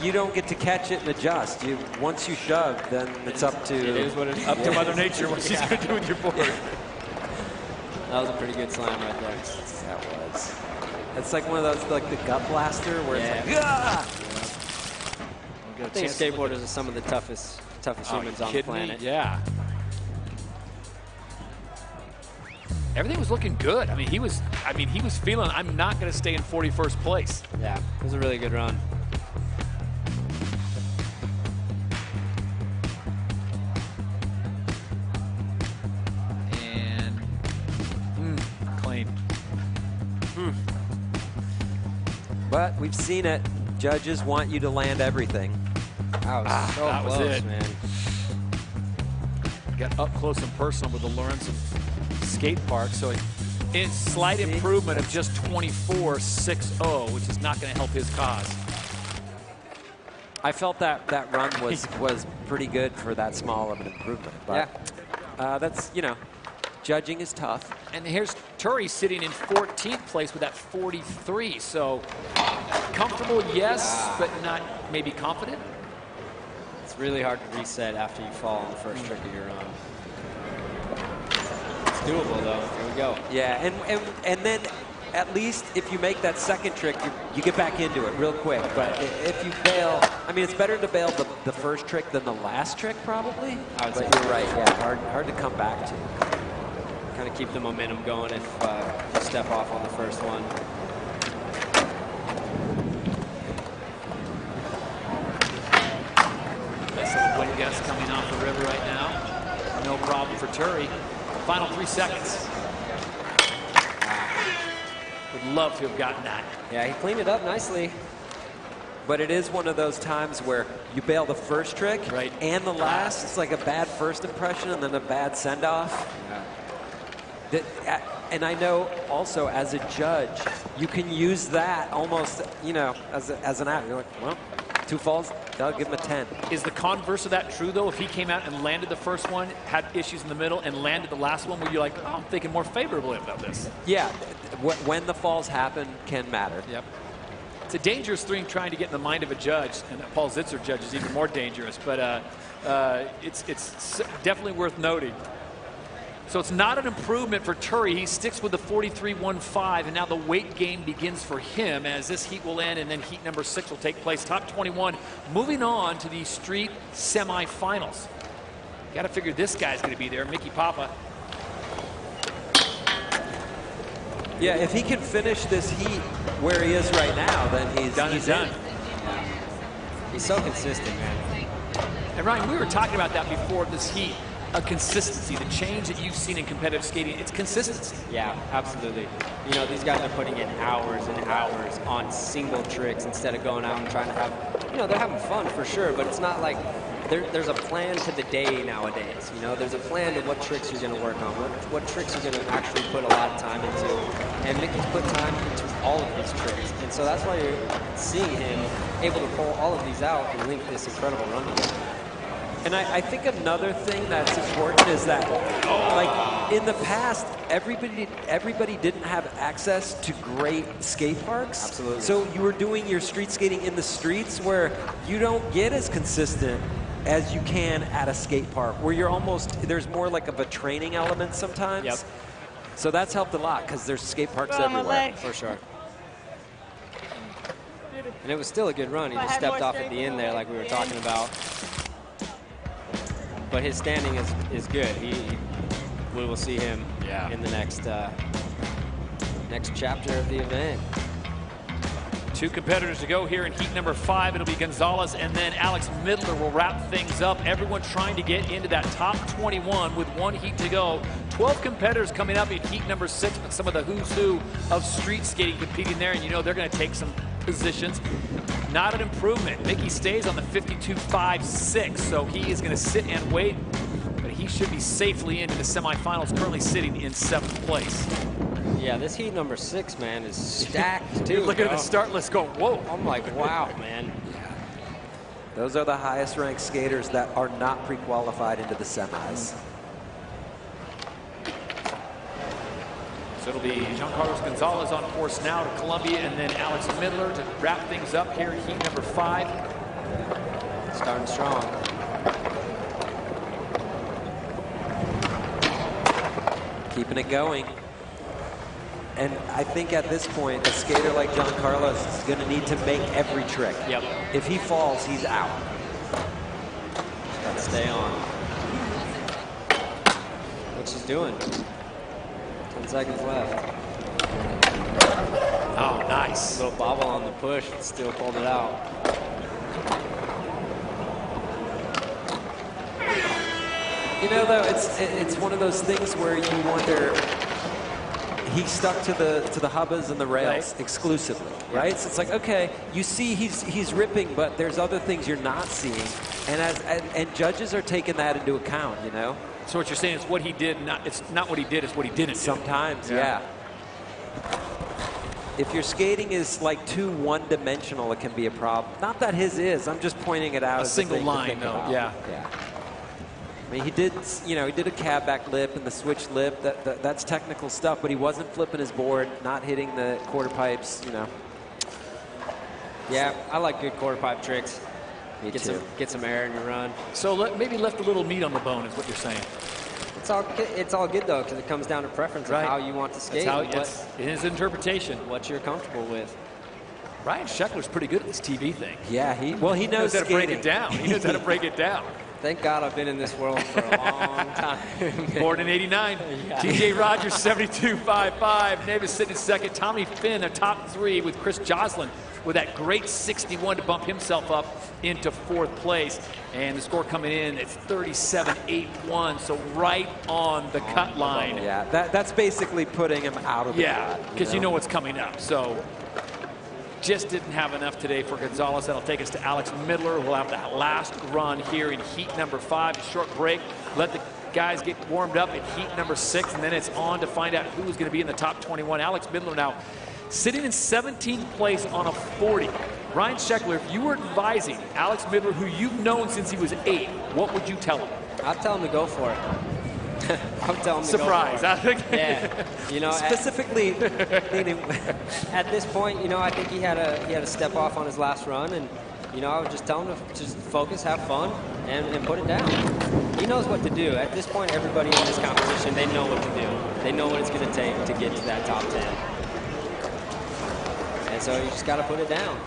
you don't get to catch it and adjust. Once you shove, then it's up to... It is what it is. Up to Mother Nature what she's going to do with your board. That was a pretty good slam right there. That was. It's like one of those, like the gut blaster where it's like, I think skateboarders are some of the toughest humans on the planet. Yeah. Everything was looking good. I mean, he was feeling, I'm not going to stay in 41st place. Yeah, it was a really good run. And clean. But we've seen it. Judges want you to land everything. That was so that close, was it. man. Got up close and personal with the Lawrence Skate Park, so it's slight improvement of just 24.60, which is not going to help his cause. I felt that run was pretty good for that small of an improvement. But that's, judging is tough. And here's Turi sitting in 14th place with that 43. So comfortable, yes, but not maybe confident. It's really hard to reset after you fall on the first trick of your run. It's doable though. Here we go. Yeah, and then at least if you make that second trick, you get back into it real quick. But if you fail, I mean, it's better to bail the first trick than the last trick, probably. I would say you're right. Yeah, hard to come back to. Kind of keep the momentum going if you step off on the first one. Nice little wind gust coming off the river right now. No problem for Turi. Final 3 seconds. Would love to have gotten that. Yeah, he cleaned it up nicely. But it is one of those times where you bail the first trick and the last. It's like a bad first impression and then a bad send-off. And I know also as a judge, you can use that almost, as an out. You're like, well, 2 falls, that'll give him a 10. Is the converse of that true, though? If he came out and landed the first one, had issues in the middle, and landed the last one, where you're like, oh, I'm thinking more favorably about this? Yeah, when the falls happen can matter. Yep. It's a dangerous thing trying to get in the mind of a judge, and a Paul Zitzer judge is even more dangerous, but it's definitely worth noting. So it's not an improvement for Turi. He sticks with the 43.15, and now the weight game begins for him as this heat will end, and then heat number 6 will take place. Top 21, moving on to the street semifinals. Got to figure this guy's going to be there, Mickey Papa. Yeah, if he can finish this heat where he is right now, then he's done. He's so consistent, man. And Ryan, we were talking about that before this heat. A consistency, the change that you've seen in competitive skating, it's consistency. Yeah, absolutely. These guys are putting in hours and hours on single tricks instead of going out and trying to have, they're having fun for sure, but it's not like there's a plan to the day nowadays. There's a plan to what tricks you're going to work on, what tricks you're going to actually put a lot of time into. And Mickey's put time into all of these tricks. And so that's why you're seeing him able to pull all of these out and link this incredible run together. And I think another thing that's important is that, like in the past, everybody didn't have access to great skate parks. Absolutely. So you were doing your street skating in the streets where you don't get as consistent as you can at a skate park, where there's more like of a training element sometimes. Yep. So that's helped a lot because there's skate parks everywhere. For sure. And it was still a good run. He just stepped off at the end there like we were talking about. But his standing is good. We will see him in the next chapter of the event. 2 competitors to go here in heat number 5. It'll be Gonzalez and then Alex Midler will wrap things up. Everyone trying to get into that top 21 with 1 heat to go. 12 competitors coming up in heat number 6, but some of the who's who of street skating competing there, and they're going to take some positions. Not an improvement. Mickey stays on the 52.56, so he is going to sit and wait, but he should be safely into the semifinals, currently sitting in 7th place. Yeah, this heat number 6, man, is stacked too. You're looking at bro. the start list going, whoa. I'm like, wow, man. Those are the highest ranked skaters that are not pre-qualified into the semis. So it'll be Giancarlo Gonzalez on course now to Columbia, and then Alex Midler to wrap things up here in heat number 5. Starting strong. Keeping it going. And I think at this point, a skater like Giancarlo is going to need to make every trick. Yep. If he falls, he's out. Got to stay on. What she's doing. 10 seconds left. Oh, nice. Little bobble on the push, still pulled it out. You know, though, it's one of those things where you wonder. He stuck to the hubbas and the rails exclusively, right? So it's like, okay, you see he's ripping, but there's other things you're not seeing, and judges are taking that into account, you know. So what you're saying is what he did, it's not what he did, it's what he didn't do. Sometimes, yeah. If your skating is like too one-dimensional, it can be a problem. Not that his is. I'm just pointing it out. A as single thing to line, think though. about. Yeah. Yeah. I mean, he did a cab back lip and the switch lip. That's technical stuff, but he wasn't flipping his board, not hitting the quarter pipes, you know. Yeah, I like good quarter pipe tricks. Me Get too. some air in your run. So maybe left a little meat on the bone is what you're saying. It's all good though, because it comes down to preference of how you want to skate. That's his interpretation. What you're comfortable with. Ryan Sheckler's pretty good at this TV thing. Yeah, he knows how to break it down. He knows how to break it down. Thank God I've been in this world for a long time. Born in '89. Yeah. TJ Rogers 72.55. Navis sitting in second. Tommy Finn a top 3 with Chris Joslin with that great 61 to bump himself up into 4th place. And the score coming in, it's 37.81. So right on the cut line. Yeah, that's basically putting him out of the cut. Because you know what's coming up. So just didn't have enough today for Gonzalez. That'll take us to Alex Midler. We'll have that last run here in heat number 5. A short break. Let the guys get warmed up in heat number 6, and then it's on to find out who's going to be in the top 21. Alex Midler now sitting in 17th place on a 40. Ryan Sheckler, if you were advising Alex Midler, who you've known since he was 8, what would you tell him? I'd tell him to go for it. I'm telling him Surprise. to go for it. Yeah. You know, specifically meaning at this point, you know, I think he had a step off on his last run, and you know, I would just tell him to just focus, have fun, and put it down. He knows what to do. At this point, everybody in this competition, they know what to do. They know what it's going to take to get to that top 10. And so you just got to put it down.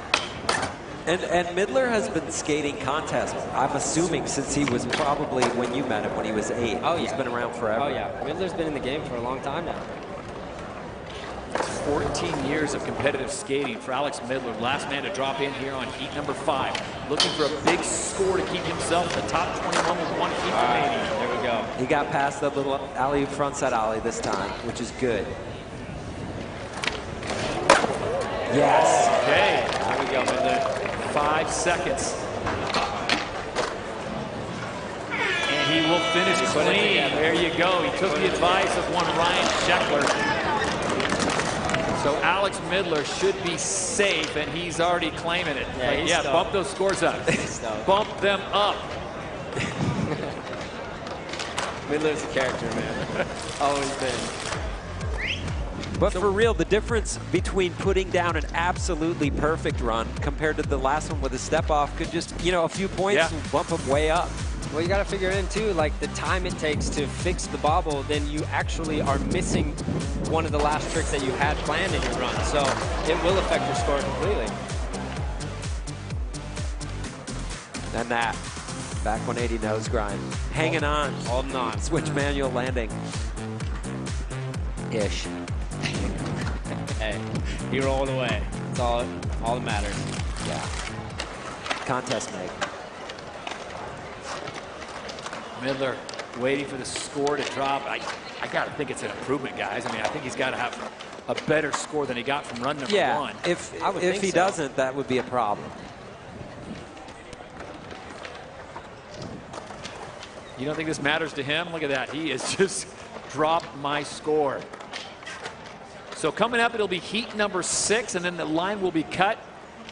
And Midler has been skating contests, I'm assuming, since he was probably when you met him when he was 8. Oh, He's yeah. been around forever. Oh, yeah. Midler's been in the game for a long time now. 14 years of competitive skating for Alex Midler. Last man to drop in here on heat number 5. Looking for a big score to keep himself in the top 21 with 1 heat remaining. There we go. He got past that little alley frontside alley this time, which is good. Yes. Okay. There we go, Midler. 5 seconds. And he will finish clean. There you go. He took the advice of one Ryan Sheckler. So Alex Midler should be safe, and he's already claiming it. Yeah, bump those scores up. Bump them up. Midler's a character, man. Always been. But for real, the difference between putting down an absolutely perfect run compared to the last one with a step off could just, you know, a few points bump him way up. Well, you got to figure in, too, like the time it takes to fix the bobble, then you actually are missing one of the last tricks that you had planned in your run. So it will affect your score completely. And that back 180 nose grind. Hanging on. Holding on. Switch manual landing. Ish. Hey, he rolled away. That's all that matters. Yeah. Contest make. Midler waiting for the score to drop. I got to think it's an improvement, guys. I mean, I think he's got to have a better score than he got from run number 1. If he doesn't, that would be a problem. You don't think this matters to him? Look at that. He has just dropped my score. So coming up, it'll be heat number 6, and then the line will be cut.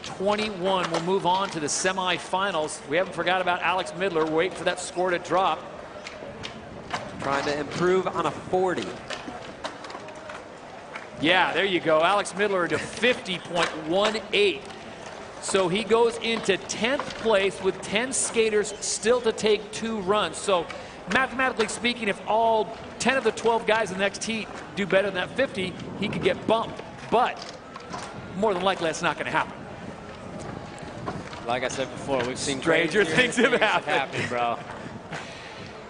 21 will move on to the semifinals. We haven't forgot about Alex Midler. We're waiting for that score to drop. Trying to improve on a 40. Yeah, there you go. Alex Midler to 50.18. So he goes into 10th place with 10 skaters still to take 2 runs. So mathematically speaking, if all 10 of the 12 guys in the next heat do better than that 50, he could get bumped. But more than likely, that's not going to happen. Like I said before, we've seen stranger things have happened, bro.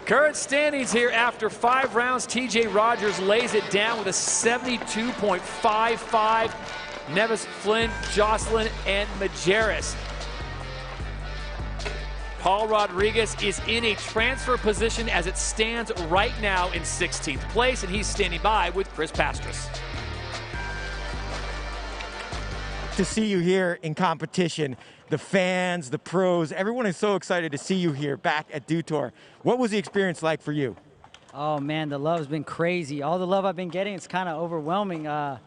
Current standings here after 5 rounds. TJ Rogers lays it down with a 72.55. Nevis, Flynn, Jocelyn, and Majerus. Paul Rodriguez is in a transfer position as it stands right now in 16th place, and he's standing by with Chris Pastras. To see you here in competition, the fans, the pros, everyone is so excited to see you here back at Dew Tour. What was the experience like for you? Oh man, the love's been crazy. All the love I've been getting, it's kind of overwhelming, but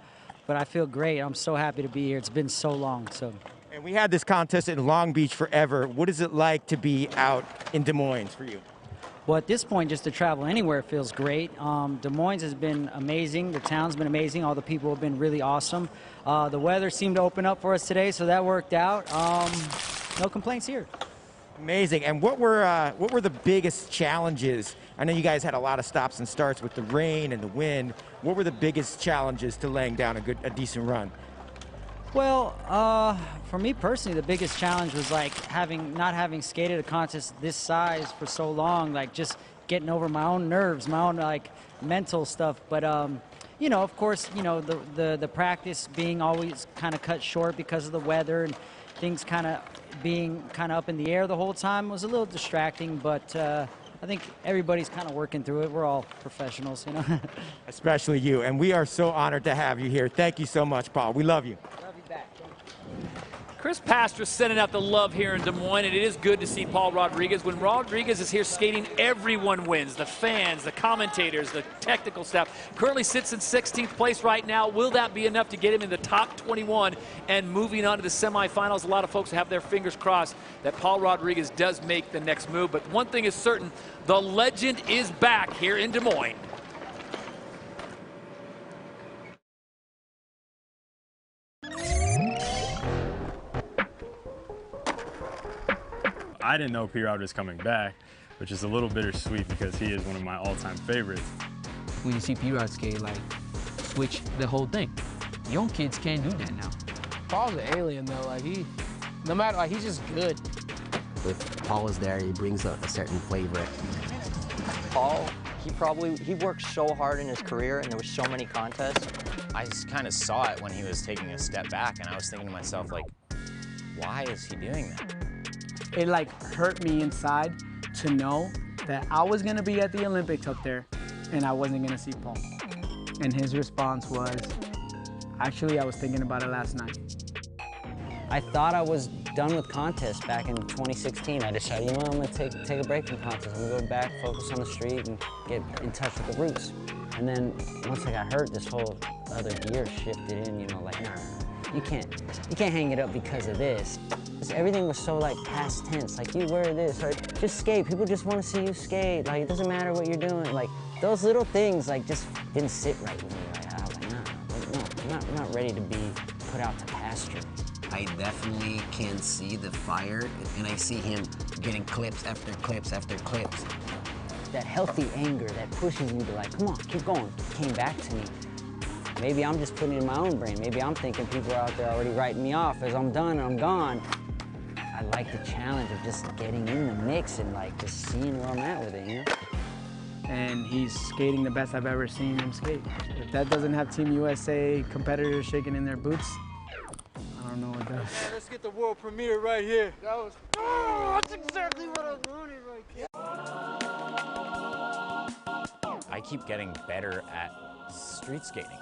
I feel great. I'm so happy to be here. It's been so long. And we had this contest in Long Beach forever. What is it like to be out in Des Moines for you? Well, at this point, just to travel anywhere feels great. Des Moines has been amazing. The town's been amazing. All the people have been really awesome. The weather seemed to open up for us today, so that worked out. No complaints here. Amazing. And what were the biggest challenges? I know you guys had a lot of stops and starts with the rain and the wind. What were the biggest challenges to laying down a decent run? Well, for me personally, the biggest challenge was like not having skated a contest this size for so long, like just getting over my own nerves, my own like mental stuff. But you know, of course, you know, the practice being always kind of cut short because of the weather and things kind of being up in the air the whole time was a little distracting. But I think everybody's kind of working through it. We're all professionals, you know. Especially you, and we are so honored to have you here. Thank you so much, Paul. We love you. Chris Pastras sending out the love here in Des Moines, and it is good to see Paul Rodriguez. When Rodriguez is here skating, everyone wins. The fans, the commentators, the technical staff. Currently sits in 16th place right now. Will that be enough to get him in the top 21 and moving on to the semifinals? A lot of folks have their fingers crossed that Paul Rodriguez does make the next move. But one thing is certain, the legend is back here in Des Moines. I didn't know P-Rod was coming back, which is a little bittersweet because he is one of my all-time favorites. When you see P-Rod skate, like, switch the whole thing. Young kids can't do that now. Paul's an alien, though. Like, no matter, like, he's just good. If Paul is there, he brings a certain flavor. Paul, he worked so hard in his career, and there were so many contests. I just kind of saw it when he was taking a step back, and I was thinking to myself, like, why is he doing that? It like hurt me inside to know that I was gonna be at the Olympics up there and I wasn't gonna see Paul. And his response was, actually, I was thinking about it last night. I thought I was done with contests back in 2016. I decided, you know, I'm gonna take a break from contests. I'm gonna go back, focus on the street, and get in touch with the roots. And then once I got hurt, this whole other gear shifted in, you know, like, nah, you can't hang it up because of this. Everything was so like past tense, like you wear this, or just skate. People just want to see you skate. Like it doesn't matter what you're doing. Like those little things, like just didn't sit right with me. Like I was like, no, I'm not ready to be put out to pasture. I definitely can see the fire, and I see him getting clips after clips after clips. That healthy anger that pushes you to like, come on, keep going, came back to me. Maybe I'm just putting it in my own brain. Maybe I'm thinking people are out there already writing me off as I'm done and I'm gone. I like the challenge of just getting in the mix and like just seeing where I'm at with it, you know? And he's skating the best I've ever seen him skate. If that doesn't have Team USA competitors shaking in their boots, I don't know what does. Let's get the world premiere right here. That's exactly what I wanted right here. I keep getting better at street skating.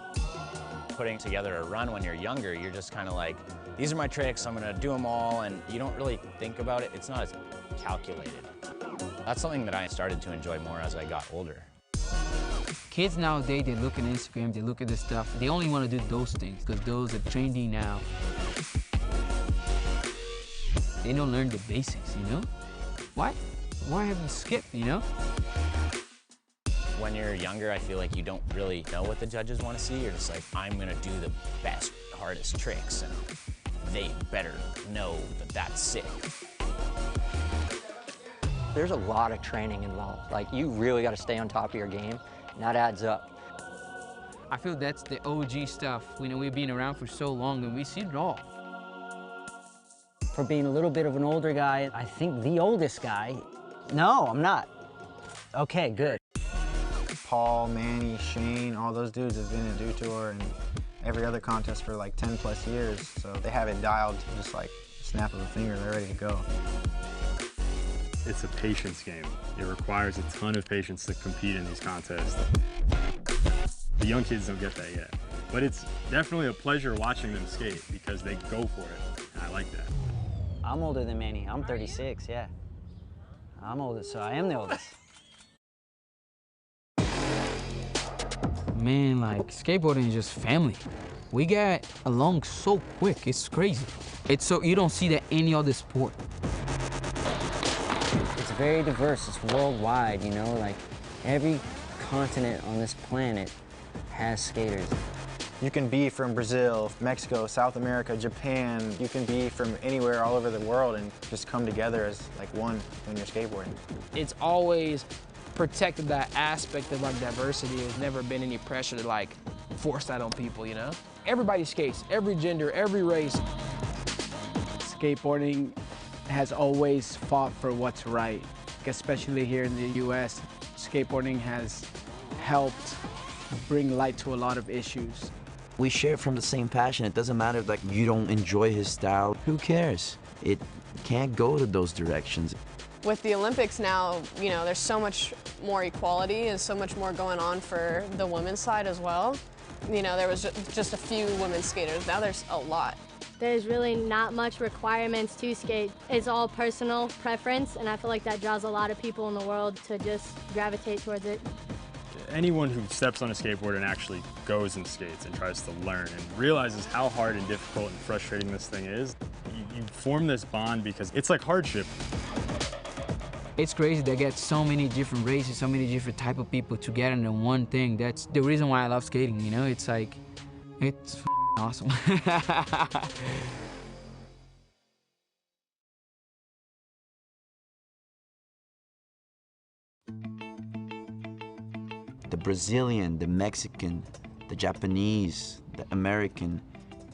Putting together a run when you're younger, you're just kind of like, these are my tricks, I'm gonna do them all, and you don't really think about it. It's not as calculated. That's something that I started to enjoy more as I got older. Kids nowadays, they look at Instagram, they look at this stuff. They only want to do those things because those are trendy now. They don't learn the basics, you know? Why have you skipped, you know? When you're younger, I feel like you don't really know what the judges want to see. You're just like, I'm gonna do the best, hardest tricks, and they better know that that's sick. There's a lot of training involved. Like, you really got to stay on top of your game, and that adds up. I feel that's the OG stuff. You know, we've been around for so long and we see it all. For being a little bit of an older guy, I think the oldest guy. No, I'm not. Okay, good. Paul, Manny, Shane, all those dudes have been in Dew Tour and every other contest for like 10 plus years, so they have it dialed to just like a snap of a finger, they're ready to go. It's a patience game. It requires a ton of patience to compete in these contests. The young kids don't get that yet. But it's definitely a pleasure watching them skate because they go for it, and I like that. I'm older than Manny. I'm 36, yeah. I'm older, so I am the oldest. Man, like, skateboarding is just family. We got along so quick, it's crazy. It's so, you don't see that any other sport. It's very diverse, it's worldwide, you know? Like, every continent on this planet has skaters. You can be from Brazil, Mexico, South America, Japan. You can be from anywhere all over the world and just come together as like one when you're skateboarding. It's always protected that aspect of like diversity. There's never been any pressure to like force that on people, you know? Everybody skates, every gender, every race. Skateboarding has always fought for what's right, especially here in the US. Skateboarding has helped bring light to a lot of issues. We share from the same passion. It doesn't matter if like you don't enjoy his style. Who cares? It can't go to those directions. With the Olympics now, you know, there's so much more equality and so much more going on for the women's side as well. You know, there was just a few women skaters. Now there's a lot. There's really not much requirements to skate. It's all personal preference, and I feel like that draws a lot of people in the world to just gravitate towards it. Anyone who steps on a skateboard and actually goes and skates and tries to learn and realizes how hard and difficult and frustrating this thing is, you form this bond because it's like hardship. It's crazy they get so many different races, so many different type of people together in one thing. That's the reason why I love skating, you know? It's like, it's awesome. The Brazilian, the Mexican, the Japanese, the American,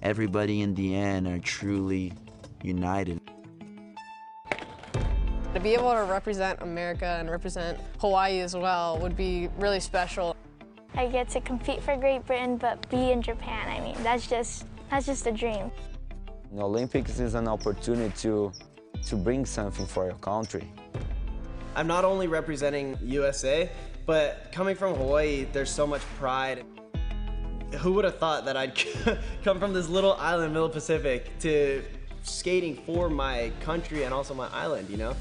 everybody in the end are truly united. To be able to represent America and represent Hawaii as well would be really special. I get to compete for Great Britain, but be in Japan. I mean, that's just a dream. The Olympics is an opportunity to bring something for your country. I'm not only representing USA, but coming from Hawaii, there's so much pride. Who would have thought that I'd come from this little island, middle Pacific, to skating for my country and also my island, you know?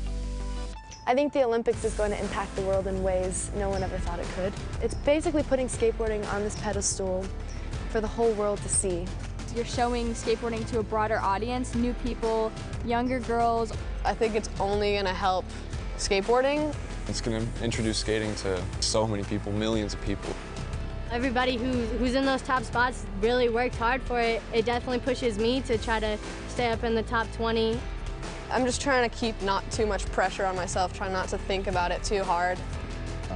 I think the Olympics is going to impact the world in ways no one ever thought it could. It's basically putting skateboarding on this pedestal for the whole world to see. You're showing skateboarding to a broader audience, new people, younger girls. I think it's only going to help skateboarding. It's going to introduce skating to so many people, millions of people. Everybody who's in those top spots really worked hard for it. It definitely pushes me to try to stay up in the top 20. I'm just trying to keep not too much pressure on myself, trying not to think about it too hard.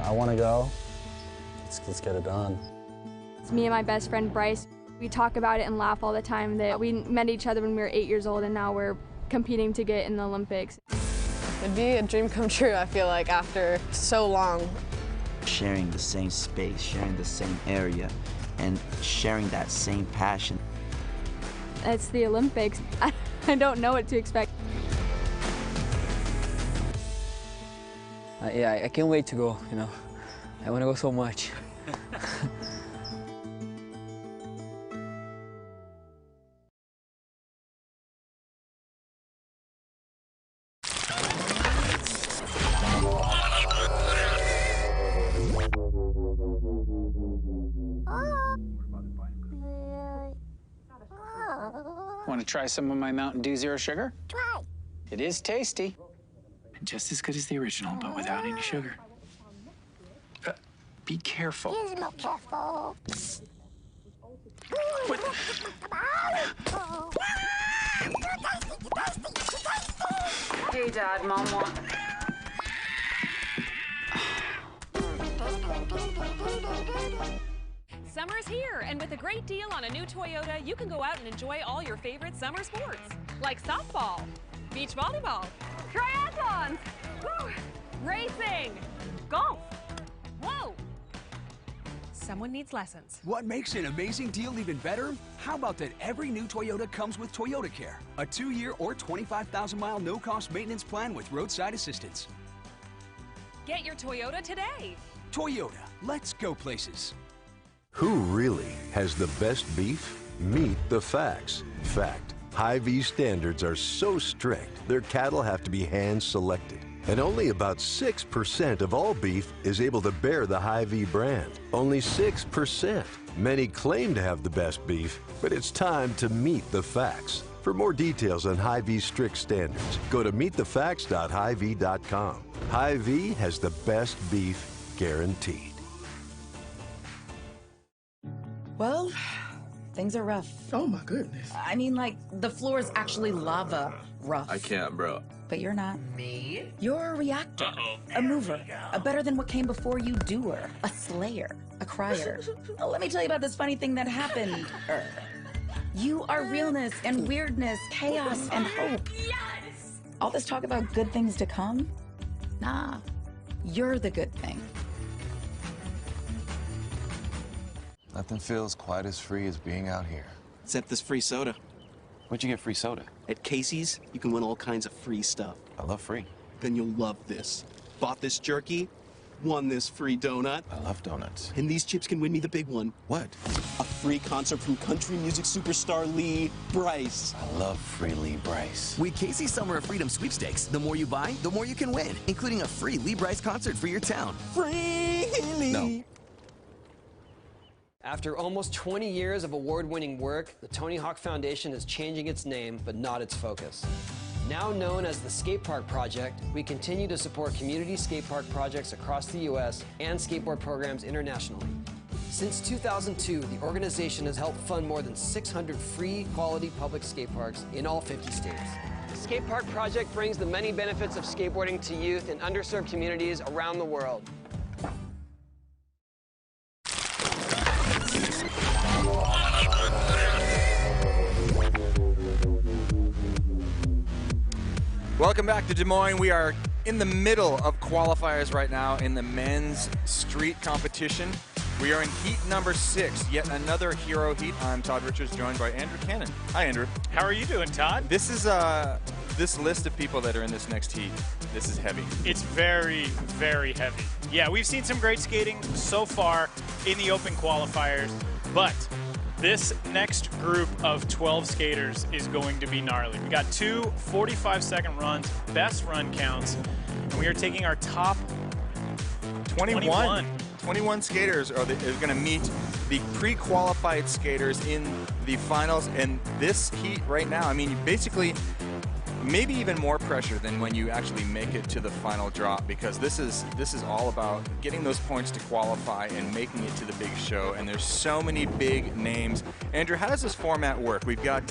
I want to go. Let's get it done. It's me and my best friend Bryce. We talk about it and laugh all the time that we met each other when we were 8 years old and now we're competing to get in the Olympics. It'd be a dream come true, I feel like, after so long. Sharing the same space, sharing the same area, and sharing that same passion. It's the Olympics. I don't know what to expect. Yeah, I can't wait to go, you know. I want to go so much. Want to try some of my Mountain Dew Zero Sugar? Try. It is tasty. And just as good as the original, but without any sugar. Be careful. He's more careful. What? Hey, Dad, Mom wants... Summer's here, and with a great deal on a new Toyota, you can go out and enjoy all your favorite summer sports, like softball, beach volleyball, triathlons, woo, racing, golf. Whoa! Someone needs lessons. What makes an amazing deal even better? How about that every new Toyota comes with Toyota Care, a 2-year or 25,000-mile no-cost maintenance plan with roadside assistance. Get your Toyota today. Toyota, let's go places. Who really has the best beef? Meet the facts. Fact, Hy-Vee standards are so strict, their cattle have to be hand-selected. And only about 6% of all beef is able to bear the Hy-Vee brand. Only 6%. Many claim to have the best beef, but it's time to meet the facts. For more details on Hy-Vee's strict standards, go to meetthefacts.hyvee.com. Hy-Vee has the best beef guaranteed. Well, things are rough. Oh my goodness. I mean, like, the floor is actually lava rough. I can't, bro. But you're not. Me? You're a reactor, a mover, a better than what came before you doer, a slayer, a crier. Let me tell you about this funny thing that happened. You are realness and weirdness, chaos and hope. Yes! All this talk about good things to come? Nah, you're the good thing. Nothing feels quite as free as being out here. Except this free soda. Where'd you get free soda? At Casey's, you can win all kinds of free stuff. I love free. Then you'll love this. Bought this jerky, won this free donut. I love donuts. And these chips can win me the big one. What? A free concert from country music superstar Lee Brice. I love free Lee Brice. With Casey's Summer of Freedom sweepstakes, the more you buy, the more you can win, including a free Lee Brice concert for your town. Free Lee! No. After almost 20 years of award-winning work, the Tony Hawk Foundation is changing its name, but not its focus. Now known as the Skate Park Project, we continue to support community skate park projects across the U.S. and skateboard programs internationally. Since 2002, the organization has helped fund more than 600 free, quality public skate parks in all 50 states. The Skate Park Project brings the many benefits of skateboarding to youth in underserved communities around the world. Welcome back to Des Moines. We are in the middle of qualifiers right now in the men's street competition. We are in heat number 6, yet another hero heat. I'm Todd Richards, joined by Andrew Cannon. Hi, Andrew. How are you doing, Todd? This is this list of people that are in this next heat. This is heavy. It's very, very heavy. Yeah, we've seen some great skating so far in the open qualifiers, but this next group of 12 skaters is going to be gnarly. We got 2 45-second runs, best run counts, and we are taking our top 21 skaters are going to meet the pre-qualified skaters in the finals. And this heat right now, I mean, basically, maybe even more pressure than when you actually make it to the final drop, because this is all about getting those points to qualify and making it to the big show. And there's so many big names. Andrew, how does this format work? We've got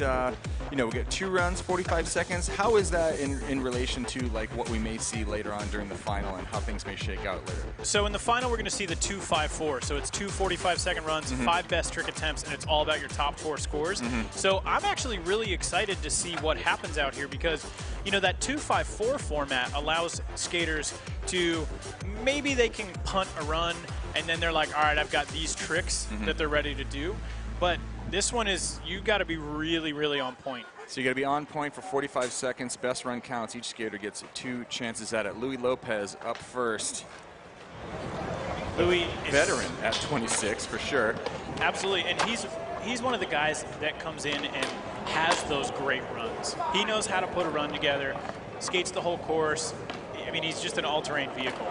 we got 2 runs, 45 seconds. How is that in relation to like what we may see later on during the final and how things may shake out later? So in the final, we're going to see the 2-5-4. So it's 2 45-second runs, 5 best trick attempts, and it's all about your top 4 scores. So I'm actually really excited to see what happens out here, because that 2-5-4 format allows skaters to, maybe they can punt a run and then they're like, all right, I've got these tricks that they're ready to do. But this one is, you got to be really, really on point. So you got to be on point for 45 seconds. Best run counts. Each skater gets 2 chances at it. Louis Lopez up first. Louis is veteran at 26 for sure. Absolutely, and he's one of the guys that comes in and has those great runs. He knows how to put a run together, skates the whole course. I mean, he's just an all-terrain vehicle.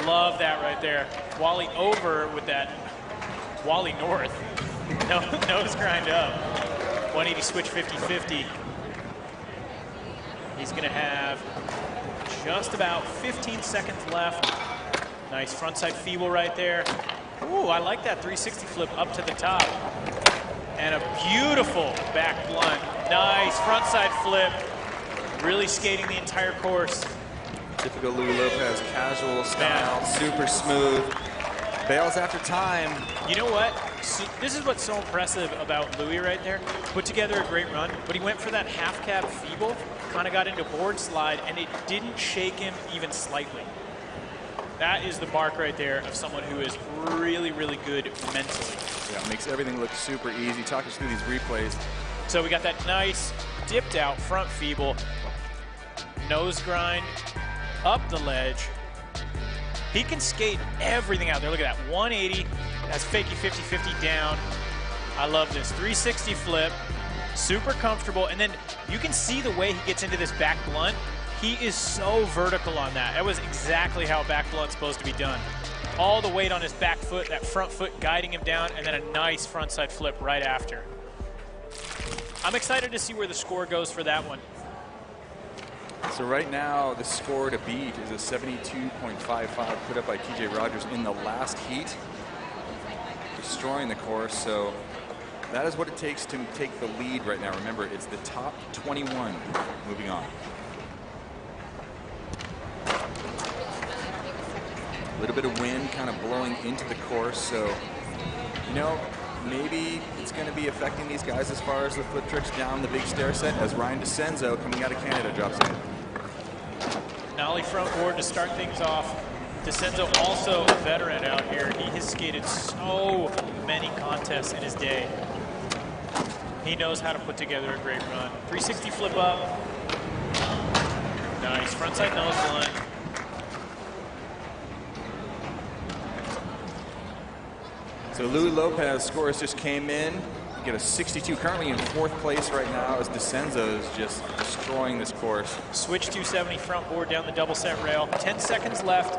Love that right there. Wally over with that Wally North. No, nose grind up. 180 switch 50-50. He's going to have just about 15 seconds left. Nice frontside feeble right there. Ooh, I like that 360 flip up to the top. And a beautiful back blunt. Nice frontside flip. Really skating the entire course. Typical Louis Lopez, casual style, super smooth. Bails after time. You know what? So this is what's so impressive about Louis right there. Put together a great run, but he went for that half cab feeble, kind of got into board slide, and it didn't shake him even slightly. That is the mark right there of someone who is really, really good mentally. Yeah, it makes everything look super easy. Talk us through these replays. So we got that nice dipped out front feeble, nose grind, up the ledge. He can skate everything out there. Look at that, 180. That's fakey 50-50 down. I love this. 360 flip, super comfortable. And then you can see the way he gets into this back blunt. He is so vertical on that. That was exactly how a back blunt's supposed to be done. All the weight on his back foot, that front foot guiding him down, and then a nice frontside flip right after. I'm excited to see where the score goes for that one. So right now, the score to beat is a 72.55 put up by TJ Rogers in the last heat, destroying the course. So that is what it takes to take the lead right now. Remember, it's the top 21 moving on. A little bit of wind kind of blowing into the course, so you know, maybe it's going to be affecting these guys as far as the flip tricks down the big stair set as Ryan DeCenzo, coming out of Canada, drops in. Nollie front board to start things off. DeCenzo also a veteran out here. He has skated so many contests in his day. He knows how to put together a great run. 360 flip up. Nice frontside nose blunt. So Louis Lopez scores just came in. You get a 62, currently in 4th place right now as DeCenzo is just destroying this course. Switch 270 front board down the double set rail. 10 seconds left.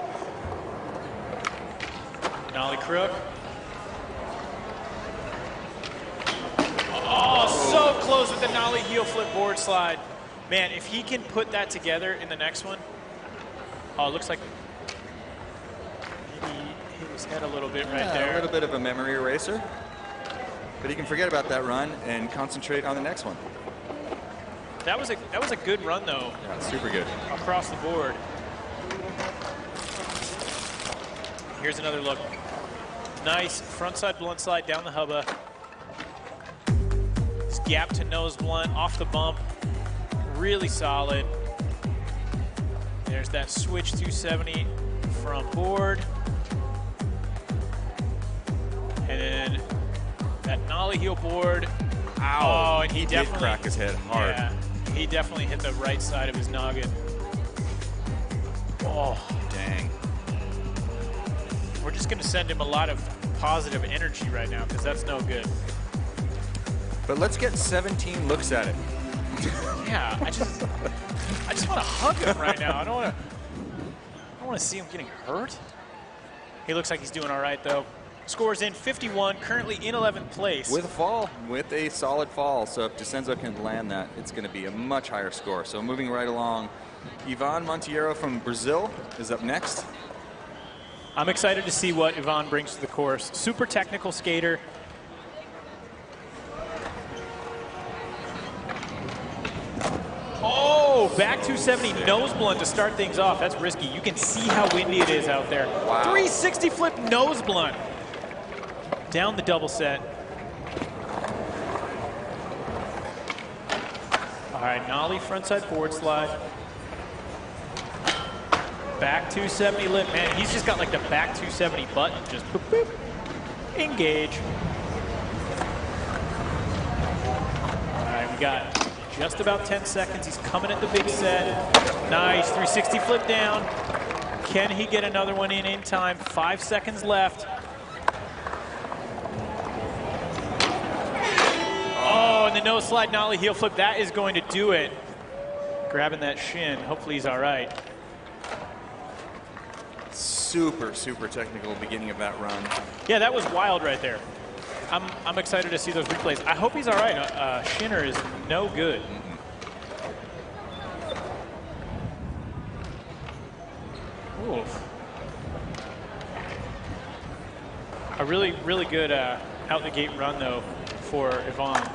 Nollie crook. Oh, so close with the nollie heel flip board slide. Man, if he can put that together in the next one. Oh, it looks like maybe he hit his head a little bit right there. A little bit of a memory eraser. But he can forget about that run and concentrate on the next one. That was a good run though. Yeah, super good. Across the board. Here's another look. Nice frontside blunt slide down the hubba. This gap to nose blunt off the bump. Really solid. There's that switch 270 front board. And then that nollie heel board. Ow. Oh, and he definitely did crack his head hard. Yeah, he definitely hit the right side of his noggin. Oh, dang. We're just going to send him a lot of positive energy right now because that's no good. But let's get 17 looks at it. Yeah, I just want to hug him right now. I don't want to see him getting hurt. He looks like he's doing all right though. Scores in 51, currently in 11th place. With a fall, with a solid fall. So if DeCenzo can land that, it's going to be a much higher score. So moving right along, Ivan Monteiro from Brazil is up next. I'm excited to see what Ivan brings to the course. Super technical skater. Oh, back 270 nose blunt to start things off. That's risky. You can see how windy it is out there. Wow. 360 flip nose blunt. Down the double set. All right, nollie frontside forward slide. Back 270 lip. Man, he's just got like the back 270 button. Just boop, boop. Engage. All right, we got just about 10 seconds. He's coming at the big set. Nice 360 flip down. Can he get another one in time? 5 seconds left. Oh, and the nose slide nollie heel flip. That is going to do it. Grabbing that shin. Hopefully he's all right. Super, super technical beginning of that run. Yeah, that was wild right there. I'm excited to see those replays. I hope he's all right. Shinner is no good. Oof. A really, really good out the gate run though for Yvonne.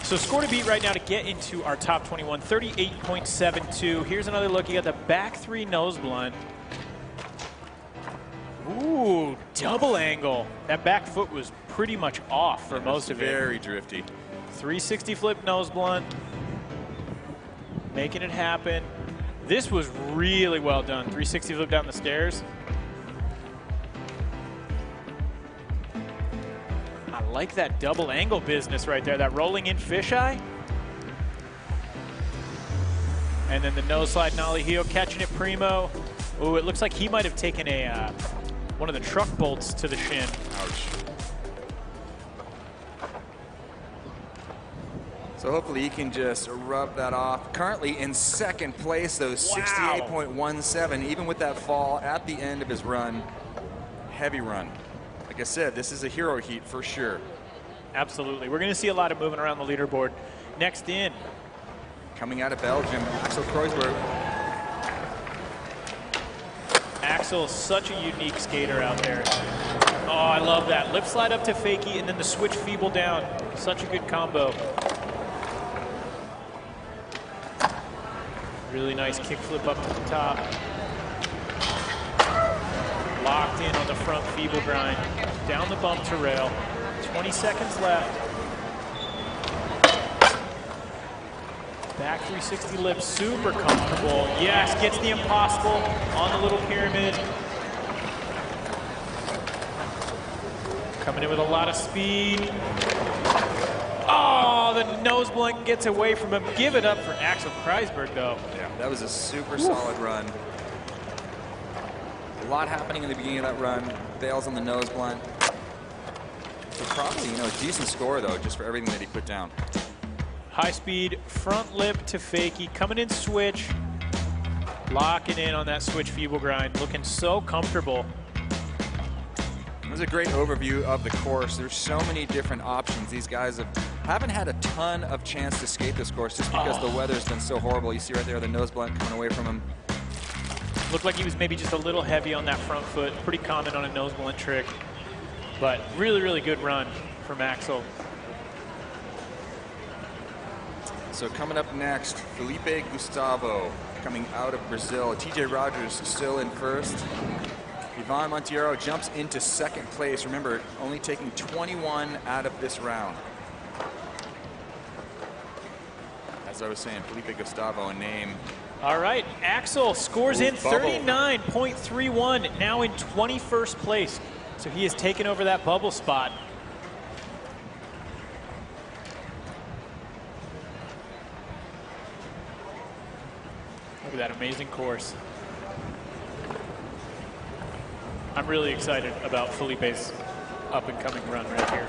So score to beat right now to get into our top 21, 38.72. Here's another look. You got the back three nose blunt. Ooh, double angle. That back foot was pretty much off for most of it. Very drifty. 360 flip nose blunt. Making it happen. This was really well done. 360 flip down the stairs. I like that double angle business right there. That rolling in fisheye. And then the nose slide nollie heel, catching it primo. Ooh, it looks like he might have taken a one of the truck bolts to the shin. Ouch. So hopefully he can just rub that off. Currently in second place, though, 68.17, even with that fall at the end of his run. Heavy run. Like I said, this is a hero heat for sure. Absolutely. We're going to see a lot of moving around the leaderboard. Next in. Coming out of Belgium, Axel Kreuzberg. Axel, such a unique skater out there. Oh, I love that. Lip slide up to fakie and then the switch feeble down. Such a good combo. Really nice kick flip up to the top. Locked in on the front feeble grind. Down the bump to rail. 20 seconds left. Back 360 lip, super comfortable. Yes, gets the impossible on the little pyramid. Coming in with a lot of speed. Oh, the nose blunt gets away from him. Give it up for Axel Kreuzberg, though. Yeah, that was a super solid run. A lot happening in the beginning of that run. Bails on the nose blunt. So probably, you know, a decent score, though, just for everything that he put down. High speed, front lip to fakie, coming in switch. Locking in on that switch feeble grind. Looking so comfortable. It was a great overview of the course. There's so many different options. These guys haven't had a ton of chance to skate this course just because the weather's been so horrible. You see right there the nose blunt coming away from him. Looked like he was maybe just a little heavy on that front foot. Pretty common on a nose blunt trick. But really, really good run from Axel. So coming up next, Felipe Gustavo coming out of Brazil. TJ Rogers still in first. Ivan Monteiro jumps into second place. Remember, only taking 21 out of this round. As I was saying, Felipe Gustavo, a name. All right, Axel scores in 39.31, now in 21st place. So he has taken over that bubble spot. Look at that amazing course. I'm really excited about Felipe's up-and-coming run right here.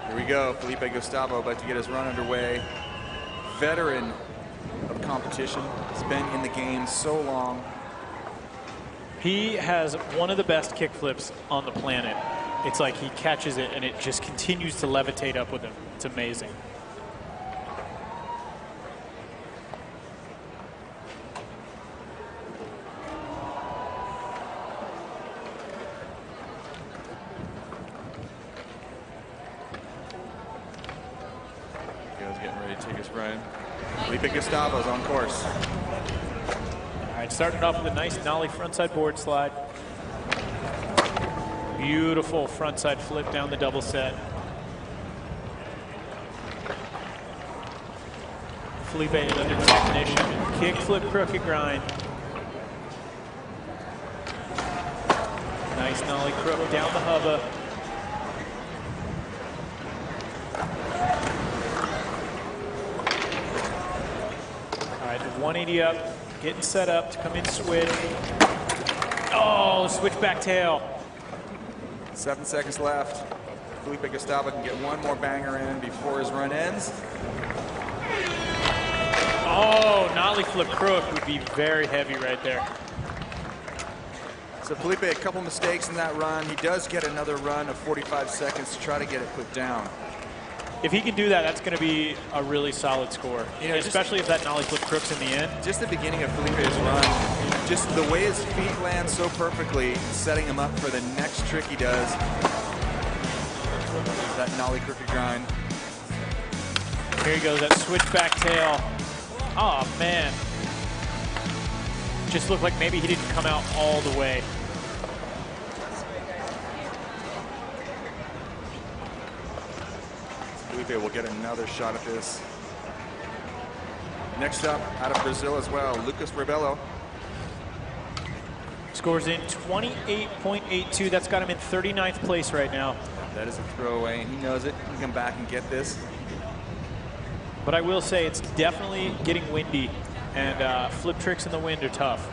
Here we go, Felipe Gustavo about to get his run underway. Veteran of competition, has been in the game so long. He has one of the best kick flips on the planet. It's like he catches it and it just continues to levitate up with him. It's amazing. Getting ready to take his run. Felipe Gustavo's on course. All right, starting off with a nice nollie frontside board slide. Beautiful frontside flip down the double set. Felipe, another technician. Kick flip crooked grind. Nice nollie crook down the hubba. All right, the 180 up, getting set up to come in switch. Oh, switch back tail. 7 seconds left. Felipe Gustavo can get one more banger in before his run ends. Oh, nollie flip crook would be very heavy right there. So Felipe, a couple mistakes in that run. He does get another run of 45 seconds to try to get it put down. If he can do that, that's going to be a really solid score, especially if that nollie flip crooks in the end. Just the beginning of Felipe's run, just the way his feet land so perfectly, setting him up for the next trick he does. That nollie crooked grind. Here he goes, that switchback tail. Oh, man. Just looked like maybe he didn't come out all the way. Felipe will get another shot at this. Next up, out of Brazil as well, Lucas Rebelo. Scores in 28.82. That's got him in 39th place right now. That is a throwaway, and he knows it. He can come back and get this. But I will say it's definitely getting windy, and flip tricks in the wind are tough.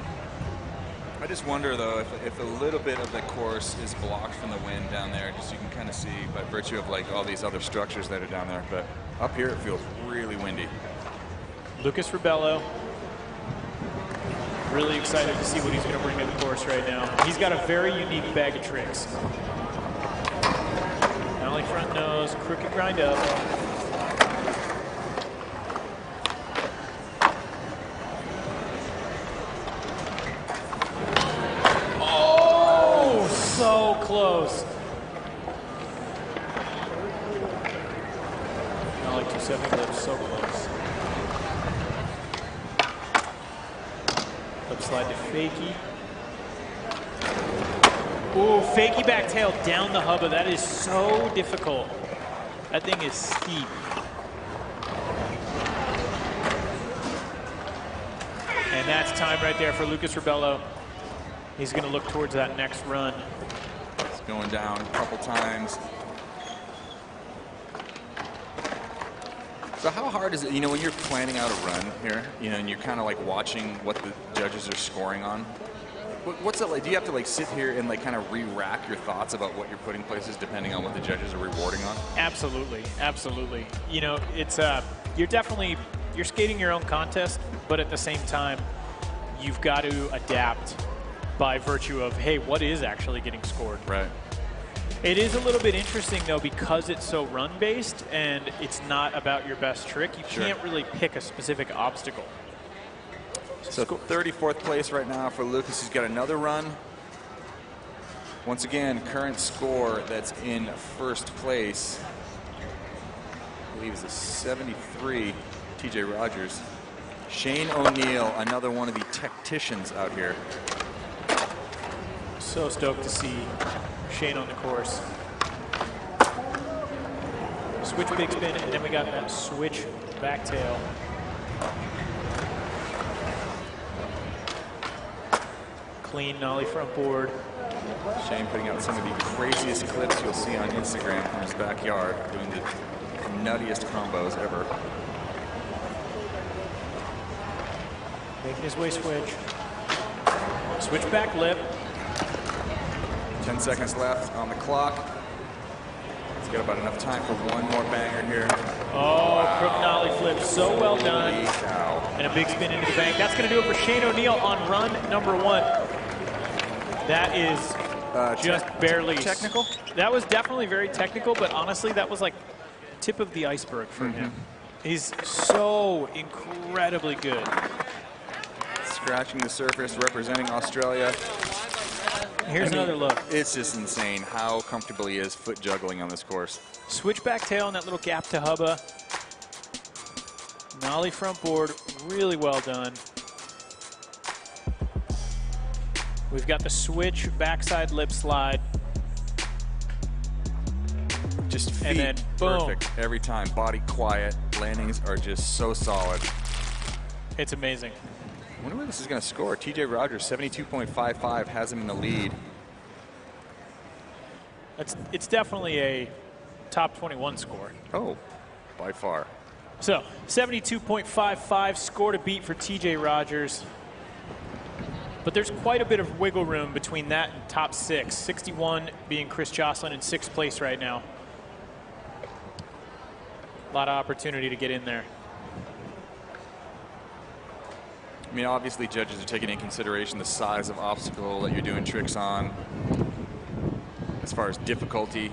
I just wonder, though, if a little bit of the course is blocked from the wind down there, just you can kind of see by virtue of like all these other structures that are down there. But up here, it feels really windy. Lucas Rebelo. Really excited to see what he's going to bring to the course right now. He's got a very unique bag of tricks. Nollie front nose, crooked grind up. Oh, so close. Nollie 270 lips, so close. Flip slide to fakie. Ooh, fakie back tail down the hubba. That is so difficult. That thing is steep. And that's time right there for Lucas Rebelo. He's going to look towards that next run. It's going down a couple times. So how hard is it, when you're planning out a run here, and you're kind of like watching what the judges are scoring on? What's it like? Do you have to like sit here and like kind of re-rack your thoughts about what you're putting places depending on what the judges are rewarding on? Absolutely, absolutely. It's you're skating your own contest, but at the same time, you've got to adapt by virtue of, hey, what is actually getting scored? Right. It is a little bit interesting, though, because it's so run-based and it's not about your best trick. You can't really pick a specific obstacle. So 34th place right now for Lucas. He's got another run. Once again, current score that's in first place, I believe is a 73, TJ Rogers. Shane O'Neill, another one of the tacticians out here. So stoked to see Shane on the course. Switch big spin, and then we got that switch back tail. Clean nollie front board. Shane putting out some of the craziest clips you'll see on Instagram from his backyard, doing the nuttiest combos ever. Making his way switch. Switch back lip. 10 seconds left on the clock. He's got about enough time for one more banger here. Oh, wow. Crook nollie flip, so well done. Cow. And a big spin into the bank. That's going to do it for Shane O'Neill on run number 1. That is just barely technical. That was definitely very technical, but honestly, that was like tip of the iceberg for him. He's so incredibly good. Scratching the surface, representing Australia. Here's another look. It's just insane how comfortable he is foot juggling on this course. Switchback tail and that little gap to hubba. Nollie front board, really well done. We've got the switch backside lip slide. Just feet and then boom. Perfect every time. Body quiet. Landings are just so solid. It's amazing. I wonder where this is going to score. TJ Rogers, 72.55, has him in the lead. It's definitely a top 21 score. Oh, by far. So 72.55 score to beat for TJ Rogers. But there's quite a bit of wiggle room between that and top 6. 61 being Chris Jocelyn in 6th place right now. A lot of opportunity to get in there. I mean, obviously judges are taking into consideration the size of obstacle that you're doing tricks on, as far as difficulty.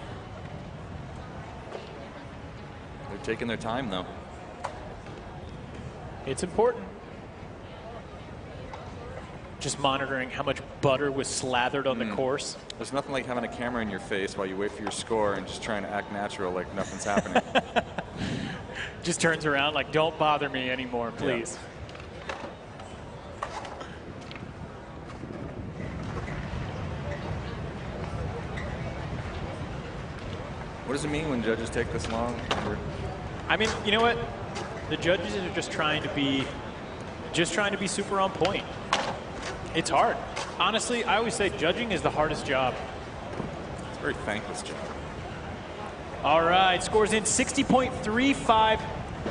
They're taking their time, though. It's important. Just monitoring how much butter was slathered on the course. There's nothing like having a camera in your face while you wait for your score and just trying to act natural like nothing's happening. Just turns around like, don't bother me anymore, please. Yeah. What does it mean when judges take this long? I mean, you know what? The judges are just trying to be super on point. It's hard. Honestly, I always say judging is the hardest job. It's a very thankless job. All right, scores in 60.35.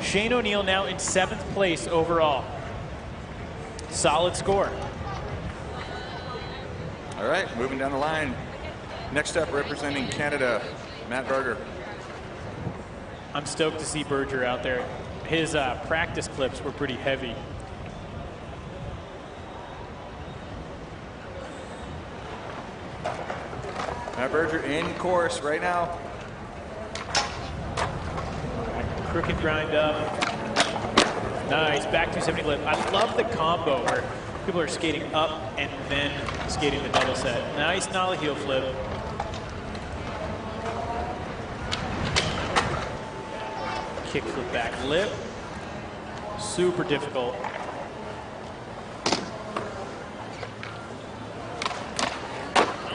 Shane O'Neill now in 7th place overall. Solid score. All right, moving down the line. Next up, representing Canada, Matt Berger. I'm stoked to see Berger out there. His practice clips were pretty heavy. Matt Berger in course right now. Crooked grind up. Nice, back 270 lip. I love the combo where people are skating up and then skating the double set. Nice nollie heel flip. Kick flip back lip. Super difficult.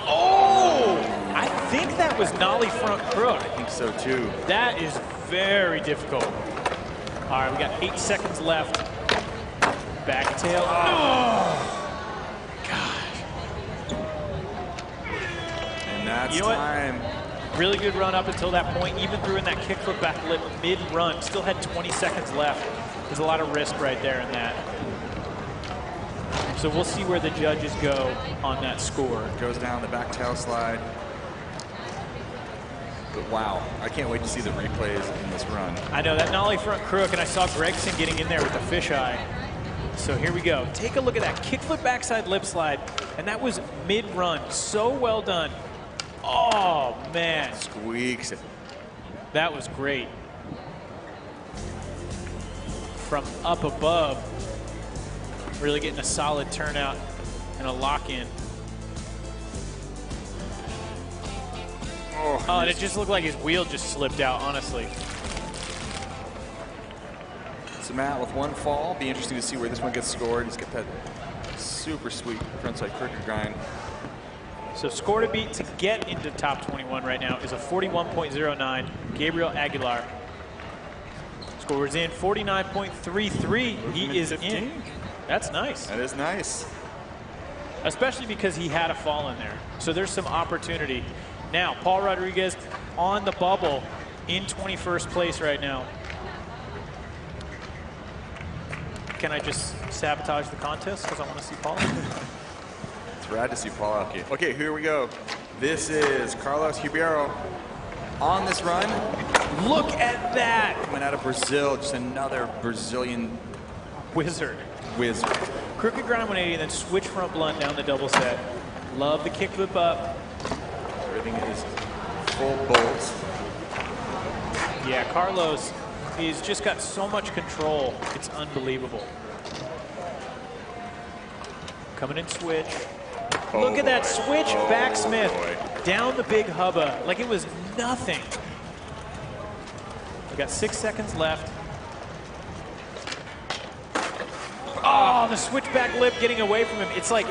Oh! I think that was nollie front crook. I think so too. That is very difficult. All right, we got 8 seconds left. Back tail. Oh! Gosh. And that's you know time. What? Really good run up until that point. Even threw in that kickflip back lip mid-run. Still had 20 seconds left. There's a lot of risk right there in that. So we'll see where the judges go on that score. Goes down the back tail slide. But wow, I can't wait to see the replays in this run. I know, that nollie front crook, and I saw Gregson getting in there with the fisheye. So here we go. Take a look at that kickflip backside lip slide, and that was mid-run. So well done. Oh, man. Squeaks it. That was great. From up above, really getting a solid turnout and a lock-in. Oh, and it just looked like his wheel just slipped out, honestly. So Matt with one fall. Be interesting to see where this one gets scored. He's got that super sweet frontside crooked grind. So score to beat to get into top 21 right now is a 41.09. Gabriel Aguilar. Scores in 49.33. He is 15. In. That's nice. That is nice. Especially because he had a fall in there. So there's some opportunity. Now, Paul Rodriguez on the bubble in 21st place right now. Can I just sabotage the contest because I want to see Paul? It's rad to see Paul out here. Okay, here we go. This is Carlos Ribeiro on this run. Look at that. Coming out of Brazil, just another Brazilian wizard. Crooked grind 180 and then switch front blunt down the double set. Love the kickflip up. Everything is full bolts. Yeah, Carlos, he's just got so much control. It's unbelievable. Coming in switch. Oh, look at that switch backsmith boy. Down the big hubba like it was nothing. We got 6 seconds left. Oh, the switchback lip getting away from him. It's like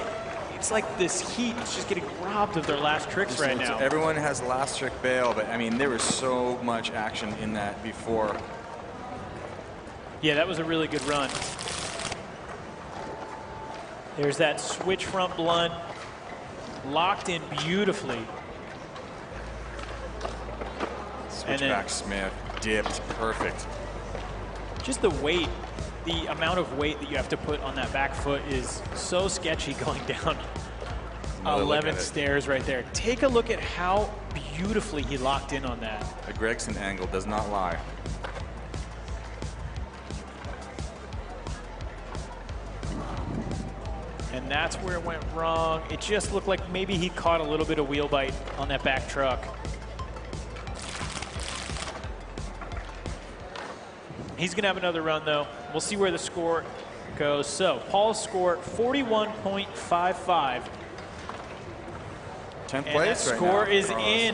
this heat is just getting robbed of their last tricks right now. Everyone has last trick bail, but I mean, there was so much action in that before. Yeah, that was a really good run. There's that switch front blunt, locked in beautifully. Switchback Smith, dipped, perfect. Just the weight, the amount of weight that you have to put on that back foot is so sketchy going down 11 stairs right there. Take a look at how beautifully he locked in on that. The Gregson angle does not lie. and that's where it went wrong. It just looked like maybe he caught a little bit of wheel bite on that back truck. He's gonna have another run though. We'll see where the score goes. So Paul's score 41.55. 10th and place that right score now. is in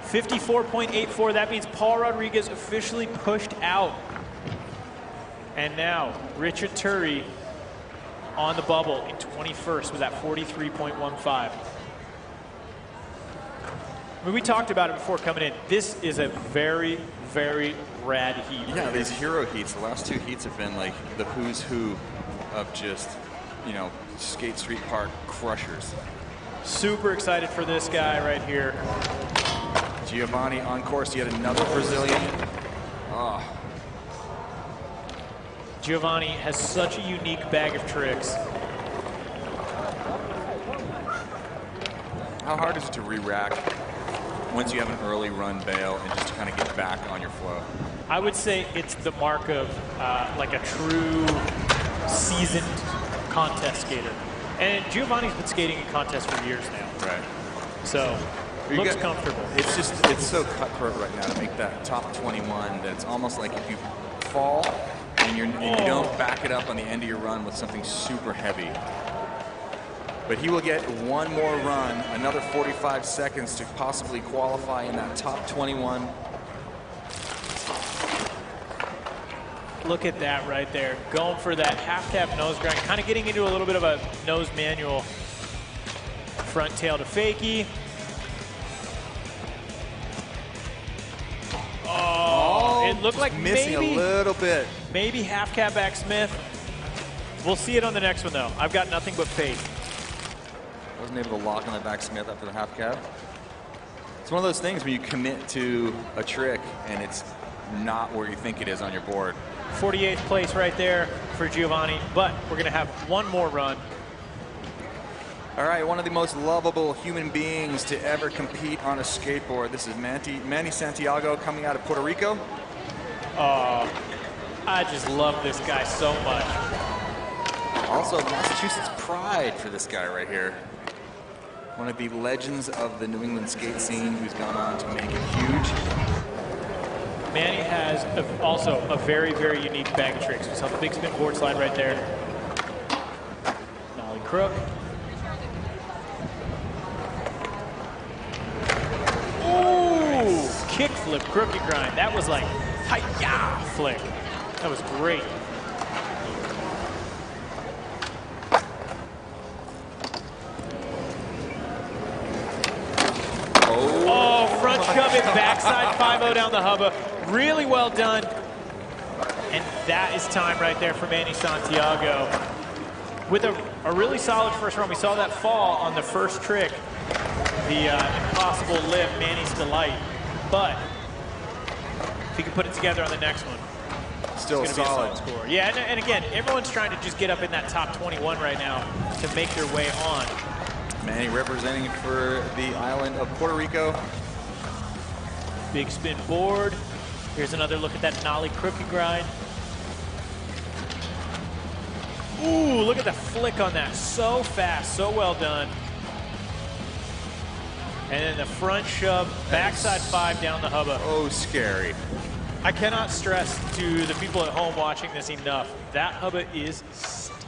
54.84. That means Paul Rodriguez officially pushed out. And now Richard Turry on the bubble in 21st with that 43.15. I mean, we talked about it before coming in. This is a very, very rad heat. Yeah, these hero heats, the last 2 heats have been like the who's who of just, you know, skate street park crushers. Super excited for this guy right here. Giovanni on course, yet another Brazilian. Oh. Giovanni has such a unique bag of tricks. How hard is it to re-rack once you have an early run bail and just kind of get back on your flow? I would say it's the mark of like a true seasoned contest skater. And Giovanni's been skating in contests for years now. Right. So, looks comfortable. It's just, it's so cutthroat right now to make that top 21 that it's almost like if you fall and you don't back it up on the end of your run with something super heavy. But he will get one more run, another 45 seconds to possibly qualify in that top 21. Look at that right there. Going for that half-tap nose grind, kind of getting into a little bit of a nose manual. Front tail to fakie. Oh, it looked like missing maybe, a little bit. Maybe half-cap back Smith. We'll see it on the next one, though. I've got nothing but faith. Wasn't able to lock on the back Smith after the half cab. It's one of those things when you commit to a trick and it's not where you think it is on your board. 48th place right there for Giovanni, but we're going to have one more run. All right, one of the most lovable human beings to ever compete on a skateboard. This is Manny Santiago coming out of Puerto Rico. Oh, I just love this guy so much. Also, Massachusetts pride for this guy right here. One of the legends of the New England skate scene who's gone on to make it huge. Manny has also a very, very unique bag of tricks. We saw the big spin board slide right there. Nollie crook. Ooh, kick flip, crookie grind. That was like, hi-ya flick. That was great. Oh, front shove it, backside 5-0 down the hubba. Really well done. And that is time right there for Manny Santiago. With a really solid first run. We saw that fall on the first trick. The impossible lip, Manny's delight. But if he can put it together on the next one, still it's gonna solid. be a solid score. Yeah, and again, everyone's trying to just get up in that top 21 right now to make their way on. Manny representing for the island of Puerto Rico. Big spin board. Here's another look at that nollie crookie grind. Ooh, look at the flick on that. So fast, so well done. And then the front shove, backside 5 down the hubba. Oh, scary. I cannot stress to the people at home watching this enough. That hubba is steep.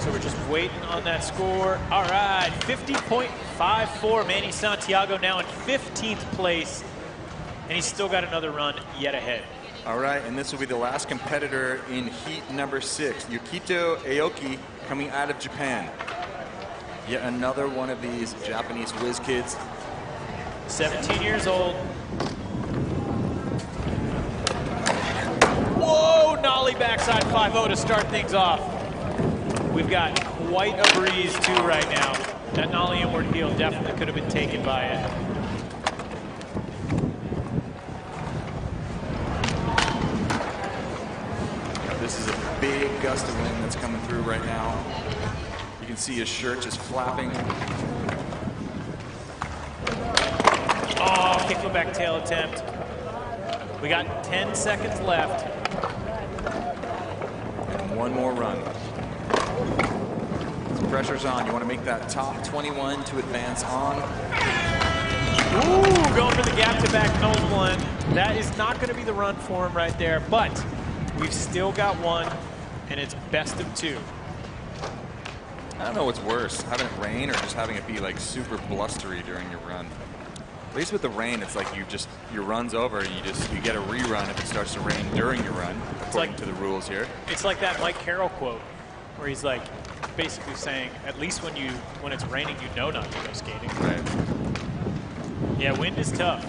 So we're just waiting on that score. All right, 50.54. Manny Santiago now in 15th place. And he's still got another run yet ahead. All right, and this will be the last competitor in heat number 6, Yukito Aoki, coming out of Japan. Yet another one of these Japanese whiz kids. 17 years old. Whoa, nollie backside 5-0 to start things off. We've got quite a breeze too right now. That nollie inward heel definitely could have been taken by it. This is a big gust of wind that's coming through right now. You can see his shirt just flapping. Oh, kickback tail attempt. We got 10 seconds left. And one more run. So pressure's on. You want to make that top 21 to advance on. Ooh, going for the gap to back cone one. That is not going to be the run for him right there, but we've still got one, and it's best of 2. I don't know what's worse, having it rain or just having it be like super blustery during your run. At least with the rain, it's like your run's over and you get a rerun if it starts to rain during your run, according to the rules here. It's like that Mike Carroll quote where he's like basically saying, at least when it's raining, you know not to go skating. Right. Yeah, wind is tough.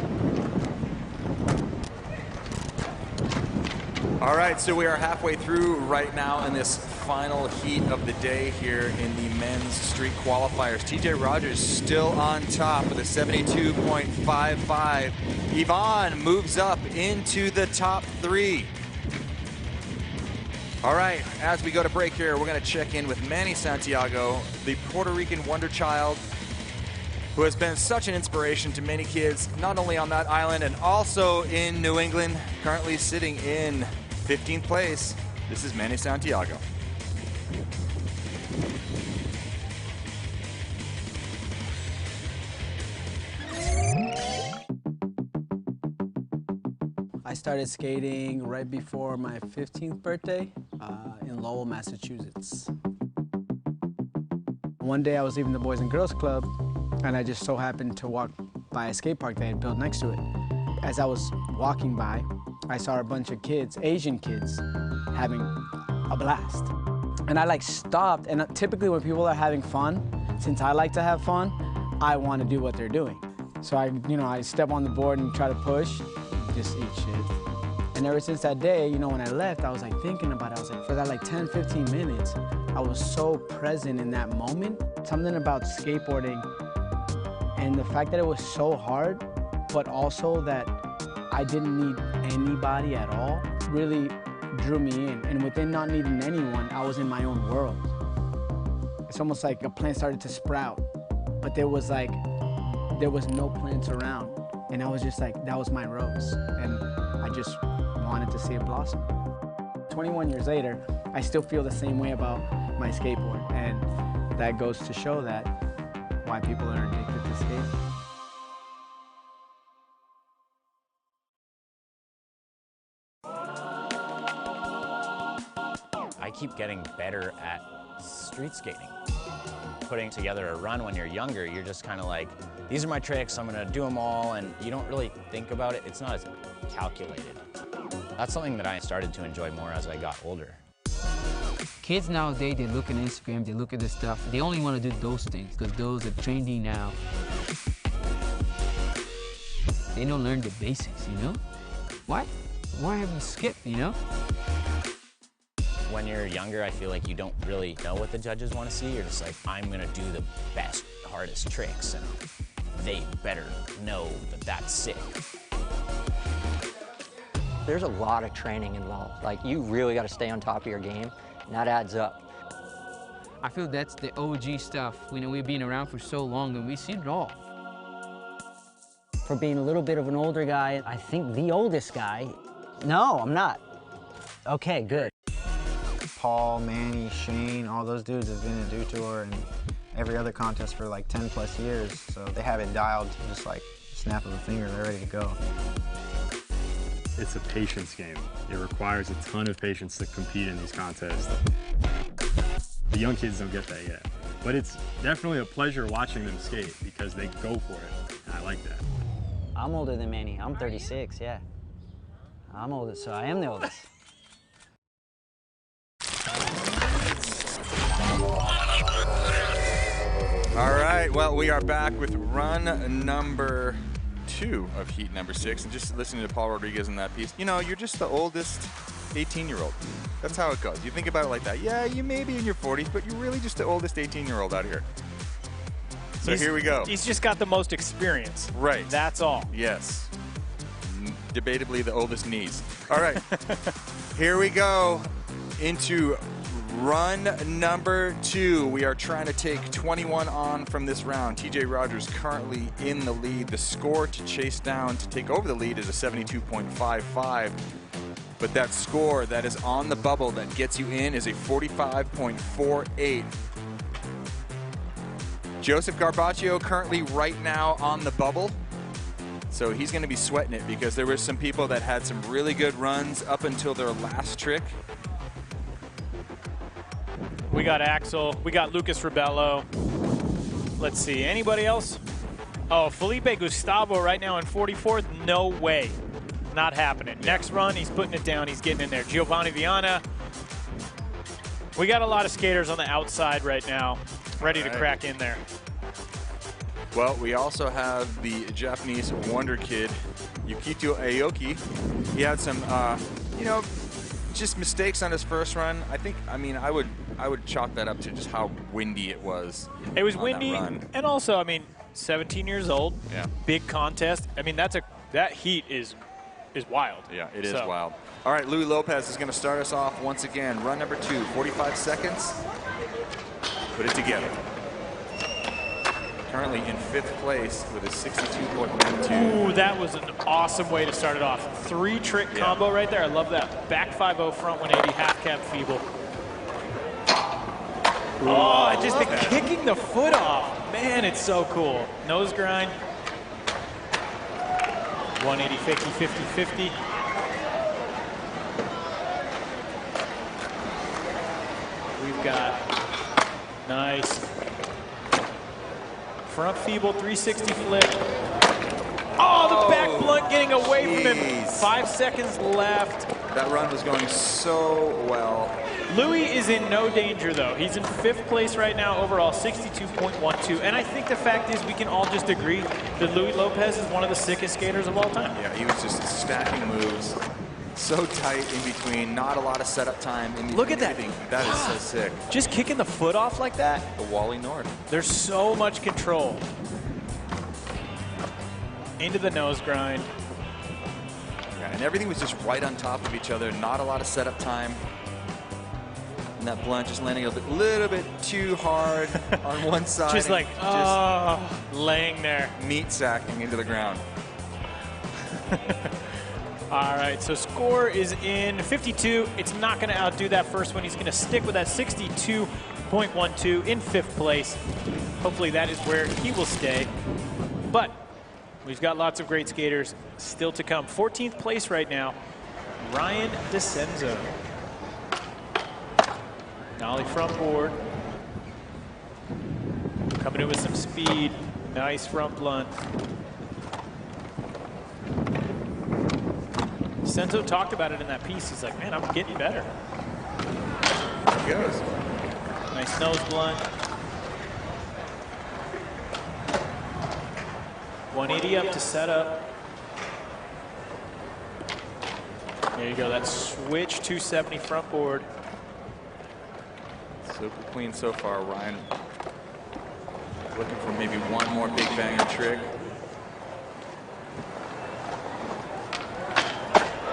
All right, so we are halfway through right now in this final heat of the day here in the men's street qualifiers. TJ Rogers still on top with a 72.55. Yvonne moves up into the top 3. All right, as we go to break here, we're going to check in with Manny Santiago, the Puerto Rican wonder child, who has been such an inspiration to many kids, not only on that island and also in New England, currently sitting in 15th place. This is Manny Santiago. I started skating right before my 15th birthday in Lowell, Massachusetts. One day I was leaving the Boys and Girls Club, and I just so happened to walk by a skate park they had built next to it. As I was walking by, I saw a bunch of kids, Asian kids, having a blast. And I like stopped, and typically when people are having fun, since I like to have fun, I want to do what they're doing. So I step on the board and try to push, just eat shit. And ever since that day, when I left, I was like thinking about it. I was like, for that like 10, 15 minutes, I was so present in that moment. Something about skateboarding and the fact that it was so hard, but also that I didn't need anybody at all, really drew me in. And within not needing anyone, I was in my own world. It's almost like a plant started to sprout, but there was no plants around. And I was just like, that was my rose. And I just wanted to see it blossom. 21 years later, I still feel the same way about my skateboard. And that goes to show that why people are addicted to skating. I keep getting better at street skating. Putting together a run when you're younger, you're just kind of like, these are my tricks, I'm gonna do them all, and you don't really think about it. It's not as calculated. That's something that I started to enjoy more as I got older. Kids nowadays, they look at Instagram, they look at this stuff, they only want to do those things because those are trendy now. They don't learn the basics, Why have you skipped, When you're younger, I feel like you don't really know what the judges want to see. You're just like, I'm gonna do the best, hardest tricks, and they better know that that's sick. There's a lot of training involved. Like, you really got to stay on top of your game, and that adds up. I feel that's the OG stuff. We've been around for so long, and we've seen it all. For being a little bit of an older guy, I think the oldest guy. No, I'm not. Okay, good. Paul, Manny, Shane, all those dudes have been in Dew Tour and every other contest for like 10 plus years, so they have it dialed to just like snap of a finger, they're ready to go. It's a patience game. It requires a ton of patience to compete in these contests. The young kids don't get that yet, but it's definitely a pleasure watching them skate because they go for it, and I like that. I'm older than Manny. I'm 36, yeah. I'm older, so I am the oldest. All right, well, we are back with run number 2 of heat number 6. And just listening to Paul Rodriguez in that piece, you're just the oldest 18-year-old. That's how it goes. You think about it like that. Yeah, you may be in your 40s, but you're really just the oldest 18-year-old out here. So here we go. He's just got the most experience. Right. That's all. Yes. Debatably the oldest knees. All right. Here we go into Run number 2. We are trying to take 21 on from this round. TJ Rogers currently in the lead. The score to chase down to take over the lead is a 72.55. But that score that is on the bubble that gets you in is a 45.48. Joseph Garbaccio currently right now on the bubble. So he's going to be sweating it because there were some people that had some really good runs up until their last trick. We got Axel. We got Lucas Rebello. Let's see. Anybody else? Oh, Felipe Gustavo right now in 44th. No way. Not happening. Next run, he's putting it down. He's getting in there. Giovanni Viana. We got a lot of skaters on the outside right now, ready to crack in there. Well, we also have the Japanese wonder kid, Yukito Aoki. He had some, you know, just mistakes on his first run. I would chalk that up to just how windy it was. It was windy, and also, I mean, 17 years old. Yeah. Big contest. I mean, that heat is wild. Yeah, it is wild. All right, Louis Lopez is going to start us off once again. Run number 2, 45 seconds. Put it together. Currently in 5th place with a 62.12. Ooh, that was an awesome way to start it off. 3-trick combo right there. I love that. Back 5-0, front 180, half cab feeble. Oh, just kicking the foot off. Man, it's so cool. Nose grind. 180, 50, 50, 50. We've got nice front feeble 360 flip. Oh, the back blunt getting away from him. 5 seconds left. That run was going so well. Louis is in no danger, though. He's in 5th place right now, overall 62.12. And I think the fact is we can all just agree that Louis Lopez is one of the sickest skaters of all time. Yeah, he was just stacking moves. So tight in between, not a lot of setup time in between. Look at that. That is so sick. Just kicking the foot off like that. The Wally North. There's so much control. Into the nose grind. Yeah, and everything was just right on top of each other. Not a lot of setup time. And that blunt just landing a little bit too hard on one side. Just like, laying there. Meat sacking into the ground. All right, so score is in 52. It's not going to outdo that first one. He's going to stick with that 62.12 in 5th place. Hopefully that is where he will stay. But we've got lots of great skaters still to come. 14th place right now, Ryan DeCenzo. Nollie front board. Coming in with some speed. Nice front blunt. Senzo talked about it in that piece. He's like, man, I'm getting better. There he goes. Nice nose blunt. 180 up to set up. There you go, that switch 270 front board. Super clean so far, Ryan. Looking for maybe one more big banger trick.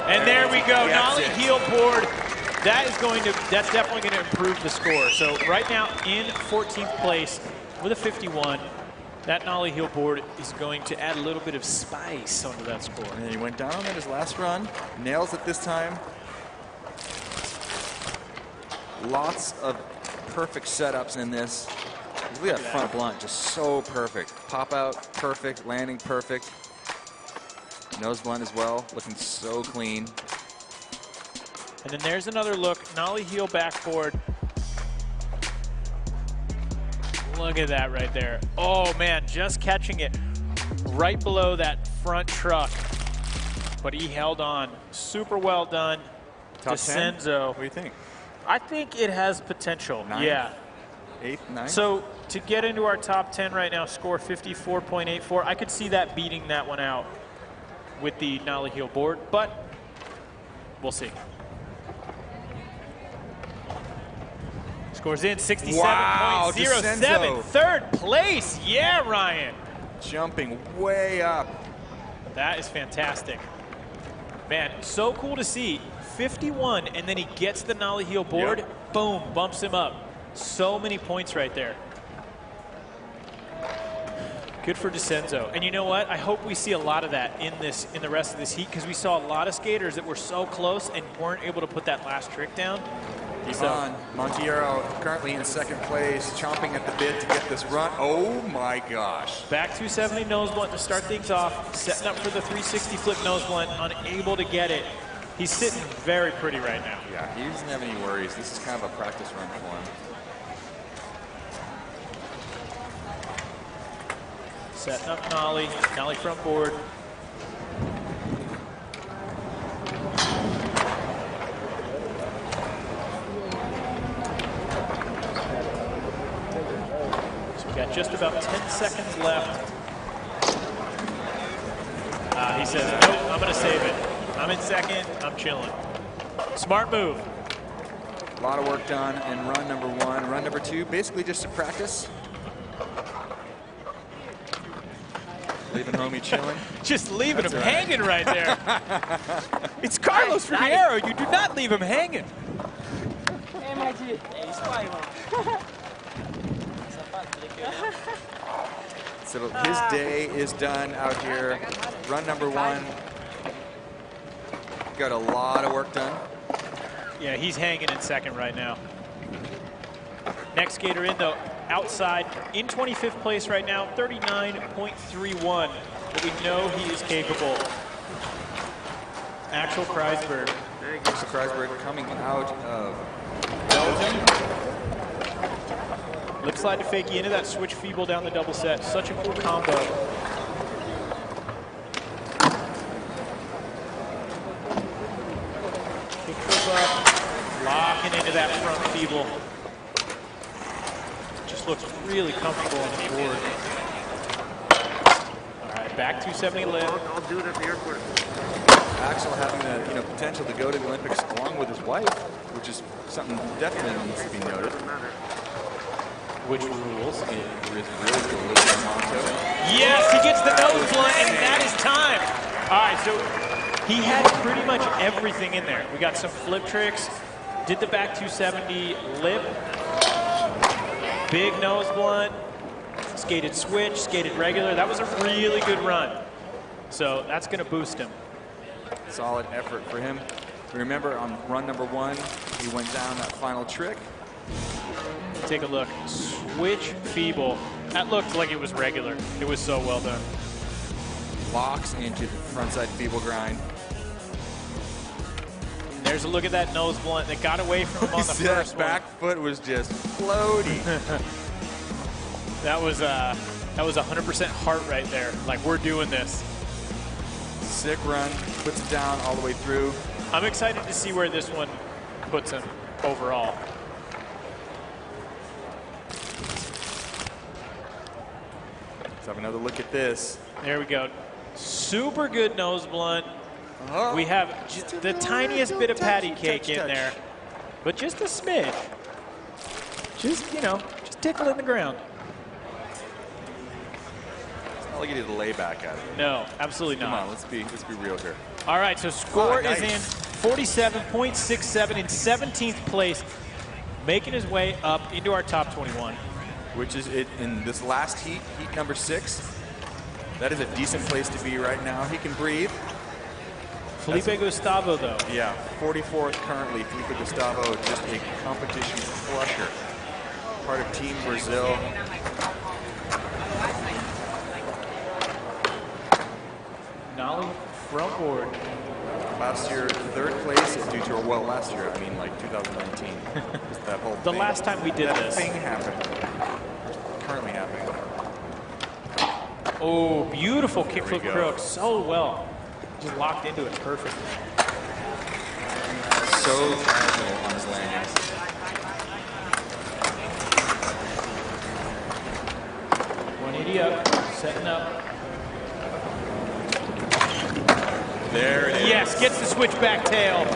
And there we go, nollie heel board. That's definitely going to improve the score. So right now in 14th place with a 51, that nollie heel board is going to add a little bit of spice onto that score. And he went down on his last run, nails it this time. Lots of perfect setups in this. Look at that front blunt, just so perfect. Pop out, perfect. Landing, perfect. Nose blunt as well, looking so clean. And then there's another look, nollie heel backboard. Look at that right there. Oh man, just catching it right below that front truck. But he held on. Super well done. Top 10? DeCenzo. What do you think? I think it has potential. 9th? Yeah. 8th, 9th? So to get into our top 10 right now, score 54.84. I could see that beating that one out with the nollie heel board, but we'll see. Scores in 67.07. Wow, DeCenzo. 3rd place. Yeah, Ryan. Jumping way up. That is fantastic. Man, so cool to see. 51, and then he gets the nollie heel board. Yep. boom, bumps him up. So many points right there. Good for DeCenzo. And you know what? I hope we see a lot of that in the rest of this heat, because we saw a lot of skaters that were so close and weren't able to put that last trick down. Ivan Montiero currently in second place, chomping at the bit to get this run. Oh my gosh. Back 270 nose blunt to start things off, setting up for the 360 flip nose blunt, unable to get it. He's sitting very pretty right now. Yeah, he doesn't have any worries. This is kind of a practice run for him. Setting up nollie, nollie front board. So we got just about 10 seconds left. He says, nope, I'm gonna save it. I'm in second, I'm chilling. Smart move. A lot of work done in run number 1. Run number 2, basically just a practice. Leaving homie chilling. Just leaving him hanging right there. It's Carlos Ribeiro. You do not leave him hanging. So his day is done out here. Run number 1. Got a lot of work done. Yeah, he's hanging in second right now. Next skater in, though, outside in 25th place right now, 39.31. But we know he is capable. Axel Kreisberg. Axel Kreisberg coming out of Belgium. Lip slide to fakie into that switch feeble down the double set. Such a cool combo. Kick flip up, locking into that front feeble. Just looks really comfortable on the board. All right, back 270 lip. I'll do it at the airport. Axel having the potential to go to the Olympics along with his wife, which is something definitely needs to be noted. Which rules? It is really good. Yes, he gets the nose blunt, and that is time. All right, so he had pretty much everything in there. We got some flip tricks, did the back 270 lip, big nose blunt, skated switch, skated regular. That was a really good run. So that's going to boost him. Solid effort for him. Remember, on run number 1, he went down that final trick. Take a look. Switch feeble. That looked like it was regular. It was so well done. Locks into the frontside feeble grind. And there's a look at that nose blunt that got away from him on the first back foot was just floaty. That was 100% heart right there. Like, we're doing this. Sick run, puts it down all the way through. I'm excited to see where this one puts him overall. Let's have another look at this. There we go. Super good nose blunt. We have the tiniest bit of patty cake in there, but just a smidge. Just, just tickle in the ground. It's not like you did a layback at it. No, absolutely not. Come on, let's be real here. All right, so score nice. is in 47.67 in 17th place, making his way up into our top 21. Which is it in this last heat, heat number 6. That is a decent place to be right now. He can breathe. Felipe Gustavo, though. Yeah, 44th currently. Felipe Gustavo, just a competition crusher. Part of Team Brazil. Nollie front board. Last year, 3rd place at Dew Tour. Well, last year, I mean like 2019. That whole The thing. last time we did that this. thing happened. Currently happening. Oh, beautiful kickflip crook. So well. Just locked into it perfectly. So casual on his landings. Up, setting up. There it is. Yes, gets the switchback tail.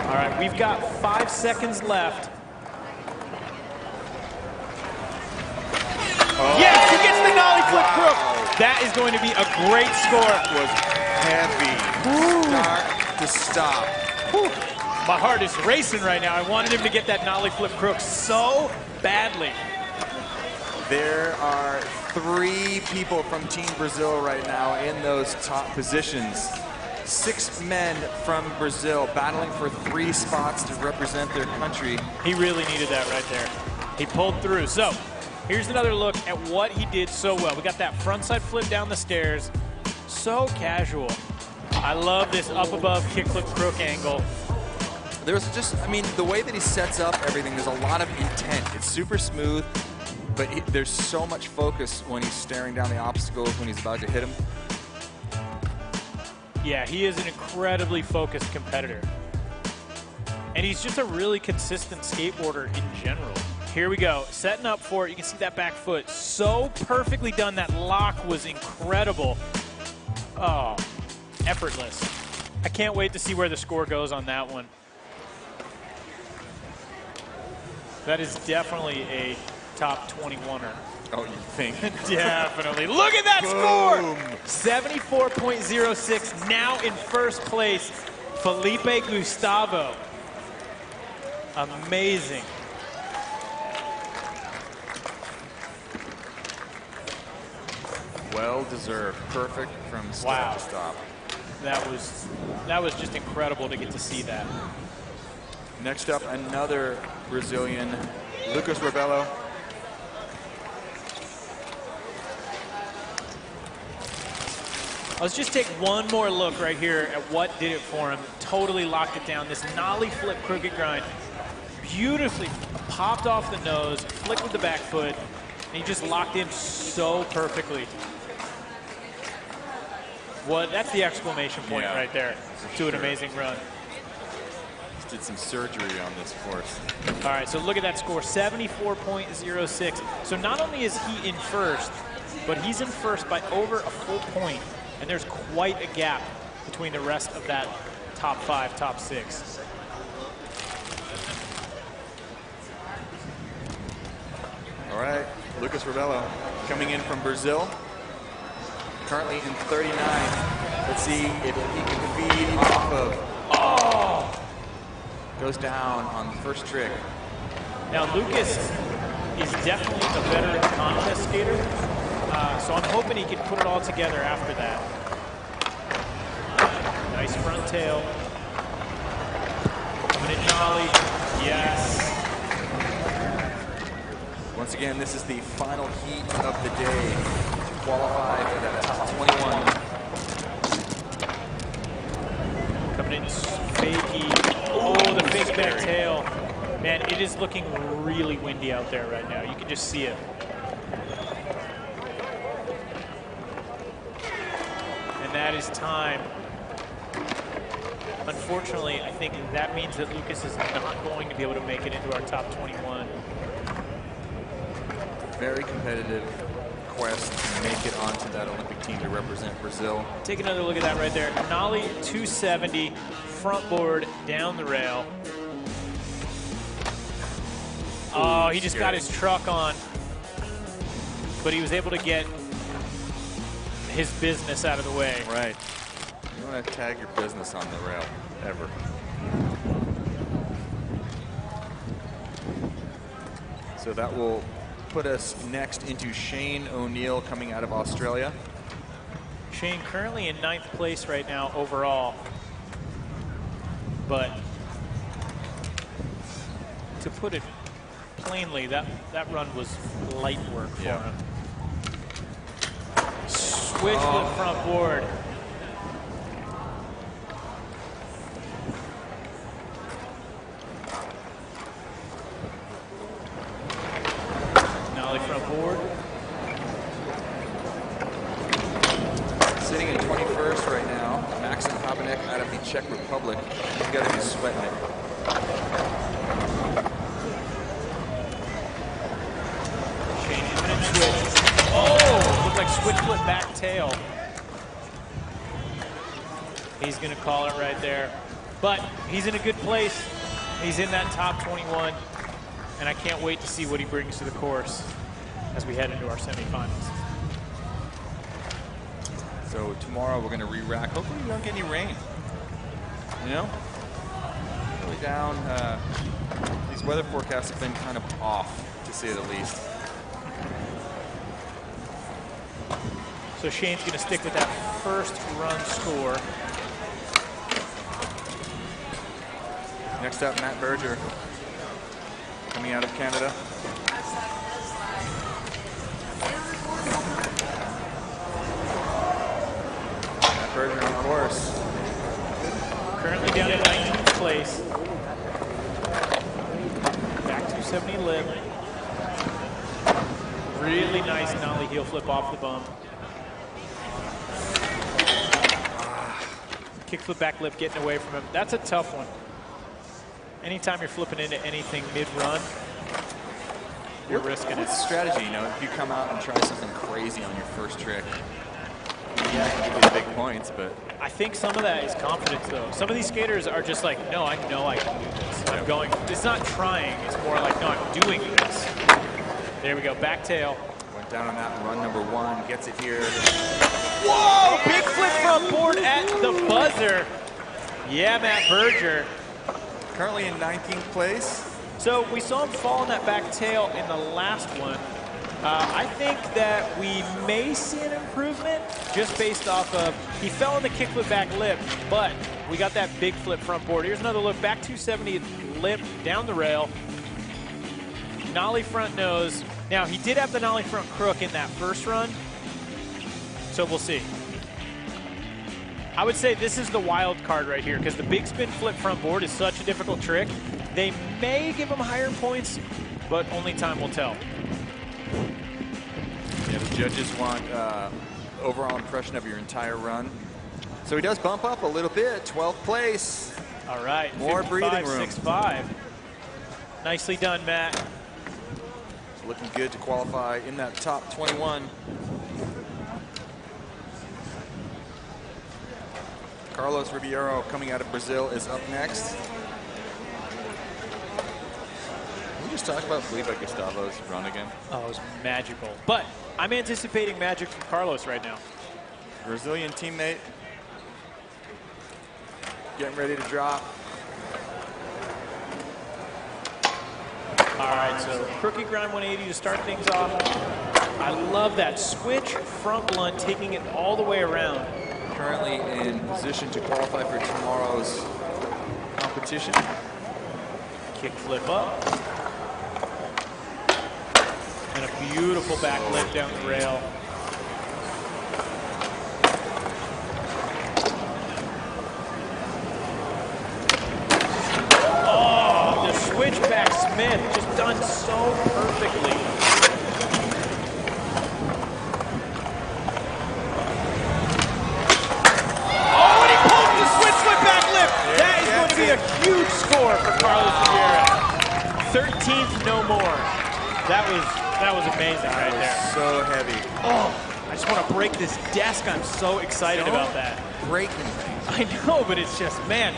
All right, we've got 5 seconds left. Oh. Yes, he gets the nollie flip crook. That is going to be a great score. That was heavy. Start to stop. My heart is racing right now. I wanted him to get that nollie flip crook so badly. There are 3 people from Team Brazil right now in those top positions. 6 men from Brazil battling for 3 spots to represent their country. He really needed that right there. He pulled through. So here's another look at what he did so well. We got that frontside flip down the stairs. So casual. I love this up above kickflip crook angle. There's just, I mean, the way that he sets up everything, there's a lot of intent. It's super smooth, but there's so much focus when he's staring down the obstacles, when he's about to hit him. Yeah, he is an incredibly focused competitor. And he's just a really consistent skateboarder in general. Here we go, setting up for it. You can see that back foot, so perfectly done. That lock was incredible. Oh, effortless. I can't wait to see where the score goes on that one. That is definitely a top 21er. Oh, you think? Definitely. Look at that score! 74.06, now in first place, Felipe Gustavo. Amazing. Well deserved. Perfect from start to stop. That was just incredible to get to see that. Next up, another Brazilian, Lucas Rebelo. Let's just take one more look right here at what did it for him. Totally locked it down. This nollie flip crooked grind. Beautifully popped off the nose, flicked with the back foot, and he just locked in so perfectly. That's the exclamation point right there to an amazing run. Just did some surgery on this course. All right, so look at that score, 74.06. So not only is he in first, but he's in first by over a full point. And there's quite a gap between the rest of that top 5, top 6. All right, Lucas Rebelo coming in from Brazil. Currently in 39. Let's see if he can feed off of. Oh! Goes down on the first trick. Now Lucas is definitely a better contest skater. So I'm hoping he can put it all together after that. Nice front tail. Coming in nollie. Yes. Once again, this is the final heat of the day to qualify for that top 21. Coming in fakey. Oh, the fake back tail. Man, it is looking really windy out there right now. You can just see it. That is time. Unfortunately, I think that means that Lucas is not going to be able to make it into our top 21. Very competitive quest to make it onto that Olympic team to represent Brazil. Take another look at that right there. Nollie 270, front board, down the rail. Oh, he just got his truck on. But he was able to get his business out of the way. Right. You want to tag your business on the rail, ever. So that will put us next into Shane O'Neill coming out of Australia. Shane currently in 9th place right now overall. But to put it plainly, that run was light work for him. Switch with front board. Nollie front board. Sitting in 21st right now, Maxim Habenek out of the Czech Republic. He's got to be sweating it. Change and switch. Oh, looked like switch flip back tail. He's going to call it right there. But he's in a good place. He's in that top 21. And I can't wait to see what he brings to the course as we head into our semifinals. So tomorrow we're going to re-rack. Hopefully we don't get any rain. You know? Really down. These weather forecasts have been kind of off, to say the least. So Shane's going to stick with that first run score. Next up, Matt Berger, coming out of Canada. Matt Berger on course. Currently down in 19th place. Back 270 lip. Really nice nollie heel flip off the bump. Kickflip back lip getting away from him. That's a tough one. Anytime you're flipping into anything mid-run, you're risking it. It's a strategy, you know, if you come out and try something crazy on your first trick, yeah, it can give you the big points, but. I think some of that is confidence, though. Some of these skaters are just like, no, I know I can do this. I'm going. It's not trying. It's more like, no, I'm doing this. There we go. Back tail. Went down on that run number 1. Gets it here. Whoa! Big flip front board at the buzzer. Yeah, Matt Berger. Currently in 19th place. So we saw him fall on that back tail in the last one. I think that we may see an improvement just based off of, he fell on the kickflip back lip, but we got that big flip front board. Here's another look, back 270 lip, down the rail. Nollie front nose. Now, he did have the nollie front crook in that first run, so we'll see. I would say this is the wild card right here because the big spin flip front board is such a difficult trick. They may give him higher points, but only time will tell. Yeah, the judges want overall impression of your entire run. So he does bump up a little bit, 12th place. All right, more breathing room. 6'5". Nicely done, Matt. Looking good to qualify in that top 21. Carlos Ribeiro, coming out of Brazil, is up next. Can we just talk about Felipe Gustavo's run again? Oh, it was magical. But I'm anticipating magic from Carlos right now. Brazilian teammate. Getting ready to drop. All right, so crooked grind 180 to start things off. I love that switch front blunt, taking it all the way around. Currently in position to qualify for tomorrow's competition. Kick flip up. And a beautiful back lip down the rail. Oh, the switchback Smith just done so perfectly. A huge score for Carlos Ribeiro. 13th, no more. That was amazing right there. So heavy. Oh, I just want to break this desk. I'm so excited about that. Breaking things. I know, but it's just, man,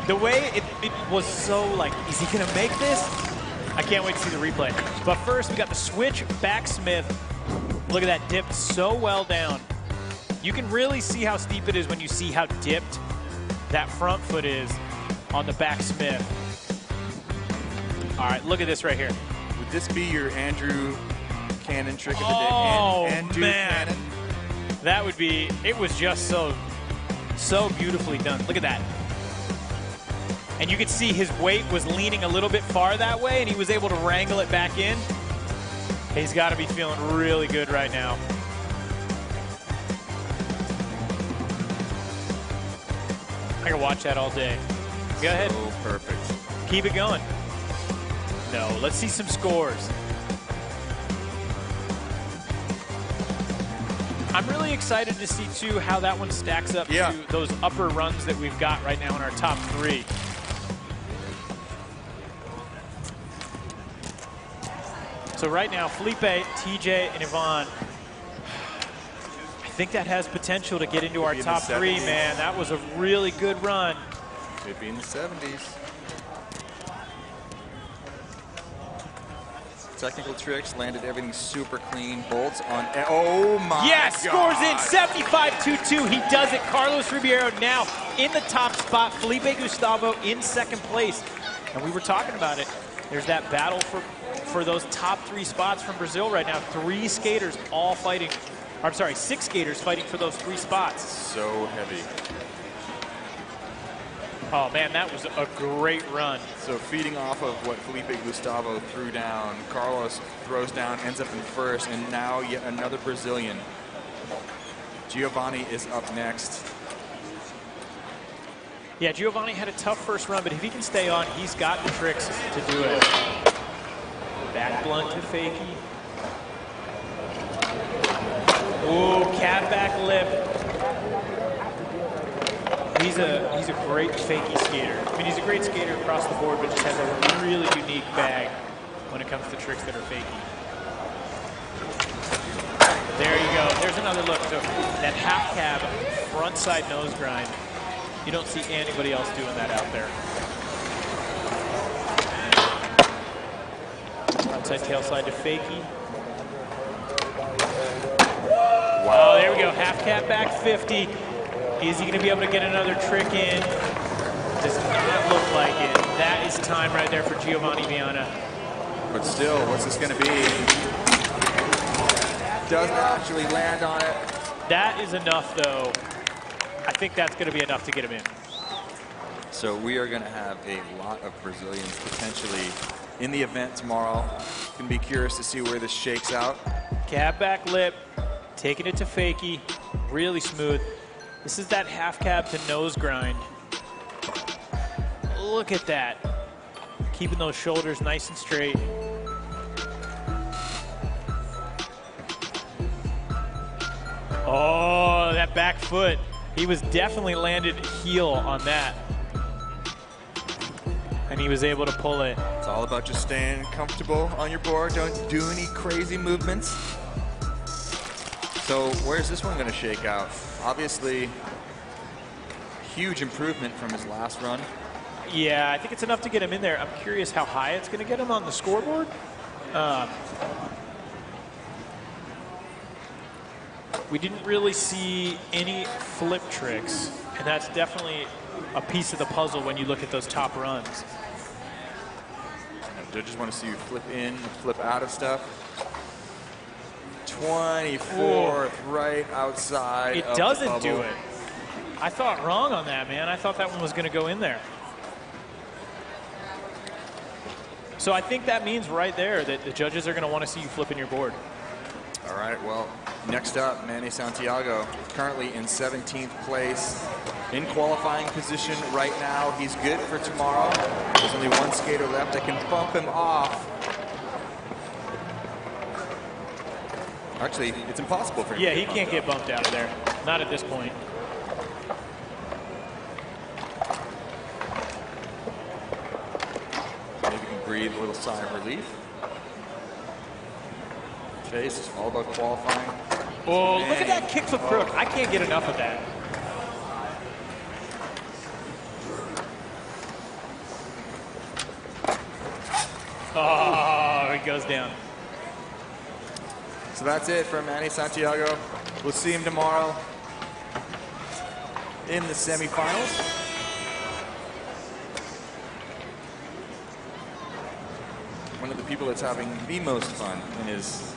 the way it was so like, is he gonna make this? I can't wait to see the replay. But first, we got the switch back Smith. Look at that dip, so well down. You can really see how steep it is when you see how dipped that front foot is on the back Smith. All right, look at this right here. Would this be your Andrew Cannon trick of the day? Oh, Andrew man. Cannon? That would be, it was just so beautifully done. Look at that. And you could see his weight was leaning a little bit far that way, and he was able to wrangle it back in. He's got to be feeling really good right now. I can watch that all day. Go ahead. Oh, perfect. Keep it going. No, let's see some scores. I'm really excited to see, too, how that one stacks up to those upper runs that we've got right now in our top 3. So right now, Felipe, TJ, and Yvonne, I think that has potential to get into our top 3, man. That was a really good run. Could be in the 70s. technical tricks, landed everything super clean, bolts on, oh my Yes, God. scores in 75-22. He does it. Carlos Ribeiro now in the top spot. Felipe Gustavo in second place. And we were talking about it. There's that battle for those top 3 spots from Brazil right now. 3 skaters all fighting. I'm sorry, 6 skaters fighting for those 3 spots. So heavy. Oh man, that was a great run. So feeding off of what Felipe Gustavo threw down, Carlos throws down, ends up in first, and now yet another Brazilian. Giovanni is up next. Yeah, Giovanni had a tough first run, but if he can stay on, he's got the tricks to do it. Back blunt to fakie. Ooh, cat back lip. He's a great fakie skater. I mean, he's a great skater across the board, but just has a really unique bag when it comes to tricks that are fakie. There you go. There's another look. So that half cab front side nose grind. You don't see anybody else doing that out there. Outside tail slide to fakie. Wow, there we go. Half cab back 50. Is he going to be able to get another trick in? Does not look like it. That is time right there for Giovanni Viana. But still, what's this going to be? Doesn't actually land on it. That is enough, though. I think that's going to be enough to get him in. So we are going to have a lot of Brazilians potentially in the event tomorrow. Going to be curious to see where this shakes out. Cab back lip, taking it to fakie, really smooth. This is that half cab to nose grind. Look at that. Keeping those shoulders nice and straight. Oh, that back foot. He was definitely landed heel on that. And he was able to pull it. It's all about just staying comfortable on your board. Don't do any crazy movements. So where's this one going to shake out? Obviously, huge improvement from his last run. Yeah, I think it's enough to get him in there. I'm curious how high it's going to get him on the scoreboard. We didn't really see any flip tricks, and that's definitely a piece of the puzzle when you look at those top runs. Judges want to see you flip in, flip out of stuff. 24th, right outside. It doesn't do it. I thought wrong on that, man. I thought that one was going to go in there. So I think that means right there that the judges are going to want to see you flipping your board. All right, well, next up, Manny Santiago, currently in 17th place. In qualifying position right now. He's good for tomorrow. There's only one skater left that can bump him off. Actually, it's impossible for him. Yeah, he can't get bumped out of there. Not at this point. Maybe he can breathe a little sigh of relief. Chase is all about qualifying. Oh, look at that kickflip crook. I can't get enough of that. Oh, he goes down. So that's it for Manny Santiago. We'll see him tomorrow in the semifinals. One of the people that's having the most fun, and his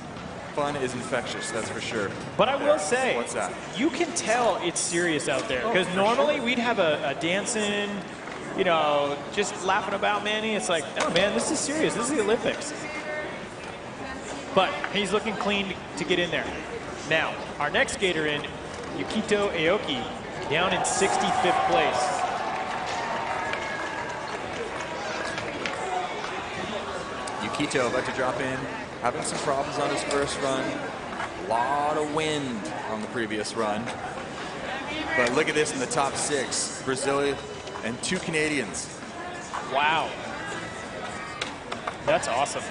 fun is infectious, that's for sure. But I will say, what's that? You can tell it's serious out there. Because normally we'd have a dancing, you know, just laughing about Manny. It's like, oh man, this is serious. This is the Olympics. But he's looking clean to get in there. Now, our next skater in, Yukito Aoki, down in 65th place. Yukito about to drop in, having some problems on his first run. A lot of wind on the previous run. But look at this in the top 6, Brazil and 2 Canadians. Wow. That's awesome.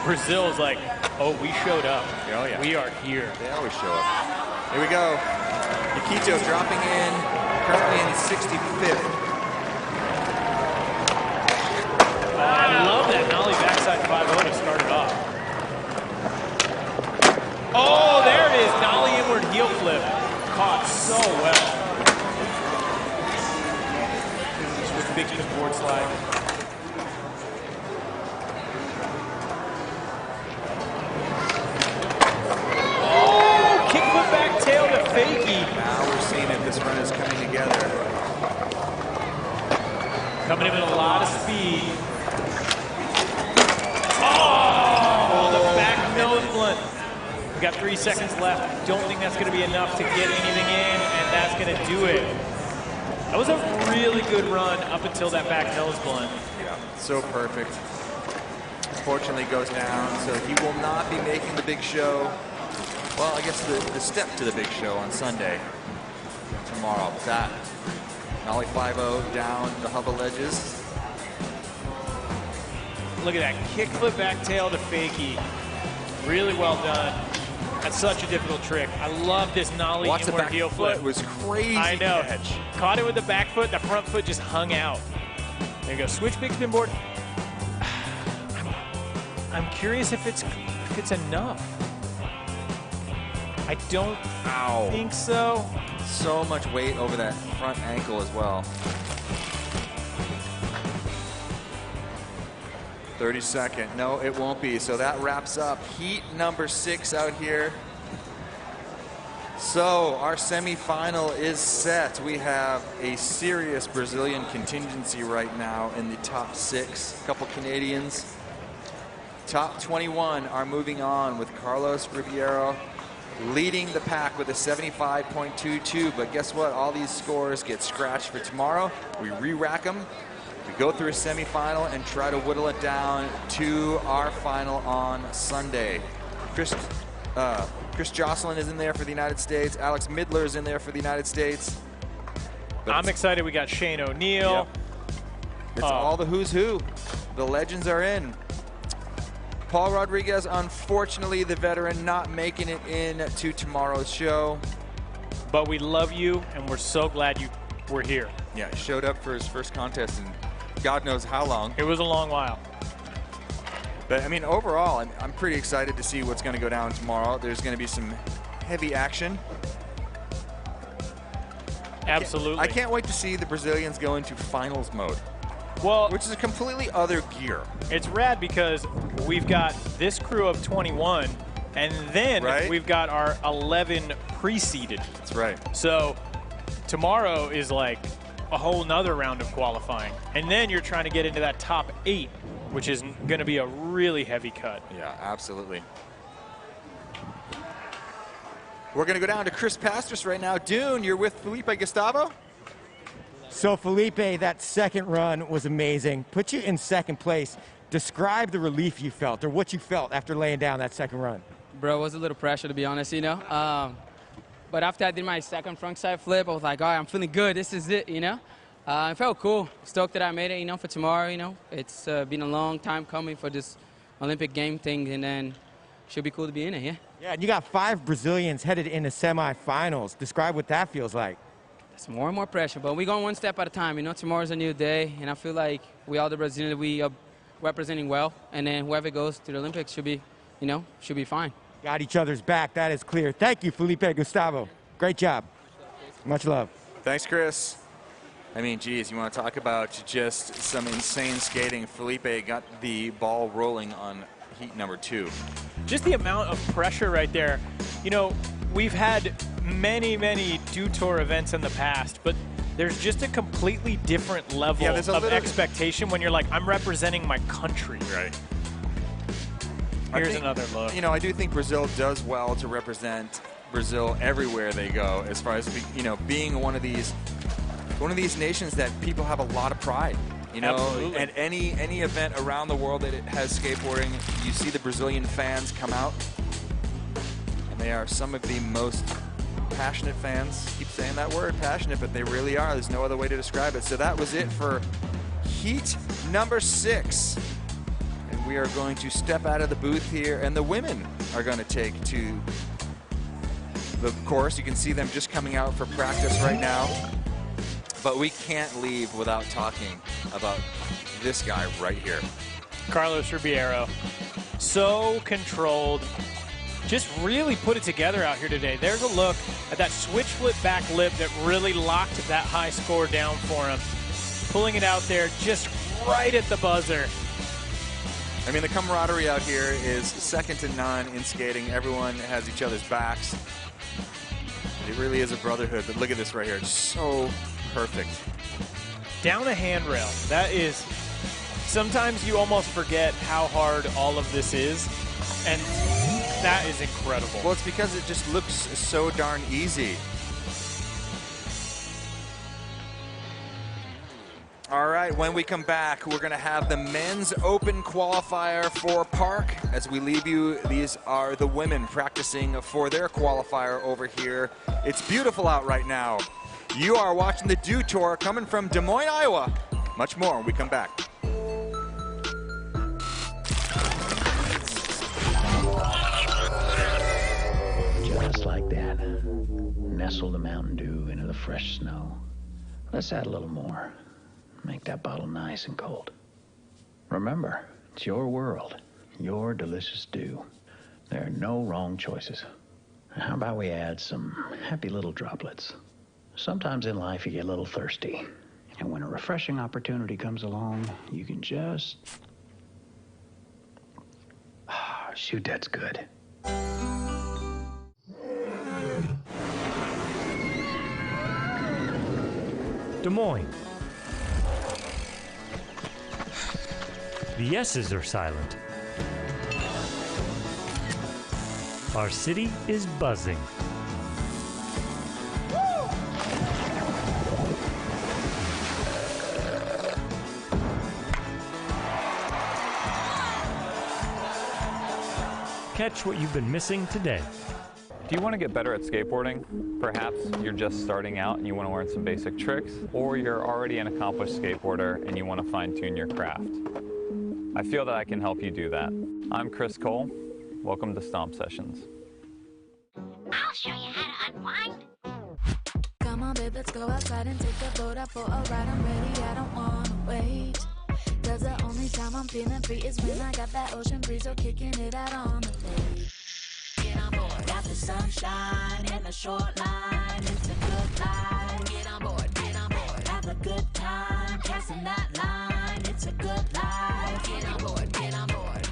Brazil is like, oh, we showed up. Oh, yeah. We are here. They always show up. Here we go. Yukito dropping in, currently in 65th. I love that nollie backside big spin board slide. Oh, kickflip back tail to fakie. Now we're seeing it. This run is coming together. Coming in with a lot of speed. Oh, the back nose blunt. We got 3 seconds left. Don't think that's going to be enough to get anything in, and that's going to do it. That was a really good run up until that back nose blunt. Yeah, so perfect. Unfortunately goes down, so he will not be making the big show. Well, I guess the step to the big show on Sunday. Tomorrow. That Nollie 5-0 down the hubba ledges. Look at that kickflip back tail to fakie. Really well done. That's such a difficult trick. I love this nollie Watch the inward back heel foot. flip. It was crazy. I know. Catch. Caught it with the back foot. The front foot just hung out. There you go. Switch big spin board. I'm curious if it's enough. I don't think so. So much weight over that front ankle as well. 32nd. No, it won't be. So that wraps up heat number 6 out here. So our semifinal is set. We have a serious Brazilian contingency right now in the top 6. A couple Canadians. Top 21 are moving on with Carlos Ribeiro leading the pack with a 75.22. But guess what? All these scores get scratched for tomorrow. We re-rack them. We go through a semifinal and try to whittle it down to our final on Sunday. Chris Jocelyn is in there for the United States. Alex Midler is in there for the United States. But I'm excited. We got Shane O'Neill. Yep. It's all the who's who. The legends are in. Paul Rodriguez, unfortunately, the veteran, not making it in to tomorrow's show. But we love you, and we're so glad you were here. Yeah, showed up for his first contest in God knows how long. It was a long while. But, I mean, overall, I'm pretty excited to see what's going to go down tomorrow. There's going to be some heavy action. Absolutely. I can't wait to see the Brazilians go into finals mode. Well, which is a completely other gear. It's rad because we've got this crew of 21, and then we've got our 11 pre-seeded. That's right. So tomorrow is like a whole nother round of qualifying. And then you're trying to get into that top 8, which is going to be a really heavy cut. Yeah, absolutely. We're going to go down to Chris Pastris right now. Dune, you're with Felipe Gustavo? So Felipe, that second run was amazing. Put you in second place. Describe the relief you felt or what you felt after laying down that second run. Bro, it was a little pressure, to be honest, you know. But after I did my second frontside flip, I was like, all right, I'm feeling good. This is it, you know. It felt cool. Stoked that I made it, you know, for tomorrow, you know. It's been a long time coming for this Olympic game thing, and then should be cool to be in it, yeah. Yeah, and you got 5 Brazilians headed into semifinals. Describe what that feels like. It's more and more pressure, but we're going one step at a time. You know, tomorrow's a new day, and I feel like we all the Brazilians, we are representing well, and then whoever goes to the Olympics should be, you know, should be fine. Got each other's back. That is clear. Thank you, Felipe Gustavo. Great job. Much love. Thanks, Chris. I mean, geez, you want to talk about just some insane skating. Felipe got the ball rolling on heat number 2. Just the amount of pressure right there. You know, we've had many Dew Tour events in the past, but there's just a completely different level of expectation when you're like, I'm representing my country. Right. Here's another look. You know, I do think Brazil does well to represent Brazil everywhere they go, as far as, you know, being one of these nations that people have a lot of pride. You know, Absolutely. at any event around the world that it has skateboarding, you see the Brazilian fans come out, and they are some of the most passionate fans. Keep saying that word, passionate, but they really are. There's no other way to describe it. So that was it for heat number 6. And we are going to step out of the booth here, and the women are going to take to the course. You can see them just coming out for practice right now. But we can't leave without talking about this guy right here. Carlos Ribeiro. So controlled. Just really put it together out here today. There's a look at that switch flip back lip that really locked that high score down for him. pulling it out there just right at the buzzer. I mean, the camaraderie out here is second to none in skating. Everyone has each other's backs. It really is a brotherhood, but look at this right here. It's so perfect. Down a handrail. That is, sometimes you almost forget how hard all of this is, and that is incredible. Well, it's because it just looks so darn easy. All right, when we come back, we're going to have the men's open qualifier for Park. As we leave you, these are the women practicing for their qualifier over here. It's beautiful out right now. You are watching the Dew Tour coming from Des Moines, Iowa. Much more when we come back. Just like that. Nestle the Mountain Dew into the fresh snow. Let's add a little more. Make that bottle nice and cold. Remember, it's your world, your delicious dew. There are no wrong choices. How about we add some happy little droplets? Sometimes in life you get a little thirsty. And when a refreshing opportunity comes along, you can just... shoot, that's good. Des Moines. The S's are silent. Our city is buzzing. Catch what you've been missing today. Do you want to get better at skateboarding? Perhaps you're just starting out and you want to learn some basic tricks, or you're already an accomplished skateboarder and you want to fine-tune your craft. I feel that I can help you do that. I'm Chris Cole. Welcome to Stomp Sessions. I'll show you how to unwind. Come on, babe, let's go outside and take the boat out for a ride. I'm ready, I don't wanna wait. Cause the only time I'm feeling free is when I got that ocean breeze, so kicking it out on the lake. Get on board. Got the sunshine and the short line. It's a good life. Get on board, get on board. Have a good time, casting that line. It's a good life. Get on board, get on board.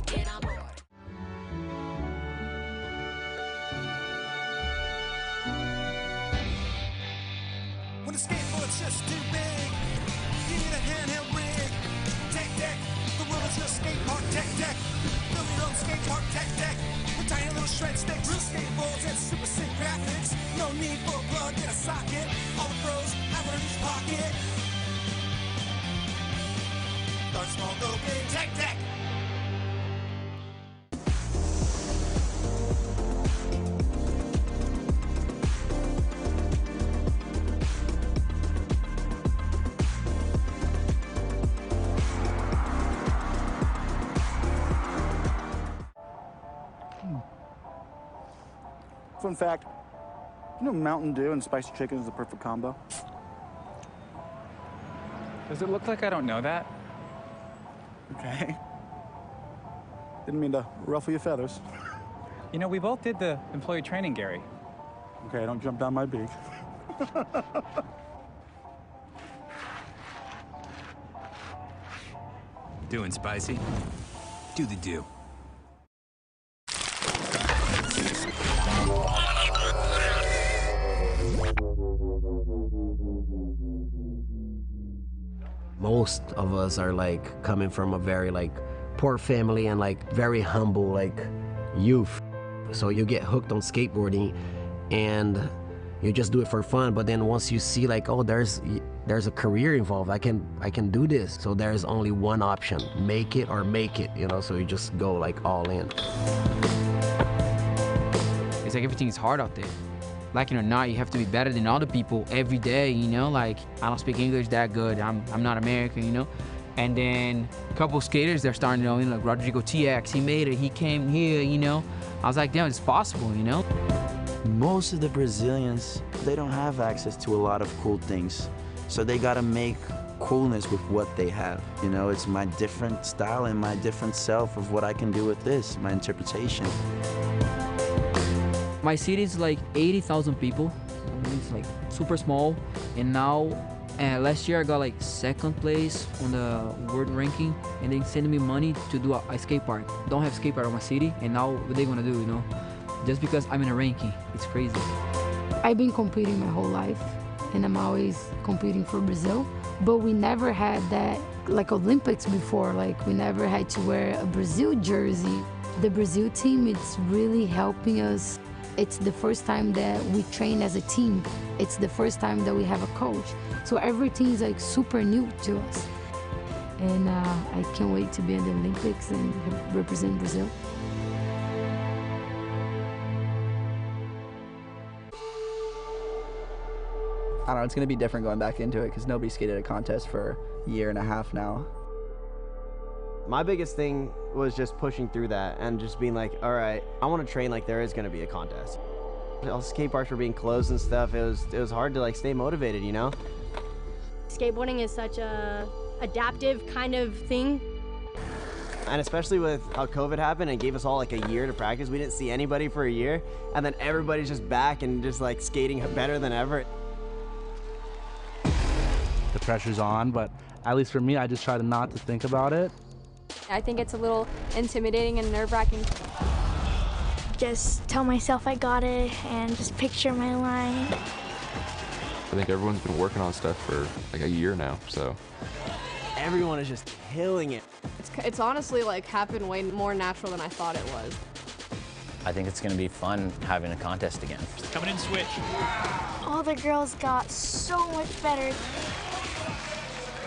Get on board. When the skateboard's just too big, you need a handheld rig. Tech deck, the world is your skate park. Tech deck, build your own skate park. Tech deck, with tiny little shred sticks, real skateboards and super sick graphics. No need for a plug in a socket. All the pros have one in each pocket. Start small, go big. Tech deck. Fun fact, you know Mountain Dew and spicy chicken is the perfect combo? Does it look like I don't know that? Okay. Didn't mean to ruffle your feathers. You know, we both did the employee training, Gary. Okay, don't jump down my beak. Doing spicy? Do the do. Most of us are like coming from a very like poor family and like very humble like youth. So you get hooked on skateboarding and you just do it for fun, but then once you see like, oh, there's a career involved, I can do this. So there's only one option, make it or make it, you know, so you just go like all in. It's like everything is hard out there. Like it or not, you have to be better than other people every day, you know? Like, I don't speak English that good, I'm not American, you know? And then a couple skaters, they're starting to know, you know, like Rodrigo TX, he made it, he came here, you know? I was like, damn, it's possible, you know? Most of the Brazilians, they don't have access to a lot of cool things. So they gotta make coolness with what they have. You know, it's my different style and my different self of what I can do with this, my interpretation. My city is like 80,000 people, It's like super small. And now, last year I got like 2nd place on the world ranking, and they sent me money to do a skate park. Don't have skate park in my city, and now what they gonna do, you know? Just because I'm in a ranking, it's crazy. I've been competing my whole life, and I'm always competing for Brazil, but we never had that like Olympics before. Like we never had to wear a Brazil jersey. The Brazil team, it's really helping us. It's the first time that we train as a team. It's the first time that we have a coach. So everything's like super new to us. And I can't wait to be in the Olympics and represent Brazil. I don't know, it's gonna be different going back into it because nobody skated a contest for a year and a half now. My biggest thing was just pushing through that and just being like, all right, I want to train like there is going to be a contest. All skate parks were being closed and stuff. It was hard to like stay motivated, you know? Skateboarding is such a adaptive kind of thing. And especially with how COVID happened and gave us all like a year to practice. We didn't see anybody for a year, and then everybody's just back and just like skating better than ever. The pressure's on, but at least for me, I just try not to think about it. I think it's a little intimidating and nerve-wracking. Just tell myself I got it and just picture my line. I think everyone's been working on stuff for like a year now, so. Everyone is just killing it. It's honestly like happened way more natural than I thought it was. I think it's gonna be fun having a contest again. Coming in switch. All the girls got so much better.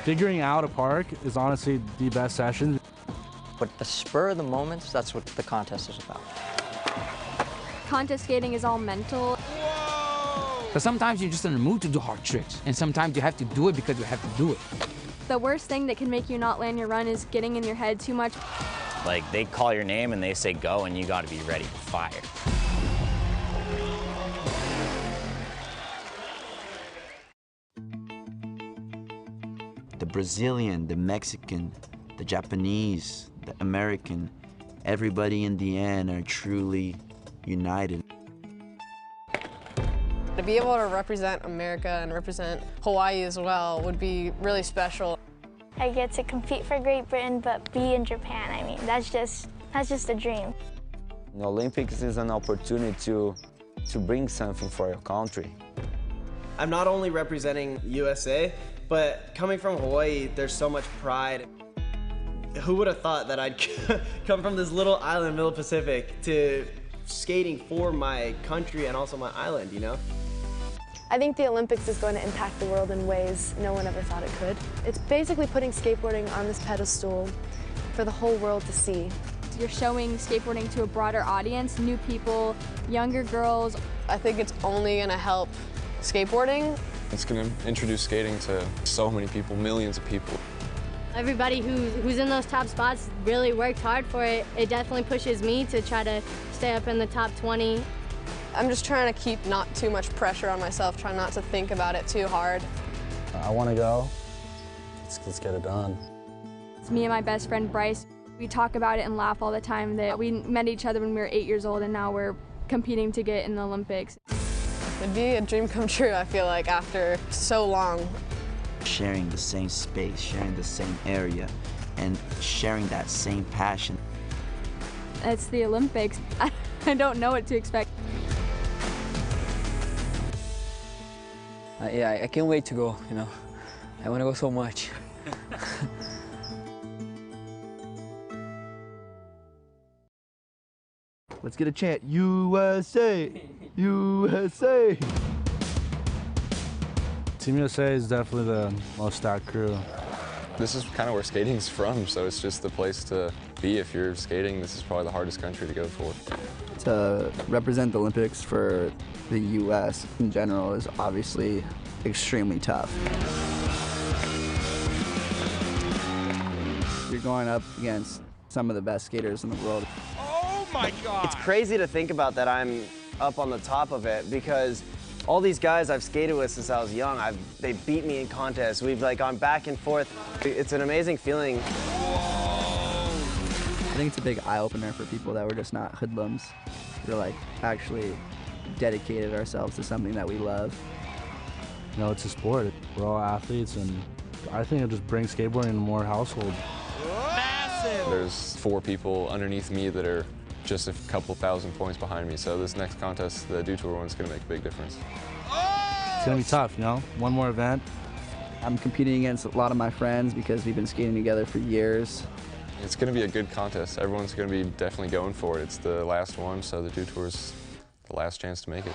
Figuring out a park is honestly the best session. But the spur of the moments, that's what the contest is about. Contest skating is all mental. But sometimes you're just in the mood to do hard tricks, and sometimes you have to do it because you have to do it. The worst thing that can make you not land your run is getting in your head too much. Like they call your name and they say go, and you gotta be ready to fire. The Brazilian, the Mexican, the Japanese, the American, everybody in the end are truly united. To be able to represent America and represent Hawaii as well would be really special. I get to compete for Great Britain, but be in Japan. I mean, that's just a dream. The Olympics is an opportunity to bring something for your country. I'm not only representing USA, but coming from Hawaii, there's so much pride. Who would have thought that I'd come from this little island in the middle of the Pacific to skating for my country and also my island, you know? I think the Olympics is going to impact the world in ways no one ever thought it could. It's basically putting skateboarding on this pedestal for the whole world to see. You're showing skateboarding to a broader audience, new people, younger girls. I think it's only going to help skateboarding. It's going to introduce skating to so many people, millions of people. Everybody who's in those top spots really worked hard for it. It definitely pushes me to try to stay up in the top 20. I'm just trying to keep not too much pressure on myself, trying not to think about it too hard. I want to go. Let's get it done. It's me and my best friend Bryce. We talk about it and laugh all the time that we met each other when we were 8 years old and now we're competing to get in the Olympics. It'd be a dream come true, I feel like, after so long. Sharing the same space, sharing the same area, and sharing that same passion. It's the Olympics. I don't know what to expect. Yeah, I can't wait to go, you know. I want to go so much. Let's get a chant. USA! USA! Team USA is definitely the most stacked crew. This is kind of where skating's from, so it's just the place to be if you're skating. This is probably the hardest country to go for. To represent the Olympics for the U.S. in general is obviously extremely tough. You're going up against some of the best skaters in the world. Oh my God! It's crazy to think about that I'm up on the top of it because all these guys I've skated with since I was young, they beat me in contests. We've like gone back and forth. It's an amazing feeling. I think it's a big eye-opener for people that were just not hoodlums. They're like actually dedicated ourselves to something that we love. You know, it's a sport. We're all athletes, and I think it just brings skateboarding to more households. There's 4 people underneath me that are just a couple thousand points behind me, so this next contest, the Dew Tour one, is going to make a big difference. It's going to be tough, you know? One more event. I'm competing against a lot of my friends because we've been skating together for years. It's going to be a good contest. Everyone's going to be definitely going for it. It's the last one, so the Dew Tour's the last chance to make it.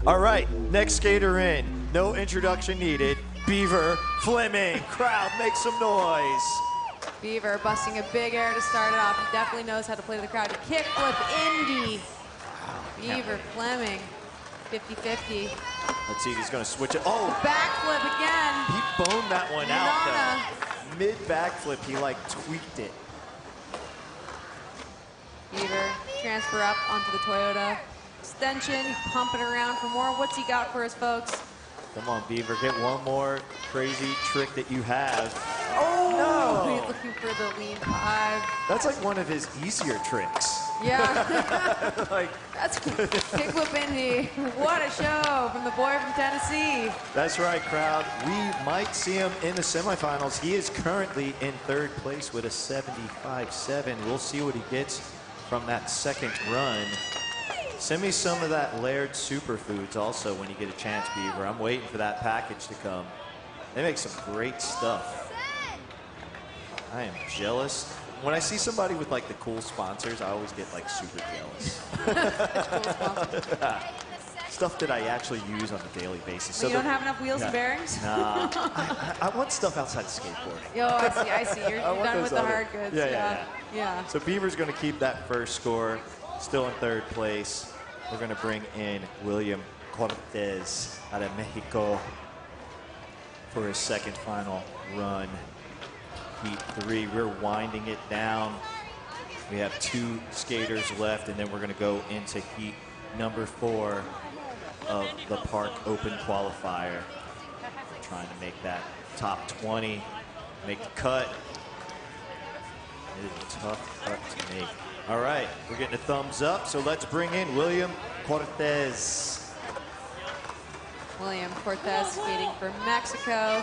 All right, next skater in. No introduction needed. Beaver Fleming. Crowd, make some noise. Beaver busting a big air to start it off. He definitely knows how to play to the crowd. Kickflip Indy. Beaver Fleming, 50-50. Let's see if he's going to switch it. Oh! Backflip again. He boned that one out, though. Mid-backflip, he, like, tweaked it. Beaver, transfer up onto the Toyota extension, pumping around for more. What's he got for us, folks? Come on, Beaver, get one more crazy trick that you have. Oh, no! He's looking for the lean 5. That's like one of his easier tricks. Yeah. Like, that's kickflip Indy. What a show from the boy from Tennessee. That's right, crowd. We might see him in the semifinals. He is currently in 3rd place with a 75.7. We'll see what he gets from that second run. Send me some of that Laird superfoods also when you get a chance, Beaver. I'm waiting for that package to come. They make some great stuff. I am jealous. When I see somebody with like the cool sponsors, I always get like super jealous. Stuff that I actually use on a daily basis. So you don't have enough wheels and bearings? Nah. I want stuff outside of skateboarding. Oh, I see. You're done with the hard goods. Yeah. So Beaver's going to keep that first score, still in 3rd place. We're going to bring in William Cortez out of Mexico for his second final run. Heat 3, we're winding it down. We have 2 skaters left, and then we're going to go into heat number 4 of the Park Open Qualifier. Trying to make that top 20, make the cut. It is a tough cut to make. All right, we're getting a thumbs up, so let's bring in William Cortez. William Cortez skating for Mexico.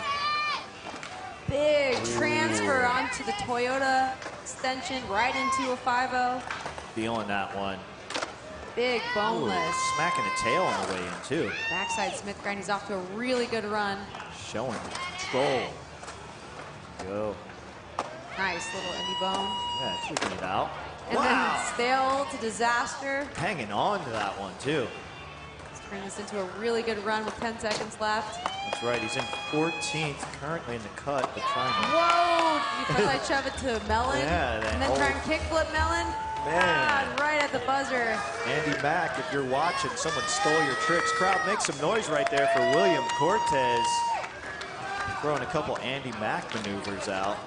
Big transfer onto the Toyota extension, right into a 5-0. Feeling that one. Big boneless. Ooh, smacking a tail on the way in, too. Backside Smith grind. He's off to a really good run. Showing control. Go. Nice little Indy bone. Yeah, tweaking it out. And then stale to disaster. Hanging on to that one, too. Let's turn this into a really good run with 10 seconds left. That's right, he's in 14th, currently in the cut, but trying to... Whoa! You feel like shove it to Melon? Yeah, and then try and kickflip Melon? Man. God, right at the buzzer. Andy Mack, if you're watching, someone stole your tricks. Crowd, make some noise right there for William Cortez. Throwing a couple Andy Mack maneuvers out.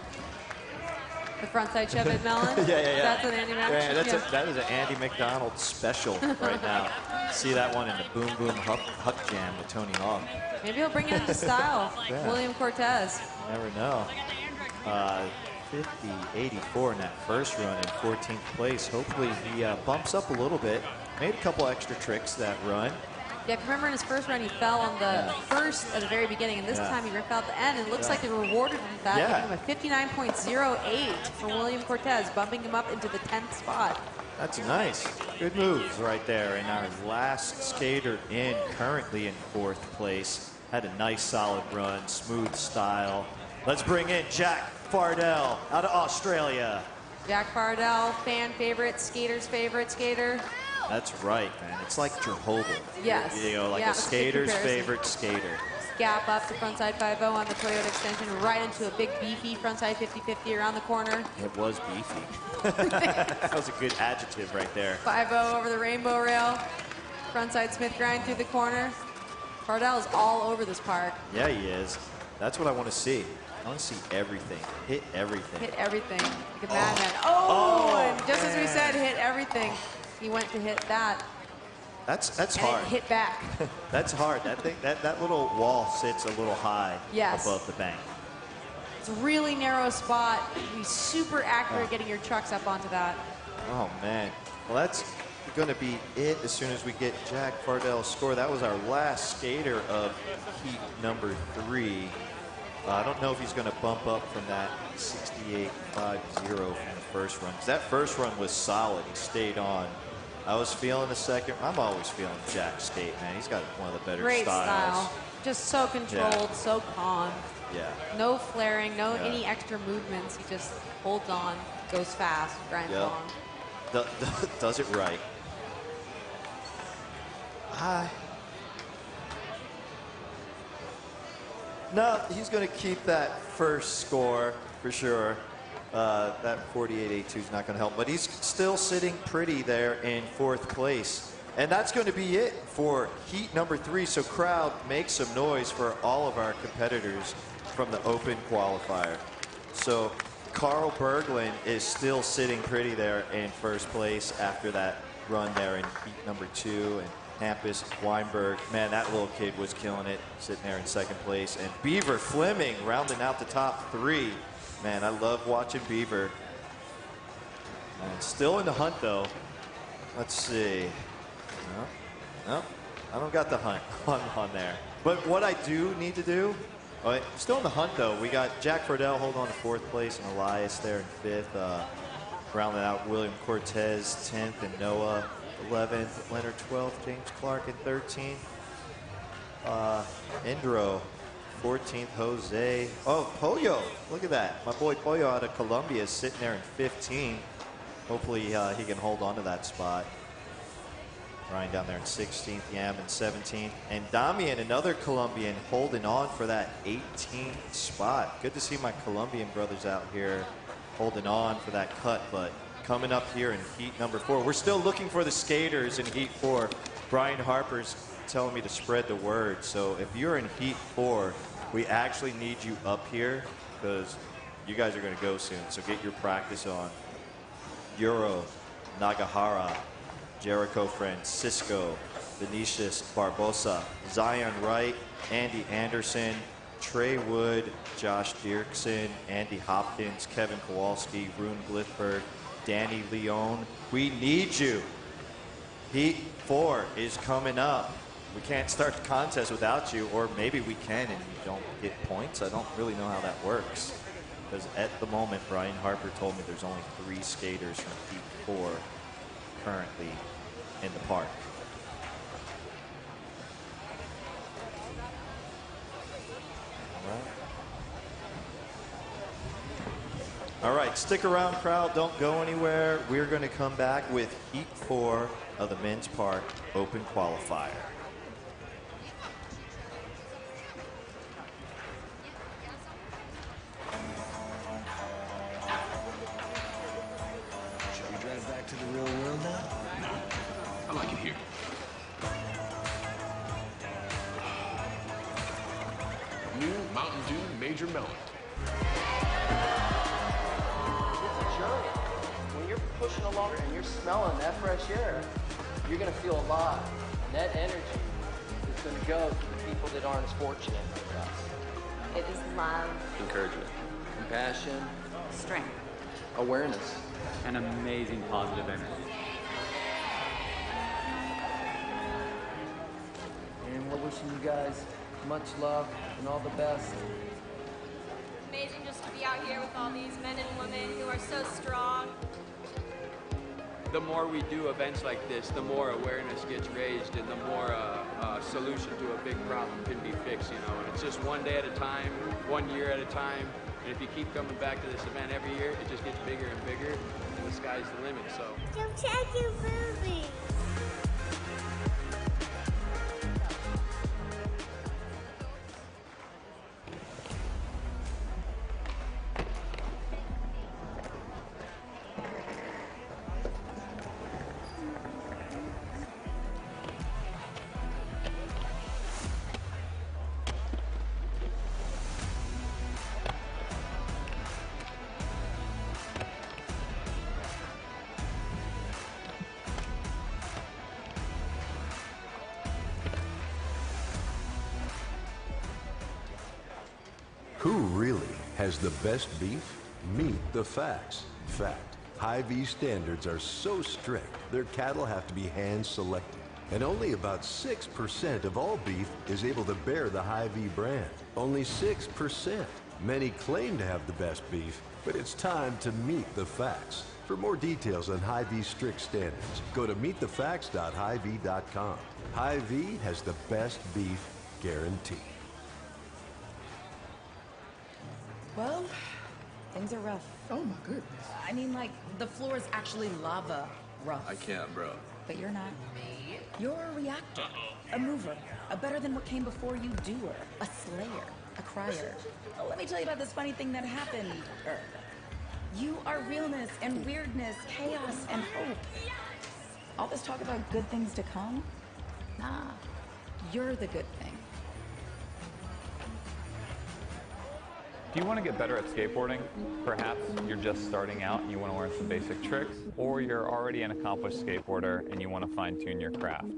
The frontside shove at Melon? Yeah. That's an Andy Mack. Yeah, that is an Andy McDonald special right now. See that one in the Boom Boom Huck Jam with Tony Hawk. Maybe he'll bring it into style. Yeah. William Cortez. Never know. 50-84 in that first run in 14th place. Hopefully he bumps up a little bit. Made a couple extra tricks that run. Yeah, remember in his first run he fell on the first at the very beginning, and this time he fell at the end, and it looks like they rewarded him for that. Giving him a 59.08 for William Cortez, bumping him up into the 10th spot. That's nice. Good moves right there. And our last skater in, currently in 4th place. Had a nice solid run, smooth style. Let's bring in Jack Fardell out of Australia. Jack Fardell, fan favorite, skater's favorite skater. That's right, man. It's like Jehovah. Yes. You know, like a skater's favorite skater. Gap up to frontside 5-0 on the Toyota extension, right into a big beefy frontside 50-50 around the corner. It was beefy. That was a good adjective right there. 5-0 over the rainbow rail. Frontside Smith grind through the corner. Fardell is all over this park. Yeah, he is. That's what I want to see. I want to see everything. Hit everything. Hit everything. Like a madman. Oh, and just as we said, hit everything. He went to hit that. That's and hard. It hit back. That's hard. That thing, that little wall sits a little high Yes. above the bank. It's a really narrow spot. Be super accurate getting your trucks up onto that. Oh, man. Well, that's going to be it as soon as we get Jack Fardell's score. That was our last skater of heat number 3. I don't know if he's going to bump up from that 68.50 from the first run. 'Cause that first run was solid. He stayed on. I was feeling the second. I'm always feeling Jack skate, man. He's got one of the better Great styles. style. Just so controlled, so calm. Yeah. No flaring, no any extra movements. He just holds on, goes fast, grinds along. Does it right. No, he's going to keep that first score for sure. That 48.82 is not going to help, but he's still sitting pretty there in 4th place. And that's going to be it for heat number 3. So crowd, make some noise for all of our competitors from the Open Qualifier. So Carl Berglund is still sitting pretty there in 1st place after that run there in heat number 2. And Hampus Weinberg, man, that little kid was killing it, sitting there in 2nd place. And Beaver Fleming rounding out the top 3. Man, I love watching Beaver. And still in the hunt, though. Let's see. No, I don't got the hunt on there. But what I do need to do, still in the hunt, though. We got Jack Fardell holding on to 4th place and Elias there in 5th. Rounding out William Cortez 10th and Noah 11th. Leonard 12th. James Clark in 13th. Indro 14th. Jose. Oh, Pollo. Look at that. My boy Pollo out of Colombia is sitting there in 15th. Hopefully he can hold on to that spot. Ryan down there in 16th, Yam in 17th. And Damian, another Colombian, holding on for that 18th spot. Good to see my Colombian brothers out here holding on for that cut. But coming up here in heat number 4, we're still looking for the skaters in heat 4. Brian Harper's telling me to spread the word. So if you're in heat 4, we actually need you up here because you guys are going to go soon. So get your practice on. Euro, Nagahara, Jericho Francisco, Vinicius Barbosa, Zion Wright, Andy Anderson, Trey Wood, Josh Dirksen, Andy Hopkins, Kevin Kowalski, Rune Glithberg, Danny Leone. We need you. Heat 4 is coming up. We can't start the contest without you, or maybe we can and you don't get points. I don't really know how that works. Because at the moment, Brian Harper told me there's only 3 skaters from heat 4 currently in the park. All right, stick around, crowd. Don't go anywhere. We're going to come back with heat 4 of the Men's Park Open Qualifier. Shall we drive back to the real world now? No, I like it here. New Mountain Dew Major Melon. When you're pushing along and you're smelling that fresh air, you're going to feel alive. And that energy is going to go to the people that aren't as fortunate as us. It is love, Encouragement. Compassion. strength. Awareness. An amazing positive energy. And we're wishing you guys much love and all the best. Amazing just to be out here with all these men and women who are so strong. The more we do events like this, the more awareness gets raised and the more a solution to a big problem can be fixed, you know. And it's just one day at a time, 1 year at a time. And if you keep coming back to this event every year, it just gets bigger and bigger, and the sky's the limit, so. Don't check your boobies. Who really has the best beef? Meet the facts. Fact. Hy-Vee standards are so strict, their cattle have to be hand-selected. And only about 6% of all beef is able to bear the Hy-Vee brand. Only 6%. Many claim to have the best beef, but it's time to meet the facts. For more details on Hy-Vee's strict standards, go to meetthefacts.hyvee.com. Hy-Vee has the best beef guarantee. Well, things are rough. Oh my goodness. I mean, like, the floor is actually lava rough. I can't, bro. But you're not. You're a reactor, a mover, a better than what came before you doer, a slayer, a crier. Well, let me tell you about this funny thing that happened. You are realness and weirdness, chaos and hope. All this talk about good things to come? Nah, you're the good thing. Do you want to get better at skateboarding? Perhaps you're just starting out and you want to learn some basic tricks, or you're already an accomplished skateboarder and you want to fine-tune your craft.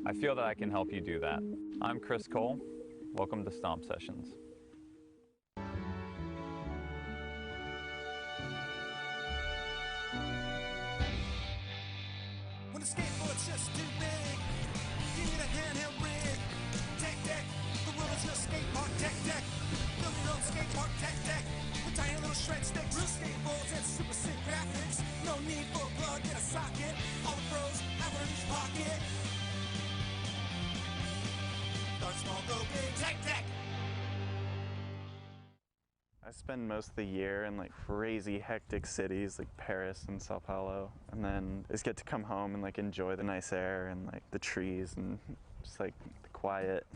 I feel that I can help you do that. I'm Chris Cole. Welcome to Stomp Sessions. When the skateboard's just too big, you need a handheld rig. Tech deck, the world is your skate park. Tech deck, build your own skate park. Tech deck, with tiny little shred sticks. Real skateboards and super sick graphics. No need for a plug in a socket. All the pros have one in each pocket. Start small, go big. Tech deck. I spend most of the year in like crazy hectic cities like Paris and Sao Paulo, and then I just get to come home and like enjoy the nice air and like the trees and just like the quiet.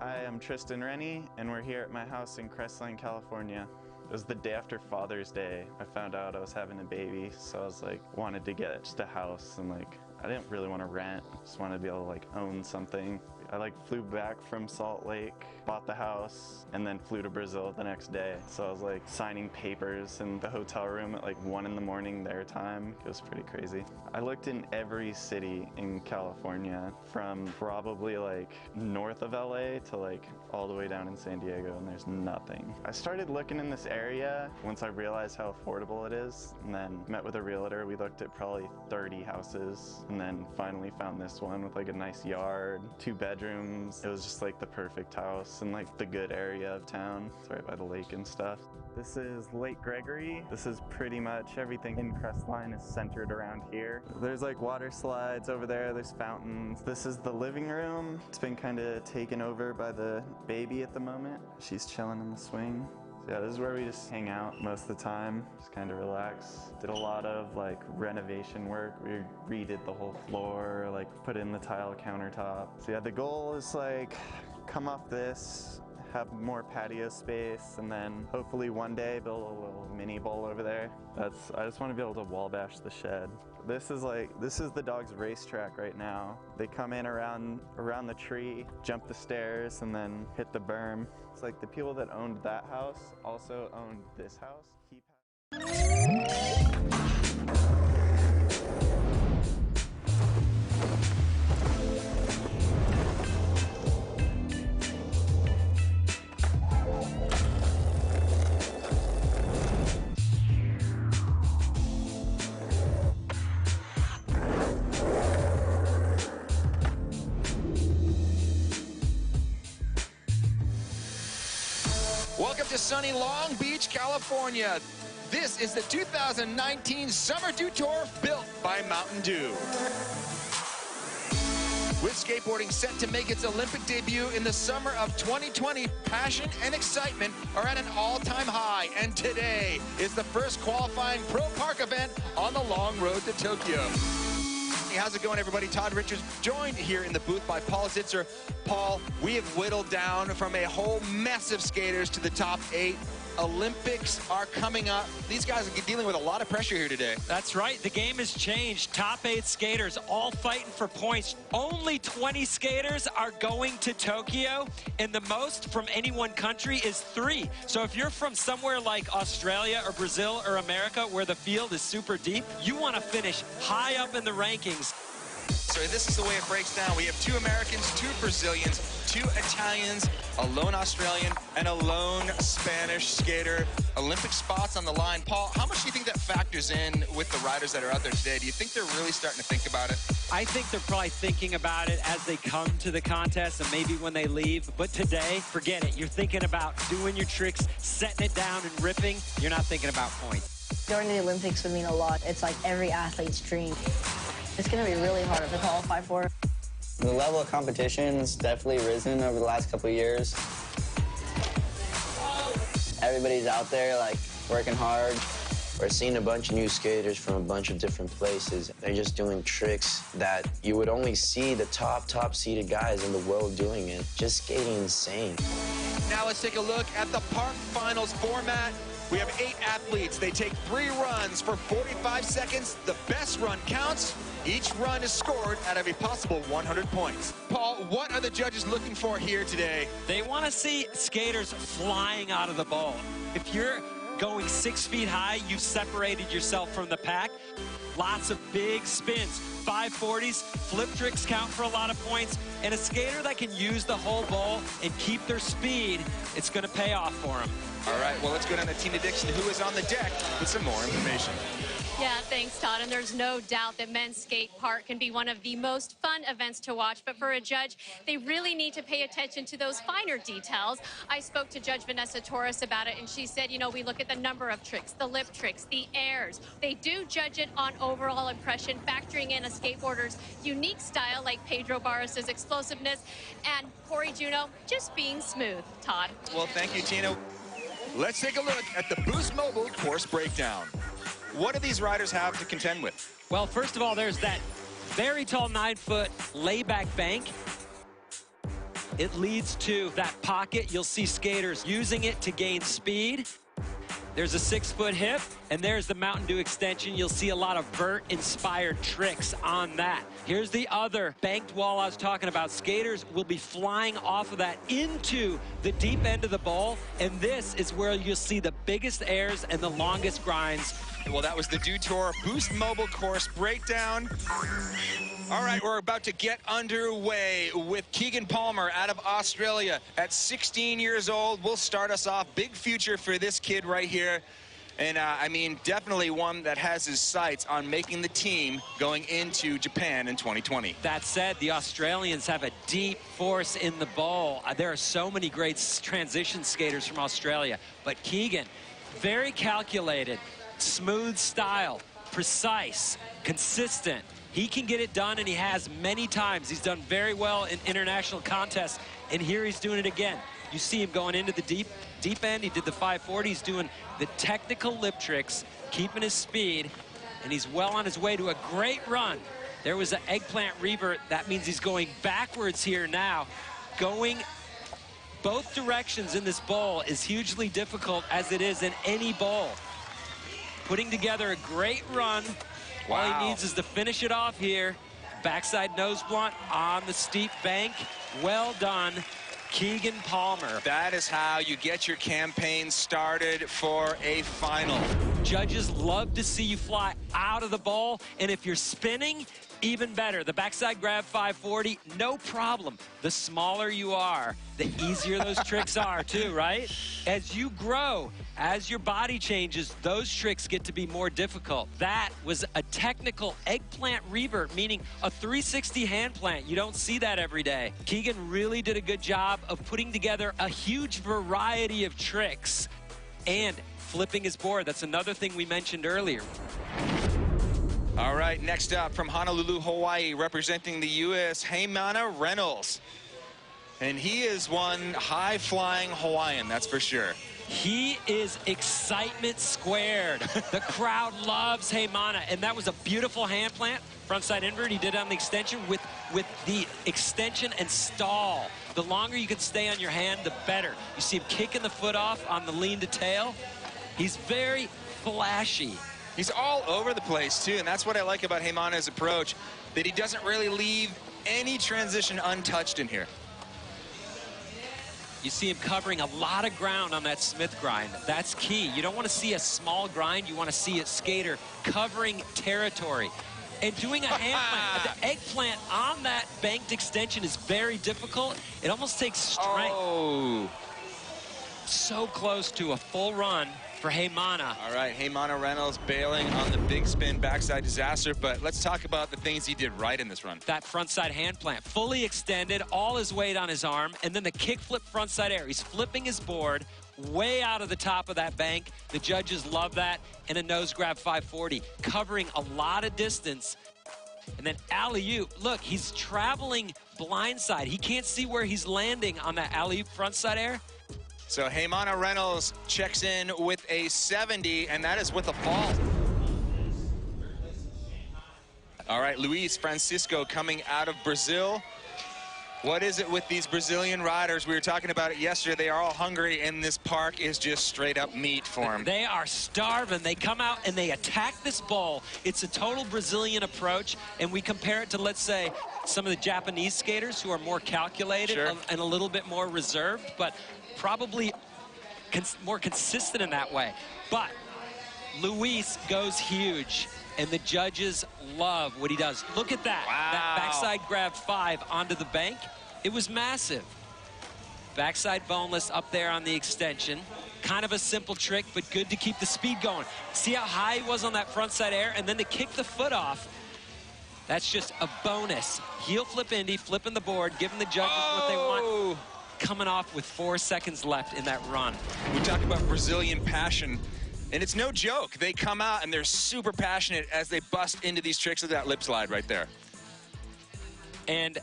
Hi, I'm Tristan Rennie, and we're here at my house in Crestline, California. It was the day after Father's Day. I found out I was having a baby, so I was like, wanted to get just a house, and like, I didn't really want to rent, just wanted to be able to like own something. I like flew back from Salt Lake, bought the house, and then flew to Brazil the next day. So I was like signing papers in the hotel room at like 1 in the morning their time. It was pretty crazy. I looked in every city in California, from probably like north of LA to like all the way down in San Diego, and there's nothing. I started looking in this area once I realized how affordable it is, and then met with a realtor. We looked at probably 30 houses, and then finally found this one with like a nice yard, 2 bedrooms. It was just like the perfect house in like the good area of town. It's right by the lake and stuff. This is Lake Gregory. This is pretty much everything in Crestline is centered around here. There's like water slides over there, there's fountains. This is the living room. It's been kind of taken over by the baby at the moment. She's chilling in the swing. Yeah, this is where we just hang out most of the time, just kind of relax. Did a lot of like renovation work. We redid the whole floor, like put in the tile countertop. So yeah, the goal is like come off this, have more patio space, and then hopefully one day build a little mini bowl over there. I just want to be able to wall bash the shed. This is the dog's racetrack right now. They come in around the tree, jump the stairs, and then hit the berm. It's like the people that owned that house also owned this house. Welcome to sunny Long Beach, California. This is the 2019 Summer Dew Tour built by Mountain Dew. With skateboarding set to make its Olympic debut in the summer of 2020, passion and excitement are at an all-time high, and today is the first qualifying pro park event on the long road to Tokyo. Hey, how's it going, everybody? Todd Richards joined here in the booth by Paul Zitzer. Paul, we have whittled down from a whole mess of skaters to the top 8. Olympics are coming up. These guys are dealing with a lot of pressure here today. That's right. The game has changed. Top 8 skaters all fighting for points. Only 20 skaters are going to Tokyo, and the most from any one country is 3. So if you're from somewhere like Australia or Brazil or America where the field is super deep, you want to finish high up in the rankings. So this is the way it breaks down. We have 2 Americans, 2 Brazilians, 2 Italians, a lone Australian, and a lone Spanish skater. Olympic spots on the line. Paul, how much do you think that factors in with the riders that are out there today? Do you think they're really starting to think about it? I think they're probably thinking about it as they come to the contest and maybe when they leave. But today, forget it. You're thinking about doing your tricks, setting it down and ripping. You're not thinking about points. Going to the Olympics would mean a lot. It's like every athlete's dream. It's going to be really hard to qualify for. The level of competition's definitely risen over the last couple of years. Everybody's out there, like, working hard. We're seeing a bunch of new skaters from a bunch of different places. They're just doing tricks that you would only see the top seeded guys in the world doing it. Just skating insane. Now let's take a look at the Park Finals format. We have 8 athletes. They take 3 runs for 45 seconds. The best run counts. Each run is scored out of a possible 100 points. Paul, what are the judges looking for here today? They want to see skaters flying out of the bowl. If you're going 6 feet high, you've separated yourself from the pack. Lots of big spins, 540s, flip tricks count for a lot of points, and a skater that can use the whole bowl and keep their speed, it's going to pay off for them. All right, well, let's go down to Tina Dixon, who is on the deck with some more information. Yeah, thanks, Todd. And there's no doubt that men's skate park can be one of the most fun events to watch. But for a judge, they really need to pay attention to those finer details. I spoke to Judge Vanessa Torres about it, and she said, you know, we look at the number of tricks, the lip tricks, the airs. They do judge it on overall impression, factoring in a skateboarder's unique style like Pedro Barris's explosiveness and Cory Juno just being smooth. Todd. Well, thank you, Tina. Let's take a look at the Boost Mobile course breakdown. What do these riders have to contend with? Well, first of all, there's that very tall 9-foot layback bank. It leads to that pocket. You'll see skaters using it to gain speed. There's a 6-foot hip, and there's the Mountain Dew extension. You'll see a lot of vert-inspired tricks on that. Here's the other banked wall I was talking about. Skaters will be flying off of that into the deep end of the bowl, and this is where you'll see the biggest airs and the longest grinds. Well, that was the Dew Tour Boost Mobile course breakdown. All right, we're about to get underway with Keegan Palmer out of Australia at 16 years old. Will start us off. Big future for this kid right here. And, I mean, definitely one that has his sights on making the team going into Japan in 2020. That said, the Australians have a deep force in the bowl. There are so many great transition skaters from Australia. But Keegan, very calculated, smooth style, precise, consistent. He can get it done, and he has many times. He's done very well in international contests, and here he's doing it again. You see him going into the deep end. He did the 540. He's doing the technical lip tricks, keeping his speed, and he's well on his way to a great run. There was an eggplant revert. That means he's going backwards here now. Going both directions in this bowl is hugely difficult, as it is in any bowl. Putting together a great run. Wow. All he needs is to finish it off here. Backside nose blunt on the steep bank. Well done, Keegan Palmer. That is how you get your campaign started for a final. Judges love to see you fly out of the bowl, and if you're spinning, even better. The backside grab 540, no problem. The smaller you are, the easier those tricks are too, right? As you grow, as your body changes, those tricks get to be more difficult. That was a technical eggplant revert, meaning a 360 hand plant. You don't see that every day. Keegan really did a good job of putting together a huge variety of tricks and flipping his board. That's another thing we mentioned earlier. All right, next up from Honolulu, Hawaii, representing the U.S., Heion Reynolds. And he is one high-flying Hawaiian, that's for sure. He is excitement squared. The crowd loves Heion, and that was a beautiful hand plant. Frontside invert, he did on the extension with the extension and stall. The longer you can stay on your hand, the better. You see him kicking the foot off on the lean to tail. He's very flashy. He's all over the place, too, and that's what I like about Heiman's approach, that he doesn't really leave any transition untouched in here. You see him covering a lot of ground on that Smith grind. That's key. You don't want to see a small grind. You want to see a skater covering territory. And doing a hand plant, the eggplant on that banked extension is very difficult. It almost takes strength. Oh. So close to a full run for Heion. All right, Heion Reynolds bailing on the big spin backside disaster, but let's talk about the things he did right in this run. That frontside hand plant, fully extended, all his weight on his arm, and then the kickflip frontside air. He's flipping his board way out of the top of that bank. The judges love that, and a nose grab 540, covering a lot of distance. And then alley-oop, look, he's traveling blindside. He can't see where he's landing on that alley-oop frontside air. So Heion Reynolds checks in with a 70, and that is with a fall. All right, Luis Francisco coming out of Brazil. What is it with these Brazilian riders? We were talking about it yesterday. They are all hungry, and this park is just straight up meat for them. They are starving. They come out and they attack this bowl. It's a total Brazilian approach, and we compare it to, let's say, some of the Japanese skaters who are more calculated and a little bit more reserved, but probably more consistent in that way. But Luis goes huge, and the judges love what he does. Look at that. Wow. That backside grab 5 onto the bank. It was massive. Backside boneless up there on the extension. Kind of a simple trick, but good to keep the speed going. See how high he was on that frontside air? And then to kick the foot off, that's just a bonus. Heel flip Indy, flipping the board, giving the judges what they want. Coming off with 4 seconds left in that run. We talk about Brazilian passion, and it's no joke. They come out and they're super passionate as they bust into these tricks of that lip slide right there. And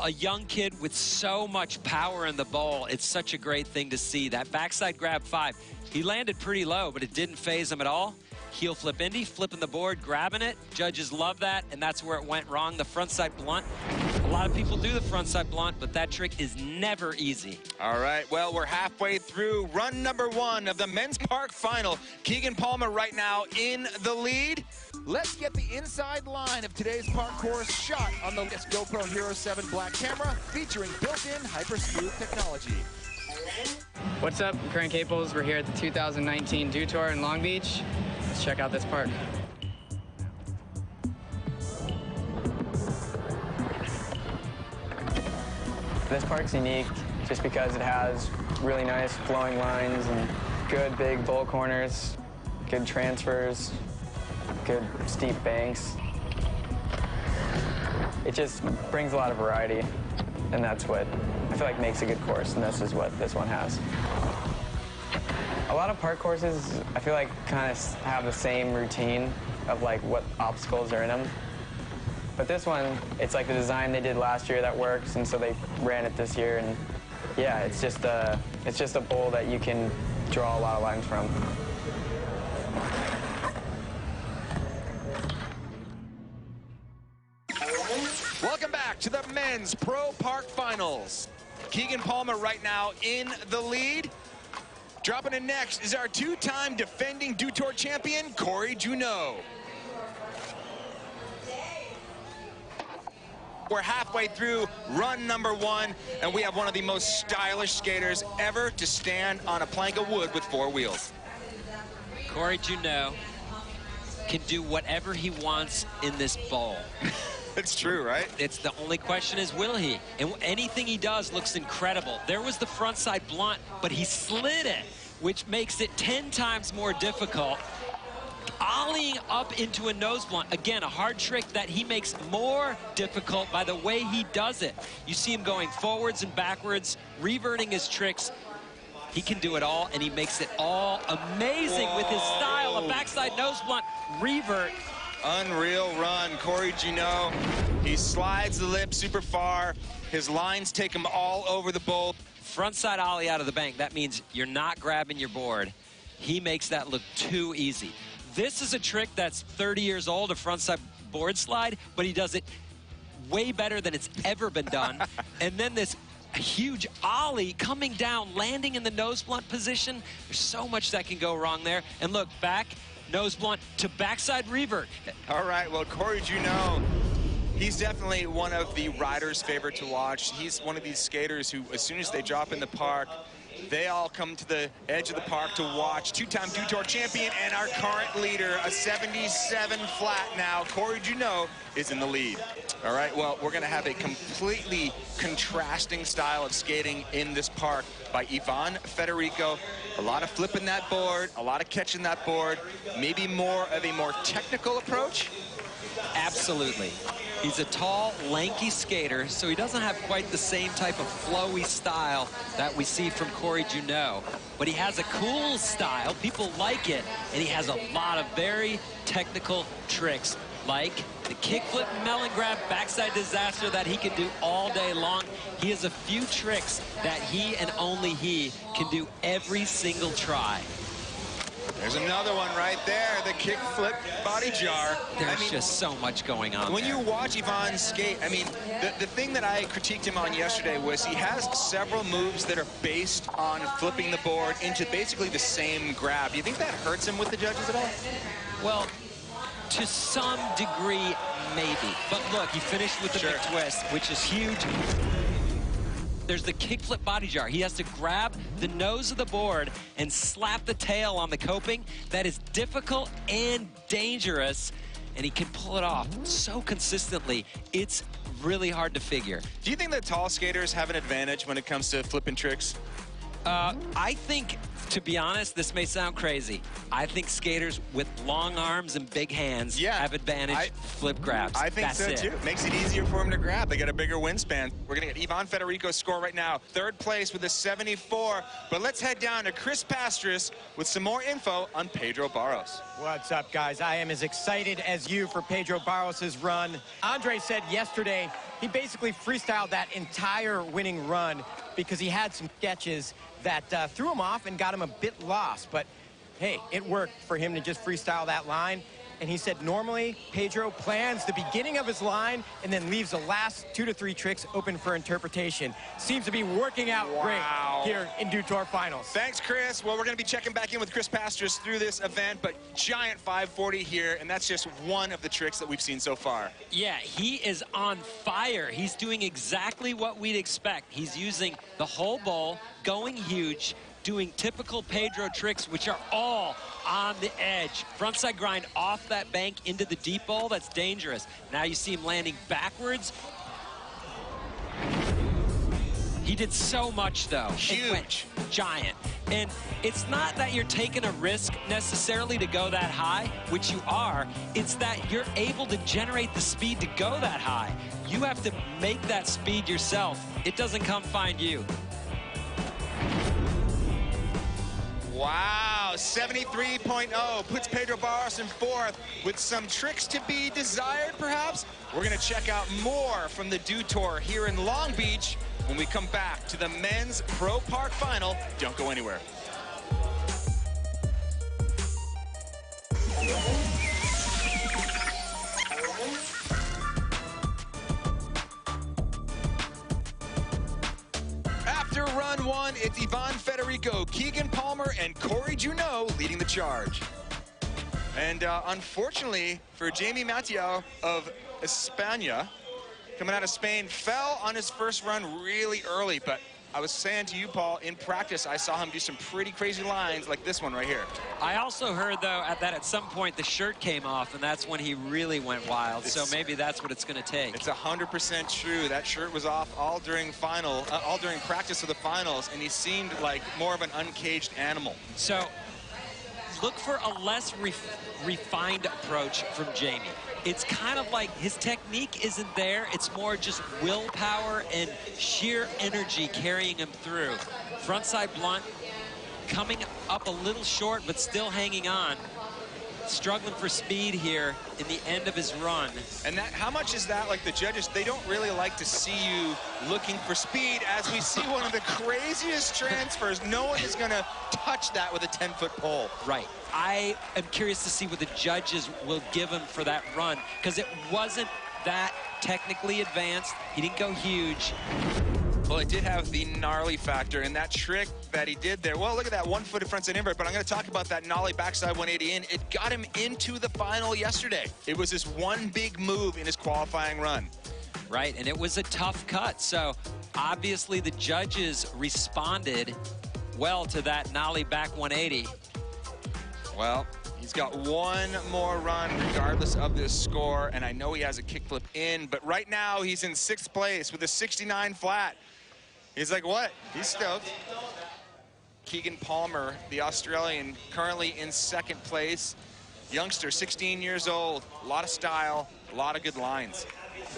a young kid with so much power in the bowl, it's such a great thing to see. That backside grab 5, he landed pretty low, but it didn't phase him at all. Heel flip Indy, flipping the board, grabbing it. Judges love that, and that's where it went wrong. The frontside blunt. A lot of people do the frontside blunt, but that trick is never easy. All right, well, we're halfway through run number 1 of the men's park final. Keegan Palmer right now in the lead. Let's get the inside line of today's park course shot on the GoPro Hero 7 Black camera featuring built-in hyper-smooth technology. What's up, Current Caples? We're here at the 2019 Dew Tour in Long Beach. Let's check out this park. This park's unique just because it has really nice flowing lines and good big bowl corners, good transfers, good steep banks. It just brings a lot of variety, and that's what I feel like makes a good course, and this is what this one has. A lot of park courses, I feel like, kind of have the same routine of like what obstacles are in them. But this one, it's like the design they did last year that works, and so they ran it this year, and yeah, it's just a bowl that you can draw a lot of lines from. Welcome back to the men's Pro Park Finals. Keegan Palmer right now in the lead. Dropping in next is our 2-time defending Dew Tour champion, Cory Juno. We're halfway through run number 1, and we have one of the most stylish skaters ever to stand on a plank of wood with 4 wheels. Cory Juno can do whatever he wants in this bowl. It's true, right? It's the only question is, will he? And anything he does looks incredible. There was the frontside blunt, but he slid it, which makes it 10 times more difficult. Ollieing up into a nose blunt, again, a hard trick that he makes more difficult by the way he does it. You see him going forwards and backwards, reverting his tricks. He can do it all, and he makes it all amazing with his style. A backside nose blunt, revert. Unreal run, Cory Juno. He slides the lip super far. His lines take him all over the bowl. Frontside ollie out of the bank, that means you're not grabbing your board. He makes that look too easy. This is a trick that's 30 years old, a frontside board slide, but he does it way better than it's ever been done. And then this huge ollie coming down, landing in the nose blunt position. There's so much that can go wrong there. And look, back, nose blunt to backside revert. All right, well, Cory Juno, he's definitely one of the riders' favorite to watch. He's one of these skaters who, as soon as they drop in the park, They all come to the edge of the park to watch. Two-time Dew Tour champion and our current leader, a 77 flat now. Cory Juno is in the lead. All right, well, we're going to have a completely contrasting style of skating in this park by Ivan Federico. A lot of flipping that board, a lot of catching that board, maybe more of a more technical approach. Absolutely. He's a tall, lanky skater, so he doesn't have quite the same type of flowy style that we see from Cory Juno. But he has a cool style, people like it, and he has a lot of very technical tricks, like the kickflip melon grab backside disaster that he can do all day long. He has a few tricks that he and only he can do every single try. There's another one right there, the kickflip body jar. There's just so much going on when there. you watch Ivan skate, I mean, the thing that I critiqued him on yesterday was he has several moves that are based on flipping the board into basically the same grab. Do you think that hurts him with the judges at all? Well, to some degree, maybe. But look, he finished with the big twist, which is huge. There's the kickflip body jar. He has to grab the nose of the board and slap the tail on the coping. That is difficult and dangerous, and he can pull it off so consistently. It's really hard to figure. Do you think that tall skaters have an advantage when it comes to flipping tricks? I think, to be honest, this may sound crazy. I think skaters with long arms and big hands have advantage flip grabs. I think That's so it. too. Makes it easier for him to grab. They got a bigger wingspan. We're gonna get Ivan Federico's score right now. Third place with a 74. But let's head down to Chris Pastris with some more info on Pedro Barros. What's up, guys? I am as excited as you for Pedro Barros' run. Andre said yesterday he basically freestyled that entire winning run because he had some sketches that threw him off and got him a bit lost. But hey, it worked for him to just freestyle that line. And he said normally Pedro plans the beginning of his line and then leaves the last 2 to 3 tricks open for interpretation. Seems to be working out great here in Dew Tour Finals. Thanks, Chris. Well, we're going to be checking back in with Chris Pastris through this event, but giant 540 here, and that's just one of the tricks that we've seen so far. Yeah, he is on fire. He's doing exactly what we'd expect. He's using the whole bowl, going huge, doing typical Pedro tricks, which are all on the edge. Frontside grind off that bank into the deep bowl, that's dangerous. Now you see him landing backwards. He did so much, though. Huge. Giant. And it's not that you're taking a risk necessarily to go that high, which you are. It's that you're able to generate the speed to go that high. You have to make that speed yourself. It doesn't come find you. Wow, 73.0 puts Pedro Barros in fourth with some tricks to be desired, perhaps. We're going to check out more from the Dew Tour here in Long Beach when we come back to the men's Pro Park Final. Don't go anywhere. After run one, it's Ivan Federico, Keegan Palmer, and Cory Juno leading the charge. And unfortunately for Jamie Mathieu of España, coming out of Spain, fell on his first run really early. But I was saying to you, Paul, in practice, I saw him do some pretty crazy lines like this one right here. I also heard, though, that at some point the shirt came off, and that's when he really went wild. So maybe that's what it's going to take. It's 100% true. That shirt was off all during practice of the finals, and he seemed like more of an uncaged animal. So look for a less refined approach from Jamie. It's kind of like his technique isn't there. It's more just willpower and sheer energy carrying him through. Frontside blunt, coming up a little short, but still hanging on. Struggling for speed here in the end of his run. And that, how much is that, like the judges, they don't really like to see you looking for speed as we see one of the craziest transfers. No one is going to touch that with a 10-foot pole. Right. I am curious to see what the judges will give him for that run, because it wasn't that technically advanced. He didn't go huge. Well, it did have the gnarly factor, and that trick that he did there, well, look at that one-footed frontside invert, but I'm going to talk about that nollie backside 180 in. It got him into the final yesterday. It was his one big move in his qualifying run. Right, and it was a tough cut, so obviously the judges responded well to that nollie back 180. Well, he's got one more run regardless of this score, and I know he has a kickflip in, but right now he's in 6th place with a 69 flat. He's like, what? He's stoked. Keegan Palmer, the Australian, currently in 2nd place. Youngster, 16 years old, a lot of style, a lot of good lines.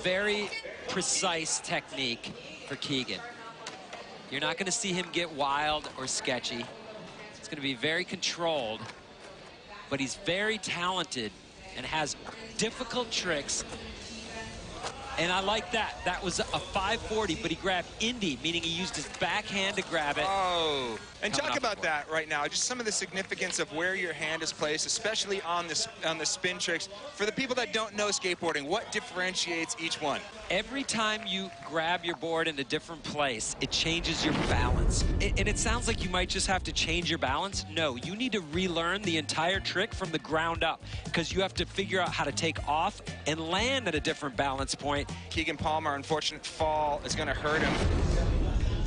Very precise technique for Keegan. You're not going to see him get wild or sketchy. It's going to be very controlled, but he's very talented and has difficult tricks. And I like that. That was a 540, but he grabbed Indy, meaning he used his backhand to grab it. Oh, and talk about that right now. Just some of the significance of where your hand is placed, especially on the spin tricks. For the people that don't know skateboarding, what differentiates each one? Every time you grab your board in a different place, it changes your balance. And it sounds like you might just have to change your balance. No, you need to relearn the entire trick from the ground up, because you have to figure out how to take off and land at a different balance point. Keegan Palmer, unfortunate fall is going to hurt him.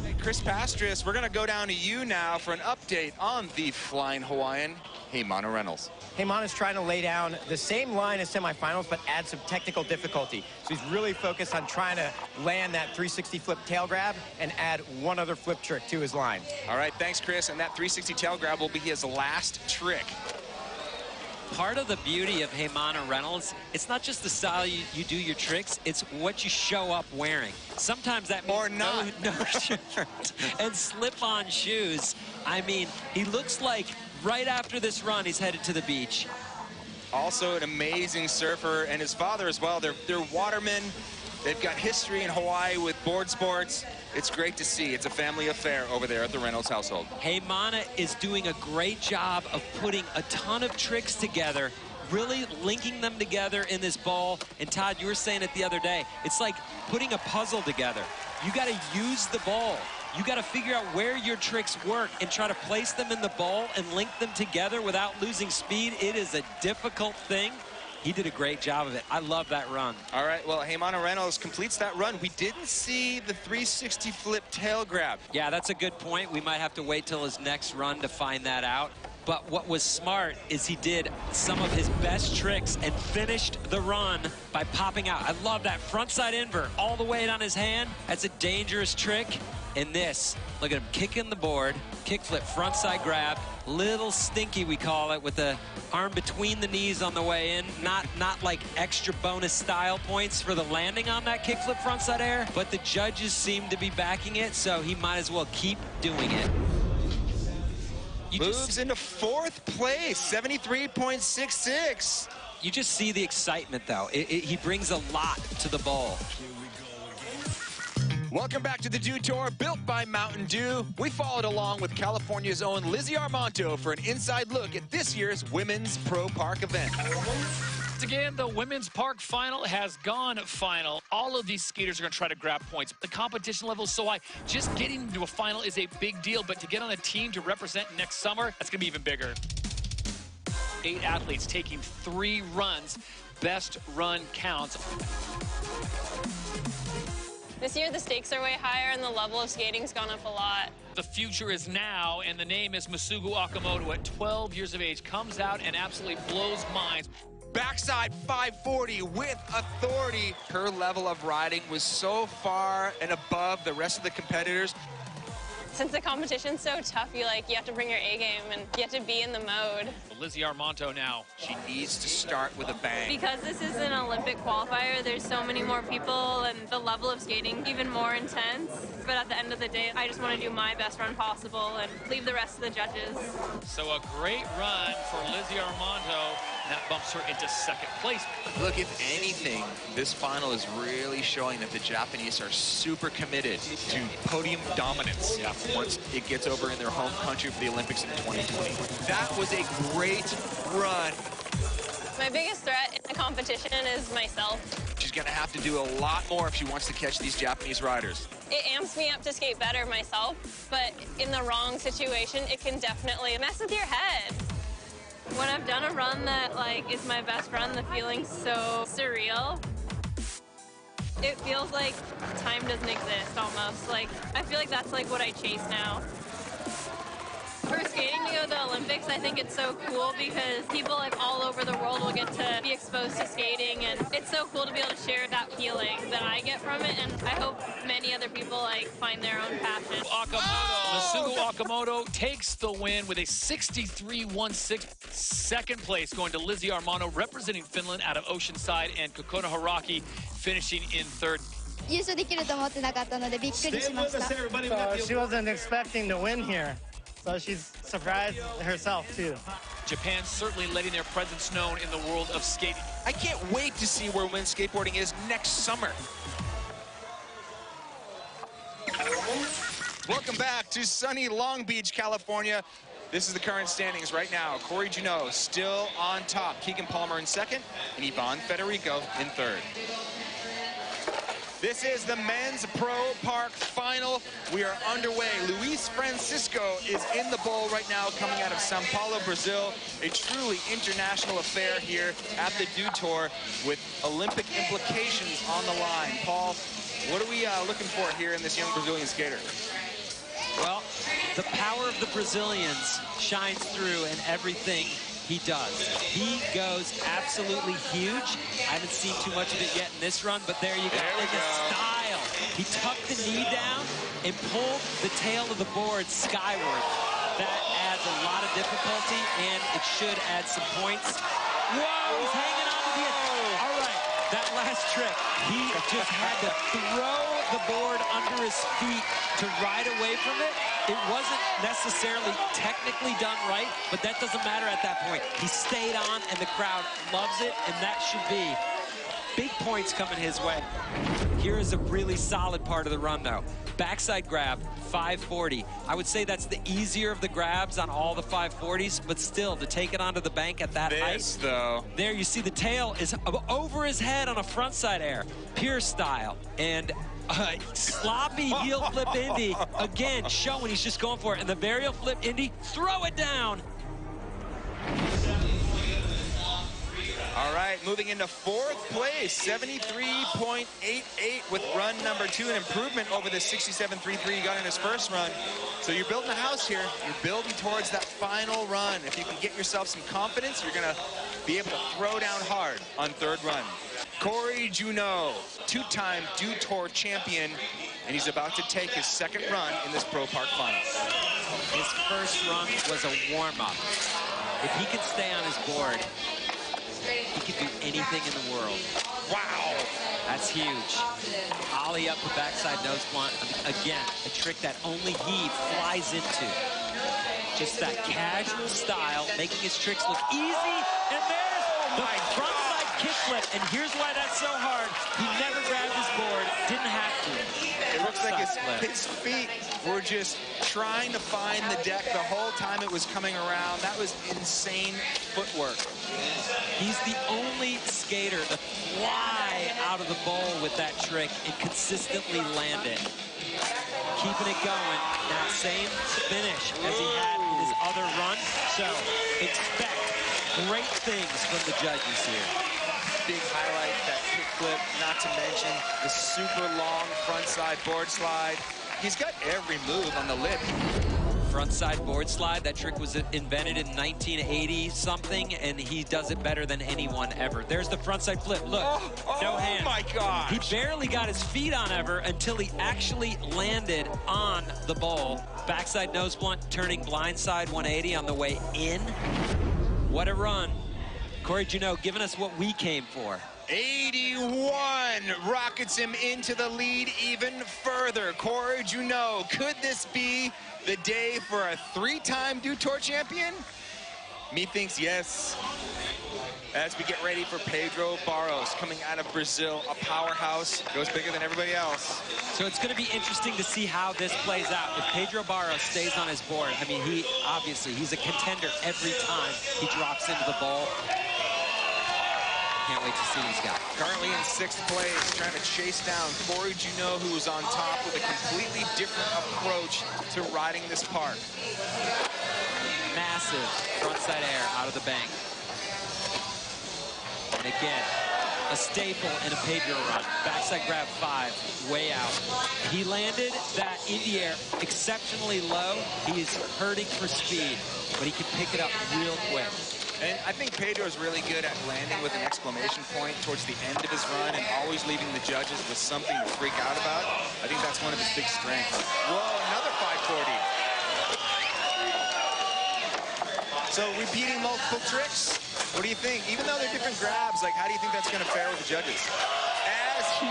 Hey, Chris Pastris, we're going to go down to you now for an update on the flying Hawaiian, Heion Reynolds. Heion is trying to lay down the same line as semifinals, but add some technical difficulty. So he's really focused on trying to land that 360 flip tail grab and add one other flip trick to his line. All right, thanks, Chris. And that 360 tail grab will be his last trick. Part of the beauty of Heion Reynolds, it's not just the style you do your tricks, it's what you show up wearing. Sometimes that means or not. No shirt and slip-on shoes. I mean, he looks like right after this run, he's headed to the beach. Also an amazing surfer, and his father as well. They're watermen. They've got history in Hawaii with board sports. It's great to see. It's a family affair over there at the Reynolds household. Heion is doing a great job of putting a ton of tricks together, really linking them together in this bowl. And Todd, you were saying it the other day, it's like putting a puzzle together. You got to use the bowl. You got to figure out where your tricks work and try to place them in the bowl and link them together without losing speed. It is a difficult thing. He did a great job of it. I love that run. All right, well, Heion Reynolds completes that run. We didn't see the 360 flip tail grab. Yeah, that's a good point. We might have to wait till his next run to find that out. But what was smart is he did some of his best tricks and finished the run by popping out. I love that frontside invert all the way on his hand. That's a dangerous trick. And this, look at him kicking the board, kickflip, frontside grab, little stinky we call it, with the arm between the knees on the way in. Not like extra bonus style points for the landing on that kickflip frontside air, but the judges seem to be backing it, so he might as well keep doing it. Moves into 4th place, 73.66. You just see the excitement, though. He brings a lot to the bowl. Welcome back to the Dew Tour, built by Mountain Dew. We followed along with California's own Lizzie Armanto for an inside look at this year's Women's Pro Park event. Once again, the Women's Park Final has gone final. All of these skaters are going to try to grab points. The competition level is so high. Just getting into a final is a big deal, but to get on a team to represent next summer, that's going to be even bigger. 8 athletes taking 3 runs. Best run counts. This year, the stakes are way higher, and the level of skating's gone up a lot. The future is now, and the name is Masugu Okamoto at 12 years of age. Comes out and absolutely blows minds. Backside 540 with authority. Her level of riding was so far and above the rest of the competitors. Since the competition's so tough, you have to bring your A game and you have to be in the mode. Lizzie Armanto now. She needs to start with a bang. Because this is an Olympic qualifier, there's so many more people and the level of skating even more intense. But at the end of the day, I just want to do my best run possible and leave the rest of the judges. So a great run for Lizzie Armanto. That bumps her into 2nd place. Look, if anything, this final is really showing that the Japanese are super committed to podium dominance once it gets over in their home country for the Olympics in 2020. That was a great run. My biggest threat in the competition is myself. She's going to have to do a lot more if she wants to catch these Japanese riders. It amps me up to skate better myself, but in the wrong situation, it can definitely mess with your head. When I've done a run that is my best run, the feeling's so surreal. It feels like time doesn't exist almost. I feel like that's what I chase now. For skating to go to the Olympics, I think it's so cool because people like all over the world will get to be exposed to skating, and it's so cool to be able to share that feeling that I get from it, and I hope many other people like find their own passion. Masuko Okamoto takes the win with a 63-16. Second place going to Lizzie Armano representing Finland out of Oceanside, and Kokona Haraki finishing in third. She wasn't expecting to win here, so she's surprised herself too. Japan certainly letting their presence known in the world of skating. I can't wait to see where women's skateboarding is next summer. Welcome back to sunny Long Beach, California. This is the current standings right now. Cory Juno still on top. Keegan Palmer in second, and Ivan Federico in third. This is the men's Pro Park Final. We are underway. Luis Francisco is in the bowl right now, coming out of Sao Paulo, Brazil. A truly international affair here at the Dew Tour with Olympic implications on the line. Paul, what are we looking for here in this young Brazilian skater? Well, the power of the Brazilians shines through in everything he does. He goes absolutely huge. I haven't seen too much of it yet in this run, but there you go. Look at the style. He tucked the knee down and pulled the tail of the board skyward. That adds a lot of difficulty, and it should add some points. Whoa, he's hanging on to the edge. All right, that last trick, he just had to throw the board under his feet to ride away from it. It wasn't necessarily technically done right, but that doesn't matter at that point. He stayed on, and the crowd loves it, and that should be big points coming his way. Here is a really solid part of the run, though. Backside grab, 540. I would say that's the easier of the grabs on all the 540s, but still, to take it onto the bank at that height. Though. There, you see the tail is over his head on a frontside air. Pure style. And sloppy heel flip Indy, again, showing he's just going for it. And the varial flip Indy, throw it down. All right, moving into fourth place, 73.88 with run number 2, an improvement over the 67.33 he got in his first run. So you're building a house here. You're building towards that final run. If you can get yourself some confidence, you're going to be able to throw down hard on third run. Cory Juno, two-time Dew Tour champion, and he's about to take his second run in this Pro Park Finals. His first run was a warm-up. If he can stay on his board, he can do anything in the world. Wow, that's huge. Ollie up with backside nose blunt. Again, a trick that only he flies into. Just that casual style, making his tricks look easy. And there's the frontside kickflip. And here's why that's so hard. He never grabbed his board, didn't have to. It looks like his feet were just trying to find the deck the whole time it was coming around. That was insane footwork. He's the only skater to fly out of the bowl with that trick and consistently land it. Keeping it going. Now, same finish as he had in his other run. So, expect great things from the judges here. Big highlight, that kickflip, not to mention the super long frontside board slide. He's got every move on the lip. Frontside board slide, that trick was invented in 1980 something, and he does it better than anyone ever. There's the frontside flip, look, no hand. Oh my gosh. He barely got his feet on ever until he actually landed on the bowl. Backside nose blunt, turning blindside 180 on the way in. What a run. Cory Juno giving us what we came for. 81 rockets him into the lead even further. Cory Juno, could this be the day for a three-time Dew Tour champion? Me thinks yes. As we get ready for Pedro Barros, coming out of Brazil, a powerhouse, goes bigger than everybody else. So it's going to be interesting to see how this plays out. If Pedro Barros stays on his board, I mean, he's a contender every time he drops into the bowl. Can't wait to see these guys. Currently in 6th place, trying to chase down Cory Juno, who is on top with a completely different approach to riding this park. Massive frontside air out of the bank. And again, a staple in a Pedro run. Backside grab 5, way out. He landed that indie air exceptionally low. He is hurting for speed, but he can pick it up real quick. And I think Pedro is really good at landing with an exclamation point towards the end of his run and always leaving the judges with something to freak out about. I think that's one of his big strengths. Whoa, another 540. So repeating multiple tricks, what do you think? Even though they're different grabs, like how do you think that's going to fare with the judges? As he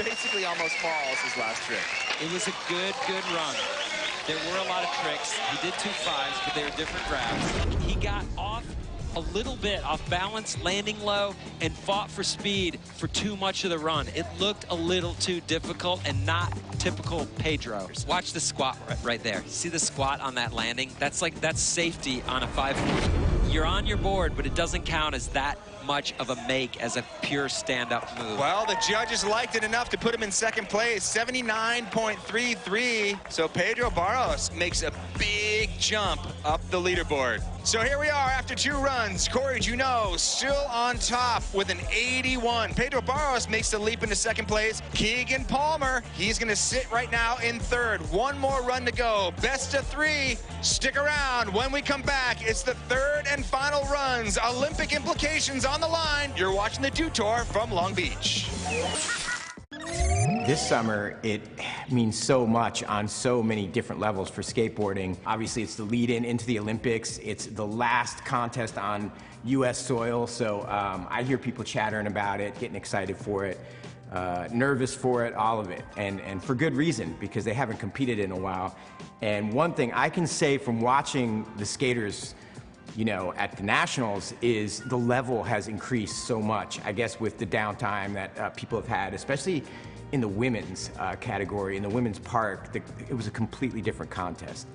basically almost falls his last trick. It was a good run. There were a lot of tricks. He did 2 5s, but they were different grabs. He got off a little bit, off balance, landing low, and fought for speed for too much of the run. It looked a little too difficult and not typical Pedro. Watch the squat right there. See the squat on that landing? That's safety on a 540. You're on your board, but it doesn't count as that much of a make as a pure stand-up move. Well, the judges liked it enough to put him in second place, 79.33. So Pedro Barros makes a big jump up the leaderboard. So here we are after 2 runs. Cory Juno still on top with an 81. Pedro Barros makes the leap into second place. Keegan Palmer, he's going to sit right now in third. 1 more run to go. Best of 3. Stick around. When we come back, it's the third and final runs. Olympic implications on the line. You're watching the Dew Tour from Long Beach. This summer, it means so much on so many different levels for skateboarding. Obviously, it's the lead-in into the Olympics. It's the last contest on U.S. soil, so I hear people chattering about it, getting excited for it, nervous for it, all of it, and for good reason, because they haven't competed in a while. And one thing I can say from watching the skaters, you know, at the Nationals is the level has increased so much, I guess, with the downtime that people have had, especially in the women's category, in the women's park. It was a completely different contest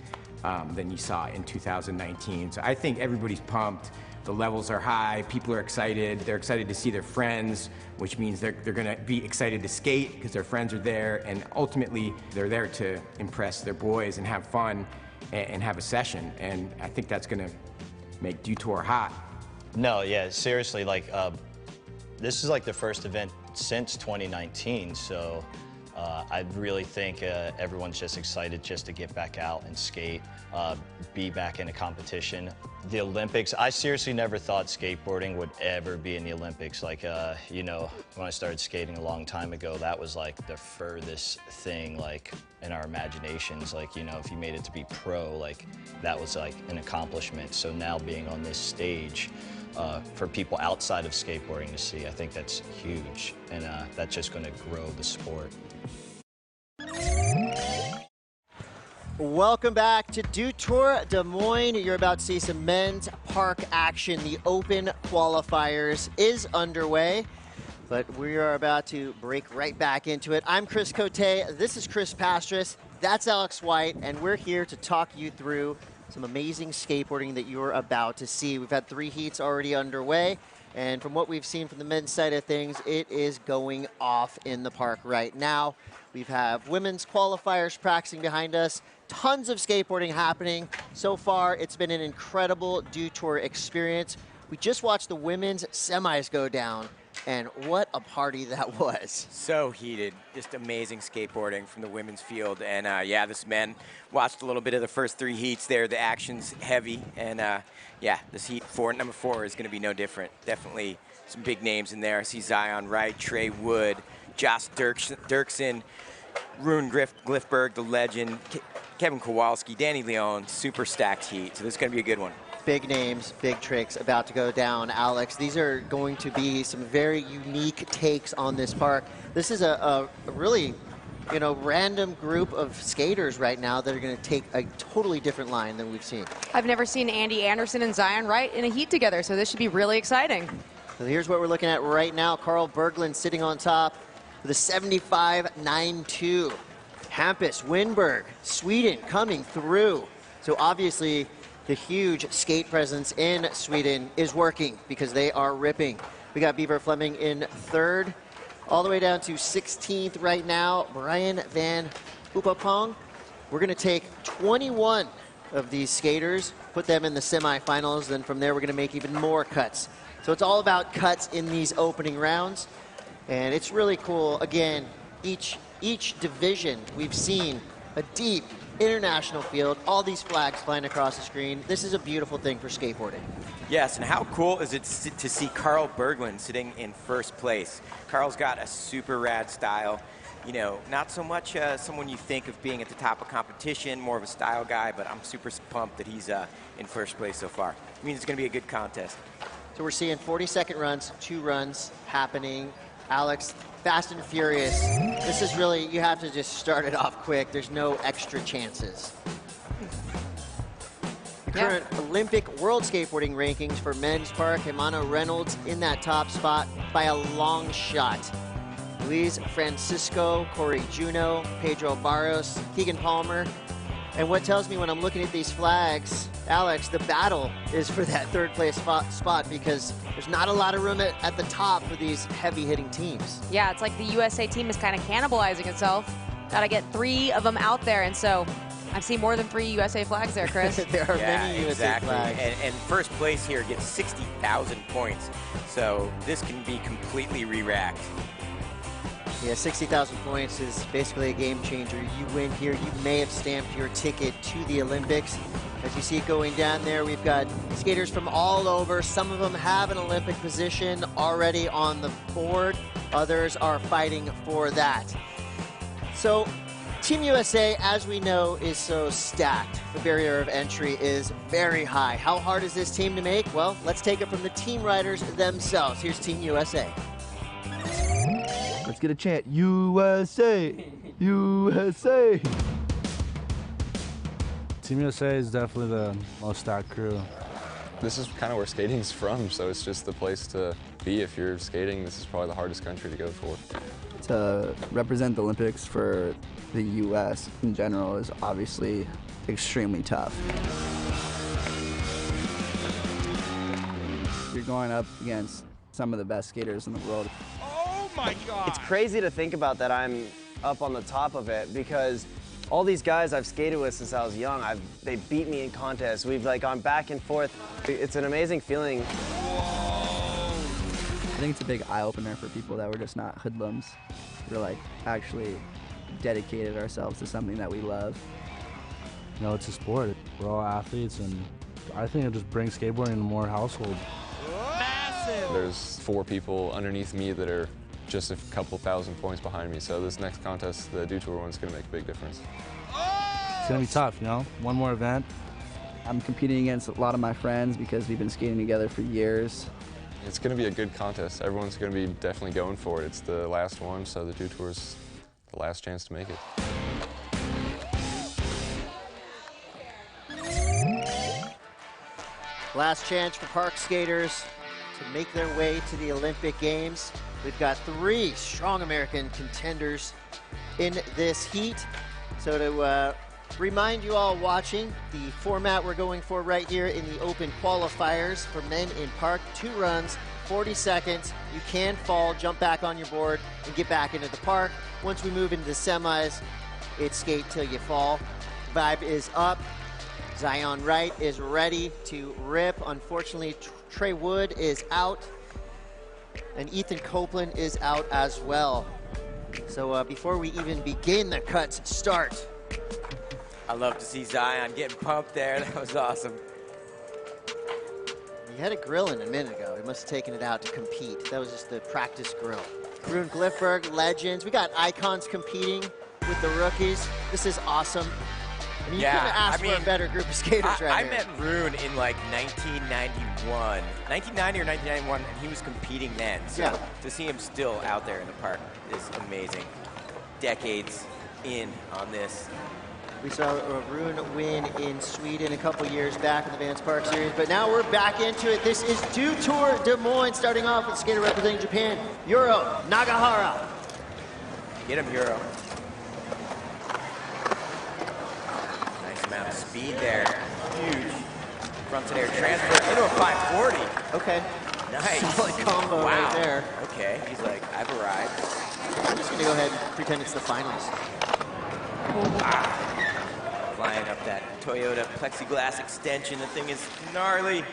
than you saw in 2019. So I think everybody's pumped. The levels are high. People are excited. They're excited to see their friends, which means they're going to be excited to skate because their friends are there. And ultimately, they're there to impress their boys and have fun and have a session. And I think that's going to make Dew Tour hot. No, yeah, seriously, like, this is like the first event since 2019, so I really think everyone's just excited just to get back out and skate, be back in a competition. The Olympics, I seriously never thought skateboarding would ever be in the Olympics. Like, you know, when I started skating a long time ago, that was like the furthest thing, like, in our imaginations. Like, you know, if you made it to be pro, like, that was like an accomplishment. So now being on this stage, for people outside of skateboarding to see, I think that's huge, and that's just going to grow the sport. Welcome back to Dew Tour Des Moines. You're about to see some men's park action. The Open Qualifiers is underway, but we are about to break right back into it. I'm Chris Cote. This is Chris Pastris. That's Alex White, and we're here to talk you through some amazing skateboarding that you're about to see. We've had 3 heats already underway, and from what we've seen from the men's side of things, it is going off in the park right now. We have women's qualifiers practicing behind us, tons of skateboarding happening. So far, it's been an incredible Dew Tour experience. We just watched the women's semis go down, and what a party that was. So heated, just amazing skateboarding from the women's field. And yeah, this men watched a little bit of the first 3 heats there. The action's heavy, and yeah, this heat number 4 is going to be no different. Definitely some big names in there. I see Zion Wright, Trey Wood, Josh Dirksen, Rune Glifberg, the legend, Kevin Kowalski, Danny Leone. Super stacked heat, so this is going to be a good one. Big names, big tricks about to go down, Alex. These are going to be some very unique takes on this park. This is a really, you know, random group of skaters right now that are going to take a totally different line than we've seen. I've never seen Andy Anderson and Zion Wright in a heat together, so this should be really exciting. So here's what we're looking at right now. Carl Berglund sitting on top with a 75.92. Hampus Winberg, Sweden, coming through. So obviously, the huge skate presence in Sweden is working because they are ripping. We got Beaver Fleming in 3rd, all the way down to 16th right now. Brian Van Oopapong. We're going to take 21 of these skaters, put them in the semifinals. Then from there, we're going to make even more cuts So it's all about cuts in these opening rounds. And it's really cool. Again, each division we've seen a deep international field, all these flags flying across the screen. This is a beautiful thing for skateboarding. Yes, and how cool is it to see Carl Berglund sitting in first place? Carl's got a super rad style. You know, not so much someone you think of being at the top of competition, more of a style guy, but I'm super pumped that he's in first place so far. It means it's going to be a good contest. So we're seeing 40-second runs, 2 runs happening. Alex, fast and furious. This is really, you have to just start it off quick. There's no extra chances. The current Olympic World Skateboarding rankings for men's park, Heion Reynolds in that top spot by a long shot. Luis Francisco, Cory Juno, Pedro Barros, Keegan Palmer. And what tells me when I'm looking at these flags, Alex, the battle is for that third place spot because there's not a lot of room at the top for these heavy-hitting teams. Yeah, it's like the USA team is kind of cannibalizing itself. Got to get 3 of them out there, and so I've seen more than 3 USA flags there, Chris. There are many USA flags. And first place here gets 60,000 points, so this can be completely re-racked. Yeah, 60,000 points is basically a game changer. You win here, you may have stamped your ticket to the Olympics. As you see it going down there, we've got skaters from all over. Some of them have an Olympic position already on the board. Others are fighting for that. So Team USA, as we know, is so stacked. The barrier of entry is very high. How hard is this team to make? Well, let's take it from the team riders themselves. Here's Team USA. Let's get a chant. USA! USA! Team USA is definitely the most stacked crew. This is kind of where skating's from, so it's just the place to be if you're skating. This is probably the hardest country to go for. To represent the Olympics for the U.S. in general is obviously extremely tough. You're going up against some of the best skaters in the world. Oh my God! It's crazy to think about that I'm up on the top of it because all these guys I've skated with since I was young, they beat me in contests. We've like gone back and forth. It's an amazing feeling. I think it's a big eye-opener for people that we're just not hoodlums. We're like actually dedicated ourselves to something that we love. You know, it's a sport. We're all athletes, and I think it just brings skateboarding to more households. Massive! There's 4 people underneath me that are just a couple thousand points behind me, so this next contest, the Dew Tour one, is going to make a big difference. It's going to be tough, you know? One more event. I'm competing against a lot of my friends because we've been skating together for years. It's going to be a good contest. Everyone's going to be definitely going for it. It's the last one, so the Dew Tour's the last chance to make it. Last chance for park skaters to make their way to the Olympic Games. We've got 3 strong American contenders in this heat. So to remind you all watching, the format we're going for right here in the open qualifiers for men in park, 2 runs, 40 seconds. You can fall, jump back on your board, and get back into the park. Once we move into the semis, it's skate till you fall. Vibe is up. Zion Wright is ready to rip. Unfortunately, Trey Wood is out, and Ethan Copeland is out as well. So before we even begin the cuts start, I love to see Zion getting pumped there. That was awesome. He had a grill in a minute ago. He must have taken it out to compete. That was just the practice grill. Rune Glifberg, legends. We got icons competing with the rookies. This is awesome. I mean, you couldn't ask for a better group of skaters right I here. met Rune in like 1990 or 1991, and he was competing then. So to see him still out there in the park is amazing. Decades in on this. We saw Rune win in Sweden a couple years back in the Vans Park Series, but now we're back into it. This is Dew Tour Des Moines, starting off with skater representing Japan, Yuro Nagahara. Get him, Yuro. Nice amount of speed there. Huge. Front to air transfer into a 540. Okay. Nice. Solid combo right there. Okay, he's like, I've arrived. I'm just gonna go ahead and pretend it's the finals. Flying up that Toyota plexiglass extension. The thing is gnarly.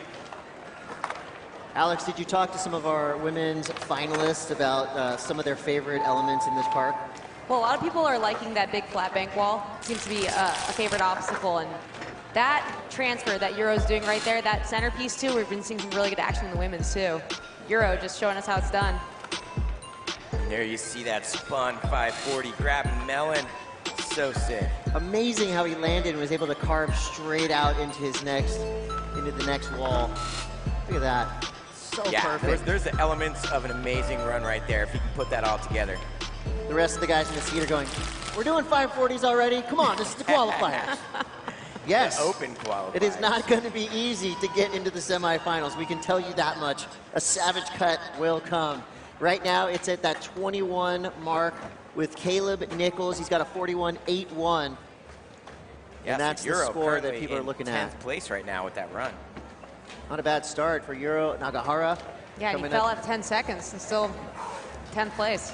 Alex, did you talk to some of our women's finalists about some of their favorite elements in this park? Well, a lot of people are liking that big flat bank wall. Seems to be a favorite obstacle, and that transfer that Euro's doing right there, that centerpiece too, we've been seeing some really good action in the women's too. Euro just showing us how it's done. There you see that spun 540, grab melon, so sick. Amazing how he landed and was able to carve straight out into the next wall. Look at that, so perfect. There's the elements of an amazing run right there, if you can put that all together. The rest of the guys in the seat are going, we're doing 540s already? Come on, this is the qualifiers. Yes. The open qualifiers. It is not going to be easy to get into the semifinals. We can tell you that much. A savage cut will come. Right now, it's at that 21 mark with Caleb Nichols. He's got a 41.81. Yeah, and that's so the Euro score that people are looking 10th at. 10th place right now with that run. Not a bad start for Euro Nagahara. Yeah, and he fell at 10 seconds and still 10th place.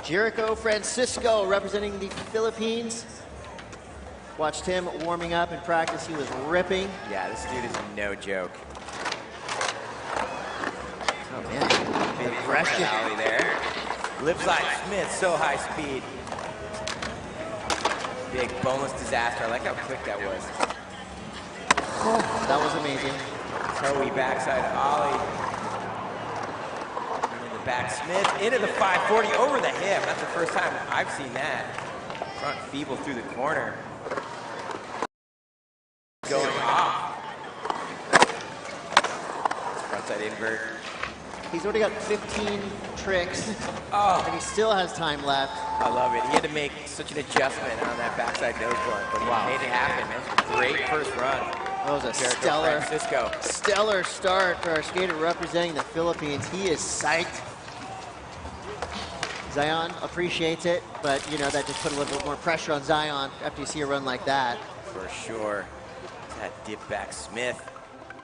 Jericho Francisco representing the Philippines. Watched him warming up in practice. He was ripping. Yeah, this dude is no joke. Oh, man. Big pressure alley there. Lip side Smith, so high speed. Big boneless disaster. I like how quick that was. Oh, that was amazing. Toe backside ollie. And the back Smith into the 540 over the hip. That's the first time I've seen that. Front feeble through the corner. Going off. Frontside invert. He's already got 15 tricks, and he still has time left. I love it. He had to make such an adjustment on that backside nose blunt, but he made it happen. That was a great first run. That was a Jericho stellar start for our skater representing the Philippines. He is psyched. Zion appreciates it, but you know that just put a little bit more pressure on Zion after you see a run like that. For sure. That dip back Smith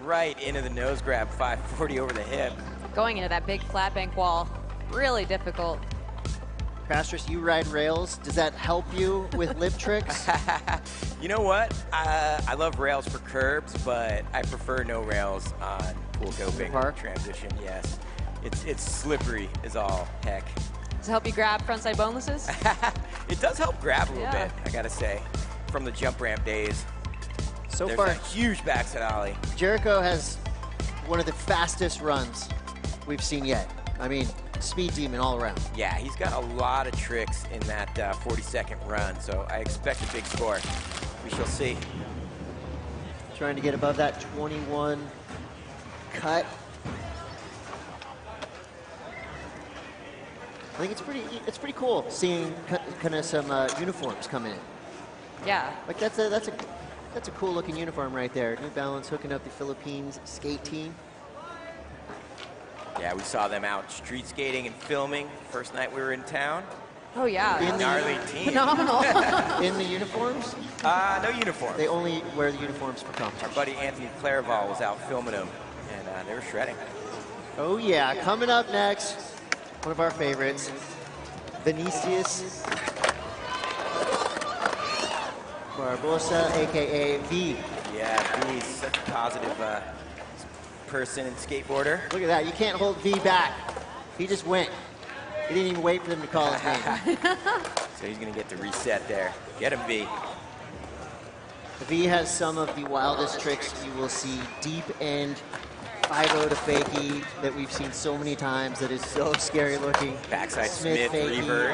right into the nose grab, 540 over the hip. Going into that big flat bank wall, really difficult. Pastris, you ride rails. Does that help you with lip tricks? You know what? I love rails for curbs, but I prefer no rails on pool coping transition. Yes, it's slippery as all heck. Does it help you grab frontside bonelesses? It does help grab a little bit, I gotta say, from the jump ramp days. So There's far, a huge backside ollie. Jericho has one of the fastest runs we've seen yet. I mean, speed demon all around. Yeah, he's got a lot of tricks in that 40-second run, so I expect a big score. We shall see. Trying to get above that 21 cut. I think it's pretty cool seeing kind of some uniforms come in. Yeah. Like that's a cool looking uniform right there. New Balance hooking up the Philippines skate team. Yeah, we saw them out street skating and filming first night we were in town. Oh yeah. Gnarly team. Phenomenal. In the uniforms? No uniforms. They only wear the uniforms for competition. Our buddy Anthony Clairval was out filming them, and they were shredding. Oh yeah, coming up next, one of our favorites, Vinicius Barbosa, AKA V. Yeah, V's such a positive person and skateboarder. Look at that, you can't hold V back. He just went. He didn't even wait for them to call his name. So he's gonna get the reset there. Get him, V. V has some of the wildest tricks you will see. Deep end 5-0 to fakie that we've seen so many times that is so scary looking. Backside Smith revert.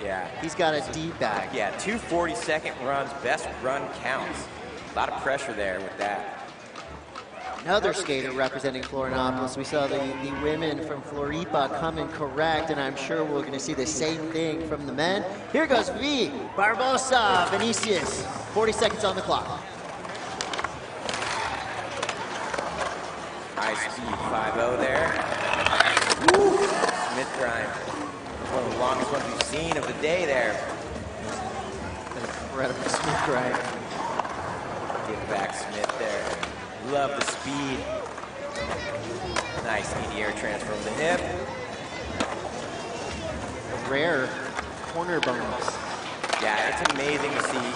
Yeah. He's got a deep back. Yeah, 2 40-second runs, best run counts. A lot of pressure there with that. Another skater representing Florianopolis. We saw the women from Floripa come in correct, and I'm sure we're going to see the same thing from the men. Here goes V. Barbosa, Vinicius. 40 seconds on the clock. High speed 5-0 there. Woo. Smith grind. One of the longest ones we've seen of the day there. Incredible Smith grind. Get back Smith there. Love the speed. Nice in-the-air transfer from the hip. A rare corner bonus. Yeah, it's amazing to see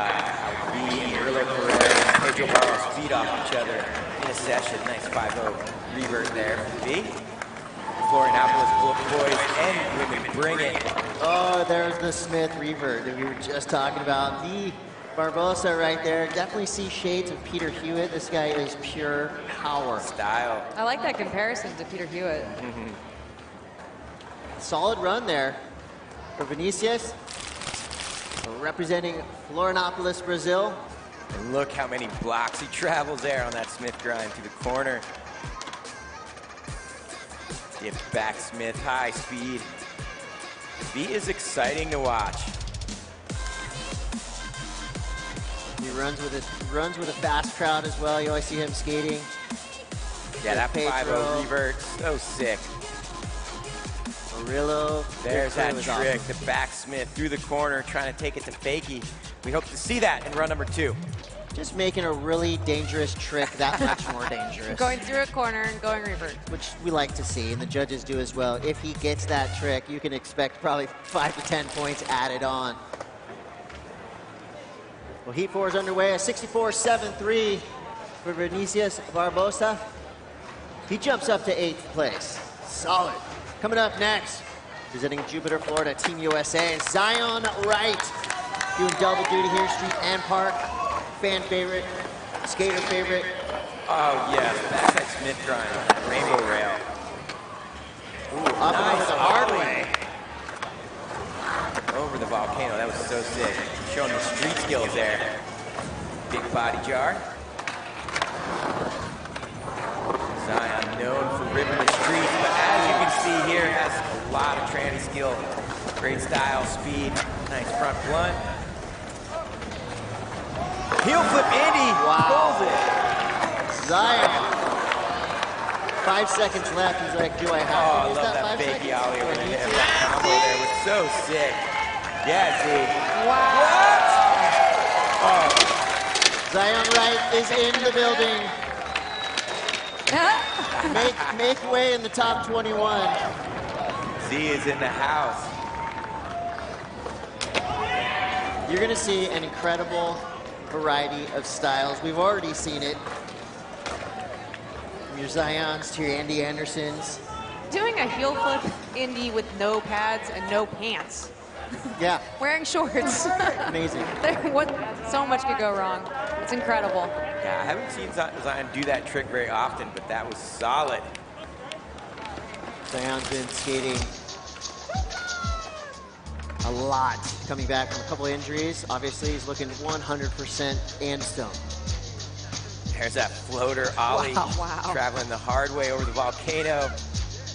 how V and Erlo Pereira and Pedro Barros feed off each other in a session. Nice 5-0 revert there from V. Florianopolis boys and women bring it. Oh, there's the Smith revert that we were just talking about. The Barbosa right there. Definitely see shades of Peter Hewitt. This guy is pure power. Style. I like that comparison to Peter Hewitt. Solid run there for Vinicius, representing Florianopolis, Brazil. And look how many blocks he travels there on that Smith grind through the corner. Get back Smith, high speed. V is exciting to watch. He runs with a fast crowd as well. You always see him skating. Yeah, that 5-0 revert, so sick. Murillo. There's that trick, awesome. the back Smith through the corner, trying to take it to fakie. We hope to see that in run number 2. Just making a really dangerous trick that much more dangerous. Going through a corner and going revert. Which we like to see, and the judges do as well. If he gets that trick, you can expect probably 5 to 10 points added on. Well, Heat 4 is underway, a 64-7-3 for Vinicius Barbosa. He jumps up to 8th place. Solid. Coming up next, presenting Jupiter, Florida, Team USA, Zion Wright. Doing double duty here, street and park. Fan favorite, skater favorite. Oh, yes, backside Smith grind on that rainbow rail. Ooh, up and over the hard way. Over the volcano, that was so sick. Showing the street skills there. Big body jar. Zion known for ripping the streets, but as you can see here, has a lot of tranny skill. Great style, speed, nice front blunt. Heel flip Andy pulls it. Zion. 5 seconds left. He's like, do I have to? Oh, I love that big ollie over the head. That combo there was so sick. Yeah, Z. Wow. What? Oh. Zion Wright is in the building. Make way in the top 21. Z is in the house. You're going to see an incredible variety of styles. We've already seen it. From your Zions to your Andy Andersons. Doing a heel flip Indy with no pads and no pants. Yeah. Wearing shorts. Amazing. So much could go wrong. It's incredible. Yeah, I haven't seen Zion do that trick very often, but that was solid. Zion's been skating a lot, coming back from a couple injuries. Obviously, he's looking 100% and stone. There's that floater ollie, Wow. traveling the hard way over the volcano,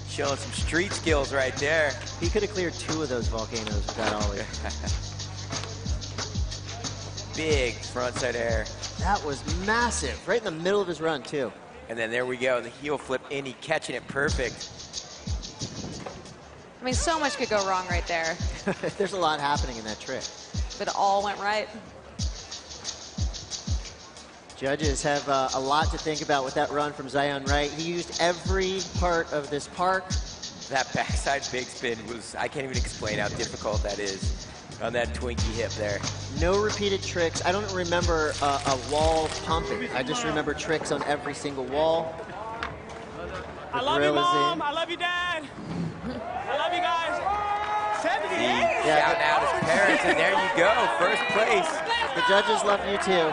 showing some street skills right there. He could have cleared 2 of those volcanoes with that ollie. Big frontside air. That was massive, right in the middle of his run, too. And then there we go, the heel flip Indy catching it perfect. I mean, so much could go wrong right there. There's a lot happening in that trick. But it all went right. Judges have a lot to think about with that run from Zion Wright. He used every part of this park. That backside big spin was, I can't even explain how difficult that is on that Twinkie hip there. No repeated tricks. I don't remember a wall pumping. I just remember tricks on every single wall. I love you, Mom. I love you, Dad. I love you guys. 78. Shout out his parents, and there you go, first place. The judges love you too,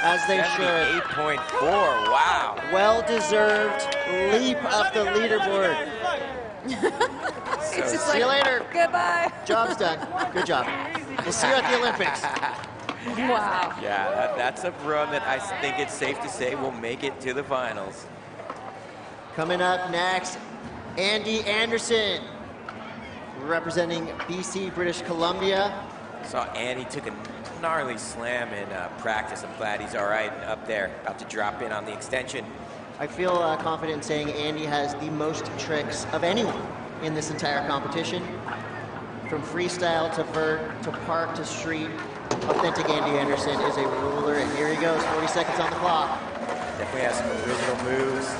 as they should. 8.4, wow. Well-deserved leap up the leaderboard. See you later. Goodbye. Job's done. Good job. We'll see you at the Olympics. Wow. Yeah, that's a run that I think it's safe to say will make it to the finals. Coming up next, Andy Anderson, representing BC, British Columbia. Saw Andy took a gnarly slam in practice. I'm glad he's all right up there, about to drop in on the extension. I feel confident in saying Andy has the most tricks of anyone in this entire competition. From freestyle to vert to park to street, authentic Andy Anderson is a ruler, and here he goes, 40 seconds on the clock. Definitely has some original moves.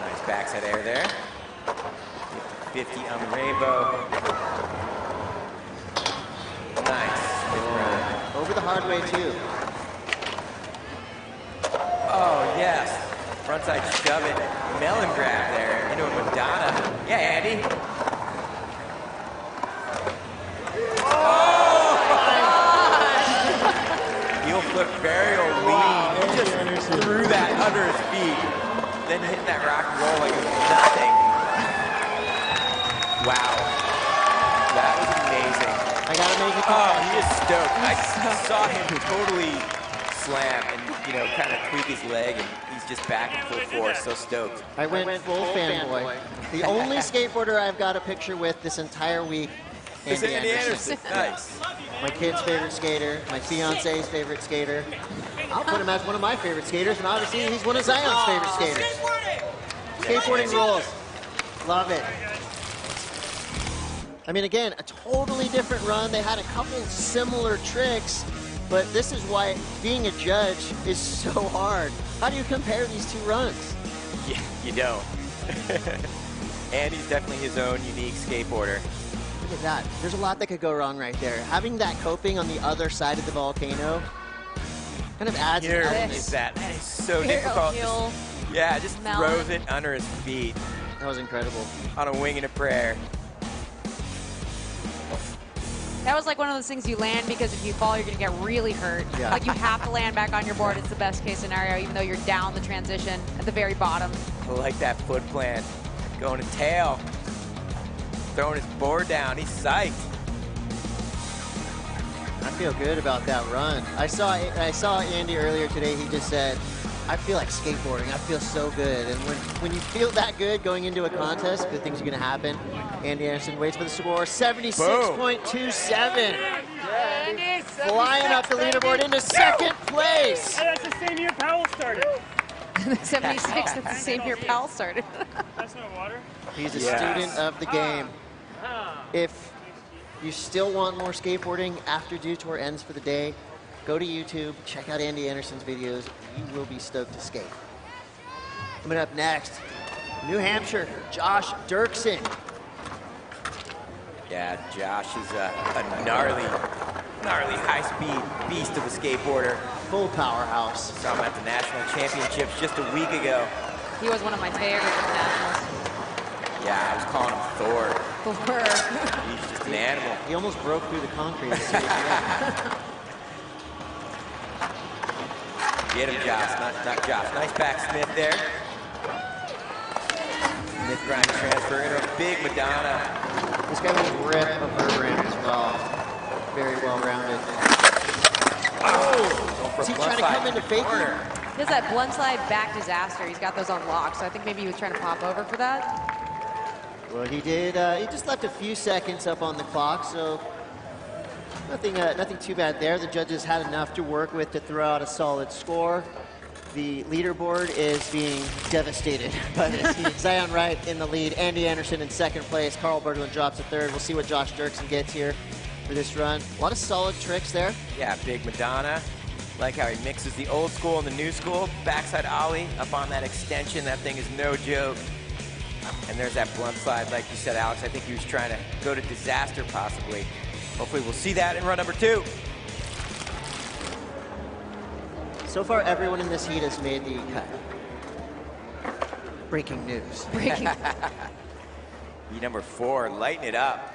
Nice backside air there. 50 on the rainbow. nice. Over the hard way, too. Oh, yes. Frontside shove it. Melon grab there into a Madonna. Yeah, Andy. Oh! Heel flip burial lead. He just threw that under his feet. Then hitting that rock and roll like it was nothing. Wow. That was amazing. I gotta make it. Oh, he is stoked. I saw him totally slam and, you know, kind of tweak his leg, and he's just back in full force. So stoked. I went full fanboy. The only skateboarder I've got a picture with this entire week, Andy Anderson. Nice. My kid's favorite skater, my fiance's favorite skater. I'll put him as one of my favorite skaters, and obviously he's one of Zion's favorite skaters. Skateboarding rules. Love it. I mean, again, a totally different run. They had a couple similar tricks, but this is why being a judge is so hard. How do you compare these two runs? Yeah, you don't. Andy's definitely his own unique skateboarder. Look at that. There's a lot that could go wrong right there. Having that coping on the other side of the volcano kind of adds an element. That is so difficult. Yeah, just throws it under his feet. That was incredible. On a wing and a prayer. That was like one of those things you land because if you fall, you're going to get really hurt. Yeah. Like you have to land back on your board. It's the best case scenario, even though you're down the transition at the very bottom. I like that foot plant. Going to tail. Throwing his board down. He's psyched. I feel good about that run. I saw Andy earlier today. He just said, I feel like skateboarding. I feel so good. And when you feel that good going into a contest, good things are going to happen. Andy Anderson waits for the score. 76.27. Flying up the leaderboard into second place. Hey, that's the same year Powell started. 76, that's the same year Powell started. That's no water. He's a student of the game. If you still want more skateboarding after Dew Tour ends for the day, go to YouTube, check out Andy Anderson's videos. You will be stoked to skate. Coming up next, New Hampshire, Josh Dirksen. Yeah, Josh is a gnarly high-speed beast of a skateboarder. Full powerhouse. Saw him at the National Championships just a week ago. He was one of my favorites at the Nationals. Yeah, I was calling him Thor. Thor. He's just an animal. He almost broke through the concrete. Get him, Josh. Not Josh. Nice backsmith there. Smith grind transfer into a big Madonna. This guy was a rip of her ramp as well. Very well rounded. Oh! Is he trying to come into faking? He has that blunt slide back disaster. He's got those unlocked, so I think maybe he was trying to pop over for that. Well, he did. He just left a few seconds up on the clock, so nothing too bad there. The judges had enough to work with to throw out a solid score. The leaderboard is being devastated by this team. Zion Wright in the lead, Andy Anderson in second place, Carl Berglund drops to third. We'll see what Josh Dirksen gets here for this run. A lot of solid tricks there. Yeah, big Madonna. Like how he mixes the old school and the new school. Backside ollie up on that extension. That thing is no joke. And there's that blunt slide, like you said, Alex. I think he was trying to go to disaster, possibly. Hopefully we'll see that in run number 2. So far, everyone in this heat has made the cut. Breaking news. Breaking. Heat number 4, lighten it up.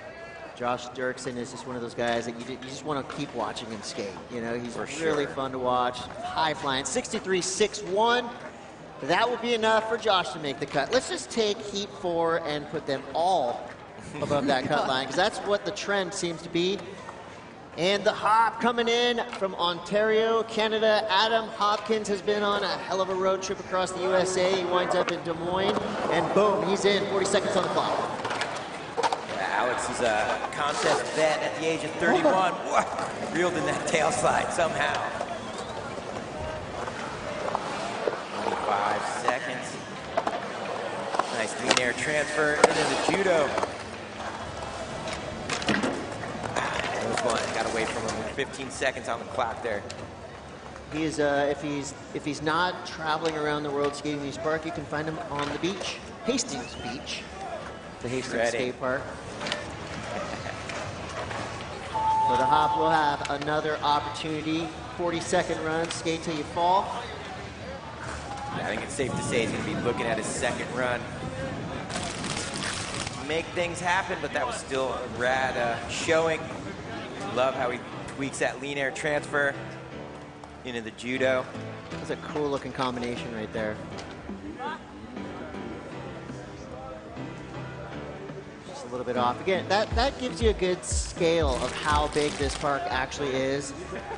Josh Dirksen is just one of those guys that you just want to keep watching him skate. You know, he's For really sure. fun to watch. High flying, 63.61. That will be enough for Josh to make the cut. Let's just take Heat 4 and put them all above that cut line, because that's what the trend seems to be. And the hop coming in from Ontario, Canada. Adam Hopkins has been on a hell of a road trip across the USA. He winds up in Des Moines, and boom, he's in. 40 seconds on the clock. Yeah, Alex is a contest vet at the age of 31. Whoa, reeled in that tail slide somehow. 25 seconds. Nice lean air transfer into the judo. Got away from him with 15 seconds on the clock there. He is, if he's not traveling around the world skating these parks, you can find him on the beach, Hastings Beach, the Hastings Skate Park. So the hop will have another opportunity. 40-second run, skate till you fall. I think it's safe to say he's going to be looking at his second run. Make things happen, but that was still a rad showing. Love how he tweaks that lean air transfer into the judo. That's a cool looking combination right there. Just a little bit off. Again, that gives you a good scale of how big this park actually is.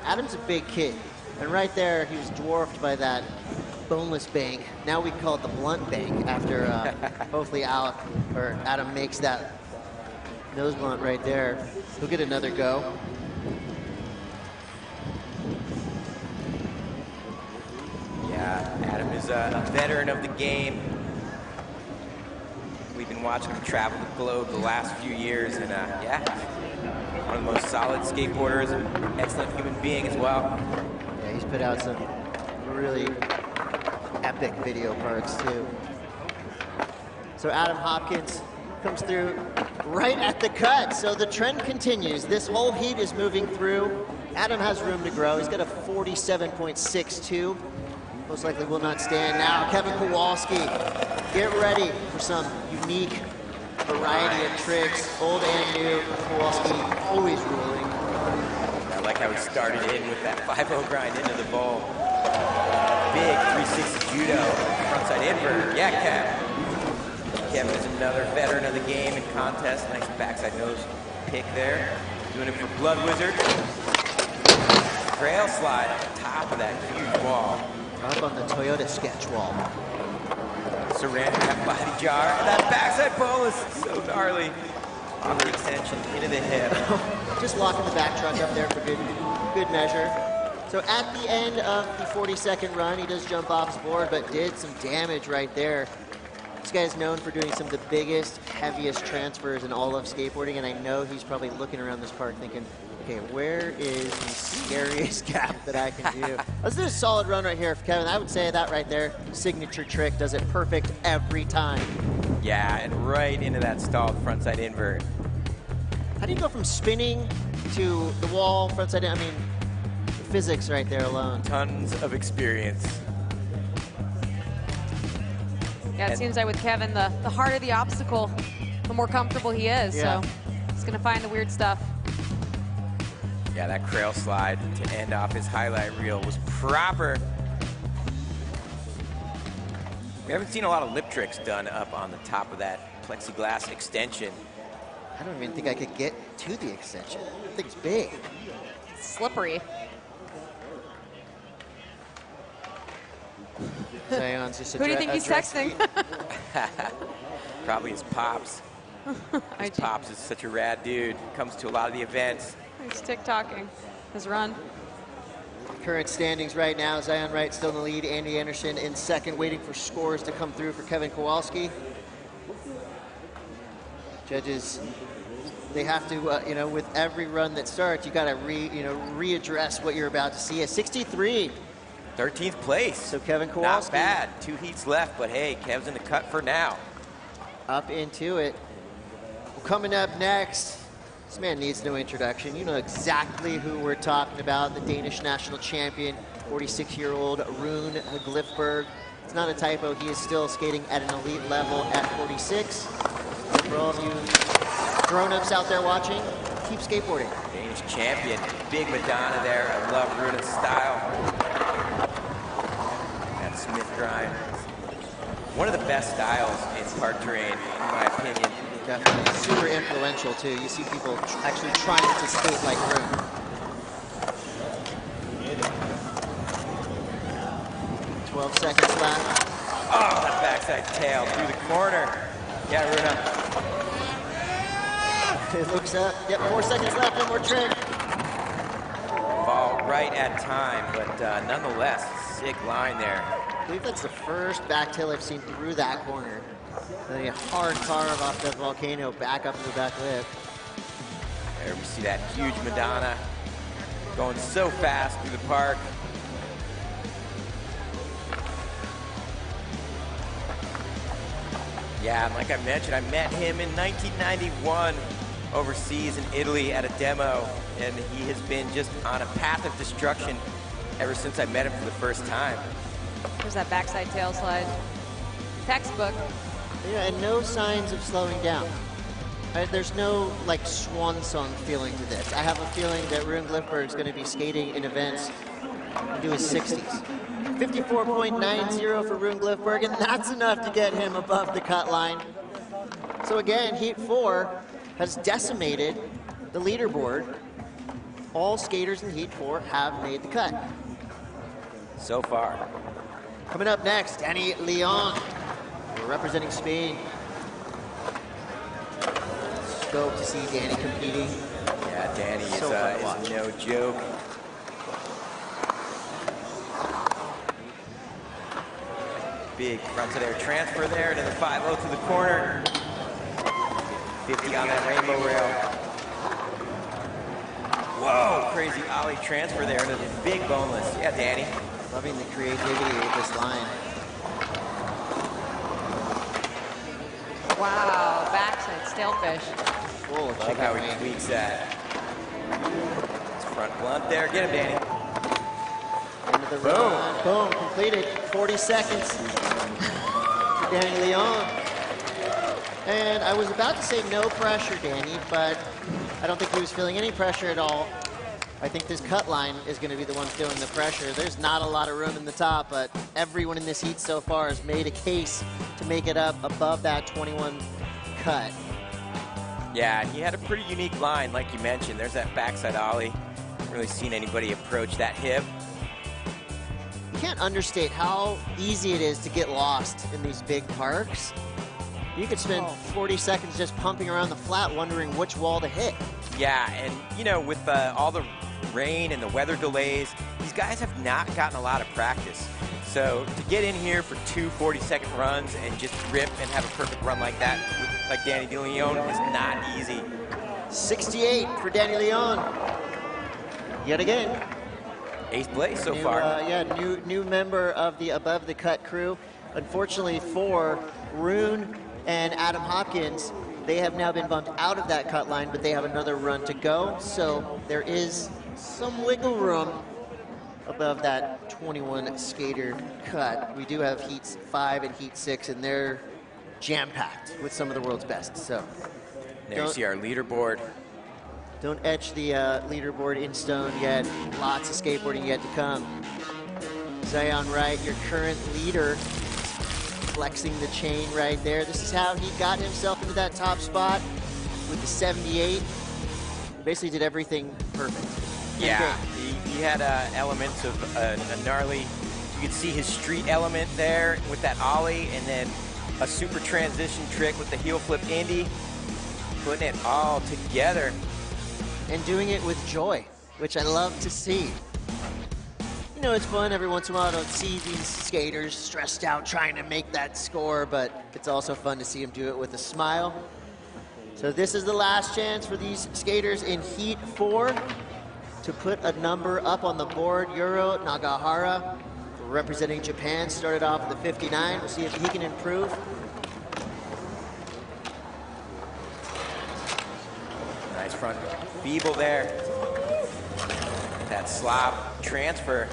Adam's a big kid, and right there he was dwarfed by that boneless bank. Now we call it the blunt bank after hopefully Adam makes that nose blunt right there. He'll get another go. Yeah, Adam is a veteran of the game. We've been watching him travel the globe the last few years, and yeah, one of the most solid skateboarders, and excellent human being as well. Yeah, he's put out some really epic video parts too. So Adam Hopkins comes through right at the cut. So the trend continues. This whole heat is moving through. Adam has room to grow. He's got a 47.62. Most likely will not stand now. Kevin Kowalski, get ready for some unique variety of tricks, old and new. Kowalski always ruling. I like how he started in with that 5-0 grind into the bowl. Big 360 judo, frontside invert. Yeah, Kev. Kevin is another veteran of the game in contest. Nice backside nose pick there. Doing it for Blood Wizard. Trail slide on top of that huge wall. Up on the Toyota sketch wall. Surrender that body jar. And that backside bolus, so gnarly. Off the extension, into the hip. Just locking the back truck up there for good measure. So at the end of the 40-second run, he does jump off his board, but did some damage right there. This guy is known for doing some of the biggest, heaviest transfers in all of skateboarding, and I know he's probably looking around this park thinking, okay, where is the scariest gap that I can do? Let's do a solid run right here for Kevin. I would say that right there, signature trick, does it perfect every time. Yeah, and right into that stalled frontside invert. How do you go from spinning to the wall, frontside, I mean, the physics right there alone. Tons of experience. Yeah, it seems like with Kevin, the harder the obstacle, the more comfortable he is. Yeah. So he's going to find the weird stuff. Yeah, that crail slide to end off his highlight reel was proper. We haven't seen a lot of lip tricks done up on the top of that plexiglass extension. I don't even think I could get to the extension. I think it's big. It's slippery. Zion's just Who do you think he's texting? Probably his pops. His pops is such a rad dude. Comes to a lot of the events. He's TikToking his run. Current standings right now, Zion Wright still in the lead, Andy Anderson in second, waiting for scores to come through for Kevin Kowalski. Judges, they have to, you know, with every run that starts, you got to readdress what you're about to see. A 63. 13th place. So Kevin Kowalski. Not bad. 2 heats left, but hey, Kev's in the cut for now. Up into it. Well, coming up next, this man needs no introduction. You know exactly who we're talking about, the Danish national champion, 46-year-old Rune Glifberg. It's not a typo, he is still skating at an elite level at 46. For all of you grown-ups out there watching, keep skateboarding. Danish champion, big Madonna there. I love Rune's style. That Smith grind. One of the best styles in park terrain, in my opinion. Definitely super influential too. You see people actually trying to skate like Rune. 12 seconds left. Oh, that backside tail through the corner. Yeah, Rune. It looks up. Yep, 4 seconds left, no more trick. Ball right at time, but nonetheless, sick line there. I believe that's the first back tail I've seen through that corner. Then a hard carve off that volcano back up to the back lip. There we see that huge Madonna going so fast through the park. Yeah, and like I mentioned, I met him in 1991 overseas in Italy at a demo, and he has been just on a path of destruction ever since I met him for the first time. There's that backside tail slide. Textbook. Yeah, and no signs of slowing down. There's no like swan song feeling to this. I have a feeling that Rune Glifberg is going to be skating in events into his 60s. 54.90 for Rune Glifberg, and that's enough to get him above the cut line. So again, Heat 4 has decimated the leaderboard. All skaters in Heat 4 have made the cut. So far. Coming up next, Danny Leon, representing Spain. Stoked to see Danny competing. Yeah, Danny So is no joke. Big front to their transfer there to the 5-0 to the corner. 50 on that rainbow rail. Whoa, crazy ollie transfer there to the big boneless. Yeah, Danny. Loving the creativity with this line. Wow, backside stalefish. Full of Love how he tweaks that. It's front blunt there. Get him, Danny. End of the run. Boom, completed. 40 seconds. Danny Leon. And I was about to say no pressure, Danny, but I don't think he was feeling any pressure at all. I think this cut line is going to be the one feeling the pressure. There's not a lot of room in the top, but everyone in this heat so far has made a case to make it up above that 21 cut. Yeah, he had a pretty unique line, like you mentioned. There's that backside ollie. Haven't really seen anybody approach that hip. You can't understate how easy it is to get lost in these big parks. You could spend 40 seconds just pumping around the flat wondering which wall to hit. Yeah, and you know, with all the rain and the weather delays, these guys have not gotten a lot of practice. So to get in here for 2 40-second runs and just rip and have a perfect run like that, like Danny Leon, is not easy. 68 for Danny Leon. Yet again. Ace place so far. Yeah, new member of the Above the Cut crew. Unfortunately for Rune and Adam Hopkins, they have now been bumped out of that cut line, but they have another run to go. So there is some wiggle room above that 21 skater cut. We do have Heats 5 and Heat 6, and they're jam-packed with some of the world's best. So there you see our leaderboard. Don't etch the leaderboard in stone yet. Lots of skateboarding yet to come. Zion Wright, your current leader, flexing the chain right there. This is how he got himself into that top spot with the 78. Basically did everything perfect. Yeah, he had elements of a gnarly, you could see his street element there with that ollie, and then a super transition trick with the heel flip Indy, putting it all together. And doing it with joy, which I love to see. You know, it's fun every once in a while to see these skaters stressed out trying to make that score, but it's also fun to see them do it with a smile. So this is the last chance for these skaters in Heat 4 to put a number up on the board. Yuro Nagahara, representing Japan, started off with a 59. We'll see if he can improve. Nice front feeble there. That slop transfer.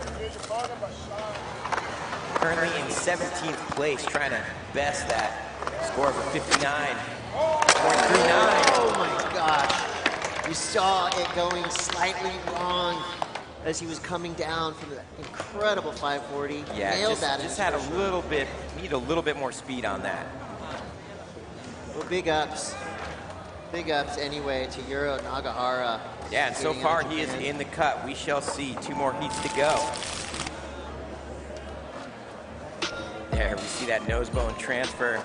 Currently in 17th place, trying to best that score for 59.39. Oh my gosh. You saw it going slightly wrong as he was coming down from that incredible 540. Yeah, nailed that. Just had a little bit, need a little bit more speed on that. Well, big ups. Big ups anyway to Yuro Nagahara. Yeah, and so far he is in the cut. We shall see 2 more heats to go. There, we see that nose bone transfer.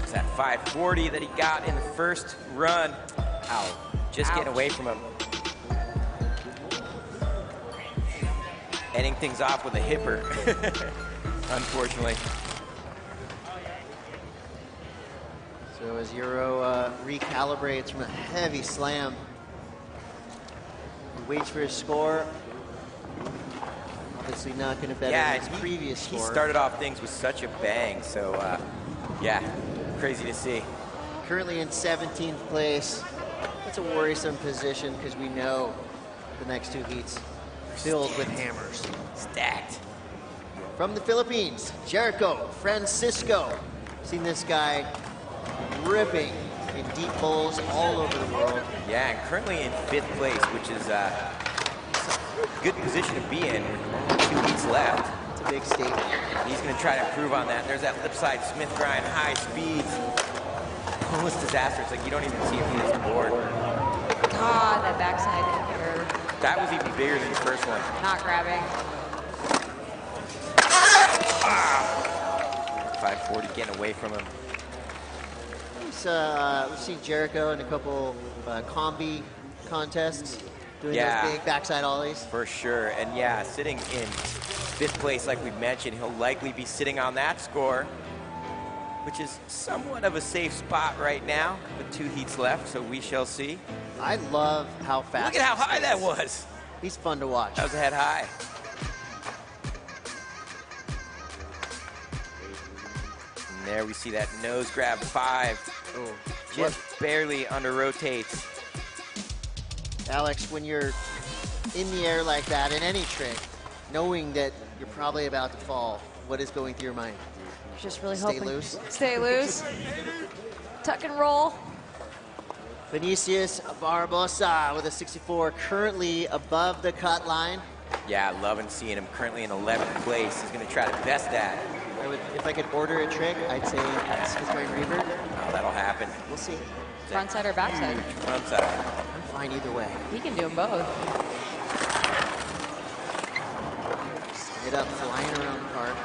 It's that 540 that he got in the first run. Ow, just getting away from him. Ending things off with a hipper, unfortunately. So as Yuro recalibrates from a heavy slam, he waits for his score. Obviously not going to better his previous score. He started off things with such a bang, so yeah, crazy to see. currently in 17th place. That's a worrisome position because we know the next two heats filled with hammers. Stacked. From the Philippines, Jericho Francisco. Seen this guy ripping in deep bowls all over the world. Yeah, and currently in 5th place, which is a good position to be in. Only 2 heats left. It's a big statement. He's going to try to improve on that. There's that lip side Smith grind, high speeds. Almost disaster. It's like you don't even see him hit his board. God, that backside here. That was even bigger than the first one. Not grabbing. 540 getting away from him. We've seen Jericho in a couple combi contests doing those big backside ollies. For sure, and yeah, sitting in 5th place like we mentioned, he'll likely be sitting on that score, which is somewhat of a safe spot right now with 2 heats left, so we shall see. I love how fast. Look at how high that was. He's fun to watch. That was a head high. And there we see that nose grab 5. Oh, just barely under rotates. Alex, when you're in the air like that in any trick, knowing that you're probably about to fall, what is going through your mind? Just really Stay hoping. loose. Stay loose. Tuck and roll. Vinicius Barbosa with a 64, currently above the cut line. Yeah, loving seeing him currently in 11th place. He's going to try to best that. If I could order a trick, I'd say Smith grind revert. Oh, that'll happen. We'll see. Front side or back side? Front side. I'm fine either way. He can do them both. Set it up, flying around the park.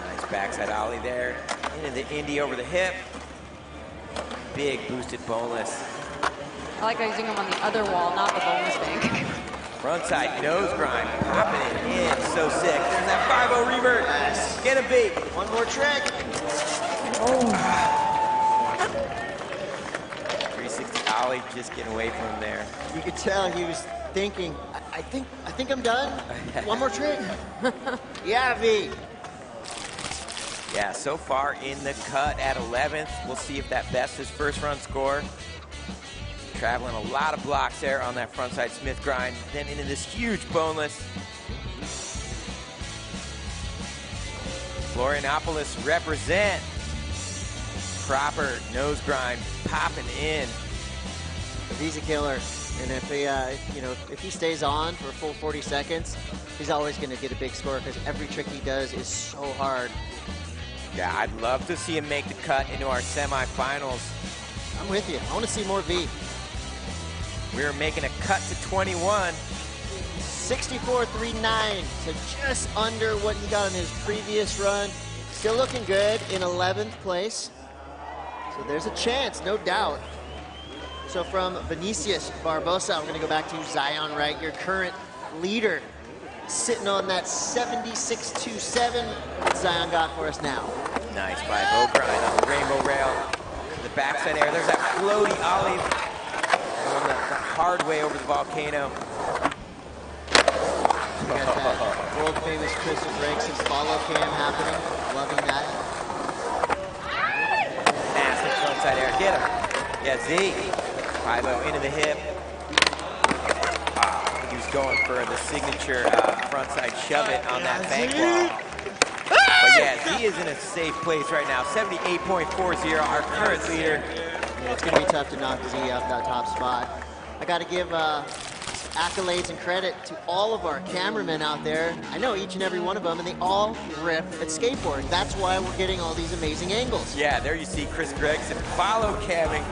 Nice backside ollie there. Into the Indy over the hip. Big boosted boneless. I like how he's doing them on the other wall, not the boneless bank. Front side nose grind, popping it in, so sick. There's that 5-0 revert. Yes. Get a beat. One more trick. Oh. 360 ollie, just getting away from him there. You could tell he was thinking, I think I'm done. One more trick. Yeah, V. Yeah, so far in the cut at 11th. We'll see if that bests his first run score. Traveling a lot of blocks there on that frontside Smith grind, then into this huge boneless. Florianopolis represent. Proper nose grind popping in. He's a killer, and if he, if he stays on for a full 40 seconds, he's always going to get a big score because every trick he does is so hard. Yeah, I'd love to see him make the cut into our semifinals. I'm with you. I want to see more V. We're making a cut to 21. 64.39, so just under what he got in his previous run. Still looking good in 11th place. So there's a chance, no doubt. So from Vinicius Barbosa, we're going to go back to Zion Wright, your current leader, sitting on that 76.27 that Zion got for us now. Nice 5-0 grind on the rainbow rail. The backside air, there's that floaty ollie. Going the hard way over the volcano. We got that world famous Crystal Gregson follow cam happening. Loving that. Massive frontside air, get him. Yeah, Z. 5-0 into the hip. I think he was going for the signature frontside shove it on that bank wall. But yeah, Z is in a safe place right now. 78.40, our current leader. Yeah, it's going to be tough to knock Z off that top spot. I got to give accolades and credit to all of our cameramen out there. I know each and every one of them, and they all rip at skateboarding. That's why we're getting all these amazing angles. Yeah, there you see Chris Gregson follow camming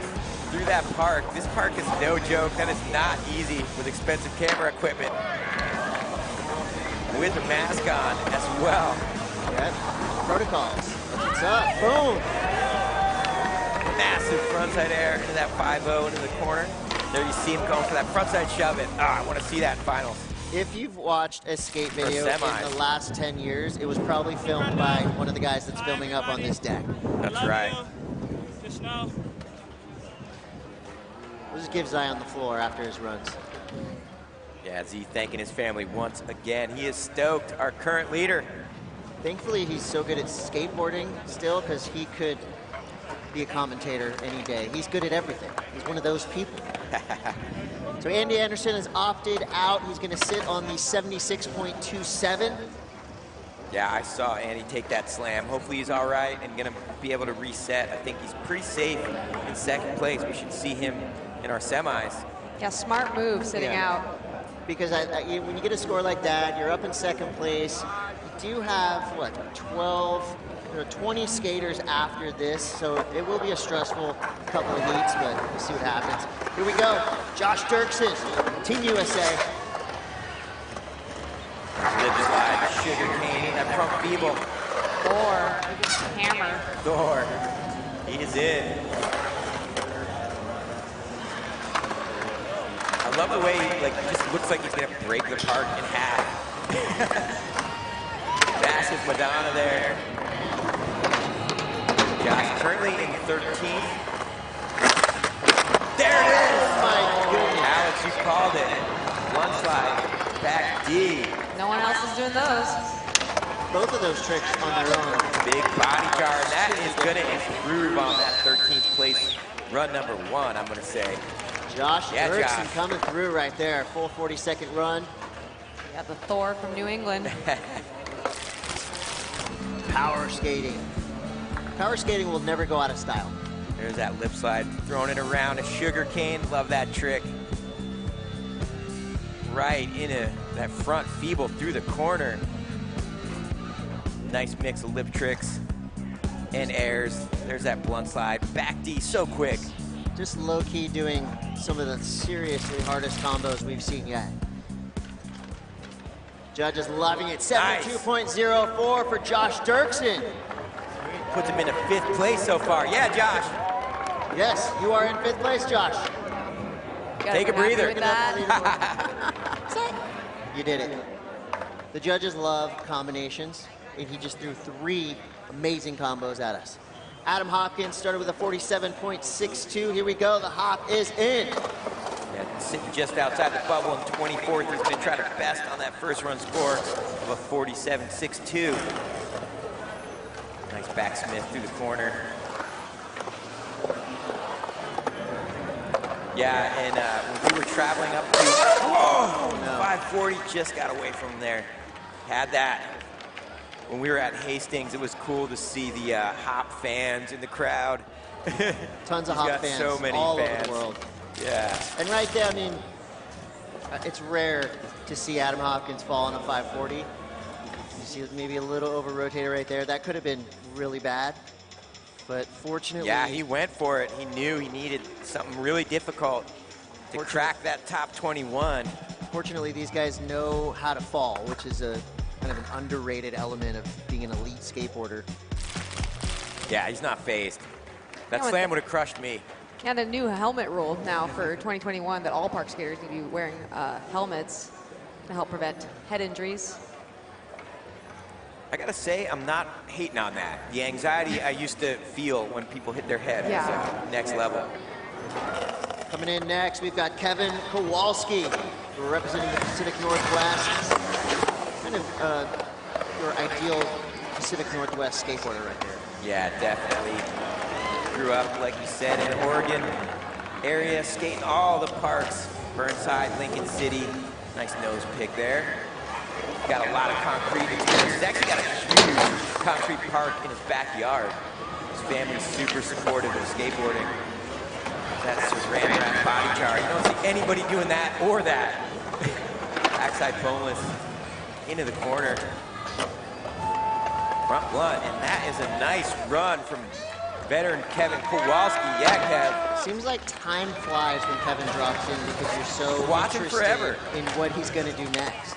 through that park. This park is no joke. That is not easy with expensive camera equipment. With a mask on as well. Yep, protocols. That's what's up. Boom. Massive frontside air into that 5-0 into the corner. There you see him going for that frontside shove it. I want to see that in finals. If you've watched a skate video in the last 10 years, it was probably filmed by one of the guys that's filming up on this deck. That's right. Just know. We'll just give Zion the floor after his runs. Yeah, Z thanking his family once again. He is stoked, our current leader. Thankfully, he's so good at skateboarding still because he could be a commentator any day. He's good at everything. He's one of those people. So Andy Anderson has opted out. He's going to sit on the 76.27. Yeah, I saw Andy take that slam. Hopefully he's all right and going to be able to reset. I think he's pretty safe in second place. We should see him in our semis. Yeah, smart move sitting out. Because when you get a score like that, you're up in second place. You do have, what, 20 skaters after this, so it will be a stressful couple of heats, but we'll see what happens. Here we go. Josh Dirksen, Team USA. Lip slide, sugar cane, that front feeble. Dour, hammer. Dour, he is in. I love the way he just looks like he's gonna break the park in half. Massive Madonna there. Josh currently in 13th. There it is! Oh my goodness. Alex, you called it. One slide, back D. No one else is doing those. Both of those tricks on their own. Big body jar, and that is gonna improve on that 13th place run number 1, I'm gonna say. Josh Dirksen Josh. coming through right there. Full 42nd run. Yeah, the Thor from New England. Power skating. Power skating will never go out of style. There's that lip slide, throwing it around a sugar cane. Love that trick. Right into that front feeble through the corner. Nice mix of lip tricks and airs. There's that blunt slide. Back D, so quick. Just low-key doing some of the seriously hardest combos we've seen yet. Judges loving it. 72.04 for Josh Dirksen. Puts him into 5th place so far. Yeah, Josh. Yes, you are in 5th place, Josh. Take a breather. You did it. The judges love combinations, and he just threw 3 amazing combos at us. Adam Hopkins started with a 47.62. Here we go. The hop is in. Yeah, sitting just outside the bubble in 24th. He's going to try to best on that first run score of a 47.62. Nice backsmith through the corner. Yeah, and when we were traveling up to 540, just got away from there. Had that. When we were at Hastings, it was cool to see the hop fans in the crowd. Tons of hop fans, so many all fans. over the world. Yeah. And right there, I mean, it's rare to see Adam Hopkins fall on a 540. You see maybe a little over-rotated right there. That could have been really bad, but fortunately... Yeah, he went for it. He knew he needed something really difficult to crack that top 21. Fortunately, these guys know how to fall, which is a kind of an underrated element of being an elite skateboarder. Yeah, he's not phased. That slam would have crushed me. And a new helmet rule now for 2021 that all park skaters need to be wearing helmets to help prevent head injuries. I gotta say, I'm not hating on that. The anxiety I used to feel when people hit their head is next level. Coming in next, we've got Kevin Kowalski, who are representing the Pacific Northwest. Kind of your ideal Pacific Northwest skateboarder right there. Yeah, definitely. Grew up, like you said, in Oregon area, skating all the parks. Burnside, Lincoln City. Nice nose pick there. Got a lot of concrete experience. He's actually got a huge concrete park in his backyard. His family's super supportive of skateboarding. That's Saran wrap body jar. You don't see anybody doing that or that. Backside boneless into the corner. Front blunt, and that is a nice run from veteran Kevin Kowalski. Yeah, Kev. Seems like time flies when Kevin drops in because you're so watching forever in what he's going to do next.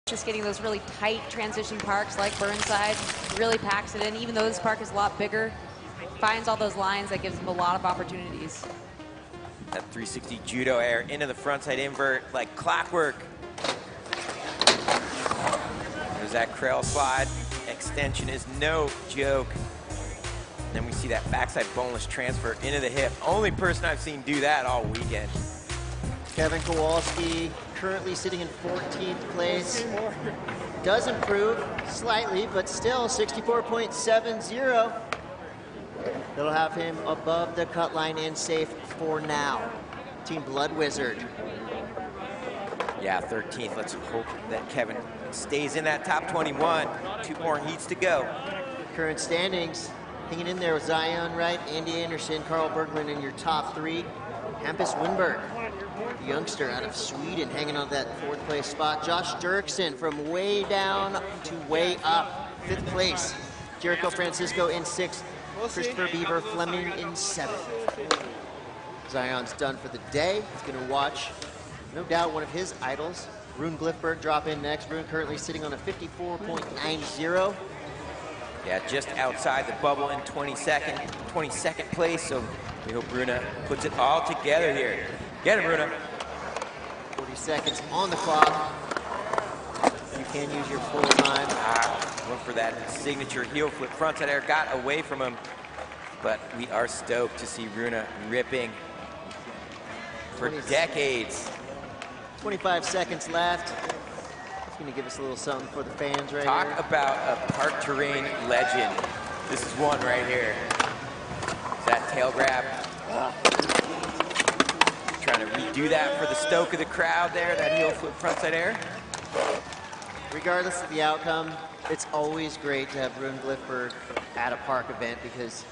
Just getting those really tight transition parks like Burnside, really packs it in. Even though this park is a lot bigger, finds all those lines, that gives him a lot of opportunities. That 360 judo air into the frontside invert like clockwork. There's that crawl slide. Extension is no joke. Then we see that backside boneless transfer into the hip. Only person I've seen do that all weekend. Kevin Kowalski currently sitting in 14th place. Does improve slightly, but still 64.70. That'll have him above the cut line and safe for now. Team Blood Wizard. Yeah, 13th. Let's hope that Kevin stays in that top 21. 2 more heats to go. Current standings, hanging in there with Zion Wright, Andy Anderson, Carl Berglund in your top 3. Hampus Winberg, the youngster out of Sweden, hanging on that 4th place spot. Josh Dirksen from way down to way up, 5th place. Jericho Francisco in 6th. Christopher Beaver Fleming in 7th. Zion's done for the day. He's going to watch, no doubt, one of his idols, Rune Glifberg, drop in next. Rune currently sitting on a 54.90. Yeah, just outside the bubble in 22nd place. So we hope Rune puts it all together here. Get him, Rune. 40 seconds on the clock. You can use your full time. Went for that signature heel flip frontside air, got away from him. But we are stoked to see Rune ripping for decades. 25 seconds left. It's going to give us a little something for the fans right Talk here. about a park terrain legend. This is one right here. Is that tail grab? Trying to redo that for the stoke of the crowd there, that heel flip frontside air. Regardless of the outcome, it's always great to have Rune Glifberg at a park event because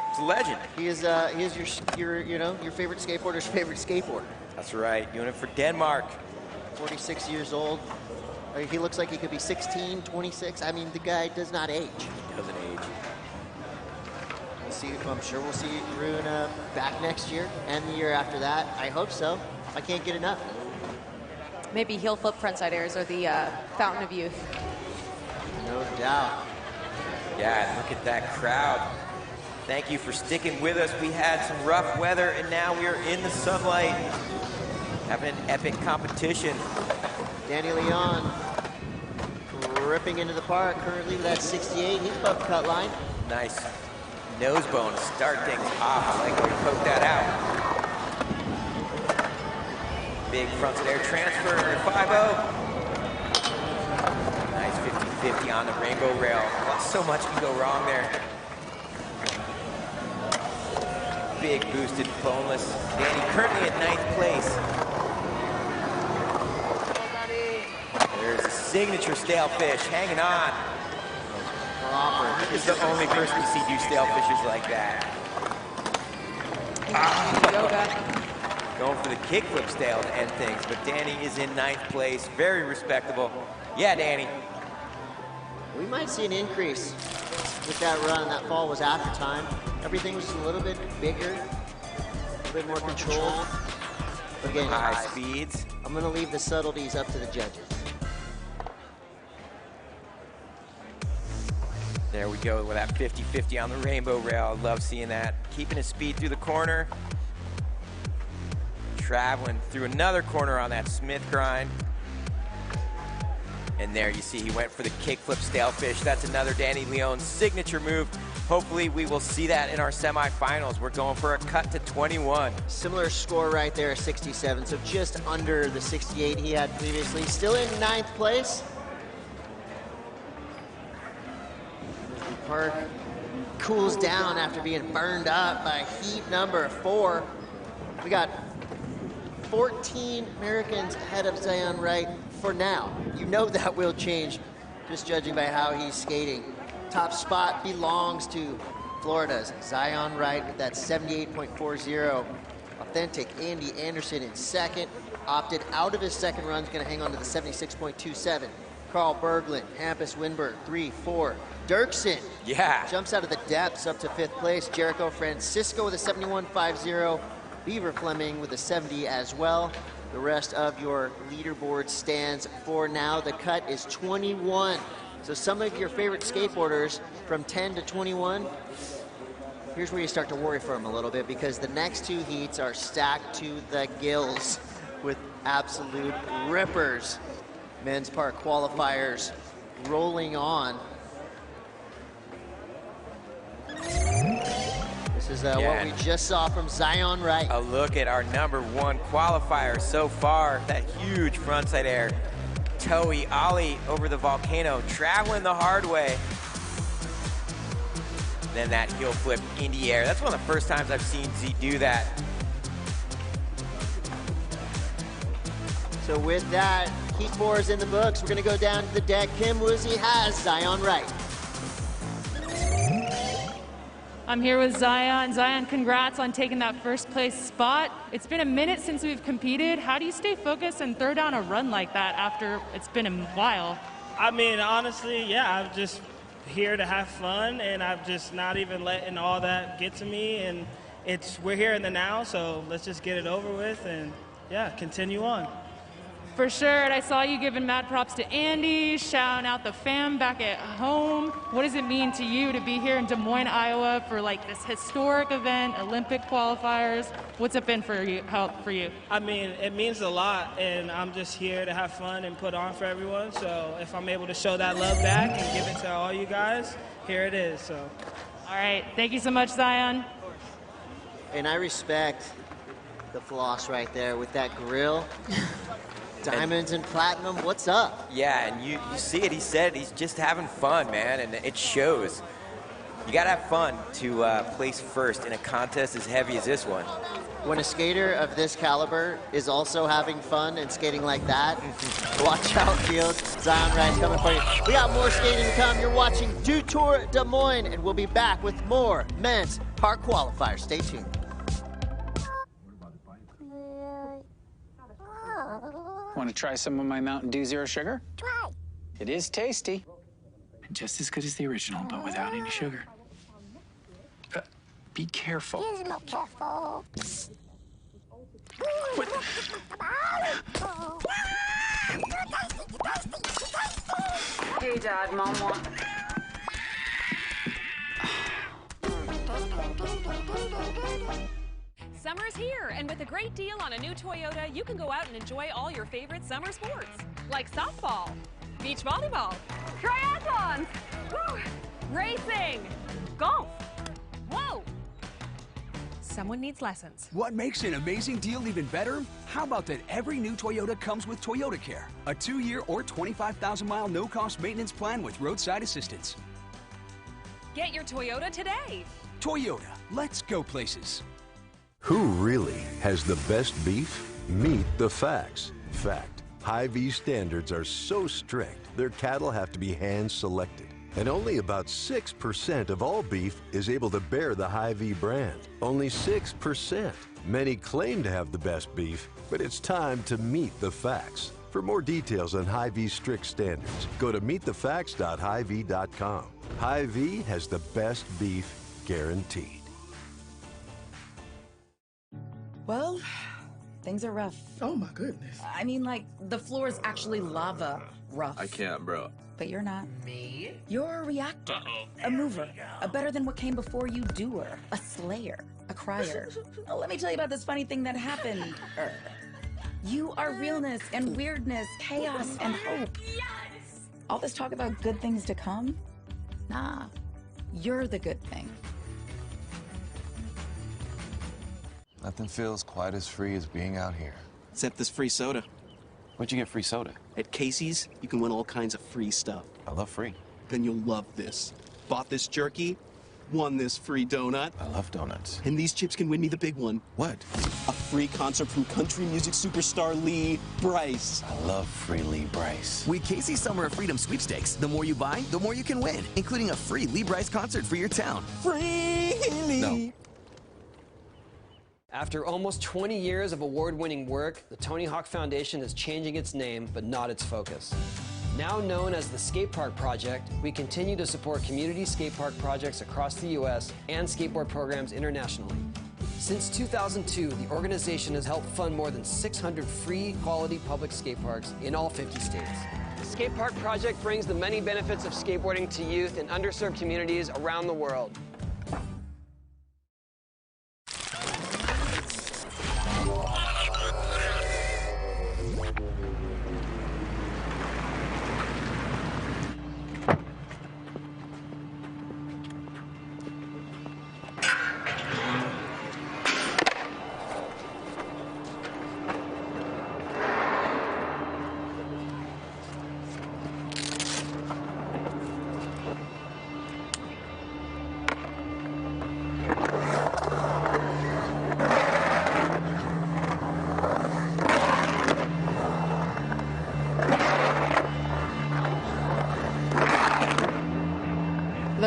it's a legend. He is your favorite skateboarder's favorite skateboarder. That's right, doing it for Denmark. 46 years old. He looks like he could be 16, 26. I mean, the guy does not age. He doesn't age. We'll see. I'm sure we'll see Rune back next year and the year after that. I hope so. I can't get enough. Maybe heel flip frontside airs are the fountain of youth. No doubt. Yeah, look at that crowd. Thank you for sticking with us. We had some rough weather, and now we are in the sunlight, having an epic competition. Danny Leon ripping into the park, currently with that 68. He's above the cut line. Nice nose bone to start things off. I like how he poked that out. Big frontside air transfer, 5-0. Nice 50-50 on the rainbow rail. Well, so much can go wrong there. Big boosted boneless. Danny currently at 9th place. There's a signature stale fish hanging on. This is the only person we see do stale fishes like that. Going for the kickflip stale to end things, but Danny is in 9th place. Very respectable. Yeah, Danny. We might see an increase with that run. That fall was after time. Everything was a little bit bigger, a little bit more controlled. But again, high speeds. I'm going to leave the subtleties up to the judges. There we go with that 50-50 on the rainbow rail. I love seeing that. Keeping his speed through the corner. Traveling through another corner on that Smith grind. And there you see he went for the kickflip stale fish. That's another Danny Leon signature move. Hopefully we will see that in our semifinals. We're going for a cut to 21. Similar score right there, 67. So just under the 68 he had previously. Still in 9th place. The park cools down after being burned up by heat number 4. We got 14 Americans ahead of Zion Wright for now. You know that will change just judging by how he's skating. Top spot belongs to Florida's Zion Wright with that 78.40. Authentic Andy Anderson in 2nd. Opted out of his 2nd run, is going to hang on to the 76.27. Carl Berglund, Hampus Winberg, 3-4. Dirksen jumps out of the depths up to 5th place. Jericho Francisco with a 71.50. Beaver Fleming with a 70 as well. The rest of your leaderboard stands for now. The cut is 21. So some of your favorite skateboarders from 10 to 21, here's where you start to worry for them a little bit because the next 2 heats are stacked to the gills with absolute rippers. Men's Park qualifiers rolling on. This is what we just saw from Zion Wright. A look at our #1 qualifier so far. That huge frontside air. Toe ollie over the volcano, traveling the hard way. Then that heel flip in the air. That's one of the first times I've seen Z do that. So with that, Heat 4 is in the books. We're going to go down to the deck. Kim Woozy has Zion Wright. I'm here with Zion. Zion, congrats on taking that first place spot. It's been a minute since we've competed. How do you stay focused and throw down a run like that after it's been a while? I mean, honestly, yeah, I'm just here to have fun, and I'm just not even letting all that get to me. And we're here in the now, so let's just get it over with and, yeah, continue on. For sure, and I saw you giving mad props to Andy, shouting out the fam back at home. What does it mean to you to be here in Des Moines, Iowa for like this historic event, Olympic qualifiers? What's it been for you? I mean, it means a lot, and I'm just here to have fun and put on for everyone. So if I'm able to show that love back and give it to all you guys, here it is. So, all right, thank you so much, Zion. And I respect the floss right there with that grill. Diamonds and platinum, what's up? Yeah, and you see it, he said he's just having fun, man, and it shows. You gotta have fun to place first in a contest as heavy as this one. When a skater of this caliber is also having fun and skating like that, watch out, field. Zion Wright's coming for you. We got more skating to come. You're watching Dew Tour Des Moines, and we'll be back with more men's park qualifiers. Stay tuned. Want to try some of my Mountain Dew Zero Sugar? Try. It is tasty. And just as good as the original, but without any sugar. Be careful. He's a little careful. What? Hey, Dad, Mom wants... Summer's here, and with a great deal on a new Toyota, you can go out and enjoy all your favorite summer sports, like softball, beach volleyball, triathlons, racing, golf. Whoa! Someone needs lessons. What makes an amazing deal even better? How about that every new Toyota comes with Toyota Care, a 2-year or 25,000-mile no-cost maintenance plan with roadside assistance. Get your Toyota today. Toyota, let's go places. Who really has the best beef? Meet the facts. Fact, Hy-Vee standards are so strict, their cattle have to be hand-selected. And only about 6% of all beef is able to bear the Hy-Vee brand. Only 6%. Many claim to have the best beef, but it's time to meet the facts. For more details on Hy-Vee's strict standards, go to meetthefacts.hyvee.com. Hy-Vee has the best beef guaranteed. Well, things are rough. Oh my goodness. I mean, like, the floor is actually lava rough. I can't, bro. But you're not. Me? You're a reactor, a mover, a better than what came before you doer, a slayer, a crier. Oh, let me tell you about this funny thing that happened. You are realness and weirdness, chaos and hope. Yes! All this talk about good things to come? Nah, you're the good thing. Nothing feels quite as free as being out here. Except this free soda. Where'd you get free soda? At Casey's, you can win all kinds of free stuff. I love free. Then you'll love this. Bought this jerky, won this free donut. I love donuts. And these chips can win me the big one. What? A free concert from country music superstar Lee Brice. I love free Lee Brice. With Casey's Summer of Freedom sweepstakes, the more you buy, the more you can win, including a free Lee Brice concert for your town. Free Lee! No. After almost 20 years of award-winning work, the Tony Hawk Foundation is changing its name, but not its focus. Now known as the Skate Park Project, we continue to support community skate park projects across the U.S. and skateboard programs internationally. Since 2002, the organization has helped fund more than 600 free, quality public skate parks in all 50 states. The Skate Park Project brings the many benefits of skateboarding to youth in underserved communities around the world.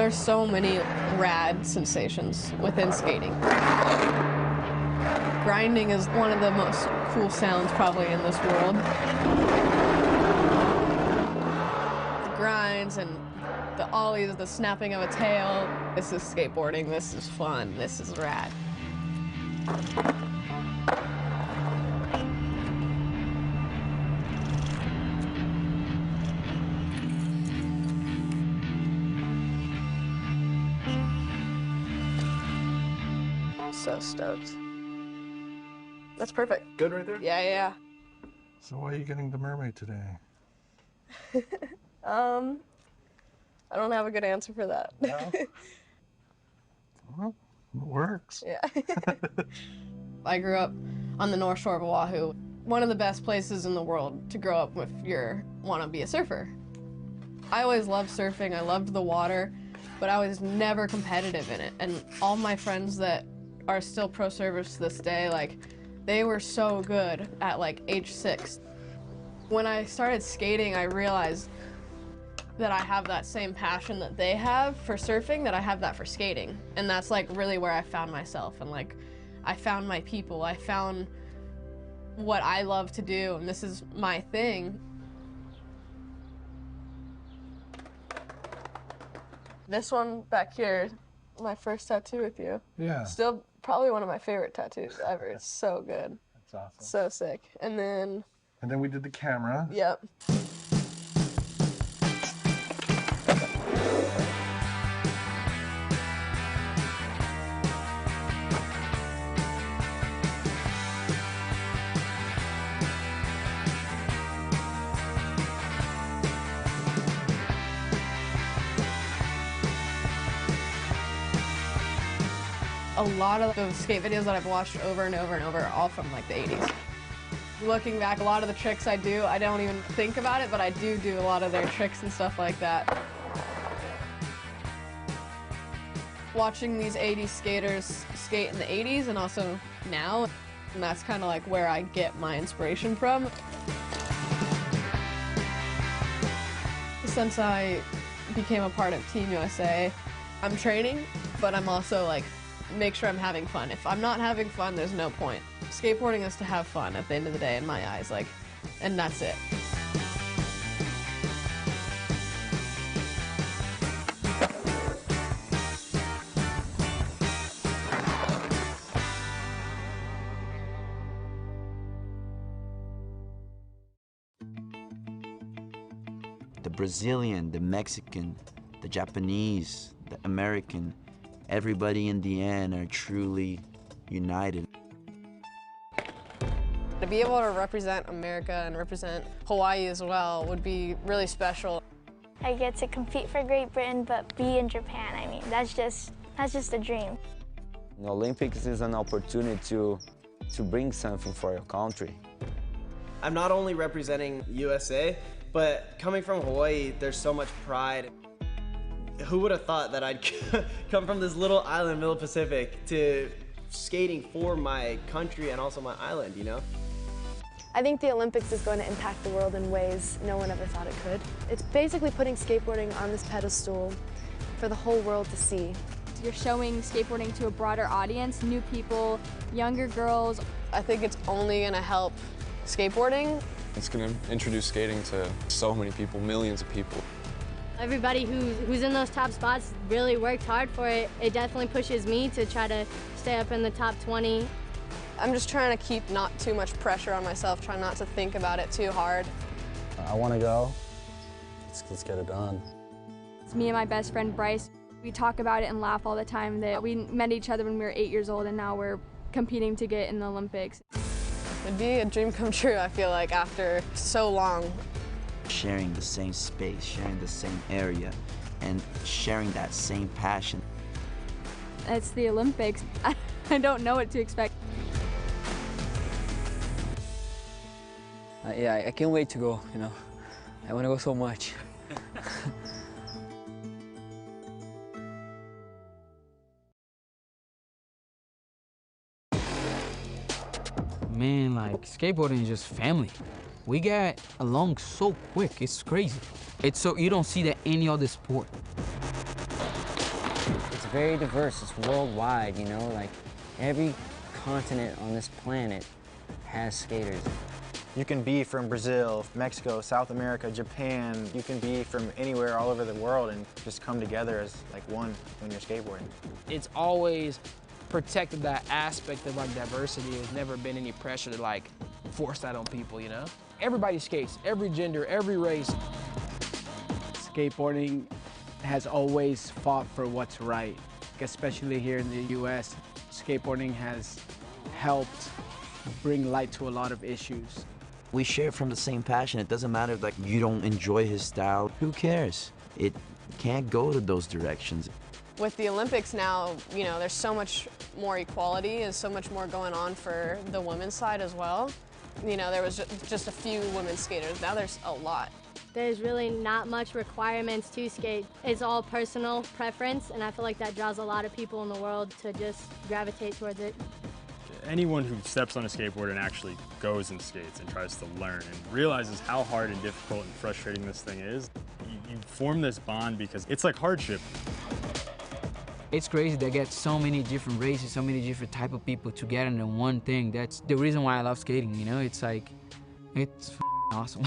There's so many rad sensations within skating. Grinding is one of the most cool sounds probably in this world. The grinds and the ollies, the snapping of a tail. This is skateboarding, this is fun, this is rad. So stoked. That's perfect. Good right there? Yeah, yeah. So why are you getting the mermaid today? I don't have a good answer for that. No? Well, it works. Yeah. I grew up on the North Shore of Oahu. One of the best places in the world to grow up if you want to be a surfer. I always loved surfing. I loved the water, but I was never competitive in it. And all my friends that are still pro surfers to this day, like, they were so good at like age 6. When I started skating, I realized that I have that same passion that they have for surfing, that I have that for skating. And that's like really where I found myself, and like I found my people. I found what I love to do, and this is my thing. This one back here, my first tattoo with you. Yeah. Still probably one of my favorite tattoos ever. It's so good. That's awesome. So sick. And then we did the camera. Yep. A lot of the skate videos that I've watched over and over and over are all from like the 80s. Looking back, a lot of the tricks I do, I don't even think about it, but I do a lot of their tricks and stuff like that. Watching these 80s skaters skate in the 80s and also now, and that's kind of like where I get my inspiration from. Since I became a part of Team USA, I'm training, but I'm also like, make sure I'm having fun. If I'm not having fun, there's no point. Skateboarding is to have fun at the end of the day in my eyes, like, and that's it. The Brazilian, the Mexican, the Japanese, the American, everybody in the end are truly united. To be able to represent America and represent Hawaii as well would be really special. I get to compete for Great Britain, but be in Japan. I mean, that's just a dream. The Olympics is an opportunity to bring something for your country. I'm not only representing USA, but coming from Hawaii, there's so much pride. Who would have thought that I'd come from this little island in the middle of the Pacific to skating for my country and also my island, you know? I think the Olympics is going to impact the world in ways no one ever thought it could. It's basically putting skateboarding on this pedestal for the whole world to see. You're showing skateboarding to a broader audience, new people, younger girls. I think it's only going to help skateboarding. It's going to introduce skating to so many people, millions of people. Everybody who's in those top spots really worked hard for it. It definitely pushes me to try to stay up in the top 20. I'm just trying to keep not too much pressure on myself, try not to think about it too hard. I want to go. Let's get it done. It's me and my best friend Bryce. We talk about it and laugh all the time that we met each other when we were 8 years old and now we're competing to get in the Olympics. It'd be a dream come true, I feel like, after so long. Sharing the same space, sharing the same area, and sharing that same passion. It's the Olympics. I don't know what to expect. Yeah, I can't wait to go, you know. I want to go so much. Man, like, skateboarding is just family. We get along so quick, it's crazy. It's so, you don't see that any other sport. very diverse. It's worldwide, you know, like every continent on this planet has skaters. You can be from Brazil, Mexico, South America, Japan. You can be from anywhere all over the world and just come together as like one when you're skateboarding. It's always protected that aspect of like diversity. There's never been any pressure to like force that on people, you know? Everybody skates, every gender, every race. Skateboarding has always fought for what's right, especially here in the US. Skateboarding has helped bring light to a lot of issues. We share from the same passion. It doesn't matter if like you don't enjoy his style. Who cares? It can't go to those directions. With the Olympics now, you know, there's so much more equality and so much more going on for the women's side as well. You know, there was just a few women skaters. Now there's a lot. There's really not much requirements to skate. It's all personal preference, and I feel like that draws a lot of people in the world to just gravitate towards it. Anyone who steps on a skateboard and actually goes and skates and tries to learn and realizes how hard and difficult and frustrating this thing is, you form this bond because it's like hardship. It's crazy they get so many different races, so many different type of people together in one thing. That's the reason why I love skating, you know? It's like, it's awesome.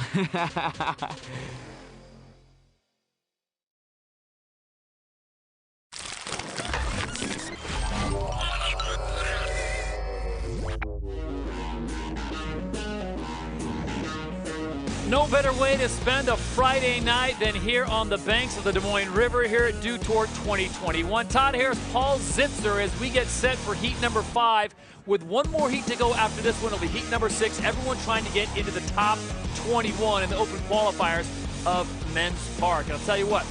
No better way to spend a Friday night than here on the banks of the Des Moines River here at Dew Tour 2021. Todd Harris, Paul Zitzer as we get set for heat number 5 with one more heat to go after this one. It'll be heat number 6. Everyone trying to get into the top 21 in the open qualifiers of Men's Park. And I'll tell you what,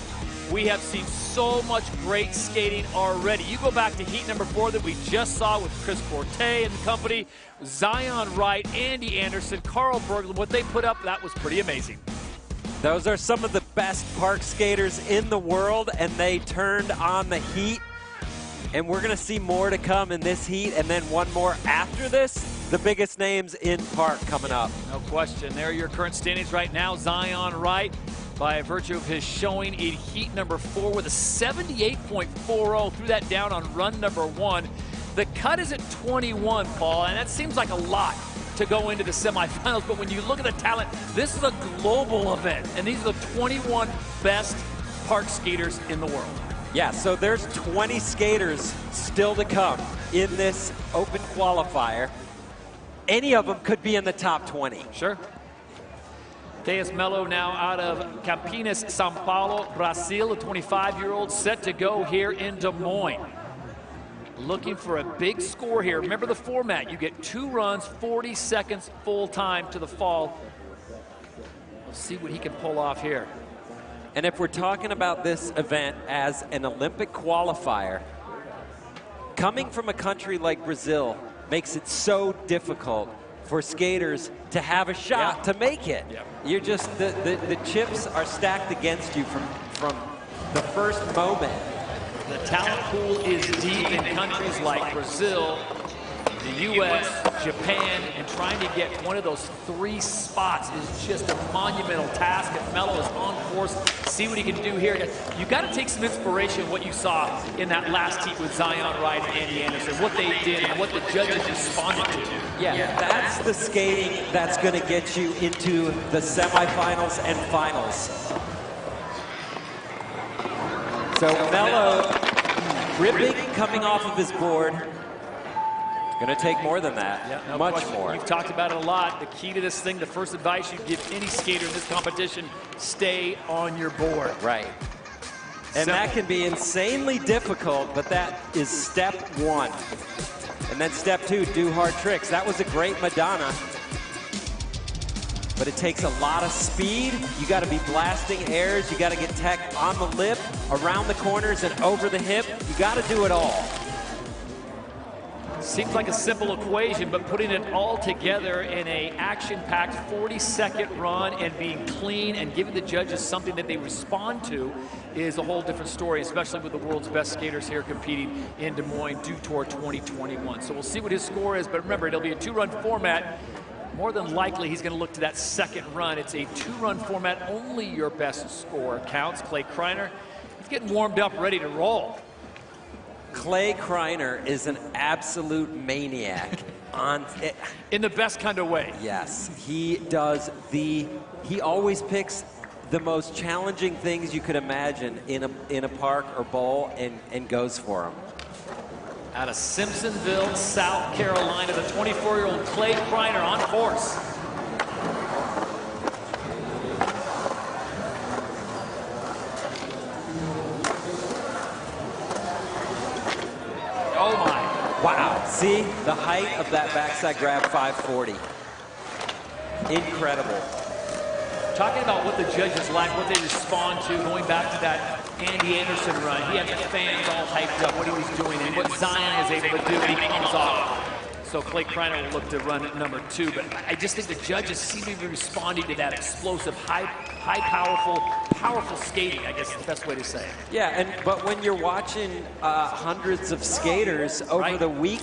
we have seen so much great skating already. You go back to heat number 4 that we just saw with Chris Forte and the company, Zion Wright, Andy Anderson, Carl Berglund. What they put up, that was pretty amazing. Those are some of the best park skaters in the world, and they turned on the heat. And we're going to see more to come in this heat, and then one more after this. The biggest names in park coming up. No question. There are your current standings right now. Zion Wright, by virtue of his showing in heat number 4 with a 78.40, threw that down on run number 1. The cut is at 21, Paul, and that seems like a lot to go into the semifinals, but when you look at the talent, this is a global event, and these are the 21 best park skaters in the world. Yeah, so there's 20 skaters still to come in this open qualifier. Any of them could be in the top 20. Sure. Teus Melo now out of Campinas, São Paulo, Brazil, a 25-year-old set to go here in Des Moines. Looking for a big score here. Remember the format. You get 2 runs, 40 seconds full time to the fall. We'll see what he can pull off here. And if we're talking about this event as an Olympic qualifier, coming from a country like Brazil makes it so difficult for skaters to have a shot to make it. You're just, the chips are stacked against you from the first moment. The talent pool is deep in countries like Brazil, the U.S., Japan, and trying to get one of those 3 spots is just a monumental task. And Melo is on course. See what he can do here. You got to take some inspiration in what you saw in that last heat with Zion Wright and Andy Anderson, what they did and what the judges responded to. Yeah, that's the skating that's going to get you into the semifinals and finals. So Melo ripping coming off of his board. Going to take more than that, yeah, no much question. more. You've talked about it a lot. The key to this thing, the first advice you give any skater in this competition, stay on your board. Right. And that can be insanely difficult, but that is step 1. And then step 2, do hard tricks. That was a great Madonna. But it takes a lot of speed. You got to be blasting airs. You got to get tech on the lip, around the corners, and over the hip. You got to do it all. Seems like a simple equation, but putting it all together in a action-packed 40-second run and being clean and giving the judges something that they respond to is a whole different story, especially with the world's best skaters here competing in Des Moines Dew Tour 2021. So we'll see what his score is, but remember, it'll be a 2-run format. More than likely, he's going to look to that second run. It's a 2-run format. Only your best score counts. Clay Kreiner, he's getting warmed up, ready to roll. Clay Kreiner is an absolute maniac. In the best kind of way. Yes, he always picks the most challenging things you could imagine in a park or bowl and goes for them. Out of Simpsonville, South Carolina, the 24-year-old Clay Kreiner on course. Oh my. Wow, see the height of that backside grab 540. Incredible. Talking about what the judges like, what they respond to, going back to that Andy Anderson run. He had the fans all hyped up, what he was doing, and what Zion is able to do when he comes off. So Clay Kreiner will look to run at number 2, but I just think the judges seem to be responding to that explosive, powerful skating, I guess is the best way to say it. Yeah, but when you're watching hundreds of skaters over the week,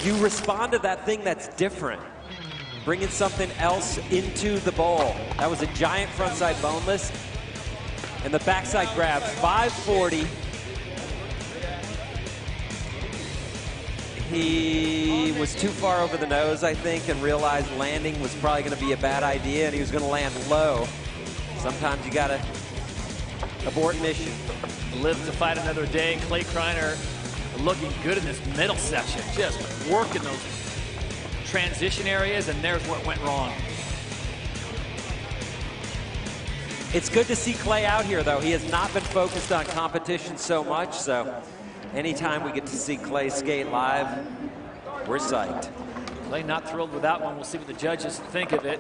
you respond to that thing that's different. Bringing something else into the bowl. That was a giant frontside boneless. And the backside grab, 540. He was too far over the nose, I think, and realized landing was probably going to be a bad idea, and he was going to land low. Sometimes you got to abort mission. Live to fight another day. Clay Kreiner looking good in this middle section, just working those transition areas, and there's what went wrong. It's good to see Clay out here, though. He has not been focused on competition so much, so anytime we get to see Clay skate live, we're psyched. Clay not thrilled with that one. We'll see what the judges think of it.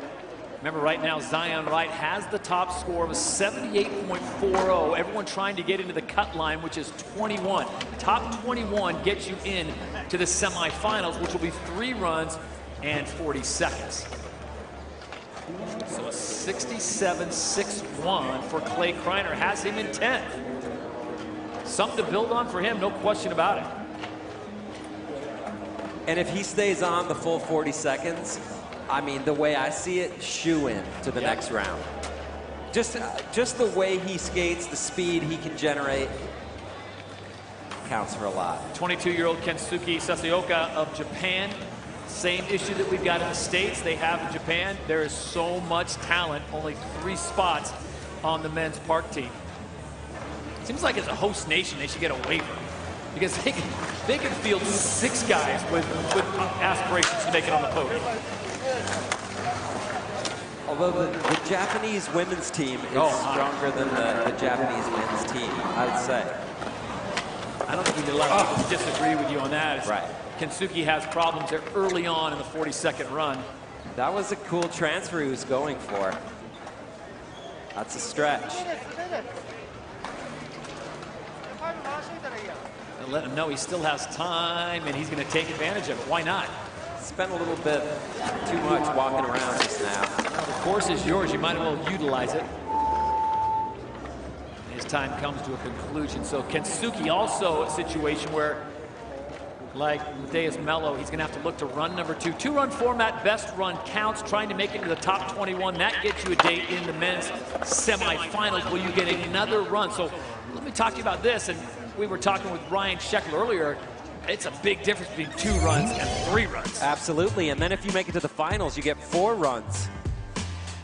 Remember, right now, Zion Wright has the top score of a 78.40. Everyone trying to get into the cut line, which is 21. Top 21 gets you in to the semifinals, which will be 3 runs and 40 seconds. So a 67.61 for Clay Kreiner has him in 10th. Something to build on for him, no question about it. And if he stays on the full 40 seconds, I mean, the way I see it, shoe in to the next round. Just the way he skates, the speed he can generate, counts for a lot. 22-year-old Kensuke Sasaoka of Japan. Same issue that we've got in the States, they have in Japan. There is so much talent, only 3 spots on the men's park team. Seems like as a host nation, they should get a waiver, because they can field 6 guys with aspirations to make it on the podium. Although the Japanese women's team is stronger than the Japanese men's team, I would say. I don't think we need a lot of people to disagree with you on that. Right. Kensuke has problems there early on in the 42nd run. That was a cool transfer he was going for. That's a stretch. And let him know he still has time and he's going to take advantage of it. Why not? Spent a little bit too much walking around just now. Well, the course is yours. You might as well utilize it. His time comes to a conclusion. So Kensuke also a situation where, like Mateus Mello, he's going to have to look to run number 2. 2-run format, best run counts, trying to make it to the top 21. That gets you a date in the men's semifinals where you get another run. So let me talk to you about this. And we were talking with Ryan Sheckler earlier. It's a big difference between 2 runs and 3 runs. Absolutely, and then if you make it to the finals, you get 4 runs.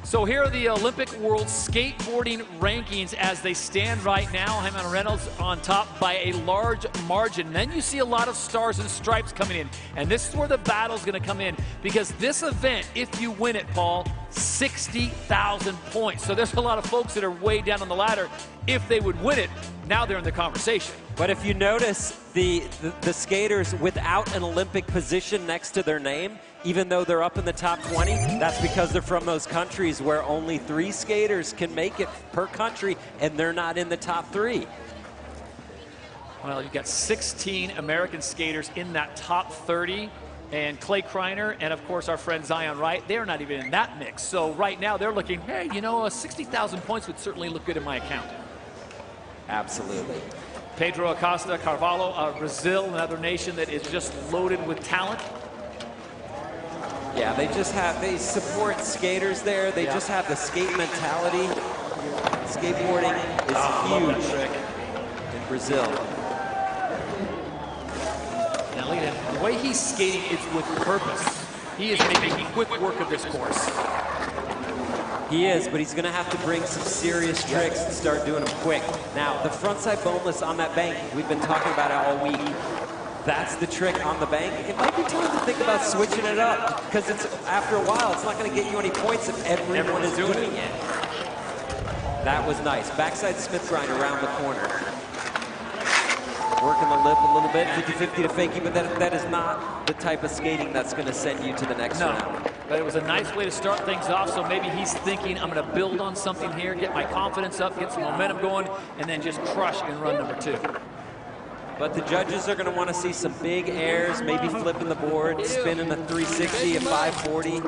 So here are the Olympic World Skateboarding rankings as they stand right now. Heion Reynolds on top by a large margin. Then you see a lot of stars and stripes coming in. And this is where the battle's going to come in, because this event, if you win it, Paul, 60,000 points. So there's a lot of folks that are way down on the ladder. If they would win it, now they're in the conversation. But if you notice the skaters without an Olympic position next to their name, even though they're up in the top 20, that's because they're from those countries where only 3 skaters can make it per country, and they're not in the top 3. Well, you've got 16 American skaters in that top 30, and Clay Kreiner and, of course, our friend Zion Wright, they're not even in that mix. So right now they're looking, hey, you know, 60,000 points would certainly look good in my account. Absolutely. Pedro Acosta Carvalho of Brazil, another nation that is just loaded with talent. Yeah, they support skaters there. They just have the skate mentality. Skateboarding is huge in Brazil. way he's skating is with purpose. He is making quick work of this course. He is, but he's going to have to bring some serious tricks and start doing them quick. Now, the frontside boneless on that bank, we've been talking about it all week. That's the trick on the bank. It might be time to think about switching it up, because it's after a while, it's not going to get you any points if everyone is doing it. That was nice. Backside Smith grind around the corner. Working the lip a little bit, 50-50 to fakie, but that is not the type of skating that's going to send you to the next round. But it was a nice way to start things off, so maybe he's thinking, I'm going to build on something here, get my confidence up, get some momentum going, and then just crush in run number 2. But the judges are going to want to see some big airs, maybe flipping the board, spinning a 360, a 540.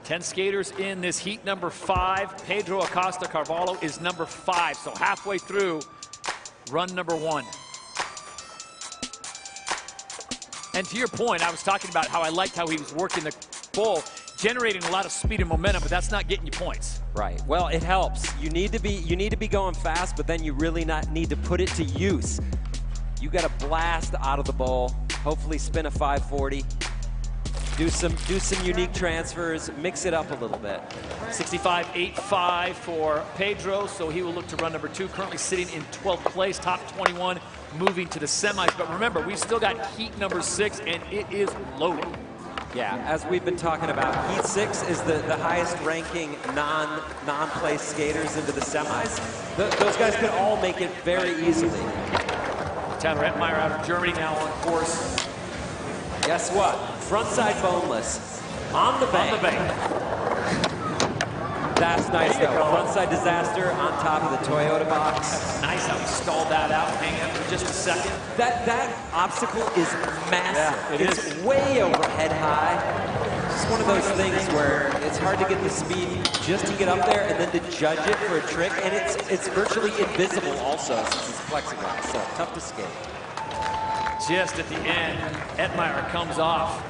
10 skaters in this heat number 5. Pedro Acosta Carvalho is number 5, so halfway through run number 1. And to your point, I was talking about how I liked how he was working the bowl, generating a lot of speed and momentum, but that's not getting you points. Right. Well, it helps. You need to be going fast, but then you really need to put it to use. You got to blast out of the bowl. Hopefully, spin a 540. Do some unique transfers. Mix it up a little bit. 65.85 for Pedro, so he will look to run number 2. Currently sitting in 12th place, top 21, moving to the semis. But remember, we've still got heat number 6, and it is loaded. Yeah, as we've been talking about, Heat 6 is the highest ranking non-place skaters into the semis. Those guys could all make it very easily. Tyler Ettmeyer out of Germany now on course. Guess what? Frontside boneless on the bank. On the bank. That's nice though. Frontside disaster on top of the Toyota box. That's nice how he stalled that out, hanging up for just a second. That obstacle is massive. Yeah, it's way overhead high. It's just one of those things where it's hard to get the speed just to get up there and then to judge it for a trick, and it's virtually invisible also since it's plexiglass, so tough to skate. Just at the end, Ettmeyer comes off.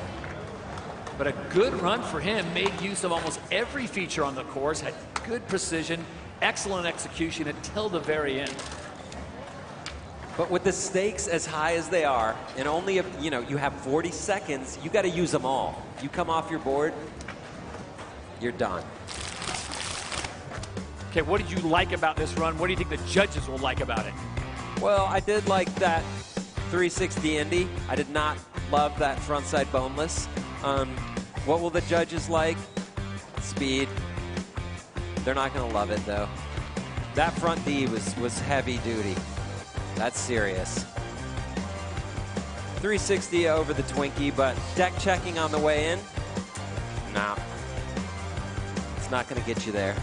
But a good run for him, made use of almost every feature on the course, had good precision, excellent execution until the very end. But with the stakes as high as they are, and only, you have 40 seconds, you got to use them all. You come off your board, you're done. Okay, what did you like about this run? What do you think the judges will like about it? Well, I did like that 360 Indy. I did not love that frontside boneless. What will the judges like? Speed. They're not going to love it, though. That front D was heavy duty. That's serious. 360 over the Twinkie, but deck checking on the way in? No. It's not going to get you there.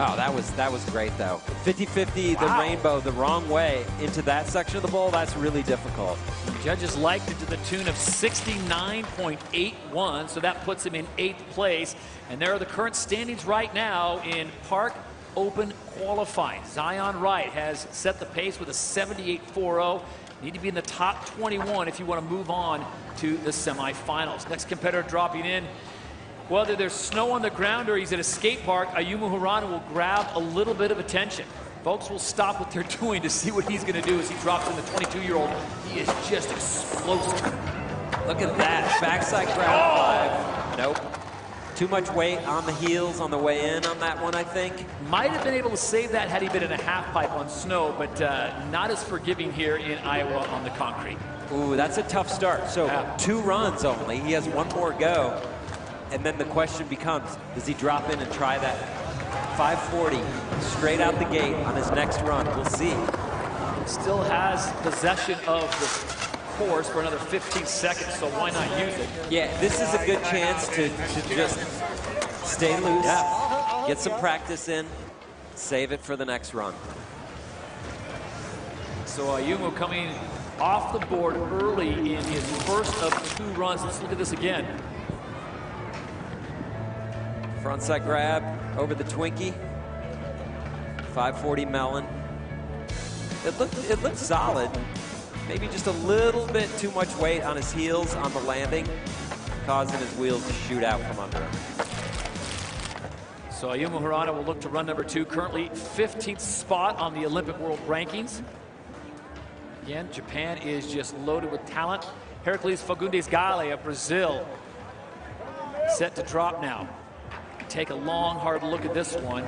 Oh, that was great, though. 50-50, the rainbow the wrong way into that section of the bowl, that's really difficult. The judges liked it to the tune of 69.81, so that puts him in 8th place. And there are the current standings right now in Park Open Qualifying. Zion Wright has set the pace with a 78.40. Need to be in the top 21 if you want to move on to the semifinals. Next competitor dropping in, whether there's snow on the ground or he's at a skate park, Ayumu Hirano will grab a little bit of attention. Folks will stop what they're doing to see what he's going to do as he drops in the 22-year-old. He is just explosive. Look at that. Backside grab 5. Nope. Too much weight on the heels on the way in on that one, I think. Might have been able to save that had he been in a half pipe on snow, but not as forgiving here in Iowa on the concrete. Ooh, that's a tough start. So 2 runs only. He has 1 more go. And then the question becomes, does he drop in and try that 540 straight out the gate on his next run? We'll see. Still has possession of the course for another 15 seconds, so why not use it? Yeah, this is a good chance to just stay loose, get some practice in, save it for the next run. So Ayumu coming off the board early in his first of 2 runs. Let's look at this again. Frontside grab over the Twinkie. 540 melon. It looked solid. Maybe just a little bit too much weight on his heels on the landing, causing his wheels to shoot out from under him. So Ayumu Hirano will look to run number 2, currently 15th spot on the Olympic World Rankings. Again, Japan is just loaded with talent. Heracles Fagundes Gale of Brazil set to drop now. Take a long, hard look at this one.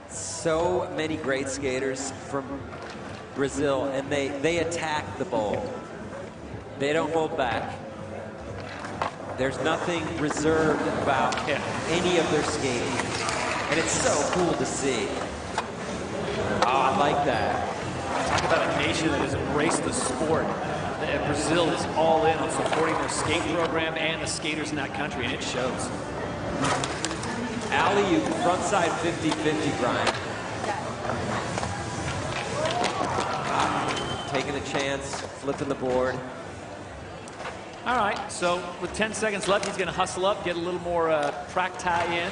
So many great skaters from Brazil, and they attack the bowl. They don't hold back. There's nothing reserved about any of their skating, and it's so cool to see. Oh, I like that. Talk about a nation that has embraced the sport. Brazil is all in on supporting their skate program and the skaters in that country, and it shows. Alley-oop frontside 50-50 grind. Taking a chance, flipping the board. All right, so with 10 seconds left, he's going to hustle up, get a little more track tie in.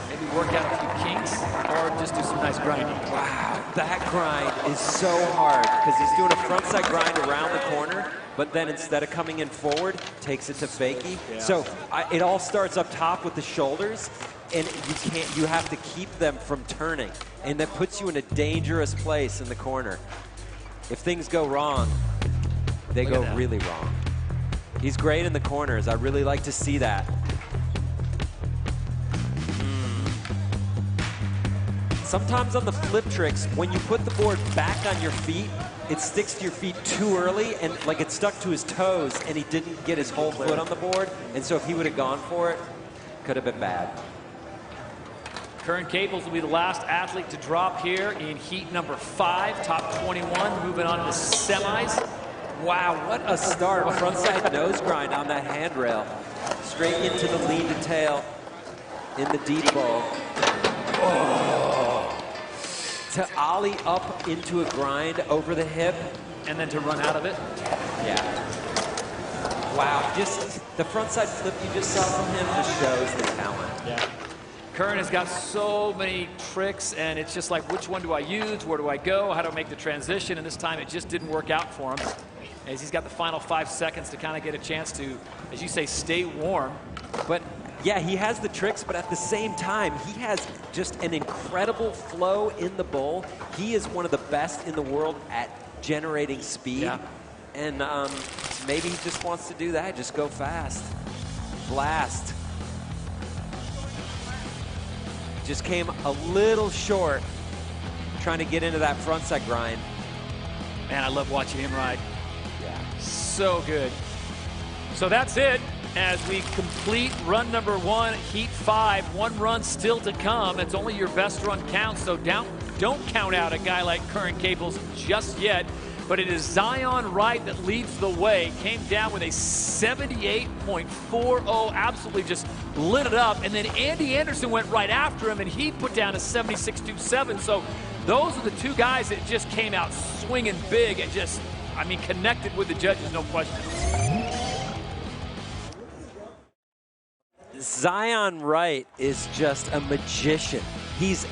Maybe work out a few kinks, or just do some nice grinding. Wow, that grind is so hard because he's doing a frontside grind around the corner, but then instead of coming in forward, takes it to fakie. Yeah. So it all starts up top with the shoulders, and you have to keep them from turning, and that puts you in a dangerous place in the corner. If things go wrong, they go really wrong. He's great in the corners. I really like to see that. Sometimes on the flip tricks, when you put the board back on your feet, it sticks to your feet too early, and like it stuck to his toes, and he didn't get his whole foot on the board. And so if he would have gone for it, could have been bad. Curran Caples will be the last athlete to drop here in heat number 5, top 21, moving on to the semis. Wow, what a start. Frontside nose grind on that handrail. Straight into the lean to tail in the deep bowl. Oh. To ollie up into a grind over the hip. And then to run out of it. Yeah. Wow, just the frontside flip you just saw from him just shows the talent. Yeah. Curran has got so many tricks, and it's just like, which one do I use? Where do I go? How do I make the transition? And this time it just didn't work out for him, as he's got the final 5 seconds to kind of get a chance to, as you say, stay warm. But yeah, he has the tricks, but at the same time, he has just an incredible flow in the bowl. He is one of the best in the world at generating speed. Yeah. And maybe he just wants to do that, just go fast. Blast. Just came a little short trying to get into that frontside grind. Man, I love watching him ride. Yeah. So good. So that's it as we complete run number 1, heat 5. 1 run still to come. It's only your best run counts, so don't count out a guy like Curran Caples just yet. But it is Zion Wright that leads the way. Came down with a 78.40, absolutely just lit it up. And then Andy Anderson went right after him, and he put down a 76.27. So those are the 2 guys that just came out swinging big and just, I mean, connected with the judges, no question. Zion Wright is just a magician. He's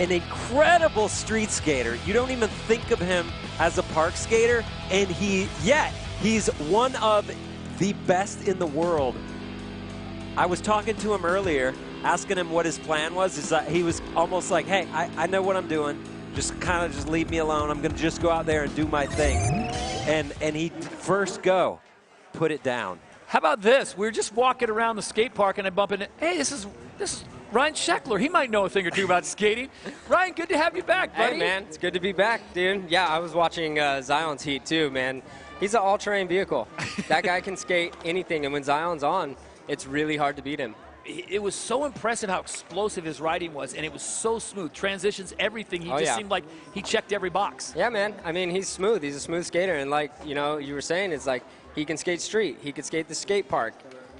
an incredible street skater. You don't even think of him as a park skater, and he's one of the best in the world. I was talking to him earlier, asking him what his plan was. He was almost like, hey, I know what I'm doing. Just kind of just leave me alone. I'm gonna just go out there and do my thing. And he first go, put it down. How about this? We were just walking around the skate park, and I bump into, hey, this is Ryan Scheckler. He might know a thing or two about skating. Ryan, good to have you back, buddy. Hey, man, it's good to be back, dude. Yeah, I was watching Zion's heat, too, man. He's an all-terrain vehicle. That guy can skate anything, and when Zion's on, it's really hard to beat him. It was so impressive how explosive his riding was, and it was so smooth. Transitions, everything. He just seemed like he checked every box. Yeah, man. I mean, he's smooth. He's a smooth skater, and like, you know, you were saying, it's like he can skate street. He could skate the skate park.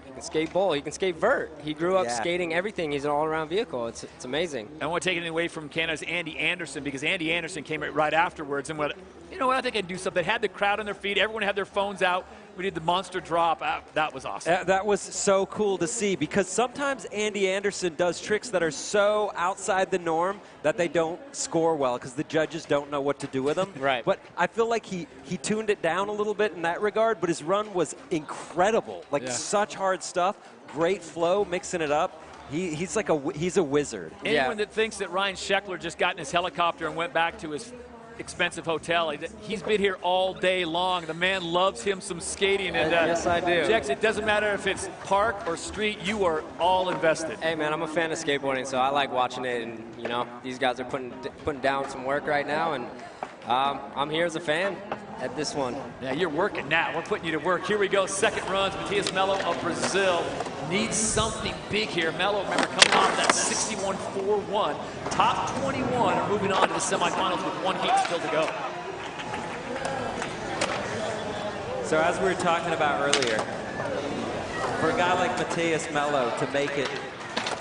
He can skate bowl. He can skate vert. He grew up skating everything. He's an all-around vehicle. It's amazing. I want to take it away from Canada's Andy Anderson, because Andy Anderson came right afterwards and went, you know what, I think I'd do something. Had the crowd on their feet. Everyone had their phones out. We did the monster drop. That was awesome. That was so cool to see, because sometimes Andy Anderson does tricks that are so outside the norm that they don't score well because the judges don't know what to do with them. Right. But I feel like he tuned it down a little bit in that regard, but his run was incredible. Like such hard stuff, great flow, mixing it up. He's like he's a wizard. Anyone that thinks that Ryan Sheckler just got in his helicopter and went back to his expensive hotel, he's been here all day long. The man loves him some skating. And yes, I do. Jex, it doesn't matter if it's park or street, you are all invested. Hey, man, I'm a fan of skateboarding, so I like watching it. And, you know, these guys are putting down some work right now. And I'm here as a fan at this one. Yeah, you're working now. We're putting you to work. Here we go. Second runs. Matias Melo of Brazil needs something big here. Melo, remember, coming off that 61.41. Top 21 are moving on to the semifinals with one heat still to go. So as we were talking about earlier, for a guy like Matias Melo to make it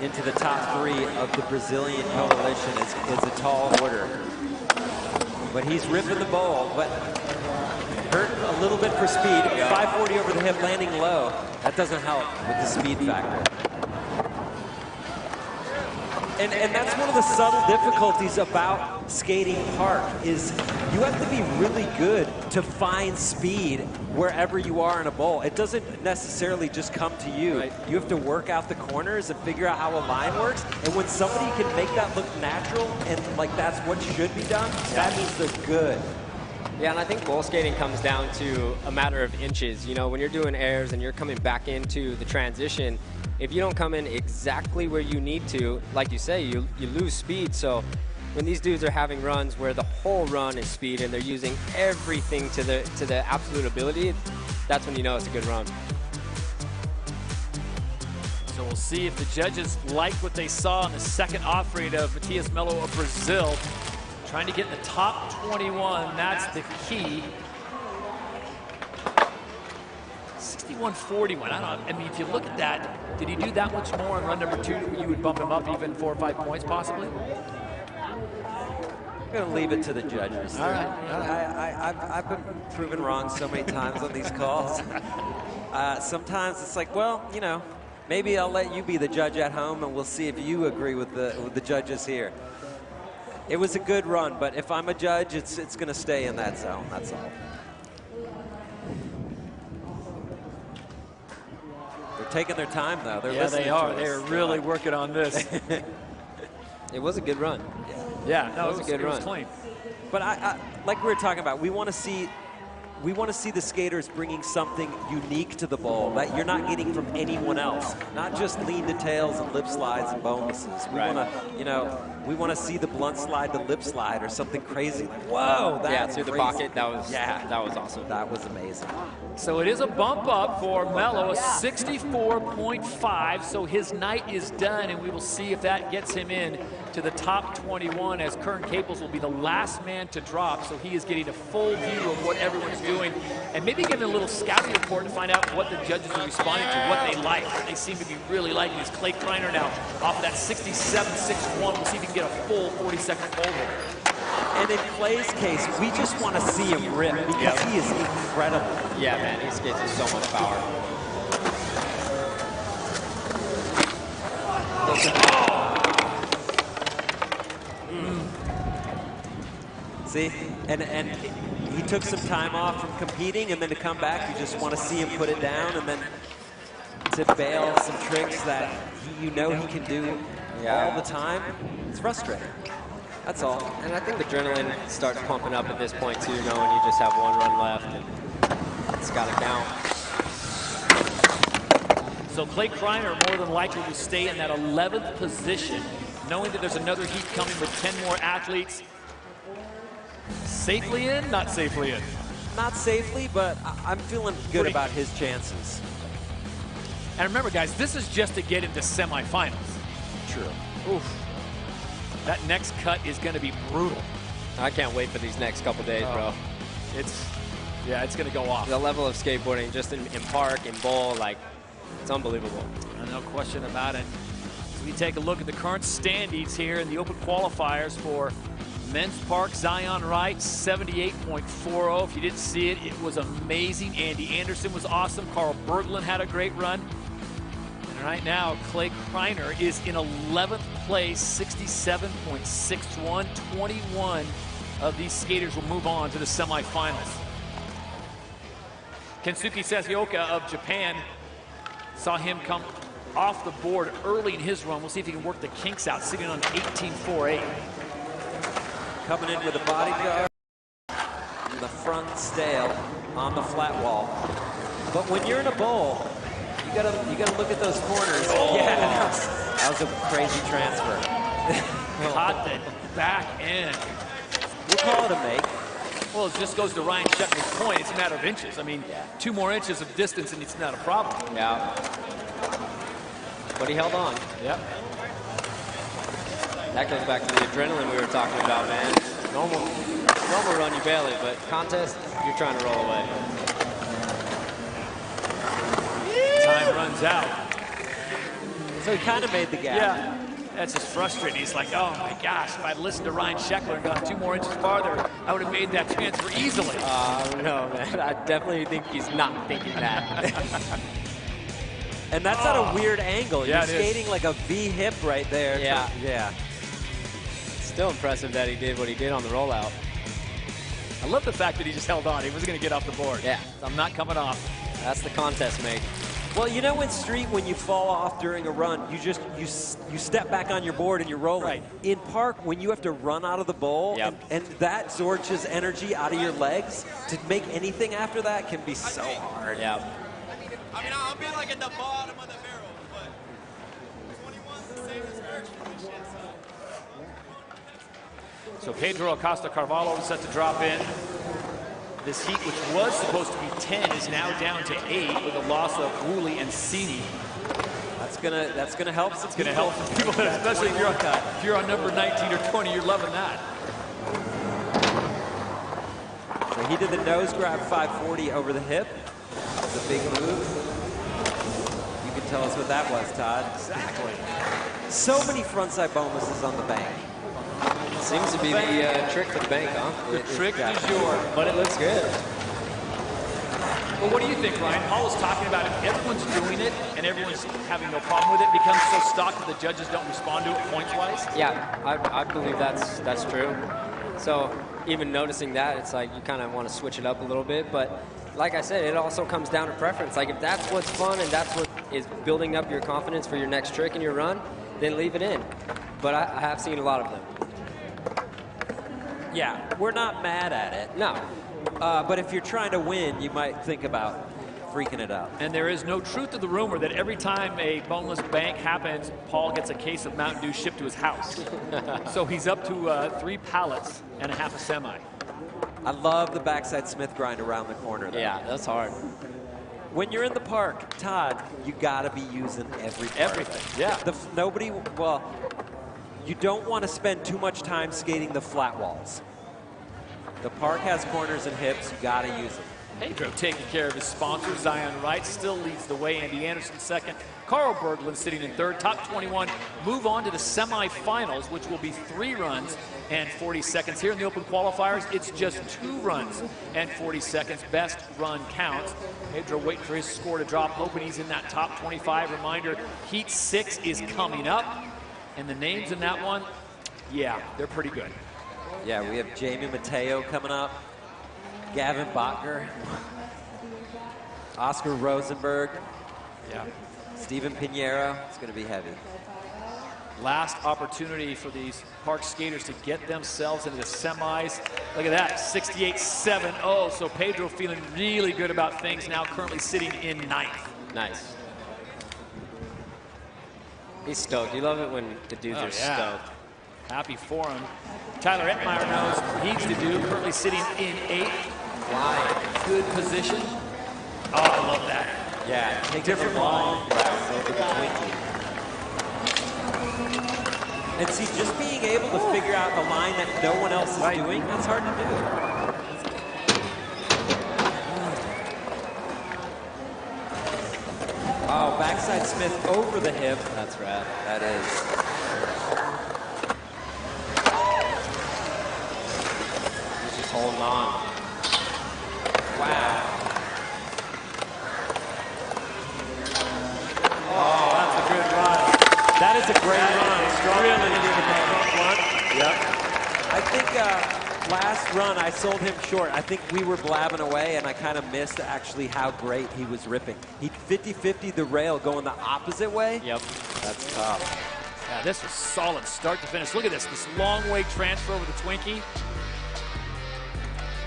into the top 3 of the Brazilian coalition is a tall order. But he's ripping the ball, but hurt a little bit for speed. 540 over the hip, landing low. That doesn't help with the speed factor. And that's one of the subtle difficulties about skating park is you have to be really good to find speed wherever you are in a bowl. It doesn't necessarily just come to you. Right. You have to work out the corners and figure out how a line works. And when somebody can make that look natural and like that's what should be done, that means they're good. Yeah, and I think bowl skating comes down to a matter of inches. You know, when you're doing airs and you're coming back into the transition, if you don't come in exactly where you need to, like you say, you lose speed. So when these dudes are having runs where the whole run is speed and they're using everything to the absolute ability, that's when you know it's a good run. So we'll see if the judges like what they saw in the second off rate of Matias Melo of Brazil. Trying to get in the top 21, that's the key. 61.41. I don't know. I mean, if you look at that, did he do that much more in run number 2? You would bump him up even 4 or 5 points, possibly. I'm going to leave it to the judges. All right. I've been proven wrong so many times on these calls. Sometimes it's like, well, you know, maybe I'll let you be the judge at home, and we'll see if you agree with the judges here. It was a good run, but if I'm a judge, it's going to stay in that zone. That's all. They're taking their time, though. They're listening they are. to us. They're really working on this. It was a good run. Yeah, no, it was a good run. It was clean. But I like we were talking about, we want to see the skaters bringing something unique to the bowl that you're not getting from anyone else. Not just lean to tails and lip slides and bonuses. We want to, you know, we want to see the blunt slide to lip slide or something crazy. Like, whoa, that's through the pocket. That was awesome. That was amazing. So it is a bump up for Melo, a 64.5. So his night is done, and we will see if that gets him in to the top 21, as Kern Caples will be the last man to drop. So he is getting a full view of what everyone's doing, and maybe giving a little scouting report to find out what the judges are responding to, what they like. What they seem to be really liking is Clay Kreiner now off of that 67.61. We'll see if he can get a full 40-second hold here. And in Clay's case, we just want to see him rip because he is incredible. Yeah, man, he skates with so much power. See, and he took some time off from competing, and then to come back, you just want to see him put it down, and then to bail some tricks that you know he can do all the time. It's frustrating. That's all. And I think the adrenaline starts pumping up at this point too, knowing you just have one run left and it's got to count. So Clay Kreiner more than likely will stay in that 11th position, knowing that there's another heat coming with 10 more athletes. Safely in, not safely in? Not safely, but I'm feeling good about his chances. And remember, guys, this is just to get into semifinals. True. Oof. That next cut is going to be brutal. I can't wait for these next couple days, bro. It's going to go off. The level of skateboarding just in park, in bowl, like, it's unbelievable. No question about it. So we take a look at the current standings here in the open qualifiers for men's park. Zion Wright, 78.40. If you didn't see it, it was amazing. Andy Anderson was awesome. Carl Berglund had a great run. And right now, Clay Kreiner is in 11th place, 67.61. 21 of these skaters will move on to the semifinals. Kensuke Sasioka of Japan, saw him come off the board early in his run. We'll see if he can work the kinks out, sitting on 18.48. Coming in with a body jar in the front stale on the flat wall. But when you're in a bowl, you gotta look at those corners. Oh. Yeah, that was a crazy transfer. Caught the back end. We'll call it a make. Well, it just goes to Ryan Shetner's point. It's a matter of inches. I mean, 2 more inches of distance and it's not a problem. Yeah. But he held on. Yep. That goes back to the adrenaline we were talking about, man. Normal run, you bail it, but contest, you're trying to roll away. Time runs out. So he kind of made the gap. Yeah. That's just frustrating. He's like, oh my gosh, if I'd listened to Ryan Sheckler and gone 2 more inches farther, I would have made that transfer easily. No, man. I definitely think he's not thinking that. And that's at a weird angle. Yeah, You're skating like a V hip right there. Yeah. Yeah. Still impressive that he did what he did on the rollout. I love the fact that he just held on. He wasn't going to get off the board. Yeah. So I'm not coming off. That's the contest make. Well, you know in street, when you fall off during a run, you step back on your board and you're rolling. Right. In park, when you have to run out of the bowl, and that zorches energy out of your legs, to make anything after that can be so hard. Yeah. I mean, I'll be like at the bottom of the barrel, but 21's the same as first for this shit, So Pedro Acosta Carvalho is set to drop in. This heat, which was supposed to be 10, is now down to 8 with the loss of Woolley and Sini. That's gonna help some people. It's gonna help some people, especially if you're on number 19 or 20, you're loving that. So he did the nose grab 540 over the hip. It's a big move. You can tell us what that was, Todd. Exactly. So many frontside bonuses on the bank. Seems to be the trick for the bank, huh? The trick du jour. But it looks good. Well, what do you think, Ryan? Paul was talking about if everyone's doing it and everyone's having no problem with it, it becomes so stock that the judges don't respond to it points-wise? Yeah, I believe that's true. So even noticing that, it's like you kind of want to switch it up a little bit. But like I said, it also comes down to preference. Like if that's what's fun and that's what is building up your confidence for your next trick in your run, then leave it in. But I have seen a lot of them. Yeah, we're not mad at it. No. But if you're trying to win, you might think about freaking it out. And there is no truth to the rumor that every time a boneless bank happens, Paul gets a case of Mountain Dew shipped to his house. So he's up to 3 pallets and a half a semi. I love the backside Smith grind around the corner, though. Yeah, that's hard. When you're in the park, Todd, you gotta be using everything. Yeah. You don't want to spend too much time skating the flat walls. The park has corners and hips, you gotta use them. Pedro taking care of his sponsor. Zion Wright still leads the way. Andy Anderson second. Carl Berglund sitting in third. Top 21 move on to the semifinals, which will be 3 runs and 40 seconds. Here in the open qualifiers, it's just 2 runs and 40 seconds. Best run counts. Pedro waiting for his score to drop, hoping he's in that top 25. Reminder, Heat 6 is coming up. And the names in that one, yeah, they're pretty good. Yeah, we have Jamie Mateo coming up. Gavin Botker, Oscar Rosenberg, Steven Pinheiro. It's going to be heavy. Last opportunity for these park skaters to get themselves into the semis. Look at that, 68.70. So Pedro feeling really good about things now, currently sitting in 9th. Nice. He's stoked. You love it when the dudes are stoked. Happy for him. Tyler Ettmeyer knows what he needs to do, currently sitting in 8th. Wide, good position. Oh, I love that. Yeah, take different line. And see, just being able to figure out the line that no one else is doing, that's hard to do. Oh, backside Smith over the hip. That's rad. That is. He's just holding on. Wow. Oh, that's a good run. That is a great run. Really Yep. I think last run, I sold him short. I think we were blabbing away, and I kind of missed actually how great he was ripping. He 50-50 the rail going the opposite way. Yep. That's tough. Yeah, this was solid start to finish. Look at this long way transfer over the Twinkie.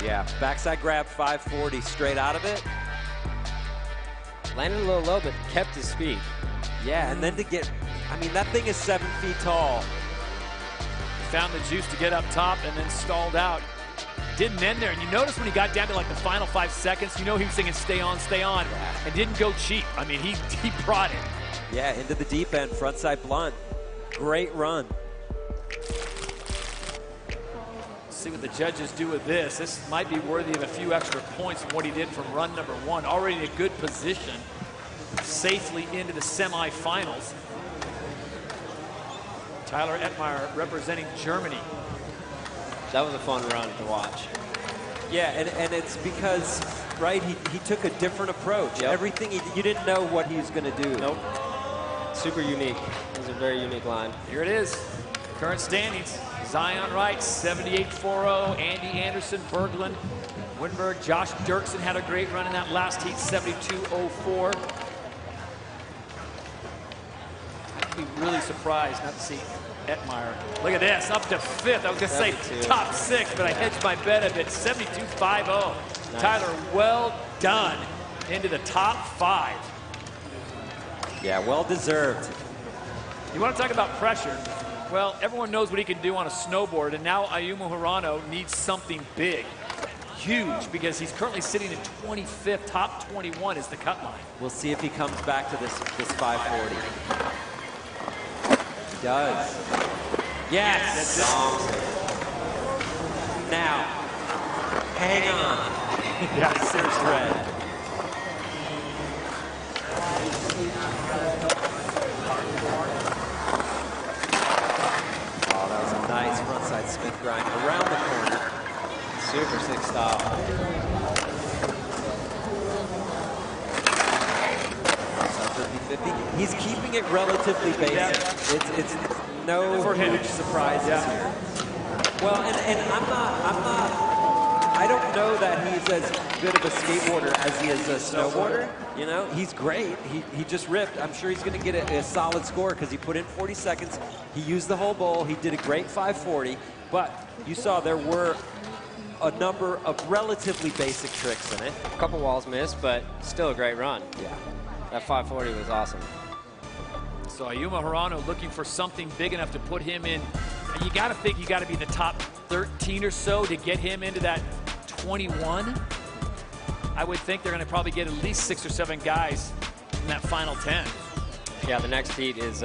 Yeah, backside grab 540 straight out of it. Landed a little low, but kept his speed. Yeah, and then to get, I mean, that thing is 7 feet tall. Found the juice to get up top and then stalled out. Didn't end there. And you notice when he got down to like the final 5 seconds, you know he was thinking stay on, and didn't go cheap. I mean, he brought it. Yeah, into the deep end, frontside blunt. Great run. See what the judges do with this. This might be worthy of a few extra points from what he did from run number 1. Already in a good position, safely into the semifinals. Tyler Ettmeyer representing Germany. That was a fun run to watch. Yeah, and it's because, right, he took a different approach. Yep. Everything, you didn't know what he was going to do. Nope. Super unique. It was a very unique line. Here it is. Current standings. Zion Wright, 78.40. Andy Anderson, Berglund, Winberg, Josh Dirksen had a great run in that last heat, 72.04. I'd be really surprised not to see Ettmeyer. Look at this, up to 5th. I was going to say top 6, but I hedged my bet a bit. 72.50. Nice. Tyler, well done. Into the top 5. Yeah, well deserved. You want to talk about pressure? Well, everyone knows what he can do on a snowboard, and now Ayumu Hirano needs something big, huge, because he's currently sitting at 25th, top 21 is the cut line. We'll see if he comes back to this 540. He does. Yes. Now, hang on. Yeah, serious red. Nice frontside spin grind around the corner. Super sick stop. Frontside 50-50. He's keeping it relatively basic. Yeah. It's no huge surprises here. Well, and I don't know that he's as good of a skateboarder as he is a snowboarder. You know, he's great. He just ripped. I'm sure he's going to get a solid score because he put in 40 seconds. He used the whole bowl. He did a great 540. But you saw there were a number of relatively basic tricks in it. A couple walls missed, but still a great run. Yeah. That 540 was awesome. So Ayumu Hirano looking for something big enough to put him in. You got to think you got to be in the top 13 or so to get him into that 21. I would think they're going to probably get at least 6 or 7 guys in that final 10. Yeah, the next heat is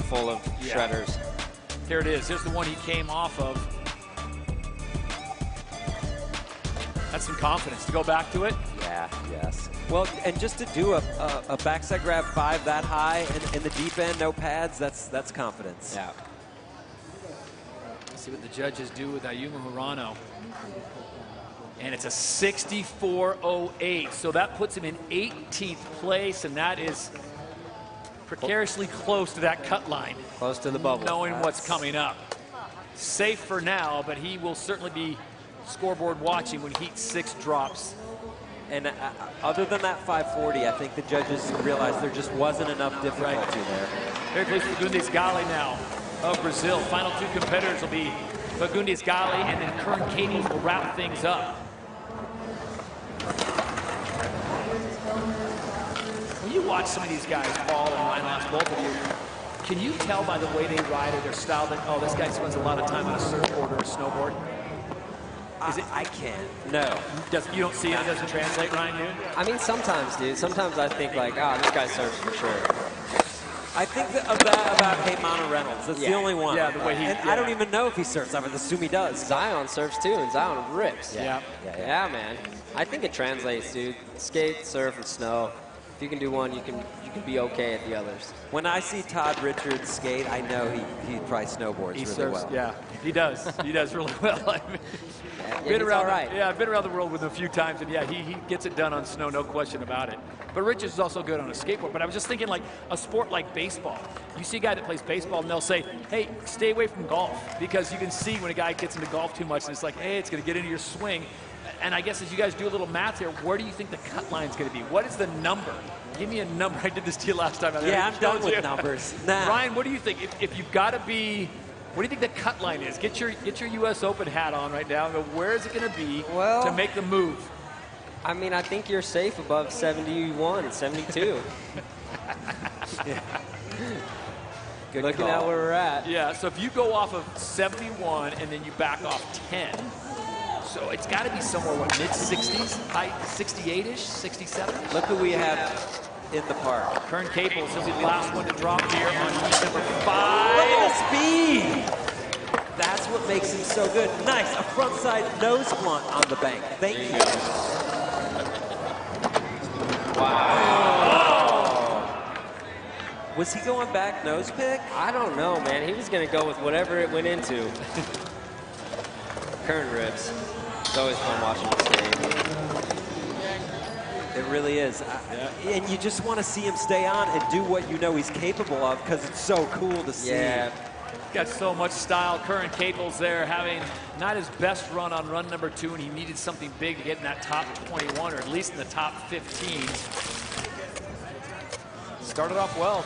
full of shredders. Here it is. Here's the one he came off of. That's some confidence to go back to it. Yeah, yes. Well, and just to do a backside grab 5 that high in the deep end, no pads, that's confidence. Yeah. Let's see what the judges do with Ayumu Hirano. And it's a 64.08, so that puts him in 18th place, and that is precariously close to that cut line. Close to the bubble. Knowing what's coming up. Safe for now, but he will certainly be scoreboard watching when heat 6 drops. And other than that 540, I think the judges realized there just wasn't enough difficulty there. Heracles Fagundes Gali now of Brazil. Final 2 competitors will be Fagundes Gali, and then Kern Cadies will wrap things up. When you watch some of these guys, Paul and Ryan, both of you, can you tell by the way they ride or their style that, oh, this guy spends a lot of time on a surfboard or a snowboard? I can't. No. You don't see it? It doesn't translate, Ryan, dude? I mean, sometimes, dude. Sometimes I think, like, this guy surfs for sure. I think of that about Heion Reynolds. That's the only one. Yeah, the way he... I don't even know if he surfs. I would assume he does. Zion surfs, too, and Zion rips. Yeah, man. I think it translates, dude. Skate, surf, and snow. If you can do one, you can you can be okay at the others. When I see Todd Richards skate, I know he probably snowboards really well. Yeah, he does. He does really well. I mean, been around, I've been around the world with him a few times, and yeah, he gets it done on snow, no question about it. But Richards is also good on a skateboard. But I was just thinking, like a sport like baseball. You see a guy that plays baseball, and they'll say, hey, stay away from golf, because you can see when a guy gets into golf too much, and it's like, hey, it's going to get into your swing. And I guess as you guys do a little math here, where do you think the cut line's going to be? What is the number? Give me a number. I did this to you last time. Yeah, I'm done with numbers. Nah. Ryan, what do you think? If you've got to be, what do you think the cut line is? Get your U.S. Open hat on right now and go, where is it going to be to make the move? I mean, I think you're safe above 71, 72. Yeah. Good Looking at where we're at. Yeah, so if you go off of 71 and then you back off 10, so it's got to be somewhere, what, mid-60s, high 68-ish, 67? Look who we have in the park. Kern Caples is the last one to drop here on heat number 5. Look at the speed. That's what makes him so good. Nice, a frontside nose blunt on the bank. Thank you. Wow. Was he going back nose pick? I don't know, man. He was going to go with whatever it went into. Kern rips. It's always fun watching him skate. It really is. And you just want to see him stay on and do what you know he's capable of, because it's so cool to see. Yeah. Got so much style. Kern Caples there having not his best run on run number 2, and he needed something big to get in that top 21, or at least in the top 15. Started off well.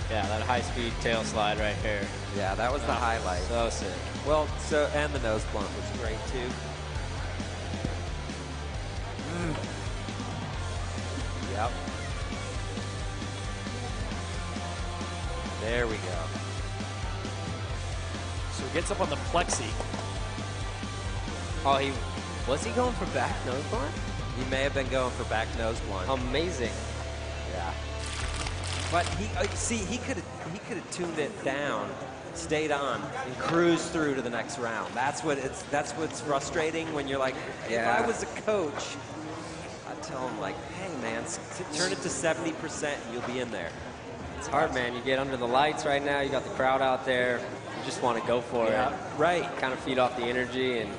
Yeah, that high-speed tail slide right here. Yeah, that was the highlight. So sick. Well, and the nose blunt was great too. Yep. There we go. So he gets up on the plexi. Oh, was he going for back nose blunt? He may have been going for back nose blunt. Amazing. Yeah. But he could have tuned it down, stayed on, and cruised through to the next round. That's what's frustrating when you're like, if I was a coach, I'd tell him like, hey man, turn it to 70% and you'll be in there. It's hard, man. You get under the lights right now. You got the crowd out there. You just want to go for it. Right. Kind of feed off the energy, and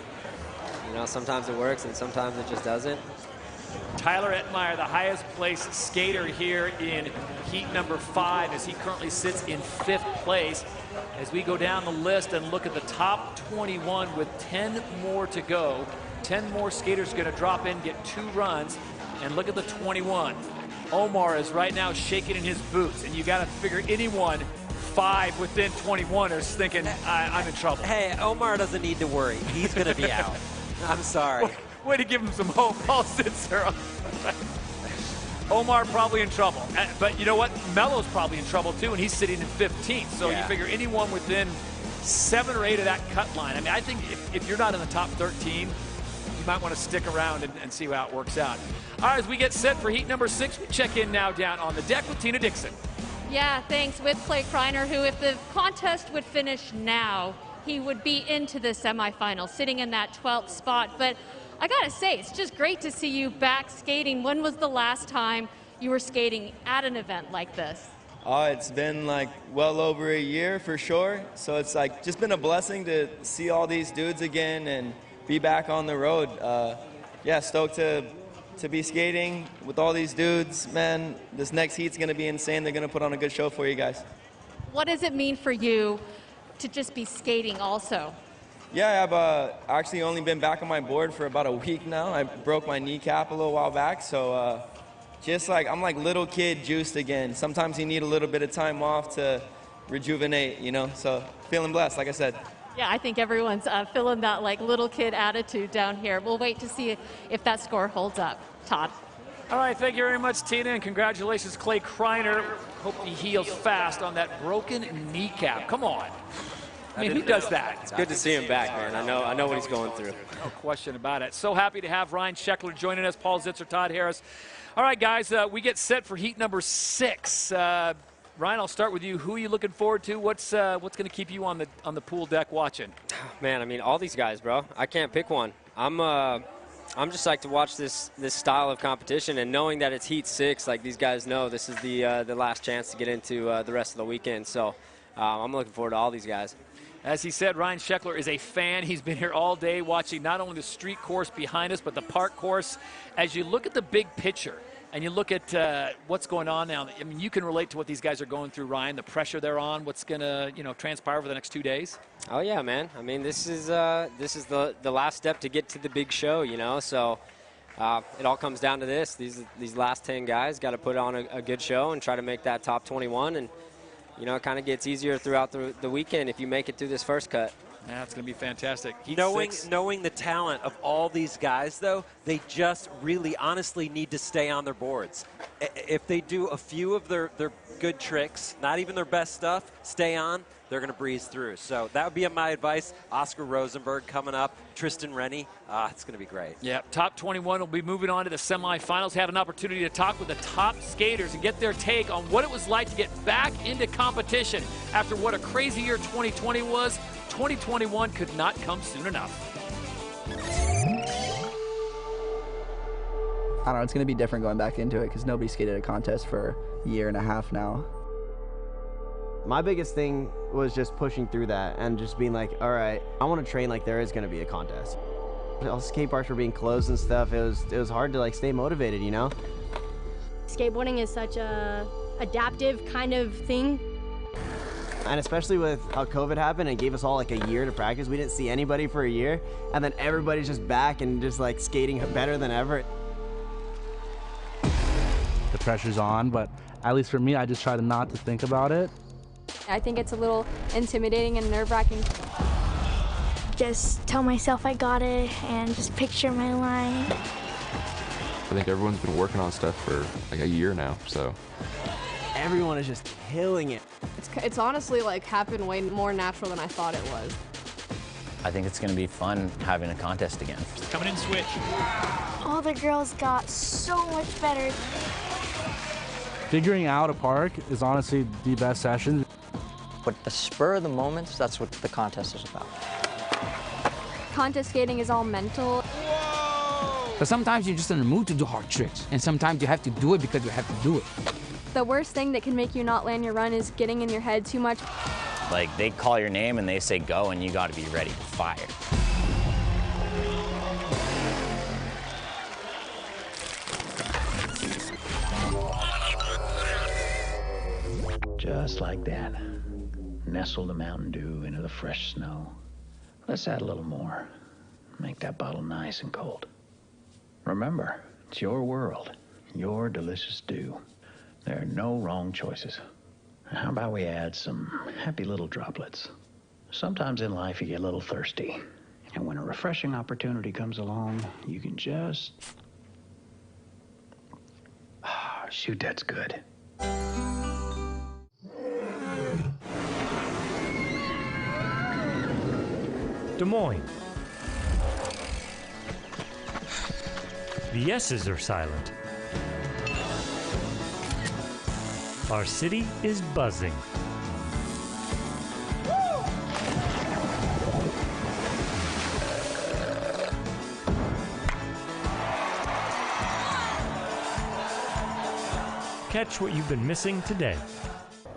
you know, sometimes it works and sometimes it just doesn't. Tyler Ettmeyer, the highest placed skater here in heat number 5, as he currently sits in 5th place. As we go down the list and look at the top 21 with 10 more to go, 10 more skaters going to drop in, get 2 runs, and look at the 21. Omar is right now shaking in his boots, and you got to figure anyone 5 within 21 is thinking, I'm in trouble. Hey, Omar doesn't need to worry. He's going to be out. I'm sorry. Way to give him some hope. Paul Sitzer. Omar probably in trouble. But you know what? Melo's probably in trouble too, and he's sitting in 15th. So you figure anyone within 7 or 8 of that cut line. I mean, I think if you're not in the top 13, you might want to stick around and see how it works out. All right, as we get set for heat number 6, we check in now down on the deck with Tina Dixon. Yeah, thanks. With Clay Kreiner, who, if the contest would finish now, he would be into the semifinals, sitting in that 12th spot. But I gotta say, it's just great to see you back skating. When was the last time you were skating at an event like this? Oh, it's been like well over a year for sure. So it's like just been a blessing to see all these dudes again and be back on the road. Yeah, stoked to be skating with all these dudes. Man, this next heat's gonna be insane. They're gonna put on a good show for you guys. What does it mean for you to just be skating also? Yeah, I've actually only been back on my board for about a week now. I broke my kneecap a little while back, so just like I'm like little kid juiced again. Sometimes you need a little bit of time off to rejuvenate, you know, so feeling blessed, like I said. Yeah, I think everyone's feeling that like little kid attitude down here. We'll wait to see if that score holds up. Todd. All right, thank you very much, Tina, and congratulations, Clay Kreiner. Hope he heals fast on that broken kneecap. Come on. I mean, who does that? It's good to see him back, man. I know what he's going through. No question about it. So happy to have Ryan Sheckler joining us, Paul Zitzer, Todd Harris. All right, guys, we get set for heat number 6. Ryan, I'll start with you. Who are you looking forward to? What's going to keep you on the pool deck watching? Man, I mean, all these guys, bro. I can't pick one. I'm I'm just psyched to watch this style of competition, and knowing that it's Heat 6, like these guys know this is the last chance to get into the rest of the weekend. So I'm looking forward to all these guys. As he said, Ryan Sheckler is a fan. He's been here all day watching not only the street course behind us, but the park course. As you look at the big picture and you look at what's going on now, I mean, you can relate to what these guys are going through, Ryan, the pressure they're on, what's going to, transpire over the next 2 days. Oh, yeah, man. I mean, this is the last step to get to the big show, So it all comes down to this. These last 10 guys got to put on a good show and try to make that top 21. And it kind of gets easier throughout the weekend if you make it through this first cut. Yeah, it's going to be fantastic. Knowing the talent of all these guys, though, they just really honestly need to stay on their boards. If they do a few of their good tricks, not even their best stuff, stay on, they're going to breeze through. So that would be my advice. Oscar Rosenberg coming up, Tristan Rennie. It's going to be great. Yeah, top 21 will be moving on to the semifinals. Had an opportunity to talk with the top skaters and get their take on what it was like to get back into competition after what a crazy year 2020 was. 2021 could not come soon enough. I don't know, it's going to be different going back into it because nobody skated a contest for a year and a half now. My biggest thing was just pushing through that and just being like, all right, I want to train like there is going to be a contest. All skate parks were being closed and stuff. It was hard to stay motivated, Skateboarding is such a adaptive kind of thing. And especially with how COVID happened and gave us all a year to practice. We didn't see anybody for a year, and then everybody's just back and just skating better than ever. The pressure's on, but at least for me, I just try to not to think about it. I think it's a little intimidating and nerve-wracking. Just tell myself I got it and just picture my line. I think everyone's been working on stuff for a year now, so. Everyone is just killing it. It's honestly happened way more natural than I thought it was. I think it's going to be fun having a contest again. Coming in switch. All the girls got so much better. Figuring out a park is honestly the best session. But the spur of the moments, that's what the contest is about. Contest skating is all mental. But sometimes you're just in the mood to do hard tricks, and sometimes you have to do it because you have to do it. The worst thing that can make you not land your run is getting in your head too much. They call your name and they say go, and you got to be ready to fire. Just like that. Nestle the Mountain Dew into the fresh snow. Let's add a little more. Make that bottle nice and cold. Remember, it's your world, your delicious dew. There are no wrong choices. How about we add some happy little droplets? Sometimes in life you get a little thirsty. And when a refreshing opportunity comes along, you can just... shoot, that's good. Des Moines. The yeses are silent. Our city is buzzing. Catch what you've been missing today.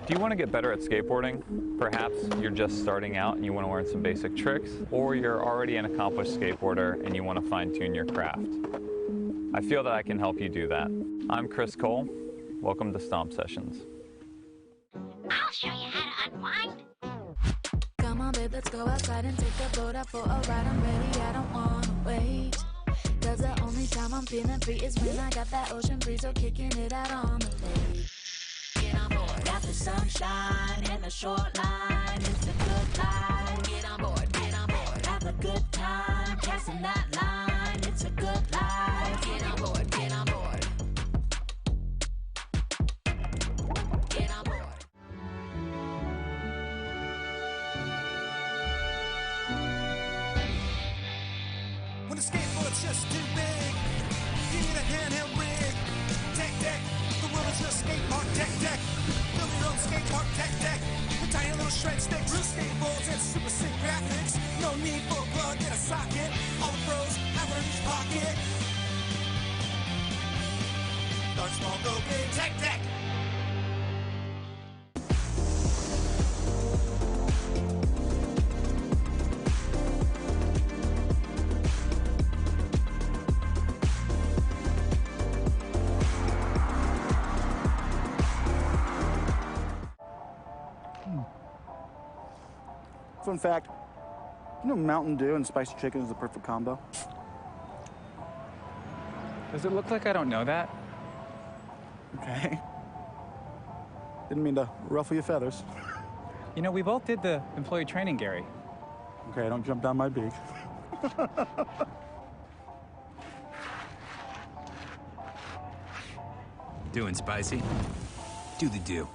Do you want to get better at skateboarding? Perhaps you're just starting out and you want to learn some basic tricks, or you're already an accomplished skateboarder and you want to fine-tune your craft. I feel that I can help you do that. I'm Chris Cole. Welcome to Stomp Sessions. I'll show you how to unwind. Come on, babe, let's go outside and take the boat out for a ride. I'm ready, I don't wanna wait. Cause the only time I'm feeling free is when I got that ocean breeze, so kicking it out on the lake. Get on board. Got the sunshine and the short line. It's a good life. Get on board, have a good time. Casting that line, it's a good life. Get on board, get on board. Get on board. When the skateboard's just too big, you need a handheld rig. Tech deck, the world is your skate park. Tech deck, build your own skate park. Tech deck, with tiny little shred sticks, real skateboards and super sick graphics. No need for a plug in a socket. All the pros have one in each pocket. Start small, go big, tech, tech. Fun fact, you know Mountain Dew and spicy chicken is the perfect combo? Does it look like I don't know that? Okay. Didn't mean to ruffle your feathers. You know, we both did the employee training, Gary. Okay, don't jump down my beak. Doing spicy? Do the do.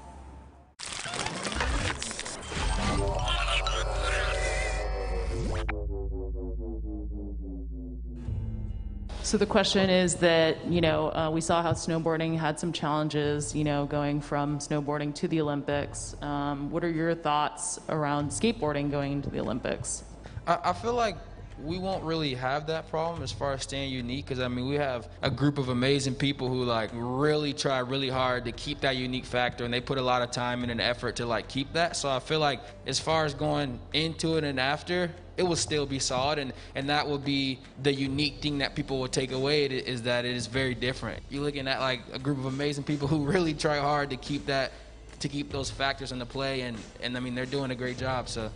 So the question is that, you know, we saw how snowboarding had some challenges, you know, going from snowboarding to the Olympics. What are your thoughts around skateboarding going into the Olympics? I feel like we won't really have that problem as far as staying unique, because I mean we have a group of amazing people who like really try really hard to keep that unique factor, and they put a lot of time and an effort to like keep that. So I feel like as far as going into it and after, it will still be solid, and that will be the unique thing that people will take away, is that it is very different. You're looking at like a group of amazing people who really try hard to keep that, to keep those factors into play, and I mean they're doing a great job. So.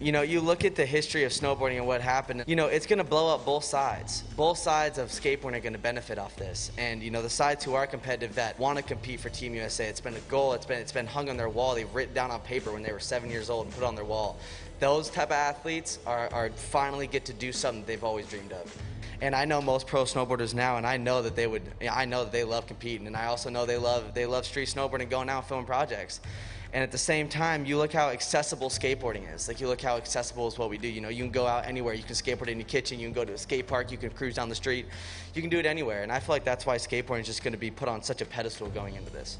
You know, you look at the history of snowboarding and what happened, you know, it's going to blow up both sides. Both sides of skateboarding are going to benefit off this. And, you know, the sides who are competitive, that want to compete for Team USA, it's been a goal, it's been hung on their wall. They've written down on paper when they were 7 years old and put it on their wall. Those type of athletes are finally get to do something they've always dreamed of. And I know most pro snowboarders now, and I know that they would, I know that they love competing, and I also know they love street snowboarding, going out and filming projects. And at the same time, you look how accessible skateboarding is. Like, you look how accessible is what we do. You know, you can go out anywhere. You can skateboard in your kitchen. You can go to a skate park. You can cruise down the street. You can do it anywhere. And I feel like that's why skateboarding is just going to be put on such a pedestal going into this.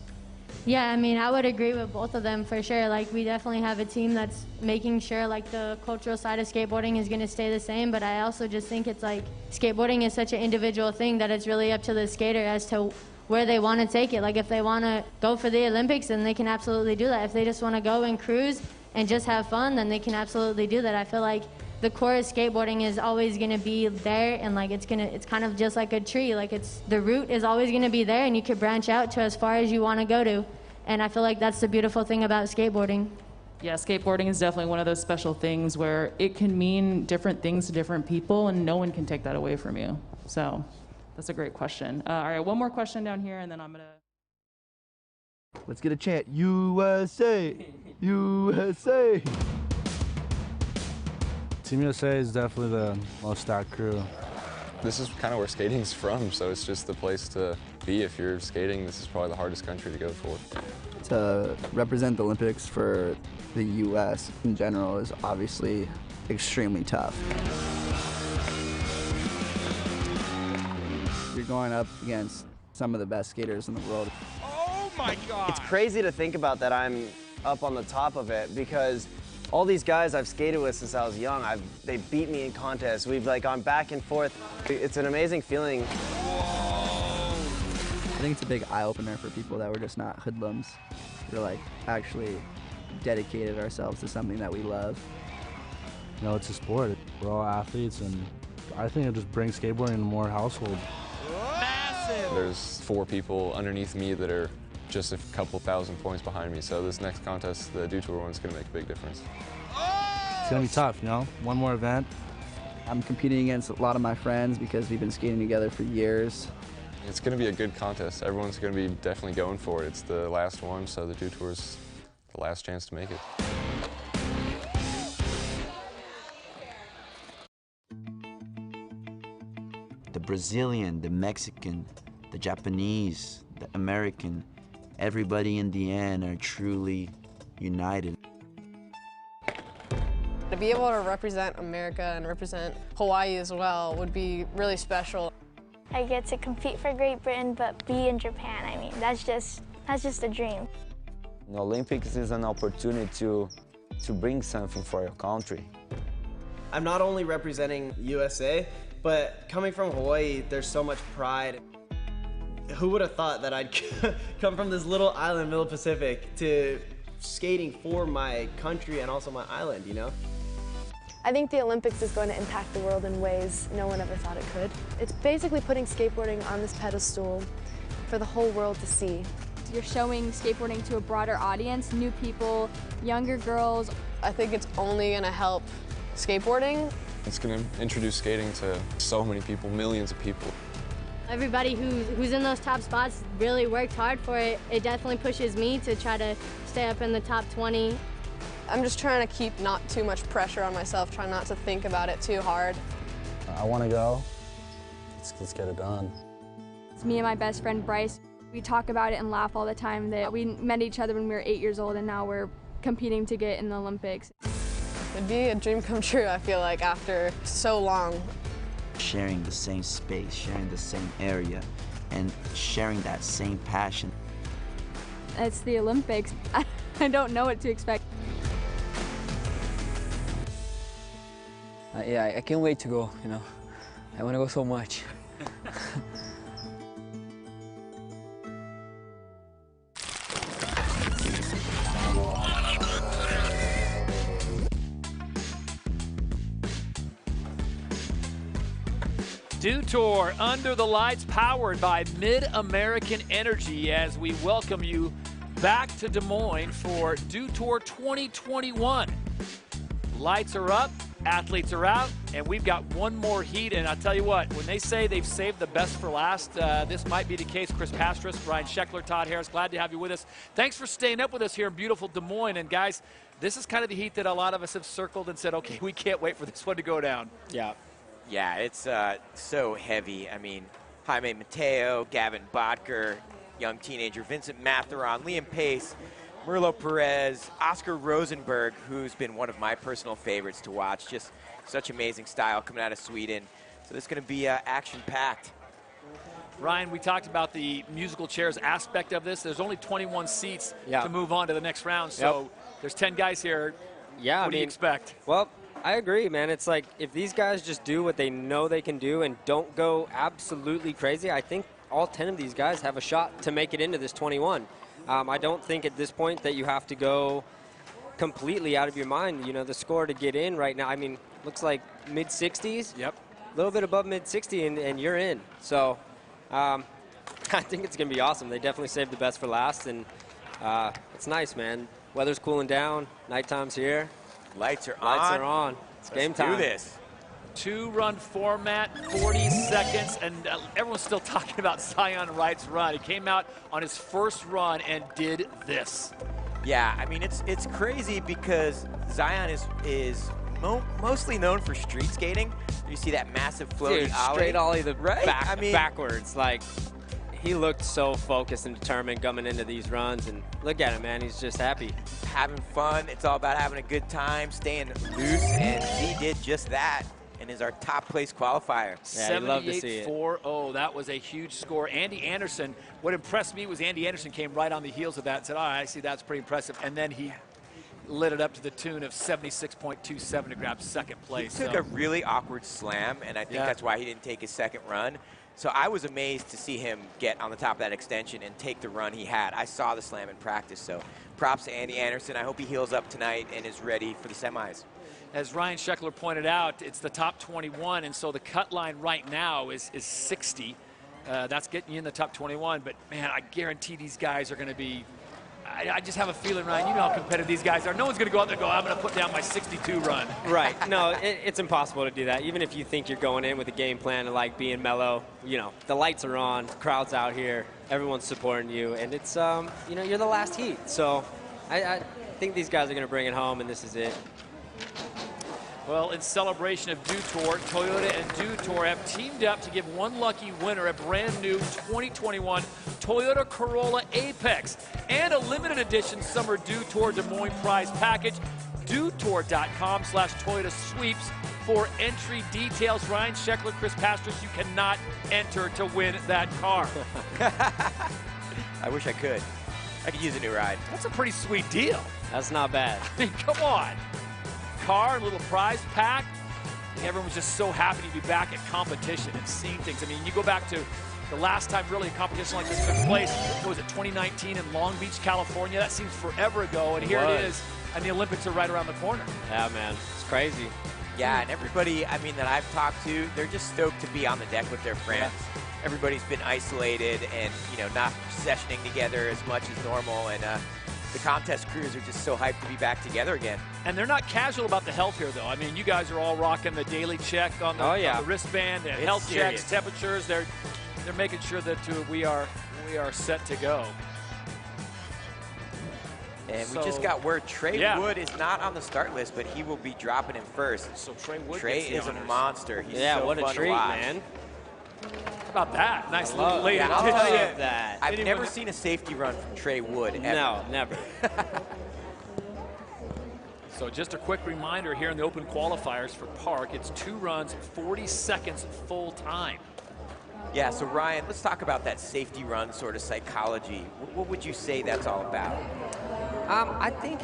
Yeah, I mean, I would agree with both of them for sure. Like, we definitely have a team that's making sure, like, the cultural side of skateboarding is going to stay the same. But I also just think it's like skateboarding is such an individual thing that it's really up to the skater as to where they want to take it. Like, if they want to go for the Olympics, then they can absolutely do that. If they just want to go and cruise and just have fun, then they can absolutely do that. I feel like the core of skateboarding is always going to be there, and like it's kind of just like a tree. Like, the root is always going to be there, and you could branch out to as far as you want to go to. And I feel like that's the beautiful thing about skateboarding. Yeah, skateboarding is definitely one of those special things where it can mean different things to different people, and no one can take that away from you. So that's a great question. All right, one more question down here, and then I'm going to... Let's get a chant. USA! USA! Team USA is definitely the most stacked crew. This is kind of where skating's from, so it's just the place to be. If you're skating, this is probably the hardest country to go for. To represent the Olympics for the U.S. in general is obviously extremely tough. You're going up against some of the best skaters in the world. Oh my God! It's crazy to think about that I'm up on the top of it, because all these guys I've skated with since I was young, they beat me in contests. We've like gone back and forth. It's an amazing feeling. I think it's a big eye-opener for people that we're just not hoodlums. We're like actually dedicated ourselves to something that we love. You know, it's a sport. We're all athletes, and I think it just brings skateboarding to more households. There's 4 people underneath me that are just a couple thousand points behind me, so this next contest, the Dew Tour one's gonna make a big difference. It's gonna be tough, you know? One more event. I'm competing against a lot of my friends because we've been skating together for years. It's gonna be a good contest. Everyone's gonna be definitely going for it. It's the last one, so the Dew Tour's the last chance to make it. The Brazilian, the Mexican, the Japanese, the American, everybody in the end are truly united. To be able to represent America and represent Hawaii as well would be really special. I get to compete for Great Britain, but be in Japan. I mean, that's just a dream. The Olympics is an opportunity to bring something for your country. I'm not only representing USA, but coming from Hawaii, there's so much pride. Who would have thought that I'd come from this little island in the middle of the Pacific to skating for my country and also my island, you know? I think the Olympics is going to impact the world in ways no one ever thought it could. It's basically putting skateboarding on this pedestal for the whole world to see. You're showing skateboarding to a broader audience, new people, younger girls. I think it's only going to help skateboarding. It's going to introduce skating to so many people, millions of people. Everybody who's in those top spots really worked hard for it. It definitely pushes me to try to stay up in the top 20. I'm just trying to keep not too much pressure on myself, trying not to think about it too hard. I want to go. Let's get it done. It's me and my best friend Bryce. We talk about it and laugh all the time that we met each other when we were 8 years old and now we're competing to get in the Olympics. It'd be a dream come true, I feel like, after so long. Sharing the same space, sharing the same area, and sharing that same passion. It's the Olympics. I don't know what to expect. Yeah, I can't wait to go, you know. I want to go so much. Dew Tour Under the Lights, powered by Mid-American Energy, as we welcome you back to Des Moines for Dew Tour 2021. Lights are up, athletes are out, and we've got one more heat. And I'll tell you what, when they say they've saved the best for last, this might be the case. Chris Pastras, Ryan Sheckler, Todd Harris, glad to have you with us. Thanks for staying up with us here in beautiful Des Moines. And guys, this is kind of the heat that a lot of us have circled and said, okay, we can't wait for this one to go down. Yeah, it's so heavy. I mean, Jaime Mateo, Gavin Bodker, young teenager Vincent Matheron, Liam Pace, Merlo Perez, Oscar Rosenberg, who's been one of my personal favorites to watch. Just such amazing style coming out of Sweden. So this is going to be action-packed. Ryan, we talked about the musical chairs aspect of this. There's only 21 seats to move on to the next round, so there's 10 guys here. Yeah, what do you expect? Well, I agree, man. It's like if these guys just do what they know they can do and don't go absolutely crazy, I think all 10 of these guys have a shot to make it into this 21. I don't think at this point that you have to go completely out of your mind. You know, the score to get in right now, I mean, looks like mid-60s. Yep. A little bit above mid-60 and you're in. So I think it's going to be awesome. They definitely saved the best for last, and it's nice, man. Weather's cooling down. Nighttime's here. Lights are on. Lights are on. It's game time. Let's do this. Two-run format, 40 seconds, and everyone's still talking about Zion Wright's run. He came out on his first run and did this. Yeah, I mean, it's crazy because Zion is mostly known for street skating. You see that massive floaty ollie. Straight ollie the right? backwards. Like, he looked so focused and determined coming into these runs, and look at him, man. He's just happy. Having fun. It's all about having a good time, staying loose, and he did just that and is our top place qualifier. Yeah, love to see it. 78.40. That was a huge score. Andy Anderson, what impressed me was Andy Anderson came right on the heels of that and said, all right, I see that's pretty impressive. And then he lit it up to the tune of 76.27 to grab second place. He took a really awkward slam, and I think that's why he didn't take his second run. So I was amazed to see him get on the top of that extension and take the run he had. I saw the slam in practice, so props to Andy Anderson. I hope he heals up tonight and is ready for the semis. As Ryan Sheckler pointed out, it's the top 21, and so the cut line right now is 60. That's getting you in the top 21, but man, I guarantee these guys are going to be, I just have a feeling, Ryan, you know how competitive these guys are. No one's going to go out there and go, I'm going to put down my 62 run. Right. No, it's impossible to do that. Even if you think you're going in with a game plan of like being mellow, you know, the lights are on, the crowd's out here, everyone's supporting you, and it's, you know, you're the last heat. So I think these guys are going to bring it home, and this is it. Well, in celebration of Dew Tour, Toyota and Dew Tour have teamed up to give one lucky winner a brand new 2021 Toyota Corolla Apex and a limited edition summer Dew Tour Des Moines prize package. DewTour.com/Toyota sweeps for entry details. Ryan Sheckler, Chris Pastras, you cannot enter to win that car. I wish I could. I could use a new ride. That's a pretty sweet deal. That's not bad. I mean, come on. Car, a little prize pack. Everyone was just so happy to be back at competition and seeing things. I mean, you go back to The last time really a competition like this took place, what was it, 2019 in Long Beach, California? That seems forever ago, and here it is, and the Olympics are right around the corner. Yeah, man, it's crazy. Yeah, and everybody, I mean, that I've talked to, they're just stoked to be on the deck with their friends. Yeah. Everybody's been isolated and, you know, not sessioning together as much as normal, and the contest crews are just so hyped to be back together again. And they're not casual about the health here, though. I mean, you guys are all rocking the daily check on the, on the wristband, and health serious. checks, temperatures. They're making sure that we are set to go. And we just got word Trey Wood is not on the start list, but he will be dropping him first. So Trey Wood is a monster. He's so what a fun treat, to watch. man. How about that? Nice little late I'll tell you, that. I've never seen a safety run from Trey Wood, ever. No, never. So just a quick reminder here in the open qualifiers for Park, it's 2 runs, 40 seconds full time. Yeah, so Ryan, let's talk about that safety run sort of psychology. What would you say that's all about? I think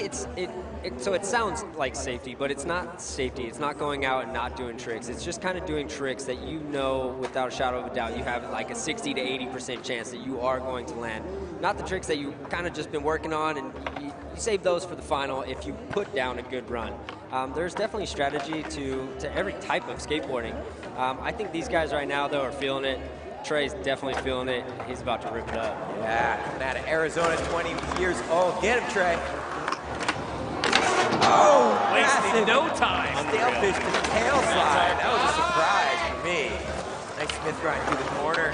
so it sounds like safety, but it's not safety. It's not going out and not doing tricks. It's just kind of doing tricks that you know without a shadow of a doubt you have like a 60 to 80% chance that you are going to land. Not the tricks that you kind of just been working on, and you save those for the final if you put down a good run. There's definitely strategy to every type of skateboarding. I think these guys right now, though, are feeling it. Trey's definitely feeling it. He's about to rip it up. Yeah, coming out of Arizona, 20 years old. Get him, Trey. Oh, wasting no time. Stalefish to the tail slide. That was a surprise for me. Nice Smith grind through the corner.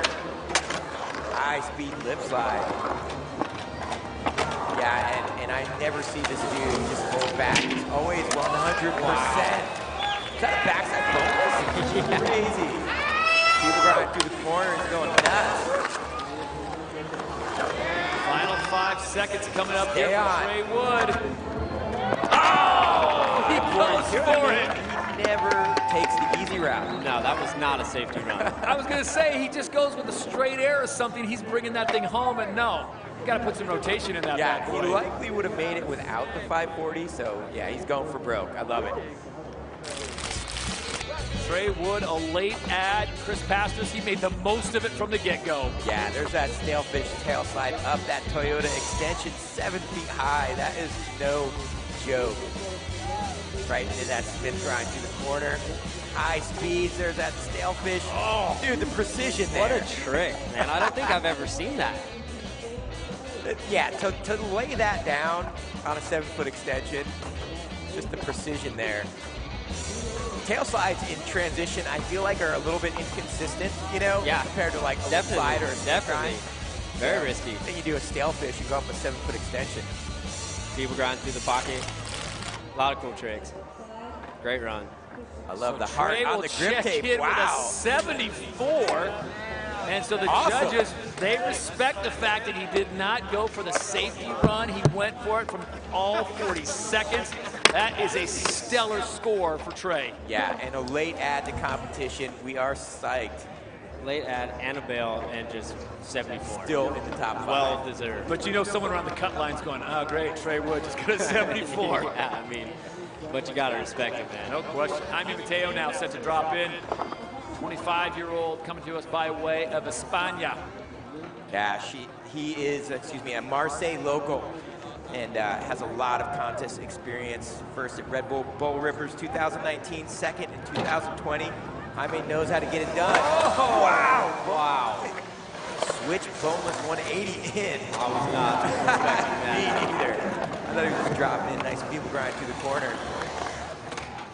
High speed lip slide. Yeah, and I never see this dude just hold back. He's always 100%. Is that a backside bonus? Crazy. People grind through the corner and going nuts. Final 5 seconds coming up here Stay for on. Trey Wood. Oh, he goes for it. He never takes the easy route. No, that was not a safety run. I was going to say, he just goes with a straight air or something. He's bringing that thing home, and no. You got to put some rotation in that bad boy. He likely would have made it without the 540, so yeah, he's going for broke. I love it. Trey Wood, a late ad. Chris Pastors, he made the most of it from the get-go. Yeah, there's that Stalefish tail slide up that Toyota extension, 7 feet high. That is no joke. Right into that Smith grind through the corner. High speeds, there's that Stalefish. Oh, dude, the precision there. What a trick, man. I don't think I've ever seen that. Yeah, to lay that down on a 7-foot extension, just the precision there. Tail slides in transition, I feel like, are a little bit inconsistent, you know, compared to like a lip slide or a Smith grind. Very risky. Then you do a Stalefish, you go up a 7-foot extension. People grind through the pocket. A lot of cool tricks. Great run. I love the heart on the grip tape. Wow. With a 74. And so the judges, they respect the fact that he did not go for the safety run. He went for it from all 40 seconds. That is a stellar score for Trey. Yeah, and a late add to competition. We are psyched. Late add, Annabelle, and just 74. Still in the top 5. Well deserved. But you know someone around the cut line's going, oh, great, Trey Wood just got a 74. Yeah, I mean, but you got to respect it, man. No question. Jaime Mateo now set to drop in. 25-year-old coming to us by way of España. Yeah, he is, a Marseille local and has a lot of contest experience. First at Red Bull Bull Rippers 2019, second in 2020. Jaime knows how to get it done. Oh, wow. Wow. Switch boneless 180 in. I was not expecting that. Me neither. I thought he was just dropping in. Nice people grind through the corner.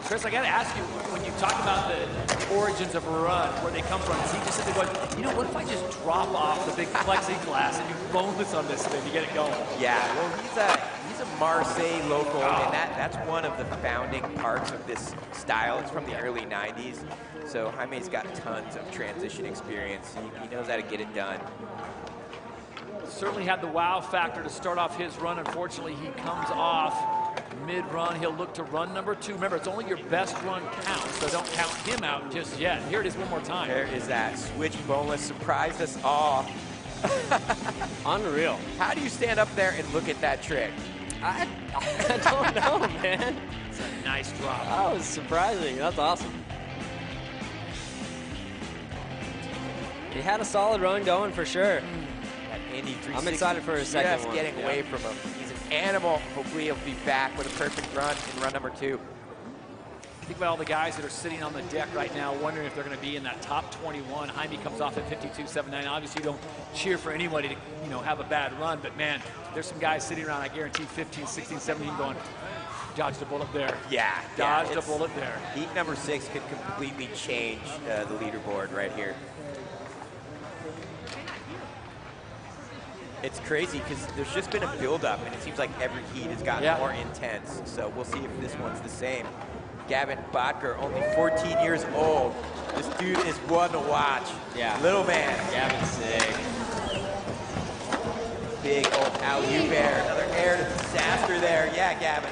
Chris, I got to ask you, when you talk about the origins of a run, where they come from, is he just sitting there going, you know, what if I just drop off the big plexiglass and you boneless on this thing to get it going? Yeah, well, he's a Marseille local, and that's one of the founding parts of this style. It's from the early 90s, so Jaime's got tons of transition experience. He knows how to get it done. Certainly had the wow factor to start off his run. Unfortunately, he comes off mid-run. He'll look to run number 2. Remember, it's only your best run counts, so don't count him out just yet. Here it is one more time. There is that switch boneless. Surprised us all. Unreal. How do you stand up there and look at that trick? I don't know, man. It's a nice drop. That was surprising. That's awesome. He had a solid run going for sure. That Indy 360. I'm excited for his second just one. getting away from him. He's an animal. Hopefully he'll be back with a perfect run in run number 2. Think about all the guys that are sitting on the deck right now wondering if they're going to be in that top 21. Jaime comes off at 52.79. Obviously, you don't cheer for anybody to, you know, have a bad run, but man, there's some guys sitting around, I guarantee, 15, 16, 17 going, dodged a bullet there. Yeah. Dodged a bullet there. Heat number 6 could completely change the leaderboard right here. It's crazy because there's just been a build-up, and it seems like every heat has gotten more intense. So we'll see if this one's the same. Gavin Brodka, only 14 years old. This dude is one to watch. Yeah. Little man. Gavin's sick. Big old alley-oop air. Another air to disaster there. Yeah, Gavin.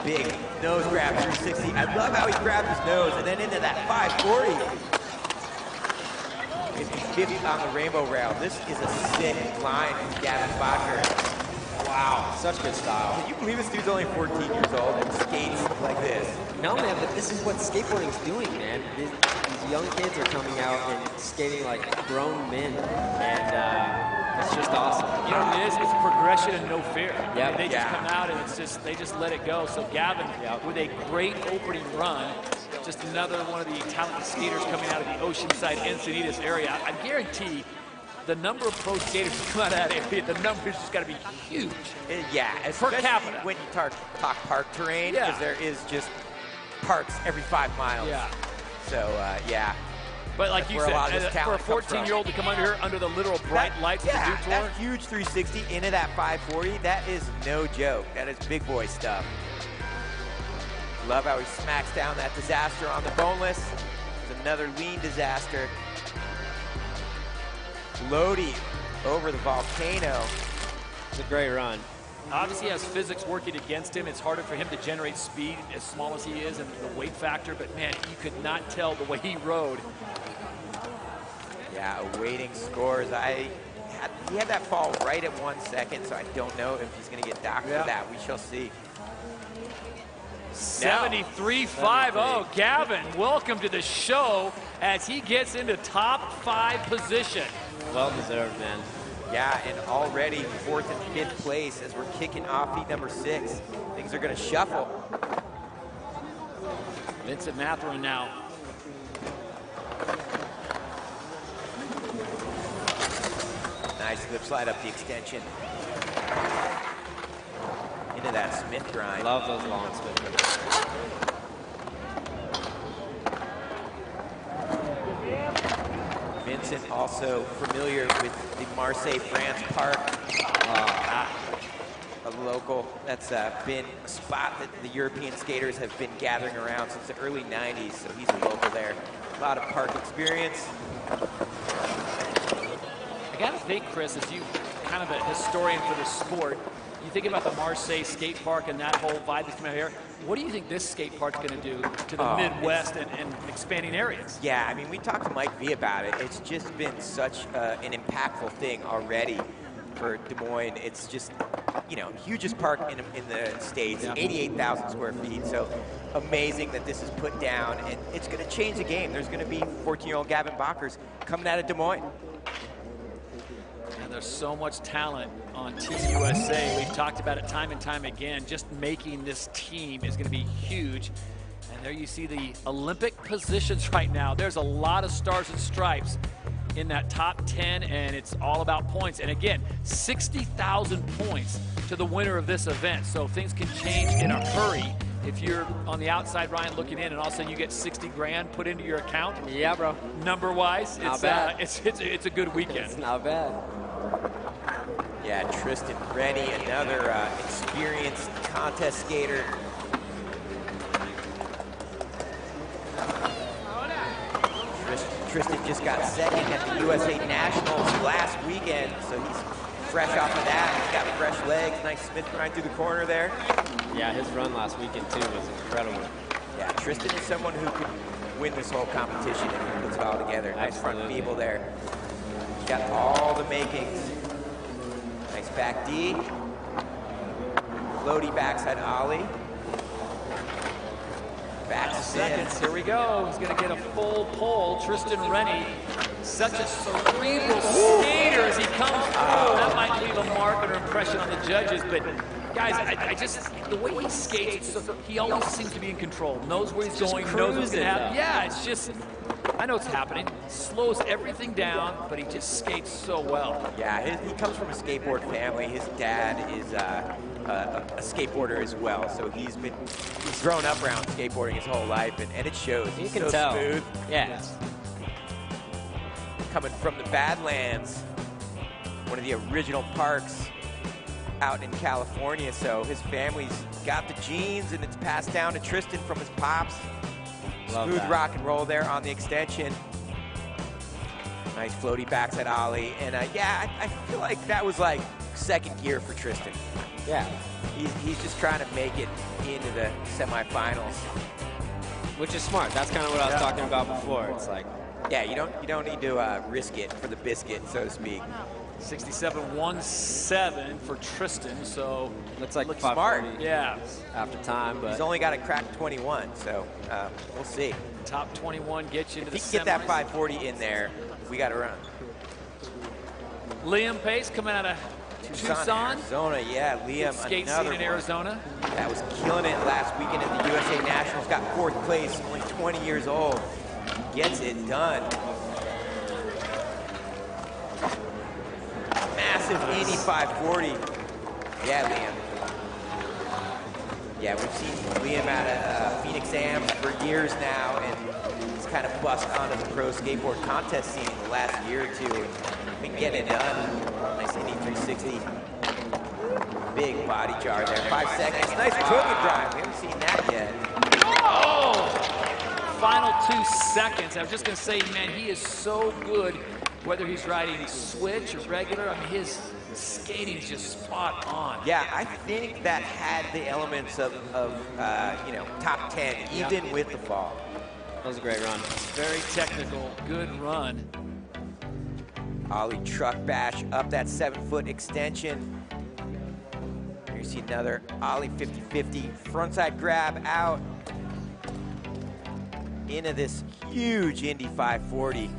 Big nose grab 360. I love how he grabbed his nose and then into that 540. 50 on the rainbow rail. This is a sick line from Gavin Brodka. Wow, such good style. Can you believe this dude's only 14 years old and skates like this? No, man, but this is what skateboarding's doing, man. These young kids are coming out and skating like grown men, and it's just awesome. You know what it is? It's progression and no fear. Yeah. I mean, they just come out and it's just, they just let it go. So Gavin, with a great opening run, just another one of the talented skaters coming out of the Oceanside Encinitas area. I guarantee the number of pro skaters who come out of that area, the numbers just got to be huge. Yeah, per capita. When you talk park terrain, because there is just parks every 5 miles. Yeah. So, yeah. But like you said, for a 14-year-old to come under here under the literal bright lights of the Dew Tour. That huge 360 into that 540, that is no joke. That is big boy stuff. Love how he smacks down that disaster on the boneless. It's another lean disaster. Lodi over the volcano. It's a great run. Obviously he has physics working against him. It's harder for him to generate speed as small as he is and the weight factor, but man, you could not tell the way he rode. Yeah, awaiting scores. He had that fall right at 1 second, so I don't know if he's going to get docked for that. We shall see. 73.50. Gavin, welcome to the show as he gets into top 5 position. Well deserved, man. Yeah, and already 4th and 5th place as we're kicking off heat number 6. Things are going to shuffle. Vincent Mathurin now. Nice slip slide up the extension. Into that Smith grind. Love those long Smith grinds. Vincent also familiar with the Marseille, France park. A local that's been a spot that the European skaters have been gathering around since the early 90s, so he's a local there. A lot of park experience. I gotta think, Chris, as you kind of a historian for the sport, you think about the Marseille skate park and that whole vibe that's coming out here. What do you think this skate park's going to do to the Midwest and expanding areas? Yeah, I mean, we talked to Mike V about it. It's just been such an impactful thing already for Des Moines. It's just, you know, hugest park in the States, 88,000 square feet. So amazing that this is put down, and it's going to change the game. There's going to be 14-year-old Gavin Brodka coming out of Des Moines. And there's so much talent on Team USA. We've talked about it time and time again. Just making this team is going to be huge. And there you see the Olympic positions right now. There's a lot of stars and stripes in that top 10, and it's all about points. And again, 60,000 points to the winner of this event. So things can change in a hurry. If you're on the outside, Ryan, looking in, and all of a sudden you get 60 grand put into your account. Yeah, bro. Number-wise, it's a good weekend. It's not bad. Yeah, Tristan Rennie, another experienced contest skater. Tristan just got second at the USA Nationals last weekend, so he's fresh off of that. He's got fresh legs, nice Smith grind through the corner there. Yeah, his run last weekend too was incredible. Yeah, Tristan is someone who could win this whole competition if he puts it all together. Nice front feeble there. He's got all the makings. Nice back D. Lodi backside ollie. Back Final seconds. Here we go. He's going to get a full pull. Tristan Rennie, such a cerebral skater as he comes through. That might leave a mark or impression on the judges, but guys, I just, the way he skates, he always seems to be in control. Knows where he's going, knows what's going to happen. Yeah, it's just, I know it's happening. Slows everything down, but he just skates so well. Yeah, he comes from a skateboard family. His dad is a skateboarder as well, so he's grown up around skateboarding his whole life, and it shows. You He's can so tell. smooth. Yeah. Coming from the Badlands, one of the original parks out in California, so his family's got the genes, and it's passed down to Tristan from his pops. Love Smooth that. rock and roll there on the extension. Nice floaty backside ollie, and yeah, I feel like that was like second gear for Tristan. Yeah. He's just trying to make it into the semifinals. Which is smart. That's kind of what I was talking about before. It's like, yeah, you don't need to risk it for the biscuit, so to speak. 67.17 for Tristan, so looks like looks smart. Yeah. After time, but he's only got to crack 21, so we'll see. Top 21 gets you into if the he can get that semis. 540 in there, we got to run. Liam Pace coming out of Tucson. Arizona, yeah, Liam, skate another scene in one. Arizona. That was killing it last weekend at the USA Nationals. Got 4th place, only 20 years old. Gets it done. Massive 85-40. Yeah, Liam. Yeah, we've seen Liam out of Phoenix Am for years now, and he's kind of bust onto the pro skateboard contest scene the last year or two. Been getting it done. Nice Indy 360. Big body jar there. 5 seconds. Nice crooked drive. We haven't seen that yet. Oh! Final 2 seconds. I was just going to say, man, he is so good, whether he's riding switch or regular. I mean, his skating is just spot on. Yeah, I think that had the elements of you know, top 10, even with the fall. That was a great run. Very technical, good run. Ollie truck bash up that 7-foot extension. Here you see another Ollie 50-50 frontside grab out into this huge Indy 540.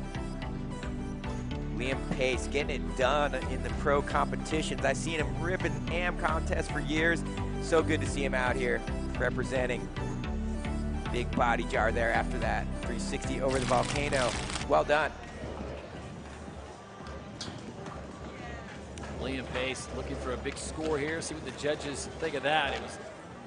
Liam Pace getting it done in the pro competitions. I've seen him ripping AM contests for years. So good to see him out here representing. Big body jar there after that. 360 over the volcano. Well done. Liam Pace looking for a big score here. See what the judges think of that. It was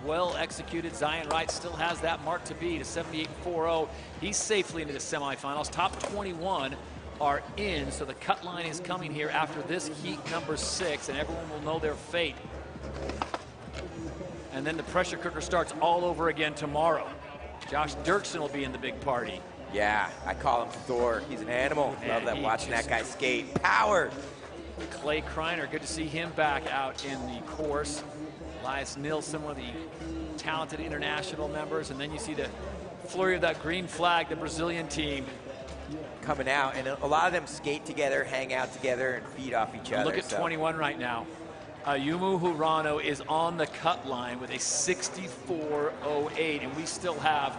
well executed. Zion Wright still has that mark to beat, a 78.40. He's safely into the semifinals. Top 21 are in, so the cut line is coming here after this heat number 6, and everyone will know their fate. And then the pressure cooker starts all over again tomorrow. Josh Dirksen will be in the big party. Yeah, I call him Thor. He's an animal. Love that, watching that guy skate. Power. Clay Kreiner, good to see him back out in the course. Elias Nilsson, one of the talented international members. And then you see the flurry of that green flag, the Brazilian team. Coming out, and a lot of them skate together, hang out together, and feed off each other. Look at 21 right now. Ayumu Hirano is on the cut line with a 64.08, and we still have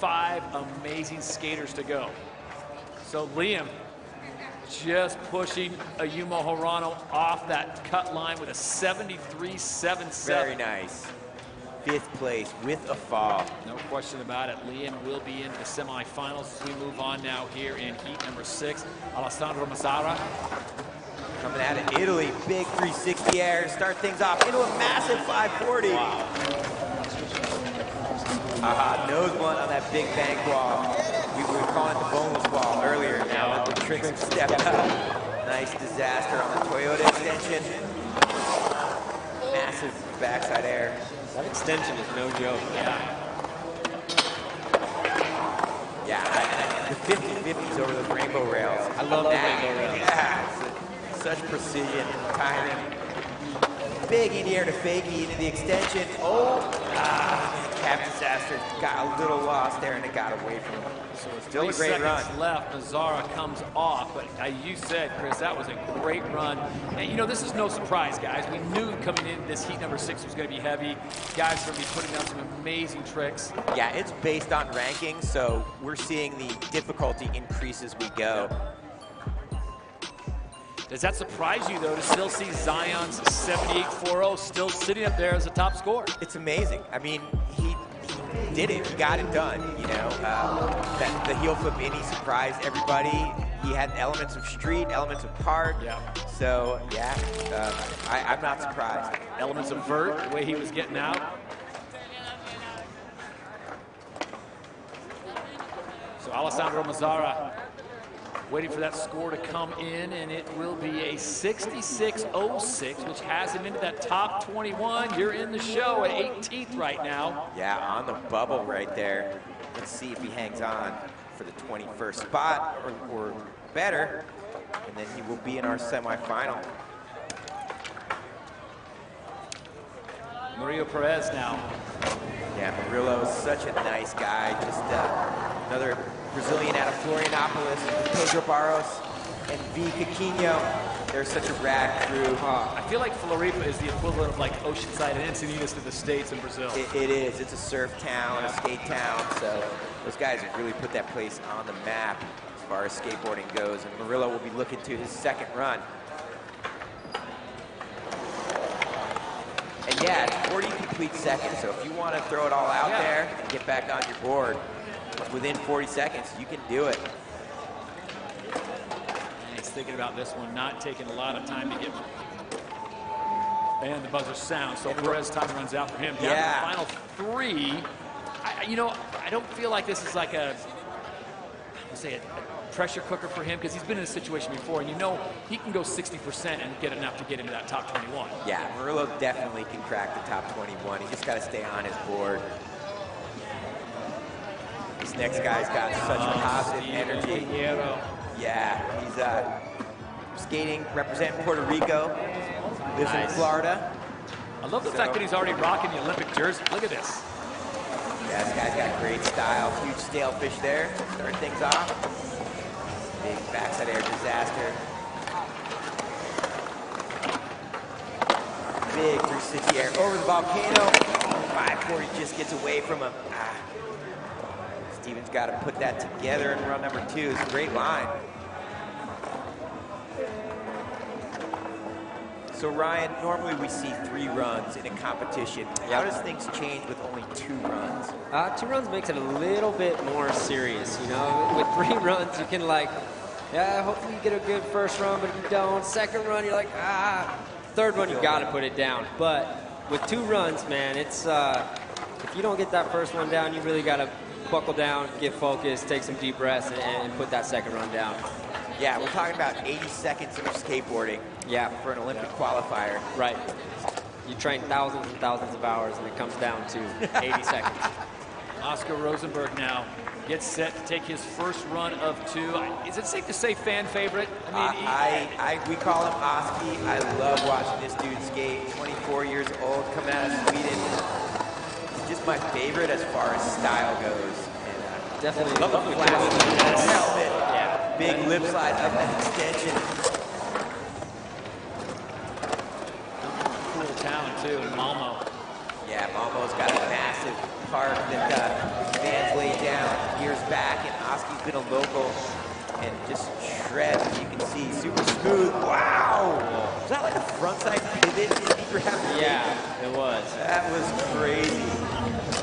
5 amazing skaters to go. So Liam just pushing Ayumu Hirano off that cut line with a 73.77. Very nice. 5th place with a fall. No question about it. Liam will be in the semifinals as we move on now here in heat number 6. Alessandro Mazzara. Coming out of Italy, big 360 air, start things off into a massive 540. Wow. Nose blunt on that big bank wall. We were calling it the boneless wall earlier. Now that the tricks have stepped up. Nice disaster on the Toyota extension. Massive backside air. That extension is no joke. Yeah, the 50-50s over those rainbow rails. I love the rainbow rails. Yeah, such precision, timing. Big in the air to fakie into the extension. Cap disaster got a little lost there, and it got away from him. So with Still 3 a great seconds run. left, Mazzara comes off. But you said, Chris, that was a great run. And, you know, this is no surprise, guys. We knew coming in this heat number 6 was going to be heavy. Guys are going to be putting down some amazing tricks. Yeah, it's based on ranking, so we're seeing the difficulty increase as we go. Does that surprise you, though, to still see Zion's 78.40 still sitting up there as a top scorer? It's amazing. I mean, he did it. He got it done, you know. The heel flip in, he surprised everybody. He had elements of street, elements of park. Yeah. So, yeah, I'm not surprised. Elements of vert, the way he was getting out. So Alessandro Mazzara waiting for that score to come in, and it will be a 66.06, which has him into that top 21. You're in the show at 18th right now. Yeah, on the bubble right there. Let's see if he hangs on for the 21st spot or better, and then he will be in our semifinal. Murillo Perez now. Yeah, Murillo is such a nice guy. Just another Brazilian out of Florianopolis, Pedro Barros and V. Kikino. They're such a rad crew. I feel like Floripa is the equivalent of like Oceanside and Encinitas to the States in Brazil. It is. It's a surf town, a skate town. So those guys have really put that place on the map as far as skateboarding goes. And Murillo will be looking to his second run. And yeah, it's 40 complete seconds. So if you want to throw it all out there and get back on your board within 40 seconds, you can do it. He's thinking about this one, not taking a lot of time to get. And the buzzer sounds, so Perez time runs out for him. Down to the final 3. You know, I don't feel like this is like a pressure cooker for him, because he's been in a situation before, and you know he can go 60% and get enough to get into that top 21. Yeah, Murillo definitely can crack the top 21. He just got to stay on his board. This next guy's got such positive energy. Yeah, he's skating, representing Puerto Rico, lives in Florida. I love the fact that he's already rocking the Olympic jersey. Look at this. Yeah, this guy's got great style. Huge stalefish there, starting things off. Big backside air disaster. Big 360 air over the volcano. 540 just gets away from him. Steven's got to put that together in run number 2. It's a great line. So Ryan, normally we see 3 runs in a competition. How does things change with only 2 runs? 2 runs makes it a little bit more serious, you know? With 3 runs, you can hopefully you get a good first run, but if you don't, second run, you're like, third run, you gotta put it down. But with 2 runs, man, it's, if you don't get that first one down, you really gotta buckle down, get focused, take some deep breaths, and put that second run down. Yeah, we're talking about 80 seconds of skateboarding. Yeah, for an Olympic qualifier. Right. You train thousands and thousands of hours, and it comes down to 80 seconds. Oscar Rosenberg now gets set to take his first run of 2. Is it safe to say fan favorite? I mean, we call him Oski. I love watching this dude skate. 24 years old, coming out of Sweden. He's just my favorite as far as style goes. And, definitely love the flash helmet. Yeah, big lip slide up that extension. Cool town too, Malmo. Yeah, Malmo's got a massive park that fans laid down years back, and Oski's been a local and just shreds, as you can see. Super smooth. Wow! Was that like a frontside pivot? Yeah, it was. That was crazy.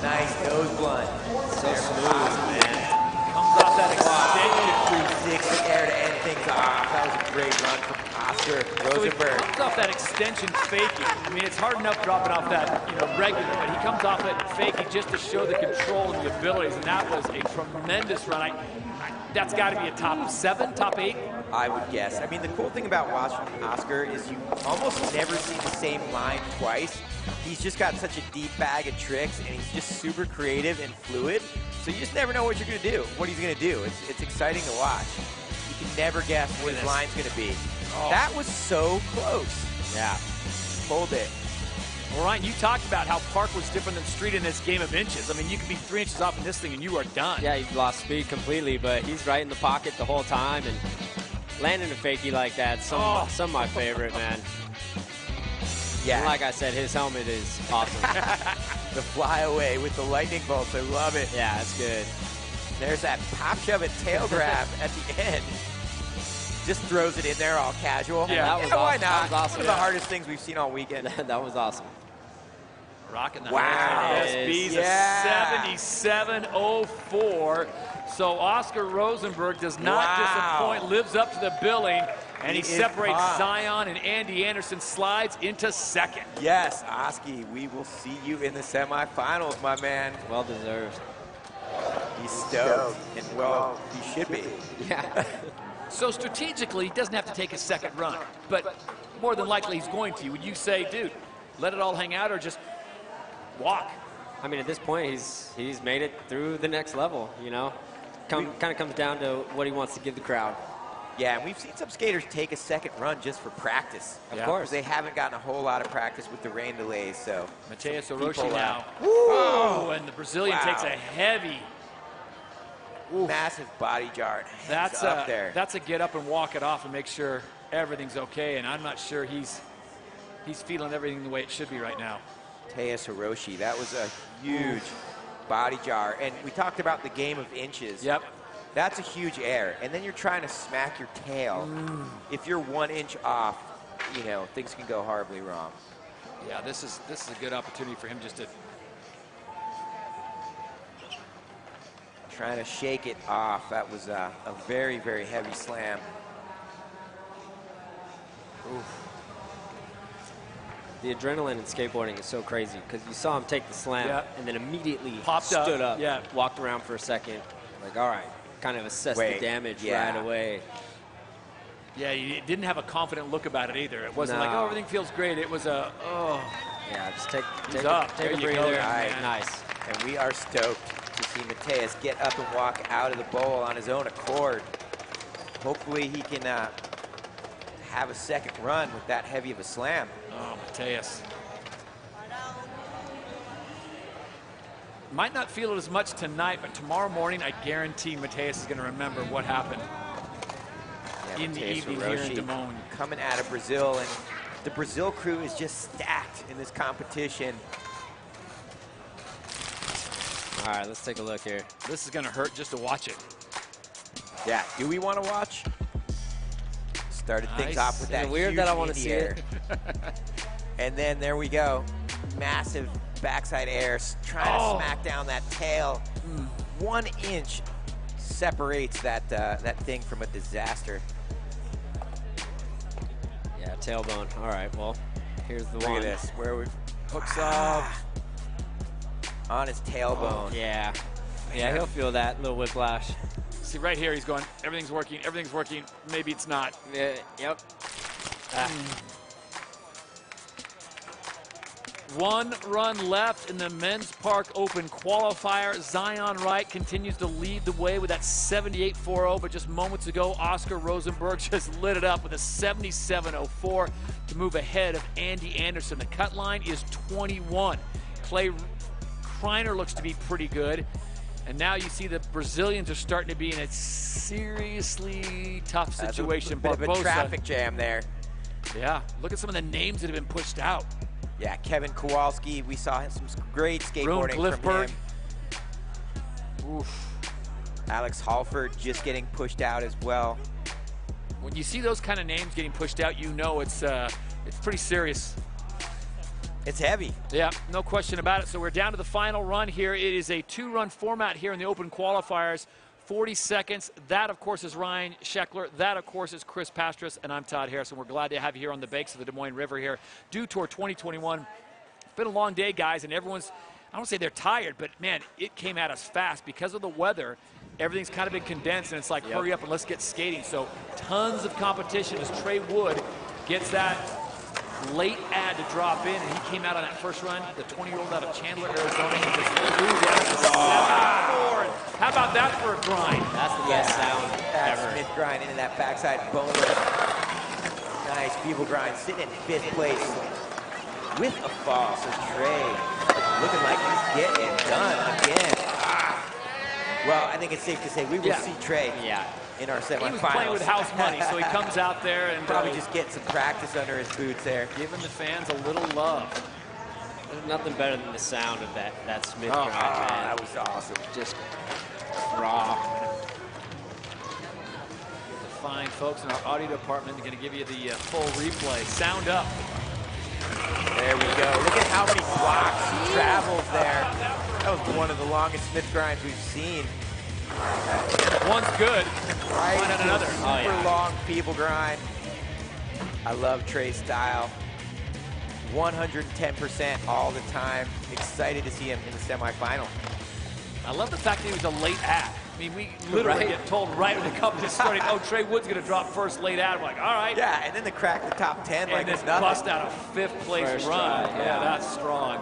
Nice nose blunt. So smooth, man. Comes off that extension. 360 air to end things off. That was a great run from Oscar Rosenberg. So he comes off that extension fakie. I mean, it's hard enough dropping off that, regular, but he comes off it fakie just to show the control and the abilities, and that was a tremendous run. That's got to be a top 7, top 8? I would guess. I mean, the cool thing about watching Oscar is you almost never see the same line twice. He's just got such a deep bag of tricks, and he's just super creative and fluid. So you just never know what you're going to do, what he's going to do. It's exciting to watch. You can never guess what his line's going to be. Oh. That was so close. Yeah. Hold it. Well, Ryan, you talked about how Park was different than Street in this game of inches. I mean, you could be 3 inches off in this thing and you are done. Yeah, he lost speed completely, but he's right in the pocket the whole time, and landing a fakie like that, some of my favorite, man. Yeah. And like I said, his helmet is awesome. The flyaway with the lightning bolts, I love it. Yeah, it's good. There's that pop shove and tail grab at the end. Just throws it in there all casual. Yeah, that was why awesome. not? That was awesome. One of the hardest things we've seen all weekend. That was awesome. Rocking the Wow. SB's a 77.04. So Oscar Rosenberg does not disappoint, lives up to the billing, and he separates Zion and Andy Anderson, slides into second. Yes, Oski, we will see you in the semifinals, my man. Well deserved. He's stoked, and well, he should be. Yeah. So strategically, he doesn't have to take a second run, but more than likely he's going to. Would you say, dude, let it all hang out or just walk? I mean, at this point, he's made it through the next level, you know? Kind of comes down to what he wants to give the crowd. Yeah, and we've seen some skaters take a second run just for practice. Of course. They haven't gotten a whole lot of practice with the rain delays, so. Mateus Orochi now. Woo! Oh, and the Brazilian takes a heavy. Massive body jar. That's up there. That's a get up and walk it off and make sure everything's okay, and I'm not sure he's feeling everything the way it should be right now. Mateus Hiroshi, that was a huge body jar. And we talked about the game of inches. Yep. That's a huge error. And then you're trying to smack your tail. If you're 1 inch off, you know, things can go horribly wrong. Yeah, this is a good opportunity for him just to trying to shake it off. That was a very, very heavy slam. Oof. The adrenaline in skateboarding is so crazy because you saw him take the slam and then immediately stood up, walked around for a second, like, all right, kind of assess the damage right away. Yeah, he didn't have a confident look about it either. It wasn't like, oh, everything feels great. It was a, oh. Yeah, just take There a you breather. go, man. Nice. And we are stoked to see Mateus get up and walk out of the bowl on his own accord. Hopefully he can have a second run with that heavy of a slam. Oh, Mateus. Might not feel it as much tonight, but tomorrow morning, I guarantee Mateus is going to remember what happened in the evening here in Des Moines. Coming out of Brazil, and the Brazil crew is just stacked in this competition. All right, let's take a look here. This is going to hurt just to watch it. Yeah, do we want to watch? Started things off with that weird huge that I want to see air. it. And then there we go. Massive backside air, trying to smack down that tail. 1 inch separates that that thing from a disaster. Yeah, tailbone. All right, well, here's the one. Look at this, where we hooks up on his tailbone. Yeah, he'll feel that little whiplash. See, right here, he's going, everything's working, maybe it's not. Yep. One run left in the Men's Park Open Qualifier. Zion Wright continues to lead the way with that 78.40, but just moments ago, Oscar Rosenberg just lit it up with a 77.04 to move ahead of Andy Anderson. The cut line is 21. Clay Kreiner looks to be pretty good. And now you see the Brazilians are starting to be in a seriously tough situation. That's a bit of a traffic jam there. Yeah, look at some of the names that have been pushed out. Yeah, Kevin Kowalski, we saw some great skateboarding from him. Oof. Alex Halford just getting pushed out as well. When you see those kind of names getting pushed out, you know it's pretty serious. It's heavy. Yeah, no question about it. So we're down to the final run here. It is a 2-run format here in the Open Qualifiers. 40 seconds. That, of course, is Ryan Scheckler. That, of course, is Chris Pastras. And I'm Todd Harrison. We're glad to have you here on the banks of the Des Moines River here. Dew Tour 2021. It's been a long day, guys, and everyone's, I don't say they're tired, but, man, it came at us fast. Because of the weather, everything's kind of been condensed, and it's like, hurry up and let's get skating. So tons of competition as Trey Wood gets that late ad to drop in, and he came out on that first run, the 20-year-old out of Chandler, Arizona. He just flew down. How about that for a grind? That's the best sound ever. Smith grind into that backside bone. Nice beeble grind, sitting in 5th place. with a fall. So Trey looking like he's getting done again. Well, I think it's safe to say we will see Trey in our semifinals. He was playing with house money, so he comes out there and probably just getting some practice under his boots there. Giving the fans a little love. There's nothing better than the sound of that Smith grind, man. That was awesome. Just raw. The fine folks in our audio department are going to give you the full replay. Sound up. There we go. Look at how many blocks he travels there. That was one of the longest Smith grinds we've seen. One's good. Right. Find out another. Super long people grind. I love Trey's style. 110% all the time. Excited to see him in the semifinal. I love the fact that he was a late ad. I mean, we literally get told right when the company's starting, oh, Trey Wood's going to drop first late ad. I'm like, all right. Yeah, and then to crack the top 10 like it's nothing. Bust out a fifth place First run. try, Yeah, that's strong.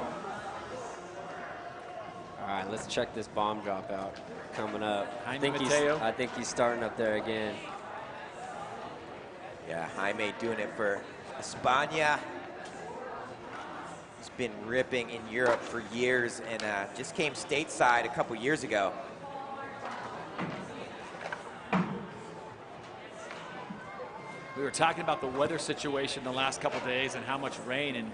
All right, let's check this bomb drop out coming up. I think he's starting up there again. Yeah, Jaime doing it for España. He's been ripping in Europe for years and just came stateside a couple years ago. We were talking about the weather situation the last couple of days and how much rain, and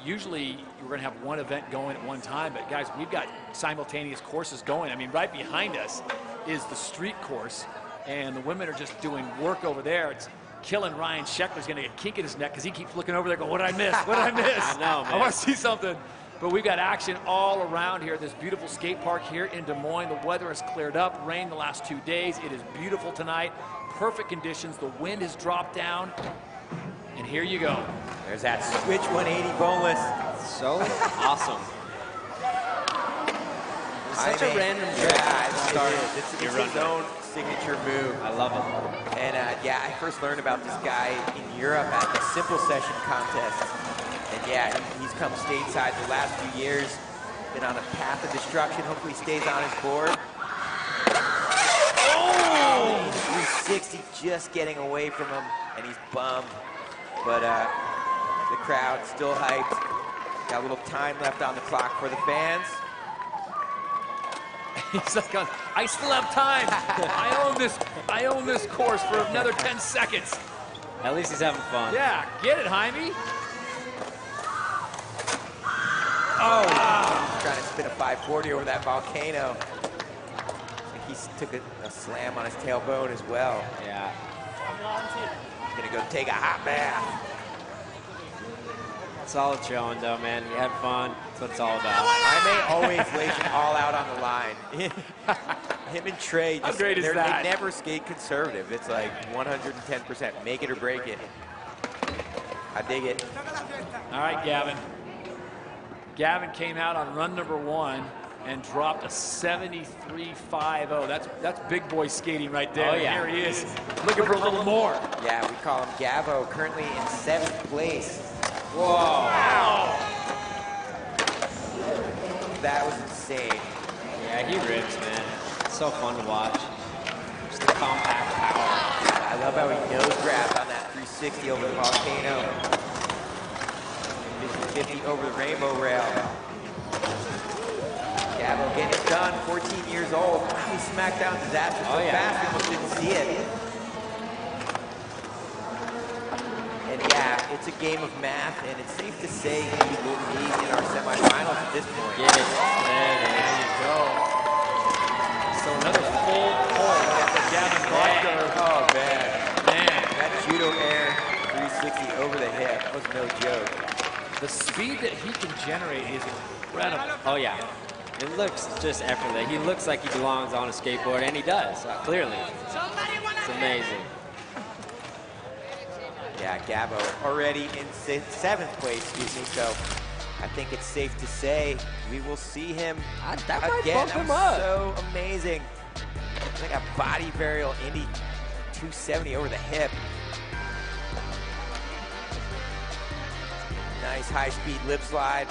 usually we're going to have one event going at one time, but guys, we've got simultaneous courses going. I mean, right behind us is the street course, and the women are just doing work over there. It's killing Ryan Scheckler's going to get a kink in his neck because he keeps looking over there going, what did I miss? What did I miss? I know, man. I want to see something. But we've got action all around here at this beautiful skate park here in Des Moines. The weather has cleared up, rained the last 2 days. It is beautiful tonight. Perfect conditions. The wind has dropped down. And here you go. There's that switch 180 boneless. So awesome. Such a random trick. Yeah, it's his own signature move. I love it. And yeah, I first learned about this guy in Europe at the Simple Session contest. And yeah, he's come stateside the last few years. Been on a path of destruction. Hopefully stays on his board. Oh! 360 just getting away from him, and he's bummed. But the crowd still hyped. Got a little time left on the clock for the fans. He's like, I still have time. I own this course for another 10 seconds. At least he's having fun. Yeah, get it, Jaime. Oh, wow. Trying to spin a 540 over that volcano. He took a slam on his tailbone as well. Yeah. He's gonna go take a hot bath. Solid showing though, man. You had fun. That's what it's all about. Jaime always lays it all out on the line. Him and Trey, how great is that? They never skate conservative. It's like 110%, make it or break it. I dig it. All right, Gavin. Gavin came out on run number 1 and dropped a 73.50. That's big boy skating right there. Oh, yeah. Here he is, looking for a little more. Yeah, we call him Gavo, currently in 7th place. Whoa. Wow. That was insane. Yeah, he rips, man. It's so fun to watch. Just the compact power. I love how he nose grabbed on that 360 over the volcano. 50 over the rainbow rail. Gavo getting it done, 14 years old. He smacked down disaster so fast, we almost didn't see it. And yeah, it's a game of math, and it's safe to say he will be in our semifinals at this point. Get it. There you go. So another full point for Gavin Brodka. Oh, man. That judo air 360 over the hip was no joke. The speed that he can generate is incredible. Oh, yeah. It looks just effortless. He looks like he belongs on a skateboard, and he does, clearly. It's amazing. Yeah, Gavo already in 7th place, excuse me, so I think it's safe to say we will see him that might again. bump him up. So amazing. It's like a body varial Indy 270 over the hip. Nice high-speed lip slide.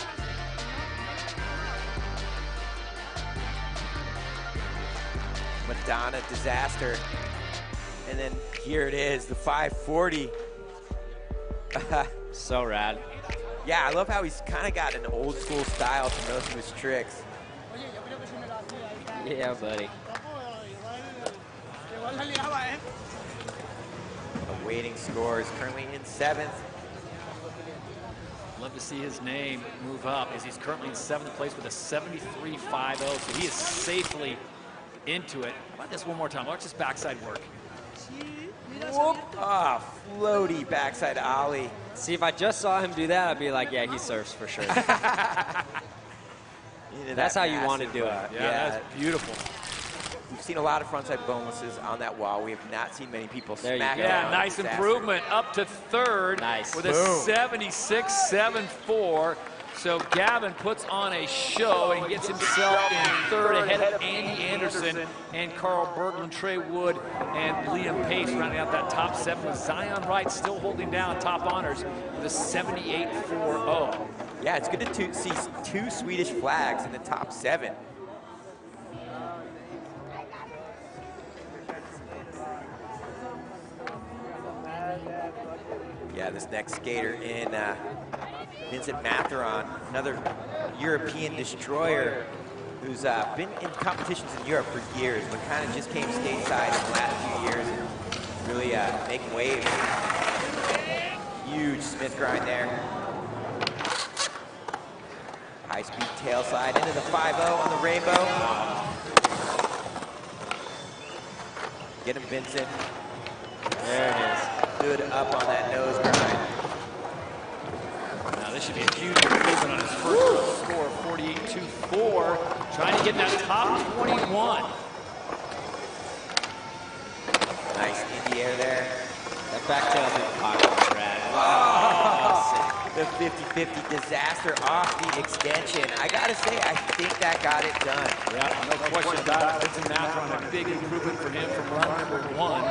Madonna disaster. And then here it is, the 540. So rad. Yeah, I love how he's kind of got an old school style to most of his tricks. Yeah, buddy. Awaiting scores, currently in 7th. Love to see his name move up as he's currently in 7th place with a 73.50, so he is safely into it. How about this one more time? Watch this backside work. Whoop! Ah, floaty backside ollie. See, if I just saw him do that, I'd be like, yeah, he surfs for sure. That's how you want to do it. Yeah, that's beautiful. We've seen a lot of frontside bonelesses on that wall. We have not seen many people smack it. Yeah, nice improvement up to 3rd with a 76.74. So Gavin puts on a show and gets himself in 3rd ahead of Andy Anderson and Carl Berglund, Trey Wood, and Liam Pace rounding out that top 7 with Zion Wright still holding down top honors with a 78.40. Yeah, it's good to see 2 Swedish flags in the top 7. Yeah, this next skater in Vincent Matheron, another European destroyer who's been in competitions in Europe for years, but kind of just came stateside in the last few years and really making waves. Huge Smith grind there. High-speed tail slide into the 5-0 on the rainbow. Get him, Vincent. There it is. Good up on that nose grind. Now this should be a huge improvement on his first score of 48.24. Trying to get that top 21. Nice in the air there. That back tail's in the pocket, Brad. Oh, the 50-50 disaster off the extension. I gotta say, I think that got it done. Yeah, no question about it. Vincent Matheron, a big improvement for him from run number 1.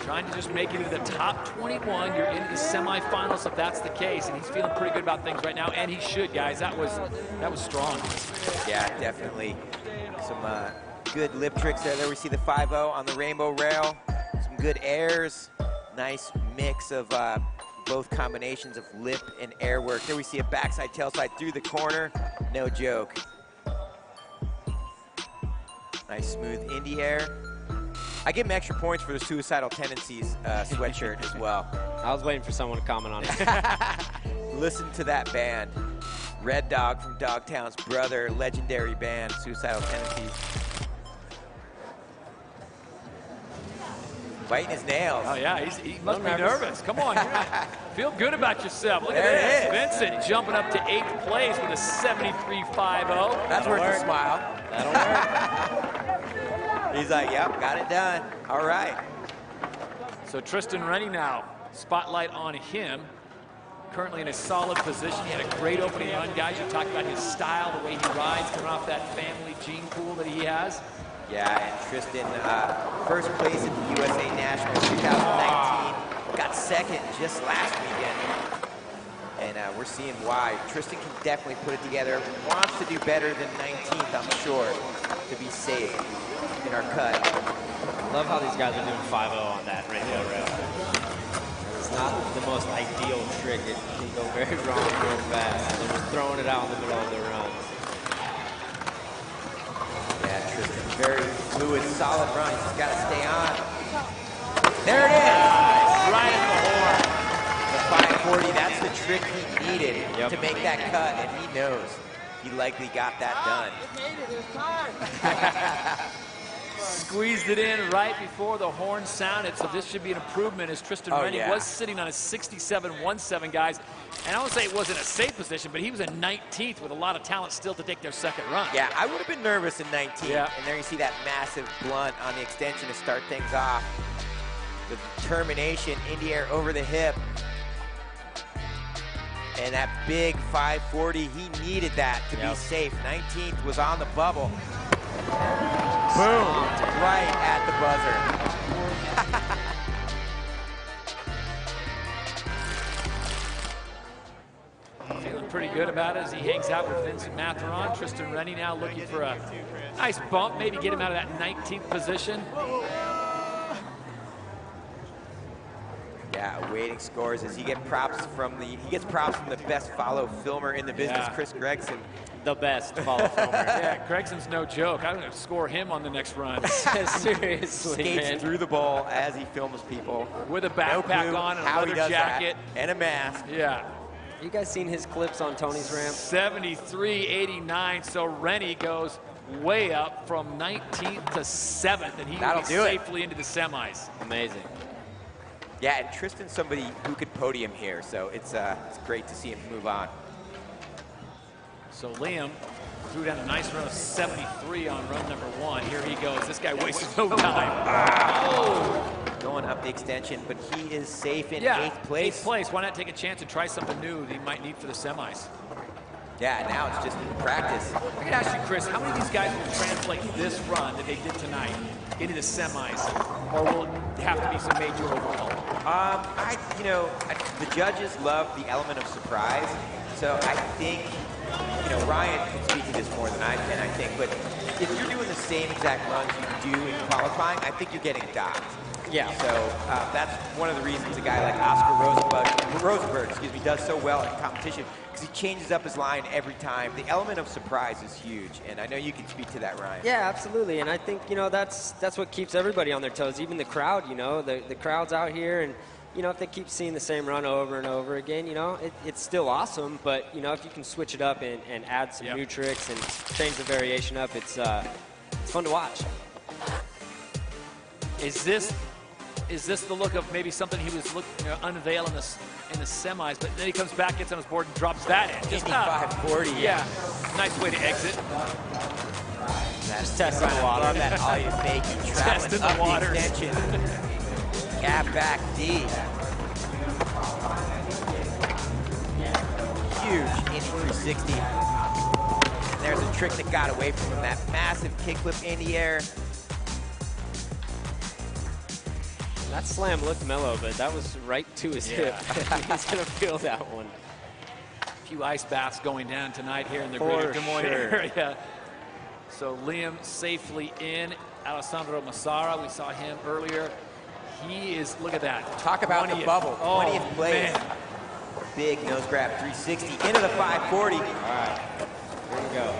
Trying to just make it into the top 21. You're into the semifinals if that's the case, and he's feeling pretty good about things right now, and he should, guys. That was strong. Yeah, definitely. Some good lip tricks there. There we see the 5-0 on the rainbow rail. Some good airs. Nice mix of both combinations of lip and air work. There we see a backside tail slide through the corner. No joke. Nice smooth indie air. I give him extra points for the Suicidal Tendencies sweatshirt as well. I was waiting for someone to comment on it. Listen to that band. Red Dog from Dogtown's brother, legendary band, Suicidal Tendencies. Biting his nails. Oh yeah, he must be nervous. Come on, feel good about yourself. Look at this. Vincent jumping up to 8th place with a 73.50. That's worth a smile. That'll work. He's like, yep, got it done. All right. So Tristan Rennie now, spotlight on him. Currently in a solid position. He had a great opening run, guys. You talked about his style, the way he rides, coming off that family gene pool that he has. Yeah, and Tristan, first place at the USA Nationals 2019. Got 2nd just last weekend. And we're seeing why. Tristan can definitely put it together. Wants to do better than 19th, I'm sure, to be safe in our cut. Love how these guys are doing 5-0 on that rainbow rail. It's not the most ideal trick. It can go very wrong real fast. They're just throwing it out in the middle of their runs. Yeah, Tristan, very fluid, solid run. He's got to stay on. There it is! Right at the horn. The 540, that's the trick he needed to make that cut, and he knows. He likely got that done. Squeezed it in right before the horn sounded, so this should be an improvement as Tristan Rennie was sitting on a 67.17, guys. And I won't say it wasn't a safe position, but he was in 19th with a lot of talent still to take their 2nd run. Yeah, I would have been nervous in 19th. Yeah. And there you see that massive blunt on the extension to start things off. The determination, indie air over the hip. And that big 540, he needed that to be safe. 19th was on the bubble. Boom, right at the buzzer. Feeling pretty good about it as he hangs out with Vincent Matheron. Tristan Rennie now looking for a nice bump, maybe get him out of that 19th position. Yeah, waiting scores as he gets props from the best follow filmer in the business, Chris Gregson. The best follow filmer. Yeah, Gregson's no joke. I'm going to score him on the next run. Seriously, Skates man. through the ball as he films people. With a backpack on and a leather jacket. And a mask. Yeah. You guys seen his clips on Tony's ramp? 73-89, so Rennie goes way up from 19th to 7th, and he will be safely into the semis. Amazing. Yeah, and Tristan's somebody who could podium here, so it's great to see him move on. So Liam threw down a nice run of 73 on run number 1. Here he goes. This guy wastes no time. Oh! Going up the extension, but he is safe in 8th place. 8th place. Why not take a chance and try something new that he might need for the semis? Yeah, now it's just practice. I can ask you, Chris, how many of these guys will translate this run that they did tonight into the semis, or will it have to be some major overhaul? The judges love the element of surprise, so I think, Ryan can speak to this more than I can, I think, but if you're doing the same exact runs you do in qualifying, I think you're getting docked. Yeah. So that's one of the reasons a guy like Oscar Rosenberg, does so well in competition, because he changes up his line every time. The element of surprise is huge, and I know you can speak to that, Ryan. Yeah, absolutely, and I think, that's what keeps everybody on their toes, even the crowd, the crowd's out here, and, if they keep seeing the same run over and over again, it's still awesome, but, if you can switch it up and add some new tricks and change the variation up, it's fun to watch. Is this the look of maybe something he was looking to unveil in the semis, but then he comes back, gets on his board, and drops that in? Just 540. Yeah. Nice way to exit. Just testing the water. Love that all you faking, traveling up the water. extension. Gap back D. Huge inch 360. And there's a trick that got away from him, that massive kickflip in the air. That slam looked mellow, but that was right to his hip. He's going to feel that one. A few ice baths going down tonight here in the greater Des Moines area. So Liam safely in. Alessandro Massara, we saw him earlier. He is, look at that. Talk about 20th. The bubble, 20th place. Man. Big nose grab, 360 into the 540. All right, here we go.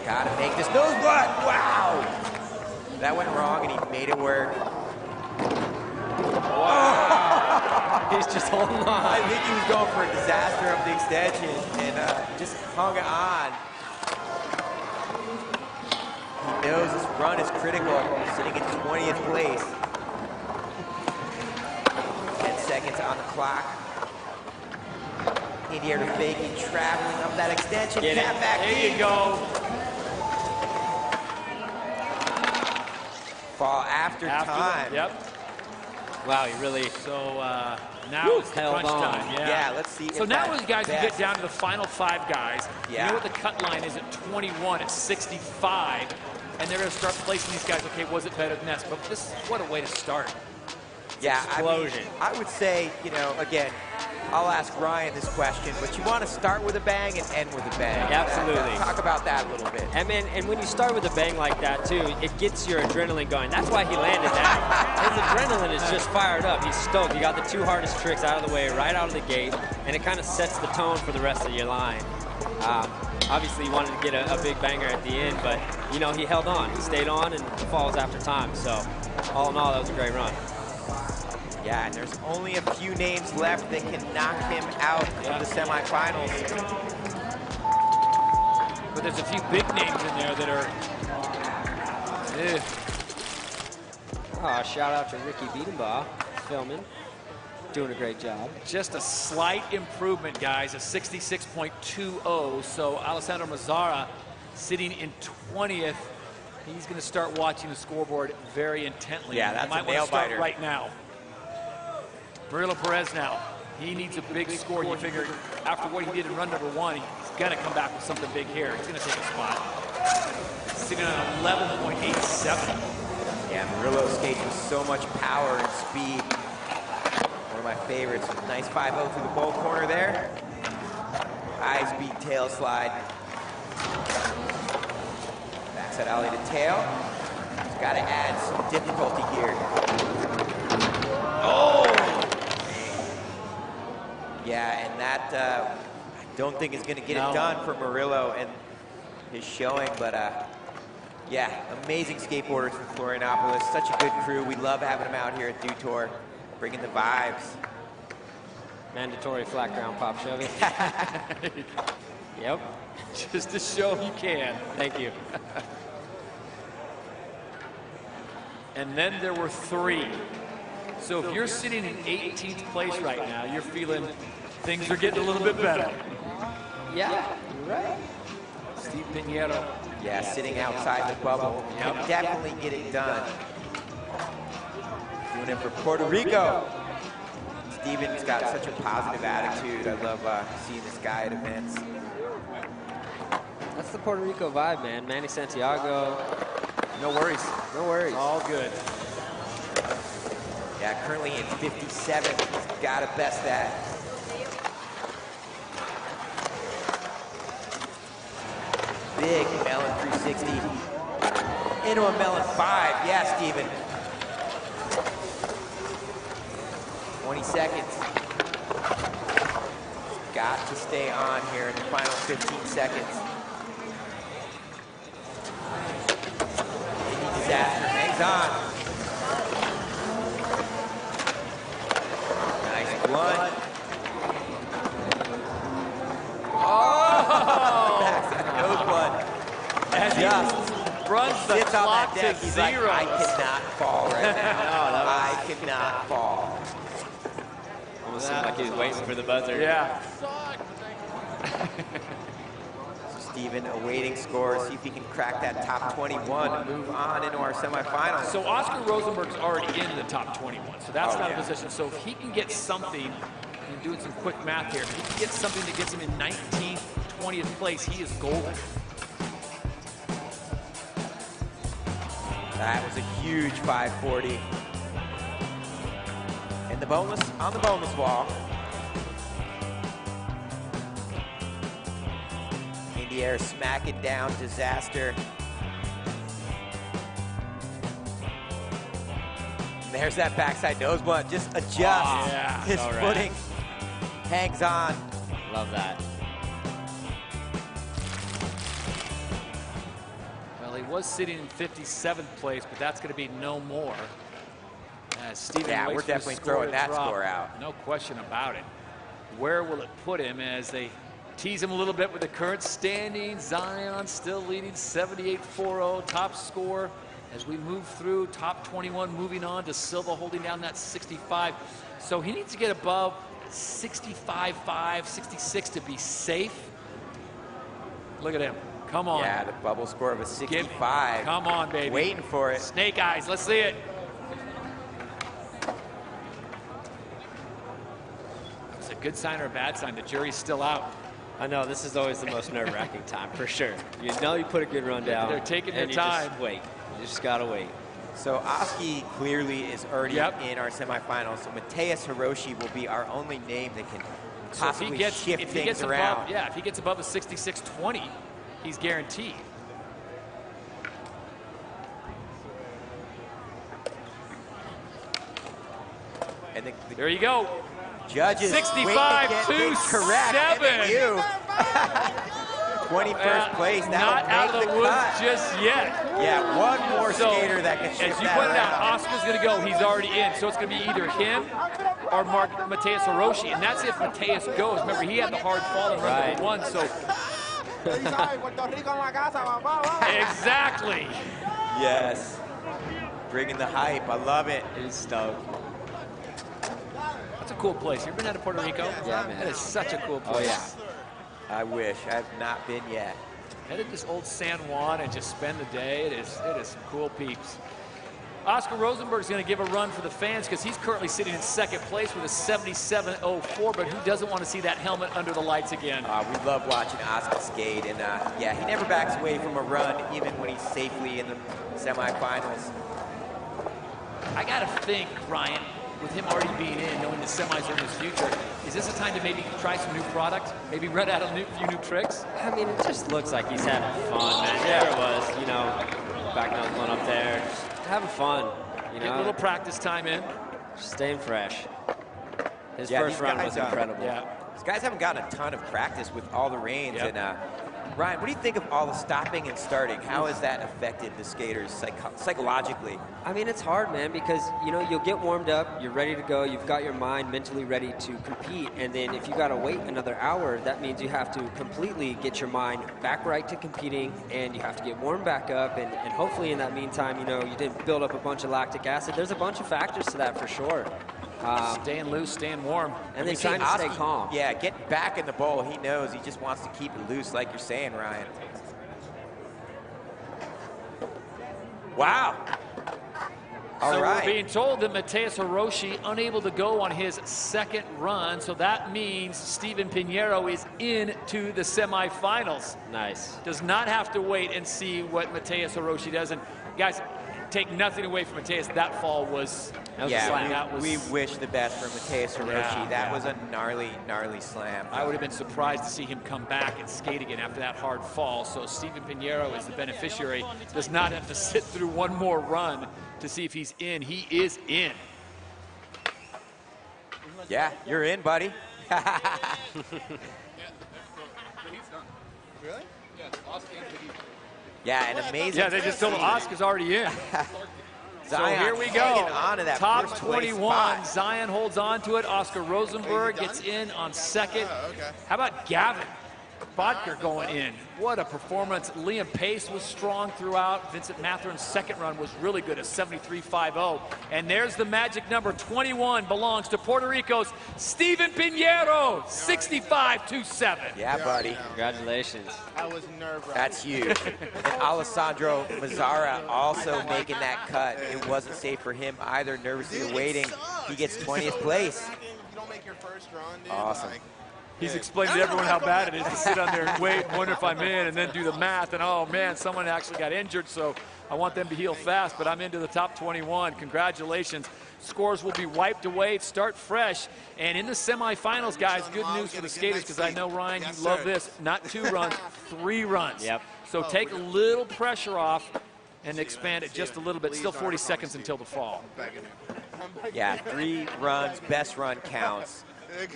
Gotta make this nose blood, wow. That went wrong and he made it work. Wow. He's just holding on. I think he was going for a disaster up the extension and just hung it on. He knows this run is critical, sitting in 20th place. 10 seconds on the clock. In the air to faking, traveling up that extension. Get it. Back there in. You go. Fall after time. Yep. Wow, he really. So now it's crunch time. Yeah, let's see. So now you guys can get down to the final 5 guys. Yeah. You know what the cut line is at 21, at 65. And they're going to start placing these guys, okay, was it better than this? But this, what a way to start. Yeah, explosion. I would say, again, I'll ask Ryan this question, but you want to start with a bang and end with a bang. Absolutely. Talk about that a little bit. And when you start with a bang like that, too, it gets your adrenaline going. That's why he landed that. His adrenaline is just fired up. He's stoked. You got the 2 hardest tricks out of the way right out of the gate, and it kind of sets the tone for the rest of your line. Obviously, he wanted to get a big banger at the end, but, he held on. He stayed on and falls after time. So, all in all, that was a great run. Yeah, and there's only a few names left that can knock him out of the semifinals. But there's a few big names in there that are... Shout out to Ricky Biedenbaugh, filming. Doing a great job. Just a slight improvement, guys, a 66.20. So Alessandro Mazzara sitting in 20th. He's going to start watching the scoreboard very intently. Yeah, that's might a nail want to start biter right now. Murillo Perez now. He needs a big score. You figure after what he did in run number 1, he's going to come back with something big here. He's going to take a spot. Sitting on 11.87. Yeah, Murillo skates with so much power and speed. One of my favorites. Nice 5-0 through the bowl corner there. Eyes beat tail slide. Backside alley to tail. He's got to add some difficulty here. Oh! Yeah, and that I don't think is going to get it done for Murillo and his showing, but yeah, amazing skateboarders from Florianopolis. Such a good crew. We love having them out here at Dew Tour, bringing the vibes. Mandatory flat ground pop Chevy. Yep. Just to show you can. Thank you. And then there were 3. So if you're sitting in 18th place right now, you're feeling things are getting a little bit better. Yeah, you're right. Steve Pinheiro. Yeah, sitting outside the bubble. Can definitely get it done. Doing it for Puerto Rico. Steven's got such a positive attitude. I love seeing this guy at events. That's the Puerto Rico vibe, man. Manny Santiago. No worries. No worries. All good. Yeah, currently in 57. He's got to best that. Big melon 360. Into a melon 5. Yeah, Steven. 20 seconds. Got to stay on here in the final 15 seconds. Any disaster hangs on. Nice blunt. Oh! Backside nose blunt. As just runs the sits on clock that deck. to He's 0. like, I cannot fall right now. I cannot fall. Almost seemed like he was waiting for the buzzer. Yeah. Steven awaiting scores, see if he can crack that top 21 and move on into our semifinals. So Oscar Rosenberg's already in the top 21, so that's not a position. So if he can get something, and doing some quick math here, if he can get something that gets him in 19th, 20th place, he is golden. That was a huge 540. And the bonus on the bonus wall. In the air, smacking down, disaster. And there's that backside nose blunt. Just adjust his footing. Hangs on. Love that. Well, he was sitting in 57th place, but that's going to be no more. Steven yeah, waits we're for the definitely score throwing to that drop. score out. No question about it. Where will it put him as they tease him a little bit with the current standings? Zion still leading 78-40, top score. As we move through, top 21 moving on to Silva holding down that 65. So he needs to get above 65.5, 66 to be safe. Look at him. Come on. Yeah, the bubble score of a 65. Come on, baby. Waiting for it. Snake eyes. Let's see it. That's a good sign or a bad sign. The jury's still out. I know, this is always the most nerve-wracking time, for sure. You know you put a good run down. They're taking their and time. You just wait. You just gotta wait. So Oski clearly is already in our semifinals. So Mateus Hiroshi will be our only name that can possibly shift things around. Above, yeah, if he gets above a 66-20, he's guaranteed. And there you go. Judges 65-7. 21st place. Not out of the woods just yet. Yeah, one more skater that can shift as you pointed out, Oscar's going to go. He's already in. So it's going to be either him or Mateus Hiroshi. And that's if Mateus goes. Remember, he had the hard fall in run number 1. So exactly. Yes. Bringing the hype. I love it. He's stoked. That's a cool place. You ever been out to Puerto Rico? Yeah, man. That is such a cool place. Oh, yeah. I wish. I've not been yet. Head to this old San Juan and just spend the day. It is some cool peeps. Oscar Rosenberg's going to give a run for the fans because he's currently sitting in second place with a 77.04, but who doesn't want to see that helmet under the lights again? We love watching Oscar skate, and yeah, he never backs away from a run, even when he's safely in the semifinals. I got to think, Ryan, with him already being in, knowing the semis are in his future, is this a time to maybe try some new product? Maybe run out a few new tricks? I mean, it just looks like he's having fun, man. There it was, you know, back nose one up there. Just having fun, you know. Get a little practice time in. Just staying fresh. His Yeah, first these run guys, was incredible. These guys haven't gotten a ton of practice with all the reins. And Ryan, what do you think of all the stopping and starting? How has that affected the skaters psychologically? I mean, it's hard, man, because, you know, you'll get warmed up, you're ready to go, you've got your mind mentally ready to compete, and then if you got to wait another hour, that means you have to completely get your mind back right to competing, and you have to get warmed back up, and hopefully in that meantime, you know, you didn't build up a bunch of lactic acid. There's a bunch of factors to that for sure. Staying loose, staying warm. And then trying to stay calm. Yeah, getting back in the bowl. He knows he just wants to keep it loose, like you're saying, Ryan. Wow. So we're being told that Mateus Hiroshi unable to go on his second run, so that means Steven Pinheiro is into the semifinals. Nice. Does not have to wait and see what Mateus Hiroshi does. And guys, take nothing away from Mateus. That fall was we wish the best for Mateus Hiroshi. That was a gnarly, gnarly slam. I would have been surprised to see him come back and skate again after that hard fall. So Steven Pinheiro is the beneficiary. Does not have to sit through one more run to see if he's in. He is in. Yeah, you're in, buddy. Really? Yeah, an amazing. Yeah, they just told him Oscar's already in. So here we go. On to that Top first place 21. spot. Zion holds on to it. Oscar Rosenberg gets in on second. How about Gavin Bodker going in? What a performance. Liam Pace was strong throughout. Vincent Matherin's second run was really good at 73.50. And there's the magic number. 21 belongs to Puerto Rico's Steven Pinheiro, 65.27. Yeah, buddy. Congratulations. I was nerve-wracked. That's huge. And Alessandro Mazzara also making that cut. It wasn't safe for him either, nervously awaiting. He gets 20th place. You don't make your first run, dude. Awesome. He's explaining to everyone how bad it is to sit on there and wait and wonder if I'm in and then do the math. And, oh, man, someone actually got injured, so I want them to heal fast. But I'm into the top 21. Congratulations. Scores will be wiped away. Start fresh. And in the semifinals, guys, good news for the skaters because I know, Ryan, you love this. Not 2 runs, 3 runs. Yep. So take a little pressure off and expand it just a little bit. Still 40 seconds until the fall. Yeah, 3 runs, best run counts.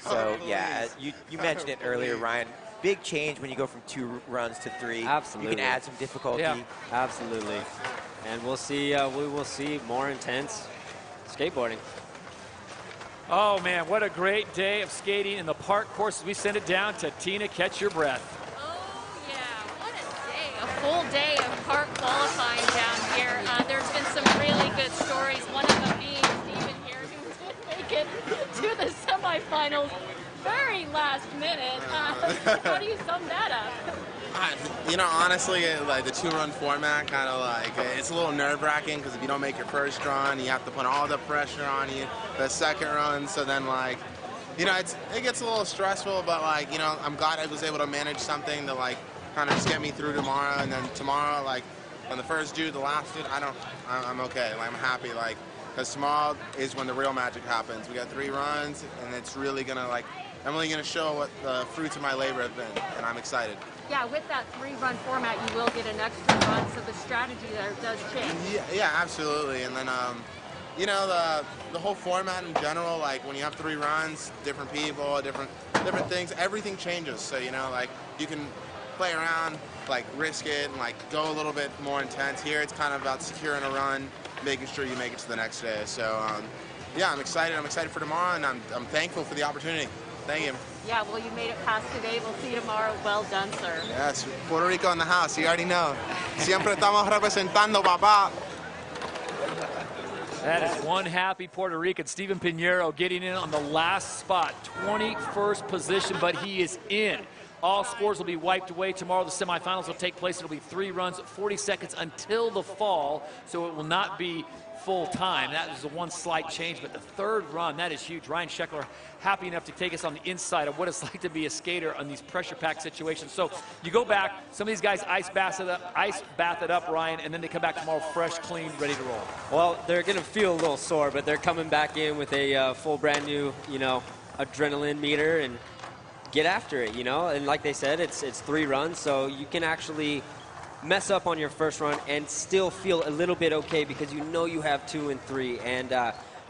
So, yeah, you mentioned it earlier, Ryan. Big change when you go from 2 runs to 3. Absolutely. You can add some difficulty. Yeah, absolutely. And we'll see. We will see more intense skateboarding. Oh, man, what a great day of skating in the park courses. We send it down to Tina. Catch your breath. Oh, yeah, what a day. A full day of park qualifying down here. There's been some really good stories, one of them being Steven here, who did make it to the semifinals very last minute. How do you sum that up? You know, honestly, like the 2-run format, kind of like it's a little nerve-wracking because if you don't make your first run, you have to put all the pressure on you. The second run, so then like, you know, it gets a little stressful, but like, you know, I'm glad I was able to manage something to like kind of just get me through tomorrow, and then tomorrow, like, on the first dude, the last dude, I'm okay. Like, I'm happy, like, because tomorrow is when the real magic happens. We got 3 runs, and it's really gonna like, I'm really gonna show what the fruits of my labor have been, and I'm excited. Yeah, with that 3-run format, you will get an extra run, so the strategy there does change. Yeah, absolutely. And then, you know, the whole format in general, like when you have 3 runs, different people, different things, everything changes. So, you know, like you can play around, like risk it, and like go a little bit more intense. Here, it's kind of about securing a run, making sure you make it to the next day. So, yeah, I'm excited. I'm excited for tomorrow, and I'm thankful for the opportunity. Thank you. Yeah, well, you made it past today. We'll see you tomorrow. Well done, sir. Yes, Puerto Rico in the house. You already know. Siempre estamos representando, papá. That is one happy Puerto Rican. Steven Pinheiro getting in on the last spot, 21st position, but he is in. All scores will be wiped away. Tomorrow the semifinals will take place. It'll be 3 runs, 40 seconds until the fall, so it will not be full time. That is the one slight change, but the 3rd run, that is huge. Ryan Sheckler happy enough to take us on the inside of what it's like to be a skater on these pressure-packed situations. So you go back, some of these guys ice bath it up, Ryan, and then they come back tomorrow fresh, clean, ready to roll. Well, they're going to feel a little sore, but they're coming back in with a full brand new, you know, adrenaline meter and get after it, you know. And like they said, it's 3 runs, so you can actually mess up on your first run and still feel a little bit okay because you know you have 2 and 3. And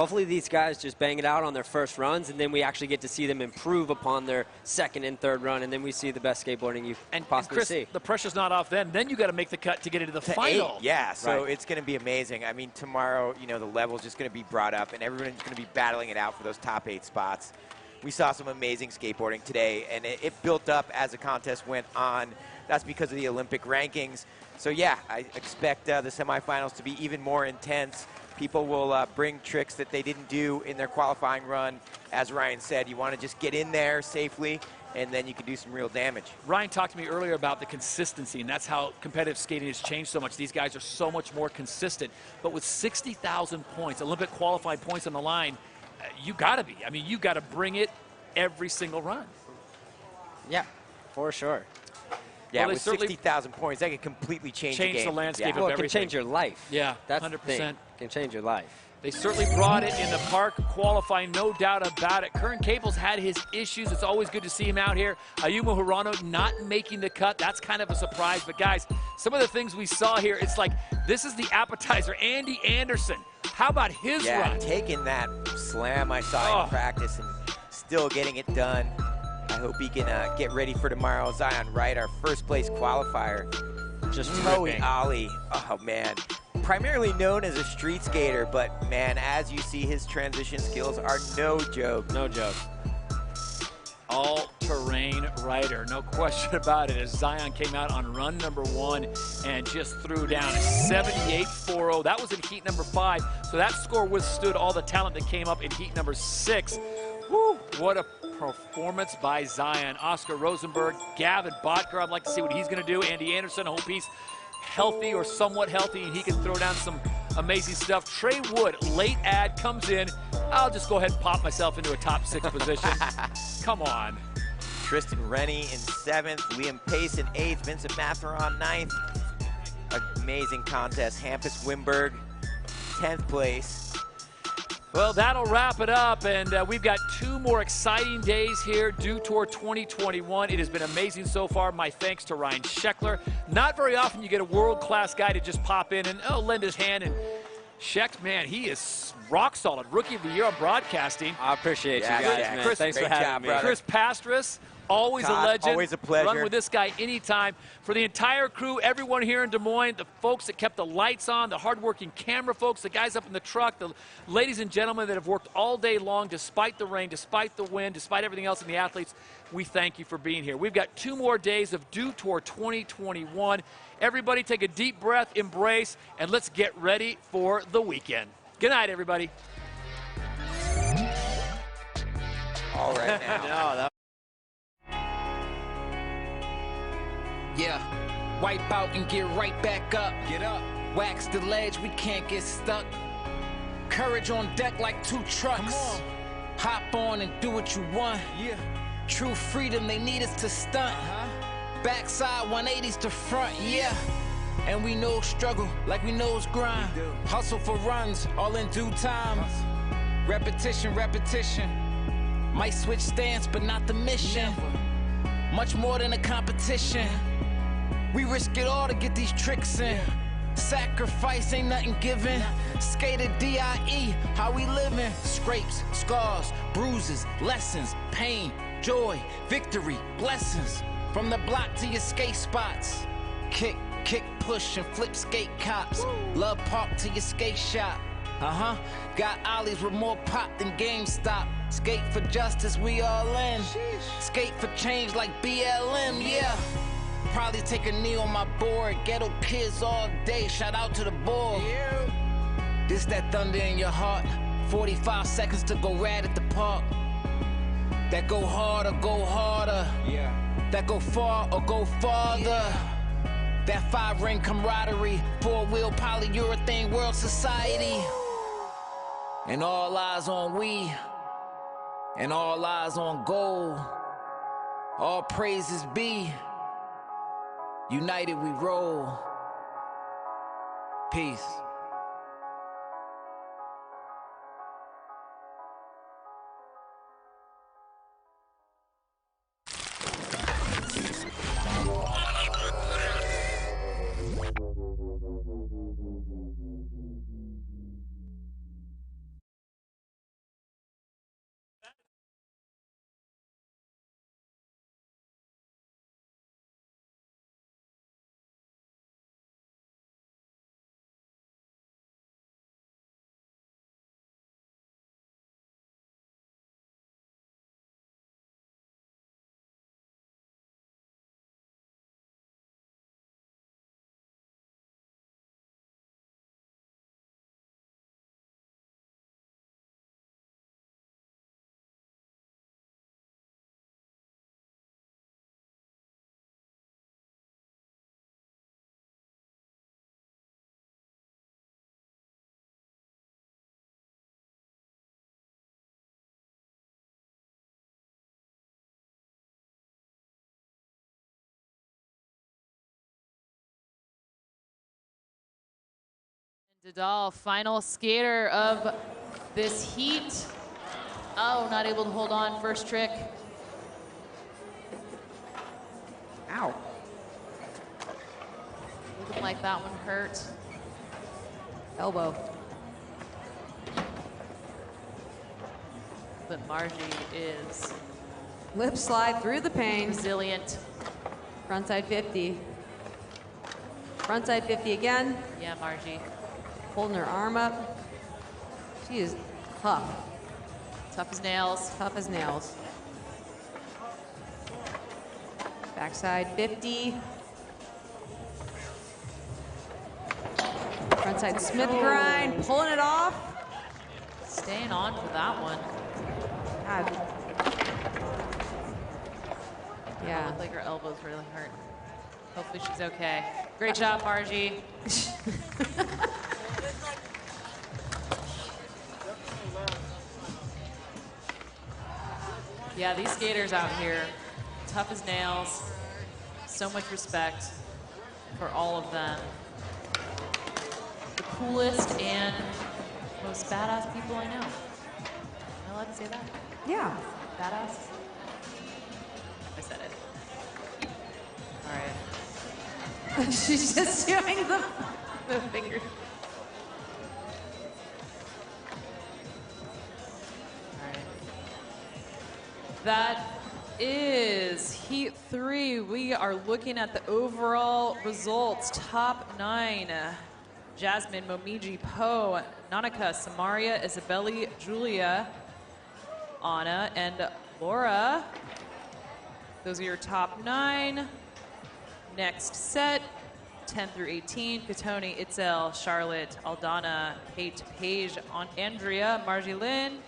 hopefully these guys just bang it out on their first runs, and then we actually get to see them improve upon their second and third run, and then we see the best skateboarding you can possibly Chris, see. The pressure's not off then. Then you got to make the cut to get into the final. 8, yeah, so Right. it's going to be amazing. I mean, tomorrow, you know, the level's just going to be brought up, and everyone's going to be battling it out for those top 8 spots. We saw some amazing skateboarding today, and it built up as the contest went on. That's because of the Olympic rankings. So, yeah, I expect the semifinals to be even more intense. People will bring tricks that they didn't do in their qualifying run. As Ryan said, you want to just get in there safely, and then you can do some real damage. Ryan talked to me earlier about the consistency, and that's how competitive skating has changed so much. These guys are so much more consistent. But with 60,000 points, Olympic qualified points on the line, you got to be. I mean, you got to bring it every single run. Yeah, for sure. Yeah, Well, with 60,000 points, that can completely change the game. The landscape Well, of it can everything. change your life. Yeah, That's 100%. the thing. It can change your life. They certainly brought it in the park qualifying, no doubt about it. Curran Caples had his issues. It's always good to see him out here. Ayumu Hirano not making the cut. That's kind of a surprise. But, guys, some of the things we saw here, it's like this is the appetizer. Andy Anderson, how about his run? Taking that slam I saw in practice and still getting it done. I hope he can get ready for tomorrow. Zion Wright, our first place qualifier. Just Joey Ollie, oh man. Primarily known as a street skater, but man, as you see, his transition skills are no joke. No joke. All-terrain rider, no question about it, as Zion came out on run number 1 and just threw down a 78.40. That was in heat number 5, so that score withstood all the talent that came up in heat number 6. Woo, what a performance by Zion. Oscar Rosenberg, Gavin Botker, I'd like to see what he's going to do. Andy Anderson, I hope he's healthy or somewhat healthy and he can throw down some amazing stuff. Trey Wood, late ad, comes in. I'll just go ahead and pop myself into a top 6 position. Come on. Tristan Rennie in 7th, Liam Pace in 8th, Vincent Matheron 9th. Amazing contest. Hampus Wimberg, 10th place. Well, that'll wrap it up, and we've got 2 more exciting days here, Dew Tour 2021. It has been amazing so far. My thanks to Ryan Scheckler. Not very often you get a world-class guy to just pop in and lend his hand. And Scheck, man, he is rock solid. Rookie of the Year on broadcasting. I appreciate you guys, man. Chris, Thanks for having me. Chris Pastras, always Todd, a legend. always a pleasure. Run with this guy anytime. For the entire crew, everyone here in Des Moines, the folks that kept the lights on, the hardworking camera folks, the guys up in the truck, the ladies and gentlemen that have worked all day long despite the rain, despite the wind, despite everything else, and the athletes, we thank you for being here. We've got 2 more days of Dew Tour 2021. Everybody take a deep breath, embrace, and let's get ready for the weekend. Good night, everybody. All right now. Yeah, wipe out and get right back up. Get up. Wax the ledge, we can't get stuck. Courage on deck like 2 trucks. Come on. Hop on and do what you want. Yeah. True freedom, they need us to stunt. Backside 180s to front, yeah. And we know struggle like we knows grind. Hustle for runs, all in due time. Repetition, repetition. Might switch stance, but not the mission. Much more than a competition. We risk it all to get these tricks in. Sacrifice ain't nothing given. Skated D.I.E., how we living. Scrapes, scars, bruises, lessons, pain, joy, victory, blessings. From the block to your skate spots. Kick, kick, push, and flip skate cops. Love Park to your skate shop. Got ollies with more pop than GameStop. Skate for justice, we all in. Skate for change like BLM, yeah. Probably take a knee on my board. Ghetto kids all day, shout out to the board. This that thunder in your heart. 45 seconds to go rad at the park. That go harder, go harder. Yeah. That go far or go farther. Yeah. That 5-ring camaraderie. 4-wheel polyurethane world society. And all eyes on we. And all eyes on gold. All praises be. United we roll. Peace. Dadal, final skater of this heat. Oh, not able to hold on. First trick. Ow. Looking like that one hurt. Elbow. But Margie is Lip slide through the pain. Resilient. Frontside 50. Frontside 50 again. Yeah, Margie. Holding her arm up. She is tough. Tough as nails. Tough as nails. Backside 50. Frontside Smith grind, pulling it off. Staying on for that one. God. Yeah. Looked like her elbows really hurt. Hopefully she's okay. Great job, Margie. Yeah, these skaters out here, tough as nails. So much respect for all of them. The coolest and most badass people I know. Am I allowed to say that? Yeah. Badass? I said it. All right. She's just doing the finger. All right. That is Heat 3. We are looking at the overall results. Top 9. Jasmine, Momiji, Poe, Nanika, Samaria, Isabelli, Julia, Anna, and Laura. Those are your top 9. Next set, 10 through 18, Katoni, Itzel, Charlotte, Aldana, Kate, Paige, Andrea, Margie Lynn,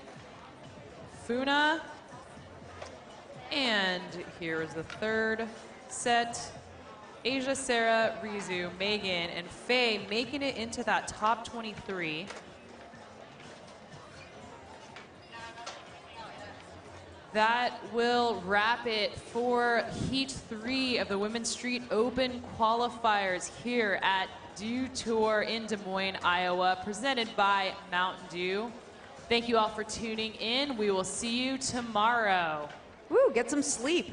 Funa, and here is the third set. Asia, Sarah, Rizu, Megan, and Faye making it into that top 23. That will wrap it for Heat 3 of the Women's Street Open Qualifiers here at Dew Tour in Des Moines, Iowa, presented by Mountain Dew. Thank you all for tuning in. We will see you tomorrow. Woo, get some sleep.